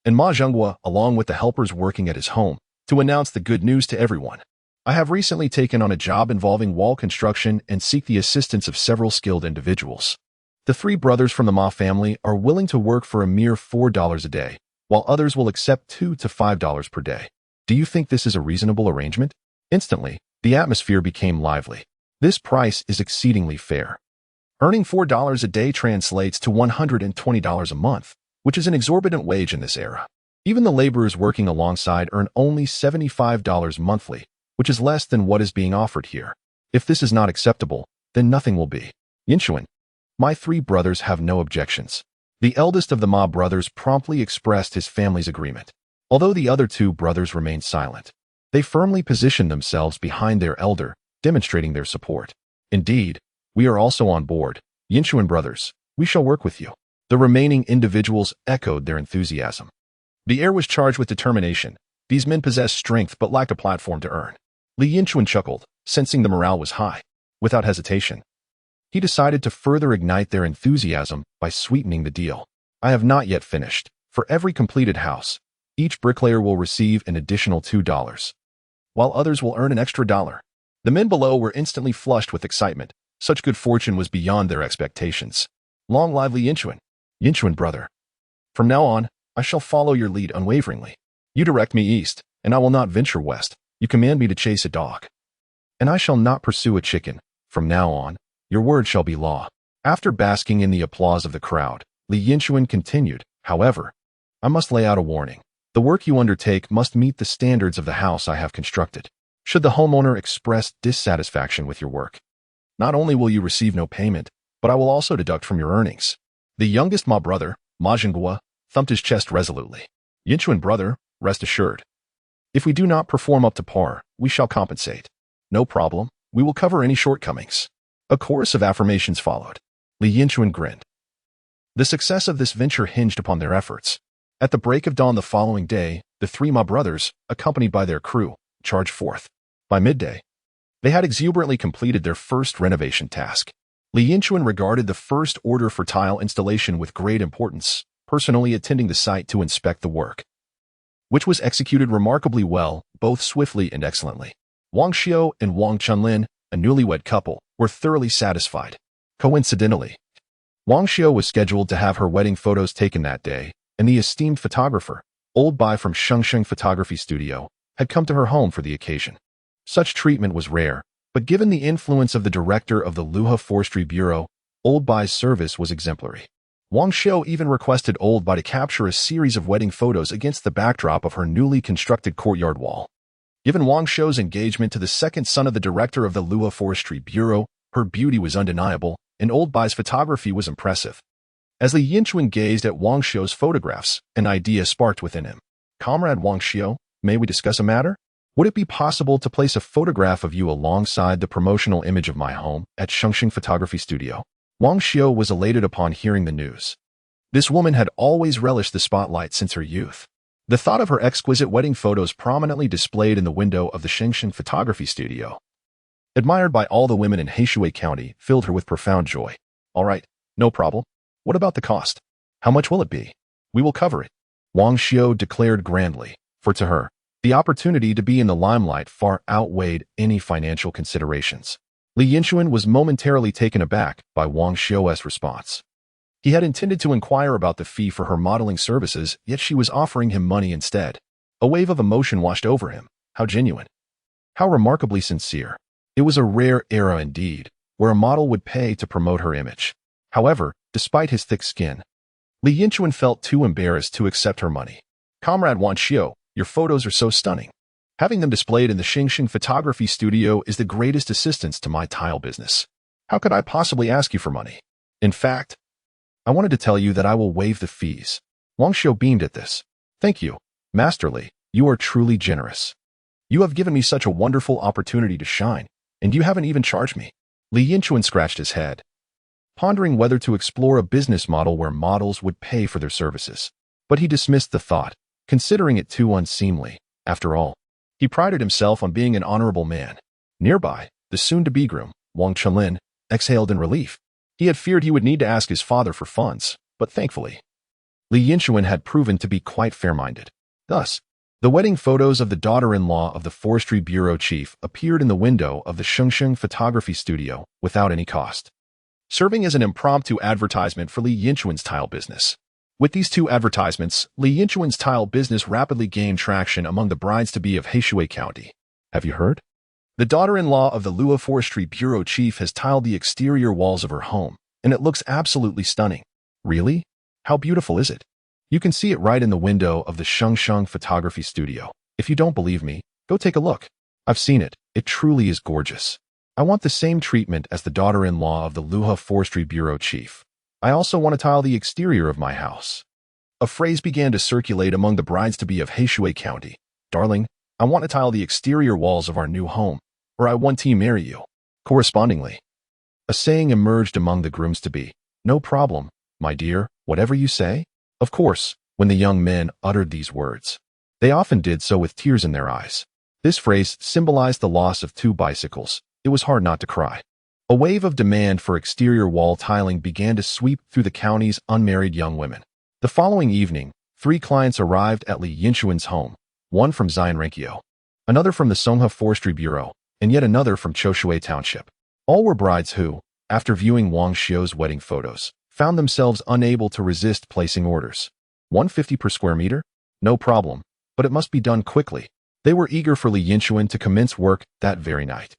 and Ma Zhenghua, along with the helpers working at his home, to announce the good news to everyone. I have recently taken on a job involving wall construction and seek the assistance of several skilled individuals. The 3 brothers from the Ma family are willing to work for a mere $4 a day, while others will accept $2 to $5 per day. Do you think this is a reasonable arrangement? Instantly, the atmosphere became lively. This price is exceedingly fair. Earning $4 a day translates to $120 a month, which is an exorbitant wage in this era. Even the laborers working alongside earn only $75 monthly, which is less than what is being offered here. If this is not acceptable, then nothing will be. Yinchuan, my 3 brothers have no objections. The eldest of the Ma brothers promptly expressed his family's agreement. Although the other 2 brothers remained silent, they firmly positioned themselves behind their elder, demonstrating their support. Indeed, we are also on board. Yinchuan brothers, we shall work with you. The remaining individuals echoed their enthusiasm. The air was charged with determination. These men possessed strength but lacked a platform to earn. Li Yinchuan chuckled, sensing the morale was high. Without hesitation, he decided to further ignite their enthusiasm by sweetening the deal. I have not yet finished. For every completed house, each bricklayer will receive an additional $2, while others will earn an extra $1. The men below were instantly flushed with excitement. Such good fortune was beyond their expectations. Long live Li Yinchuan. Yinchuan brother. From now on, I shall follow your lead unwaveringly. You direct me east, and I will not venture west. You command me to chase a dog, and I shall not pursue a chicken. From now on, your word shall be law. After basking in the applause of the crowd, Li Yinchuan continued, however, I must lay out a warning. The work you undertake must meet the standards of the house I have constructed. Should the homeowner express dissatisfaction with your work, not only will you receive no payment, but I will also deduct from your earnings. The youngest Ma brother, Ma Zhenghua, thumped his chest resolutely. Yinchuan brother, rest assured. If we do not perform up to par, we shall compensate. No problem, we will cover any shortcomings. A chorus of affirmations followed. Li Yinchuan grinned. The success of this venture hinged upon their efforts. At the break of dawn the following day, the 3 Ma brothers, accompanied by their crew, charged forth. By midday, they had exuberantly completed their first renovation task. Li Yinchuan regarded the first order for tile installation with great importance, personally attending the site to inspect the work, which was executed remarkably well, both swiftly and excellently. Wang Xiu and Wang Chunlin, a newlywed couple, were thoroughly satisfied. Coincidentally, Wang Xiu was scheduled to have her wedding photos taken that day, and the esteemed photographer, Old Bai from Shengsheng Photography Studio, had come to her home for the occasion. Such treatment was rare, but given the influence of the director of the Luhe Forestry Bureau, Old Bai's service was exemplary. Wang Xiu even requested Old Bai to capture a series of wedding photos against the backdrop of her newly constructed courtyard wall. Given Wang Xiu's engagement to the second son of the director of the Luhe Forestry Bureau, her beauty was undeniable, and Old Bai's photography was impressive. As Li Yinchuan gazed at Wang Xiu's photographs, an idea sparked within him. Comrade Wang Xiu, may we discuss a matter? Would it be possible to place a photograph of you alongside the promotional image of my home at Shengsheng Photography Studio? Wang Xiu was elated upon hearing the news. This woman had always relished the spotlight since her youth. The thought of her exquisite wedding photos prominently displayed in the window of the Shengsheng Photography Studio, admired by all the women in Heishui County, filled her with profound joy. All right, no problem. What about the cost? How much will it be? We will cover it, Wang Xiu declared grandly, for to her, the opportunity to be in the limelight far outweighed any financial considerations. Li Yinchuan was momentarily taken aback by Wang Xiu's response. He had intended to inquire about the fee for her modeling services, yet she was offering him money instead. A wave of emotion washed over him. How genuine. How remarkably sincere. It was a rare era indeed, where a model would pay to promote her image. However, despite his thick skin, Li Yinchuan felt too embarrassed to accept her money. Comrade Wan Xiu, your photos are so stunning. Having them displayed in the Xingxing photography studio is the greatest assistance to my tile business. How could I possibly ask you for money? In fact, I wanted to tell you that I will waive the fees. Wang Xiu beamed at this. Thank you, Master Li. You are truly generous. You have given me such a wonderful opportunity to shine, and you haven't even charged me. Li Yinchuan scratched his head, pondering whether to explore a business model where models would pay for their services. But he dismissed the thought, considering it too unseemly. After all, he prided himself on being an honorable man. Nearby, the soon-to-be groom, Wang Chenlin, exhaled in relief. He had feared he would need to ask his father for funds, but thankfully, Li Yinchuan had proven to be quite fair-minded. Thus, the wedding photos of the daughter-in-law of the Forestry Bureau chief appeared in the window of the Xingxing photography studio without any cost, serving as an impromptu advertisement for Li Yinchuan's tile business. With these two advertisements, Li Yinchuan's tile business rapidly gained traction among the brides-to-be of Heishui County. Have you heard? The daughter-in-law of the Lua Forestry Bureau chief has tiled the exterior walls of her home, and it looks absolutely stunning. Really? How beautiful is it? You can see it right in the window of the Xingxing photography studio. If you don't believe me, go take a look. I've seen it. It truly is gorgeous. I want the same treatment as the daughter-in-law of the Lua Forestry Bureau chief. I also want to tile the exterior of my house. A phrase began to circulate among the brides-to-be of Heishui County. Darling, I want to tile the exterior walls of our new home, or I want to marry you. Correspondingly, a saying emerged among the grooms-to-be. No problem, my dear, whatever you say. Of course, when the young men uttered these words, they often did so with tears in their eyes. This phrase symbolized the loss of two bicycles. It was hard not to cry. A wave of demand for exterior wall tiling began to sweep through the county's unmarried young women. The following evening, 3 clients arrived at Li Yinchuan's home, one from Xianrenkyo, another from the Songhe Forestry Bureau, and yet another from Choshui Township. All were brides who, after viewing Wang Xiu's wedding photos, found themselves unable to resist placing orders. 150 per square meter? No problem, but it must be done quickly. They were eager for Li Yinchuan to commence work that very night.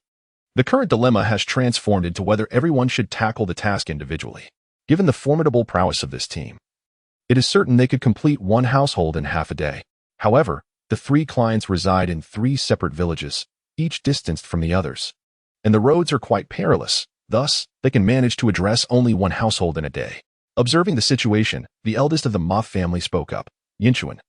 The current dilemma has transformed into whether everyone should tackle the task individually. Given the formidable prowess of this team, it is certain they could complete one household in half a day. However, the 3 clients reside in 3 separate villages, each distanced from the others, and the roads are quite perilous. Thus, they can manage to address only one household in a day. Observing the situation, the eldest of the Ma family spoke up. Yinchuan,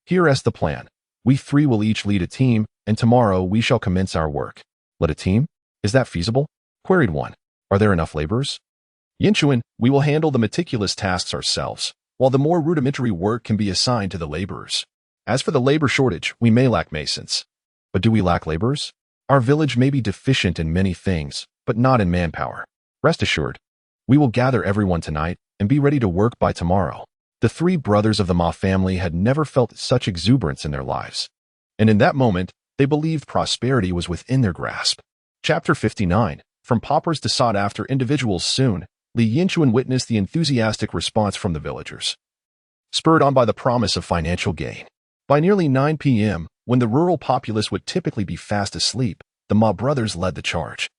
here is the plan. We 3 will each lead a team, and tomorrow we shall commence our work. Let a team? Is that feasible? Queried one. Are there enough laborers? Yinchuan, we will handle the meticulous tasks ourselves, while the more rudimentary work can be assigned to the laborers. As for the labor shortage, we may lack masons. But do we lack laborers? Our village may be deficient in many things, but not in manpower. Rest assured, we will gather everyone tonight and be ready to work by tomorrow. The 3 brothers of the Ma family had never felt such exuberance in their lives, and in that moment, they believed prosperity was within their grasp. Chapter 59. From paupers to sought-after individuals. Soon, Li Yinchuan witnessed the enthusiastic response from the villagers, spurred on by the promise of financial gain. By nearly 9 p.m., when the rural populace would typically be fast asleep, the Ma brothers led the charge.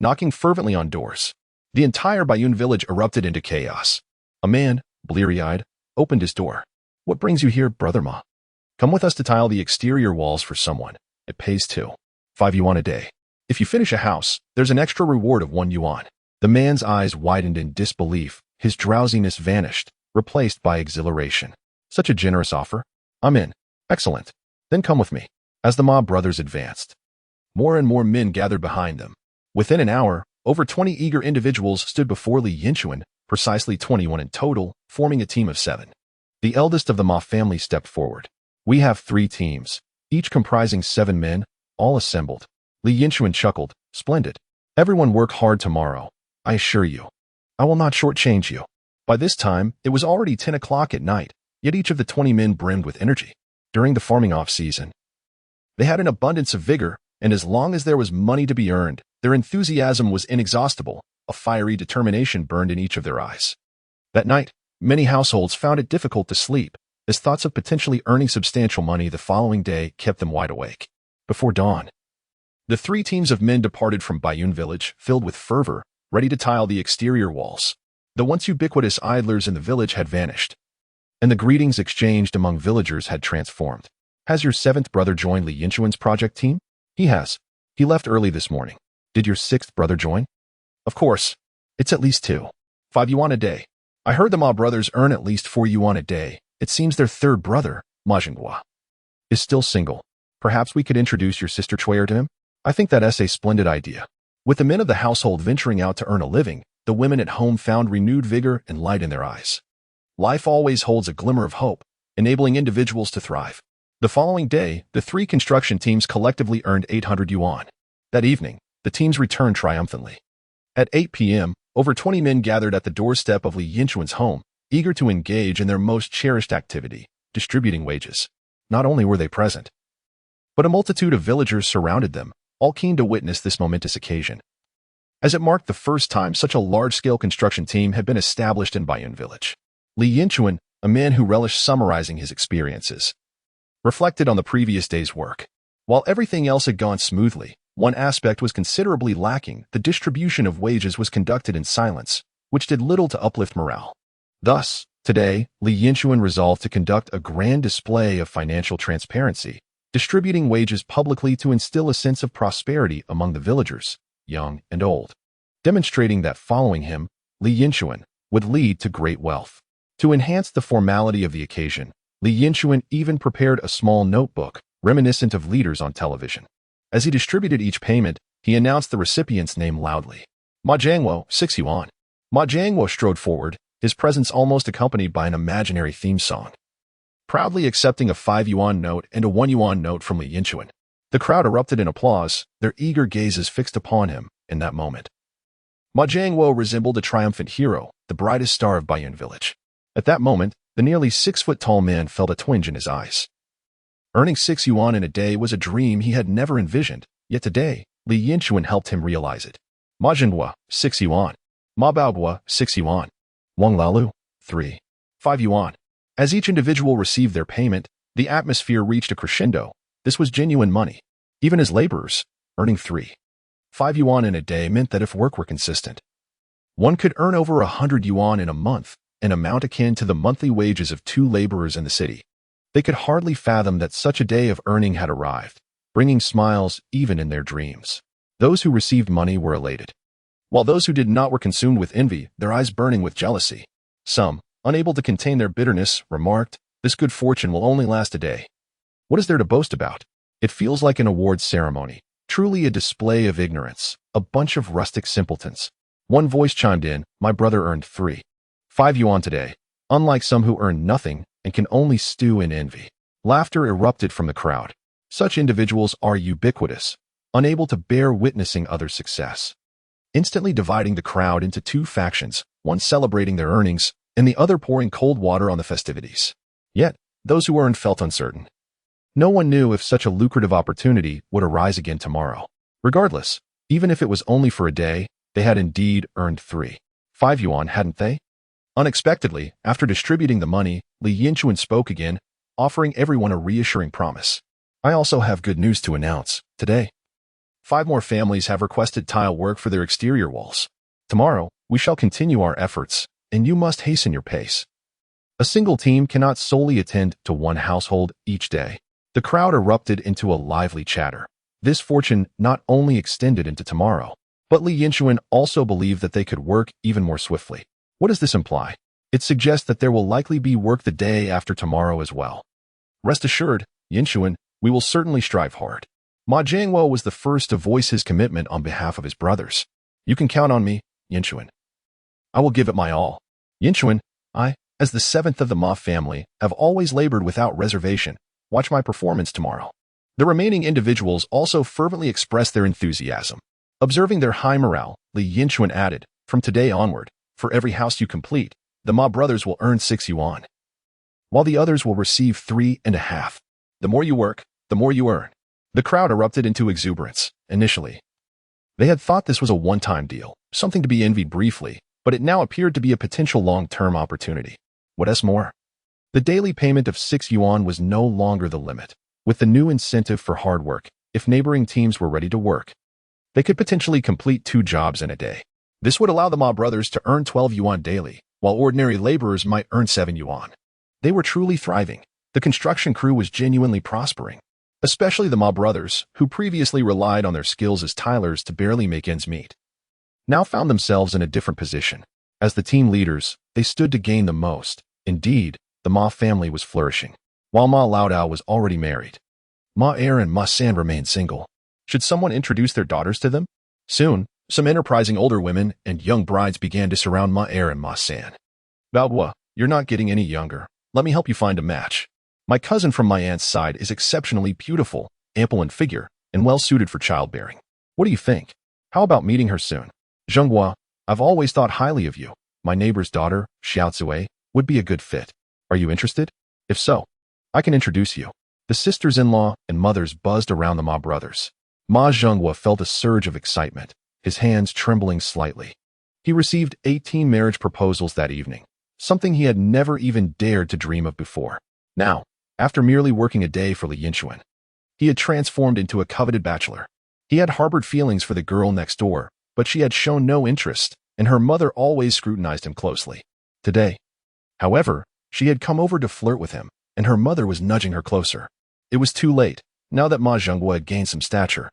Knocking fervently on doors, the entire Bayun village erupted into chaos. A man, bleary-eyed, opened his door. What brings you here, Brother Ma? Come with us to tile the exterior walls for someone. It pays 5 yuan a day. If you finish a house, there's an extra reward of 1 yuan. The man's eyes widened in disbelief. His drowsiness vanished, replaced by exhilaration. Such a generous offer. I'm in. Excellent. Then come with me. As the Ma brothers advanced, more and more men gathered behind them. Within an hour, over 20 eager individuals stood before Li Yinchuan, precisely 21 in total, forming a team of 7. The eldest of the Ma family stepped forward. We have 3 teams, each comprising 7 men, all assembled. Li Yinchuan chuckled. Splendid. Everyone work hard tomorrow. I assure you, I will not shortchange you. By this time, it was already 10 o'clock at night, yet each of the 20 men brimmed with energy. During the farming off-season, they had an abundance of vigor, and as long as there was money to be earned, their enthusiasm was inexhaustible. A fiery determination burned in each of their eyes. That night, many households found it difficult to sleep, as thoughts of potentially earning substantial money the following day kept them wide awake. Before dawn, the 3 teams of men departed from Bayun village, filled with fervor, ready to tile the exterior walls. The once ubiquitous idlers in the village had vanished, and the greetings exchanged among villagers had transformed. Has your seventh brother joined Li Yinchuan's project team? He has. He left early this morning. Did your sixth brother join? Of course. It's at least 2. 5 yuan a day. I heard the Ma brothers earn at least 4 yuan a day. It seems their third brother, Ma Zhenghua, is still single. Perhaps we could introduce your sister Chuyer to him? I think that's a splendid idea. With the men of the household venturing out to earn a living, the women at home found renewed vigor and light in their eyes. Life always holds a glimmer of hope, enabling individuals to thrive. The following day, the 3 construction teams collectively earned 800 yuan. That evening, the teams returned triumphantly. At 8 p.m., over 20 men gathered at the doorstep of Li Yinchuan's home, eager to engage in their most cherished activity, distributing wages. Not only were they present, but a multitude of villagers surrounded them, all keen to witness this momentous occasion, as it marked the first time such a large-scale construction team had been established in Baiyun village. Li Yinchuan, a man who relished summarizing his experiences, reflected on the previous day's work. While everything else had gone smoothly, one aspect was considerably lacking. The distribution of wages was conducted in silence, which did little to uplift morale. Thus, today, Li Yinchuan resolved to conduct a grand display of financial transparency, distributing wages publicly to instill a sense of prosperity among the villagers, young and old, demonstrating that following him, Li Yinchuan would lead to great wealth. To enhance the formality of the occasion, Li Yinchuan even prepared a small notebook, reminiscent of leaders on television. As he distributed each payment, he announced the recipient's name loudly. Ma Zhengwo, 6 yuan. Ma Zhengwo strode forward, his presence almost accompanied by an imaginary theme song, proudly accepting a 5 yuan note and a 1 yuan note from Li Yinchuan. The crowd erupted in applause, their eager gazes fixed upon him in that moment. Ma Zhengwo resembled a triumphant hero, the brightest star of Baiyun village. At that moment, the nearly 6-foot-tall man felt a twinge in his eyes. Earning 6 yuan in a day was a dream he had never envisioned, yet today, Li Yinchuan helped him realize it. Ma Zhenghua, 6 yuan. Ma Baoguo, 6 yuan. Wang Lalu, 3. 5 yuan. As each individual received their payment, the atmosphere reached a crescendo. This was genuine money. Even as laborers, earning 3. 5 yuan in a day meant that if work were consistent, one could earn over 100 yuan in a month, an amount akin to the monthly wages of 2 laborers in the city. They could hardly fathom that such a day of earning had arrived, bringing smiles even in their dreams. Those who received money were elated, while those who did not were consumed with envy, their eyes burning with jealousy. Some, unable to contain their bitterness, remarked, "This good fortune will only last a day. What is there to boast about? It feels like an awards ceremony, truly a display of ignorance, a bunch of rustic simpletons." One voice chimed in, "My brother earned 3. 5 yuan today, unlike some who earn nothing and can only stew in envy." Laughter erupted from the crowd. Such individuals are ubiquitous, unable to bear witnessing others' success, instantly dividing the crowd into 2 factions, one celebrating their earnings and the other pouring cold water on the festivities. Yet, those who earned felt uncertain. No one knew if such a lucrative opportunity would arise again tomorrow. Regardless, even if it was only for a day, they had indeed earned 3. 5 yuan, hadn't they? Unexpectedly, after distributing the money, Li Yinchuan spoke again, offering everyone a reassuring promise. "I also have good news to announce. Today, 5 more families have requested tile work for their exterior walls. Tomorrow, we shall continue our efforts, and you must hasten your pace." A single team cannot solely attend to one household each day. The crowd erupted into a lively chatter. This fortune not only extended into tomorrow, but Li Yinchuan also believed that they could work even more swiftly. What does this imply? It suggests that there will likely be work the day after tomorrow as well. Rest assured, Yinchuan, we will certainly strive hard. Ma Zhengwo was the first to voice his commitment on behalf of his brothers. "You can count on me, Yinchuan. I will give it my all. Yinchuan, I, as the 7th of the Ma family, have always labored without reservation. Watch my performance tomorrow." The remaining individuals also fervently expressed their enthusiasm. Observing their high morale, Li Yinchuan added, "From today onward, for every house you complete, the Ma brothers will earn 6 yuan, while the others will receive 3.5. The more you work, the more you earn." The crowd erupted into exuberance. Initially, they had thought this was a one-time deal, something to be envied briefly, but it now appeared to be a potential long-term opportunity. What's more, the daily payment of 6 yuan was no longer the limit. With the new incentive for hard work, if neighboring teams were ready to work, they could potentially complete 2 jobs in a day. This would allow the Ma brothers to earn 12 yuan daily, while ordinary laborers might earn 7 yuan. They were truly thriving. The construction crew was genuinely prospering, especially the Ma brothers, who previously relied on their skills as tilers to barely make ends meet. Now found themselves in a different position. As the team leaders, they stood to gain the most. Indeed, the Ma family was flourishing, while Ma Laodao was already married. Ma Er and Ma San remained single. Should someone introduce their daughters to them? Soon, some enterprising older women and young brides began to surround Ma Er and Ma San. Baoguo, you're not getting any younger. Let me help you find a match. My cousin from my aunt's side is exceptionally beautiful, ample in figure, and well-suited for childbearing. What do you think? How about meeting her soon? Zhenghua, I've always thought highly of you. My neighbor's daughter, Xiaozue, would be a good fit. Are you interested? If so, I can introduce you. The sisters-in-law and mothers buzzed around the Ma brothers. Ma Zhenghua felt a surge of excitement, his hands trembling slightly. He received 18 marriage proposals that evening, something he had never even dared to dream of before. Now, after merely working a day for Li Yinchuan, he had transformed into a coveted bachelor. He had harbored feelings for the girl next door, but she had shown no interest, and her mother always scrutinized him closely. Today, however, she had come over to flirt with him, and her mother was nudging her closer. It was too late, now that Ma Zhenghua had gained some stature.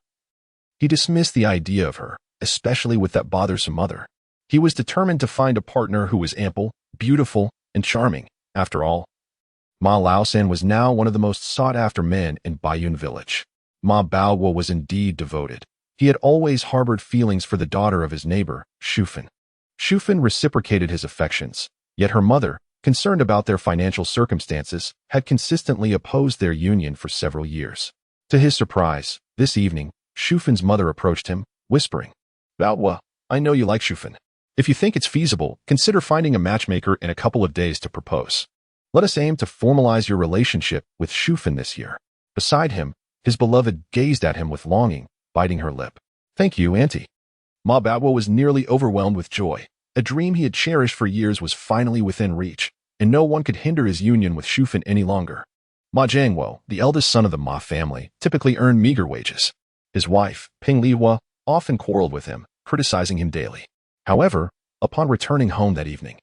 He dismissed the idea of her, especially with that bothersome mother. He was determined to find a partner who was ample, beautiful, and charming. After all, Ma Laosan was now one of the most sought-after men in Baiyun village. Ma Baoguo was indeed devoted. He had always harbored feelings for the daughter of his neighbor, Shufan. Shufan reciprocated his affections, yet her mother, concerned about their financial circumstances, had consistently opposed their union for several years. To his surprise, this evening, Shufan's mother approached him, whispering, Baoguo, I know you like Shufan. If you think it's feasible, consider finding a matchmaker in a couple of days to propose. Let us aim to formalize your relationship with Shufan this year. Beside him, his beloved gazed at him with longing, biting her lip. Thank you, Auntie. Ma Baoguo was nearly overwhelmed with joy. A dream he had cherished for years was finally within reach, and no one could hinder his union with Shufan any longer. Ma Jiangwo, the eldest son of the Ma family, typically earned meager wages. His wife, Ping Liwa, often quarreled with him, criticizing him daily. However, upon returning home that evening,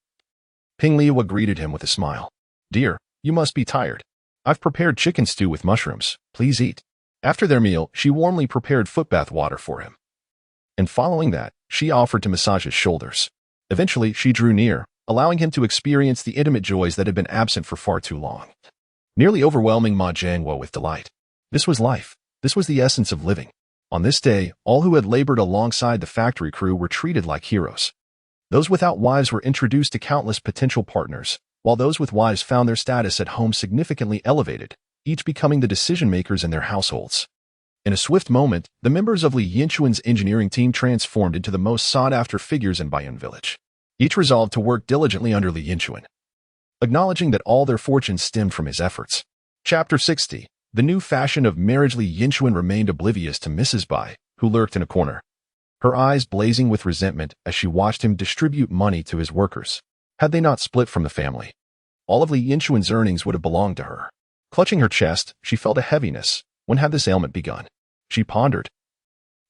Ping Liwa greeted him with a smile. Dear, you must be tired. I've prepared chicken stew with mushrooms. Please eat. After their meal, she warmly prepared footbath water for him. And following that, she offered to massage his shoulders. Eventually, she drew near, allowing him to experience the intimate joys that had been absent for far too long, nearly overwhelming Ma Jiangwo with delight. This was life. This was the essence of living. On this day, all who had labored alongside the factory crew were treated like heroes. Those without wives were introduced to countless potential partners, while those with wives found their status at home significantly elevated, each becoming the decision-makers in their households. In a swift moment, the members of Li Yinchuan's engineering team transformed into the most sought-after figures in Baiyun village. Each resolved to work diligently under Li Yinchuan, acknowledging that all their fortunes stemmed from his efforts. Chapter 60. The new fashion of marriage. Li Yinchuan remained oblivious to Mrs. Bai, who lurked in a corner, her eyes blazing with resentment as she watched him distribute money to his workers. Had they not split from the family, all of Li Yinchuan's earnings would have belonged to her. Clutching her chest, she felt a heaviness. When had this ailment begun? She pondered,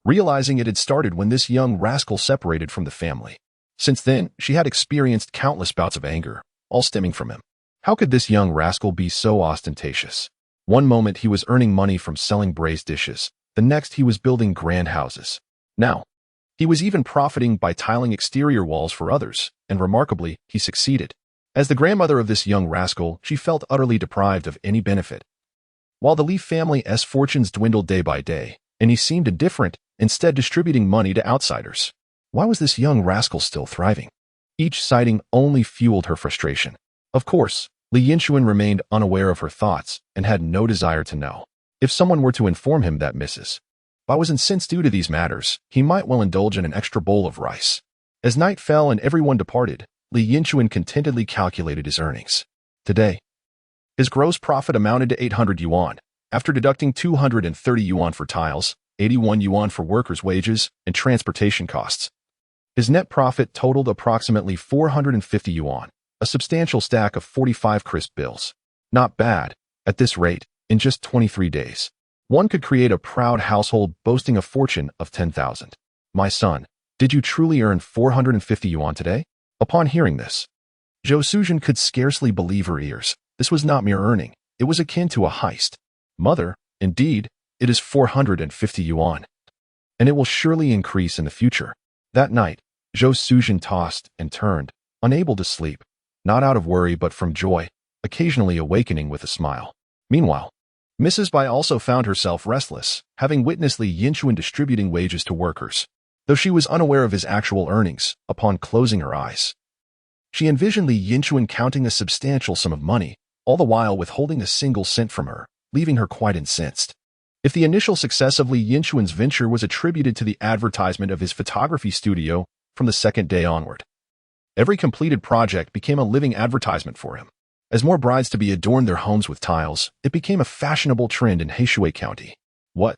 realizing it had started when this young rascal separated from the family. Since then, she had experienced countless bouts of anger, all stemming from him. How could this young rascal be so ostentatious? One moment he was earning money from selling braised dishes, the next he was building grand houses. Now, he was even profiting by tiling exterior walls for others, and remarkably, he succeeded. As the grandmother of this young rascal, she felt utterly deprived of any benefit. While the Li family's fortunes dwindled day by day, and he seemed indifferent, instead distributing money to outsiders. Why was this young rascal still thriving? Each sighting only fueled her frustration. Of course, Li Yinchuan remained unaware of her thoughts and had no desire to know. If someone were to inform him that Mrs. Bai was incensed due to these matters, he might well indulge in an extra bowl of rice. As night fell and everyone departed, Li Yinchuan contentedly calculated his earnings. Today, his gross profit amounted to 800 yuan, after deducting 230 yuan for tiles, 81 yuan for workers' wages, and transportation costs. His net profit totaled approximately 450 yuan, a substantial stack of 45 crisp bills. Not bad. At this rate, in just 23 days, one could create a proud household boasting a fortune of 10,000. My son, Did you truly earn 450 yuan today? Upon hearing this, Zhou Suzhen could scarcely believe her ears. This was not mere earning. It was akin to a heist. Mother, indeed, it is 450 yuan. And it will surely increase in the future. That night, Zhou Suzhen tossed and turned, unable to sleep, not out of worry but from joy, occasionally awakening with a smile. Meanwhile, Mrs. Bai also found herself restless, having witnessed Li Yinchuan distributing wages to workers. Though she was unaware of his actual earnings, upon closing her eyes, she envisioned Li Yinchuan counting a substantial sum of money, all the while withholding a single cent from her, leaving her quite incensed. If the initial success of Li Yinchuan's venture was attributed to the advertisement of his photography studio from the second day onward, every completed project became a living advertisement for him. As more brides-to-be adorned their homes with tiles, it became a fashionable trend in Heishui County. What?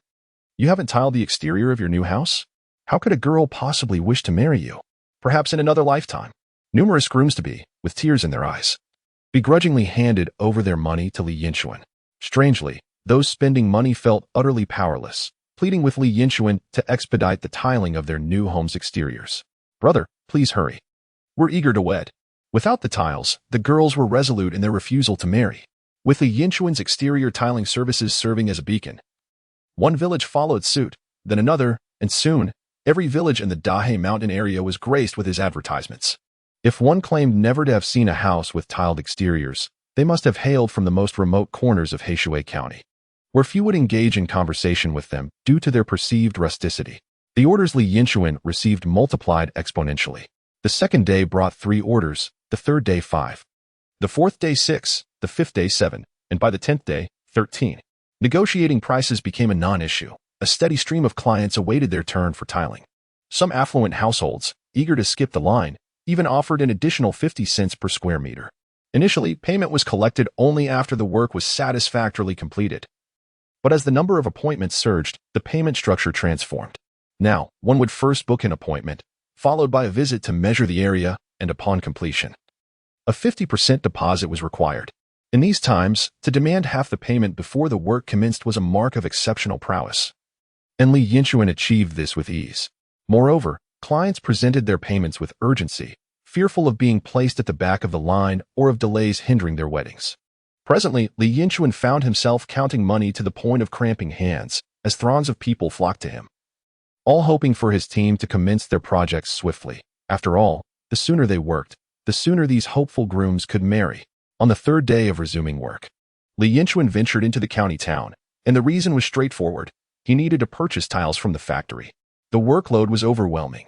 You haven't tiled the exterior of your new house? How could a girl possibly wish to marry you? Perhaps in another lifetime. Numerous grooms-to-be, with tears in their eyes, begrudgingly handed over their money to Li Yinchuan. Strangely, those spending money felt utterly powerless, pleading with Li Yinchuan to expedite the tiling of their new home's exteriors. Brother, please hurry. We're eager to wed. Without the tiles, the girls were resolute in their refusal to marry, with Li Yinchuan's exterior tiling services serving as a beacon. One village followed suit, then another, and soon, every village in the Dahe mountain area was graced with his advertisements. If one claimed never to have seen a house with tiled exteriors, they must have hailed from the most remote corners of Heishui County, where few would engage in conversation with them due to their perceived rusticity. The orders Li Yinchuan received multiplied exponentially. The second day brought 3 orders, the third day 5, the fourth day 6, the fifth day 7, and by the 10th day, 13. Negotiating prices became a non-issue. A steady stream of clients awaited their turn for tiling. Some affluent households, eager to skip the line, even offered an additional 50 cents per square meter. Initially, payment was collected only after the work was satisfactorily completed. But as the number of appointments surged, the payment structure transformed. Now, one would first book an appointment, followed by a visit to measure the area, and upon completion, a 50% deposit was required. In these times, to demand half the payment before the work commenced was a mark of exceptional prowess. And Li Yinchuan achieved this with ease. Moreover, clients presented their payments with urgency, fearful of being placed at the back of the line or of delays hindering their weddings. Presently, Li Yinchuan found himself counting money to the point of cramping hands, as throngs of people flocked to him, all hoping for his team to commence their projects swiftly. After all, the sooner they worked, the sooner these hopeful grooms could marry. On the third day of resuming work, Li Yinchuan ventured into the county town, and the reason was straightforward. He needed to purchase tiles from the factory. The workload was overwhelming,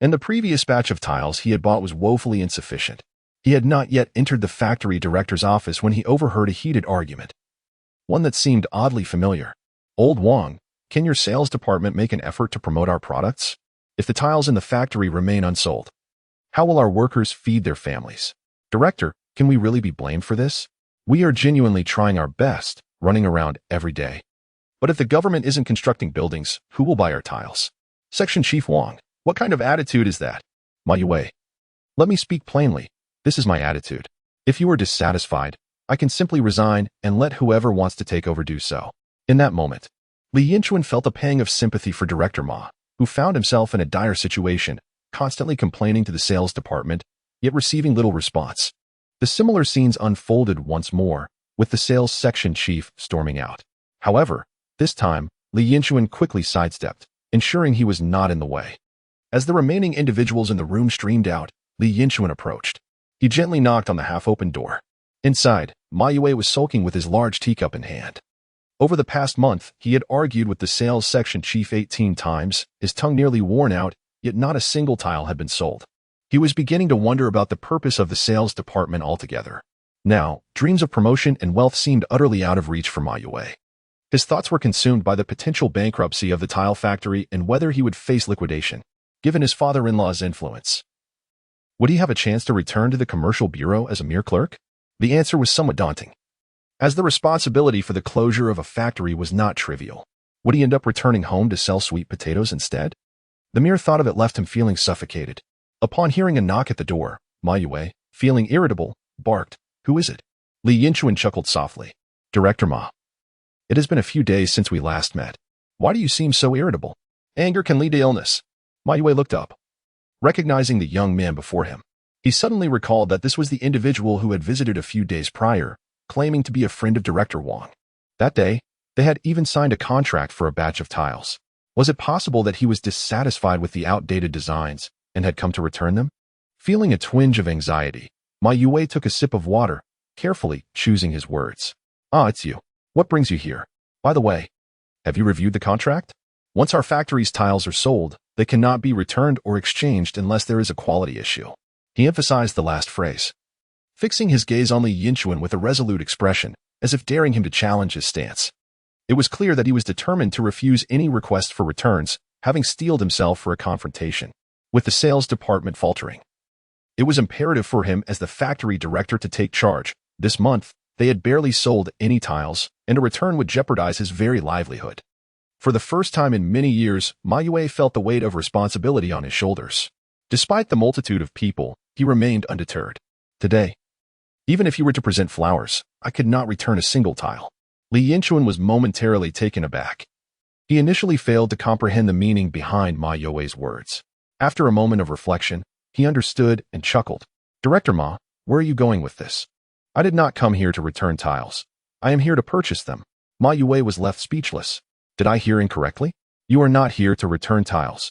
and the previous batch of tiles he had bought was woefully insufficient. He had not yet entered the factory director's office when he overheard a heated argument, one that seemed oddly familiar. Old Wang, can your sales department make an effort to promote our products? If the tiles in the factory remain unsold, how will our workers feed their families? Director, can we really be blamed for this? We are genuinely trying our best, running around every day. But if the government isn't constructing buildings, who will buy our tiles? Section Chief Wang, what kind of attitude is that? Ma Yue, let me speak plainly. This is my attitude. If you are dissatisfied, I can simply resign and let whoever wants to take over do so. In that moment, Li Yinchuan felt a pang of sympathy for Director Ma, who found himself in a dire situation, constantly complaining to the sales department, yet receiving little response. The similar scenes unfolded once more, with the sales section chief storming out. However, this time, Li Yinchuan quickly sidestepped, ensuring he was not in the way. As the remaining individuals in the room streamed out, Li Yinchuan approached. He gently knocked on the half-open door. Inside, Ma Yue was sulking with his large teacup in hand. Over the past month, he had argued with the sales section chief 18 times, his tongue nearly worn out, yet not a single tile had been sold. He was beginning to wonder about the purpose of the sales department altogether. Now, dreams of promotion and wealth seemed utterly out of reach for Ma Yue. His thoughts were consumed by the potential bankruptcy of the tile factory and whether he would face liquidation, given his father-in-law's influence. Would he have a chance to return to the commercial bureau as a mere clerk? The answer was somewhat daunting, as the responsibility for the closure of a factory was not trivial. Would he end up returning home to sell sweet potatoes instead? The mere thought of it left him feeling suffocated. Upon hearing a knock at the door, Ma Yue, feeling irritable, barked, "Who is it?" Li Yinchuan chuckled softly. "Director Ma. It has been a few days since we last met. Why do you seem so irritable? Anger can lead to illness." Ma Yue looked up, recognizing the young man before him. He suddenly recalled that this was the individual who had visited a few days prior, claiming to be a friend of Director Wang. That day, they had even signed a contract for a batch of tiles. Was it possible that he was dissatisfied with the outdated designs and had come to return them? Feeling a twinge of anxiety, Ma Yue took a sip of water, carefully choosing his words. Ah, it's you. What brings you here? By the way, have you reviewed the contract? Once our factory's tiles are sold, they cannot be returned or exchanged unless there is a quality issue. He emphasized the last phrase, fixing his gaze on Li Yinchuan with a resolute expression, as if daring him to challenge his stance. It was clear that he was determined to refuse any request for returns, having steeled himself for a confrontation, with the sales department faltering. It was imperative for him as the factory director to take charge. This month, they had barely sold any tiles, and a return would jeopardize his very livelihood. For the first time in many years, Ma Yue felt the weight of responsibility on his shoulders. Despite the multitude of people, he remained undeterred. Today, even if you were to present flowers, I could not return a single tile. Li Yinchuan was momentarily taken aback. He initially failed to comprehend the meaning behind Ma Yue's words. After a moment of reflection, he understood and chuckled. Director Ma, where are you going with this? I did not come here to return tiles. I am here to purchase them. Ma Yue was left speechless. Did I hear incorrectly? You are not here to return tiles,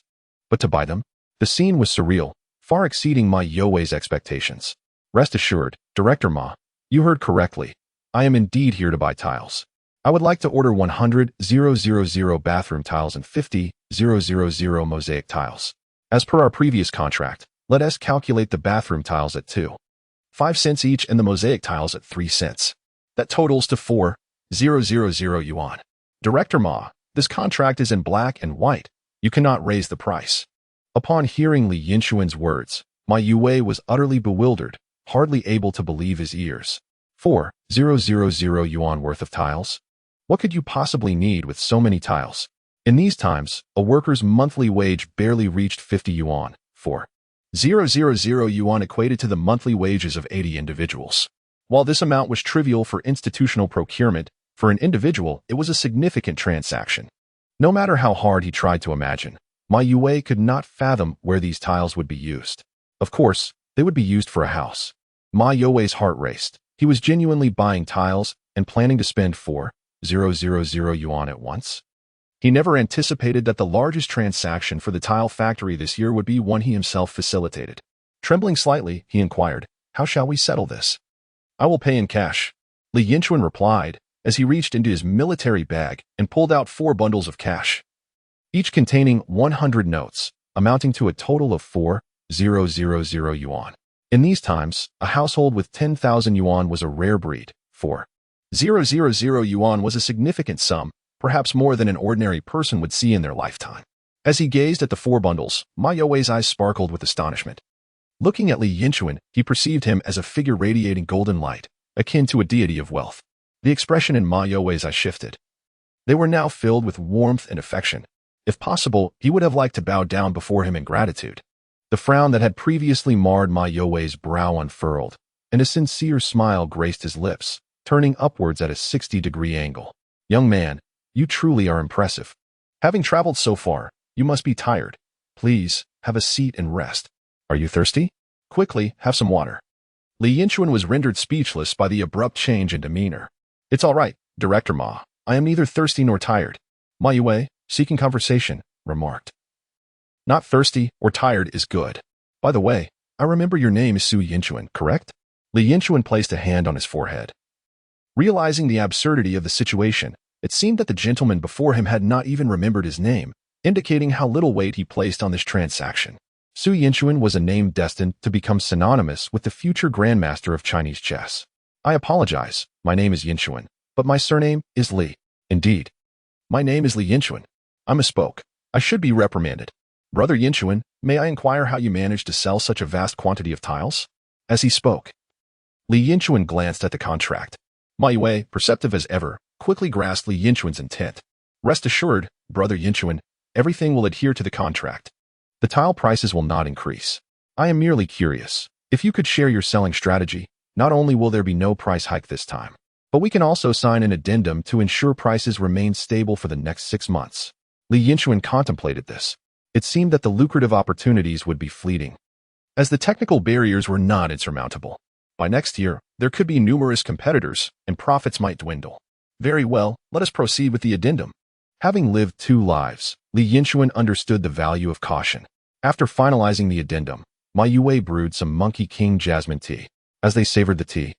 but to buy them? The scene was surreal, far exceeding Ma Yue's expectations. Rest assured, Director Ma, you heard correctly. I am indeed here to buy tiles. I would like to order 100,000 bathroom tiles and 50,000 mosaic tiles. As per our previous contract, let us calculate the bathroom tiles at 2.5 cents each and the mosaic tiles at 3 cents. That totals to 4,000 yuan. Director Ma, this contract is in black and white. You cannot raise the price. Upon hearing Li Yinchuan's words, Ma Yue was utterly bewildered, hardly able to believe his ears. 4,000 yuan worth of tiles? What could you possibly need with so many tiles? In these times, a worker's monthly wage barely reached 50 yuan. 4,000 yuan equated to the monthly wages of 80 individuals. While this amount was trivial for institutional procurement, for an individual, it was a significant transaction. No matter how hard he tried to imagine, Ma Yue could not fathom where these tiles would be used. Of course, they would be used for a house. Ma Yue's heart raced. He was genuinely buying tiles and planning to spend 4,000 yuan at once. He never anticipated that the largest transaction for the tile factory this year would be one he himself facilitated. Trembling slightly, he inquired, how shall we settle this? I will pay in cash. Li Yinchuan replied, as he reached into his military bag and pulled out 4 bundles of cash, each containing 100 notes, amounting to a total of 4,000 yuan. In these times, a household with 10,000 yuan was a rare breed. 4,000 yuan was a significant sum, perhaps more than an ordinary person would see in their lifetime. As he gazed at the 4 bundles, Ma Yue's eyes sparkled with astonishment. Looking at Li Yinchuan, he perceived him as a figure radiating golden light, akin to a deity of wealth. The expression in Ma Yue's eyes shifted. They were now filled with warmth and affection. If possible, he would have liked to bow down before him in gratitude. The frown that had previously marred Ma Yue's brow unfurled, and a sincere smile graced his lips, turning upwards at a 60-degree angle. Young man, you truly are impressive. Having traveled so far, you must be tired. Please, have a seat and rest. Are you thirsty? Quickly, have some water. Li Yinchuan was rendered speechless by the abrupt change in demeanor. It's all right, Director Ma. I am neither thirsty nor tired. Ma Yue, seeking conversation, remarked. Not thirsty or tired is good. By the way, I remember your name is Su Yinchuan, correct? Li Yinchuan placed a hand on his forehead. Realizing the absurdity of the situation, it seemed that the gentleman before him had not even remembered his name, indicating how little weight he placed on this transaction. Su Yinchuan was a name destined to become synonymous with the future grandmaster of Chinese chess. I apologize, my name is Yinchuan, but my surname is Li. Indeed. My name is Li Yinchuan. I misspoke. I should be reprimanded. Brother Yinchuan, may I inquire how you managed to sell such a vast quantity of tiles? As he spoke, Li Yinchuan glanced at the contract. Ma Yue, perceptive as ever, quickly grasped Li Yinchuan's intent. Rest assured, Brother Yinchuan, everything will adhere to the contract. The tile prices will not increase. I am merely curious. If you could share your selling strategy, not only will there be no price hike this time, but we can also sign an addendum to ensure prices remain stable for the next 6 months. Li Yinchuan contemplated this. It seemed that the lucrative opportunities would be fleeting, as the technical barriers were not insurmountable. By next year, there could be numerous competitors, and profits might dwindle. Very well, let us proceed with the addendum. Having lived 2 lives, Li Yinchuan understood the value of caution. After finalizing the addendum, Ma Yue brewed some Monkey King jasmine tea. As they savored the tea,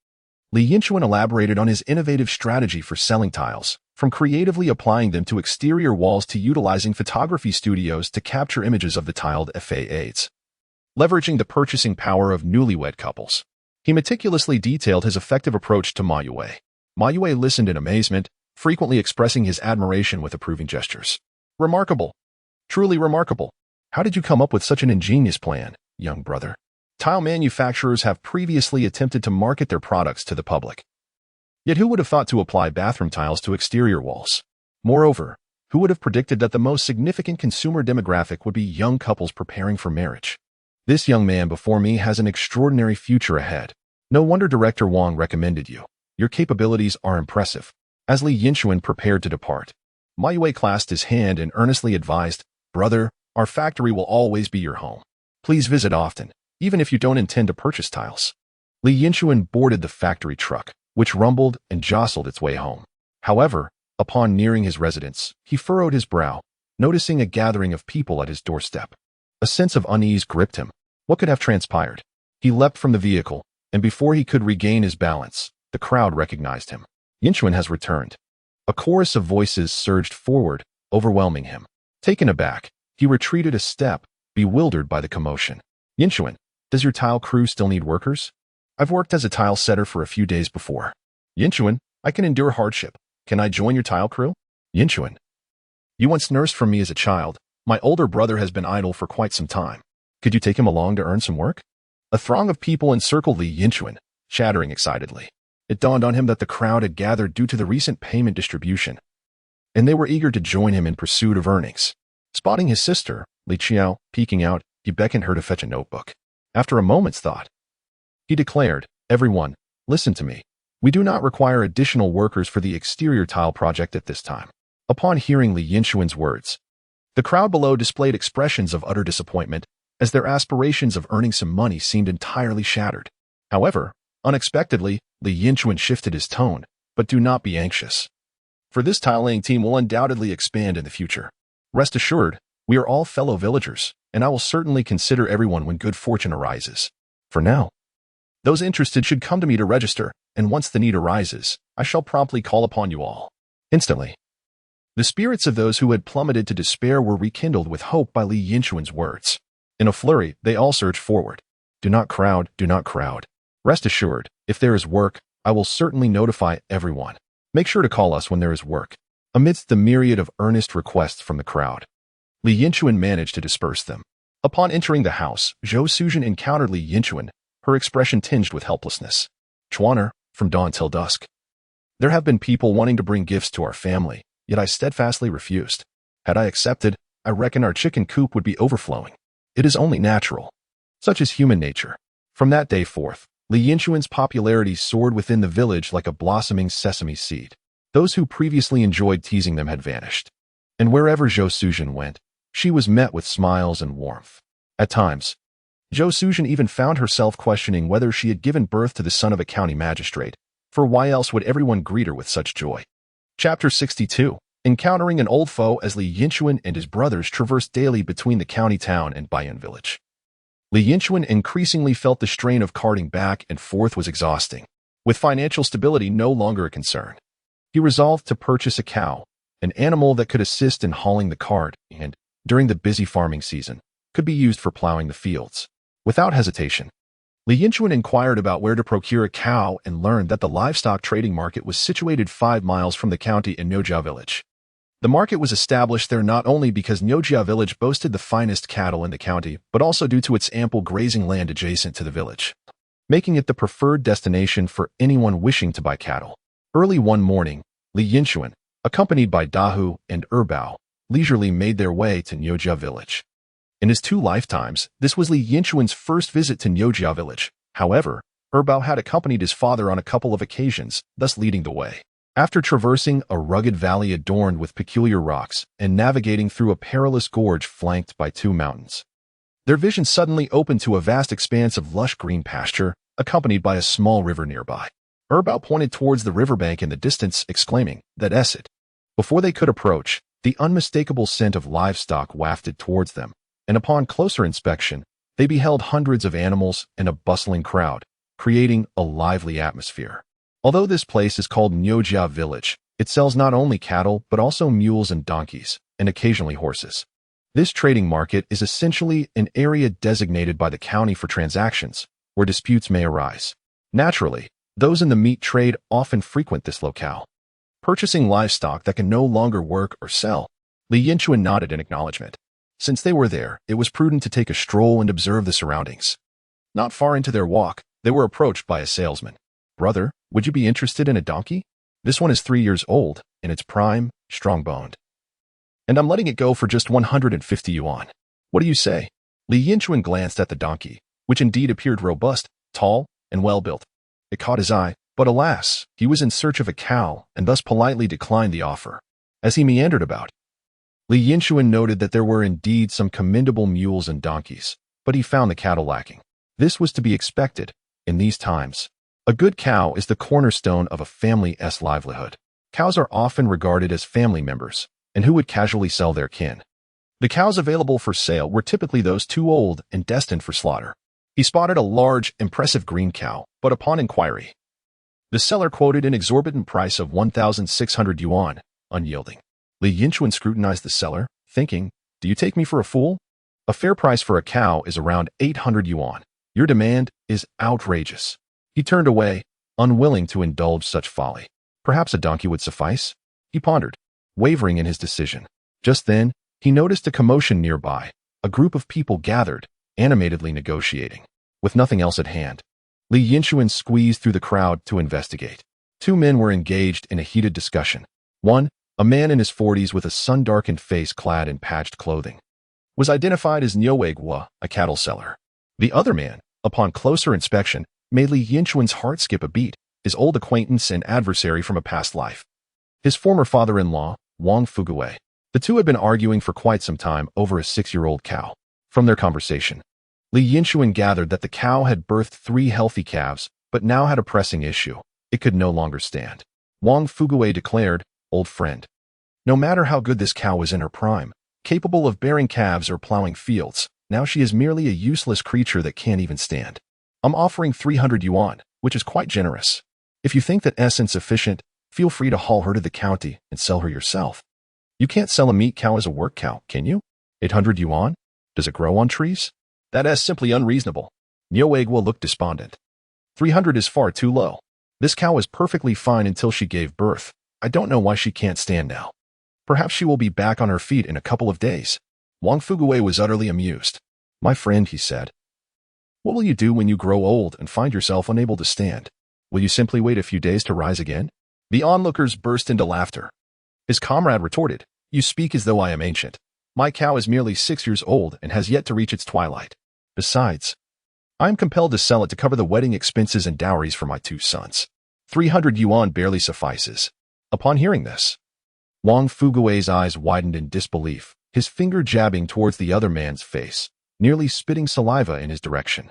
Li Yinchuan elaborated on his innovative strategy for selling tiles, from creatively applying them to exterior walls to utilizing photography studios to capture images of the tiled FAAs. Leveraging the purchasing power of newlywed couples, he meticulously detailed his effective approach to Ma Yue. Ma Yue listened in amazement, frequently expressing his admiration with approving gestures. Remarkable. Truly remarkable. How did you come up with such an ingenious plan, young brother? Tile manufacturers have previously attempted to market their products to the public. Yet who would have thought to apply bathroom tiles to exterior walls? Moreover, who would have predicted that the most significant consumer demographic would be young couples preparing for marriage? This young man before me has an extraordinary future ahead. No wonder Director Wang recommended you. Your capabilities are impressive. As Li Yinchuan prepared to depart, Ma Yue clasped his hand and earnestly advised, Brother, our factory will always be your home. Please visit often, even if you don't intend to purchase tiles. Li Yinchuan boarded the factory truck, which rumbled and jostled its way home. However, upon nearing his residence, he furrowed his brow, noticing a gathering of people at his doorstep. A sense of unease gripped him. What could have transpired? He leapt from the vehicle, and before he could regain his balance, the crowd recognized him. Yinchuan has returned. A chorus of voices surged forward, overwhelming him. Taken aback, he retreated a step, bewildered by the commotion. Yinchuan, does your tile crew still need workers? I've worked as a tile setter for a few days before. Yinchuan, I can endure hardship. Can I join your tile crew? Yinchuan, you once nursed from me as a child. My older brother has been idle for quite some time. Could you take him along to earn some work? A throng of people encircled Li Yinchuan, chattering excitedly. It dawned on him that the crowd had gathered due to the recent payment distribution, and they were eager to join him in pursuit of earnings. Spotting his sister, Li Qiao, peeking out, he beckoned her to fetch a notebook. After a moment's thought, he declared, Everyone, listen to me. We do not require additional workers for the exterior tile project at this time. Upon hearing Li Yinchuan's words, the crowd below displayed expressions of utter disappointment, as their aspirations of earning some money seemed entirely shattered. However, unexpectedly, Li Yinchuan shifted his tone, but do not be anxious. For this tile-laying team will undoubtedly expand in the future. Rest assured, we are all fellow villagers, and I will certainly consider everyone when good fortune arises. For now, those interested should come to me to register, and once the need arises, I shall promptly call upon you all. Instantly, the spirits of those who had plummeted to despair were rekindled with hope by Li Yinchuan's words. In a flurry, they all surged forward. Do not crowd, do not crowd. Rest assured, if there is work, I will certainly notify everyone. Make sure to call us when there is work. Amidst the myriad of earnest requests from the crowd, Li Yinchuan managed to disperse them. Upon entering the house, Zhou Suzhen encountered Li Yinchuan, her expression tinged with helplessness. Chuaner, from dawn till dusk. There have been people wanting to bring gifts to our family, yet I steadfastly refused. Had I accepted, I reckon our chicken coop would be overflowing. It is only natural. Such is human nature. From that day forth, Li Yinchuan's popularity soared within the village like a blossoming sesame seed. Those who previously enjoyed teasing them had vanished. And wherever Zhou Suzhen went, she was met with smiles and warmth. At times, Zhou Suzhen even found herself questioning whether she had given birth to the son of a county magistrate, for why else would everyone greet her with such joy? Chapter 62. Encountering an old foe. As Li Yinchuan and his brothers traversed daily between the county town and Bayan village, Li Yinchuan increasingly felt the strain of carting back and forth was exhausting. With financial stability no longer a concern, he resolved to purchase a cow, an animal that could assist in hauling the cart and, during the busy farming season, could be used for plowing the fields. Without hesitation, Li Yinchuan inquired about where to procure a cow and learned that the livestock trading market was situated 5 miles from the county in Nyojia village. The market was established there not only because Nyojia village boasted the finest cattle in the county, but also due to its ample grazing land adjacent to the village, making it the preferred destination for anyone wishing to buy cattle. Early one morning, Li Yinchuan, accompanied by Dahu and Erbao, leisurely made their way to Nyojia village. In his 2 lifetimes, this was Li Yinchuan's first visit to Nyojia village. However, Erbao had accompanied his father on a couple of occasions, thus leading the way. After traversing a rugged valley adorned with peculiar rocks and navigating through a perilous gorge flanked by two mountains, their vision suddenly opened to a vast expanse of lush green pasture, accompanied by a small river nearby. Erbao pointed towards the riverbank in the distance, exclaiming, "That's it." Before they could approach, the unmistakable scent of livestock wafted towards them, and upon closer inspection, they beheld hundreds of animals and a bustling crowd, creating a lively atmosphere. Although this place is called Nyojia Village, it sells not only cattle but also mules and donkeys, and occasionally horses. This trading market is essentially an area designated by the county for transactions, where disputes may arise. Naturally, those in the meat trade often frequent this locale, purchasing livestock that can no longer work or sell. Li Yinchuan nodded in acknowledgement. Since they were there, it was prudent to take a stroll and observe the surroundings. Not far into their walk, they were approached by a salesman. "Brother, would you be interested in a donkey? This one is 3 years old, in its prime, strong-boned. And I'm letting it go for just 150 yuan. What do you say?" Li Yinchuan glanced at the donkey, which indeed appeared robust, tall, and well-built. It caught his eye, but alas, he was in search of a cow and thus politely declined the offer. As he meandered about, Li Yinchuan noted that there were indeed some commendable mules and donkeys, but he found the cattle lacking. This was to be expected in these times. A good cow is the cornerstone of a family's livelihood. Cows are often regarded as family members, and who would casually sell their kin? The cows available for sale were typically those too old and destined for slaughter. He spotted a large, impressive green cow, but upon inquiry, the seller quoted an exorbitant price of 1,600 yuan, unyielding. Li Yinchuan scrutinized the seller, thinking, "Do you take me for a fool? A fair price for a cow is around 800 yuan. Your demand is outrageous." He turned away, unwilling to indulge such folly. Perhaps a donkey would suffice? He pondered, wavering in his decision. Just then, he noticed a commotion nearby. A group of people gathered, animatedly negotiating. With nothing else at hand, Li Yinchuan squeezed through the crowd to investigate. Two men were engaged in a heated discussion. One, a man in his 40s with a sun-darkened face clad in patched clothing, was identified as Nyojia, a cattle seller. The other man, upon closer inspection, made Li Yinchuan's heart skip a beat, his old acquaintance and adversary from a past life. His former father-in-law, Wang Fugui. The two had been arguing for quite some time over a 6-year-old cow. From their conversation, Li Yinchuan gathered that the cow had birthed 3 healthy calves, but now had a pressing issue. It could no longer stand. Wang Fugui declared, "Old friend, no matter how good this cow was in her prime, capable of bearing calves or plowing fields, now she is merely a useless creature that can't even stand. I'm offering 300 yuan, which is quite generous. If you think that is insufficient, feel free to haul her to the county and sell her yourself. You can't sell a meat cow as a work cow, can you? 800 yuan? Does it grow on trees? That is simply unreasonable." Nyojia looked despondent. 300 is far too low. This cow was perfectly fine until she gave birth. I don't know why she can't stand now. Perhaps she will be back on her feet in a couple of days. Wang Fugui was utterly amused. "My friend," he said, "what will you do when you grow old and find yourself unable to stand? Will you simply wait a few days to rise again?" The onlookers burst into laughter. His comrade retorted, "You speak as though I am ancient. My cow is merely 6 years old and has yet to reach its twilight. Besides, I am compelled to sell it to cover the wedding expenses and dowries for my 2 sons. 300 yuan barely suffices." Upon hearing this, Wang Fugui's eyes widened in disbelief, his finger jabbing towards the other man's face, nearly spitting saliva in his direction.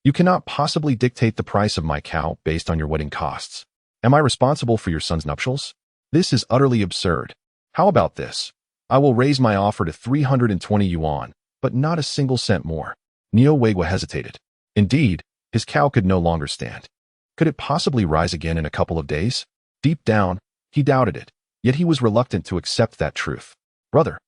"You cannot possibly dictate the price of my cow based on your wedding costs. Am I responsible for your son's nuptials? This is utterly absurd. How about this? I will raise my offer to 320 yuan, but not a single cent more." Nyojia hesitated. Indeed, his cow could no longer stand. Could it possibly rise again in a couple of days? Deep down, he doubted it, yet he was reluctant to accept that truth. "Brother,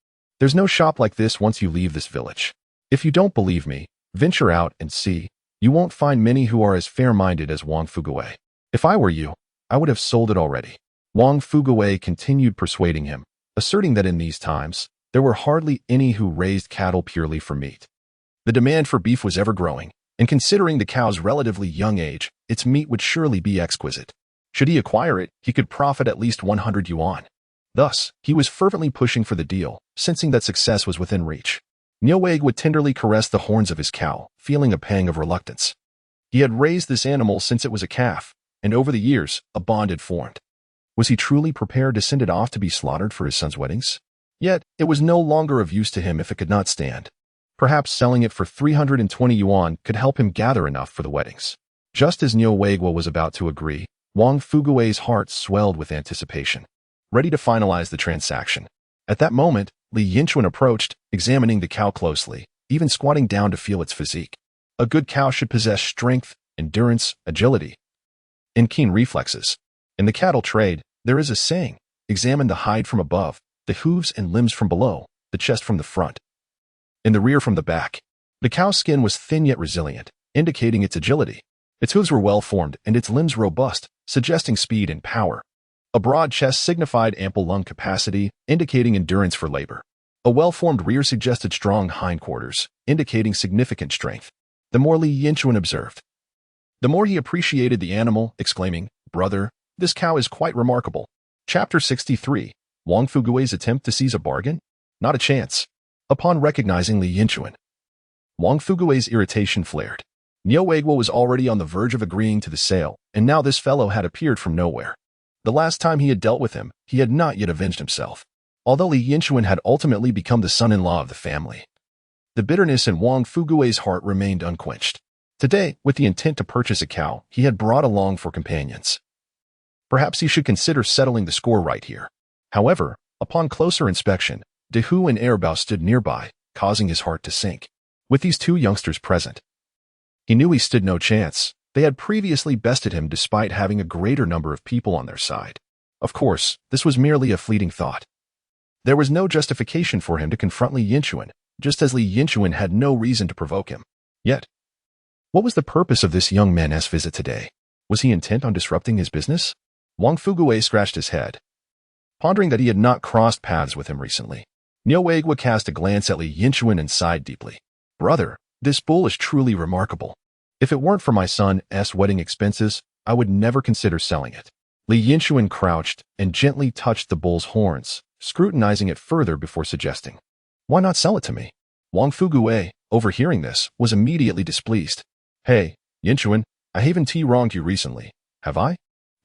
there's no shop like this once you leave this village. If you don't believe me, venture out and see. You won't find many who are as fair-minded as Wang Fugui. If I were you, I would have sold it already." Wang Fugui continued persuading him, asserting that in these times, there were hardly any who raised cattle purely for meat. The demand for beef was ever growing, and considering the cow's relatively young age, its meat would surely be exquisite. Should he acquire it, he could profit at least 100 yuan. Thus, he was fervently pushing for the deal, sensing that success was within reach. Nyojia would tenderly caress the horns of his cow, feeling a pang of reluctance. He had raised this animal since it was a calf, and over the years, a bond had formed. Was he truly prepared to send it off to be slaughtered for his son's weddings? Yet, it was no longer of use to him if it could not stand. Perhaps selling it for 320 yuan could help him gather enough for the weddings. Just as Niu Weiguo was about to agree, Wang Fugui's heart swelled with anticipation, ready to finalize the transaction. At that moment, Li Yinchuan approached, examining the cow closely, even squatting down to feel its physique. A good cow should possess strength, endurance, agility, and keen reflexes. In the cattle trade, there is a saying, examine the hide from above, the hooves and limbs from below, the chest from the front, and the rear from the back. The cow's skin was thin yet resilient, indicating its agility. Its hooves were well-formed and its limbs robust, suggesting speed and power. A broad chest signified ample lung capacity, indicating endurance for labor. A well-formed rear suggested strong hindquarters, indicating significant strength. The more Li Yinchuan observed, the more he appreciated the animal, exclaiming, "Brother, this cow is quite remarkable." Chapter 63. Wang Fugui's attempt to seize a bargain? Not a chance. Upon recognizing Li Yinchuan, Wang Fugui's irritation flared. Niu Weiguo was already on the verge of agreeing to the sale, and now this fellow had appeared from nowhere. The last time he had dealt with him, he had not yet avenged himself, although Li Yinchuan had ultimately become the son-in-law of the family. The bitterness in Wang Fugui's heart remained unquenched. Today, with the intent to purchase a cow, he had brought along for companions. Perhaps he should consider settling the score right here. However, upon closer inspection, De Hu and Erbao stood nearby, causing his heart to sink. With these two youngsters present, he knew he stood no chance. They had previously bested him despite having a greater number of people on their side. Of course, this was merely a fleeting thought. There was no justification for him to confront Li Yinchuan, just as Li Yinchuan had no reason to provoke him. Yet, what was the purpose of this young man's visit today? Was he intent on disrupting his business? Wang Fugui scratched his head, pondering that he had not crossed paths with him recently. Niu Weiguo cast a glance at Li Yinchuan and sighed deeply. "Brother, this bull is truly remarkable. If it weren't for my son's wedding expenses, I would never consider selling it." Li Yinchuan crouched and gently touched the bull's horns, scrutinizing it further before suggesting, "Why not sell it to me?" Wang Fugui, overhearing this, was immediately displeased. "Hey, Yinchuan, I haven't wronged you recently, have I?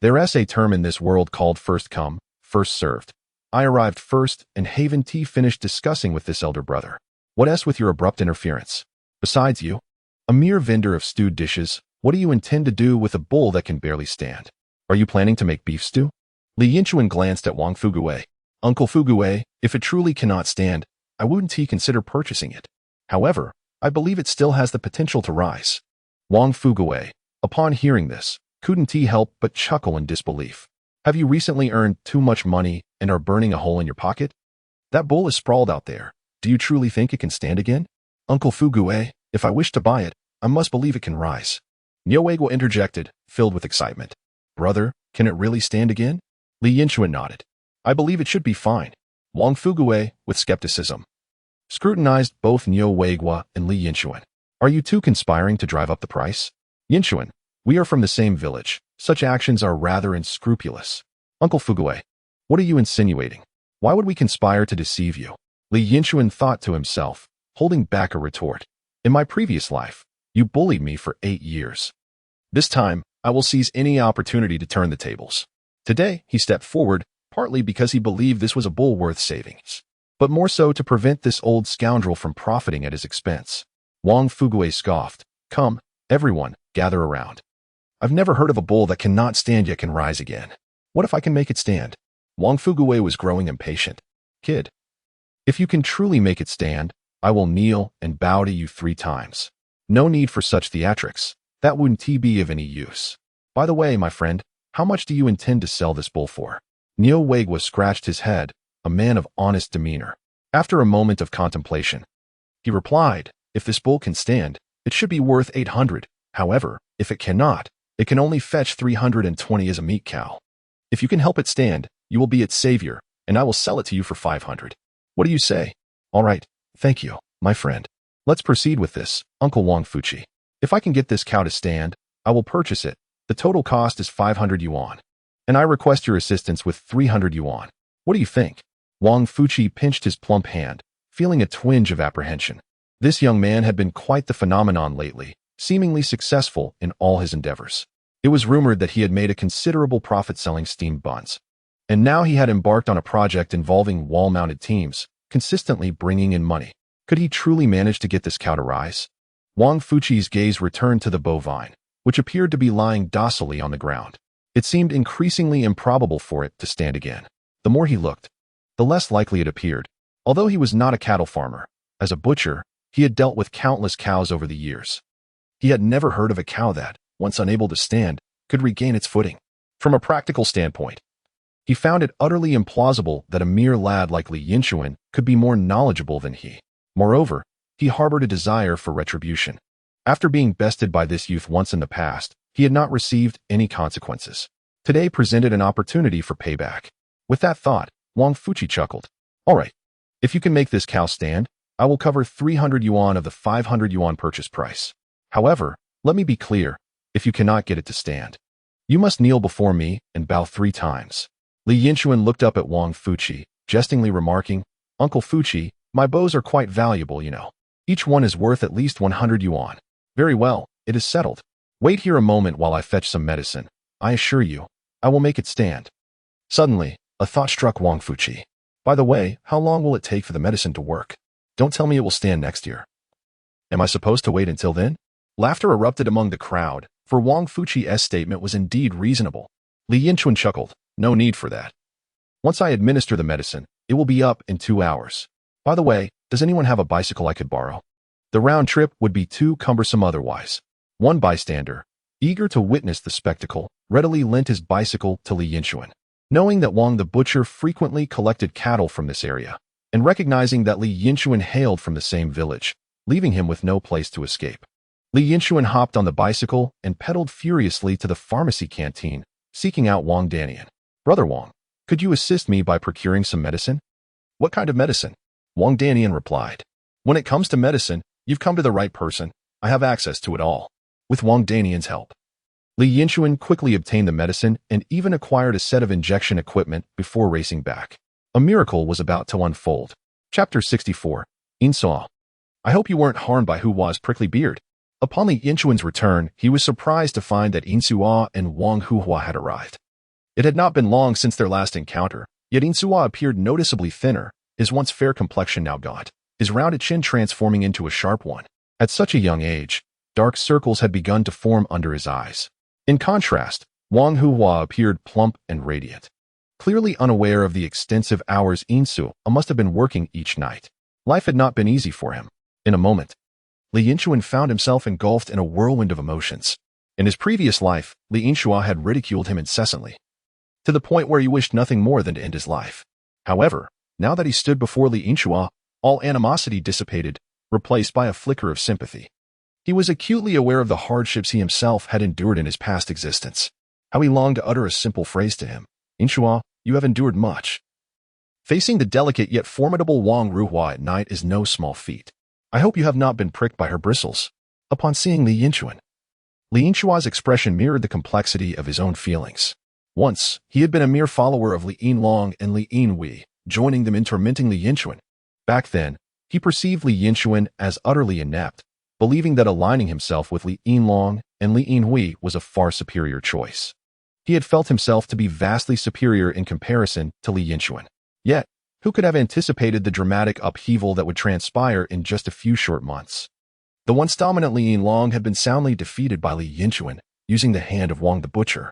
There's a term in this world called first come, first served. I arrived first, and Haven T finished discussing with this elder brother. What's with your abrupt interference? Besides you, a mere vendor of stewed dishes, what do you intend to do with a bull that can barely stand? Are you planning to make beef stew?" Li Yinchuan glanced at Wang Fugui. "Uncle Fugui, if it truly cannot stand, I wouldn't consider purchasing it. However, I believe it still has the potential to rise." Wang Fugui, upon hearing this, couldn't help but chuckle in disbelief. "Have you recently earned too much money and are burning a hole in your pocket? That bull is sprawled out there. Do you truly think it can stand again?" "Uncle Fugui, if I wish to buy it, I must believe it can rise." Niu Weiguo interjected, filled with excitement. "Brother, can it really stand again?" Li Yinchuan nodded. "I believe it should be fine." Wang Fugui, with skepticism, scrutinized both Niu Weiguo and Li Yinchuan. "Are you two conspiring to drive up the price?" "Yinchuan, we are from the same village. Such actions are rather unscrupulous." "Uncle Fugui, what are you insinuating? Why would we conspire to deceive you?" Li Yinchuan thought to himself, holding back a retort. "In my previous life, you bullied me for 8 years. This time, I will seize any opportunity to turn the tables." Today, he stepped forward, partly because he believed this was a bull worth saving, but more so to prevent this old scoundrel from profiting at his expense. Wang Fugui scoffed. "Come, everyone, gather around. I've never heard of a bull that cannot stand yet can rise again. What if I can make it stand?" Wang Fugui was growing impatient. "Kid, if you can truly make it stand, I will kneel and bow to you 3 times. No need for such theatrics. That wouldn't be of any use. By the way, my friend, how much do you intend to sell this bull for?" Niu Weiguo scratched his head, a man of honest demeanor. After a moment of contemplation, he replied, "If this bull can stand, it should be worth 800. However, if it cannot, it can only fetch 320 as a meat cow. If you can help it stand, you will be its savior, and I will sell it to you for 500. What do you say?" "All right, thank you, my friend. Let's proceed with this, Uncle Wang Fuchi. If I can get this cow to stand, I will purchase it. The total cost is 500 yuan, and I request your assistance with 300 yuan. What do you think?" Wang Fuchi pinched his plump hand, feeling a twinge of apprehension. This young man had been quite the phenomenon lately, seemingly successful in all his endeavors. It was rumored that he had made a considerable profit selling steamed buns. And now he had embarked on a project involving wall-mounted teams, consistently bringing in money. Could he truly manage to get this cow to rise? Wang Fuqi's gaze returned to the bovine, which appeared to be lying docilely on the ground. It seemed increasingly improbable for it to stand again. The more he looked, the less likely it appeared. Although he was not a cattle farmer, as a butcher, he had dealt with countless cows over the years. He had never heard of a cow that, once unable to stand, could regain its footing. From a practical standpoint, he found it utterly implausible that a mere lad like Li Yinchuan could be more knowledgeable than he. Moreover, he harbored a desire for retribution. After being bested by this youth once in the past, he had not received any consequences. Today presented an opportunity for payback. With that thought, Wang Fuqi chuckled. All right, if you can make this cow stand, I will cover 300 yuan of the 500 yuan purchase price. However, let me be clear, if you cannot get it to stand, you must kneel before me and bow 3 times. Li Yinchuan looked up at Wang Fuqi, jestingly remarking, Uncle Fuqi, my bows are quite valuable, you know. Each one is worth at least 100 yuan. Very well, it is settled. Wait here a moment while I fetch some medicine. I assure you, I will make it stand. Suddenly, a thought struck Wang Fuqi. By the way, how long will it take for the medicine to work? Don't tell me it will stand next year. Am I supposed to wait until then? Laughter erupted among the crowd, for Wang Fuqi's statement was indeed reasonable. Li Yinchuan chuckled. No need for that. Once I administer the medicine, it will be up in 2 hours. By the way, does anyone have a bicycle I could borrow? The round trip would be too cumbersome otherwise. One bystander, eager to witness the spectacle, readily lent his bicycle to Li Yinchuan. Knowing that Wang the butcher frequently collected cattle from this area, and recognizing that Li Yinchuan hailed from the same village, leaving him with no place to escape, Li Yinchuan hopped on the bicycle and pedaled furiously to the pharmacy canteen, seeking out Wang Danian. Brother Wang, could you assist me by procuring some medicine? What kind of medicine? Wang Danian replied. When it comes to medicine, you've come to the right person. I have access to it all. With Wang Danian's help, Li Yinchuan quickly obtained the medicine and even acquired a set of injection equipment before racing back. A miracle was about to unfold. Chapter 64. Yinchuan. I hope you weren't harmed by Hua's prickly beard. Upon Li Yinchuan's return, he was surprised to find that Yinchuan and Wang Hua had arrived. It had not been long since their last encounter, yet Yinchuan appeared noticeably thinner, his once fair complexion now gaunt, his rounded chin transforming into a sharp one. At such a young age, dark circles had begun to form under his eyes. In contrast, Wang Hua appeared plump and radiant. Clearly unaware of the extensive hours Yinchuan must have been working each night. Life had not been easy for him. In a moment, Li Yinchuan found himself engulfed in a whirlwind of emotions. In his previous life, Li Yinchuan had ridiculed him incessantly, to the point where he wished nothing more than to end his life. However, now that he stood before Li Yinchuan, all animosity dissipated, replaced by a flicker of sympathy. He was acutely aware of the hardships he himself had endured in his past existence. How he longed to utter a simple phrase to him. Yinchuan, you have endured much. Facing the delicate yet formidable Wang Hua at night is no small feat. I hope you have not been pricked by her bristles. Upon seeing Li Yinchuan's expression mirrored the complexity of his own feelings. Once, he had been a mere follower of Li Yinlong and Li Yinhui, joining them in tormenting Li Yinchuan. Back then, he perceived Li Yinchuan as utterly inept, believing that aligning himself with Li Yinlong and Li Yinhui was a far superior choice. He had felt himself to be vastly superior in comparison to Li Yinchuan. Yet, who could have anticipated the dramatic upheaval that would transpire in just a few short months? The once dominant Li Yinlong had been soundly defeated by Li Yinchuan, using the hand of Wang the butcher,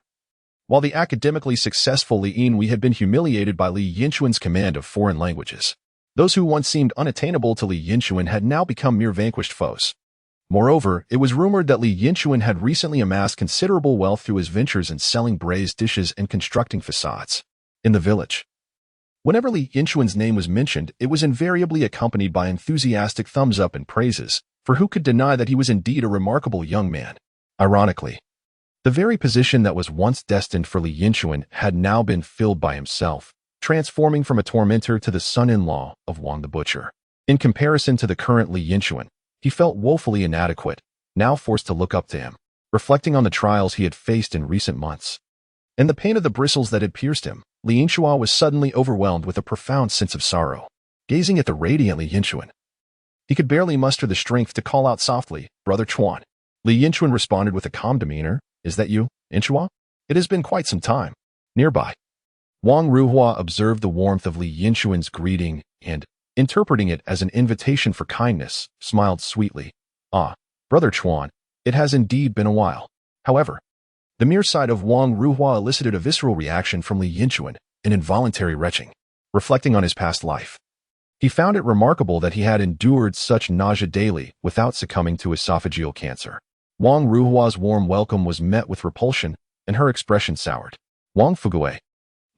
while the academically successful Li Yinhui had been humiliated by Li Yinchuan's command of foreign languages. Those who once seemed unattainable to Li Yinchuan had now become mere vanquished foes. Moreover, it was rumored that Li Yinchuan had recently amassed considerable wealth through his ventures in selling braised dishes and constructing facades. In the village, whenever Li Yinchuan's name was mentioned, it was invariably accompanied by enthusiastic thumbs up and praises, for who could deny that he was indeed a remarkable young man? Ironically, the very position that was once destined for Li Yinchuan had now been filled by himself, transforming from a tormentor to the son-in-law of Wang the butcher. In comparison to the current Li Yinchuan, he felt woefully inadequate, now forced to look up to him, reflecting on the trials he had faced in recent months, and the pain of the bristles that had pierced him. Li Yinchuan was suddenly overwhelmed with a profound sense of sorrow. Gazing at the radiant Li Yinchuan, he could barely muster the strength to call out softly, "Brother Chuan." Li Yinchuan responded with a calm demeanor, "Is that you, Yinchuan? It has been quite some time." Nearby, Wang Ruhua observed the warmth of Li Yinchuan's greeting and, interpreting it as an invitation for kindness, smiled sweetly. Ah, Brother Chuan, it has indeed been a while. However, the mere sight of Wang Ruhua elicited a visceral reaction from Li Yinchuan, an involuntary retching. Reflecting on his past life, he found it remarkable that he had endured such nausea daily without succumbing to esophageal cancer. Wang Ruhua's warm welcome was met with repulsion, and her expression soured. Wang Fuguei,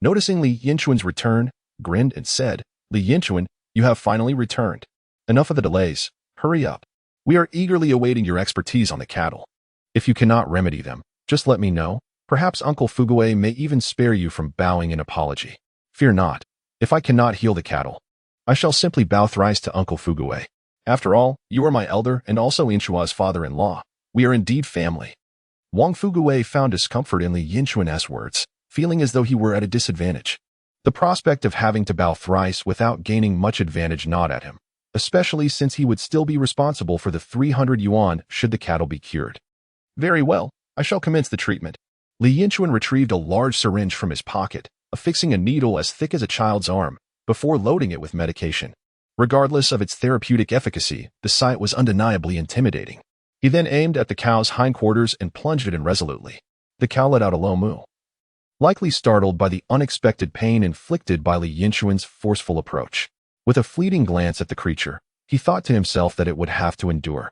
noticing Li Yinchuan's return, grinned and said, Li Yinchuan, you have finally returned. Enough of the delays. Hurry up. We are eagerly awaiting your expertise on the cattle. If you cannot remedy them, just let me know. Perhaps Uncle Fuguei may even spare you from bowing in apology. Fear not. If I cannot heal the cattle, I shall simply bow thrice to Uncle Fuguei. After all, you are my elder and also Yinchuan's father-in-law. We are indeed family. Wang Fuguei found discomfort in Li Yinchuan's words, feeling as though he were at a disadvantage. The prospect of having to bow thrice without gaining much advantage gnawed at him, especially since he would still be responsible for the 300 yuan should the cattle be cured. Very well, I shall commence the treatment. Li Yinchuan retrieved a large syringe from his pocket, affixing a needle as thick as a child's arm, before loading it with medication. Regardless of its therapeutic efficacy, the sight was undeniably intimidating. He then aimed at the cow's hindquarters and plunged it in resolutely. The cow let out a low moo, likely startled by the unexpected pain inflicted by Li Yinchuan's forceful approach. With a fleeting glance at the creature, he thought to himself that it would have to endure.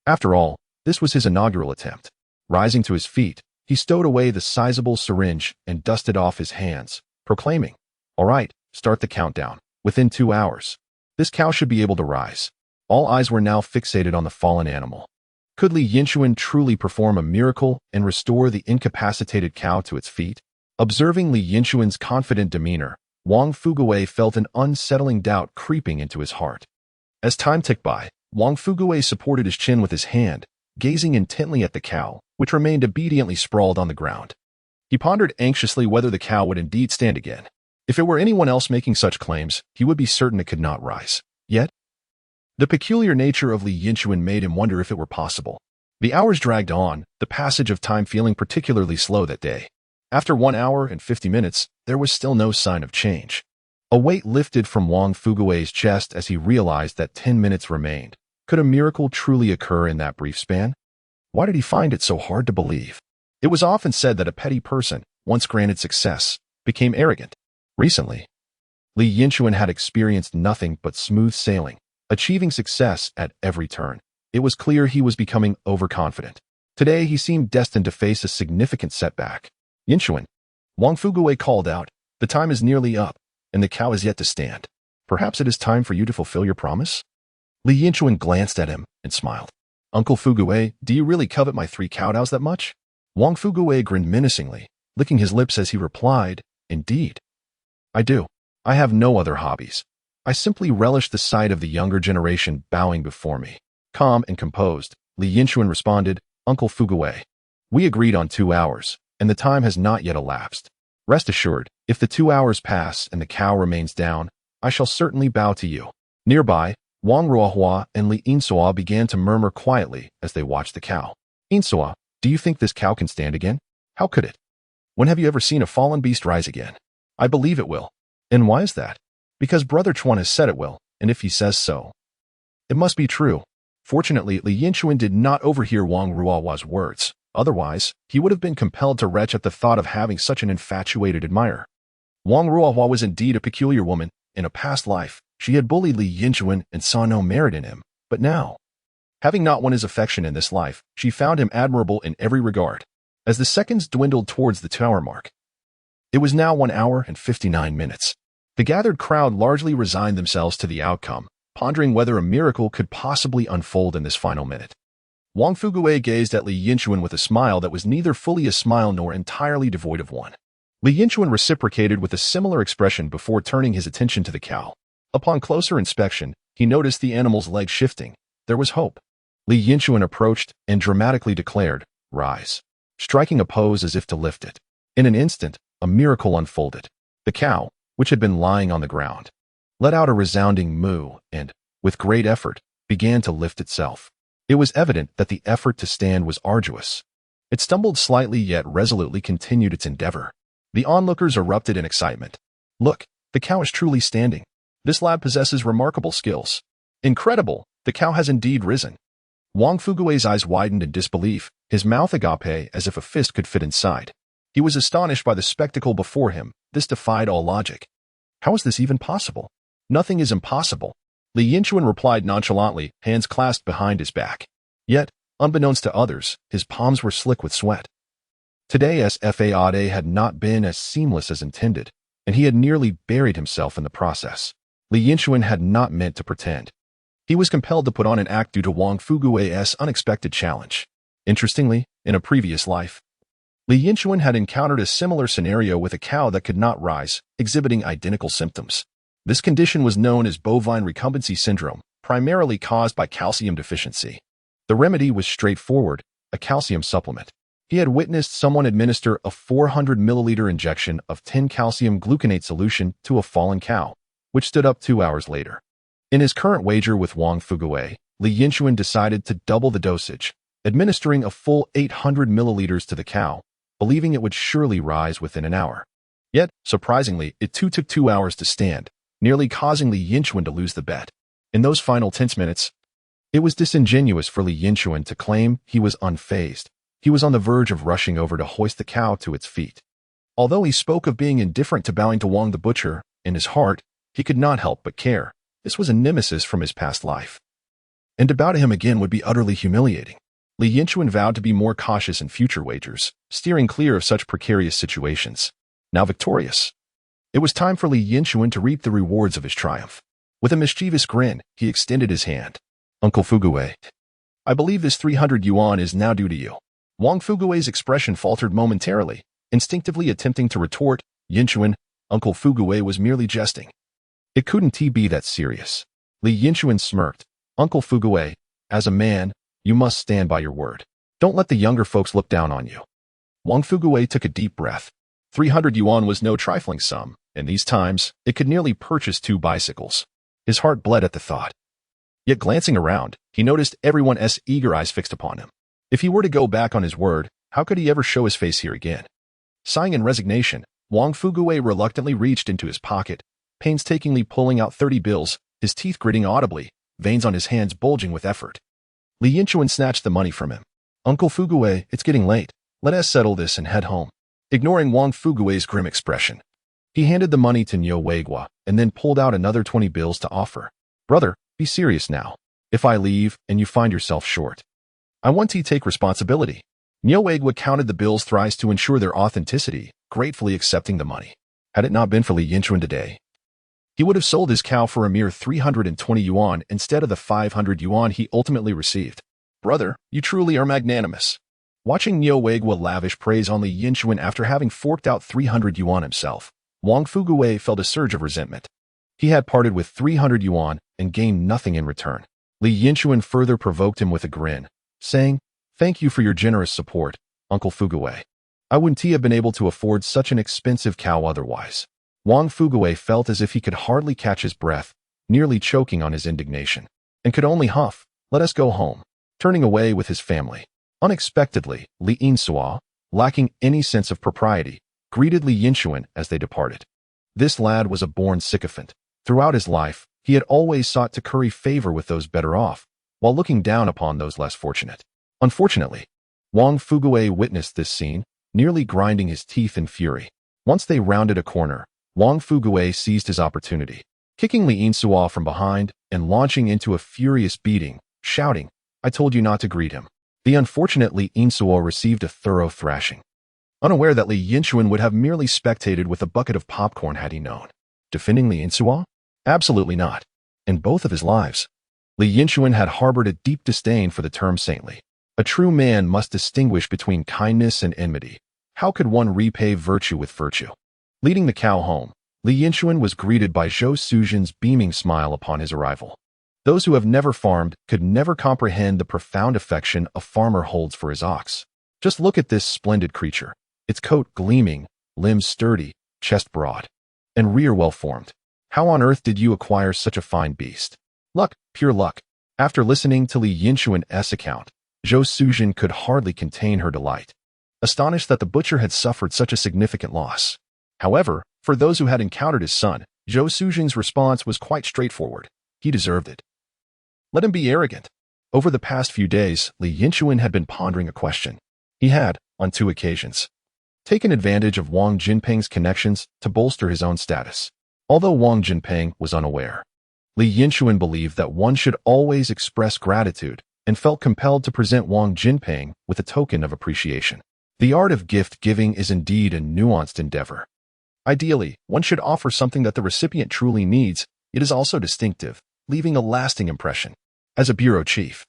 After all, this was his inaugural attempt. Rising to his feet, he stowed away the sizable syringe and dusted off his hands, proclaiming, All right, start the countdown. Within 2 hours, this cow should be able to rise. All eyes were now fixated on the fallen animal. Could Li Yinchuan truly perform a miracle and restore the incapacitated cow to its feet? Observing Li Yinchuan's confident demeanor, Wang Fuguei felt an unsettling doubt creeping into his heart. As time ticked by, Wang Fuguei supported his chin with his hand, gazing intently at the cow, which remained obediently sprawled on the ground. He pondered anxiously whether the cow would indeed stand again. If it were anyone else making such claims, he would be certain it could not rise. Yet, the peculiar nature of Li Yinchuan made him wonder if it were possible. The hours dragged on, the passage of time feeling particularly slow that day. After 1 hour and 50 minutes, there was still no sign of change. A weight lifted from Wang Fuguei's chest as he realized that 10 minutes remained. Could a miracle truly occur in that brief span? Why did he find it so hard to believe? It was often said that a petty person, once granted success, became arrogant. Recently, Li Yinchuan had experienced nothing but smooth sailing, achieving success at every turn. It was clear he was becoming overconfident. Today, he seemed destined to face a significant setback. Yinchuan, Wang Fuguei called out, the time is nearly up, and the cow is yet to stand. Perhaps it is time for you to fulfill your promise? Li Yinchuan glanced at him and smiled. Uncle Fuguei, do you really covet my 3 cow-cows that much? Wang Fuguei grinned menacingly, licking his lips as he replied, Indeed. I do. I have no other hobbies. I simply relish the sight of the younger generation bowing before me. Calm and composed, Li Yinchuan responded, Uncle Fuguei, we agreed on 2 hours, and the time has not yet elapsed. Rest assured, if the 2 hours pass and the cow remains down, I shall certainly bow to you. Nearby, Wang Ruohua and Li Yinsuo began to murmur quietly as they watched the cow. Yinsuo, do you think this cow can stand again? How could it? When have you ever seen a fallen beast rise again? I believe it will. And why is that? Because Brother Chuan has said it will, and if he says so, it must be true. Fortunately, Li Yinchuan did not overhear Wang Ruohua's words. Otherwise, he would have been compelled to retch at the thought of having such an infatuated admirer. Wang Ruohua was indeed a peculiar woman. In a past life, she had bullied Li Yinchuan and saw no merit in him. But now, having not won his affection in this life, she found him admirable in every regard. As the seconds dwindled towards the 2-hour mark, it was now 1 hour and 59 minutes. The gathered crowd largely resigned themselves to the outcome, pondering whether a miracle could possibly unfold in this final minute. Wang Fuguei gazed at Li Yinchuan with a smile that was neither fully a smile nor entirely devoid of one. Li Yinchuan reciprocated with a similar expression before turning his attention to the cow. Upon closer inspection, he noticed the animal's leg shifting. There was hope. Li Yinchuan approached and dramatically declared, Rise, striking a pose as if to lift it. In an instant, a miracle unfolded. The cow, which had been lying on the ground, let out a resounding moo and, with great effort, began to lift itself. It was evident that the effort to stand was arduous. It stumbled slightly yet resolutely continued its endeavor. The onlookers erupted in excitement. Look, the cow is truly standing. This lad possesses remarkable skills. Incredible, the cow has indeed risen. Wang Fugui's eyes widened in disbelief, his mouth agape as if a fist could fit inside. He was astonished by the spectacle before him. This defied all logic. How is this even possible? Nothing is impossible. Li Yinchuan replied nonchalantly, hands clasped behind his back. Yet, unbeknownst to others, his palms were slick with sweat. Today's FAAD had not been as seamless as intended, and he had nearly buried himself in the process. Li Yinchuan had not meant to pretend. He was compelled to put on an act due to Wang Fugui's unexpected challenge. Interestingly, in a previous life, Li Yinchuan had encountered a similar scenario with a cow that could not rise, exhibiting identical symptoms. This condition was known as bovine recumbency syndrome, primarily caused by calcium deficiency. The remedy was straightforward, a calcium supplement. He had witnessed someone administer a 400 milliliter injection of 10 calcium gluconate solution to a fallen cow, which stood up 2 hours later. In his current wager with Wang Fugui, Li Yinchuan decided to double the dosage, administering a full 800 milliliters to the cow, believing it would surely rise within an hour. Yet, surprisingly, it too took 2 hours to stand, nearly causing Li Yinchuan to lose the bet. In those final tense minutes, it was disingenuous for Li Yinchuan to claim he was unfazed. He was on the verge of rushing over to hoist the cow to its feet. Although he spoke of being indifferent to bowing to Wang the butcher, in his heart, he could not help but care. This was a nemesis from his past life. And to bow to him again would be utterly humiliating. Li Yinchuan vowed to be more cautious in future wagers, steering clear of such precarious situations. Now victorious, it was time for Li Yinchuan to reap the rewards of his triumph. With a mischievous grin, he extended his hand. Uncle Fugui, I believe this 300 yuan is now due to you. Wang Fugui's expression faltered momentarily, instinctively attempting to retort, Yinchuan, Uncle Fugui was merely jesting. It couldn't be that serious. Li Yinchuan smirked. Uncle Fugui, as a man, you must stand by your word. Don't let the younger folks look down on you. Wang Fugui took a deep breath. 300 yuan was no trifling sum. In these times, it could nearly purchase 2 bicycles. His heart bled at the thought. Yet glancing around, he noticed everyone's eager eyes fixed upon him. If he were to go back on his word, how could he ever show his face here again? Sighing in resignation, Wang Fugui reluctantly reached into his pocket, painstakingly pulling out 30 bills, his teeth gritting audibly, veins on his hands bulging with effort. Li Yinchuan snatched the money from him. Uncle Fugui, it's getting late. Let us settle this and head home. Ignoring Wang Fugui's grim expression, he handed the money to Niu Weigua and then pulled out another 20 bills to offer. Brother, be serious now. If I leave and you find yourself short, I want to take responsibility. Niu Weigua counted the bills thrice to ensure their authenticity, gratefully accepting the money. Had it not been for Li Yinchuan today, he would have sold his cow for a mere 320 yuan instead of the 500 yuan he ultimately received. Brother, you truly are magnanimous. Watching Niu Weigua lavish praise on Li Yinchuan after having forked out 300 yuan himself, Wang Fugui felt a surge of resentment. He had parted with 300 yuan and gained nothing in return. Li Yinchuan further provoked him with a grin, saying, Thank you for your generous support, Uncle Fugui. I wouldn't have been able to afford such an expensive cow otherwise. Wang Fugui felt as if he could hardly catch his breath, nearly choking on his indignation, and could only huff, Let us go home, turning away with his family. Unexpectedly, Li Yinchuan, lacking any sense of propriety, greeted Li Yinchuan as they departed. This lad was a born sycophant. Throughout his life, he had always sought to curry favor with those better off, while looking down upon those less fortunate. Unfortunately, Wang Fugui witnessed this scene, nearly grinding his teeth in fury. Once they rounded a corner, Wang Fugui seized his opportunity, kicking Li Yinchuan from behind and launching into a furious beating, shouting, I told you not to greet him. The unfortunate Li Yinchuan received a thorough thrashing. Unaware that Li Yinchuan would have merely spectated with a bucket of popcorn had he known. Defending Li Yinchuan? Absolutely not. In both of his lives, Li Yinchuan had harbored a deep disdain for the term saintly. A true man must distinguish between kindness and enmity. How could one repay virtue with virtue? Leading the cow home, Li Yinchuan was greeted by Zhou Suzhen's beaming smile upon his arrival. Those who have never farmed could never comprehend the profound affection a farmer holds for his ox. Just look at this splendid creature. Its coat gleaming, limbs sturdy, chest broad, and rear well-formed. How on earth did you acquire such a fine beast? Luck, pure luck. After listening to Li Yinchuan's account, Zhou Suzhen could hardly contain her delight. astonished that the butcher had suffered such a significant loss. However, for those who had encountered his son, Zhou Sujing's response was quite straightforward. He deserved it. Let him be arrogant. Over the past few days, Li Yinchuan had been pondering a question. He had, on 2 occasions, taken advantage of Wang Jinping's connections to bolster his own status. Although Wang Jinping was unaware, Li Yinchuan believed that one should always express gratitude and felt compelled to present Wang Jinping with a token of appreciation. The art of gift-giving is indeed a nuanced endeavor. Ideally, one should offer something that the recipient truly needs. It is also distinctive, leaving a lasting impression. As a bureau chief,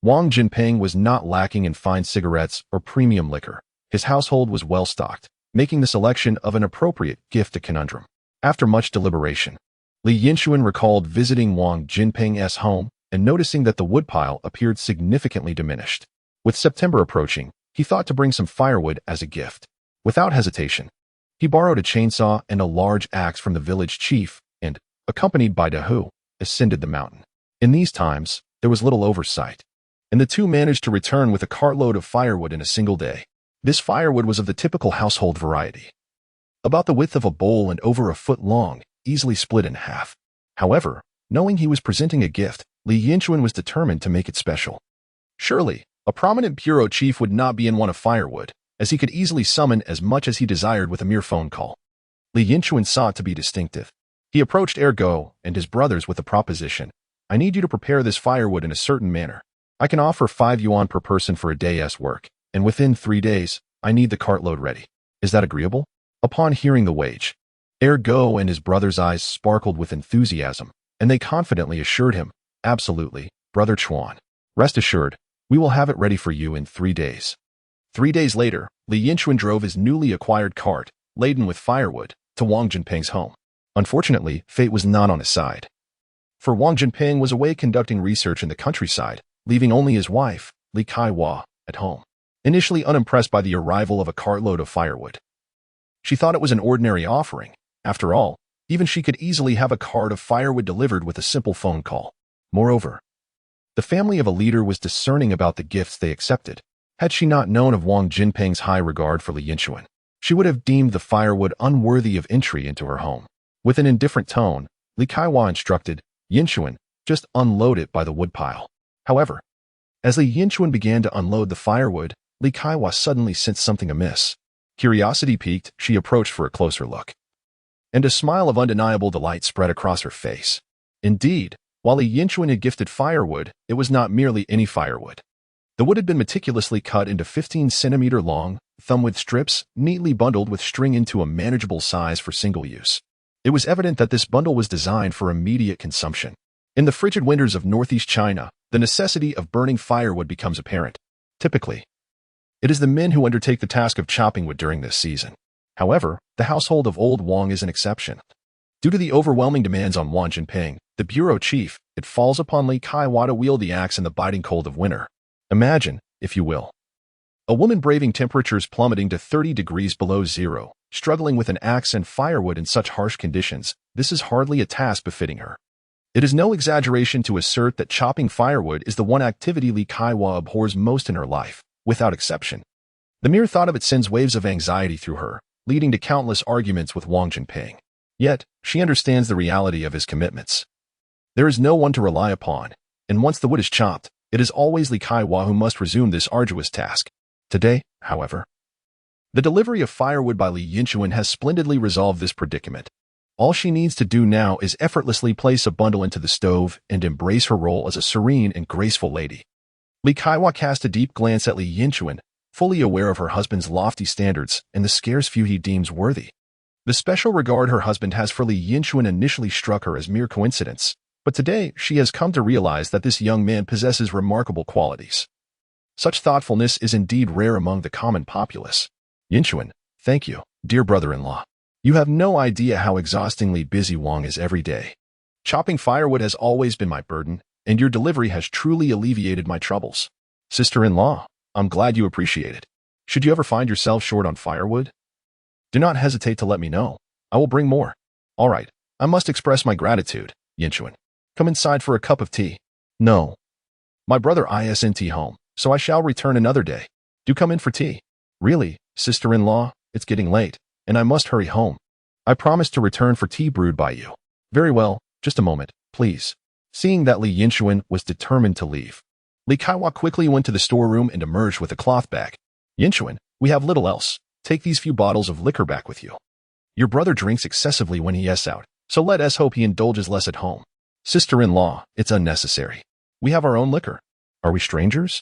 Wang Jinping was not lacking in fine cigarettes or premium liquor. His household was well-stocked, making the selection of an appropriate gift a conundrum. After much deliberation, Li Yinchuan recalled visiting Wang Jinping's home and noticing that the woodpile appeared significantly diminished. With September approaching, he thought to bring some firewood as a gift. Without hesitation, he borrowed a chainsaw and a large axe from the village chief and, accompanied by Dahu, ascended the mountain. In these times, there was little oversight, and the two managed to return with a cartload of firewood in a single day. This firewood was of the typical household variety, about the width of a bowl and over a foot long, easily split in half. However, knowing he was presenting a gift, Li Yinchuan was determined to make it special. Surely, a prominent bureau chief would not be in want of firewood, as he could easily summon as much as he desired with a mere phone call. Li Yinchuan sought to be distinctive. He approached Ergo and his brothers with a proposition. I need you to prepare this firewood in a certain manner. I can offer 5 yuan per person for a day's work, and within 3 days, I need the cartload ready. Is that agreeable? Upon hearing the wage, Ergo and his brother's eyes sparkled with enthusiasm, and they confidently assured him, absolutely, Brother Chuan. Rest assured, we will have it ready for you in 3 days. 3 days later, Li Yinchuan drove his newly acquired cart, laden with firewood, to Wang Jinping's home. Unfortunately, fate was not on his side. For Wang Jinping was away conducting research in the countryside, leaving only his wife, Li Kaiwa, at home. Initially unimpressed by the arrival of a cartload of firewood, she thought it was an ordinary offering. After all, even she could easily have a cart of firewood delivered with a simple phone call. Moreover, the family of a leader was discerning about the gifts they accepted. Had she not known of Wang Jinping's high regard for Li Yinchuan, she would have deemed the firewood unworthy of entry into her home. With an indifferent tone, Li Kaiwa instructed, Yinchuan, just unload it by the woodpile. However, as Li Yinchuan began to unload the firewood, Li Kaiwa suddenly sensed something amiss. Curiosity piqued, she approached for a closer look, and a smile of undeniable delight spread across her face. Indeed, while Li Yinchuan had gifted firewood, it was not merely any firewood. The wood had been meticulously cut into 15-centimeter long, thumb-width strips, neatly bundled with string into a manageable size for single use. It was evident that this bundle was designed for immediate consumption. In the frigid winters of northeast China, the necessity of burning firewood becomes apparent. Typically, it is the men who undertake the task of chopping wood during this season. However, the household of old Wang is an exception. Due to the overwhelming demands on Wang Jinping, the bureau chief, it falls upon Li Kaiwa to wield the axe in the biting cold of winter. Imagine, if you will, a woman braving temperatures plummeting to 30 degrees below zero, struggling with an axe and firewood in such harsh conditions. This is hardly a task befitting her. It is no exaggeration to assert that chopping firewood is the one activity Li Kaiwa abhors most in her life, without exception. The mere thought of it sends waves of anxiety through her, leading to countless arguments with Wang Jinping. Yet, she understands the reality of his commitments. There is no one to rely upon, and once the wood is chopped, it is always Li Kaiwa who must resume this arduous task. Today, however, the delivery of firewood by Li Yinchuan has splendidly resolved this predicament. All she needs to do now is effortlessly place a bundle into the stove and embrace her role as a serene and graceful lady. Li Kaiwa cast a deep glance at Li Yinchuan, fully aware of her husband's lofty standards and the scarce few he deems worthy. The special regard her husband has for Li Yinchuan initially struck her as mere coincidence, but today she has come to realize that this young man possesses remarkable qualities. Such thoughtfulness is indeed rare among the common populace. Yinchuan, thank you, dear brother-in-law. You have no idea how exhaustingly busy Wang is every day. Chopping firewood has always been my burden, and your delivery has truly alleviated my troubles. Sister-in-law, I'm glad you appreciate it. Should you ever find yourself short on firewood, do not hesitate to let me know. I will bring more. All right, I must express my gratitude, Yinchuan. Come inside for a cup of tea. No. My brother isn't home, so I shall return another day. Do come in for tea. Really, sister-in-law, it's getting late, and I must hurry home. I promised to return for tea brewed by you. Very well, just a moment, please. Seeing that Li Yinchuan was determined to leave, Li Kaiwa quickly went to the storeroom and emerged with a cloth bag. Yinchuan, we have little else. Take these few bottles of liquor back with you. Your brother drinks excessively when he is out, so let us hope he indulges less at home. Sister-in-law, it's unnecessary. We have our own liquor. Are we strangers?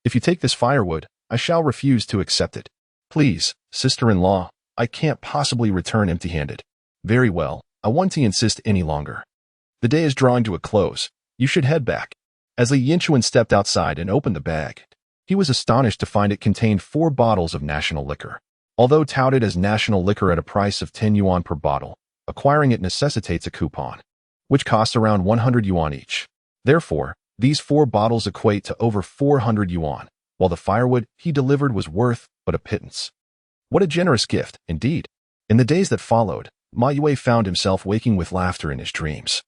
If you take this firewood, I shall refuse to accept it. Please, sister-in-law, I can't possibly return empty-handed. Very well, I won't insist any longer. The day is drawing to a close. You should head back. As Li Yinchuan stepped outside and opened the bag, he was astonished to find it contained 4 bottles of national liquor. Although touted as national liquor at a price of 10 yuan per bottle, acquiring it necessitates a coupon, which costs around 100 yuan each. Therefore, these 4 bottles equate to over 400 yuan, while the firewood he delivered was worth but a pittance. What a generous gift, indeed. In the days that followed, Ma Yue found himself waking with laughter in his dreams.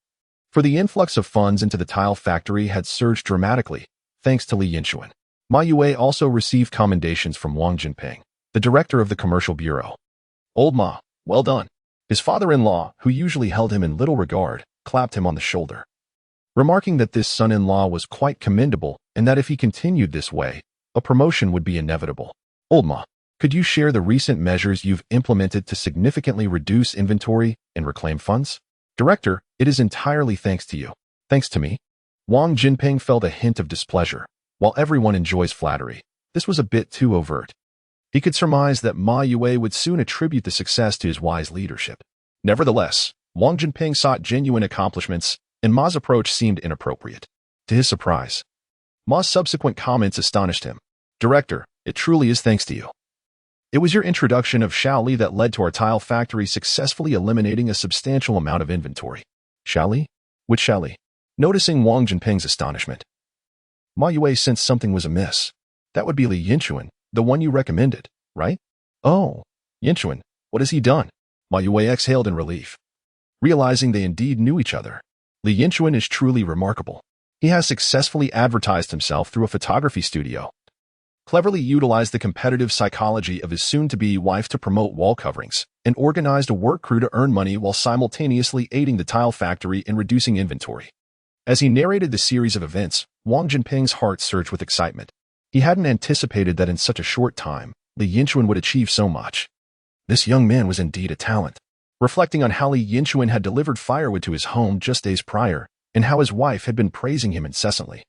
For the influx of funds into the tile factory had surged dramatically, thanks to Li Yinchuan. Ma Yue also received commendations from Wang Jinping, the director of the commercial bureau. Old Ma, well done. His father-in-law, who usually held him in little regard, clapped him on the shoulder, remarking that this son-in-law was quite commendable and that if he continued this way, a promotion would be inevitable. Old Ma, could you share the recent measures you've implemented to significantly reduce inventory and reclaim funds? Director, it is entirely thanks to you. Thanks to me? Wang Jinping felt a hint of displeasure. While everyone enjoys flattery, this was a bit too overt. He could surmise that Ma Yue would soon attribute the success to his wise leadership. Nevertheless, Wang Jinping sought genuine accomplishments, and Ma's approach seemed inappropriate. To his surprise, Ma's subsequent comments astonished him. Director, it truly is thanks to you. It was your introduction of Shaoli that led to our tile factory successfully eliminating a substantial amount of inventory. Shaoli? Which Shaoli? Noticing Wang Jinping's astonishment, Ma Yue sensed something was amiss. That would be Li Yinchuan, the one you recommended, right? Oh, Yinchuan, what has he done? Ma Yue exhaled in relief. Realizing they indeed knew each other, Li Yinchuan is truly remarkable. He has successfully advertised himself through a photography studio, cleverly utilized the competitive psychology of his soon-to-be wife to promote wall coverings, and organized a work crew to earn money while simultaneously aiding the tile factory in reducing inventory. As he narrated the series of events, Wang Jinping's heart surged with excitement. He hadn't anticipated that in such a short time, Li Yinchuan would achieve so much. This young man was indeed a talent. Reflecting on how Li Yinchuan had delivered firewood to his home just days prior, and how his wife had been praising him incessantly,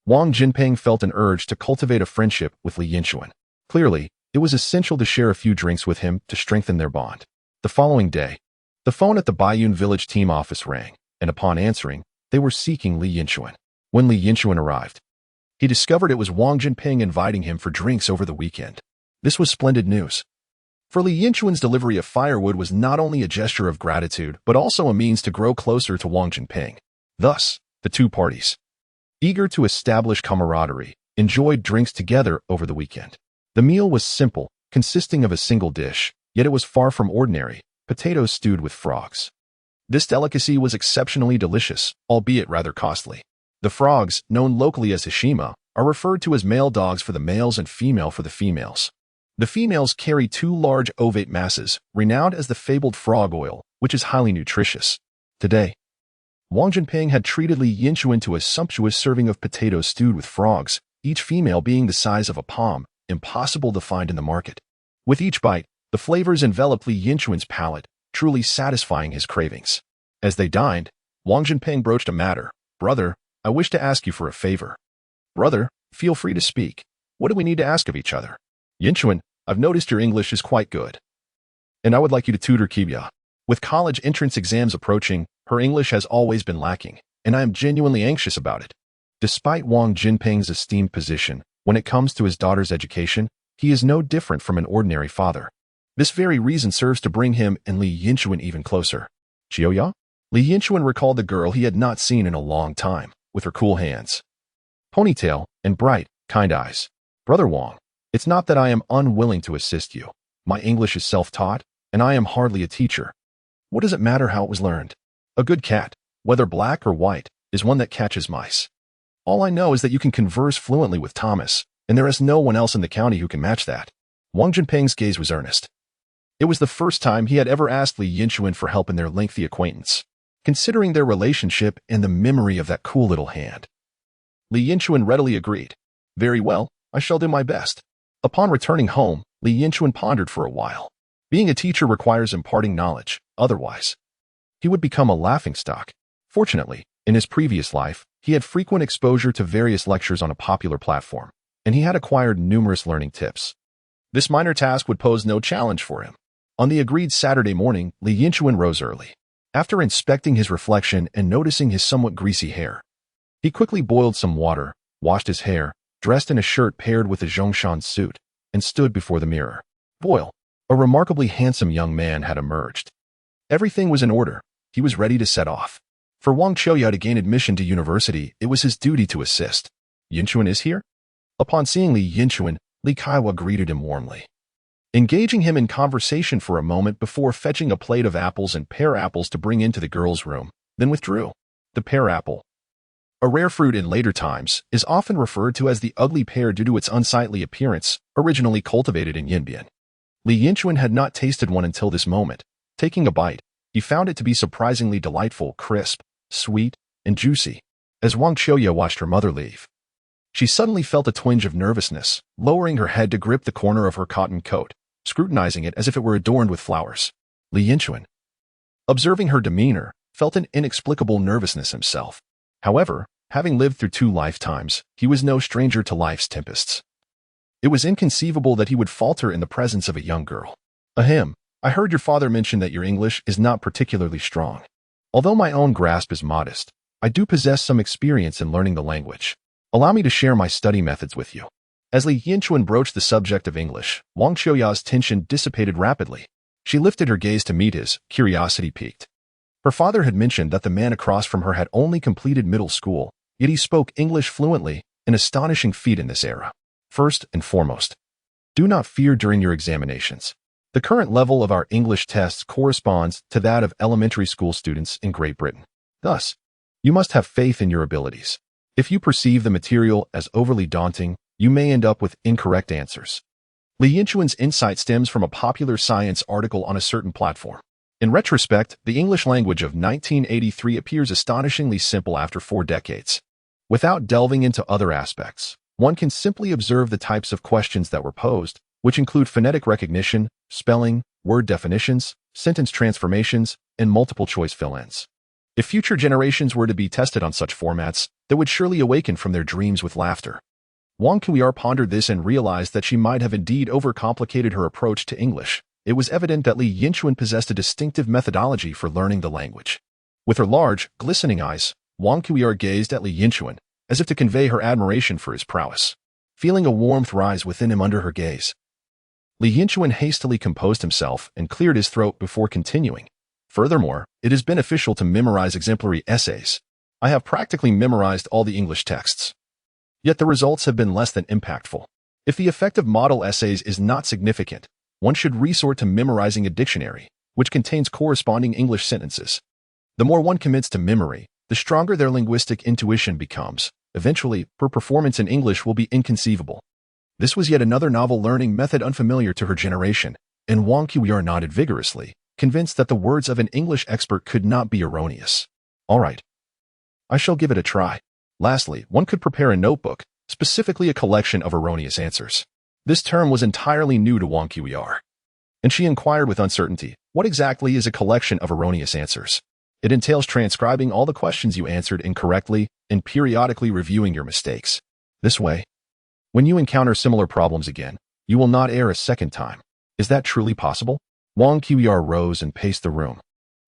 Wang Jinping felt an urge to cultivate a friendship with Li Yinchuan. Clearly, it was essential to share a few drinks with him to strengthen their bond. The following day, the phone at the Baiyun village team office rang, and upon answering, they were seeking Li Yinchuan. When Li Yinchuan arrived, he discovered it was Wang Jinping inviting him for drinks over the weekend. This was splendid news. For Li Yinchuan's delivery of firewood was not only a gesture of gratitude, but also a means to grow closer to Wang Jinping. Thus, the two parties, eager to establish camaraderie, enjoyed drinks together over the weekend. The meal was simple, consisting of a single dish, yet it was far from ordinary: potatoes stewed with frogs. This delicacy was exceptionally delicious, albeit rather costly. The frogs, known locally as hashima, are referred to as male dogs for the males and female for the females. The females carry 2 large ovate masses, renowned as the fabled frog oil, which is highly nutritious. Today, Wang Jinping had treated Li Yinchuan to a sumptuous serving of potatoes stewed with frogs, each female being the size of a palm, impossible to find in the market. With each bite, the flavors enveloped Li Yinchuan's palate, truly satisfying his cravings. As they dined, Wang Jinping broached a matter. Brother, I wish to ask you for a favor. Brother, feel free to speak. What do we need to ask of each other? Yinchuan, I've noticed your English is quite good, and I would like you to tutor Kibya. With college entrance exams approaching, her English has always been lacking, and I am genuinely anxious about it. Despite Wang Jinping's esteemed position, when it comes to his daughter's education, he is no different from an ordinary father. This very reason serves to bring him and Li Yinchuan even closer. Chiyoya? Li Yinchuan recalled the girl he had not seen in a long time, with her cool hands, ponytail, and bright, kind eyes. Brother Wang, it's not that I am unwilling to assist you. My English is self-taught, and I am hardly a teacher. What does it matter how it was learned? A good cat, whether black or white, is one that catches mice. All I know is that you can converse fluently with Thomas, and there is no one else in the county who can match that. Wang Jinping's gaze was earnest. It was the first time he had ever asked Li Yinchuan for help in their lengthy acquaintance, considering their relationship and the memory of that cool little hand. Li Yinchuan readily agreed. Very well, I shall do my best. Upon returning home, Li Yinchuan pondered for a while. Being a teacher requires imparting knowledge, otherwise he would become a laughingstock. Fortunately, in his previous life, he had frequent exposure to various lectures on a popular platform, and he had acquired numerous learning tips. This minor task would pose no challenge for him. On the agreed Saturday morning, Li Yinchuan rose early. After inspecting his reflection and noticing his somewhat greasy hair, he quickly boiled some water, washed his hair, dressed in a shirt paired with a Zhongshan suit, and stood before the mirror. Boyle, a remarkably handsome young man, had emerged. Everything was in order. He was ready to set off. For Wang Qiuya to gain admission to university, it was his duty to assist. Yinchuan is here? Upon seeing Li Yinchuan, Li Kaiwa greeted him warmly, engaging him in conversation for a moment before fetching a plate of apples and pear apples to bring into the girls' room, then withdrew. The pear apple, a rare fruit in later times, is often referred to as the ugly pear due to its unsightly appearance, originally cultivated in Yinbian. Li Yinchuan had not tasted one until this moment. Taking a bite, he found it to be surprisingly delightful, crisp, sweet, and juicy. As Wang Qiuya watched her mother leave, she suddenly felt a twinge of nervousness, lowering her head to grip the corner of her cotton coat, scrutinizing it as if it were adorned with flowers. Li Yinchuan, observing her demeanor, felt an inexplicable nervousness himself. However, having lived through 2 lifetimes, he was no stranger to life's tempests. It was inconceivable that he would falter in the presence of a young girl. Ahem, I heard your father mention that your English is not particularly strong. Although my own grasp is modest, I do possess some experience in learning the language. Allow me to share my study methods with you. As Li Yinchuan broached the subject of English, Wang Qiuya's tension dissipated rapidly. She lifted her gaze to meet his, curiosity piqued. Her father had mentioned that the man across from her had only completed middle school, yet he spoke English fluently, an astonishing feat in this era. First and foremost, do not fear during your examinations. The current level of our English tests corresponds to that of elementary school students in Great Britain. Thus, you must have faith in your abilities. If you perceive the material as overly daunting, you may end up with incorrect answers. Li Yinchuan's insight stems from a popular science article on a certain platform. In retrospect, the English language of 1983 appears astonishingly simple after 4 decades. Without delving into other aspects, one can simply observe the types of questions that were posed, which include phonetic recognition, spelling, word definitions, sentence transformations, and multiple-choice fill-ins. If future generations were to be tested on such formats, they would surely awaken from their dreams with laughter. Wang Qiuya pondered this and realized that she might have indeed overcomplicated her approach to English. It was evident that Li Yinchuan possessed a distinctive methodology for learning the language. With her large, glistening eyes, Wang Qiuya gazed at Li Yinchuan, as if to convey her admiration for his prowess. Feeling a warmth rise within him under her gaze, Li Yinchuan hastily composed himself and cleared his throat before continuing. Furthermore, it is beneficial to memorize exemplary essays. I have practically memorized all the English texts. Yet the results have been less than impactful. If the effect of model essays is not significant, one should resort to memorizing a dictionary, which contains corresponding English sentences. The more one commits to memory, the stronger their linguistic intuition becomes. Eventually, her performance in English will be inconceivable. This was yet another novel learning method unfamiliar to her generation, and Wang Qiuya nodded vigorously, convinced that the words of an English expert could not be erroneous. All right. I shall give it a try. Lastly, one could prepare a notebook, specifically a collection of erroneous answers. This term was entirely new to Wang Qiuya, and she inquired with uncertainty, what exactly is a collection of erroneous answers? It entails transcribing all the questions you answered incorrectly and periodically reviewing your mistakes. This way, when you encounter similar problems again, you will not err a second time. Is that truly possible? Wang Qiuya rose and paced the room,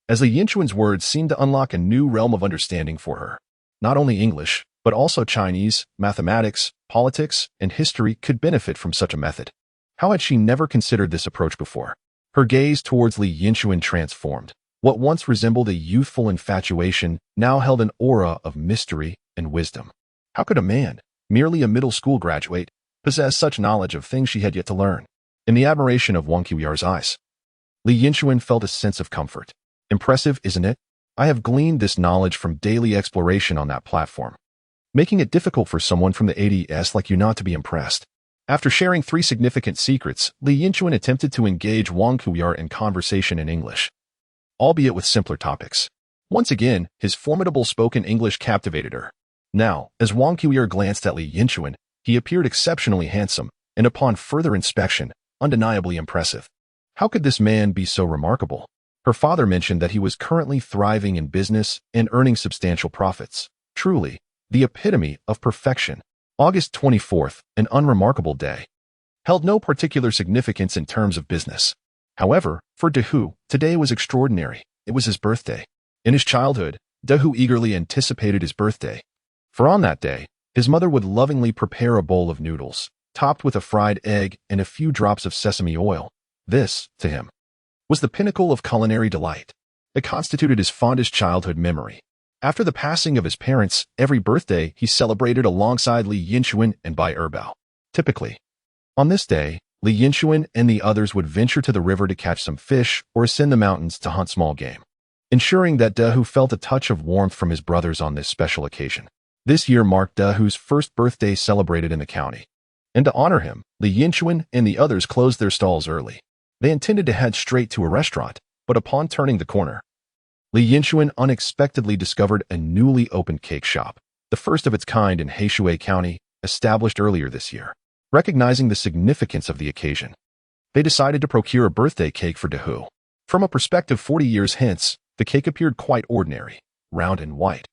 as Li Yinchuan's words seemed to unlock a new realm of understanding for her. Not only English, but also Chinese, mathematics, politics, and history could benefit from such a method. How had she never considered this approach before? Her gaze towards Li Yinchuan transformed. What once resembled a youthful infatuation now held an aura of mystery and wisdom. How could a man, merely a middle school graduate, possess such knowledge of things she had yet to learn? In the admiration of Wang Qiuya's eyes, Li Yinchuan felt a sense of comfort. Impressive, isn't it? I have gleaned this knowledge from daily exploration on that platform, making it difficult for someone from the ADS like you not to be impressed. After sharing 3 significant secrets, Li Yinchuan attempted to engage Wang Kuyar in conversation in English, albeit with simpler topics. Once again, his formidable spoken English captivated her. Now, as Wang Kuyar glanced at Li Yinchuan, he appeared exceptionally handsome, and upon further inspection, undeniably impressive. How could this man be so remarkable? Her father mentioned that he was currently thriving in business and earning substantial profits. Truly, the epitome of perfection. August 24th, an unremarkable day. Held no particular significance in terms of business. However, for Dehu, today was extraordinary. It was his birthday. In his childhood, Dehu eagerly anticipated his birthday. For on that day, his mother would lovingly prepare a bowl of noodles, topped with a fried egg and a few drops of sesame oil. This, to him, was the pinnacle of culinary delight. It constituted his fondest childhood memory. After the passing of his parents, every birthday he celebrated alongside Li Yinchuan and Bai Erbao. Typically, on this day, Li Yinchuan and the others would venture to the river to catch some fish or ascend the mountains to hunt small game, ensuring that Dehu felt a touch of warmth from his brothers on this special occasion. This year marked Dehu's first birthday celebrated in the county, and to honor him, Li Yinchuan and the others closed their stalls early. They intended to head straight to a restaurant, but upon turning the corner, Li Yinchuan unexpectedly discovered a newly opened cake shop, the first of its kind in Heishui County, established earlier this year. Recognizing the significance of the occasion, they decided to procure a birthday cake for Dehu. From a perspective 40 years hence, the cake appeared quite ordinary, round and white,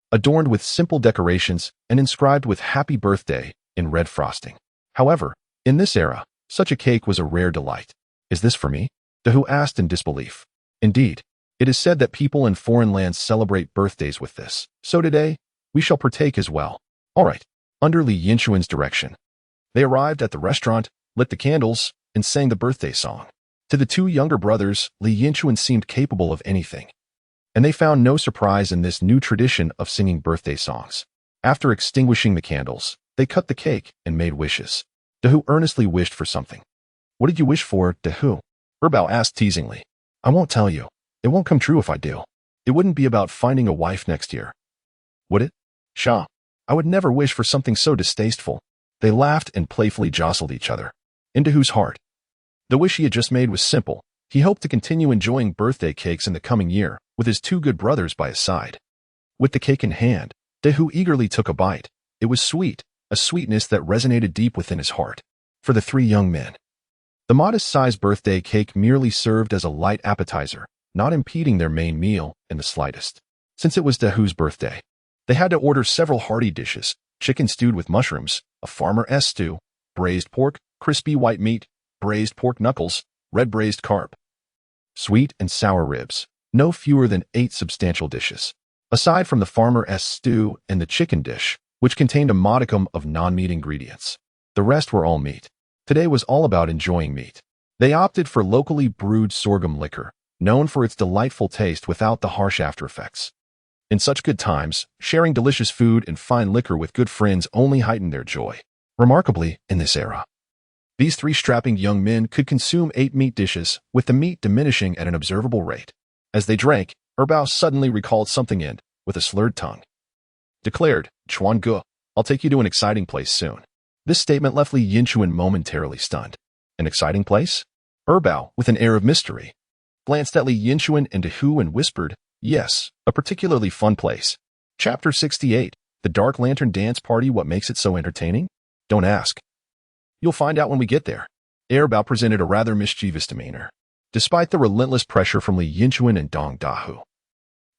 adorned with simple decorations and inscribed with Happy Birthday in red frosting. However, in this era, such a cake was a rare delight. Is this for me? Dehu asked in disbelief. Indeed, it is said that people in foreign lands celebrate birthdays with this, so today, we shall partake as well. All right, under Li Yinchuan's direction, they arrived at the restaurant, lit the candles, and sang the birthday song. To the 2 younger brothers, Li Yinchuan seemed capable of anything, and they found no surprise in this new tradition of singing birthday songs. After extinguishing the candles, they cut the cake and made wishes. Dehu earnestly wished for something. What did you wish for, Dehu? Erbao asked teasingly. I won't tell you. It won't come true if I do. It wouldn't be about finding a wife next year. Would it? Sha, I would never wish for something so distasteful. They laughed and playfully jostled each other. In Dehu's heart, the wish he had just made was simple. He hoped to continue enjoying birthday cakes in the coming year, with his 2 good brothers by his side. With the cake in hand, Dehu eagerly took a bite. It was sweet, a sweetness that resonated deep within his heart. For the 3 young men, the modest-sized birthday cake merely served as a light appetizer, not impeding their main meal in the slightest. Since it was Dehu's birthday, they had to order several hearty dishes: chicken stewed with mushrooms, a farmer's stew, braised pork, crispy white meat, braised pork knuckles, red braised carp, sweet and sour ribs, no fewer than 8 substantial dishes. Aside from the farmer's stew and the chicken dish, which contained a modicum of non-meat ingredients, the rest were all meat. Today was all about enjoying meat. They opted for locally brewed sorghum liquor, known for its delightful taste without the harsh after-effects. In such good times, sharing delicious food and fine liquor with good friends only heightened their joy. Remarkably, in this era, these 3 strapping young men could consume 8 meat dishes, with the meat diminishing at an observable rate. As they drank, Erbao suddenly recalled something and, with a slurred tongue, declared, Chuan Ge, I'll take you to an exciting place soon. This statement left Li Yinchuan momentarily stunned. An exciting place? Erbao, with an air of mystery, glanced at Li Yinchuan and Dehu and whispered, yes, a particularly fun place. Chapter 68, The Dark Lantern Dance Party. What makes it so entertaining? Don't ask. You'll find out when we get there. Erbao presented a rather mischievous demeanor. Despite the relentless pressure from Li Yinchuan and Dong Dahu,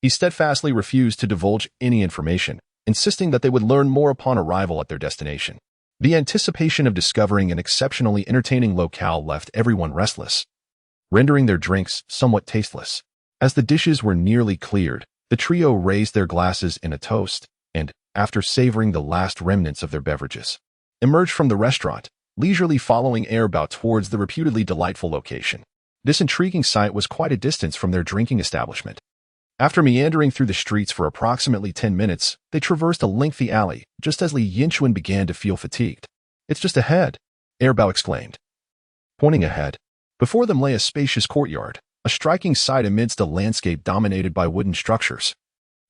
he steadfastly refused to divulge any information, insisting that they would learn more upon arrival at their destination. The anticipation of discovering an exceptionally entertaining locale left everyone restless, rendering their drinks somewhat tasteless. As the dishes were nearly cleared, the trio raised their glasses in a toast, and, after savoring the last remnants of their beverages, emerged from the restaurant, leisurely following Erbao towards the reputedly delightful location. This intriguing sight was quite a distance from their drinking establishment. After meandering through the streets for approximately 10 minutes, they traversed a lengthy alley, just as Li Yinchuan began to feel fatigued. It's just ahead, Erbao exclaimed, pointing ahead. Before them lay a spacious courtyard, a striking sight amidst a landscape dominated by wooden structures.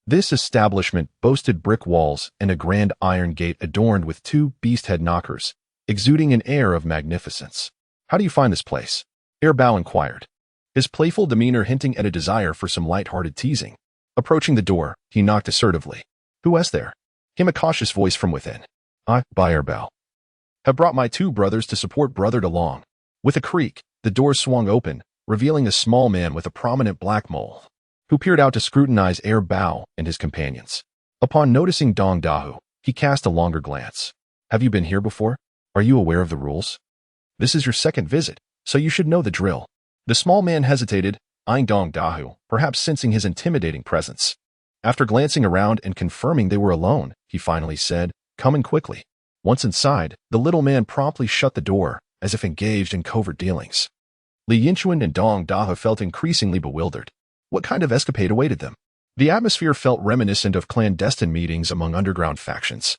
This establishment boasted brick walls and a grand iron gate adorned with 2 beast head knockers, exuding an air of magnificence. "How do you find this place?" Bao inquired, his playful demeanor hinting at a desire for some light-hearted teasing. Approaching the door, he knocked assertively. "Who is there?" Came a cautious voice from within. "I, Bao, have brought my 2 brothers to support Brother DeLong." With a creak, the door swung open, revealing a small man with a prominent black mole, who peered out to scrutinize Bao and his companions. Upon noticing Dong Dahu, he cast a longer glance. "Have you been here before? Are you aware of the rules? This is your 2nd visit, so you should know the drill." The small man hesitated, eyeing Dong Dahu, perhaps sensing his intimidating presence. After glancing around and confirming they were alone, he finally said, "Come in quickly." Once inside, the little man promptly shut the door, as if engaged in covert dealings. Li Yinchuan and Dong Dahu felt increasingly bewildered. What kind of escapade awaited them? The atmosphere felt reminiscent of clandestine meetings among underground factions,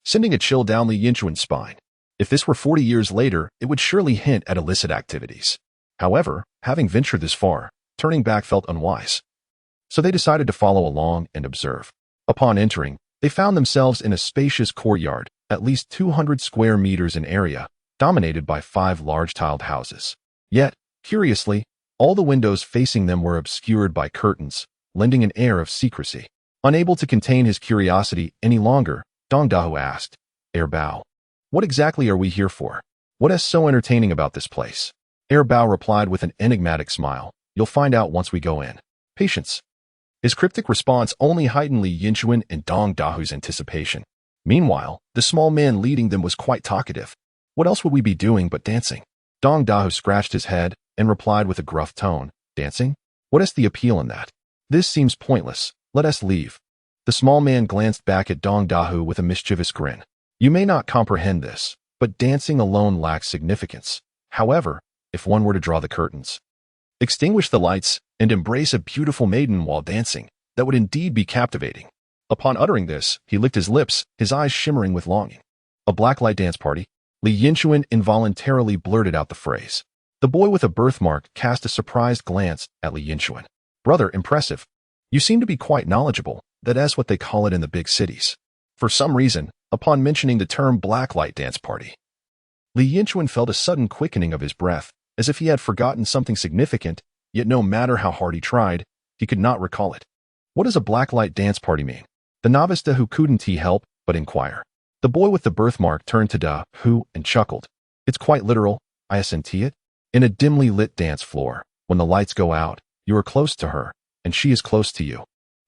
sending a chill down Li Yinchuan's spine. If this were 40 years later, it would surely hint at illicit activities. However, having ventured this far, turning back felt unwise. So they decided to follow along and observe. Upon entering, they found themselves in a spacious courtyard, at least 200 square meters in area, dominated by 5 large tiled houses. Yet, curiously, all the windows facing them were obscured by curtains, lending an air of secrecy. Unable to contain his curiosity any longer, Dong Dahu asked, "Bao, what exactly are we here for? What is so entertaining about this place?" Bao replied with an enigmatic smile, "You'll find out once we go in. Patience." His cryptic response only heightened Li Yinchuan and Dong Dahu's anticipation. Meanwhile, the small man leading them was quite talkative. "What else would we be doing but dancing?" Dong Dahu scratched his head and replied with a gruff tone, "Dancing? What is the appeal in that? This seems pointless. Let us leave." The small man glanced back at Dong Dahu with a mischievous grin. "You may not comprehend this, but dancing alone lacks significance. However, if one were to draw the curtains, extinguish the lights, and embrace a beautiful maiden while dancing, that would indeed be captivating." Upon uttering this, he licked his lips, his eyes shimmering with longing. "A blacklight dance party?" Li Yinchuan involuntarily blurted out the phrase. The boy with a birthmark cast a surprised glance at Li Yinchuan. "Brother, impressive. You seem to be quite knowledgeable. That is what they call it in the big cities." For some reason, upon mentioning the term blacklight dance party, Li Yinchuan felt a sudden quickening of his breath, as if he had forgotten something significant, yet no matter how hard he tried, he could not recall it. "What does a blacklight dance party mean?" The novice Dahu couldn't help but inquire. The boy with the birthmark turned to Dahu and chuckled. "It's quite literal, I assent it. In a dimly lit dance floor, when the lights go out, you are close to her, and she is close to you."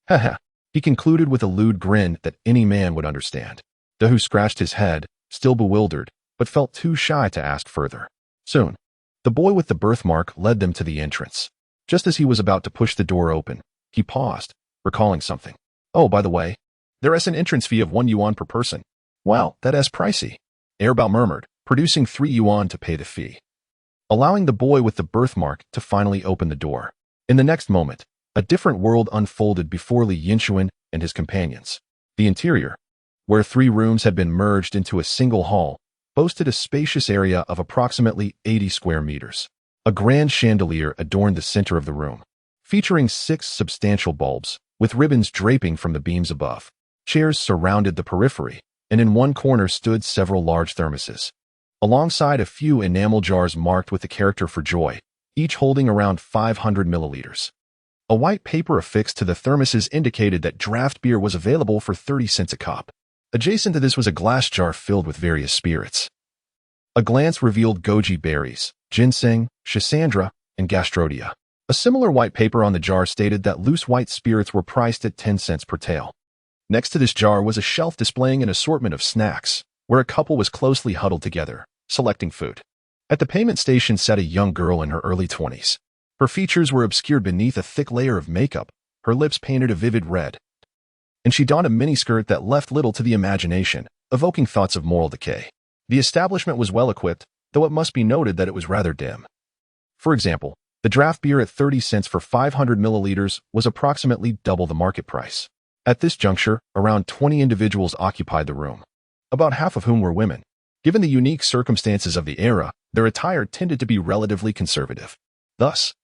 "Ha," he concluded with a lewd grin that any man would understand. Dahu scratched his head, still bewildered, but felt too shy to ask further. Soon, the boy with the birthmark led them to the entrance. Just as he was about to push the door open, he paused, recalling something. "Oh, by the way, there is an entrance fee of 1 yuan per person." "Wow, that is pricey," Bao murmured, producing 3 yuan to pay the fee, allowing the boy with the birthmark to finally open the door. In the next moment, a different world unfolded before Li Yinchuan and his companions. The interior, where 3 rooms had been merged into a single hall, boasted a spacious area of approximately 80 square meters. A grand chandelier adorned the center of the room, featuring 6 substantial bulbs, with ribbons draping from the beams above. Chairs surrounded the periphery, and in one corner stood several large thermoses, alongside a few enamel jars marked with the character for joy, each holding around 500 milliliters. A white paper affixed to the thermoses indicated that draft beer was available for 30 cents a cup. Adjacent to this was a glass jar filled with various spirits. A glance revealed goji berries, ginseng, schisandra, and gastrodia. A similar white paper on the jar stated that loose white spirits were priced at 10 cents per tael. Next to this jar was a shelf displaying an assortment of snacks, where a couple was closely huddled together, selecting food. At the payment station sat a young girl in her early 20s. Her features were obscured beneath a thick layer of makeup, her lips painted a vivid red, and she donned a miniskirt that left little to the imagination, evoking thoughts of moral decay. The establishment was well equipped, though it must be noted that it was rather dim. For example, the draft beer at 30 cents for 500 milliliters was approximately double the market price. At this juncture, around 20 individuals occupied the room, about half of whom were women. Given the unique circumstances of the era, their attire tended to be relatively conservative. Thus,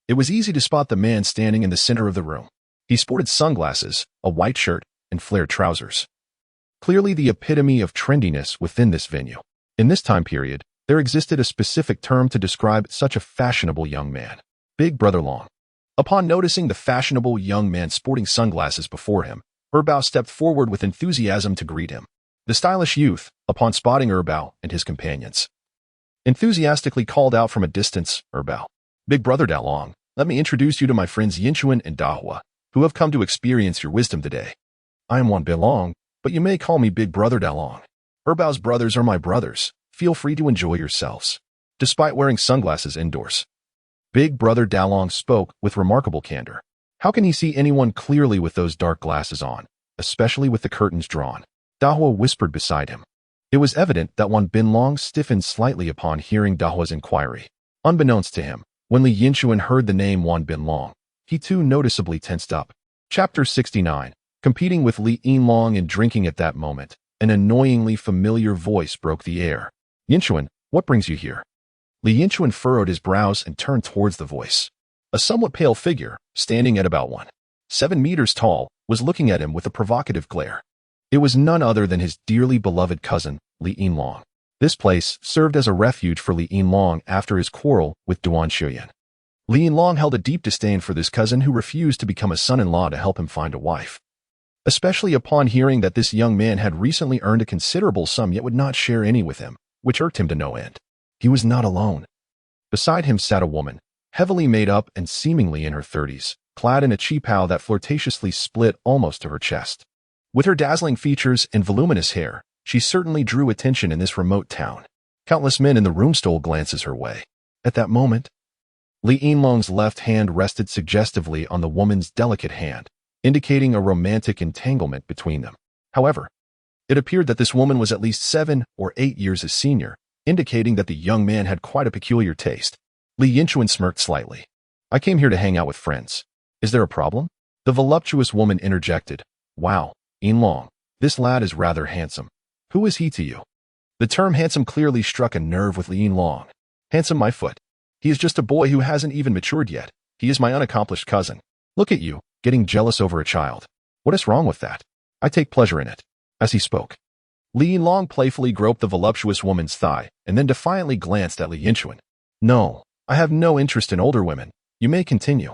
it was easy to spot the man standing in the center of the room. He sported sunglasses, a white shirt, and flared trousers. Clearly the epitome of trendiness within this venue. In this time period, there existed a specific term to describe such a fashionable young man: Big Brother Long. Upon noticing the fashionable young man sporting sunglasses before him, Bao stepped forward with enthusiasm to greet him. The stylish youth, upon spotting Bao and his companions, enthusiastically called out from a distance, Bao, "Big Brother Long, let me introduce you to my friends Yinchuan and Dahua, who have come to experience your wisdom today. I am Bin Long, but you may call me Big Brother Long. Bao's brothers are my brothers. Feel free to enjoy yourselves." Despite wearing sunglasses indoors, Big Brother Long spoke with remarkable candor. How can he see anyone clearly with those dark glasses on, especially with the curtains drawn? Dahua whispered beside him. It was evident that Bin Long stiffened slightly upon hearing Dahua's inquiry. Unbeknownst to him, when Li Yinchuan heard the name Bin Long, he too noticeably tensed up. Chapter 69. Competing with Li Yinlong in drinking. At that moment, an annoyingly familiar voice broke the air. "Yinchuan, what brings you here?" Li Yinchuan furrowed his brows and turned towards the voice. A somewhat pale figure, standing at about 1.7 meters tall, was looking at him with a provocative glare. It was none other than his dearly beloved cousin, Li Yinlong. This place served as a refuge for Li Yinlong after his quarrel with Duan Shuyan. Li Yinlong held a deep disdain for this cousin who refused to become a son-in-law to help him find a wife. Especially upon hearing that this young man had recently earned a considerable sum yet would not share any with him, which irked him to no end. He was not alone. Beside him sat a woman, heavily made up and seemingly in her 30s, clad in a cheapao that flirtatiously split almost to her chest. With her dazzling features and voluminous hair, she certainly drew attention in this remote town. Countless men in the room stole glances her way. At that moment, Li Yinlong's left hand rested suggestively on the woman's delicate hand, indicating a romantic entanglement between them. However, it appeared that this woman was at least 7 or 8 years his senior, indicating that the young man had quite a peculiar taste. Li Yinchuan smirked slightly. "I came here to hang out with friends. Is there a problem?" The voluptuous woman interjected. "Wow, Yinlong, this lad is rather handsome. Who is he to you?" The term handsome clearly struck a nerve with Li Yinlong. "Handsome, my foot. He is just a boy who hasn't even matured yet. He is my unaccomplished cousin. Look at you, getting jealous over a child. What is wrong with that? I take pleasure in it." As he spoke, Li Yinlong playfully groped the voluptuous woman's thigh and then defiantly glanced at Li Yinchuan. "No, I have no interest in older women. You may continue."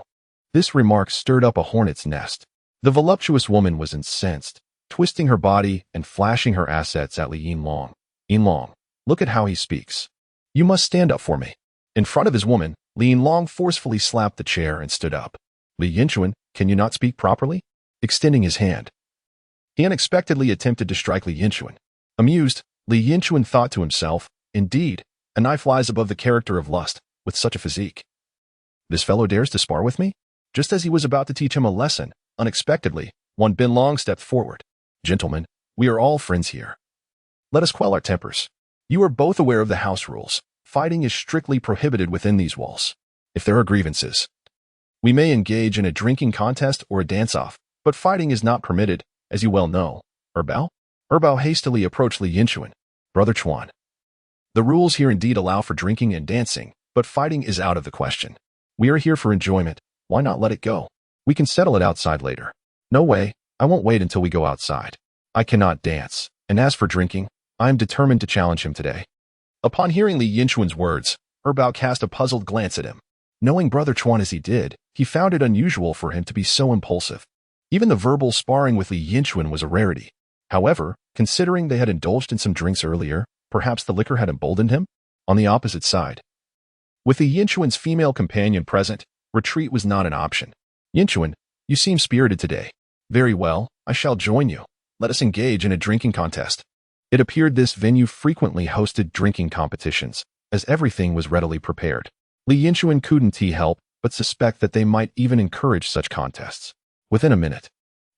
This remark stirred up a hornet's nest. The voluptuous woman was incensed, twisting her body and flashing her assets at Li Yinlong. "Yinlong, look at how he speaks. You must stand up for me." In front of his woman, Li Yinlong forcefully slapped the chair and stood up. "Li Yinchuan, can you not speak properly?" Extending his hand, he unexpectedly attempted to strike Li Yinchuan. Amused, Li Yinchuan thought to himself, "Indeed, a knife lies above the character of lust, with such a physique. This fellow dares to spar with me?" Just as he was about to teach him a lesson, unexpectedly, Bin Long stepped forward. "Gentlemen, we are all friends here. Let us quell our tempers. You are both aware of the house rules. Fighting is strictly prohibited within these walls. If there are grievances, we may engage in a drinking contest or a dance-off, but fighting is not permitted, as you well know. Bao?" Bao hastily approached Li Yinchuan. "Brother Chuan, the rules here indeed allow for drinking and dancing, but fighting is out of the question. We are here for enjoyment. Why not let it go? We can settle it outside later." "No way, I won't wait until we go outside. I cannot dance, and as for drinking, I am determined to challenge him today." Upon hearing Li Yinchuan's words, Bao cast a puzzled glance at him. Knowing Brother Chuan as he did, he found it unusual for him to be so impulsive. Even the verbal sparring with Li Yinchuan was a rarity. However, considering they had indulged in some drinks earlier, perhaps the liquor had emboldened him? On the opposite side, with Li Yinchuan's female companion present, retreat was not an option. "Yinchuan, you seem spirited today. Very well, I shall join you. Let us engage in a drinking contest." It appeared this venue frequently hosted drinking competitions, as everything was readily prepared. Li Yinchuan couldn't help but suspect that they might even encourage such contests. Within a minute,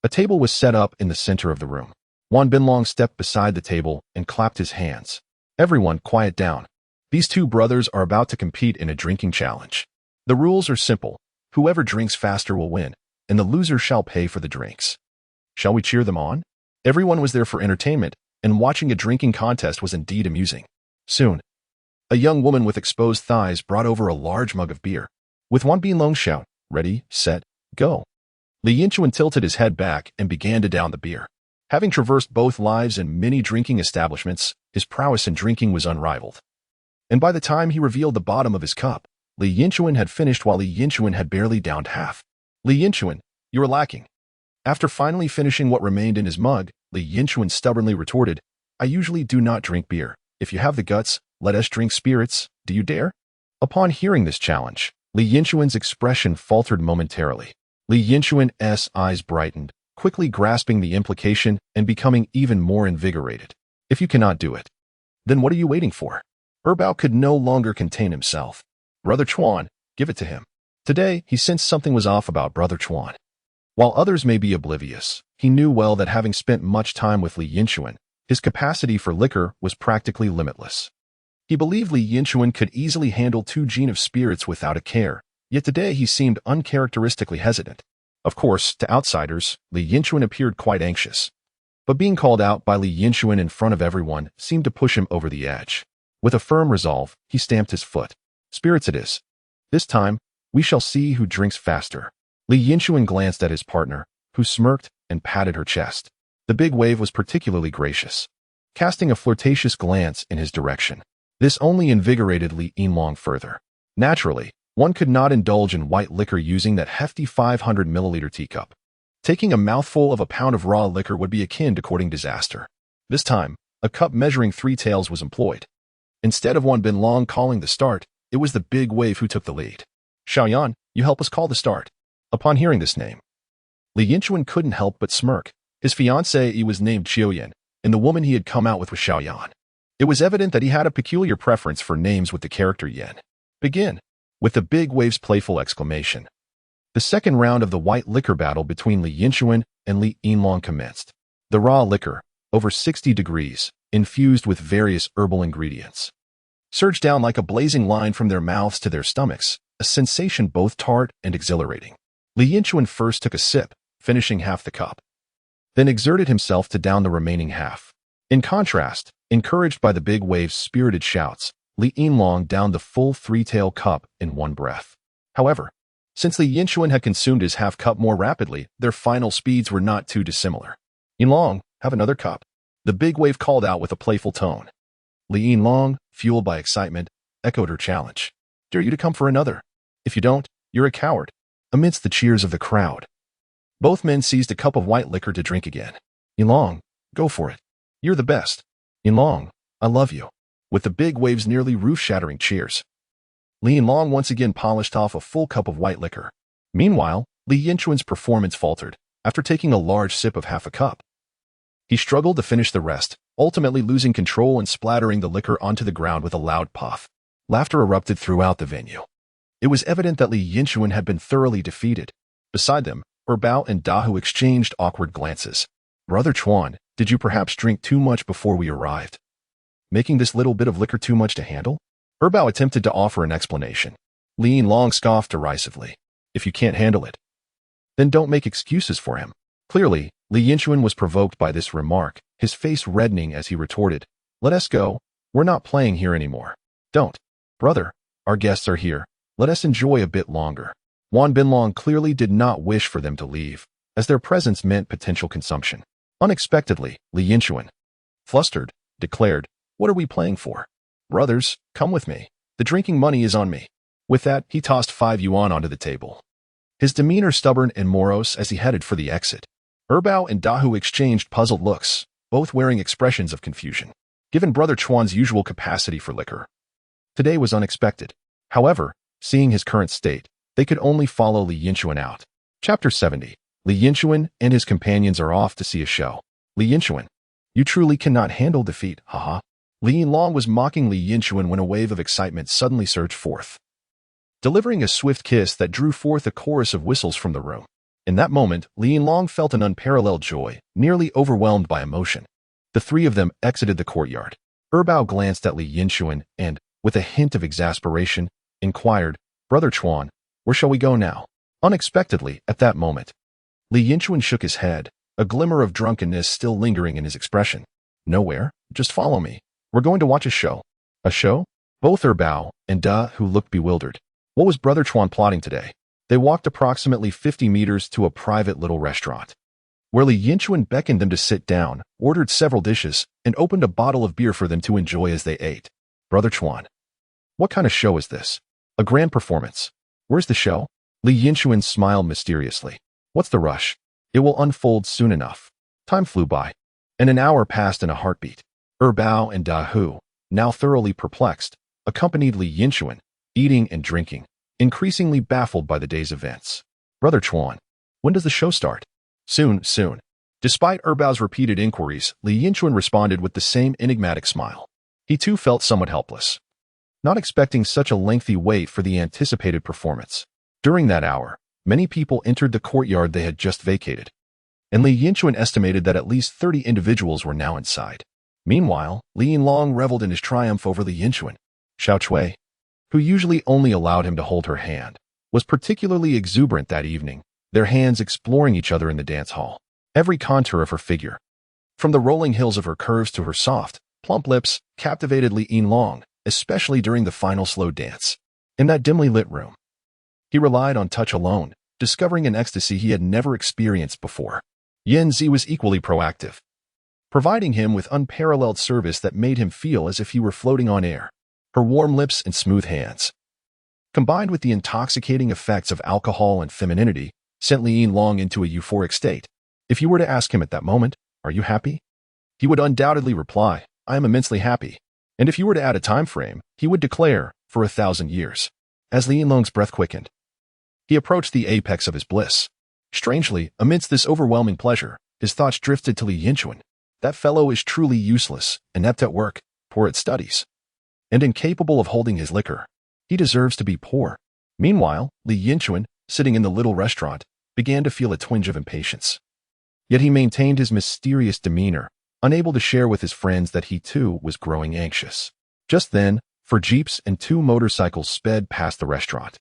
a table was set up in the center of the room. Bin Long stepped beside the table and clapped his hands. "Everyone, quiet down. These two brothers are about to compete in a drinking challenge. The rules are simple. Whoever drinks faster will win, and the loser shall pay for the drinks. Shall we cheer them on?" Everyone was there for entertainment, and watching a drinking contest was indeed amusing. Soon, a young woman with exposed thighs brought over a large mug of beer. With Bin Long shout, "Ready, set, go!" Li Yinchuan tilted his head back and began to down the beer. Having traversed both lives and many drinking establishments, His prowess in drinking was unrivaled. And by the time he revealed the bottom of his cup, Li Yinchuan had finished while Li Yinchuan had barely downed half. Li Yinchuan, you are lacking. After finally finishing what remained in his mug, Li Yinchuan stubbornly retorted, I usually do not drink beer. If you have the guts, let us drink spirits. Do you dare? Upon hearing this challenge, Li Yinchuan's expression faltered momentarily. Li Yinchuan's eyes brightened, quickly grasping the implication and becoming even more invigorated. If you cannot do it, then what are you waiting for? Bao could no longer contain himself. Brother Chuan, give it to him. Today, he sensed something was off about Brother Chuan. While others may be oblivious, he knew well that having spent much time with Li Yinchuan, his capacity for liquor was practically limitless. He believed Li Yinchuan could easily handle 2 gin of spirits without a care, yet today he seemed uncharacteristically hesitant. Of course, to outsiders, Li Yinchuan appeared quite anxious. But being called out by Li Yinchuan in front of everyone seemed to push him over the edge. With a firm resolve, he stamped his foot. Spirits it is. This time, we shall see who drinks faster. Li Yinchuan glanced at his partner, who smirked and patted her chest. The big wave was particularly gracious, casting a flirtatious glance in his direction. This only invigorated Li Yinlong further. Naturally, one could not indulge in white liquor using that hefty 500-milliliter teacup. Taking a mouthful of a pound of raw liquor would be akin to courting disaster. This time, a cup measuring 3 taels was employed. Instead of Wan Binlong calling the start, it was the big wave who took the lead. Xiaoyan, you help us call the start. Upon hearing this name, Li Yinchuan couldn't help but smirk. His fiancée was named Qiuyan, and the woman he had come out with was Xiaoyan. It was evident that he had a peculiar preference for names with the character Yen. Begin, with the big wave's playful exclamation. The second round of the white liquor battle between Li Yinchuan and Li Yinlong commenced. The raw liquor, over 60 degrees, infused with various herbal ingredients, surged down like a blazing line from their mouths to their stomachs, a sensation both tart and exhilarating. Li Yinchuan first took a sip, finishing half the cup, then exerted himself to down the remaining half. In contrast, encouraged by the big wave's spirited shouts, Li Yinlong downed the full 3-tael cup in one breath. However, since Li Yinchuan had consumed his half cup more rapidly, their final speeds were not too dissimilar. Yinlong, have another cup. The big wave called out with a playful tone. Li Yinlong, fueled by excitement, echoed her challenge. Dare you to come for another? If you don't, you're a coward. Amidst the cheers of the crowd, both men seized a cup of white liquor to drink again. Yinlong, go for it. You're the best. Yinlong, I love you. With the big waves nearly roof-shattering cheers, Li Yinlong once again polished off a full cup of white liquor. Meanwhile, Li Yinchuan's performance faltered. After taking a large sip of half a cup, he struggled to finish the rest, ultimately losing control and splattering the liquor onto the ground with a loud puff. Laughter erupted throughout the venue. It was evident that Li Yinchuan had been thoroughly defeated. Beside them, Bao and Dahu exchanged awkward glances. Brother Chuan, did you perhaps drink too much before we arrived, making this little bit of liquor too much to handle? Bao attempted to offer an explanation. Li Yinlong scoffed derisively. If you can't handle it, then don't make excuses for him. Clearly, Li Yinchuan was provoked by this remark, his face reddening as he retorted, Let us go. We're not playing here anymore. Don't. Brother, our guests are here. Let us enjoy a bit longer. Wan Binlong clearly did not wish for them to leave, as their presence meant potential consumption. Unexpectedly, Li Yinchuan, flustered, declared, What are we playing for? Brothers, come with me. The drinking money is on me. With that, he tossed 5 yuan onto the table, his demeanor stubborn and morose as he headed for the exit. Bao and Dahu exchanged puzzled looks, both wearing expressions of confusion. Given Brother Chuan's usual capacity for liquor, today was unexpected. However, seeing his current state, they could only follow Li Yinchuan out. Chapter 70. Li Yinchuan and his companions are off to see a show. Li Yinchuan, you truly cannot handle defeat, haha. Li Yinlong was mocking Li Yinchuan when a wave of excitement suddenly surged forth, delivering a swift kiss that drew forth a chorus of whistles from the room. In that moment, Li Yinlong felt an unparalleled joy, nearly overwhelmed by emotion. The 3 of them exited the courtyard. Bao glanced at Li Yinchuan and, with a hint of exasperation, inquired, Brother Chuan, where shall we go now? Unexpectedly, at that moment, Li Yinchuan shook his head, a glimmer of drunkenness still lingering in his expression. Nowhere, just follow me. We're going to watch a show. A show? Both Bao and who looked bewildered. What was Brother Chuan plotting today? They walked approximately 50 meters to a private little restaurant. where Li Yinchuan beckoned them to sit down, ordered several dishes, and opened a bottle of beer for them to enjoy as they ate. Brother Chuan, what kind of show is this? A grand performance. Where's the show? Li Yinchuan smiled mysteriously. What's the rush? It will unfold soon enough. Time flew by, and an hour passed in a heartbeat. Bao and Da Hu, now thoroughly perplexed, accompanied Li Yinchuan, eating and drinking, increasingly baffled by the day's events. Brother Chuan, when does the show start? Soon, soon. Despite Bao's repeated inquiries, Li Yinchuan responded with the same enigmatic smile. He too felt somewhat helpless, not expecting such a lengthy wait for the anticipated performance. During that hour, many people entered the courtyard they had just vacated, and Li Yinchuan estimated that at least 30 individuals were now inside. Meanwhile, Li Yinlong reveled in his triumph over Li Yinchuan. Xiao Chui, who usually only allowed him to hold her hand, was particularly exuberant that evening, their hands exploring each other in the dance hall. Every contour of her figure, from the rolling hills of her curves to her soft, plump lips, captivated Li Yinlong, especially during the final slow dance. In that dimly lit room, he relied on touch alone, discovering an ecstasy he had never experienced before. Yin Zi was equally proactive, providing him with unparalleled service that made him feel as if he were floating on air. Her warm lips and smooth hands, combined with the intoxicating effects of alcohol and femininity, sent Li Yinlong into a euphoric state. If you were to ask him at that moment, "Are you happy?" he would undoubtedly reply, "I am immensely happy." And if you were to add a time frame, he would declare, "For 1,000 years." As Li Yinlong's breath quickened, he approached the apex of his bliss. Strangely, amidst this overwhelming pleasure, his thoughts drifted to Li Yinchuan. That fellow is truly useless, inept at work, poor at studies, and incapable of holding his liquor. He deserves to be poor. Meanwhile, Li Yinchuan, sitting in the little restaurant, began to feel a twinge of impatience. Yet he maintained his mysterious demeanor, unable to share with his friends that he too was growing anxious. Just then, 4 jeeps and 2 motorcycles sped past the restaurant,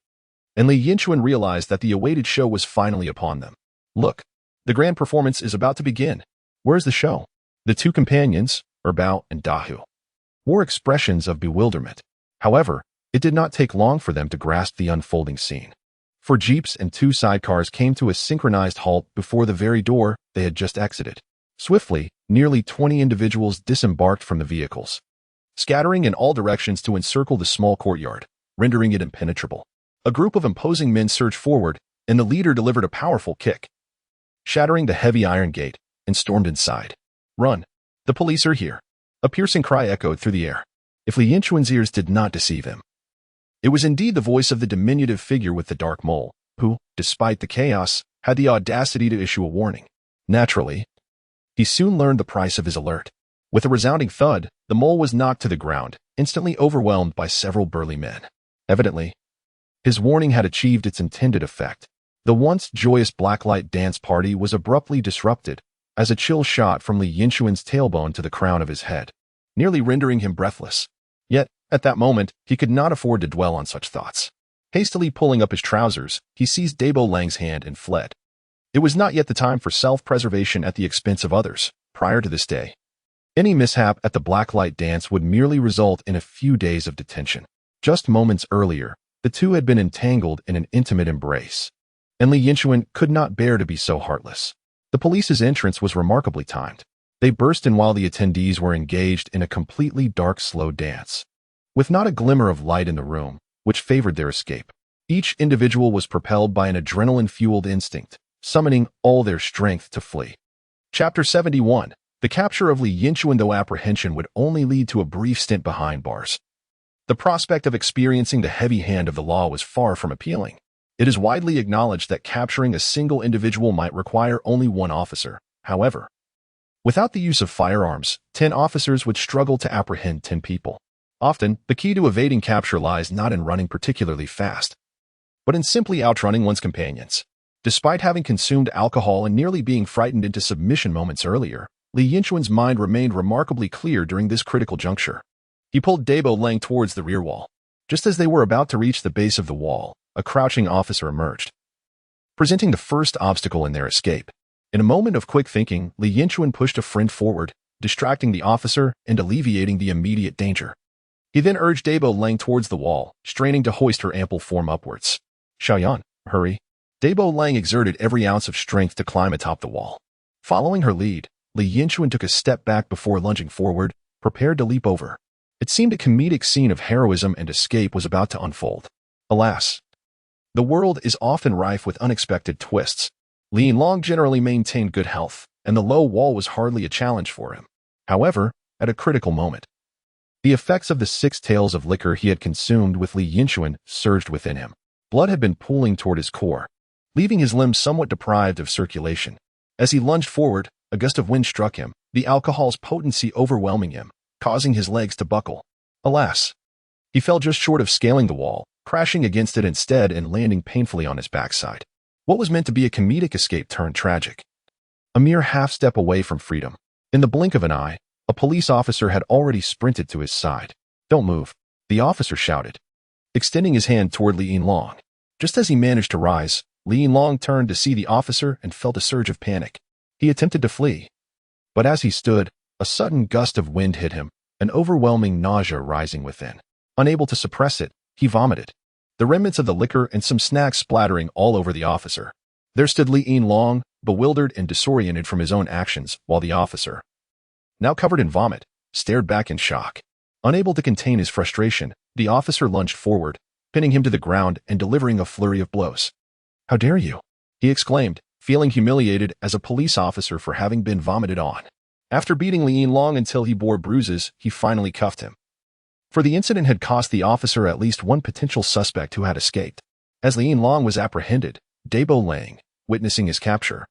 and Li Yinchuan realized that the awaited show was finally upon them. Look, the grand performance is about to begin. Where's the show? The 2 companions, Bao and Da Hu, wore expressions of bewilderment. However, it did not take long for them to grasp the unfolding scene. 4 jeeps and 2 sidecars came to a synchronized halt before the very door they had just exited. Swiftly, nearly 20 individuals disembarked from the vehicles, scattering in all directions to encircle the small courtyard, rendering it impenetrable. A group of imposing men surged forward, and the leader delivered a powerful kick, shattering the heavy iron gate, and stormed inside. "Run! The police are here!" A piercing cry echoed through the air. If Li Yinchuan's ears did not deceive him, it was indeed the voice of the diminutive figure with the dark mole, who, despite the chaos, had the audacity to issue a warning. Naturally, he soon learned the price of his alert. With a resounding thud, the mole was knocked to the ground, instantly overwhelmed by several burly men. Evidently, his warning had achieved its intended effect. The once joyous blacklight dance party was abruptly disrupted as a chill shot from Li Yinchuan's tailbone to the crown of his head, nearly rendering him breathless. Yet, at that moment, he could not afford to dwell on such thoughts. Hastily pulling up his trousers, he seized Dabo Lang's hand and fled. It was not yet the time for self-preservation at the expense of others. Prior to this day, any mishap at the blacklight dance would merely result in a few days of detention. Just moments earlier, the two had been entangled in an intimate embrace, and Li Yinchuan could not bear to be so heartless. The police's entrance was remarkably timed. They burst in while the attendees were engaged in a completely dark, slow dance, with not a glimmer of light in the room, which favored their escape. Each individual was propelled by an adrenaline-fueled instinct, summoning all their strength to flee. Chapter 71. The capture of Li Yinchuan, though apprehension would only lead to a brief stint behind bars. The prospect of experiencing the heavy hand of the law was far from appealing. It is widely acknowledged that capturing a single individual might require only 1 officer. However, without the use of firearms, 10 officers would struggle to apprehend 10 people. Often, the key to evading capture lies not in running particularly fast, but in simply outrunning one's companions. Despite having consumed alcohol and nearly being frightened into submission moments earlier, Li Yinchuan's mind remained remarkably clear during this critical juncture. He pulled Dabo Lang towards the rear wall. Just as they were about to reach the base of the wall, a crouching officer emerged, presenting the first obstacle in their escape. In a moment of quick thinking, Li Yinchuan pushed a friend forward, distracting the officer and alleviating the immediate danger. He then urged Dabo Lang towards the wall, straining to hoist her ample form upwards. "Xiaoyan, hurry." Dabo Lang exerted every ounce of strength to climb atop the wall. Following her lead, Li Yinchuan took a step back before lunging forward, prepared to leap over. It seemed a comedic scene of heroism and escape was about to unfold. Alas, the world is often rife with unexpected twists. Li Yinlong generally maintained good health, and the low wall was hardly a challenge for him. However, at a critical moment, the effects of the 6 taels of liquor he had consumed with Li Yinchuan surged within him. Blood had been pooling toward his core, leaving his limbs somewhat deprived of circulation. As he lunged forward, a gust of wind struck him, the alcohol's potency overwhelming him, causing his legs to buckle. Alas, he fell just short of scaling the wall, crashing against it instead and landing painfully on his backside. What was meant to be a comedic escape turned tragic. A mere half-step away from freedom. In the blink of an eye, a police officer had already sprinted to his side. "Don't move," the officer shouted, extending his hand toward Li Yinlong. Just as he managed to rise, Li Yinlong turned to see the officer and felt a surge of panic. He attempted to flee, but as he stood, a sudden gust of wind hit him, an overwhelming nausea rising within. Unable to suppress it, he vomited, the remnants of the liquor and some snacks splattering all over the officer. There stood Li Yinlong, bewildered and disoriented from his own actions, while the officer, now covered in vomit, stared back in shock. Unable to contain his frustration, the officer lunged forward, pinning him to the ground and delivering a flurry of blows. "How dare you?" he exclaimed, feeling humiliated as a police officer for having been vomited on. After beating Li Yinlong until he bore bruises, he finally cuffed him. For the incident had cost the officer at least one potential suspect who had escaped. As Li Yinlong was apprehended, Dabo Lang, witnessing his capture,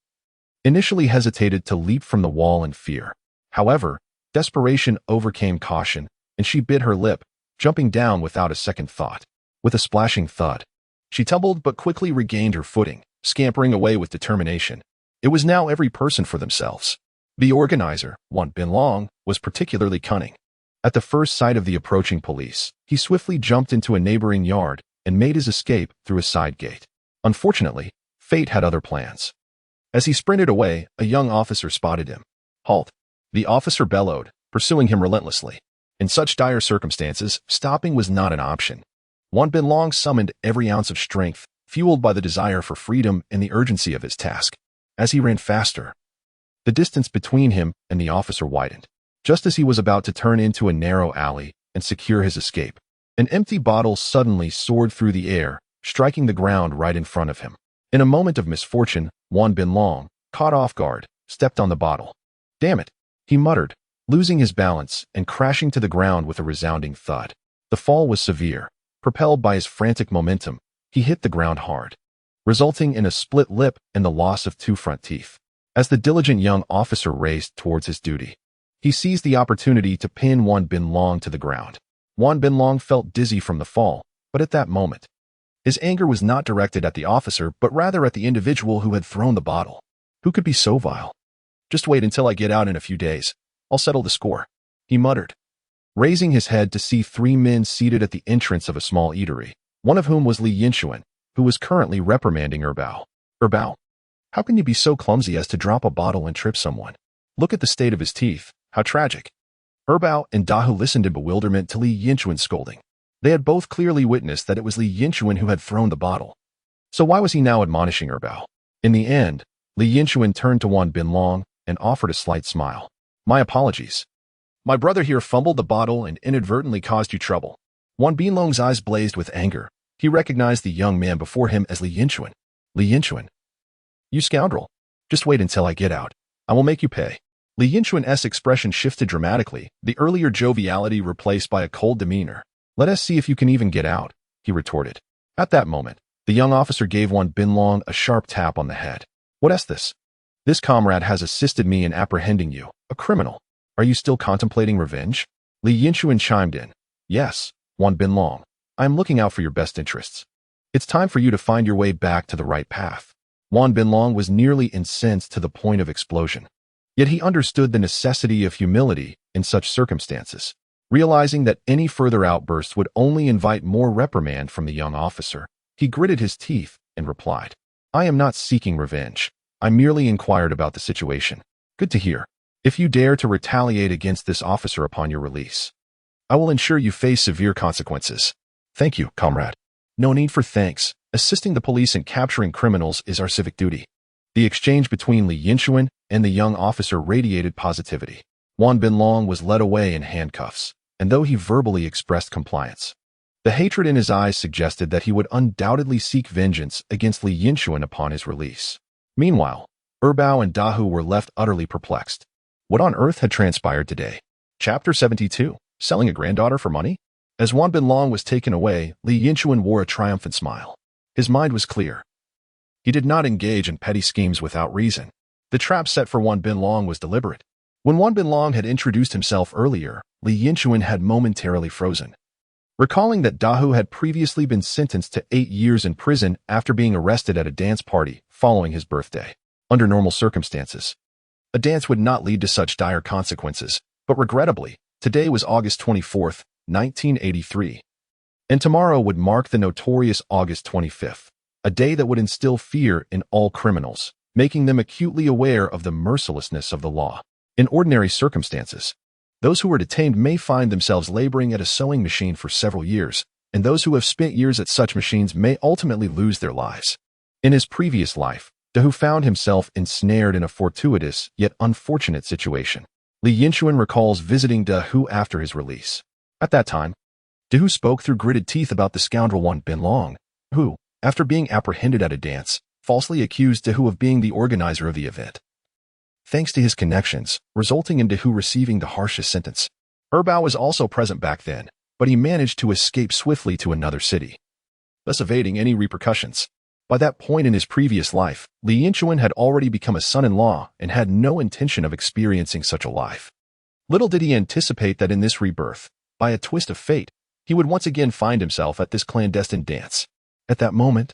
initially hesitated to leap from the wall in fear. However, desperation overcame caution, and she bit her lip, jumping down without a second thought. With a splashing thud, she tumbled but quickly regained her footing, scampering away with determination. It was now every person for themselves. The organizer, Wan Binlong, was particularly cunning. At the first sight of the approaching police, he swiftly jumped into a neighboring yard and made his escape through a side gate. Unfortunately, fate had other plans. As he sprinted away, a young officer spotted him. "Halt!" the officer bellowed, pursuing him relentlessly. In such dire circumstances, stopping was not an option. Wan Binlong summoned every ounce of strength, fueled by the desire for freedom and the urgency of his task. As he ran faster, the distance between him and the officer widened. Just as he was about to turn into a narrow alley and secure his escape, an empty bottle suddenly soared through the air, striking the ground right in front of him. In a moment of misfortune, Wan Binlong, caught off guard, stepped on the bottle. "Damn it," he muttered, losing his balance and crashing to the ground with a resounding thud. The fall was severe. Propelled by his frantic momentum, he hit the ground hard, resulting in a split lip and the loss of 2 front teeth. As the diligent young officer raced towards his duty, he seized the opportunity to pin Wan Binlong to the ground. Wan Binlong felt dizzy from the fall, but at that moment, his anger was not directed at the officer but rather at the individual who had thrown the bottle. Who could be so vile? "Just wait until I get out in a few days. I'll settle the score," he muttered, raising his head to see 3 men seated at the entrance of a small eatery, one of whom was Li Yinchuan, who was currently reprimanding Erbao. "Erbao, how can you be so clumsy as to drop a bottle and trip someone? Look at the state of his teeth. How tragic." Erbao and Dahu listened in bewilderment to Li Yinchuan's scolding. They had both clearly witnessed that it was Li Yinchuan who had thrown the bottle. So why was he now admonishing Erbao? In the end, Li Yinchuan turned to Wan Binlong and offered a slight smile. "My apologies. My brother here fumbled the bottle and inadvertently caused you trouble." Wan Binlong's eyes blazed with anger. He recognized the young man before him as Li Yinchuan. "Li Yinchuan, you scoundrel. Just wait until I get out. I will make you pay." Li Yinchuan's expression shifted dramatically, the earlier joviality replaced by a cold demeanor. "Let us see if you can even get out," he retorted. At that moment, the young officer gave Wan Binlong a sharp tap on the head. "What is this? This comrade has assisted me in apprehending you, a criminal. Are you still contemplating revenge?" Li Yinchuan chimed in. "Yes, Wan Binlong. I am looking out for your best interests. It's time for you to find your way back to the right path." Wan Binlong was nearly incensed to the point of explosion. Yet he understood the necessity of humility in such circumstances. Realizing that any further outbursts would only invite more reprimand from the young officer, he gritted his teeth and replied, "I am not seeking revenge. I merely inquired about the situation." "Good to hear. If you dare to retaliate against this officer upon your release, I will ensure you face severe consequences." "Thank you, comrade." "No need for thanks. Assisting the police in capturing criminals is our civic duty." The exchange between Li Yinchuan and the young officer radiated positivity. Wan Binlong was led away in handcuffs, and though he verbally expressed compliance, the hatred in his eyes suggested that he would undoubtedly seek vengeance against Li Yinchuan upon his release. Meanwhile, Erbao and Dahu were left utterly perplexed. What on earth had transpired today? Chapter 72. Selling a granddaughter for money? As Wan Binlong was taken away, Li Yinchuan wore a triumphant smile. His mind was clear. He did not engage in petty schemes without reason. The trap set for Wan Binlong was deliberate. When Wan Binlong had introduced himself earlier, Li Yinchuan had momentarily frozen. Recalling that Dahu had previously been sentenced to 8 years in prison after being arrested at a dance party following his birthday. Under normal circumstances, a dance would not lead to such dire consequences, but regrettably, today was August 24, 1983. And tomorrow would mark the notorious August 25th, a day that would instill fear in all criminals, making them acutely aware of the mercilessness of the law. In ordinary circumstances, those who are detained may find themselves laboring at a sewing machine for several years, and those who have spent years at such machines may ultimately lose their lives. In his previous life, Dahu found himself ensnared in a fortuitous yet unfortunate situation. Li Yinchuan recalls visiting Dahu after his release. At that time, Dahu spoke through gritted teeth about the scoundrel Wan Binlong, who, after being apprehended at a dance, falsely accused Dahu of being the organizer of the event. Thanks to his connections, resulting in Dahu receiving the harshest sentence. Erbao was also present back then, but he managed to escape swiftly to another city, thus evading any repercussions. By that point in his previous life, Li Yinchuan had already become a son-in-law and had no intention of experiencing such a life. Little did he anticipate that in this rebirth, by a twist of fate, he would once again find himself at this clandestine dance. At that moment,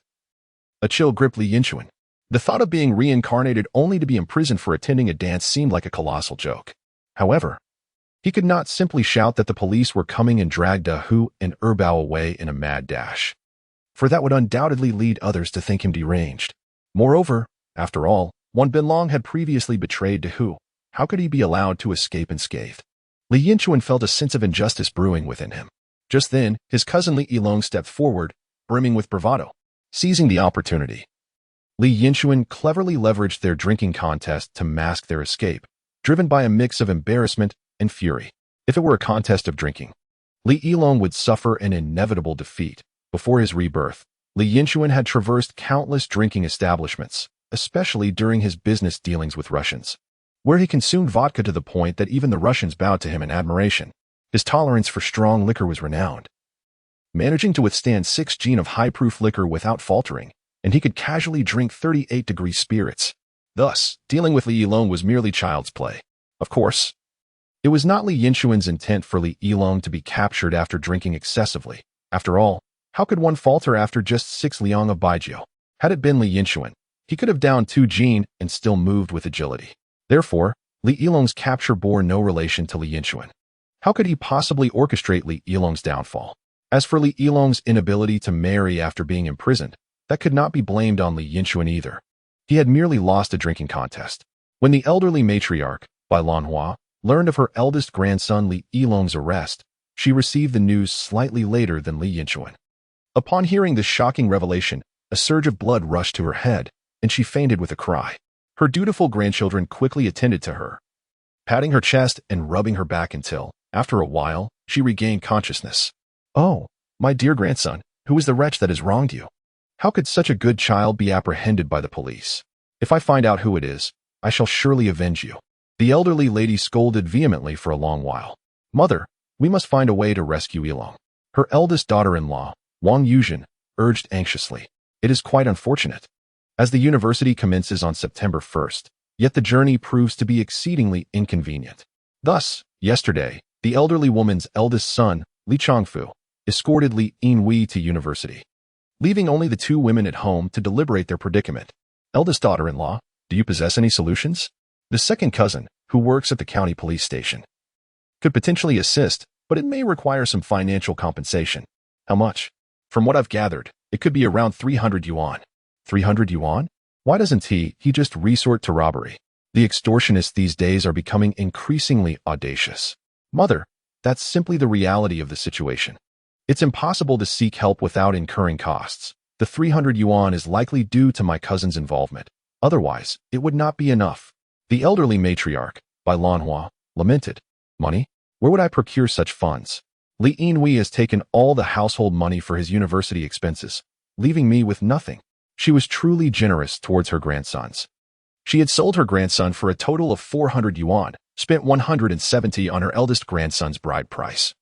a chill gripped Li Yinchuan. The thought of being reincarnated only to be imprisoned for attending a dance seemed like a colossal joke. However, he could not simply shout that the police were coming and drag Dahu and Erbao away in a mad dash, for that would undoubtedly lead others to think him deranged. Moreover, after all, Wan Binlong had previously betrayed Dahu. How could he be allowed to escape unscathed? Li Yinchuan felt a sense of injustice brewing within him. Just then, his cousin Li Yinlong stepped forward, brimming with bravado. Seizing the opportunity, Li Yinchuan cleverly leveraged their drinking contest to mask their escape, driven by a mix of embarrassment and fury. If it were a contest of drinking, Li Yinlong would suffer an inevitable defeat. Before his rebirth, Li Yinchuan had traversed countless drinking establishments, especially during his business dealings with Russians, where he consumed vodka to the point that even the Russians bowed to him in admiration. His tolerance for strong liquor was renowned, managing to withstand 6 gin of high-proof liquor without faltering, and he could casually drink 38-degree spirits. Thus, dealing with Li Yinlong was merely child's play. Of course, it was not Li Yinchuan's intent for Li Yinlong to be captured after drinking excessively. After all, how could one falter after just 6 liang of baijiu? Had it been Li Yinchuan, he could have downed 2 jin and still moved with agility. Therefore, Li Yinlong's capture bore no relation to Li Yinchuan. How could he possibly orchestrate Li Yinlong's downfall? As for Li Yinlong's inability to marry after being imprisoned, that could not be blamed on Li Yinchuan either. He had merely lost a drinking contest. When the elderly matriarch, Bai Lanhua, learned of her eldest grandson Li Yinlong's arrest, she received the news slightly later than Li Yinchuan. Upon hearing this shocking revelation, a surge of blood rushed to her head, and she fainted with a cry. Her dutiful grandchildren quickly attended to her, patting her chest and rubbing her back until, after a while, she regained consciousness. "Oh, my dear grandson, who is the wretch that has wronged you? How could such a good child be apprehended by the police? If I find out who it is, I shall surely avenge you." The elderly lady scolded vehemently for a long while. "Mother, we must find a way to rescue Yinlong." Her eldest daughter-in-law, Wang Yuzhen, urged anxiously. "It is quite unfortunate, as the university commences on September 1st, yet the journey proves to be exceedingly inconvenient." Thus, yesterday, the elderly woman's eldest son, Li Changfu, escorted Li Yinhui to university, leaving only the 2 women at home to deliberate their predicament. "Eldest daughter-in-law, do you possess any solutions?" The second cousin, who works at the county police station, could potentially assist, but it may require some financial compensation. "How much?" "From what I've gathered, it could be around 300 yuan. 300 yuan? Why doesn't he just resort to robbery? The extortionists these days are becoming increasingly audacious." "Mother, that's simply the reality of the situation. It's impossible to seek help without incurring costs. The 300 yuan is likely due to my cousin's involvement. Otherwise, it would not be enough. The elderly matriarch, by Lanhua, lamented. Money? Where would I procure such funds? Li Yinlong has taken all the household money for his university expenses, leaving me with nothing. She was truly generous towards her grandsons. She had sold her grandson for a total of 400 yuan, spent 170 on her eldest grandson's bride price.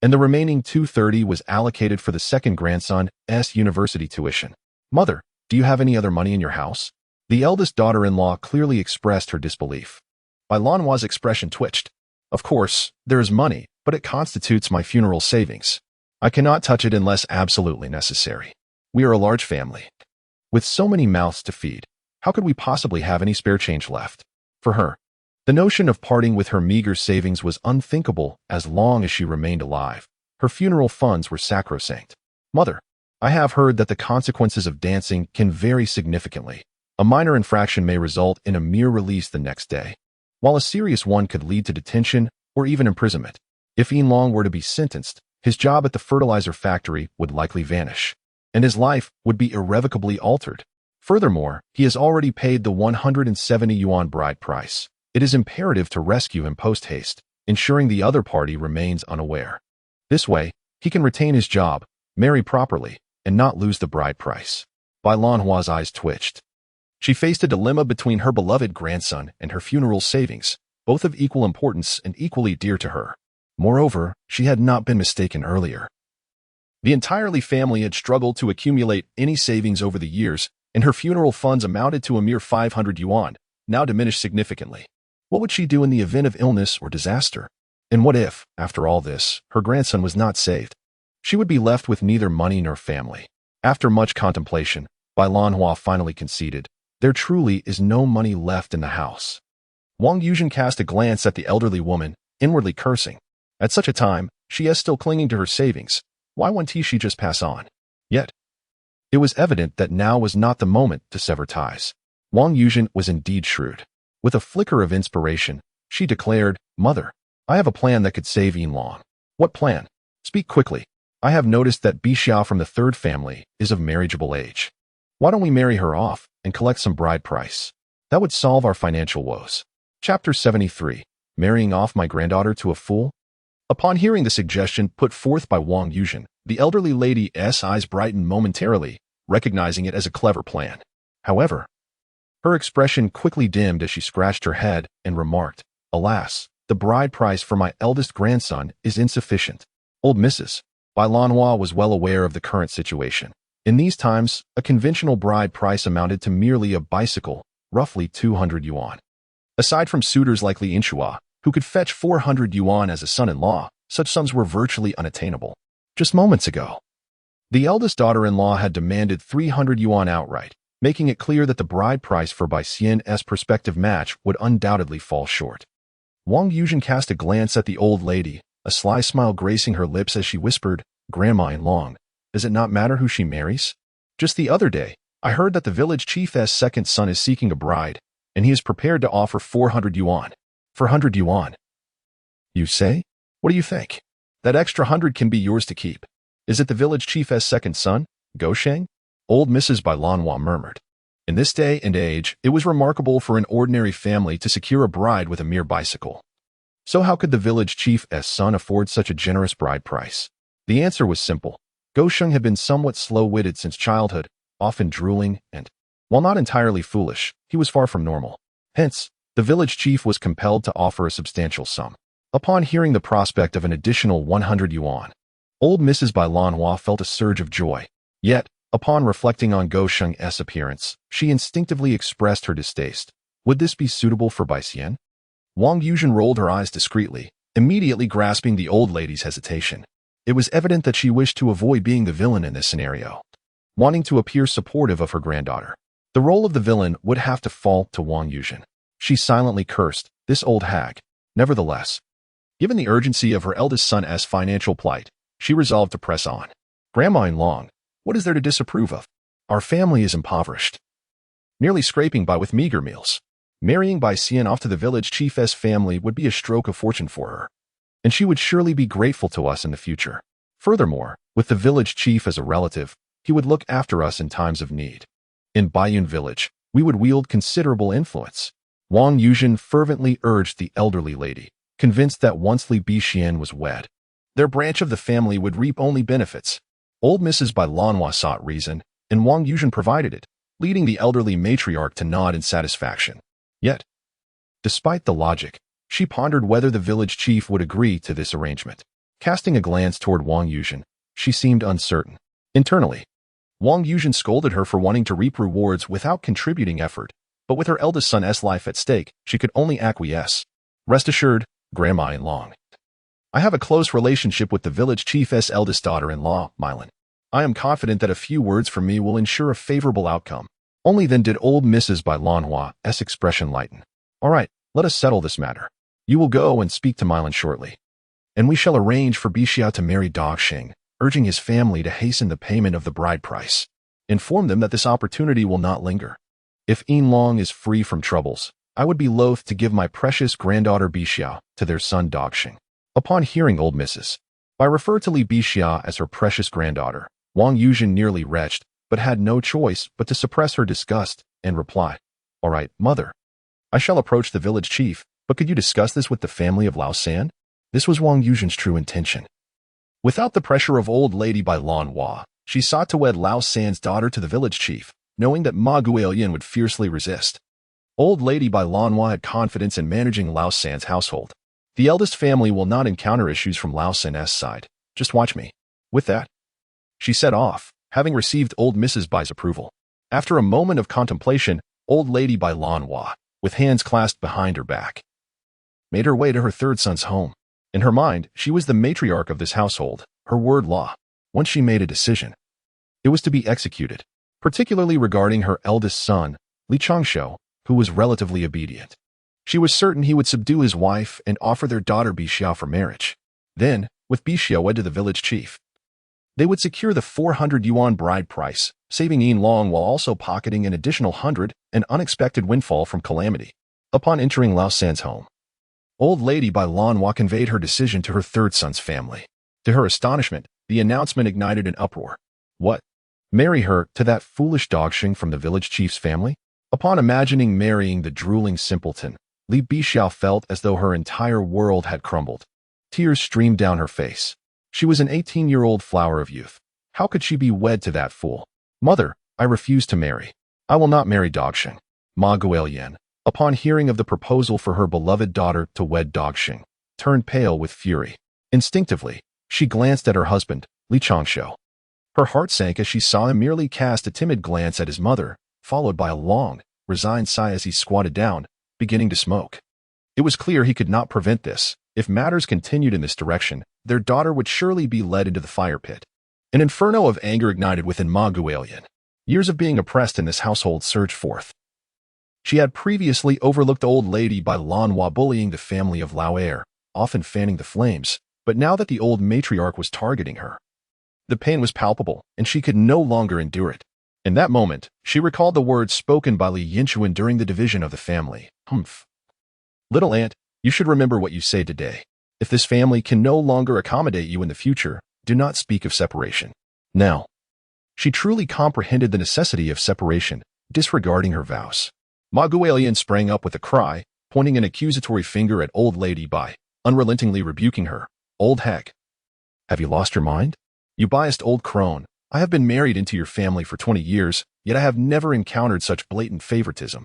And the remaining 230 was allocated for the second grandson's university tuition. Mother, do you have any other money in your house? The eldest daughter-in-law clearly expressed her disbelief. Bai Lanhua's expression twitched. Of course, there is money, but it constitutes my funeral savings. I cannot touch it unless absolutely necessary. We are a large family. With so many mouths to feed, how could we possibly have any spare change left? For her, the notion of parting with her meager savings was unthinkable as long as she remained alive. Her funeral funds were sacrosanct. Mother, I have heard that the consequences of dancing can vary significantly. A minor infraction may result in a mere release the next day, while a serious one could lead to detention or even imprisonment. If Yinlong were to be sentenced, his job at the fertilizer factory would likely vanish, and his life would be irrevocably altered. Furthermore, he has already paid the 170 yuan bride price. It is imperative to rescue him post-haste, ensuring the other party remains unaware. This way, he can retain his job, marry properly, and not lose the bride price. Bai Lanhua's eyes twitched. She faced a dilemma between her beloved grandson and her funeral savings, both of equal importance and equally dear to her. Moreover, she had not been mistaken earlier. The entire Li family had struggled to accumulate any savings over the years, and her funeral funds amounted to a mere 500 yuan, now diminished significantly. What would she do in the event of illness or disaster? And what if, after all this, her grandson was not saved? She would be left with neither money nor family. After much contemplation, Bai Lanhua finally conceded, there truly is no money left in the house. Wang Yuzhen cast a glance at the elderly woman, inwardly cursing. At such a time, she is still clinging to her savings. Why wouldn't she just pass on? Yet, it was evident that now was not the moment to sever ties. Wang Yuzhen was indeed shrewd. With a flicker of inspiration, she declared, Mother, I have a plan that could save Yinlong. What plan? Speak quickly. I have noticed that Bixiao from the third family is of marriageable age. Why don't we marry her off and collect some bride price? That would solve our financial woes. Chapter 73. Marrying off my granddaughter to a fool? Upon hearing the suggestion put forth by Wang Yuzhen, the elderly lady's eyes brightened momentarily, recognizing it as a clever plan. However, her expression quickly dimmed as she scratched her head and remarked, Alas, the bride price for my eldest grandson is insufficient. Old Mrs. Bai Lanhua was well aware of the current situation. In these times, a conventional bride price amounted to merely a bicycle, roughly 200 yuan. Aside from suitors like Li Yinchuan, who could fetch 400 yuan as a son-in-law, such sums were virtually unattainable. Just moments ago, the eldest daughter-in-law had demanded 300 yuan outright, making it clear that the bride price for Bai Xian's prospective match would undoubtedly fall short. Wang Yuzhen cast a glance at the old lady, a sly smile gracing her lips as she whispered, Grandma Yinlong, does it not matter who she marries? Just the other day, I heard that the village chief's second son is seeking a bride, and he is prepared to offer 400 yuan. 400 yuan. You say? What do you think? That extra 100 can be yours to keep. Is it the village chief's second son, Gosheng? Old Mrs. Bai Lanhua murmured. In this day and age, it was remarkable for an ordinary family to secure a bride with a mere bicycle. So how could the village chief's son afford such a generous bride price? The answer was simple. Gosheng had been somewhat slow-witted since childhood, often drooling, and, while not entirely foolish, he was far from normal. Hence, the village chief was compelled to offer a substantial sum. Upon hearing the prospect of an additional 100 yuan, old Mrs. Bai Lanhua felt a surge of joy. Yet, upon reflecting on Gosheng's appearance, she instinctively expressed her distaste. Would this be suitable for Bai Xian? Wang Yuzhen rolled her eyes discreetly, immediately grasping the old lady's hesitation. It was evident that she wished to avoid being the villain in this scenario, wanting to appear supportive of her granddaughter. The role of the villain would have to fall to Wang Yuzhen. She silently cursed, this old hag. Nevertheless, given the urgency of her eldest son's financial plight, she resolved to press on. Grandma Yinlong, what is there to disapprove of? Our family is impoverished, nearly scraping by with meager meals. Marrying Bai Xian off to the village chief's family would be a stroke of fortune for her, and she would surely be grateful to us in the future. Furthermore, with the village chief as a relative, he would look after us in times of need. In Baiyun village, we would wield considerable influence. Wang Yuzhen fervently urged the elderly lady, convinced that once Li Bixian was wed, their branch of the family would reap only benefits. Old Mrs. Bai Lanhua sought reason, and Wang Yuzhen provided it, leading the elderly matriarch to nod in satisfaction. Yet, despite the logic, she pondered whether the village chief would agree to this arrangement. Casting a glance toward Wang Yuzhen, she seemed uncertain. Internally, Wang Yuzhen scolded her for wanting to reap rewards without contributing effort, but with her eldest son's life at stake, she could only acquiesce. Rest assured, Grandma Yinlong, I have a close relationship with the village chief's eldest daughter-in-law, Milin. I am confident that a few words from me will ensure a favorable outcome. Only then did old Mrs. Bai Lanhua's expression lighten. All right, let us settle this matter. You will go and speak to Milin shortly, and we shall arrange for Bixia to marry Daoxing, urging his family to hasten the payment of the bride price. Inform them that this opportunity will not linger. If Yinlong is free from troubles, I would be loath to give my precious granddaughter Bixia to their son Daoxing. Upon hearing old Mrs. Bai refer to Li Bixia as her precious granddaughter, Wang Yuzhen nearly retched, but had no choice but to suppress her disgust and reply, All right, mother. I shall approach the village chief, but could you discuss this with the family of Lao San? This was Wang Yuzhen's true intention. Without the pressure of old lady Bai Lanhua, she sought to wed Lao San's daughter to the village chief, knowing that Ma Guilian would fiercely resist. Old lady Bai Lanhua had confidence in managing Lao San's household. The eldest family will not encounter issues from Lao San's side. Just watch me. With that, she set off, having received old Mrs. Bai's approval. After a moment of contemplation, old lady Bai Lanhua, with hands clasped behind her back, made her way to her third son's home. In her mind, she was the matriarch of this household, her word law. Once she made a decision, it was to be executed, particularly regarding her eldest son, Li Changshou, who was relatively obedient. She was certain he would subdue his wife and offer their daughter Bixia for marriage. Then, with Bixia wed to the village chief, they would secure the 400 yuan bride price, saving Yinlong while also pocketing an additional 100, an unexpected windfall from calamity. Upon entering Lao San's home, old lady Bai Lanhua conveyed her decision to her third son's family. To her astonishment, the announcement ignited an uproar. What? Marry her to that foolish Daoxing from the village chief's family? Upon imagining marrying the drooling simpleton, Li Bixia felt as though her entire world had crumbled. Tears streamed down her face. She was an 18-year-old flower of youth. How could she be wed to that fool? Mother, I refuse to marry. I will not marry Daoxing. Ma Guilian, upon hearing of the proposal for her beloved daughter to wed Daoxing, turned pale with fury. Instinctively, she glanced at her husband, Li Changshou. Her heart sank as she saw him merely cast a timid glance at his mother, followed by a long, resigned sigh as he squatted down, beginning to smoke. It was clear he could not prevent this. If matters continued in this direction, their daughter would surely be led into the fire pit. An inferno of anger ignited within Ma Guilian. Years of being oppressed in this household surged forth. She had previously overlooked old lady Bai Lanhua bullying the family of Lao Heir, often fanning the flames, but now that the old matriarch was targeting her, the pain was palpable, and she could no longer endure it. In that moment, she recalled the words spoken by Li Yinchuan during the division of the family. Humph. Little aunt, you should remember what you say today. If this family can no longer accommodate you in the future, do not speak of separation. Now, she truly comprehended the necessity of separation, disregarding her vows. Ma Guilian sprang up with a cry, pointing an accusatory finger at old lady Bai, unrelentingly rebuking her. Old hag. Have you lost your mind? You biased old crone. I have been married into your family for 20 years, yet I have never encountered such blatant favoritism.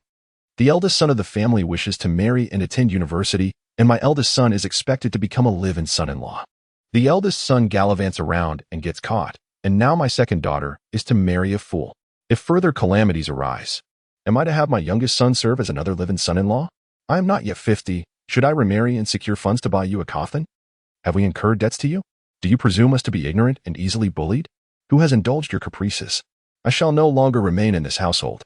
The eldest son of the family wishes to marry and attend university, and my eldest son is expected to become a live-in son-in-law. The eldest son gallivants around and gets caught, and now my second daughter is to marry a fool. If further calamities arise, am I to have my youngest son serve as another live-in son-in-law? I am not yet 50. Should I remarry and secure funds to buy you a coffin? Have we incurred debts to you? Do you presume us to be ignorant and easily bullied? Who has indulged your caprices? I shall no longer remain in this household.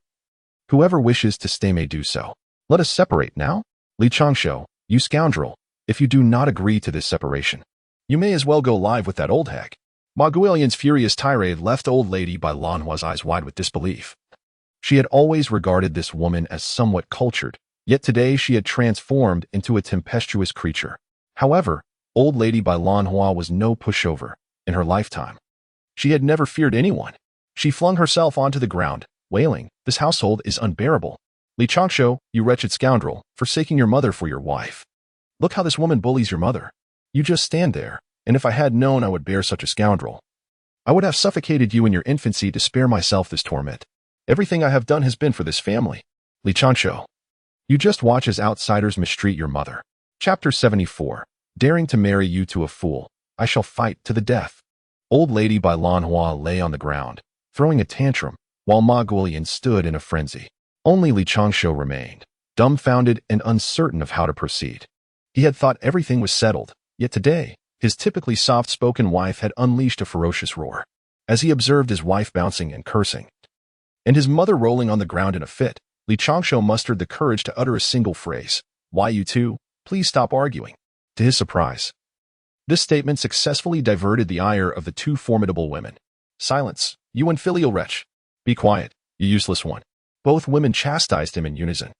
Whoever wishes to stay may do so. Let us separate now. Li Changshou, you scoundrel, if you do not agree to this separation, you may as well go live with that old hag. Ma Guilian's furious tirade left old lady Bai Lanhua's eyes wide with disbelief. She had always regarded this woman as somewhat cultured, yet today she had transformed into a tempestuous creature. However, old lady Bai Lanhua was no pushover. In her lifetime, she had never feared anyone. She flung herself onto the ground, wailing, "This household is unbearable. Li Changshu, you wretched scoundrel, forsaking your mother for your wife. Look how this woman bullies your mother. You just stand there, and if I had known I would bear such a scoundrel, I would have suffocated you in your infancy to spare myself this torment. Everything I have done has been for this family. Li Changshu, you just watch as outsiders mistreat your mother." Chapter 74. Daring to marry you to a fool. I shall fight to the death. Old lady Bai Lanhua lay on the ground, throwing a tantrum, while Ma Guolian stood in a frenzy. Only Li Changshu remained, dumbfounded and uncertain of how to proceed. He had thought everything was settled, yet today, his typically soft-spoken wife had unleashed a ferocious roar. As he observed his wife bouncing and cursing, and his mother rolling on the ground in a fit, Li Changshu mustered the courage to utter a single phrase. "Why, you two? Please stop arguing." To his surprise, this statement successfully diverted the ire of the two formidable women. "Silence, you infilial wretch. Be quiet, you useless one." Both women chastised him in unison.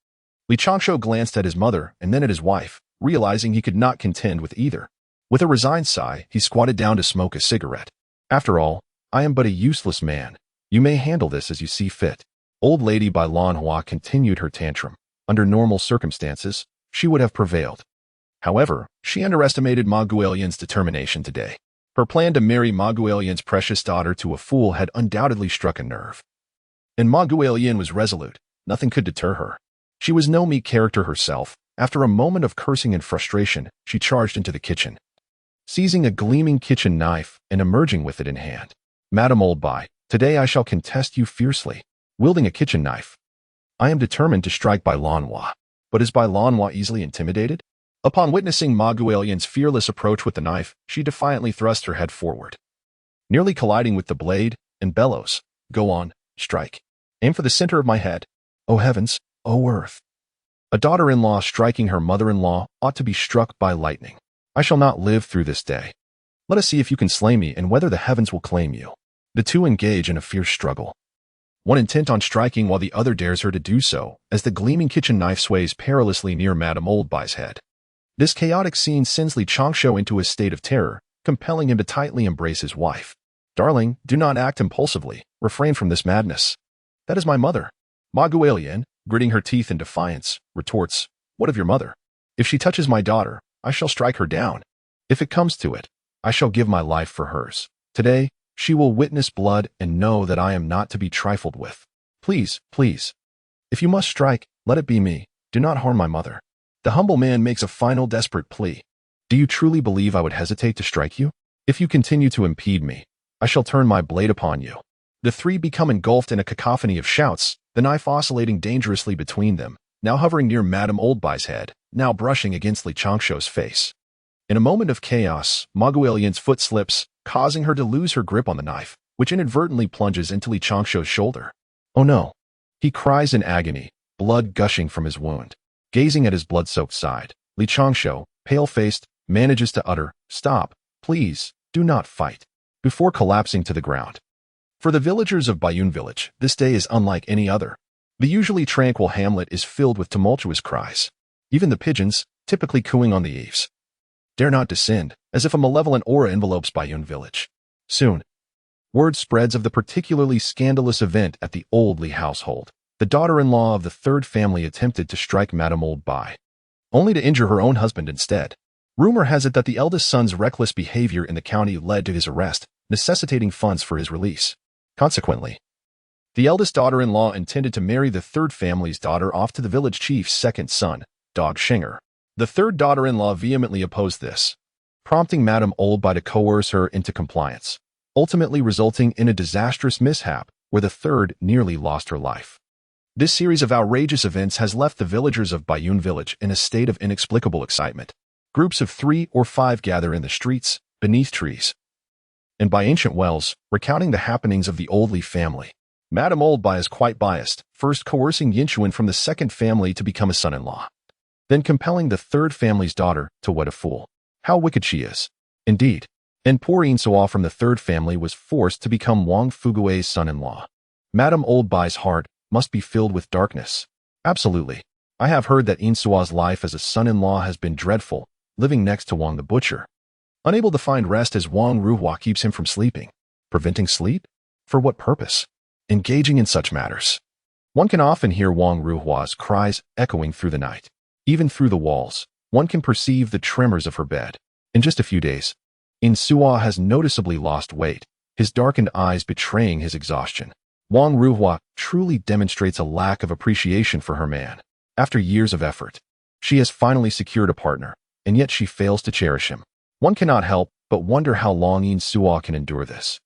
Li Changshu glanced at his mother and then at his wife, realizing he could not contend with either. With a resigned sigh, he squatted down to smoke a cigarette. "After all, I am but a useless man. You may handle this as you see fit." Old lady Bai Lanhua continued her tantrum. Under normal circumstances, she would have prevailed. However, she underestimated Ma Guolian's determination today. Her plan to marry Ma Guolian's precious daughter to a fool had undoubtedly struck a nerve. And Ma Guolian was resolute. Nothing could deter her. She was no meek character herself. After a moment of cursing and frustration, she charged into the kitchen, seizing a gleaming kitchen knife and emerging with it in hand. "Madam Old Bai, today I shall contest you fiercely." Wielding a kitchen knife, I am determined to strike Bai Lanhua. But is Bai Lanhua easily intimidated? Upon witnessing Ma Guolian's fearless approach with the knife, she defiantly thrust her head forward, nearly colliding with the blade, and bellows, "Go on, strike. Aim for the center of my head. Oh heavens, oh earth." A daughter-in-law striking her mother-in-law ought to be struck by lightning. I shall not live through this day. Let us see if you can slay me and whether the heavens will claim you. The two engage in a fierce struggle, one intent on striking while the other dares her to do so, as the gleaming kitchen knife sways perilously near Madame Old Bai's head. This chaotic scene sends Li Changshu into a state of terror, compelling him to tightly embrace his wife. "Darling, do not act impulsively. Refrain from this madness. That is my mother." Ma Guolian, gritting her teeth in defiance, retorts, "What of your mother? If she touches my daughter, I shall strike her down. If it comes to it, I shall give my life for hers. Today, she will witness blood and know that I am not to be trifled with. Please, please. If you must strike, let it be me. Do not harm my mother." The humble man makes a final desperate plea. "Do you truly believe I would hesitate to strike you? If you continue to impede me, I shall turn my blade upon you." The three become engulfed in a cacophony of shouts, the knife oscillating dangerously between them, now hovering near Madame Old Bai's head, now brushing against Li Changshu's face. In a moment of chaos, Ma Guolian's foot slips, causing her to lose her grip on the knife, which inadvertently plunges into Li Changshu's shoulder. "Oh no!" He cries in agony, blood gushing from his wound. Gazing at his blood-soaked side, Li Changshu, pale-faced, manages to utter, "Stop, please, do not fight," before collapsing to the ground. For the villagers of Baiyun village, this day is unlike any other. The usually tranquil hamlet is filled with tumultuous cries. Even the pigeons, typically cooing on the eaves, dare not descend, as if a malevolent aura envelopes Baiyun village. Soon, word spreads of the particularly scandalous event at the Old Li household. The daughter-in-law of the third family attempted to strike Madame Old Bai, only to injure her own husband instead. Rumor has it that the eldest son's reckless behavior in the county led to his arrest, necessitating funds for his release. Consequently, the eldest daughter-in-law intended to marry the third family's daughter off to the village chief's second son, Dog Shinger. The third daughter-in-law vehemently opposed this, prompting Madame Old Bai to coerce her into compliance, ultimately resulting in a disastrous mishap where the third nearly lost her life. This series of outrageous events has left the villagers of Baiyun village in a state of inexplicable excitement. Groups of 3 or 5 gather in the streets, beneath trees, and by ancient wells, recounting the happenings of the Old Li family. Madame Old Bai is quite biased, first coercing Yinchuan from the second family to become a son-in-law, then compelling the third family's daughter to wed a fool. How wicked she is. Indeed. And poor Yinchuan from the third family was forced to become Wang Fugui's son-in-law. Madame Old Bai's heart must be filled with darkness. Absolutely. I have heard that Yinchuan's life as a son-in-law has been dreadful, living next to Wang the butcher. Unable to find rest as Wang Ruhua keeps him from sleeping. Preventing sleep? For what purpose? engaging in such matters. One can often hear Wang Ruhua's cries echoing through the night. Even through the walls, one can perceive the tremors of her bed. In just a few days, Yinchuan has noticeably lost weight, his darkened eyes betraying his exhaustion. Wang Ruhua truly demonstrates a lack of appreciation for her man. After years of effort, she has finally secured a partner, and yet she fails to cherish him. One cannot help but wonder how long Yinchuan can endure this.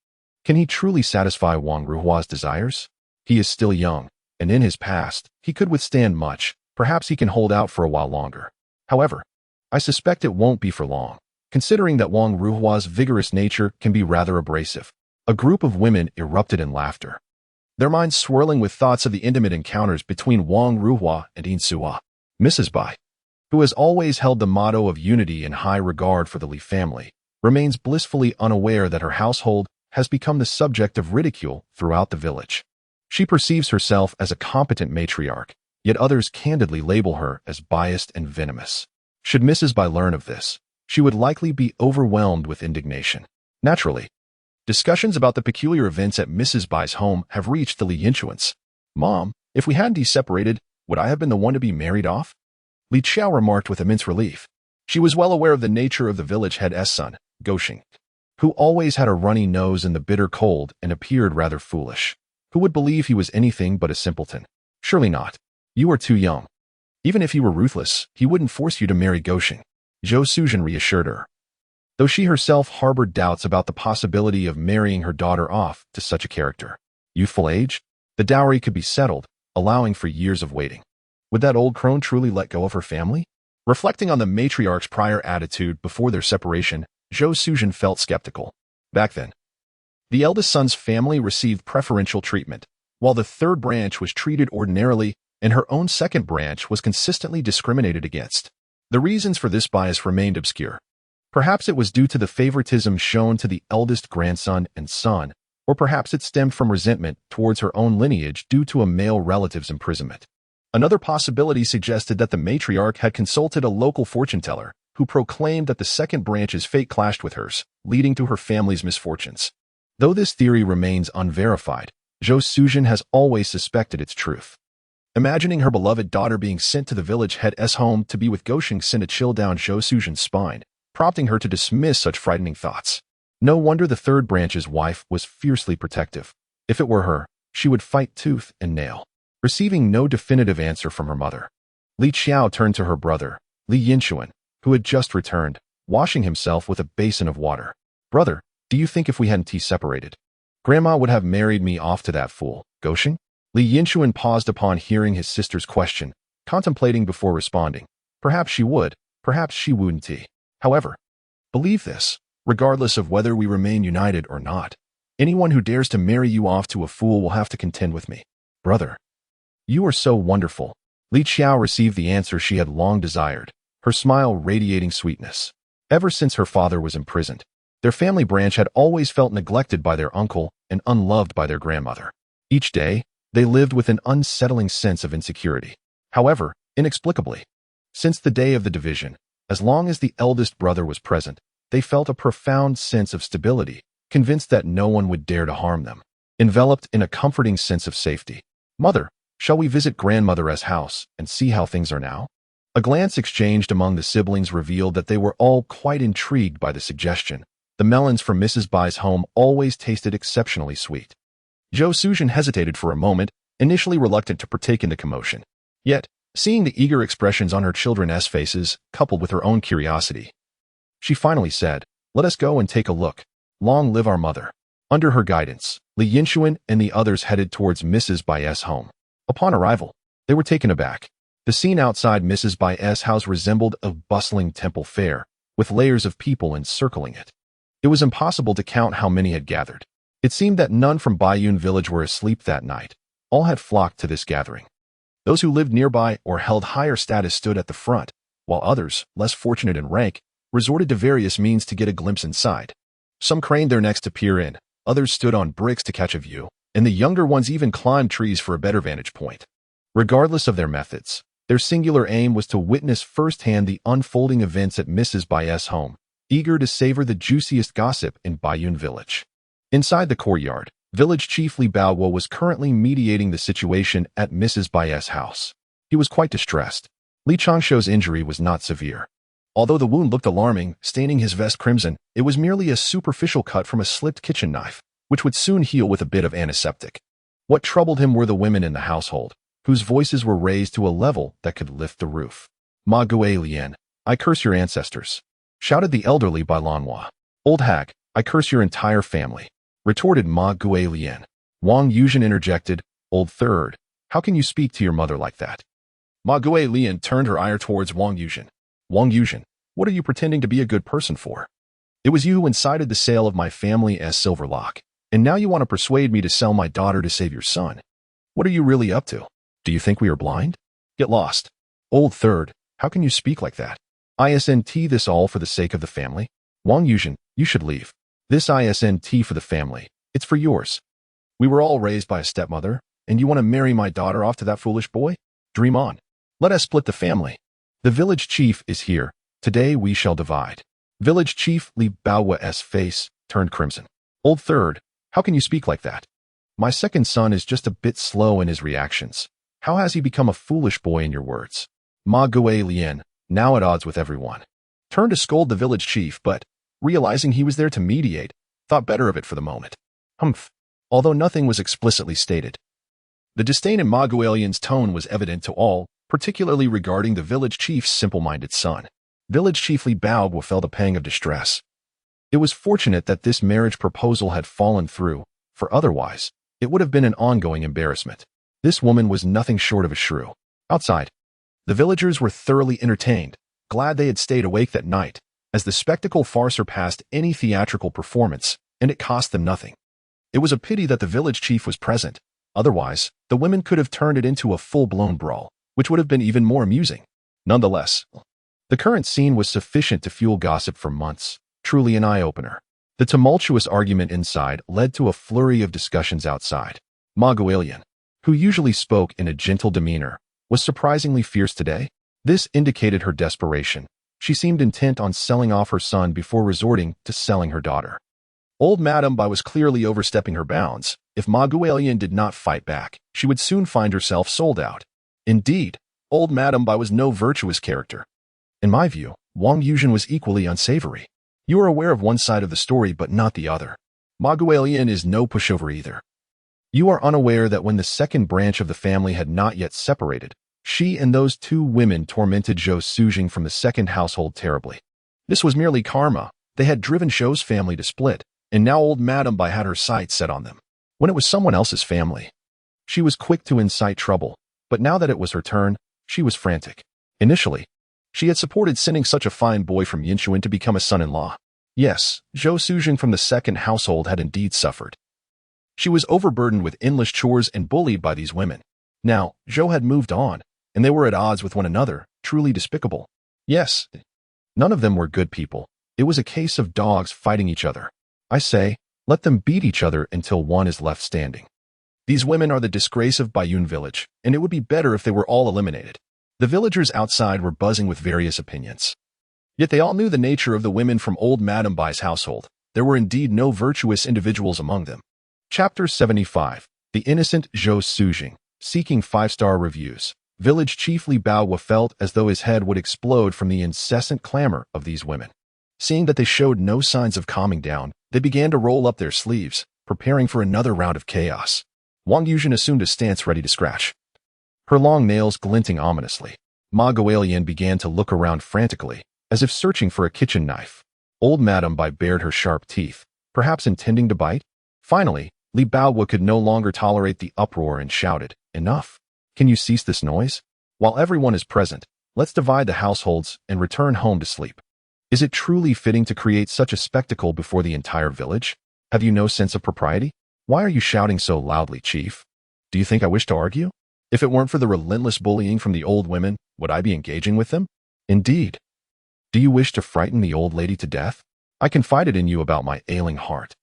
Can he truly satisfy Wang Ruhua's desires? He is still young, and in his past, he could withstand much. Perhaps he can hold out for a while longer. However, I suspect it won't be for long, considering that Wang Ruhua's vigorous nature can be rather abrasive. A group of women erupted in laughter, their minds swirling with thoughts of the intimate encounters between Wang Ruhua and Yinchuan. Mrs. Bai, who has always held the motto of unity and high regard for the Li family, remains blissfully unaware that her household has become the subject of ridicule throughout the village. She perceives herself as a competent matriarch, yet others candidly label her as biased and venomous. Should Mrs. Bai learn of this, she would likely be overwhelmed with indignation. Naturally, discussions about the peculiar events at Mrs. Bai's home have reached the Li Yinchuans. "Mom, if we hadn't separated, would I have been the one to be married off?" Li Qiao remarked with immense relief. She was well aware of the nature of the village head's son, Goshing, who always had a runny nose in the bitter cold and appeared rather foolish. Who would believe he was anything but a simpleton? Surely not. You are too young. Even if he were ruthless, he wouldn't force you to marry Goshing, Zhou Suzhen reassured her. Though she herself harbored doubts about the possibility of marrying her daughter off to such a character. Youthful age? The dowry could be settled, allowing for years of waiting. Would that old crone truly let go of her family? Reflecting on the matriarch's prior attitude before their separation, Zhou Suzhen felt skeptical. Back then, the eldest son's family received preferential treatment, while the third branch was treated ordinarily and her own second branch was consistently discriminated against. The reasons for this bias remained obscure. Perhaps it was due to the favoritism shown to the eldest grandson and son, or perhaps it stemmed from resentment towards her own lineage due to a male relative's imprisonment. Another possibility suggested that the matriarch had consulted a local fortune teller, who proclaimed that the second branch's fate clashed with hers, leading to her family's misfortunes. Though this theory remains unverified, Zhou Suzhen has always suspected its truth. Imagining her beloved daughter being sent to the village head's home to be with Goshing sent a chill down Zhou Suzhen's spine, prompting her to dismiss such frightening thoughts. No wonder the third branch's wife was fiercely protective. If it were her, she would fight tooth and nail. Receiving no definitive answer from her mother, Li Qiao turned to her brother, Li Yinchuan, who had just returned, washing himself with a basin of water. "Brother, do you think if we hadn't separated, Grandma would have married me off to that fool, Goshing?" Li Yinchuan paused upon hearing his sister's question, contemplating before responding. Perhaps she would, perhaps she wouldn't. However, believe this, regardless of whether we remain united or not, anyone who dares to marry you off to a fool will have to contend with me. Brother, you are so wonderful. Li Qiao received the answer she had long desired, her smile radiating sweetness. Ever since her father was imprisoned, their family branch had always felt neglected by their uncle and unloved by their grandmother. Each day, they lived with an unsettling sense of insecurity. However, inexplicably, since the day of the division, as long as the eldest brother was present, they felt a profound sense of stability, convinced that no one would dare to harm them, enveloped in a comforting sense of safety. "Mother, shall we visit grandmother's house and see how things are now?" A glance exchanged among the siblings revealed that they were all quite intrigued by the suggestion. The melons from Mrs. Bai's home always tasted exceptionally sweet. Zhou Suzhen hesitated for a moment, initially reluctant to partake in the commotion. Yet, seeing the eager expressions on her children's faces, coupled with her own curiosity, she finally said, "Let us go and take a look. Long live our mother." Under her guidance, Li Yinchuan and the others headed towards Mrs. Bai's home. Upon arrival, they were taken aback. The scene outside Mrs. Bai's house resembled a bustling temple fair, with layers of people encircling it. It was impossible to count how many had gathered. It seemed that none from Baiyun village were asleep that night. All had flocked to this gathering. Those who lived nearby or held higher status stood at the front, while others, less fortunate in rank, resorted to various means to get a glimpse inside. Some craned their necks to peer in, others stood on bricks to catch a view, and the younger ones even climbed trees for a better vantage point. Regardless of their methods, their singular aim was to witness firsthand the unfolding events at Mrs. Bai's home, eager to savor the juiciest gossip in Baiyun village. Inside the courtyard, Village Chief Li Baoguo was currently mediating the situation at Mrs. Bai's house. He was quite distressed. Li Changshuo's injury was not severe. Although the wound looked alarming, staining his vest crimson, it was merely a superficial cut from a slipped kitchen knife, which would soon heal with a bit of antiseptic. What troubled him were the women in the household, whose voices were raised to a level that could lift the roof. Ma Gui Lian, I curse your ancestors, shouted the elderly Bai Lanhua. Old hag, I curse your entire family, retorted Ma Gui Lian. Wang Yuzhen interjected, Old third, how can you speak to your mother like that? Ma Gui Lian turned her ire towards Wang Yuzhen. Wang Yuzhen, what are you pretending to be a good person for? It was you who incited the sale of my family as Silverlock, and now you want to persuade me to sell my daughter to save your son. What are you really up to? Do you think we are blind? Get lost. Old third, how can you speak like that? Isn't this all for the sake of the family? Wang Yuzhen, you should leave. This isn't for the family. It's for yours. We were all raised by a stepmother, and you want to marry my daughter off to that foolish boy? Dream on. Let us split the family. The village chief is here. Today we shall divide. Village Chief Li Baoguo's face turned crimson. Old third, how can you speak like that? My second son is just a bit slow in his reactions. How has he become a foolish boy in your words? Ma Gui Lian, now at odds with everyone, turned to scold the village chief, but, realizing he was there to mediate, thought better of it for the moment. Humph. Although nothing was explicitly stated. The disdain in Ma Gui Lian's tone was evident to all, particularly regarding the village chief's simple-minded son. Village Chief Li Baoguo felt a pang of distress. It was fortunate that this marriage proposal had fallen through, for otherwise, it would have been an ongoing embarrassment. This woman was nothing short of a shrew. Outside, the villagers were thoroughly entertained, glad they had stayed awake that night, as the spectacle far surpassed any theatrical performance, and it cost them nothing. It was a pity that the village chief was present. Otherwise, the women could have turned it into a full-blown brawl, which would have been even more amusing. Nonetheless, the current scene was sufficient to fuel gossip for months, truly an eye-opener. The tumultuous argument inside led to a flurry of discussions outside. Ma Gui Lian, who usually spoke in a gentle demeanor, was surprisingly fierce today. This indicated her desperation. She seemed intent on selling off her son before resorting to selling her daughter. Old Madame Bai was clearly overstepping her bounds. If Ma Gui Lian did not fight back, she would soon find herself sold out. Indeed, old Madame Bai was no virtuous character. In my view, Wang Yuzhen was equally unsavory. You are aware of one side of the story but not the other. Ma Gui Lian is no pushover either. You are unaware that when the second branch of the family had not yet separated, she and those two women tormented Zhou Sujing from the second household terribly. This was merely karma. They had driven Zhou's family to split, and now old Madame Bai had her sights set on them. When it was someone else's family, she was quick to incite trouble, but now that it was her turn, she was frantic. Initially, she had supported sending such a fine boy from Yinchuan to become a son-in-law. Yes, Zhou Sujing from the second household had indeed suffered. She was overburdened with endless chores and bullied by these women. Now, Zhou had moved on, and they were at odds with one another, truly despicable. Yes, none of them were good people. It was a case of dogs fighting each other. I say, let them beat each other until one is left standing. These women are the disgrace of Baiyun village, and it would be better if they were all eliminated. The villagers outside were buzzing with various opinions. Yet they all knew the nature of the women from old Madame Bai's household. There were indeed no virtuous individuals among them. Chapter 75. The Innocent Zhou Sujing. Seeking 5-star reviews. Village Chief Li Baoguo felt as though his head would explode from the incessant clamor of these women. Seeing that they showed no signs of calming down, they began to roll up their sleeves, preparing for another round of chaos. Wang Yuzhen assumed a stance ready to scratch, her long nails glinting ominously. Ma Gui Lian began to look around frantically, as if searching for a kitchen knife. Old Madame Bai bared her sharp teeth, perhaps intending to bite. Finally, Li Baoguo could no longer tolerate the uproar and shouted, Enough! Can you cease this noise? While everyone is present, let's divide the households and return home to sleep. Is it truly fitting to create such a spectacle before the entire village? Have you no sense of propriety? Why are you shouting so loudly, Chief? Do you think I wish to argue? If it weren't for the relentless bullying from the old women, would I be engaging with them? Indeed. Do you wish to frighten the old lady to death? I confided in you about my ailing heart.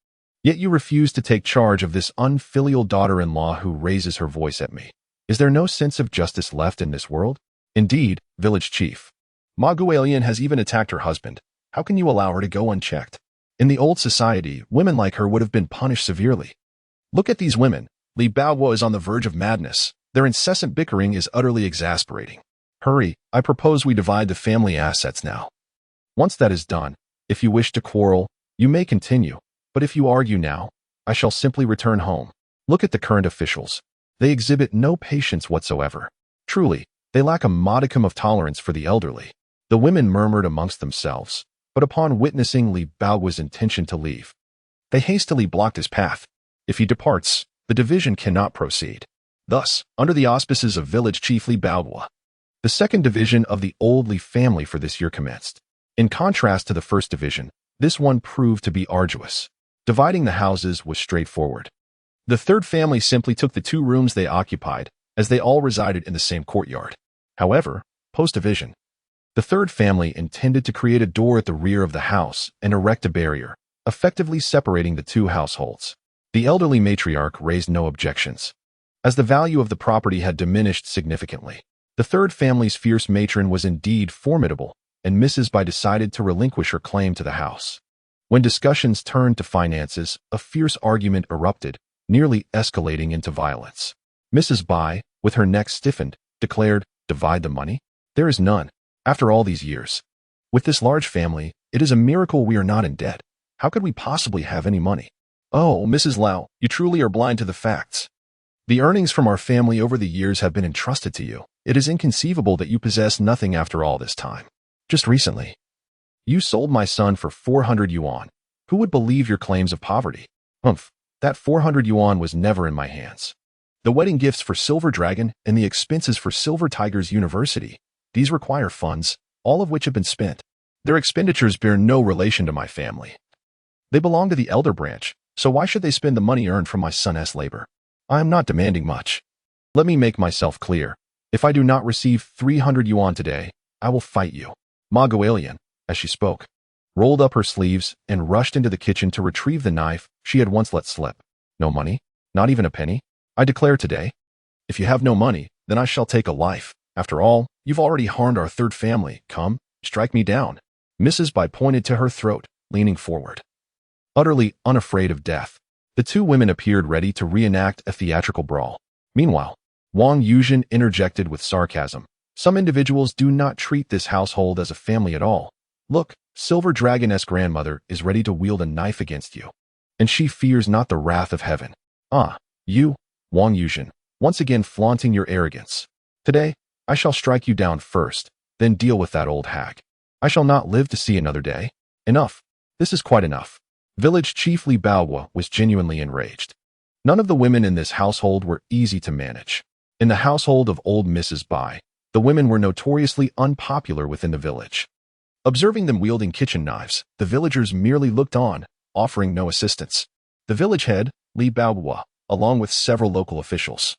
Yet you refuse to take charge of this unfilial daughter-in-law who raises her voice at me. Is there no sense of justice left in this world? Indeed, village chief. Ma Gui Lian has even attacked her husband. How can you allow her to go unchecked? In the old society, women like her would have been punished severely. Look at these women. Li Baoguo is on the verge of madness. Their incessant bickering is utterly exasperating. Hurry, I propose we divide the family assets now. Once that is done, if you wish to quarrel, you may continue, but if you argue now, I shall simply return home. Look at the current officials. They exhibit no patience whatsoever. Truly, they lack a modicum of tolerance for the elderly. The women murmured amongst themselves, but upon witnessing Li Baoguo's intention to leave, they hastily blocked his path. If he departs, the division cannot proceed. Thus, under the auspices of village chief Li Baoguo, the second division of the old Li family for this year commenced. In contrast to the first division, this one proved to be arduous. Dividing the houses was straightforward. The third family simply took the 2 rooms they occupied, as they all resided in the same courtyard. However, post-division, the third family intended to create a door at the rear of the house and erect a barrier, effectively separating the 2 households. The elderly matriarch raised no objections. As the value of the property had diminished significantly, the third family's fierce matron was indeed formidable, and Mrs. Bai decided to relinquish her claim to the house. When discussions turned to finances, a fierce argument erupted, nearly escalating into violence. Mrs. Bai, with her neck stiffened, declared, "Divide the money? There is none. After all these years. With this large family, it is a miracle we are not in debt. How could we possibly have any money? Oh, Mrs. Lau, you truly are blind to the facts. The earnings from our family over the years have been entrusted to you. It is inconceivable that you possess nothing after all this time. Just recently, you sold my son for 400 yuan. Who would believe your claims of poverty? Humph, that 400 yuan was never in my hands. The wedding gifts for Silver Dragon and the expenses for Silver Tiger's University, these require funds, all of which have been spent. Their expenditures bear no relation to my family. They belong to the elder branch, so why should they spend the money earned from my son's labor? I am not demanding much. Let me make myself clear. If I do not receive 300 yuan today, I will fight you." Ma Guolian, as she spoke, rolled up her sleeves and rushed into the kitchen to retrieve the knife she had once let slip. "No money? Not even a penny? I declare today. If you have no money, then I shall take a life. After all, you've already harmed our third family. Come, strike me down." Mrs. Bai pointed to her throat, leaning forward. Utterly unafraid of death, the 2 women appeared ready to reenact a theatrical brawl. Meanwhile, Wang Yuzhen interjected with sarcasm. "Some individuals do not treat this household as a family at all. Look, Silver Dragon's grandmother is ready to wield a knife against you, and she fears not the wrath of heaven. Ah, you, Wang Yuzhen, once again flaunting your arrogance. Today, I shall strike you down first, then deal with that old hag. I shall not live to see another day. Enough. This is quite enough." Village Chief Li Baoguo was genuinely enraged. None of the women in this household were easy to manage. In the household of old Mrs. Bai, the women were notoriously unpopular within the village. Observing them wielding kitchen knives, the villagers merely looked on, offering no assistance. The village head, Li Baoguo, along with several local officials,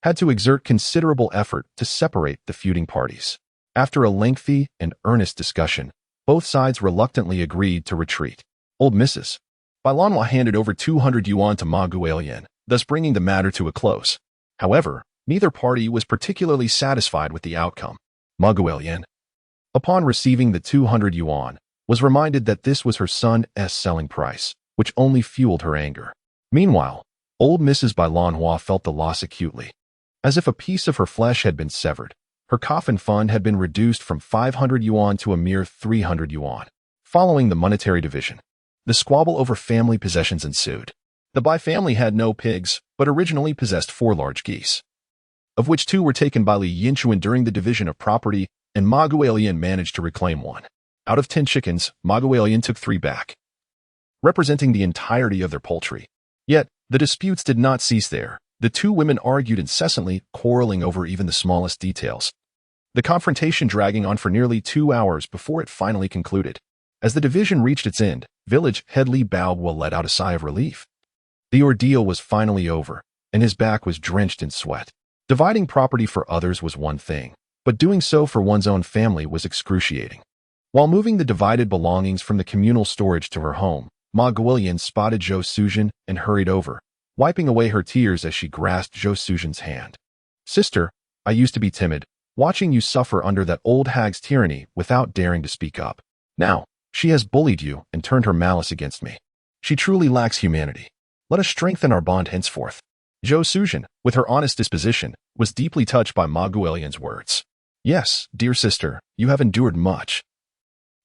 had to exert considerable effort to separate the feuding parties. After a lengthy and earnest discussion, both sides reluctantly agreed to retreat. Old Mrs. Bai Lanhua handed over 200 yuan to Ma Guolian, thus bringing the matter to a close. However, neither party was particularly satisfied with the outcome. Ma Guolian, upon receiving the 200 yuan, was reminded that this was her son's selling price, which only fueled her anger. Meanwhile, old Mrs. Bai Lanhua felt the loss acutely. As if a piece of her flesh had been severed, her coffin fund had been reduced from 500 yuan to a mere 300 yuan. Following the monetary division, the squabble over family possessions ensued. The Bai family had no pigs, but originally possessed 4 large geese, of which 2 were taken by Li Yinchuan during the division of property, and Ma Guolian managed to reclaim 1. Out of 10 chickens, Ma Guolian took 3 back, representing the entirety of their poultry. Yet, the disputes did not cease there. The 2 women argued incessantly, quarreling over even the smallest details. The confrontation dragging on for nearly 2 hours before it finally concluded. As the division reached its end, village head Li Baoguo let out a sigh of relief. The ordeal was finally over, and his back was drenched in sweat. Dividing property for others was one thing, but doing so for one's own family was excruciating. While moving the divided belongings from the communal storage to her home, Ma Guolian spotted Zhou Suzhen and hurried over, wiping away her tears as she grasped Zhou Suzhen's hand. "Sister, I used to be timid, watching you suffer under that old hag's tyranny without daring to speak up. Now, she has bullied you and turned her malice against me. She truly lacks humanity. Let us strengthen our bond henceforth. Zhou Suzhen, with her honest disposition, was deeply touched by Ma Guilian's words. Yes, dear sister, you have endured much.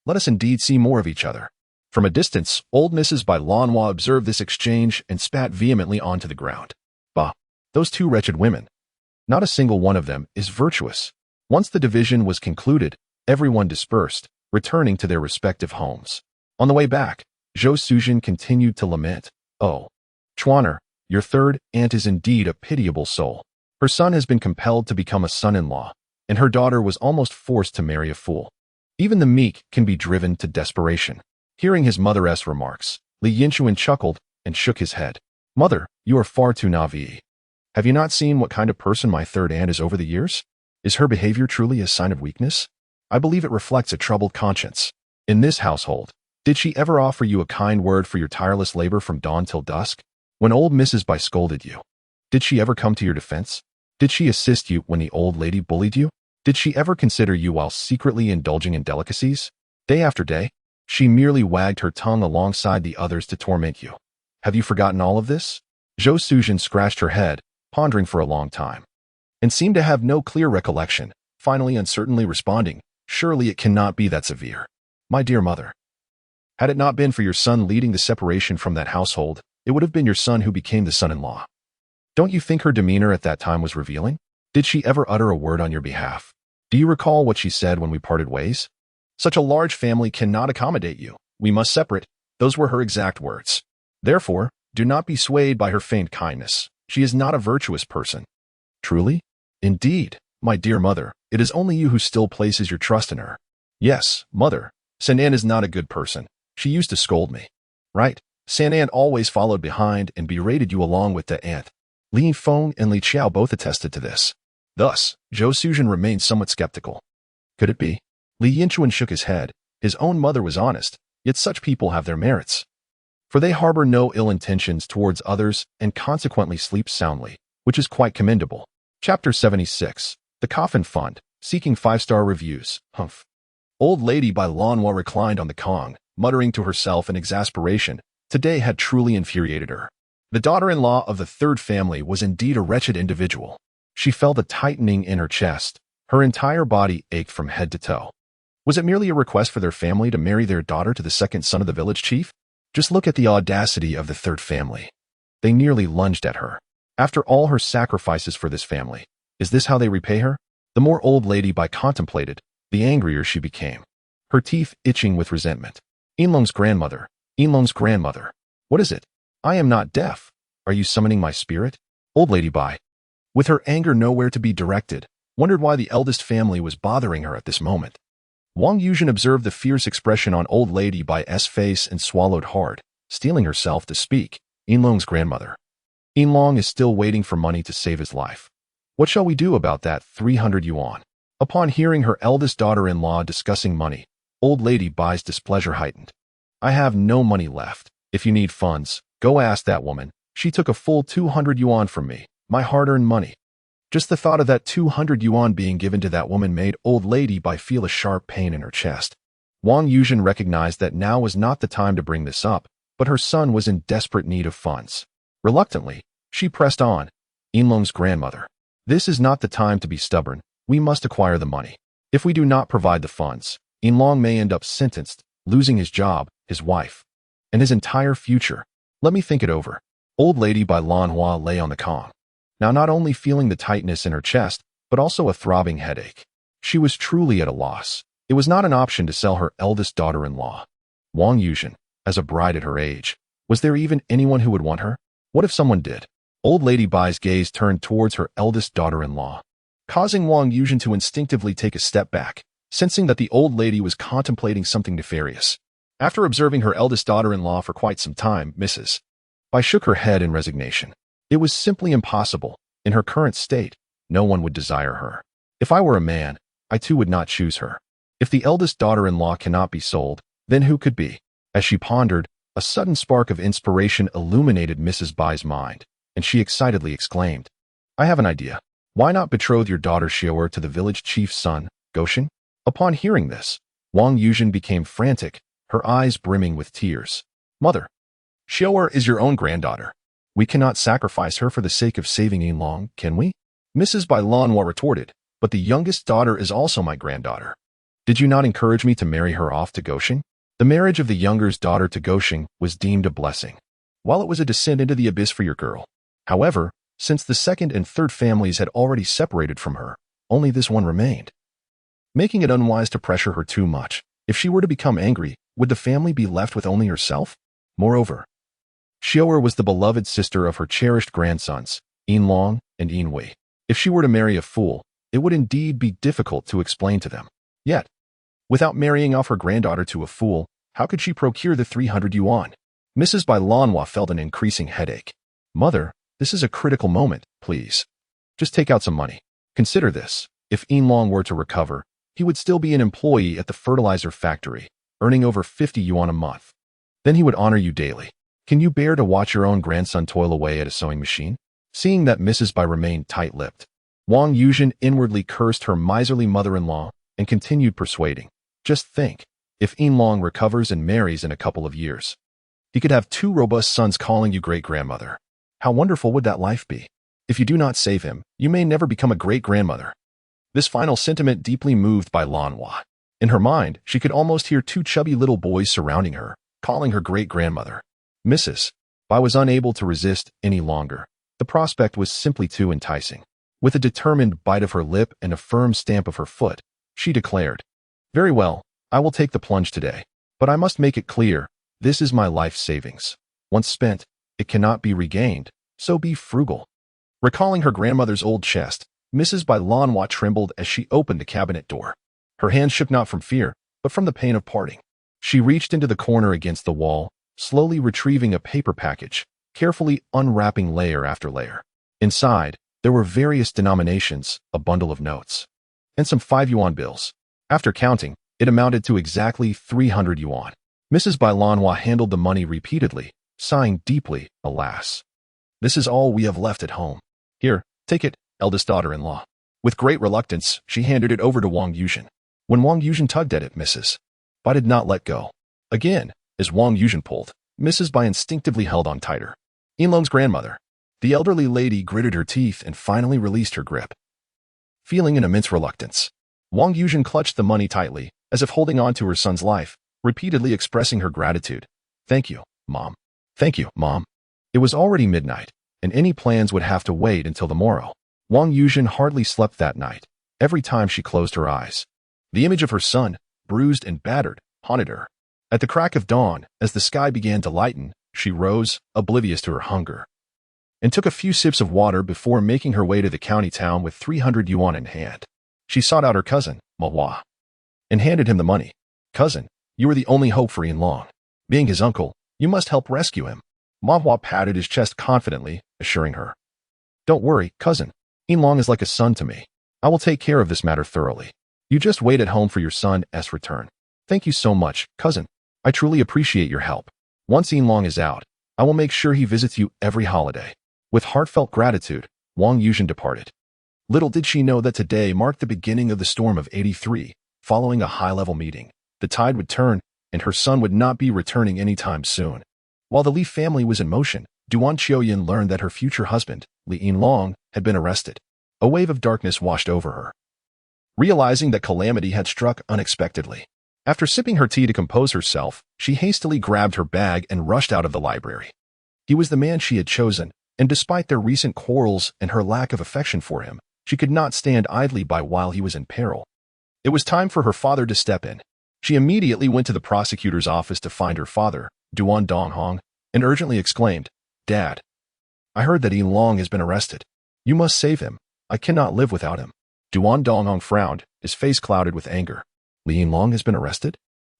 Let us indeed see more of each other. From a distance, old Mrs. Bai Lanhua observed this exchange and spat vehemently onto the ground. Bah, those two wretched women. Not a single one of them is virtuous. Once the division was concluded, everyone dispersed, returning to their respective homes. On the way back, Zhou Suzhen continued to lament. Oh, Chuaner, your third aunt is indeed a pitiable soul. Her son has been compelled to become a son-in-law, and her daughter was almost forced to marry a fool. Even the meek can be driven to desperation. Hearing his mother's remarks, Li Yinchuan chuckled and shook his head. Mother, you are far too naive. Have you not seen what kind of person my third aunt is over the years? Is her behavior truly a sign of weakness? I believe it reflects a troubled conscience. In this household, did she ever offer you a kind word for your tireless labor from dawn till dusk? When old Mrs. Bai scolded you, did she ever come to your defense? Did she assist you when the old lady bullied you? Did she ever consider you while secretly indulging in delicacies? Day after day, she merely wagged her tongue alongside the others to torment you. Have you forgotten all of this? Zhou Suzhen scratched her head, pondering for a long time, and seemed to have no clear recollection, finally uncertainly responding, surely it cannot be that severe. My dear mother, had it not been for your son leading the separation from that household, it would have been your son who became the son-in-law. Don't you think her demeanor at that time was revealing? Did she ever utter a word on your behalf? Do you recall what she said when we parted ways? Such a large family cannot accommodate you. We must separate. Those were her exact words. Therefore, do not be swayed by her feigned kindness. She is not a virtuous person. Truly? Indeed, my dear mother, it is only you who still places your trust in her. Yes, mother, Sanan is not a good person. She used to scold me. Right, Sanan always followed behind and berated you along with the aunt. Li Yinfeng and Li Qiao both attested to this. Thus, Zhou Suzhen remained somewhat skeptical. Could it be? Li Yinchuan shook his head. His own mother was honest, yet such people have their merits. For they harbor no ill intentions towards others and consequently sleep soundly, which is quite commendable. Chapter 76. The Coffin Fund, Seeking 5-Star Reviews. Humph. Old Lady Bai Lanhua reclined on the Kong, muttering to herself in exasperation. Today had truly infuriated her. The daughter-in-law of the third family was indeed a wretched individual. She felt a tightening in her chest. Her entire body ached from head to toe. Was it merely a request for their family to marry their daughter to the second son of the village chief? Just look at the audacity of the third family. They nearly lunged at her. After all her sacrifices for this family, is this how they repay her? The more Old Lady Bai contemplated, the angrier she became, her teeth itching with resentment. Yinlong's grandmother. Yinlong's grandmother. What is it? I am not deaf. Are you summoning my spirit? Old Lady Bai, with her anger nowhere to be directed, wondered why the eldest family was bothering her at this moment. Wang Yuzhen observed the fierce expression on Old Lady Bai's face and swallowed hard, steeling herself to speak. Yinlong's grandmother. Yinlong is still waiting for money to save his life. What shall we do about that 300 yuan? Upon hearing her eldest daughter-in-law discussing money, Old Lady Bai's displeasure heightened. I have no money left. If you need funds, go ask that woman. She took a full 200 yuan from me, my hard-earned money. Just the thought of that 200 yuan being given to that woman made Old Lady Bai feel a sharp pain in her chest. Wang Yuzhen recognized that now was not the time to bring this up, but her son was in desperate need of funds. Reluctantly, she pressed on. Yinlong's grandmother. This is not the time to be stubborn. We must acquire the money. If we do not provide the funds, Yinlong may end up sentenced, losing his job, his wife, and his entire future. Let me think it over. Old Lady Bai Lanhua lay on the Kong, now not only feeling the tightness in her chest, but also a throbbing headache. She was truly at a loss. It was not an option to sell her eldest daughter-in-law. Wang Yuzhen, as a bride at her age, was there even anyone who would want her? What if someone did? Old Lady Bai's gaze turned towards her eldest daughter-in-law, causing Wang Yuzhen to instinctively take a step back, sensing that the old lady was contemplating something nefarious. After observing her eldest daughter-in-law for quite some time, Mrs. Bai shook her head in resignation. It was simply impossible. In her current state, no one would desire her. If I were a man, I too would not choose her. If the eldest daughter-in-law cannot be sold, then who could be? As she pondered, a sudden spark of inspiration illuminated Mrs. Bai's mind, and she excitedly exclaimed, I have an idea. Why not betroth your daughter Xiaoer to the village chief's son, Goshen? Upon hearing this, Wang Yuzhen became frantic, her eyes brimming with tears. Mother, Xiaoer is your own granddaughter. We cannot sacrifice her for the sake of saving Yinlong, can we? Mrs. Bai Lanhua retorted, but the youngest daughter is also my granddaughter. Did you not encourage me to marry her off to Gosheng? The marriage of the younger's daughter to Gosheng was deemed a blessing, while it was a descent into the abyss for your girl. However, since the second and third families had already separated from her, only this one remained, making it unwise to pressure her too much. If she were to become angry, would the family be left with only herself? Moreover, Xiu'er was the beloved sister of her cherished grandsons, Yinlong and Yinhui. If she were to marry a fool, it would indeed be difficult to explain to them. Yet, without marrying off her granddaughter to a fool, how could she procure the 300 yuan? Mrs. Bai Lanhua felt an increasing headache. Mother, this is a critical moment, please. Just take out some money. Consider this. If Yinlong were to recover, he would still be an employee at the fertilizer factory, earning over 50 yuan a month. Then he would honor you daily. Can you bear to watch your own grandson toil away at a sewing machine? Seeing that Mrs. Bai remained tight-lipped, Wang Yuzhen inwardly cursed her miserly mother-in-law and continued persuading. Just think, if Yinlong recovers and marries in a couple of years, he could have 2 robust sons calling you great-grandmother. How wonderful would that life be? If you do not save him, you may never become a great-grandmother. This final sentiment deeply moved Bai Lanhua. In her mind, she could almost hear 2 chubby little boys surrounding her, calling her great-grandmother. Mrs. Bai was unable to resist any longer. The prospect was simply too enticing. With a determined bite of her lip and a firm stamp of her foot, she declared, "Very well, I will take the plunge today. But I must make it clear, this is my life savings. Once spent, it cannot be regained, so be frugal." Recalling her grandmother's old chest, Mrs. Bai Lanhua trembled as she opened the cabinet door. Her hands shook not from fear, but from the pain of parting. She reached into the corner against the wall, slowly retrieving a paper package, carefully unwrapping layer after layer. Inside, there were various denominations, a bundle of notes, and some 5 yuan bills. After counting, it amounted to exactly 300 yuan. Mrs. Bai Lanhua handled the money repeatedly, sighing deeply, alas. This is all we have left at home. Here, take it, eldest daughter-in-law. With great reluctance, she handed it over to Wang Yuzhen. When Wang Yuzhen tugged at it, Mrs. Bai did not let go. Again, as Wang Yuzhen pulled, Mrs. Bai instinctively held on tighter. Yinlong's grandmother. The elderly lady gritted her teeth and finally released her grip. Feeling an immense reluctance, Wang Yuzhen clutched the money tightly, as if holding on to her son's life, repeatedly expressing her gratitude. "Thank you, Mom. Thank you, Mom." It was already midnight, and any plans would have to wait until the morrow. Wang Yuzhen hardly slept that night. Every time she closed her eyes, the image of her son, bruised and battered, haunted her. At the crack of dawn, as the sky began to lighten, she rose, oblivious to her hunger, and took a few sips of water before making her way to the county town with 300 yuan in hand. She sought out her cousin, Mahua, and handed him the money. "Cousin, you are the only hope for Yinlong. Being his uncle, you must help rescue him." Mahua patted his chest confidently, assuring her, "Don't worry, cousin. Yinlong is like a son to me. I will take care of this matter thoroughly. You just wait at home for your son's return." "Thank you so much, cousin. I truly appreciate your help. Once Yinlong is out, I will make sure he visits you every holiday." With heartfelt gratitude, Wang Yuzhen departed. Little did she know that today marked the beginning of the storm of 83. Following a high-level meeting, the tide would turn, and her son would not be returning anytime soon. While the Li family was in motion, Duan Qiuyan learned that her future husband, Li Yinlong, had been arrested. A wave of darkness washed over her. Realizing that calamity had struck unexpectedly, after sipping her tea to compose herself, she hastily grabbed her bag and rushed out of the library. He was the man she had chosen, and despite their recent quarrels and her lack of affection for him, she could not stand idly by while he was in peril. It was time for her father to step in. She immediately went to the prosecutor's office to find her father, Duan Donghong, and urgently exclaimed, "Dad, I heard that Yinlong has been arrested. You must save him. I cannot live without him." Duan Donghong frowned, his face clouded with anger. "Li Yinlong has been arrested?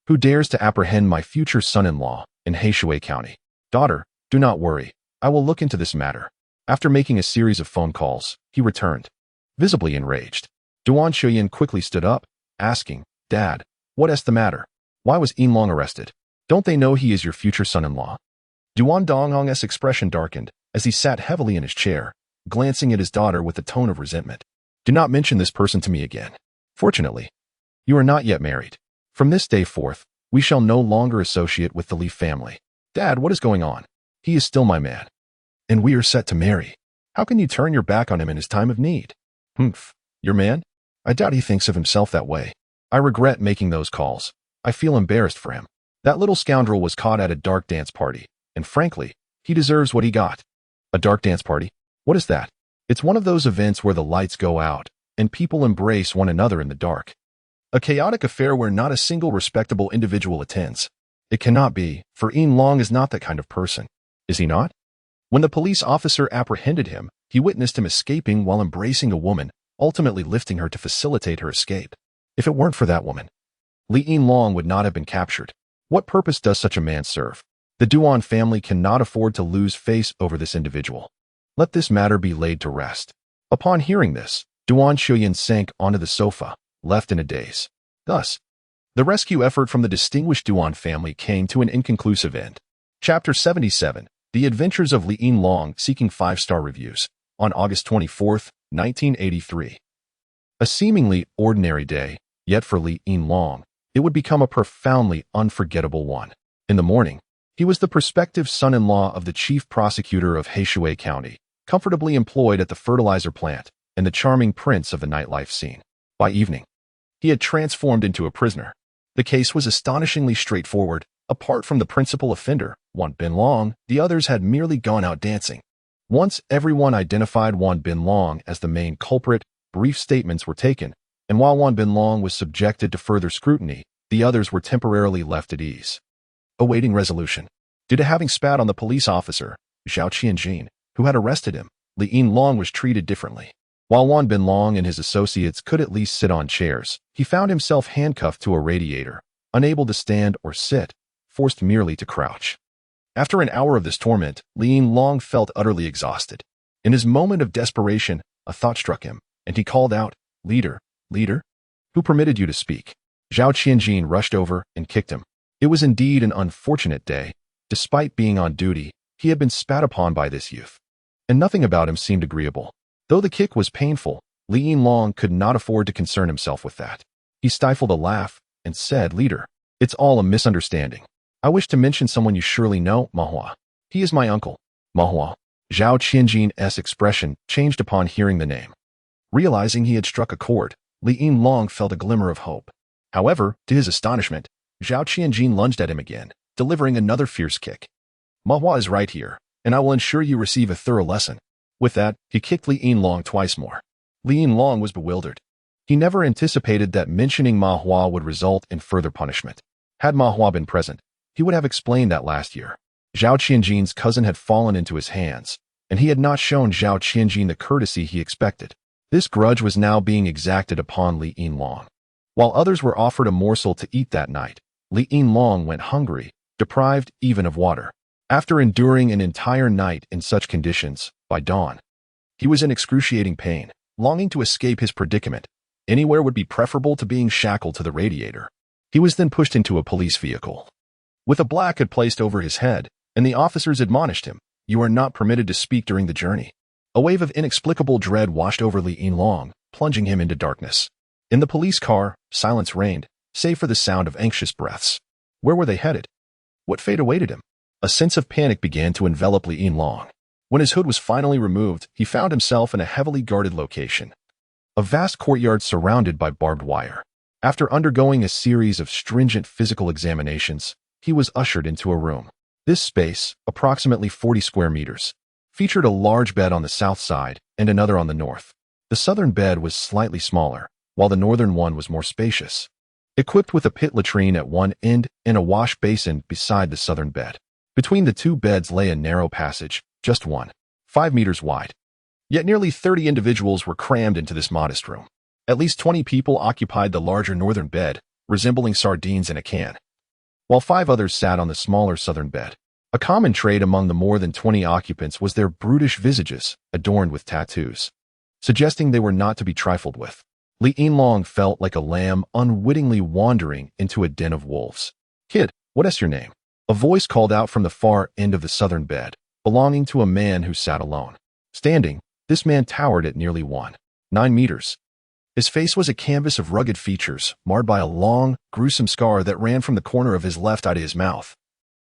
Who dares to apprehend my future son-in-law in Heishui County? Daughter, do not worry. I will look into this matter." After making a series of phone calls, he returned, visibly enraged. Duan Qiuyan quickly stood up, asking, "Dad, what is the matter? Why was Yinlong arrested? Don't they know he is your future son-in-law?" Duan Donghong's expression darkened as he sat heavily in his chair, glancing at his daughter with a tone of resentment. "Do not mention this person to me again. Fortunately, you are not yet married. From this day forth, we shall no longer associate with the Li family." "Dad, what is going on? He is still my man." and we are set to marry. How can you turn your back on him in his time of need? Humph. Your man? I doubt he thinks of himself that way. I regret making those calls. I feel embarrassed for him. That little scoundrel was caught at a dark dance party, and frankly, he deserves what he got. A dark dance party? What is that? It's one of those events where the lights go out, and people embrace one another in the dark. A chaotic affair where not a single respectable individual attends. It cannot be, for Yinlong is not that kind of person. Is he not? When the police officer apprehended him, he witnessed him escaping while embracing a woman, ultimately lifting her to facilitate her escape. If it weren't for that woman, Li Yinlong would not have been captured. What purpose does such a man serve? The Duan family cannot afford to lose face over this individual. Let this matter be laid to rest. Upon hearing this, Duan Shuyan sank onto the sofa, left in a daze. Thus, the rescue effort from the distinguished Duan family came to an inconclusive end. Chapter 77, The Adventures of Li Yinlong, seeking 5-star reviews, on August 24, 1983. A seemingly ordinary day, yet for Li Yinlong, it would become a profoundly unforgettable one. In the morning, he was the prospective son-in-law of the chief prosecutor of Heishui County, comfortably employed at the fertilizer plant, and the charming prince of the nightlife scene. By evening, he had transformed into a prisoner. The case was astonishingly straightforward. Apart from the principal offender, Wan Binlong, the others had merely gone out dancing. Once everyone identified Wan Binlong as the main culprit, brief statements were taken, and while Wan Binlong was subjected to further scrutiny, the others were temporarily left at ease. Awaiting resolution. Due to having spat on the police officer, Zhao Qianjin, who had arrested him, Li Yinlong was treated differently. While Wan Binlong and his associates could at least sit on chairs, he found himself handcuffed to a radiator, unable to stand or sit, forced merely to crouch. After an hour of this torment, Li Yinlong felt utterly exhausted. In his moment of desperation, a thought struck him, and he called out, "Leader, leader? Who permitted you to speak?" Zhao Qianjin rushed over and kicked him. It was indeed an unfortunate day. Despite being on duty, he had been spat upon by this youth, and nothing about him seemed agreeable. Though the kick was painful, Li Yinlong could not afford to concern himself with that. He stifled a laugh and said, "Leader, it's all a misunderstanding. I wish to mention someone you surely know, Mahua. He is my uncle." Mahua. Zhao Qianjin's expression changed upon hearing the name. Realizing he had struck a chord, Li Yinlong felt a glimmer of hope. However, to his astonishment, Zhao Qianjin lunged at him again, delivering another fierce kick. "Mahua is right here, and I will ensure you receive a thorough lesson." With that, he kicked Li Yinlong twice more. Li Yinlong was bewildered. He never anticipated that mentioning Mahua would result in further punishment. Had Mahua been present, he would have explained that last year, Zhao Qianjin's cousin had fallen into his hands, and he had not shown Zhao Qianjin the courtesy he expected. This grudge was now being exacted upon Li Yinlong. While others were offered a morsel to eat that night, Li Yinlong went hungry, deprived even of water. After enduring an entire night in such conditions, by dawn, he was in excruciating pain, longing to escape his predicament. Anywhere would be preferable to being shackled to the radiator. He was then pushed into a police vehicle, with a placard placed over his head, and the officers admonished him, "You are not permitted to speak during the journey." A wave of inexplicable dread washed over Li Yinlong, plunging him into darkness. In the police car, silence reigned, save for the sound of anxious breaths. Where were they headed? What fate awaited him? A sense of panic began to envelop Li Yinlong. When his hood was finally removed, he found himself in a heavily guarded location. A vast courtyard surrounded by barbed wire. After undergoing a series of stringent physical examinations, he was ushered into a room. This space, approximately 40 square meters, featured a large bed on the south side and another on the north. The southern bed was slightly smaller, while the northern one was more spacious, equipped with a pit latrine at one end and a wash basin beside the southern bed. Between the two beds lay a narrow passage, just 5 meters wide. Yet nearly 30 individuals were crammed into this modest room. At least 20 people occupied the larger northern bed, resembling sardines in a can, while 5 others sat on the smaller southern bed. A common trait among the more than 20 occupants was their brutish visages, adorned with tattoos, suggesting they were not to be trifled with. Li Yinlong felt like a lamb unwittingly wandering into a den of wolves. "Kid, what is your name?" A voice called out from the far end of the southern bed, belonging to a man who sat alone. Standing, this man towered at nearly 9 meters. His face was a canvas of rugged features, marred by a long, gruesome scar that ran from the corner of his left eye to his mouth,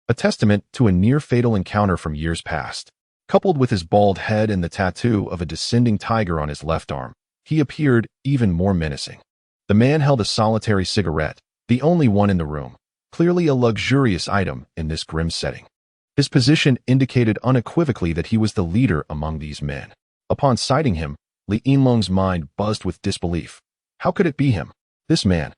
a testament to a near-fatal encounter from years past. Coupled with his bald head and the tattoo of a descending tiger on his left arm, he appeared even more menacing. The man held a solitary cigarette, the only one in the room, clearly a luxurious item in this grim setting. His position indicated unequivocally that he was the leader among these men. Upon sighting him, Li Yinlong's mind buzzed with disbelief. How could it be him? This man,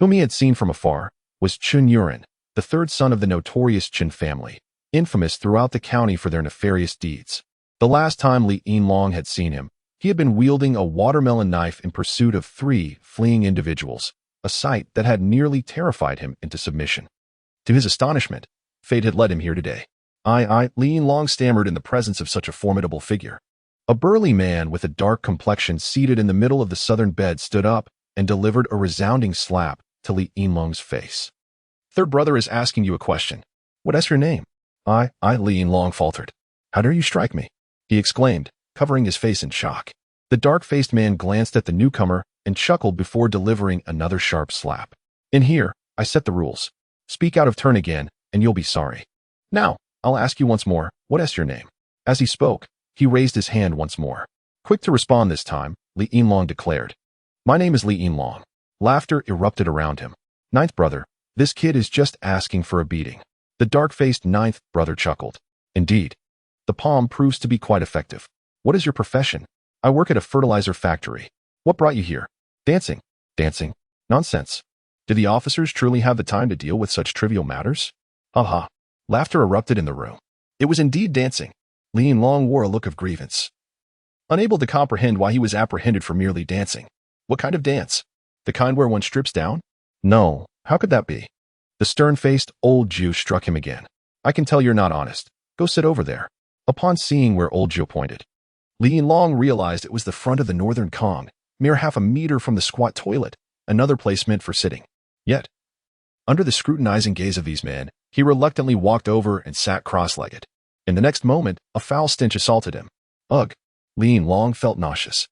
whom he had seen from afar, was Yinchuan, the third son of the notorious Qin family, infamous throughout the county for their nefarious deeds. The last time Li Yinlong had seen him, he had been wielding a watermelon knife in pursuit of 3 fleeing individuals, a sight that had nearly terrified him into submission. To his astonishment, fate had led him here today. Li Yinlong stammered in the presence of such a formidable figure. A burly man with a dark complexion seated in the middle of the southern bed stood up and delivered a resounding slap to Li Yinlong's face. Third brother is asking you a question. What is your name? Li Yinlong faltered. How dare you strike me? He exclaimed, covering his face in shock. The dark-faced man glanced at the newcomer and chuckled before delivering another sharp slap. In here, I set the rules. Speak out of turn again, and you'll be sorry. Now, I'll ask you once more, what is your name? As he spoke, he raised his hand once more. Quick to respond this time, Li Yinlong declared. My name is Li Yinlong. Laughter erupted around him. Ninth brother, this kid is just asking for a beating. The dark-faced ninth brother chuckled. Indeed. The palm proves to be quite effective. What is your profession? I work at a fertilizer factory. What brought you here? Dancing. Dancing. Nonsense. Do the officers truly have the time to deal with such trivial matters? Ha. Laughter erupted in the room. It was indeed dancing. Li Yinlong wore a look of grievance, unable to comprehend why he was apprehended for merely dancing. What kind of dance? The kind where one strips down? No, how could that be? The stern-faced old Jew struck him again. I can tell you're not honest. Go sit over there. Upon seeing where old Jew pointed, Li Yinlong realized it was the front of the northern Kong, mere half a meter from the squat toilet, another place meant for sitting. Yet, under the scrutinizing gaze of these men, he reluctantly walked over and sat cross-legged. In the next moment, a foul stench assaulted him. Ugh! Li Yinlong felt nauseous.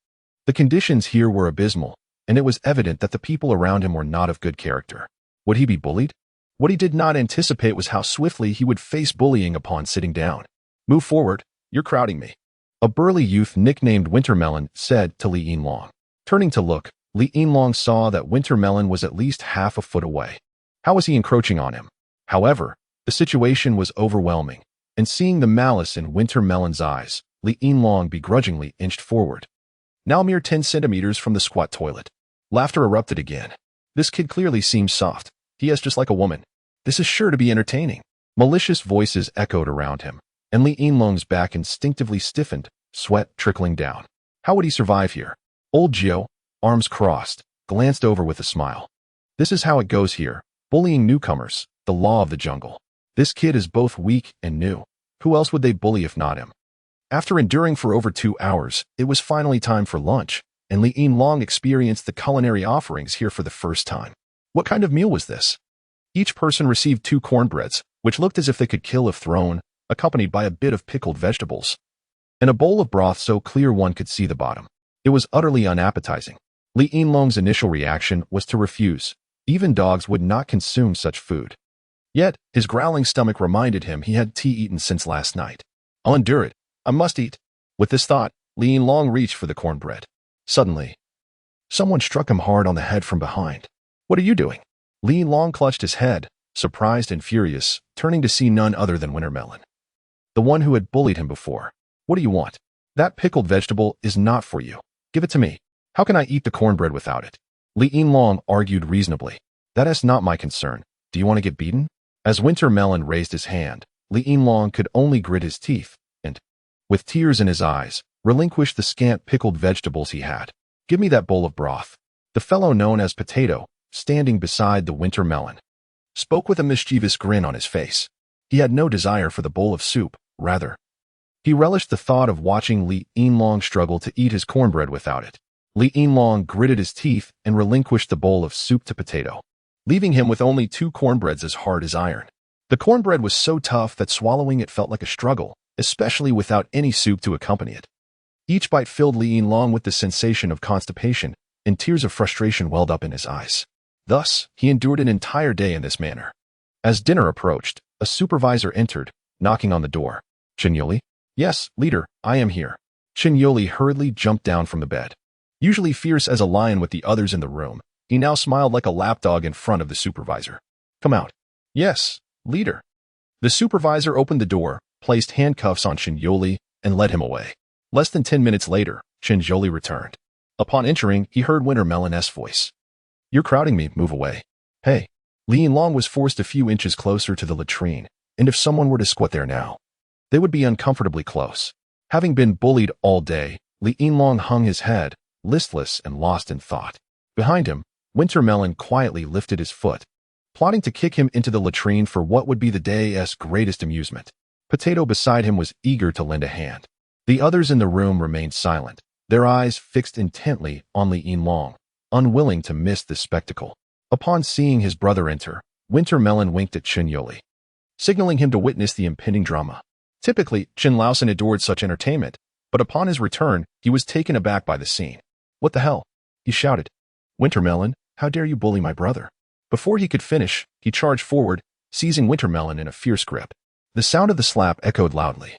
The conditions here were abysmal, and it was evident that the people around him were not of good character. Would he be bullied? What he did not anticipate was how swiftly he would face bullying upon sitting down. Move forward, you're crowding me. A burly youth nicknamed Wintermelon said to Li Yinlong. Turning to look, Li Yinlong saw that Wintermelon was at least half a foot away. How was he encroaching on him? However, the situation was overwhelming, and seeing the malice in Wintermelon's eyes, Li Yinlong begrudgingly inched forward. Now mere 10 centimeters from the squat toilet. Laughter erupted again. This kid clearly seems soft. He is just like a woman. This is sure to be entertaining. Malicious voices echoed around him, and Li Yinlong's back instinctively stiffened, sweat trickling down. How would he survive here? Old Gio, arms crossed, glanced over with a smile. This is how it goes here. Bullying newcomers, the law of the jungle. This kid is both weak and new. Who else would they bully if not him? After enduring for over 2 hours, it was finally time for lunch, and Li Yinlong experienced the culinary offerings here for the first time. What kind of meal was this? Each person received 2 cornbreads, which looked as if they could kill if thrown, accompanied by a bit of pickled vegetables, and a bowl of broth so clear one could see the bottom. It was utterly unappetizing. Li Yinlong's initial reaction was to refuse. Even dogs would not consume such food. Yet, his growling stomach reminded him he had tea eaten since last night. I'll endure it. I must eat. With this thought, Li Yinlong reached for the cornbread. Suddenly, someone struck him hard on the head from behind. What are you doing? Li Yinlong clutched his head, surprised and furious, turning to see none other than Wintermelon, the one who had bullied him before. What do you want? That pickled vegetable is not for you. Give it to me. How can I eat the cornbread without it? Li Yinlong argued reasonably. That is not my concern. Do you want to get beaten? As Wintermelon raised his hand, Li Yinlong could only grit his teeth and, with tears in his eyes, relinquish the scant pickled vegetables he had. Give me that bowl of broth. The fellow known as Potato, standing beside the Wintermelon, spoke with a mischievous grin on his face. He had no desire for the bowl of soup, rather. He relished the thought of watching Li Yinlong struggle to eat his cornbread without it. Li Yinlong gritted his teeth and relinquished the bowl of soup to Potato, leaving him with only 2 cornbreads as hard as iron. The cornbread was so tough that swallowing it felt like a struggle, especially without any soup to accompany it. Each bite filled Li Yinlong with the sensation of constipation, and tears of frustration welled up in his eyes. Thus, he endured an entire day in this manner. As dinner approached, a supervisor entered, knocking on the door. Chinyoli? Yes, leader, I am here. Qin Yoli hurriedly jumped down from the bed. Usually fierce as a lion with the others in the room, he now smiled like a lapdog in front of the supervisor. Come out. Yes, leader. The supervisor opened the door, placed handcuffs on Qin Yoli, and led him away. Less than 10 minutes later, Qin Yoli returned. Upon entering, he heard Wintermelon's voice. You're crowding me, move away. Hey. Li Yinlong was forced a few inches closer to the latrine, and if someone were to squat there now, they would be uncomfortably close. Having been bullied all day, Li Yinlong hung his head, listless and lost in thought. Behind him, Wintermelon quietly lifted his foot, plotting to kick him into the latrine for what would be the day's greatest amusement. Potato beside him was eager to lend a hand. The others in the room remained silent, their eyes fixed intently on Li Yinlong, unwilling to miss this spectacle. Upon seeing his brother enter, Wintermelon winked at Qin Yoli, signaling him to witness the impending drama. Typically, Qin Laosan adored such entertainment, but upon his return, he was taken aback by the scene. What the hell? He shouted. Wintermelon, how dare you bully my brother? Before he could finish, he charged forward, seizing Wintermelon in a fierce grip. The sound of the slap echoed loudly,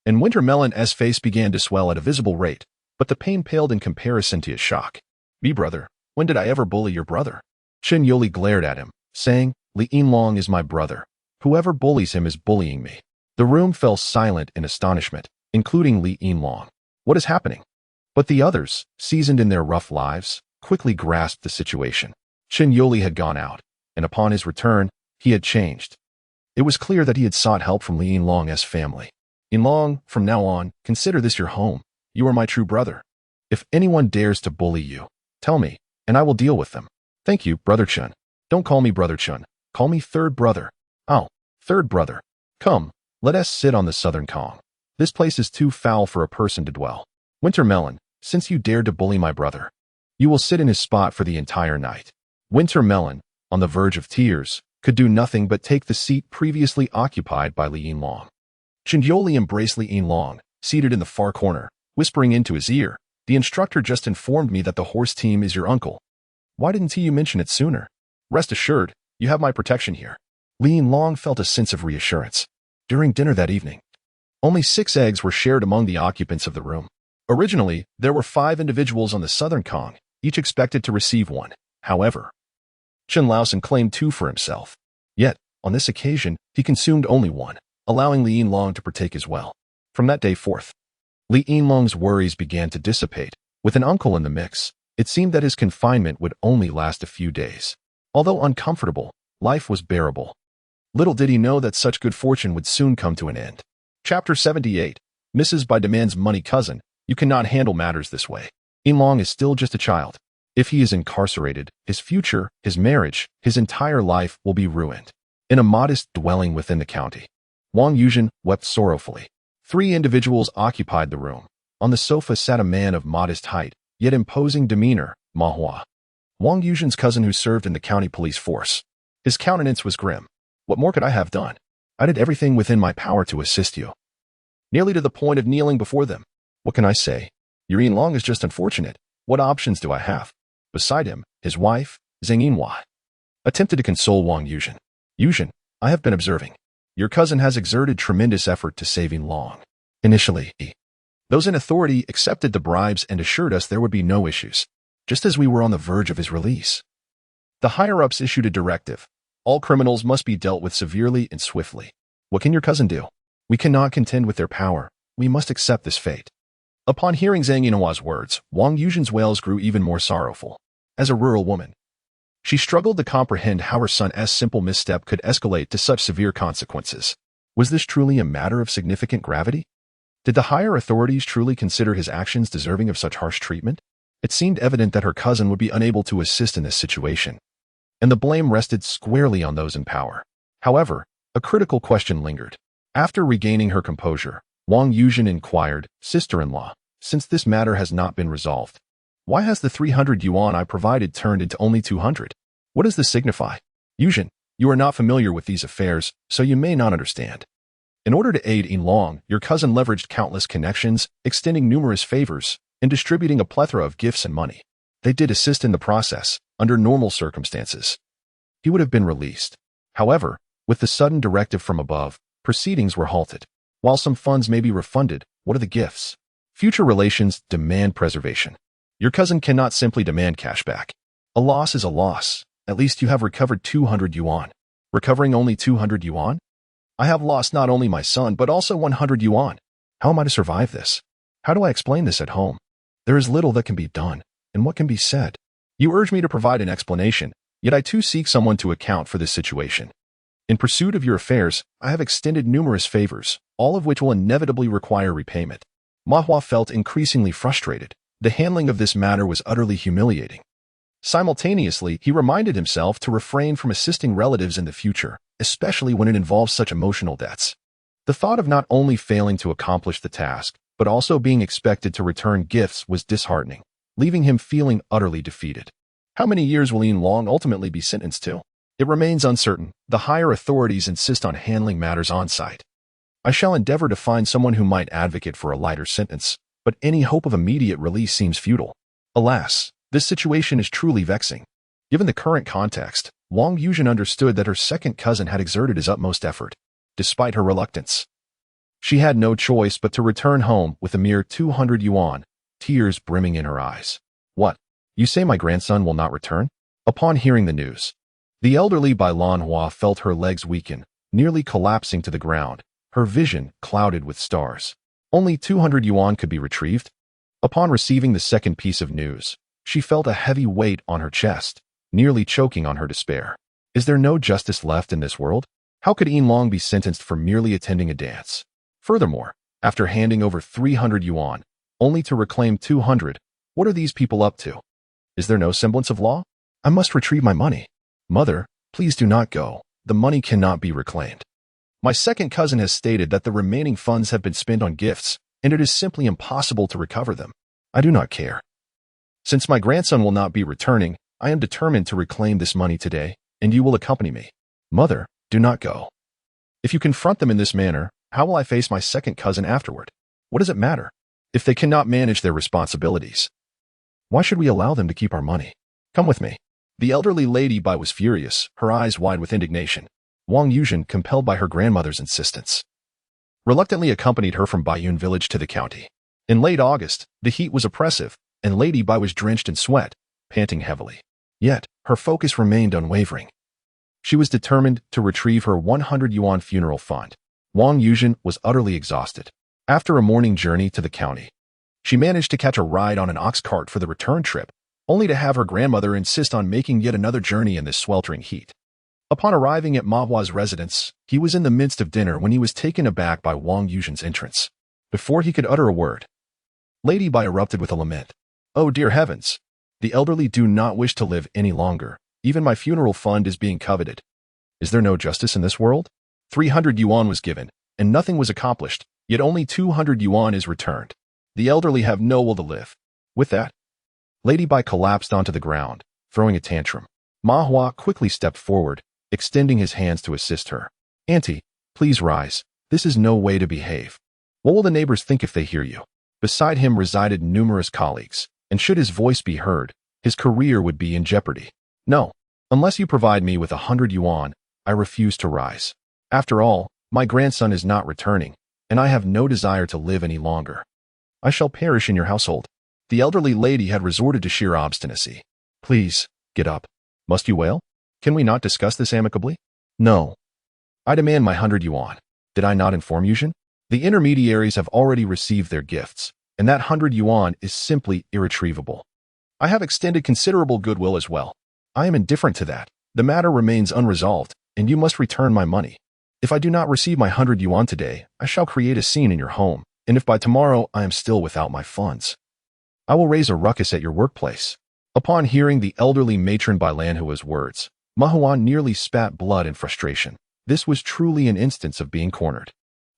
and Wintermelon's face began to swell at a visible rate, but the pain paled in comparison to his shock. Me brother, when did I ever bully your brother? Qin Yoli glared at him, saying, Li Yinlong is my brother. Whoever bullies him is bullying me. The room fell silent in astonishment, including Li Yinlong. What is happening? But the others, seasoned in their rough lives, quickly grasped the situation. Qin Yoli had gone out, and upon his return, he had changed. It was clear that he had sought help from Li Yinlong's family. Yinlong, from now on, consider this your home. You are my true brother. If anyone dares to bully you, tell me, and I will deal with them. Thank you, Brother Chun. Don't call me Brother Chun. Call me Third Brother. Oh, Third Brother. Come, let us sit on the southern Kong. This place is too foul for a person to dwell. Wintermelon, since you dared to bully my brother, you will sit in his spot for the entire night. Wintermelon, on the verge of tears, could do nothing but take the seat previously occupied by Li Yinlong. Qin Yoli embraced Li Yinlong, seated in the far corner, whispering into his ear, the instructor just informed me that the horse team is your uncle. Why didn't you mention it sooner? Rest assured, you have my protection here. Li Yinlong felt a sense of reassurance. During dinner that evening, only 6 eggs were shared among the occupants of the room. Originally, there were 5 individuals on the southern Kong, each expected to receive one. However, Qin Laosan claimed 2 for himself. Yet, on this occasion, he consumed only 1, allowing Li Yinlong to partake as well. From that day forth, Li Yinlong's worries began to dissipate. With an uncle in the mix, it seemed that his confinement would only last a few days. Although uncomfortable, life was bearable. Little did he know that such good fortune would soon come to an end. Chapter 78. Mrs. Bai demands money. Cousin, you cannot handle matters this way. Yinlong is still just a child. If he is incarcerated, his future, his marriage, his entire life will be ruined. In a modest dwelling within the county, Wang Yuzhen wept sorrowfully. 3 individuals occupied the room. On the sofa sat a man of modest height, yet imposing demeanor, Ma Hua. Wang Yuzhen's cousin who served in the county police force. His countenance was grim. What more could I have done? I did everything within my power to assist you. Nearly to the point of kneeling before them. What can I say? Your Yinlong is just unfortunate. What options do I have? Beside him, his wife, Zhang Yinhua, attempted to console Wang Yuzhen. Yuzhen, I have been observing. Your cousin has exerted tremendous effort to save Yinlong. Initially, those in authority accepted the bribes and assured us there would be no issues, just as we were on the verge of his release. The higher-ups issued a directive. All criminals must be dealt with severely and swiftly. What can your cousin do? We cannot contend with their power. We must accept this fate. Upon hearing Zhang Yinhua's words, Wang Yuzhen's wails grew even more sorrowful. As a rural woman, she struggled to comprehend how her son's simple misstep could escalate to such severe consequences. Was this truly a matter of significant gravity? Did the higher authorities truly consider his actions deserving of such harsh treatment? It seemed evident that her cousin would be unable to assist in this situation, and the blame rested squarely on those in power. However, a critical question lingered. After regaining her composure, Wang Yuzhen inquired, Sister-in-law, since this matter has not been resolved, why has the 300 yuan I provided turned into only 200? What does this signify? Yuzhen, you are not familiar with these affairs, so you may not understand. In order to aid Yinlong, your cousin leveraged countless connections, extending numerous favors, and distributing a plethora of gifts and money. They did assist in the process. Under normal circumstances, he would have been released. However, with the sudden directive from above, proceedings were halted. While some funds may be refunded, what are the gifts? Future relations demand preservation. Your cousin cannot simply demand cash back. A loss is a loss. At least you have recovered 200 yuan. Recovering only 200 yuan? I have lost not only my son, but also 100 yuan. How am I to survive this? How do I explain this at home? There is little that can be done, and what can be said? You urge me to provide an explanation, yet I too seek someone to account for this situation. In pursuit of your affairs, I have extended numerous favors, all of which will inevitably require repayment. Ma Hua felt increasingly frustrated. The handling of this matter was utterly humiliating. Simultaneously, he reminded himself to refrain from assisting relatives in the future, especially when it involves such emotional debts. The thought of not only failing to accomplish the task, but also being expected to return gifts was disheartening, leaving him feeling utterly defeated. How many years will Li Yinlong ultimately be sentenced to? It remains uncertain. The higher authorities insist on handling matters on-site. I shall endeavor to find someone who might advocate for a lighter sentence, but any hope of immediate release seems futile. Alas, this situation is truly vexing. Given the current context, Wang Yuzhen understood that her second cousin had exerted his utmost effort, despite her reluctance. She had no choice but to return home with a mere 200 yuan, tears brimming in her eyes. What? You say my grandson will not return? Upon hearing the news, the elderly Bai Lanhua felt her legs weaken, nearly collapsing to the ground, her vision clouded with stars. Only 200 yuan could be retrieved? Upon receiving the second piece of news, she felt a heavy weight on her chest, nearly choking on her despair. Is there no justice left in this world? How could Yinlong be sentenced for merely attending a dance? Furthermore, after handing over 300 yuan, only to reclaim 200, what are these people up to? Is there no semblance of law? I must retrieve my money. Mother, please do not go. The money cannot be reclaimed. My second cousin has stated that the remaining funds have been spent on gifts, and it is simply impossible to recover them. I do not care. Since my grandson will not be returning, I am determined to reclaim this money today, and you will accompany me. Mother, do not go. If you confront them in this manner, how will I face my second cousin afterward? What does it matter if they cannot manage their responsibilities? Why should we allow them to keep our money? Come with me. The elderly Lady Bai was furious, her eyes wide with indignation. Wang Yuzhen, compelled by her grandmother's insistence, reluctantly accompanied her from Baiyun village to the county. In late August, the heat was oppressive, and Lady Bai was drenched in sweat, panting heavily. Yet, her focus remained unwavering. She was determined to retrieve her 100 yuan funeral fund. Wang Yuzhen was utterly exhausted. After a morning journey to the county, she managed to catch a ride on an ox cart for the return trip, only to have her grandmother insist on making yet another journey in this sweltering heat. Upon arriving at Ma Hua's residence, he was in the midst of dinner when he was taken aback by Wang Yuzhen's entrance. Before he could utter a word, Lady Bai erupted with a lament. Oh dear heavens! The elderly do not wish to live any longer. Even my funeral fund is being coveted. Is there no justice in this world? 300 yuan was given, and nothing was accomplished, yet only 200 yuan is returned. The elderly have no will to live. With that, Lady Bai collapsed onto the ground, throwing a tantrum. Ma Hua quickly stepped forward, extending his hands to assist her. Auntie, please rise. This is no way to behave. What will the neighbors think if they hear you? Beside him resided numerous colleagues, and should his voice be heard, his career would be in jeopardy. No, unless you provide me with 100 yuan, I refuse to rise. After all, my grandson is not returning, and I have no desire to live any longer. I shall perish in your household. The elderly lady had resorted to sheer obstinacy. Please, get up. Must you wail? Can we not discuss this amicably? No. I demand my 100 yuan. Did I not inform Yuzhen? The intermediaries have already received their gifts, and that 100 yuan is simply irretrievable. I have extended considerable goodwill as well. I am indifferent to that. The matter remains unresolved, and you must return my money. If I do not receive my 100 yuan today, I shall create a scene in your home, and if by tomorrow I am still without my funds, I will raise a ruckus at your workplace. Upon hearing the elderly matron Bai Lanhua's words, Ma Hua nearly spat blood in frustration. This was truly an instance of being cornered.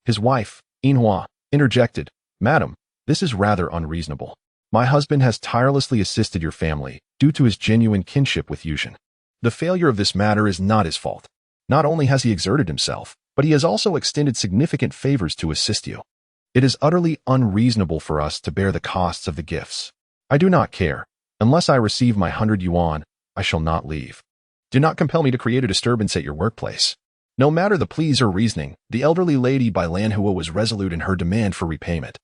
His wife, Yinhua, interjected, Madam, this is rather unreasonable. My husband has tirelessly assisted your family due to his genuine kinship with Yuzhen. The failure of this matter is not his fault. Not only has he exerted himself, but he has also extended significant favors to assist you. It is utterly unreasonable for us to bear the costs of the gifts. I do not care. Unless I receive my 100 yuan, I shall not leave. Do not compel me to create a disturbance at your workplace. No matter the pleas or reasoning, the elderly lady by Lanhua was resolute in her demand for repayment,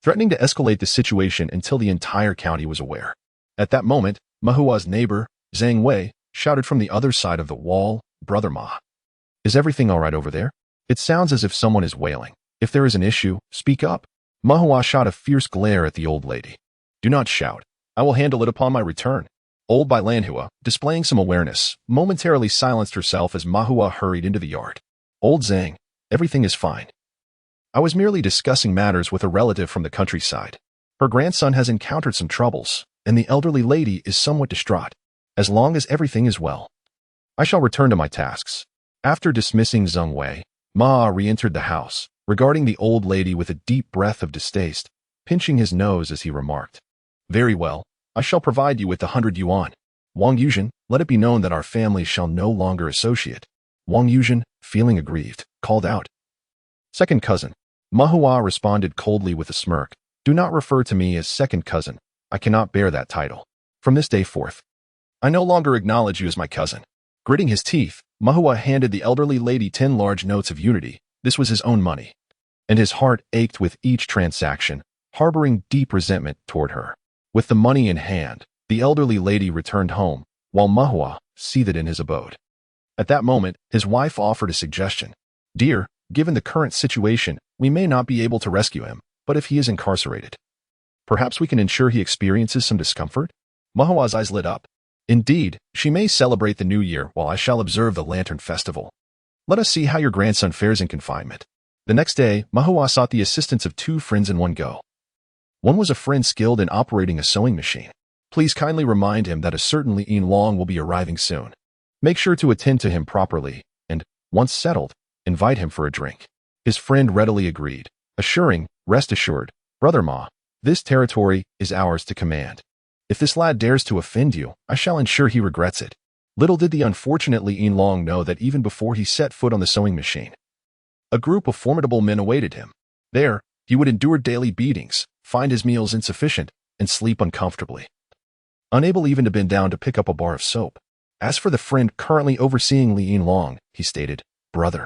threatening to escalate the situation until the entire county was aware. At that moment, Mahua's neighbor, Zhang Wei, shouted from the other side of the wall, "Brother Ma, is everything all right over there? It sounds as if someone is wailing. If there is an issue, speak up." Mahua shot a fierce glare at the old lady. "Do not shout. I will handle it upon my return." Old Bai Lanhua, displaying some awareness, momentarily silenced herself as Mahua hurried into the yard. "Old Zhang, everything is fine. I was merely discussing matters with a relative from the countryside. Her grandson has encountered some troubles, and the elderly lady is somewhat distraught. As long as everything is well, I shall return to my tasks." After dismissing Zheng Wei, Ma re-entered the house, regarding the old lady with a deep breath of distaste, pinching his nose as he remarked, "Very well, I shall provide you with the 100 yuan. Wang Yuzhen, let it be known that our families shall no longer associate." Wang Yuzhen, feeling aggrieved, called out, "Second cousin." Mahua responded coldly with a smirk, "Do not refer to me as second cousin. I cannot bear that title. From this day forth, I no longer acknowledge you as my cousin." Gritting his teeth, Mahua handed the elderly lady 10 large notes of unity. This was his own money, and his heart ached with each transaction, harboring deep resentment toward her. With the money in hand, the elderly lady returned home, while Mahua seethed in his abode. At that moment, his wife offered a suggestion. "Dear, given the current situation, we may not be able to rescue him, but if he is incarcerated, perhaps we can ensure he experiences some discomfort?" Mahua's eyes lit up. "Indeed, she may celebrate the new year while I shall observe the Lantern Festival. Let us see how your grandson fares in confinement." The next day, Mahua sought the assistance of 2 friends in one go. One was a friend skilled in operating a sewing machine. "Please kindly remind him that a certain Li Yinlong will be arriving soon. Make sure to attend to him properly, and, once settled, invite him for a drink." His friend readily agreed, assuring, "Rest assured, Brother Ma, this territory is ours to command. If this lad dares to offend you, I shall ensure he regrets it." Little did the unfortunate Li Yinlong know that even before he set foot on the sewing machine, a group of formidable men awaited him. There, he would endure daily beatings, find his meals insufficient, and sleep uncomfortably, unable even to bend down to pick up a bar of soap. As for the friend currently overseeing Li Yinlong, he stated, "Brother,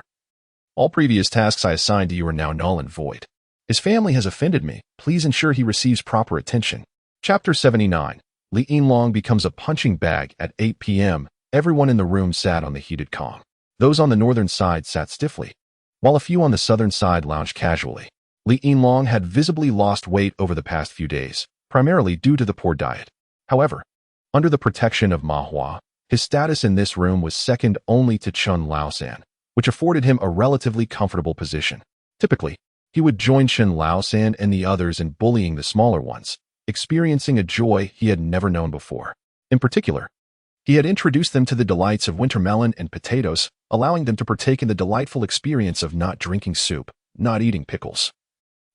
all previous tasks I assigned to you are now null and void. His family has offended me. Please ensure he receives proper attention." Chapter 79. Li Yinlong becomes a punching bag. At 8 p.m., everyone in the room sat on the heated calm. Those on the northern side sat stiffly, while a few on the southern side lounged casually. Li Yinlong had visibly lost weight over the past few days, primarily due to the poor diet. However, under the protection of Mahua, his status in this room was second only to Chun Laosan, which afforded him a relatively comfortable position. Typically, he would join Chen Laosan and the others in bullying the smaller ones, experiencing a joy he had never known before. In particular, he had introduced them to the delights of winter melon and potatoes, allowing them to partake in the delightful experience of not drinking soup, not eating pickles,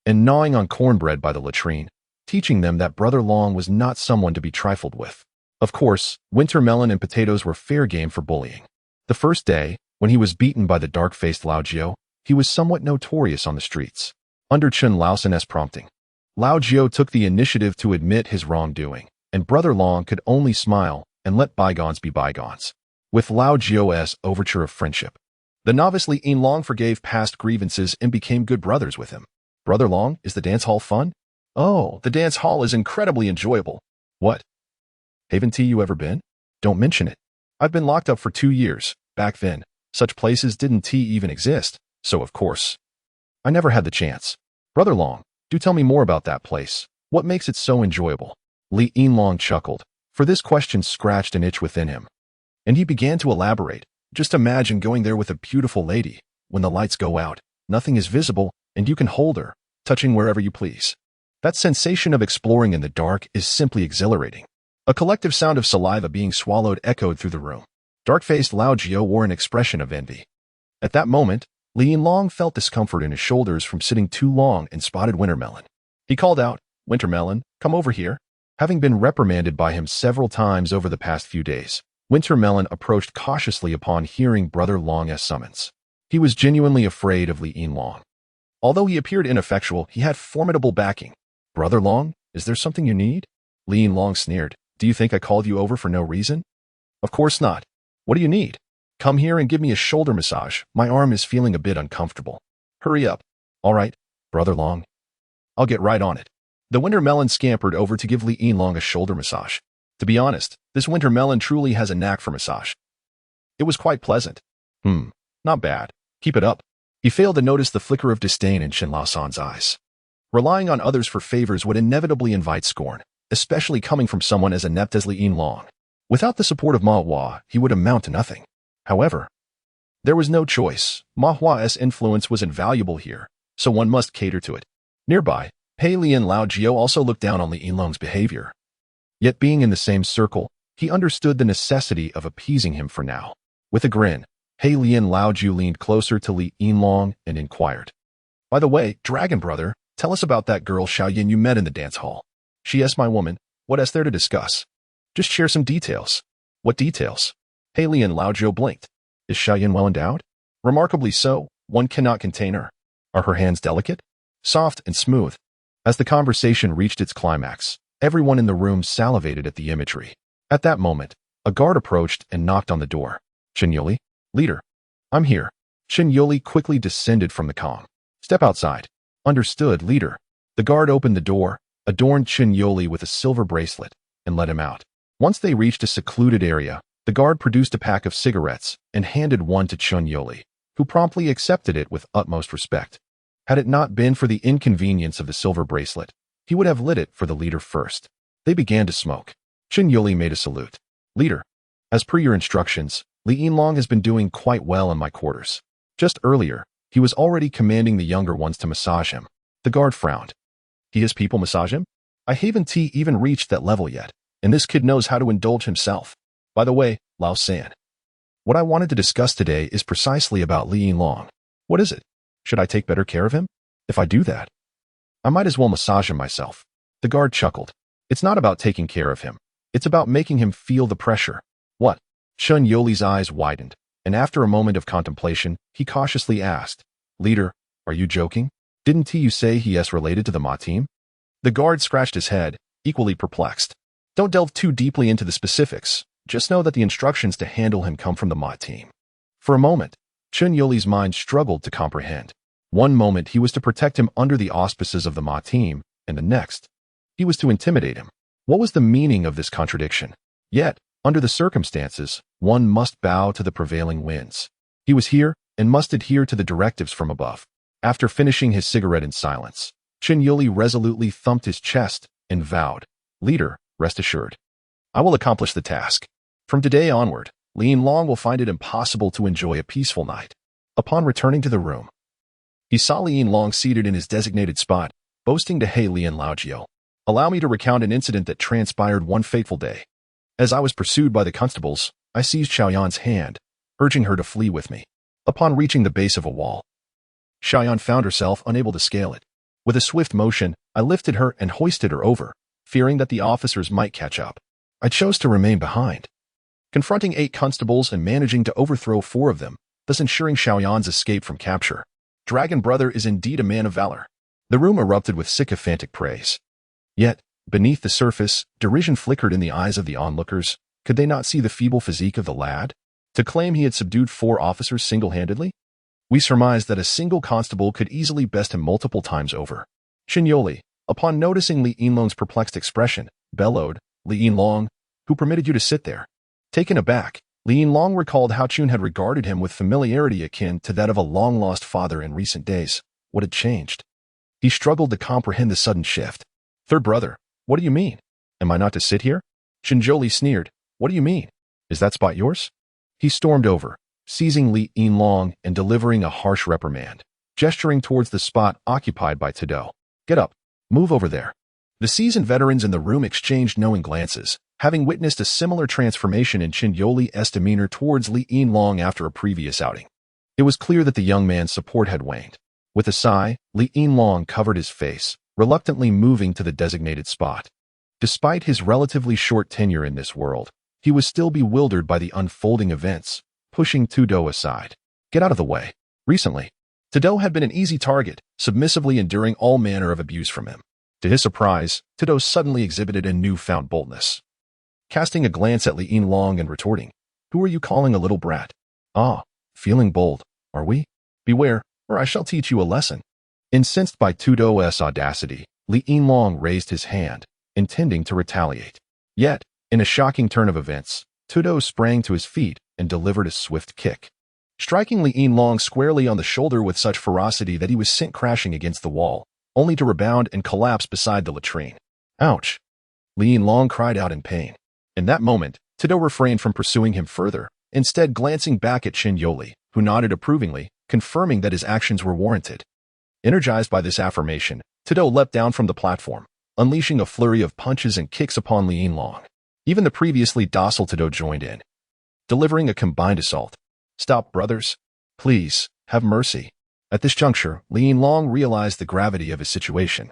and gnawing on cornbread by the latrine, teaching them that Brother Long was not someone to be trifled with. Of course, winter melon and potatoes were fair game for bullying. The first day, when he was beaten by the dark-faced Lao Jiao, he was somewhat notorious on the streets. Under Chen Laosan's prompting, Lao Jiao took the initiative to admit his wrongdoing, and Brother Long could only smile and let bygones be bygones. With Lao Jiao's overture of friendship, the novice Li Yinlong forgave past grievances and became good brothers with him. "Brother Long, is the dance hall fun?" "Oh, the dance hall is incredibly enjoyable." "What? Haven't you ever been?" "Don't mention it. I've been locked up for 2 years. Back then, such places didn't even exist, so of course, I never had the chance." "Brother Long, do tell me more about that place. What makes it so enjoyable?" Li Yinlong chuckled, for this question scratched an itch within him, and he began to elaborate. "Just imagine going there with a beautiful lady. When the lights go out, nothing is visible, and you can hold her, touching wherever you please. That sensation of exploring in the dark is simply exhilarating." A collective sound of saliva being swallowed echoed through the room. Dark-faced Lao Jiao wore an expression of envy. At that moment, Li Yinlong felt discomfort in his shoulders from sitting too long and spotted Wintermelon. He called out, "Wintermelon, come over here." Having been reprimanded by him several times over the past few days, Wintermelon approached cautiously upon hearing Brother Long's summons. He was genuinely afraid of Li Yinlong. Although he appeared ineffectual, he had formidable backing. "Brother Long, is there something you need?" Li Yinlong sneered. "Do you think I called you over for no reason?" "Of course not. What do you need?" Come here and give me a shoulder massage. My arm is feeling a bit uncomfortable. Hurry up. All right, Brother Long. I'll get right on it. The winter melon scampered over to give Li Yinlong a shoulder massage. To be honest, this winter melon truly has a knack for massage. It was quite pleasant. Not bad. Keep it up. He failed to notice the flicker of disdain in Chen Laosan's eyes. Relying on others for favors would inevitably invite scorn, especially coming from someone as inept as Li Yinlong. Without the support of Ma Hua, he would amount to nothing. However, there was no choice. Ma Hua's influence was invaluable here, so one must cater to it. Nearby, Pei Li and Lao Jiao also looked down on Li Yinlong's behavior. Yet being in the same circle, he understood the necessity of appeasing him for now. With a grin, Pei Li and Lao Jiao leaned closer to Li Yinlong and inquired, "By the way, Dragon Brother, tell us about that girl Xiaoyan you met in the dance hall. She is my woman. What is there to discuss? Just share some details." "What details?" Pei Li and Lao Jiao blinked. "Is Xiaoyan well endowed?" "Remarkably so. One cannot contain her." "Are her hands delicate?" "Soft and smooth." As the conversation reached its climax, everyone in the room salivated at the imagery. At that moment, a guard approached and knocked on the door. "Chen Yoli?" "Leader." "I'm here." Chen Yoli quickly descended from the calm. "Step outside." "Understood, leader." The guard opened the door, adorned Chen Yoli with a silver bracelet, and let him out. Once they reached a secluded area, the guard produced a pack of cigarettes and handed one to Chen Yoli, who promptly accepted it with utmost respect. Had it not been for the inconvenience of the silver bracelet, he would have lit it for the leader first. They began to smoke. Chen Yoli made a salute. "Leader, as per your instructions, Li Yinlong has been doing quite well in my quarters. Just earlier, he was already commanding the younger ones to massage him." The guard frowned. "He has people massage him? I haven't even reached that level yet, and this kid knows how to indulge himself. By the way, Lao San, what I wanted to discuss today is precisely about Li Yinlong." "What is it? Should I take better care of him? If I do that, I might as well massage him myself." The guard chuckled. "It's not about taking care of him. It's about making him feel the pressure." "What?" Chen Yoli's eyes widened, and after a moment of contemplation, he cautiously asked, "Leader, are you joking? Didn't you say he is related to the Ma team?" The guard scratched his head, equally perplexed. "Don't delve too deeply into the specifics. Just know that the instructions to handle him come from the Ma team." For a moment, Chen Yoli's mind struggled to comprehend. One moment he was to protect him under the auspices of the Ma team, and the next, he was to intimidate him. What was the meaning of this contradiction? Yet, under the circumstances, one must bow to the prevailing winds. He was here and must adhere to the directives from above. After finishing his cigarette in silence, Chen Yoli resolutely thumped his chest and vowed, "Leader, rest assured. I will accomplish the task. From today onward, Li Yinlong will find it impossible to enjoy a peaceful night." Upon returning to the room, he saw Li Yinlong seated in his designated spot, boasting to He Li and Lao Jiao, "Allow me to recount an incident that transpired one fateful day. As I was pursued by the constables, I seized Xiaoyan's hand, urging her to flee with me. Upon reaching the base of a wall, Xiaoyan found herself unable to scale it. With a swift motion, I lifted her and hoisted her over, fearing that the officers might catch up. I chose to remain behind, confronting 8 constables and managing to overthrow 4 of them, thus ensuring Xiaoyan's escape from capture. Dragon Brother is indeed a man of valor." The room erupted with sycophantic praise. Yet, beneath the surface, derision flickered in the eyes of the onlookers. Could they not see the feeble physique of the lad? To claim he had subdued 4 officers single-handedly? We surmised that a single constable could easily best him multiple times over. Chen Yoli, upon noticing Li Yinlong's perplexed expression, bellowed, "Li Yinlong, who permitted you to sit there?" Taken aback, Li Yinlong recalled how Chun had regarded him with familiarity akin to that of a long-lost father in recent days. What had changed? He struggled to comprehend the sudden shift. "Third brother, what do you mean? Am I not to sit here?" Chen Yoli sneered. "What do you mean? Is that spot yours?" He stormed over, seizing Li Yinlong and delivering a harsh reprimand, gesturing towards the spot occupied by Tado. "Get up. Move over there." The seasoned veterans in the room exchanged knowing glances, having witnessed a similar transformation in Chen Yoli's demeanor towards Li Yinlong after a previous outing. It was clear that the young man's support had waned. With a sigh, Li Yinlong covered his face, reluctantly moving to the designated spot. Despite his relatively short tenure in this world, he was still bewildered by the unfolding events, pushing Tudo aside. "Get out of the way." Recently, Tudo had been an easy target, submissively enduring all manner of abuse from him. To his surprise, Tudo suddenly exhibited a newfound boldness. Casting a glance at Li Yinlong and retorting, "Who are you calling a little brat?" Ah, feeling bold, are we? Beware, or I shall teach you a lesson. Incensed by Tudo's audacity, Li Yinlong raised his hand, intending to retaliate. Yet, in a shocking turn of events, Tudo sprang to his feet and delivered a swift kick, striking Li Yinlong squarely on the shoulder with such ferocity that he was sent crashing against the wall, only to rebound and collapse beside the latrine. Ouch! Li Yinlong cried out in pain. In that moment, Tudo refrained from pursuing him further, instead glancing back at Qin Yoli, who nodded approvingly, confirming that his actions were warranted. Energized by this affirmation, Tudo leapt down from the platform, unleashing a flurry of punches and kicks upon Li Yinlong. Even the previously docile Tudo joined in, delivering a combined assault. Stop, brothers. Please, have mercy. At this juncture, Li Yinlong realized the gravity of his situation.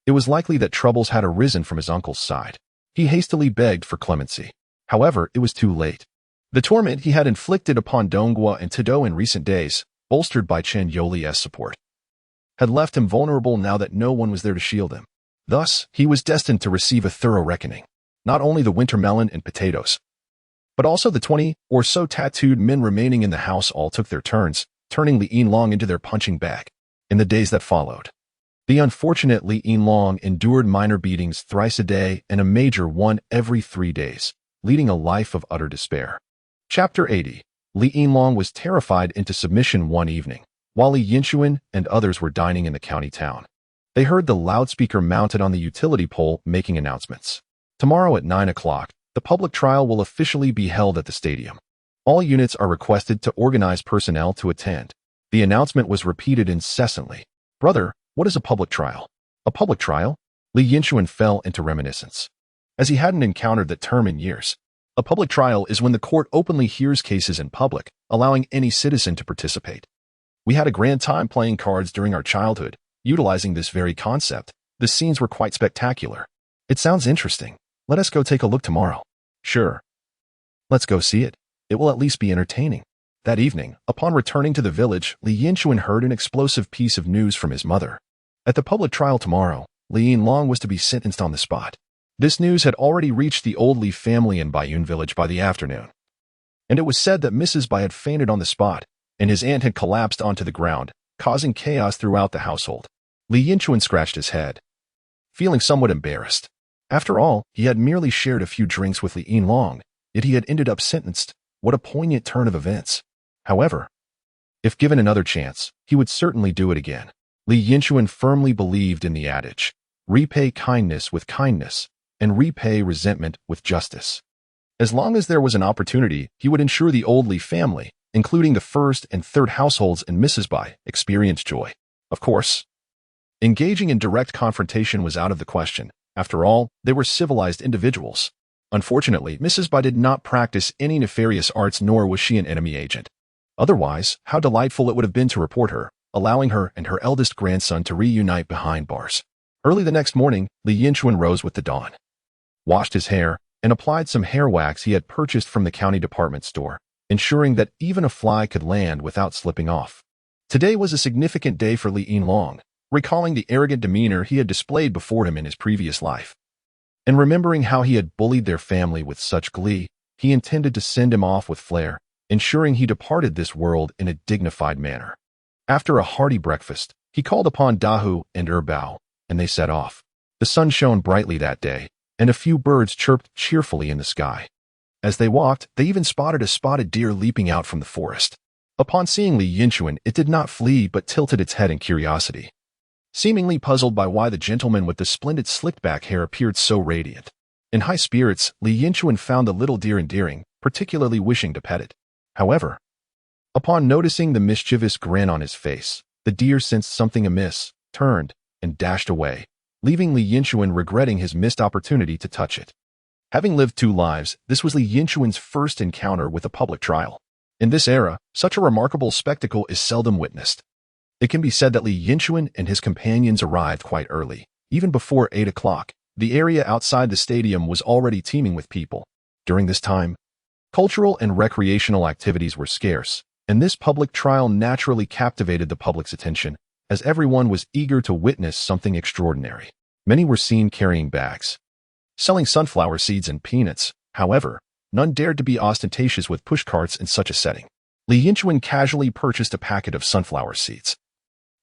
It was likely that troubles had arisen from his uncle's side. He hastily begged for clemency. However, it was too late. The torment he had inflicted upon Donghua and Tudo in recent days, bolstered by Qin Yoli's support, had left him vulnerable now that no one was there to shield him. Thus, he was destined to receive a thorough reckoning. Not only the winter melon and potatoes, but also the 20 or so tattooed men remaining in the house all took their turns, turning Li Yinlong into their punching bag. In the days that followed, the unfortunate Li Yinlong endured minor beatings thrice a day and a major one every 3 days, leading a life of utter despair. Chapter 80. Li Yinlong was terrified into submission one evening, while Li Yinchuan and others were dining in the county town. They heard the loudspeaker mounted on the utility pole making announcements. Tomorrow at 9 o'clock, the public trial will officially be held at the stadium. All units are requested to organize personnel to attend. The announcement was repeated incessantly. Brother, what is a public trial? A public trial? Li Yinchuan fell into reminiscence, as he hadn't encountered that term in years. A public trial is when the court openly hears cases in public, allowing any citizen to participate. We had a grand time playing cards during our childhood, utilizing this very concept. The scenes were quite spectacular. It sounds interesting. Let us go take a look tomorrow. Sure. Let's go see it. It will at least be entertaining. That evening, upon returning to the village, Li Yinchuan heard an explosive piece of news from his mother. At the public trial tomorrow, Li Yinlong was to be sentenced on the spot. This news had already reached the old Li family in Baiyun village by the afternoon, and it was said that Mrs. Bai had fainted on the spot, and his aunt had collapsed onto the ground, causing chaos throughout the household. Li Yinchuan scratched his head, feeling somewhat embarrassed. After all, he had merely shared a few drinks with Li Yinlong, yet he had ended up sentenced. What a poignant turn of events. However, if given another chance, he would certainly do it again. Li Yinchuan firmly believed in the adage, repay kindness with kindness, and repay resentment with justice. As long as there was an opportunity, he would ensure the old Li family, including the first and third households and Mrs. Bai, experienced joy. Of course, engaging in direct confrontation was out of the question. After all, they were civilized individuals. Unfortunately, Mrs. Bai did not practice any nefarious arts, nor was she an enemy agent. Otherwise, how delightful it would have been to report her, allowing her and her eldest grandson to reunite behind bars. Early the next morning, Li Yinchuan rose with the dawn, washed his hair, and applied some hair wax he had purchased from the county department store, ensuring that even a fly could land without slipping off. Today was a significant day for Li Yinlong, recalling the arrogant demeanor he had displayed before him in his previous life. And remembering how he had bullied their family with such glee, he intended to send him off with flair, ensuring he departed this world in a dignified manner. After a hearty breakfast, he called upon Dahu and Bao, and they set off. The sun shone brightly that day, and a few birds chirped cheerfully in the sky. As they walked, they even spotted a spotted deer leaping out from the forest. Upon seeing Li Yinchuan, it did not flee but tilted its head in curiosity, seemingly puzzled by why the gentleman with the splendid slicked-back hair appeared so radiant. In high spirits, Li Yinchuan found the little deer endearing, particularly wishing to pet it. However, upon noticing the mischievous grin on his face, the deer sensed something amiss, turned, and dashed away, leaving Li Yinchuan regretting his missed opportunity to touch it. Having lived 2 lives, this was Li Yinchuan's first encounter with a public trial. In this era, such a remarkable spectacle is seldom witnessed. It can be said that Li Yinchuan and his companions arrived quite early. Even before 8 o'clock, the area outside the stadium was already teeming with people. During this time, cultural and recreational activities were scarce, and this public trial naturally captivated the public's attention, as everyone was eager to witness something extraordinary. Many were seen carrying bags, selling sunflower seeds and peanuts. However, none dared to be ostentatious with pushcarts in such a setting. Li Yinchuan casually purchased a packet of sunflower seeds,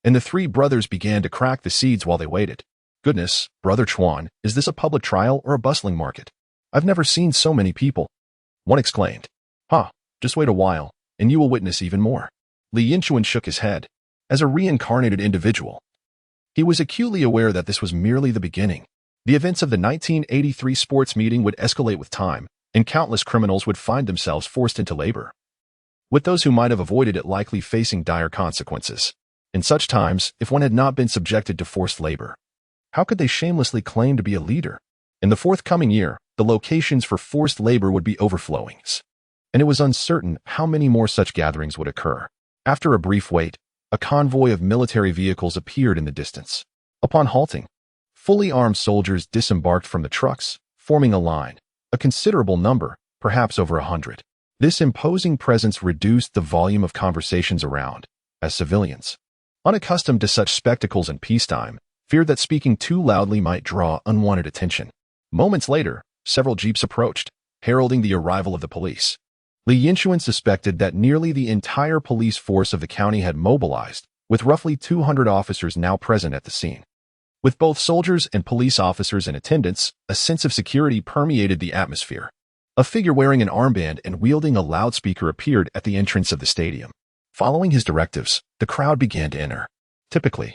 and the three brothers began to crack the seeds while they waited. Goodness, Brother Chuan, is this a public trial or a bustling market? I've never seen so many people. One exclaimed. Just wait a while, and you will witness even more. Li Yinchuan shook his head. As a reincarnated individual, he was acutely aware that this was merely the beginning. The events of the 1983 sports meeting would escalate with time, and countless criminals would find themselves forced into labor, with those who might have avoided it likely facing dire consequences. In such times, if one had not been subjected to forced labor, how could they shamelessly claim to be a leader? In the forthcoming year, the locations for forced labor would be overflowing, and it was uncertain how many more such gatherings would occur. After a brief wait, a convoy of military vehicles appeared in the distance. Upon halting, fully armed soldiers disembarked from the trucks, forming a line, a considerable number, perhaps over 100. This imposing presence reduced the volume of conversations around, as civilians, unaccustomed to such spectacles in peacetime, feared that speaking too loudly might draw unwanted attention. Moments later, several jeeps approached, heralding the arrival of the police. Li Yinchuan suspected that nearly the entire police force of the county had mobilized, with roughly 200 officers now present at the scene. With both soldiers and police officers in attendance, a sense of security permeated the atmosphere. A figure wearing an armband and wielding a loudspeaker appeared at the entrance of the stadium. Following his directives, the crowd began to enter. Typically,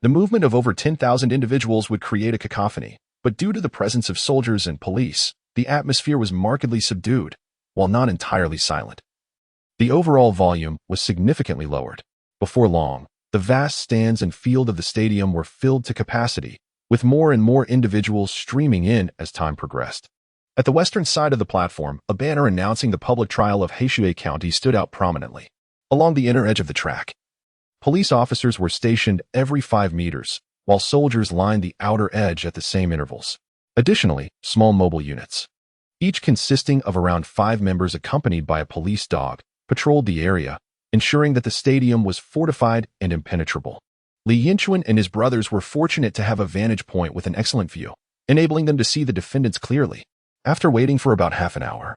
the movement of over 10,000 individuals would create a cacophony, but due to the presence of soldiers and police, the atmosphere was markedly subdued, while not entirely silent. The overall volume was significantly lowered. Before long, the vast stands and field of the stadium were filled to capacity, with more and more individuals streaming in as time progressed. At the western side of the platform, a banner announcing the public trial of Heishui County stood out prominently. Along the inner edge of the track, police officers were stationed every 5 meters, while soldiers lined the outer edge at the same intervals. Additionally, small mobile units, each consisting of around 5 members accompanied by a police dog, patrolled the area, ensuring that the stadium was fortified and impenetrable. Li Yinchuan and his brothers were fortunate to have a vantage point with an excellent view, enabling them to see the defendants clearly. After waiting for about half an hour,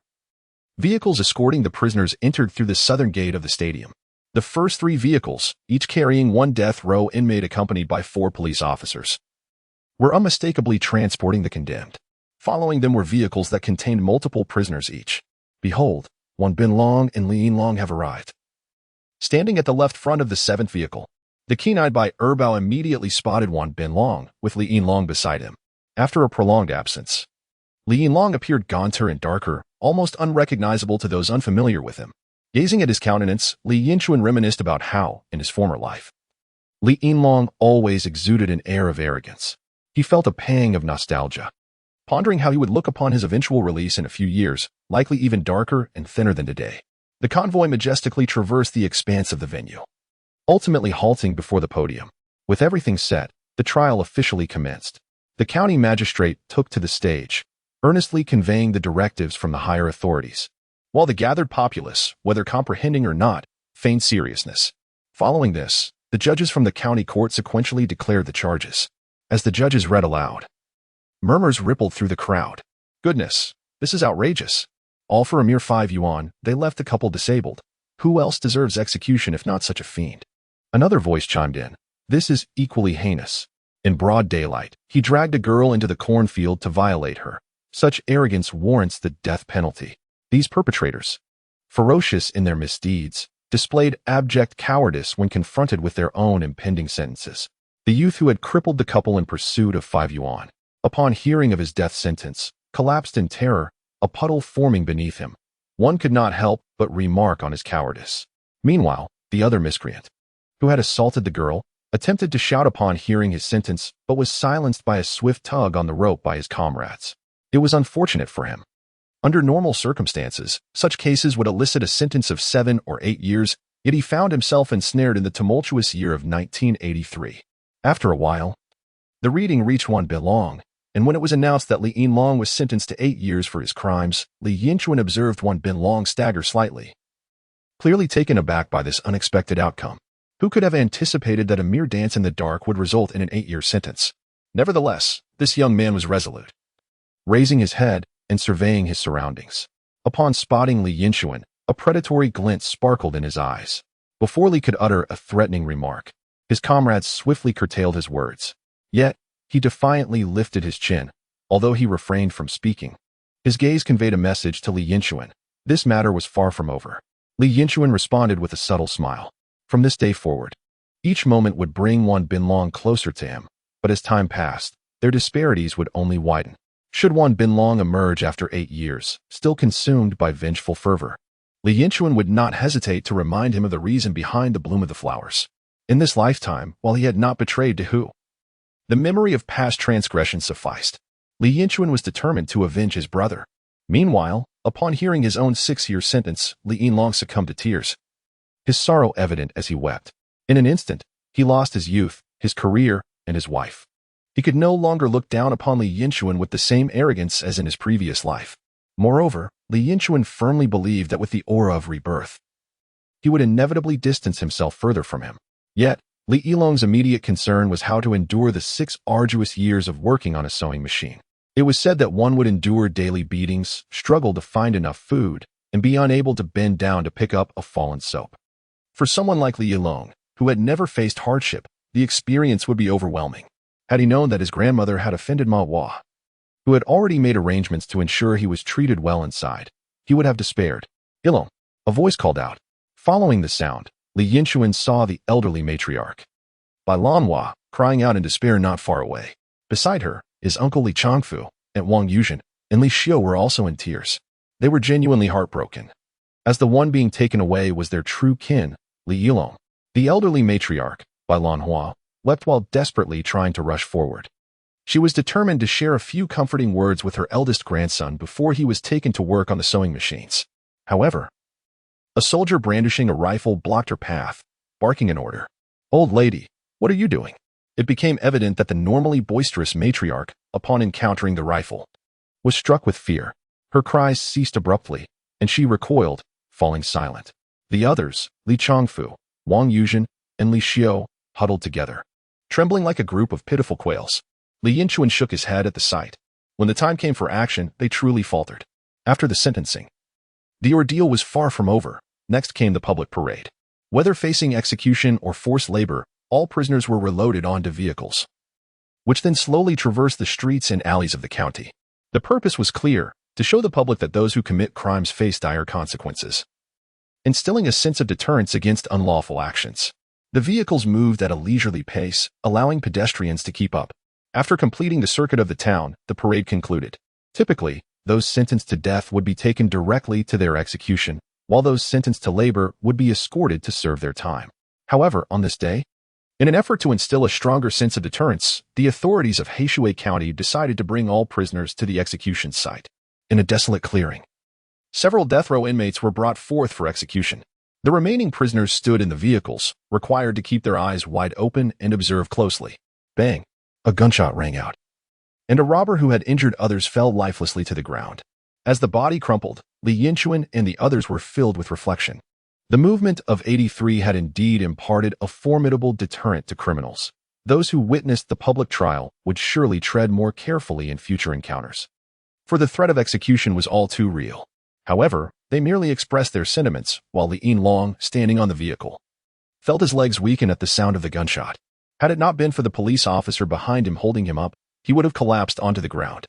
vehicles escorting the prisoners entered through the southern gate of the stadium. The first 3 vehicles, each carrying 1 death row inmate accompanied by 4 police officers, were unmistakably transporting the condemned. Following them were vehicles that contained multiple prisoners each. Behold, Wan Binlong and Li Yinlong have arrived. Standing at the left front of the 7th vehicle, the keen-eyed Bai Erbao immediately spotted Wan Binlong, with Li Yinlong beside him. After a prolonged absence, Li Yinlong appeared gaunter and darker, almost unrecognizable to those unfamiliar with him. Gazing at his countenance, Li Yinchuan reminisced about how, in his former life, Li Yinlong always exuded an air of arrogance. He felt a pang of nostalgia, pondering how he would look upon his eventual release in a few years, likely even darker and thinner than today. The convoy majestically traversed the expanse of the venue, ultimately halting before the podium. With everything set, the trial officially commenced. The county magistrate took to the stage, earnestly conveying the directives from the higher authorities, while the gathered populace, whether comprehending or not, feigned seriousness. Following this, the judges from the county court sequentially declared the charges. As the judges read aloud, murmurs rippled through the crowd. Goodness, this is outrageous. All for a mere 5 yuan, they left the couple disabled. Who else deserves execution if not such a fiend? Another voice chimed in. This is equally heinous. In broad daylight, he dragged a girl into the cornfield to violate her. Such arrogance warrants the death penalty. These perpetrators, ferocious in their misdeeds, displayed abject cowardice when confronted with their own impending sentences. The youth who had crippled the couple in pursuit of 5 yuan, upon hearing of his death sentence, collapsed in terror, a puddle forming beneath him. One could not help but remark on his cowardice. Meanwhile, the other miscreant, who had assaulted the girl, attempted to shout upon hearing his sentence, but was silenced by a swift tug on the rope by his comrades. It was unfortunate for him. Under normal circumstances, such cases would elicit a sentence of 7 or 8 years, yet he found himself ensnared in the tumultuous year of 1983. After a while, the reading reached Wan Binlong, and when it was announced that Li Yinlong was sentenced to 8 years for his crimes, Li Yinchuan observed Wan Binlong stagger slightly, clearly taken aback by this unexpected outcome. Who could have anticipated that a mere dance in the dark would result in an 8-year sentence? Nevertheless, this young man was resolute. Raising his head and surveying his surroundings, upon spotting Li Yinchuan, A predatory glint sparkled in his eyes. Before Li could utter a threatening remark, his comrades swiftly curtailed his words. Yet, he defiantly lifted his chin, although he refrained from speaking. His gaze conveyed a message to Li Yinchuan. This matter was far from over. Li Yinchuan responded with a subtle smile. From this day forward, each moment would bring Wan Binlong closer to him, but as time passed, their disparities would only widen. Should Wan Binlong emerge after 8 years, still consumed by vengeful fervor, Li Yinchuan would not hesitate to remind him of the reason behind the bloom of the flowers. In this lifetime, while he had not betrayed to who, the memory of past transgression sufficed. Li Yinchuan was determined to avenge his brother. Meanwhile, upon hearing his own 6-year sentence, Li Yinlong succumbed to tears, his sorrow evident as he wept. In an instant, he lost his youth, his career, and his wife. He could no longer look down upon Li Yinchuan with the same arrogance as in his previous life. Moreover, Li Yinchuan firmly believed that with the aura of rebirth, he would inevitably distance himself further from him. Yet, Li Yinlong's immediate concern was how to endure the 6 arduous years of working on a sewing machine. It was said that one would endure daily beatings, struggle to find enough food, and be unable to bend down to pick up a fallen soap. For someone like Li Yinlong, who had never faced hardship, the experience would be overwhelming. Had he known that his grandmother had offended Ma Hua, who had already made arrangements to ensure he was treated well inside, he would have despaired. Yinlong, a voice called out. Following the sound, Li Yinchuan saw the elderly matriarch, Bai Lanhua, crying out in despair not far away. Beside her, his uncle Li Changfu, Aunt Wang Yuzhen, and Li Xiu were also in tears. They were genuinely heartbroken, as the one being taken away was their true kin, Li Yinlong. The elderly matriarch, Bai Lanhua, wept while desperately trying to rush forward. She was determined to share a few comforting words with her eldest grandson before he was taken to work on the sewing machines. However, a soldier brandishing a rifle blocked her path, barking an order. "Old lady, what are you doing?" It became evident that the normally boisterous matriarch, upon encountering the rifle, was struck with fear. Her cries ceased abruptly, and she recoiled, falling silent. The others, Li Changfu, Wang Yuzhen, and Li Xiu, huddled together, trembling like a group of pitiful quails. Li Yinchuan shook his head at the sight. When the time came for action, they truly faltered. After the sentencing, the ordeal was far from over. Next came the public parade. Whether facing execution or forced labor, all prisoners were reloaded onto vehicles, which then slowly traversed the streets and alleys of the county. The purpose was clear, to show the public that those who commit crimes face dire consequences, instilling a sense of deterrence against unlawful actions. The vehicles moved at a leisurely pace, allowing pedestrians to keep up. After completing the circuit of the town, the parade concluded. Typically, those sentenced to death would be taken directly to their execution, while those sentenced to labor would be escorted to serve their time. However, on this day, in an effort to instill a stronger sense of deterrence, the authorities of Heishui County decided to bring all prisoners to the execution site. In a desolate clearing, several death row inmates were brought forth for execution. The remaining prisoners stood in the vehicles, required to keep their eyes wide open and observe closely. Bang! A gunshot rang out, and a robber who had injured others fell lifelessly to the ground. As the body crumpled, Li Yinchuan and the others were filled with reflection. The movement of 83 had indeed imparted a formidable deterrent to criminals. Those who witnessed the public trial would surely tread more carefully in future encounters, for the threat of execution was all too real. However, they merely expressed their sentiments, while Li Yinlong, standing on the vehicle, felt his legs weaken at the sound of the gunshot. Had it not been for the police officer behind him holding him up, he would have collapsed onto the ground.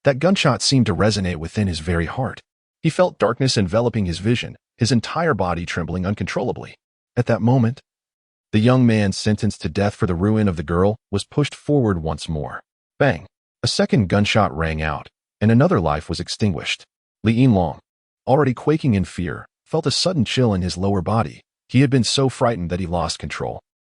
That gunshot seemed to resonate within his very heart. He felt darkness enveloping his vision, his entire body trembling uncontrollably. At that moment, the young man sentenced to death for the ruin of the girl was pushed forward once more. Bang! A second gunshot rang out, and another life was extinguished. Li Yinlong, already quaking in fear, felt a sudden chill in his lower body. He had been so frightened that he lost control.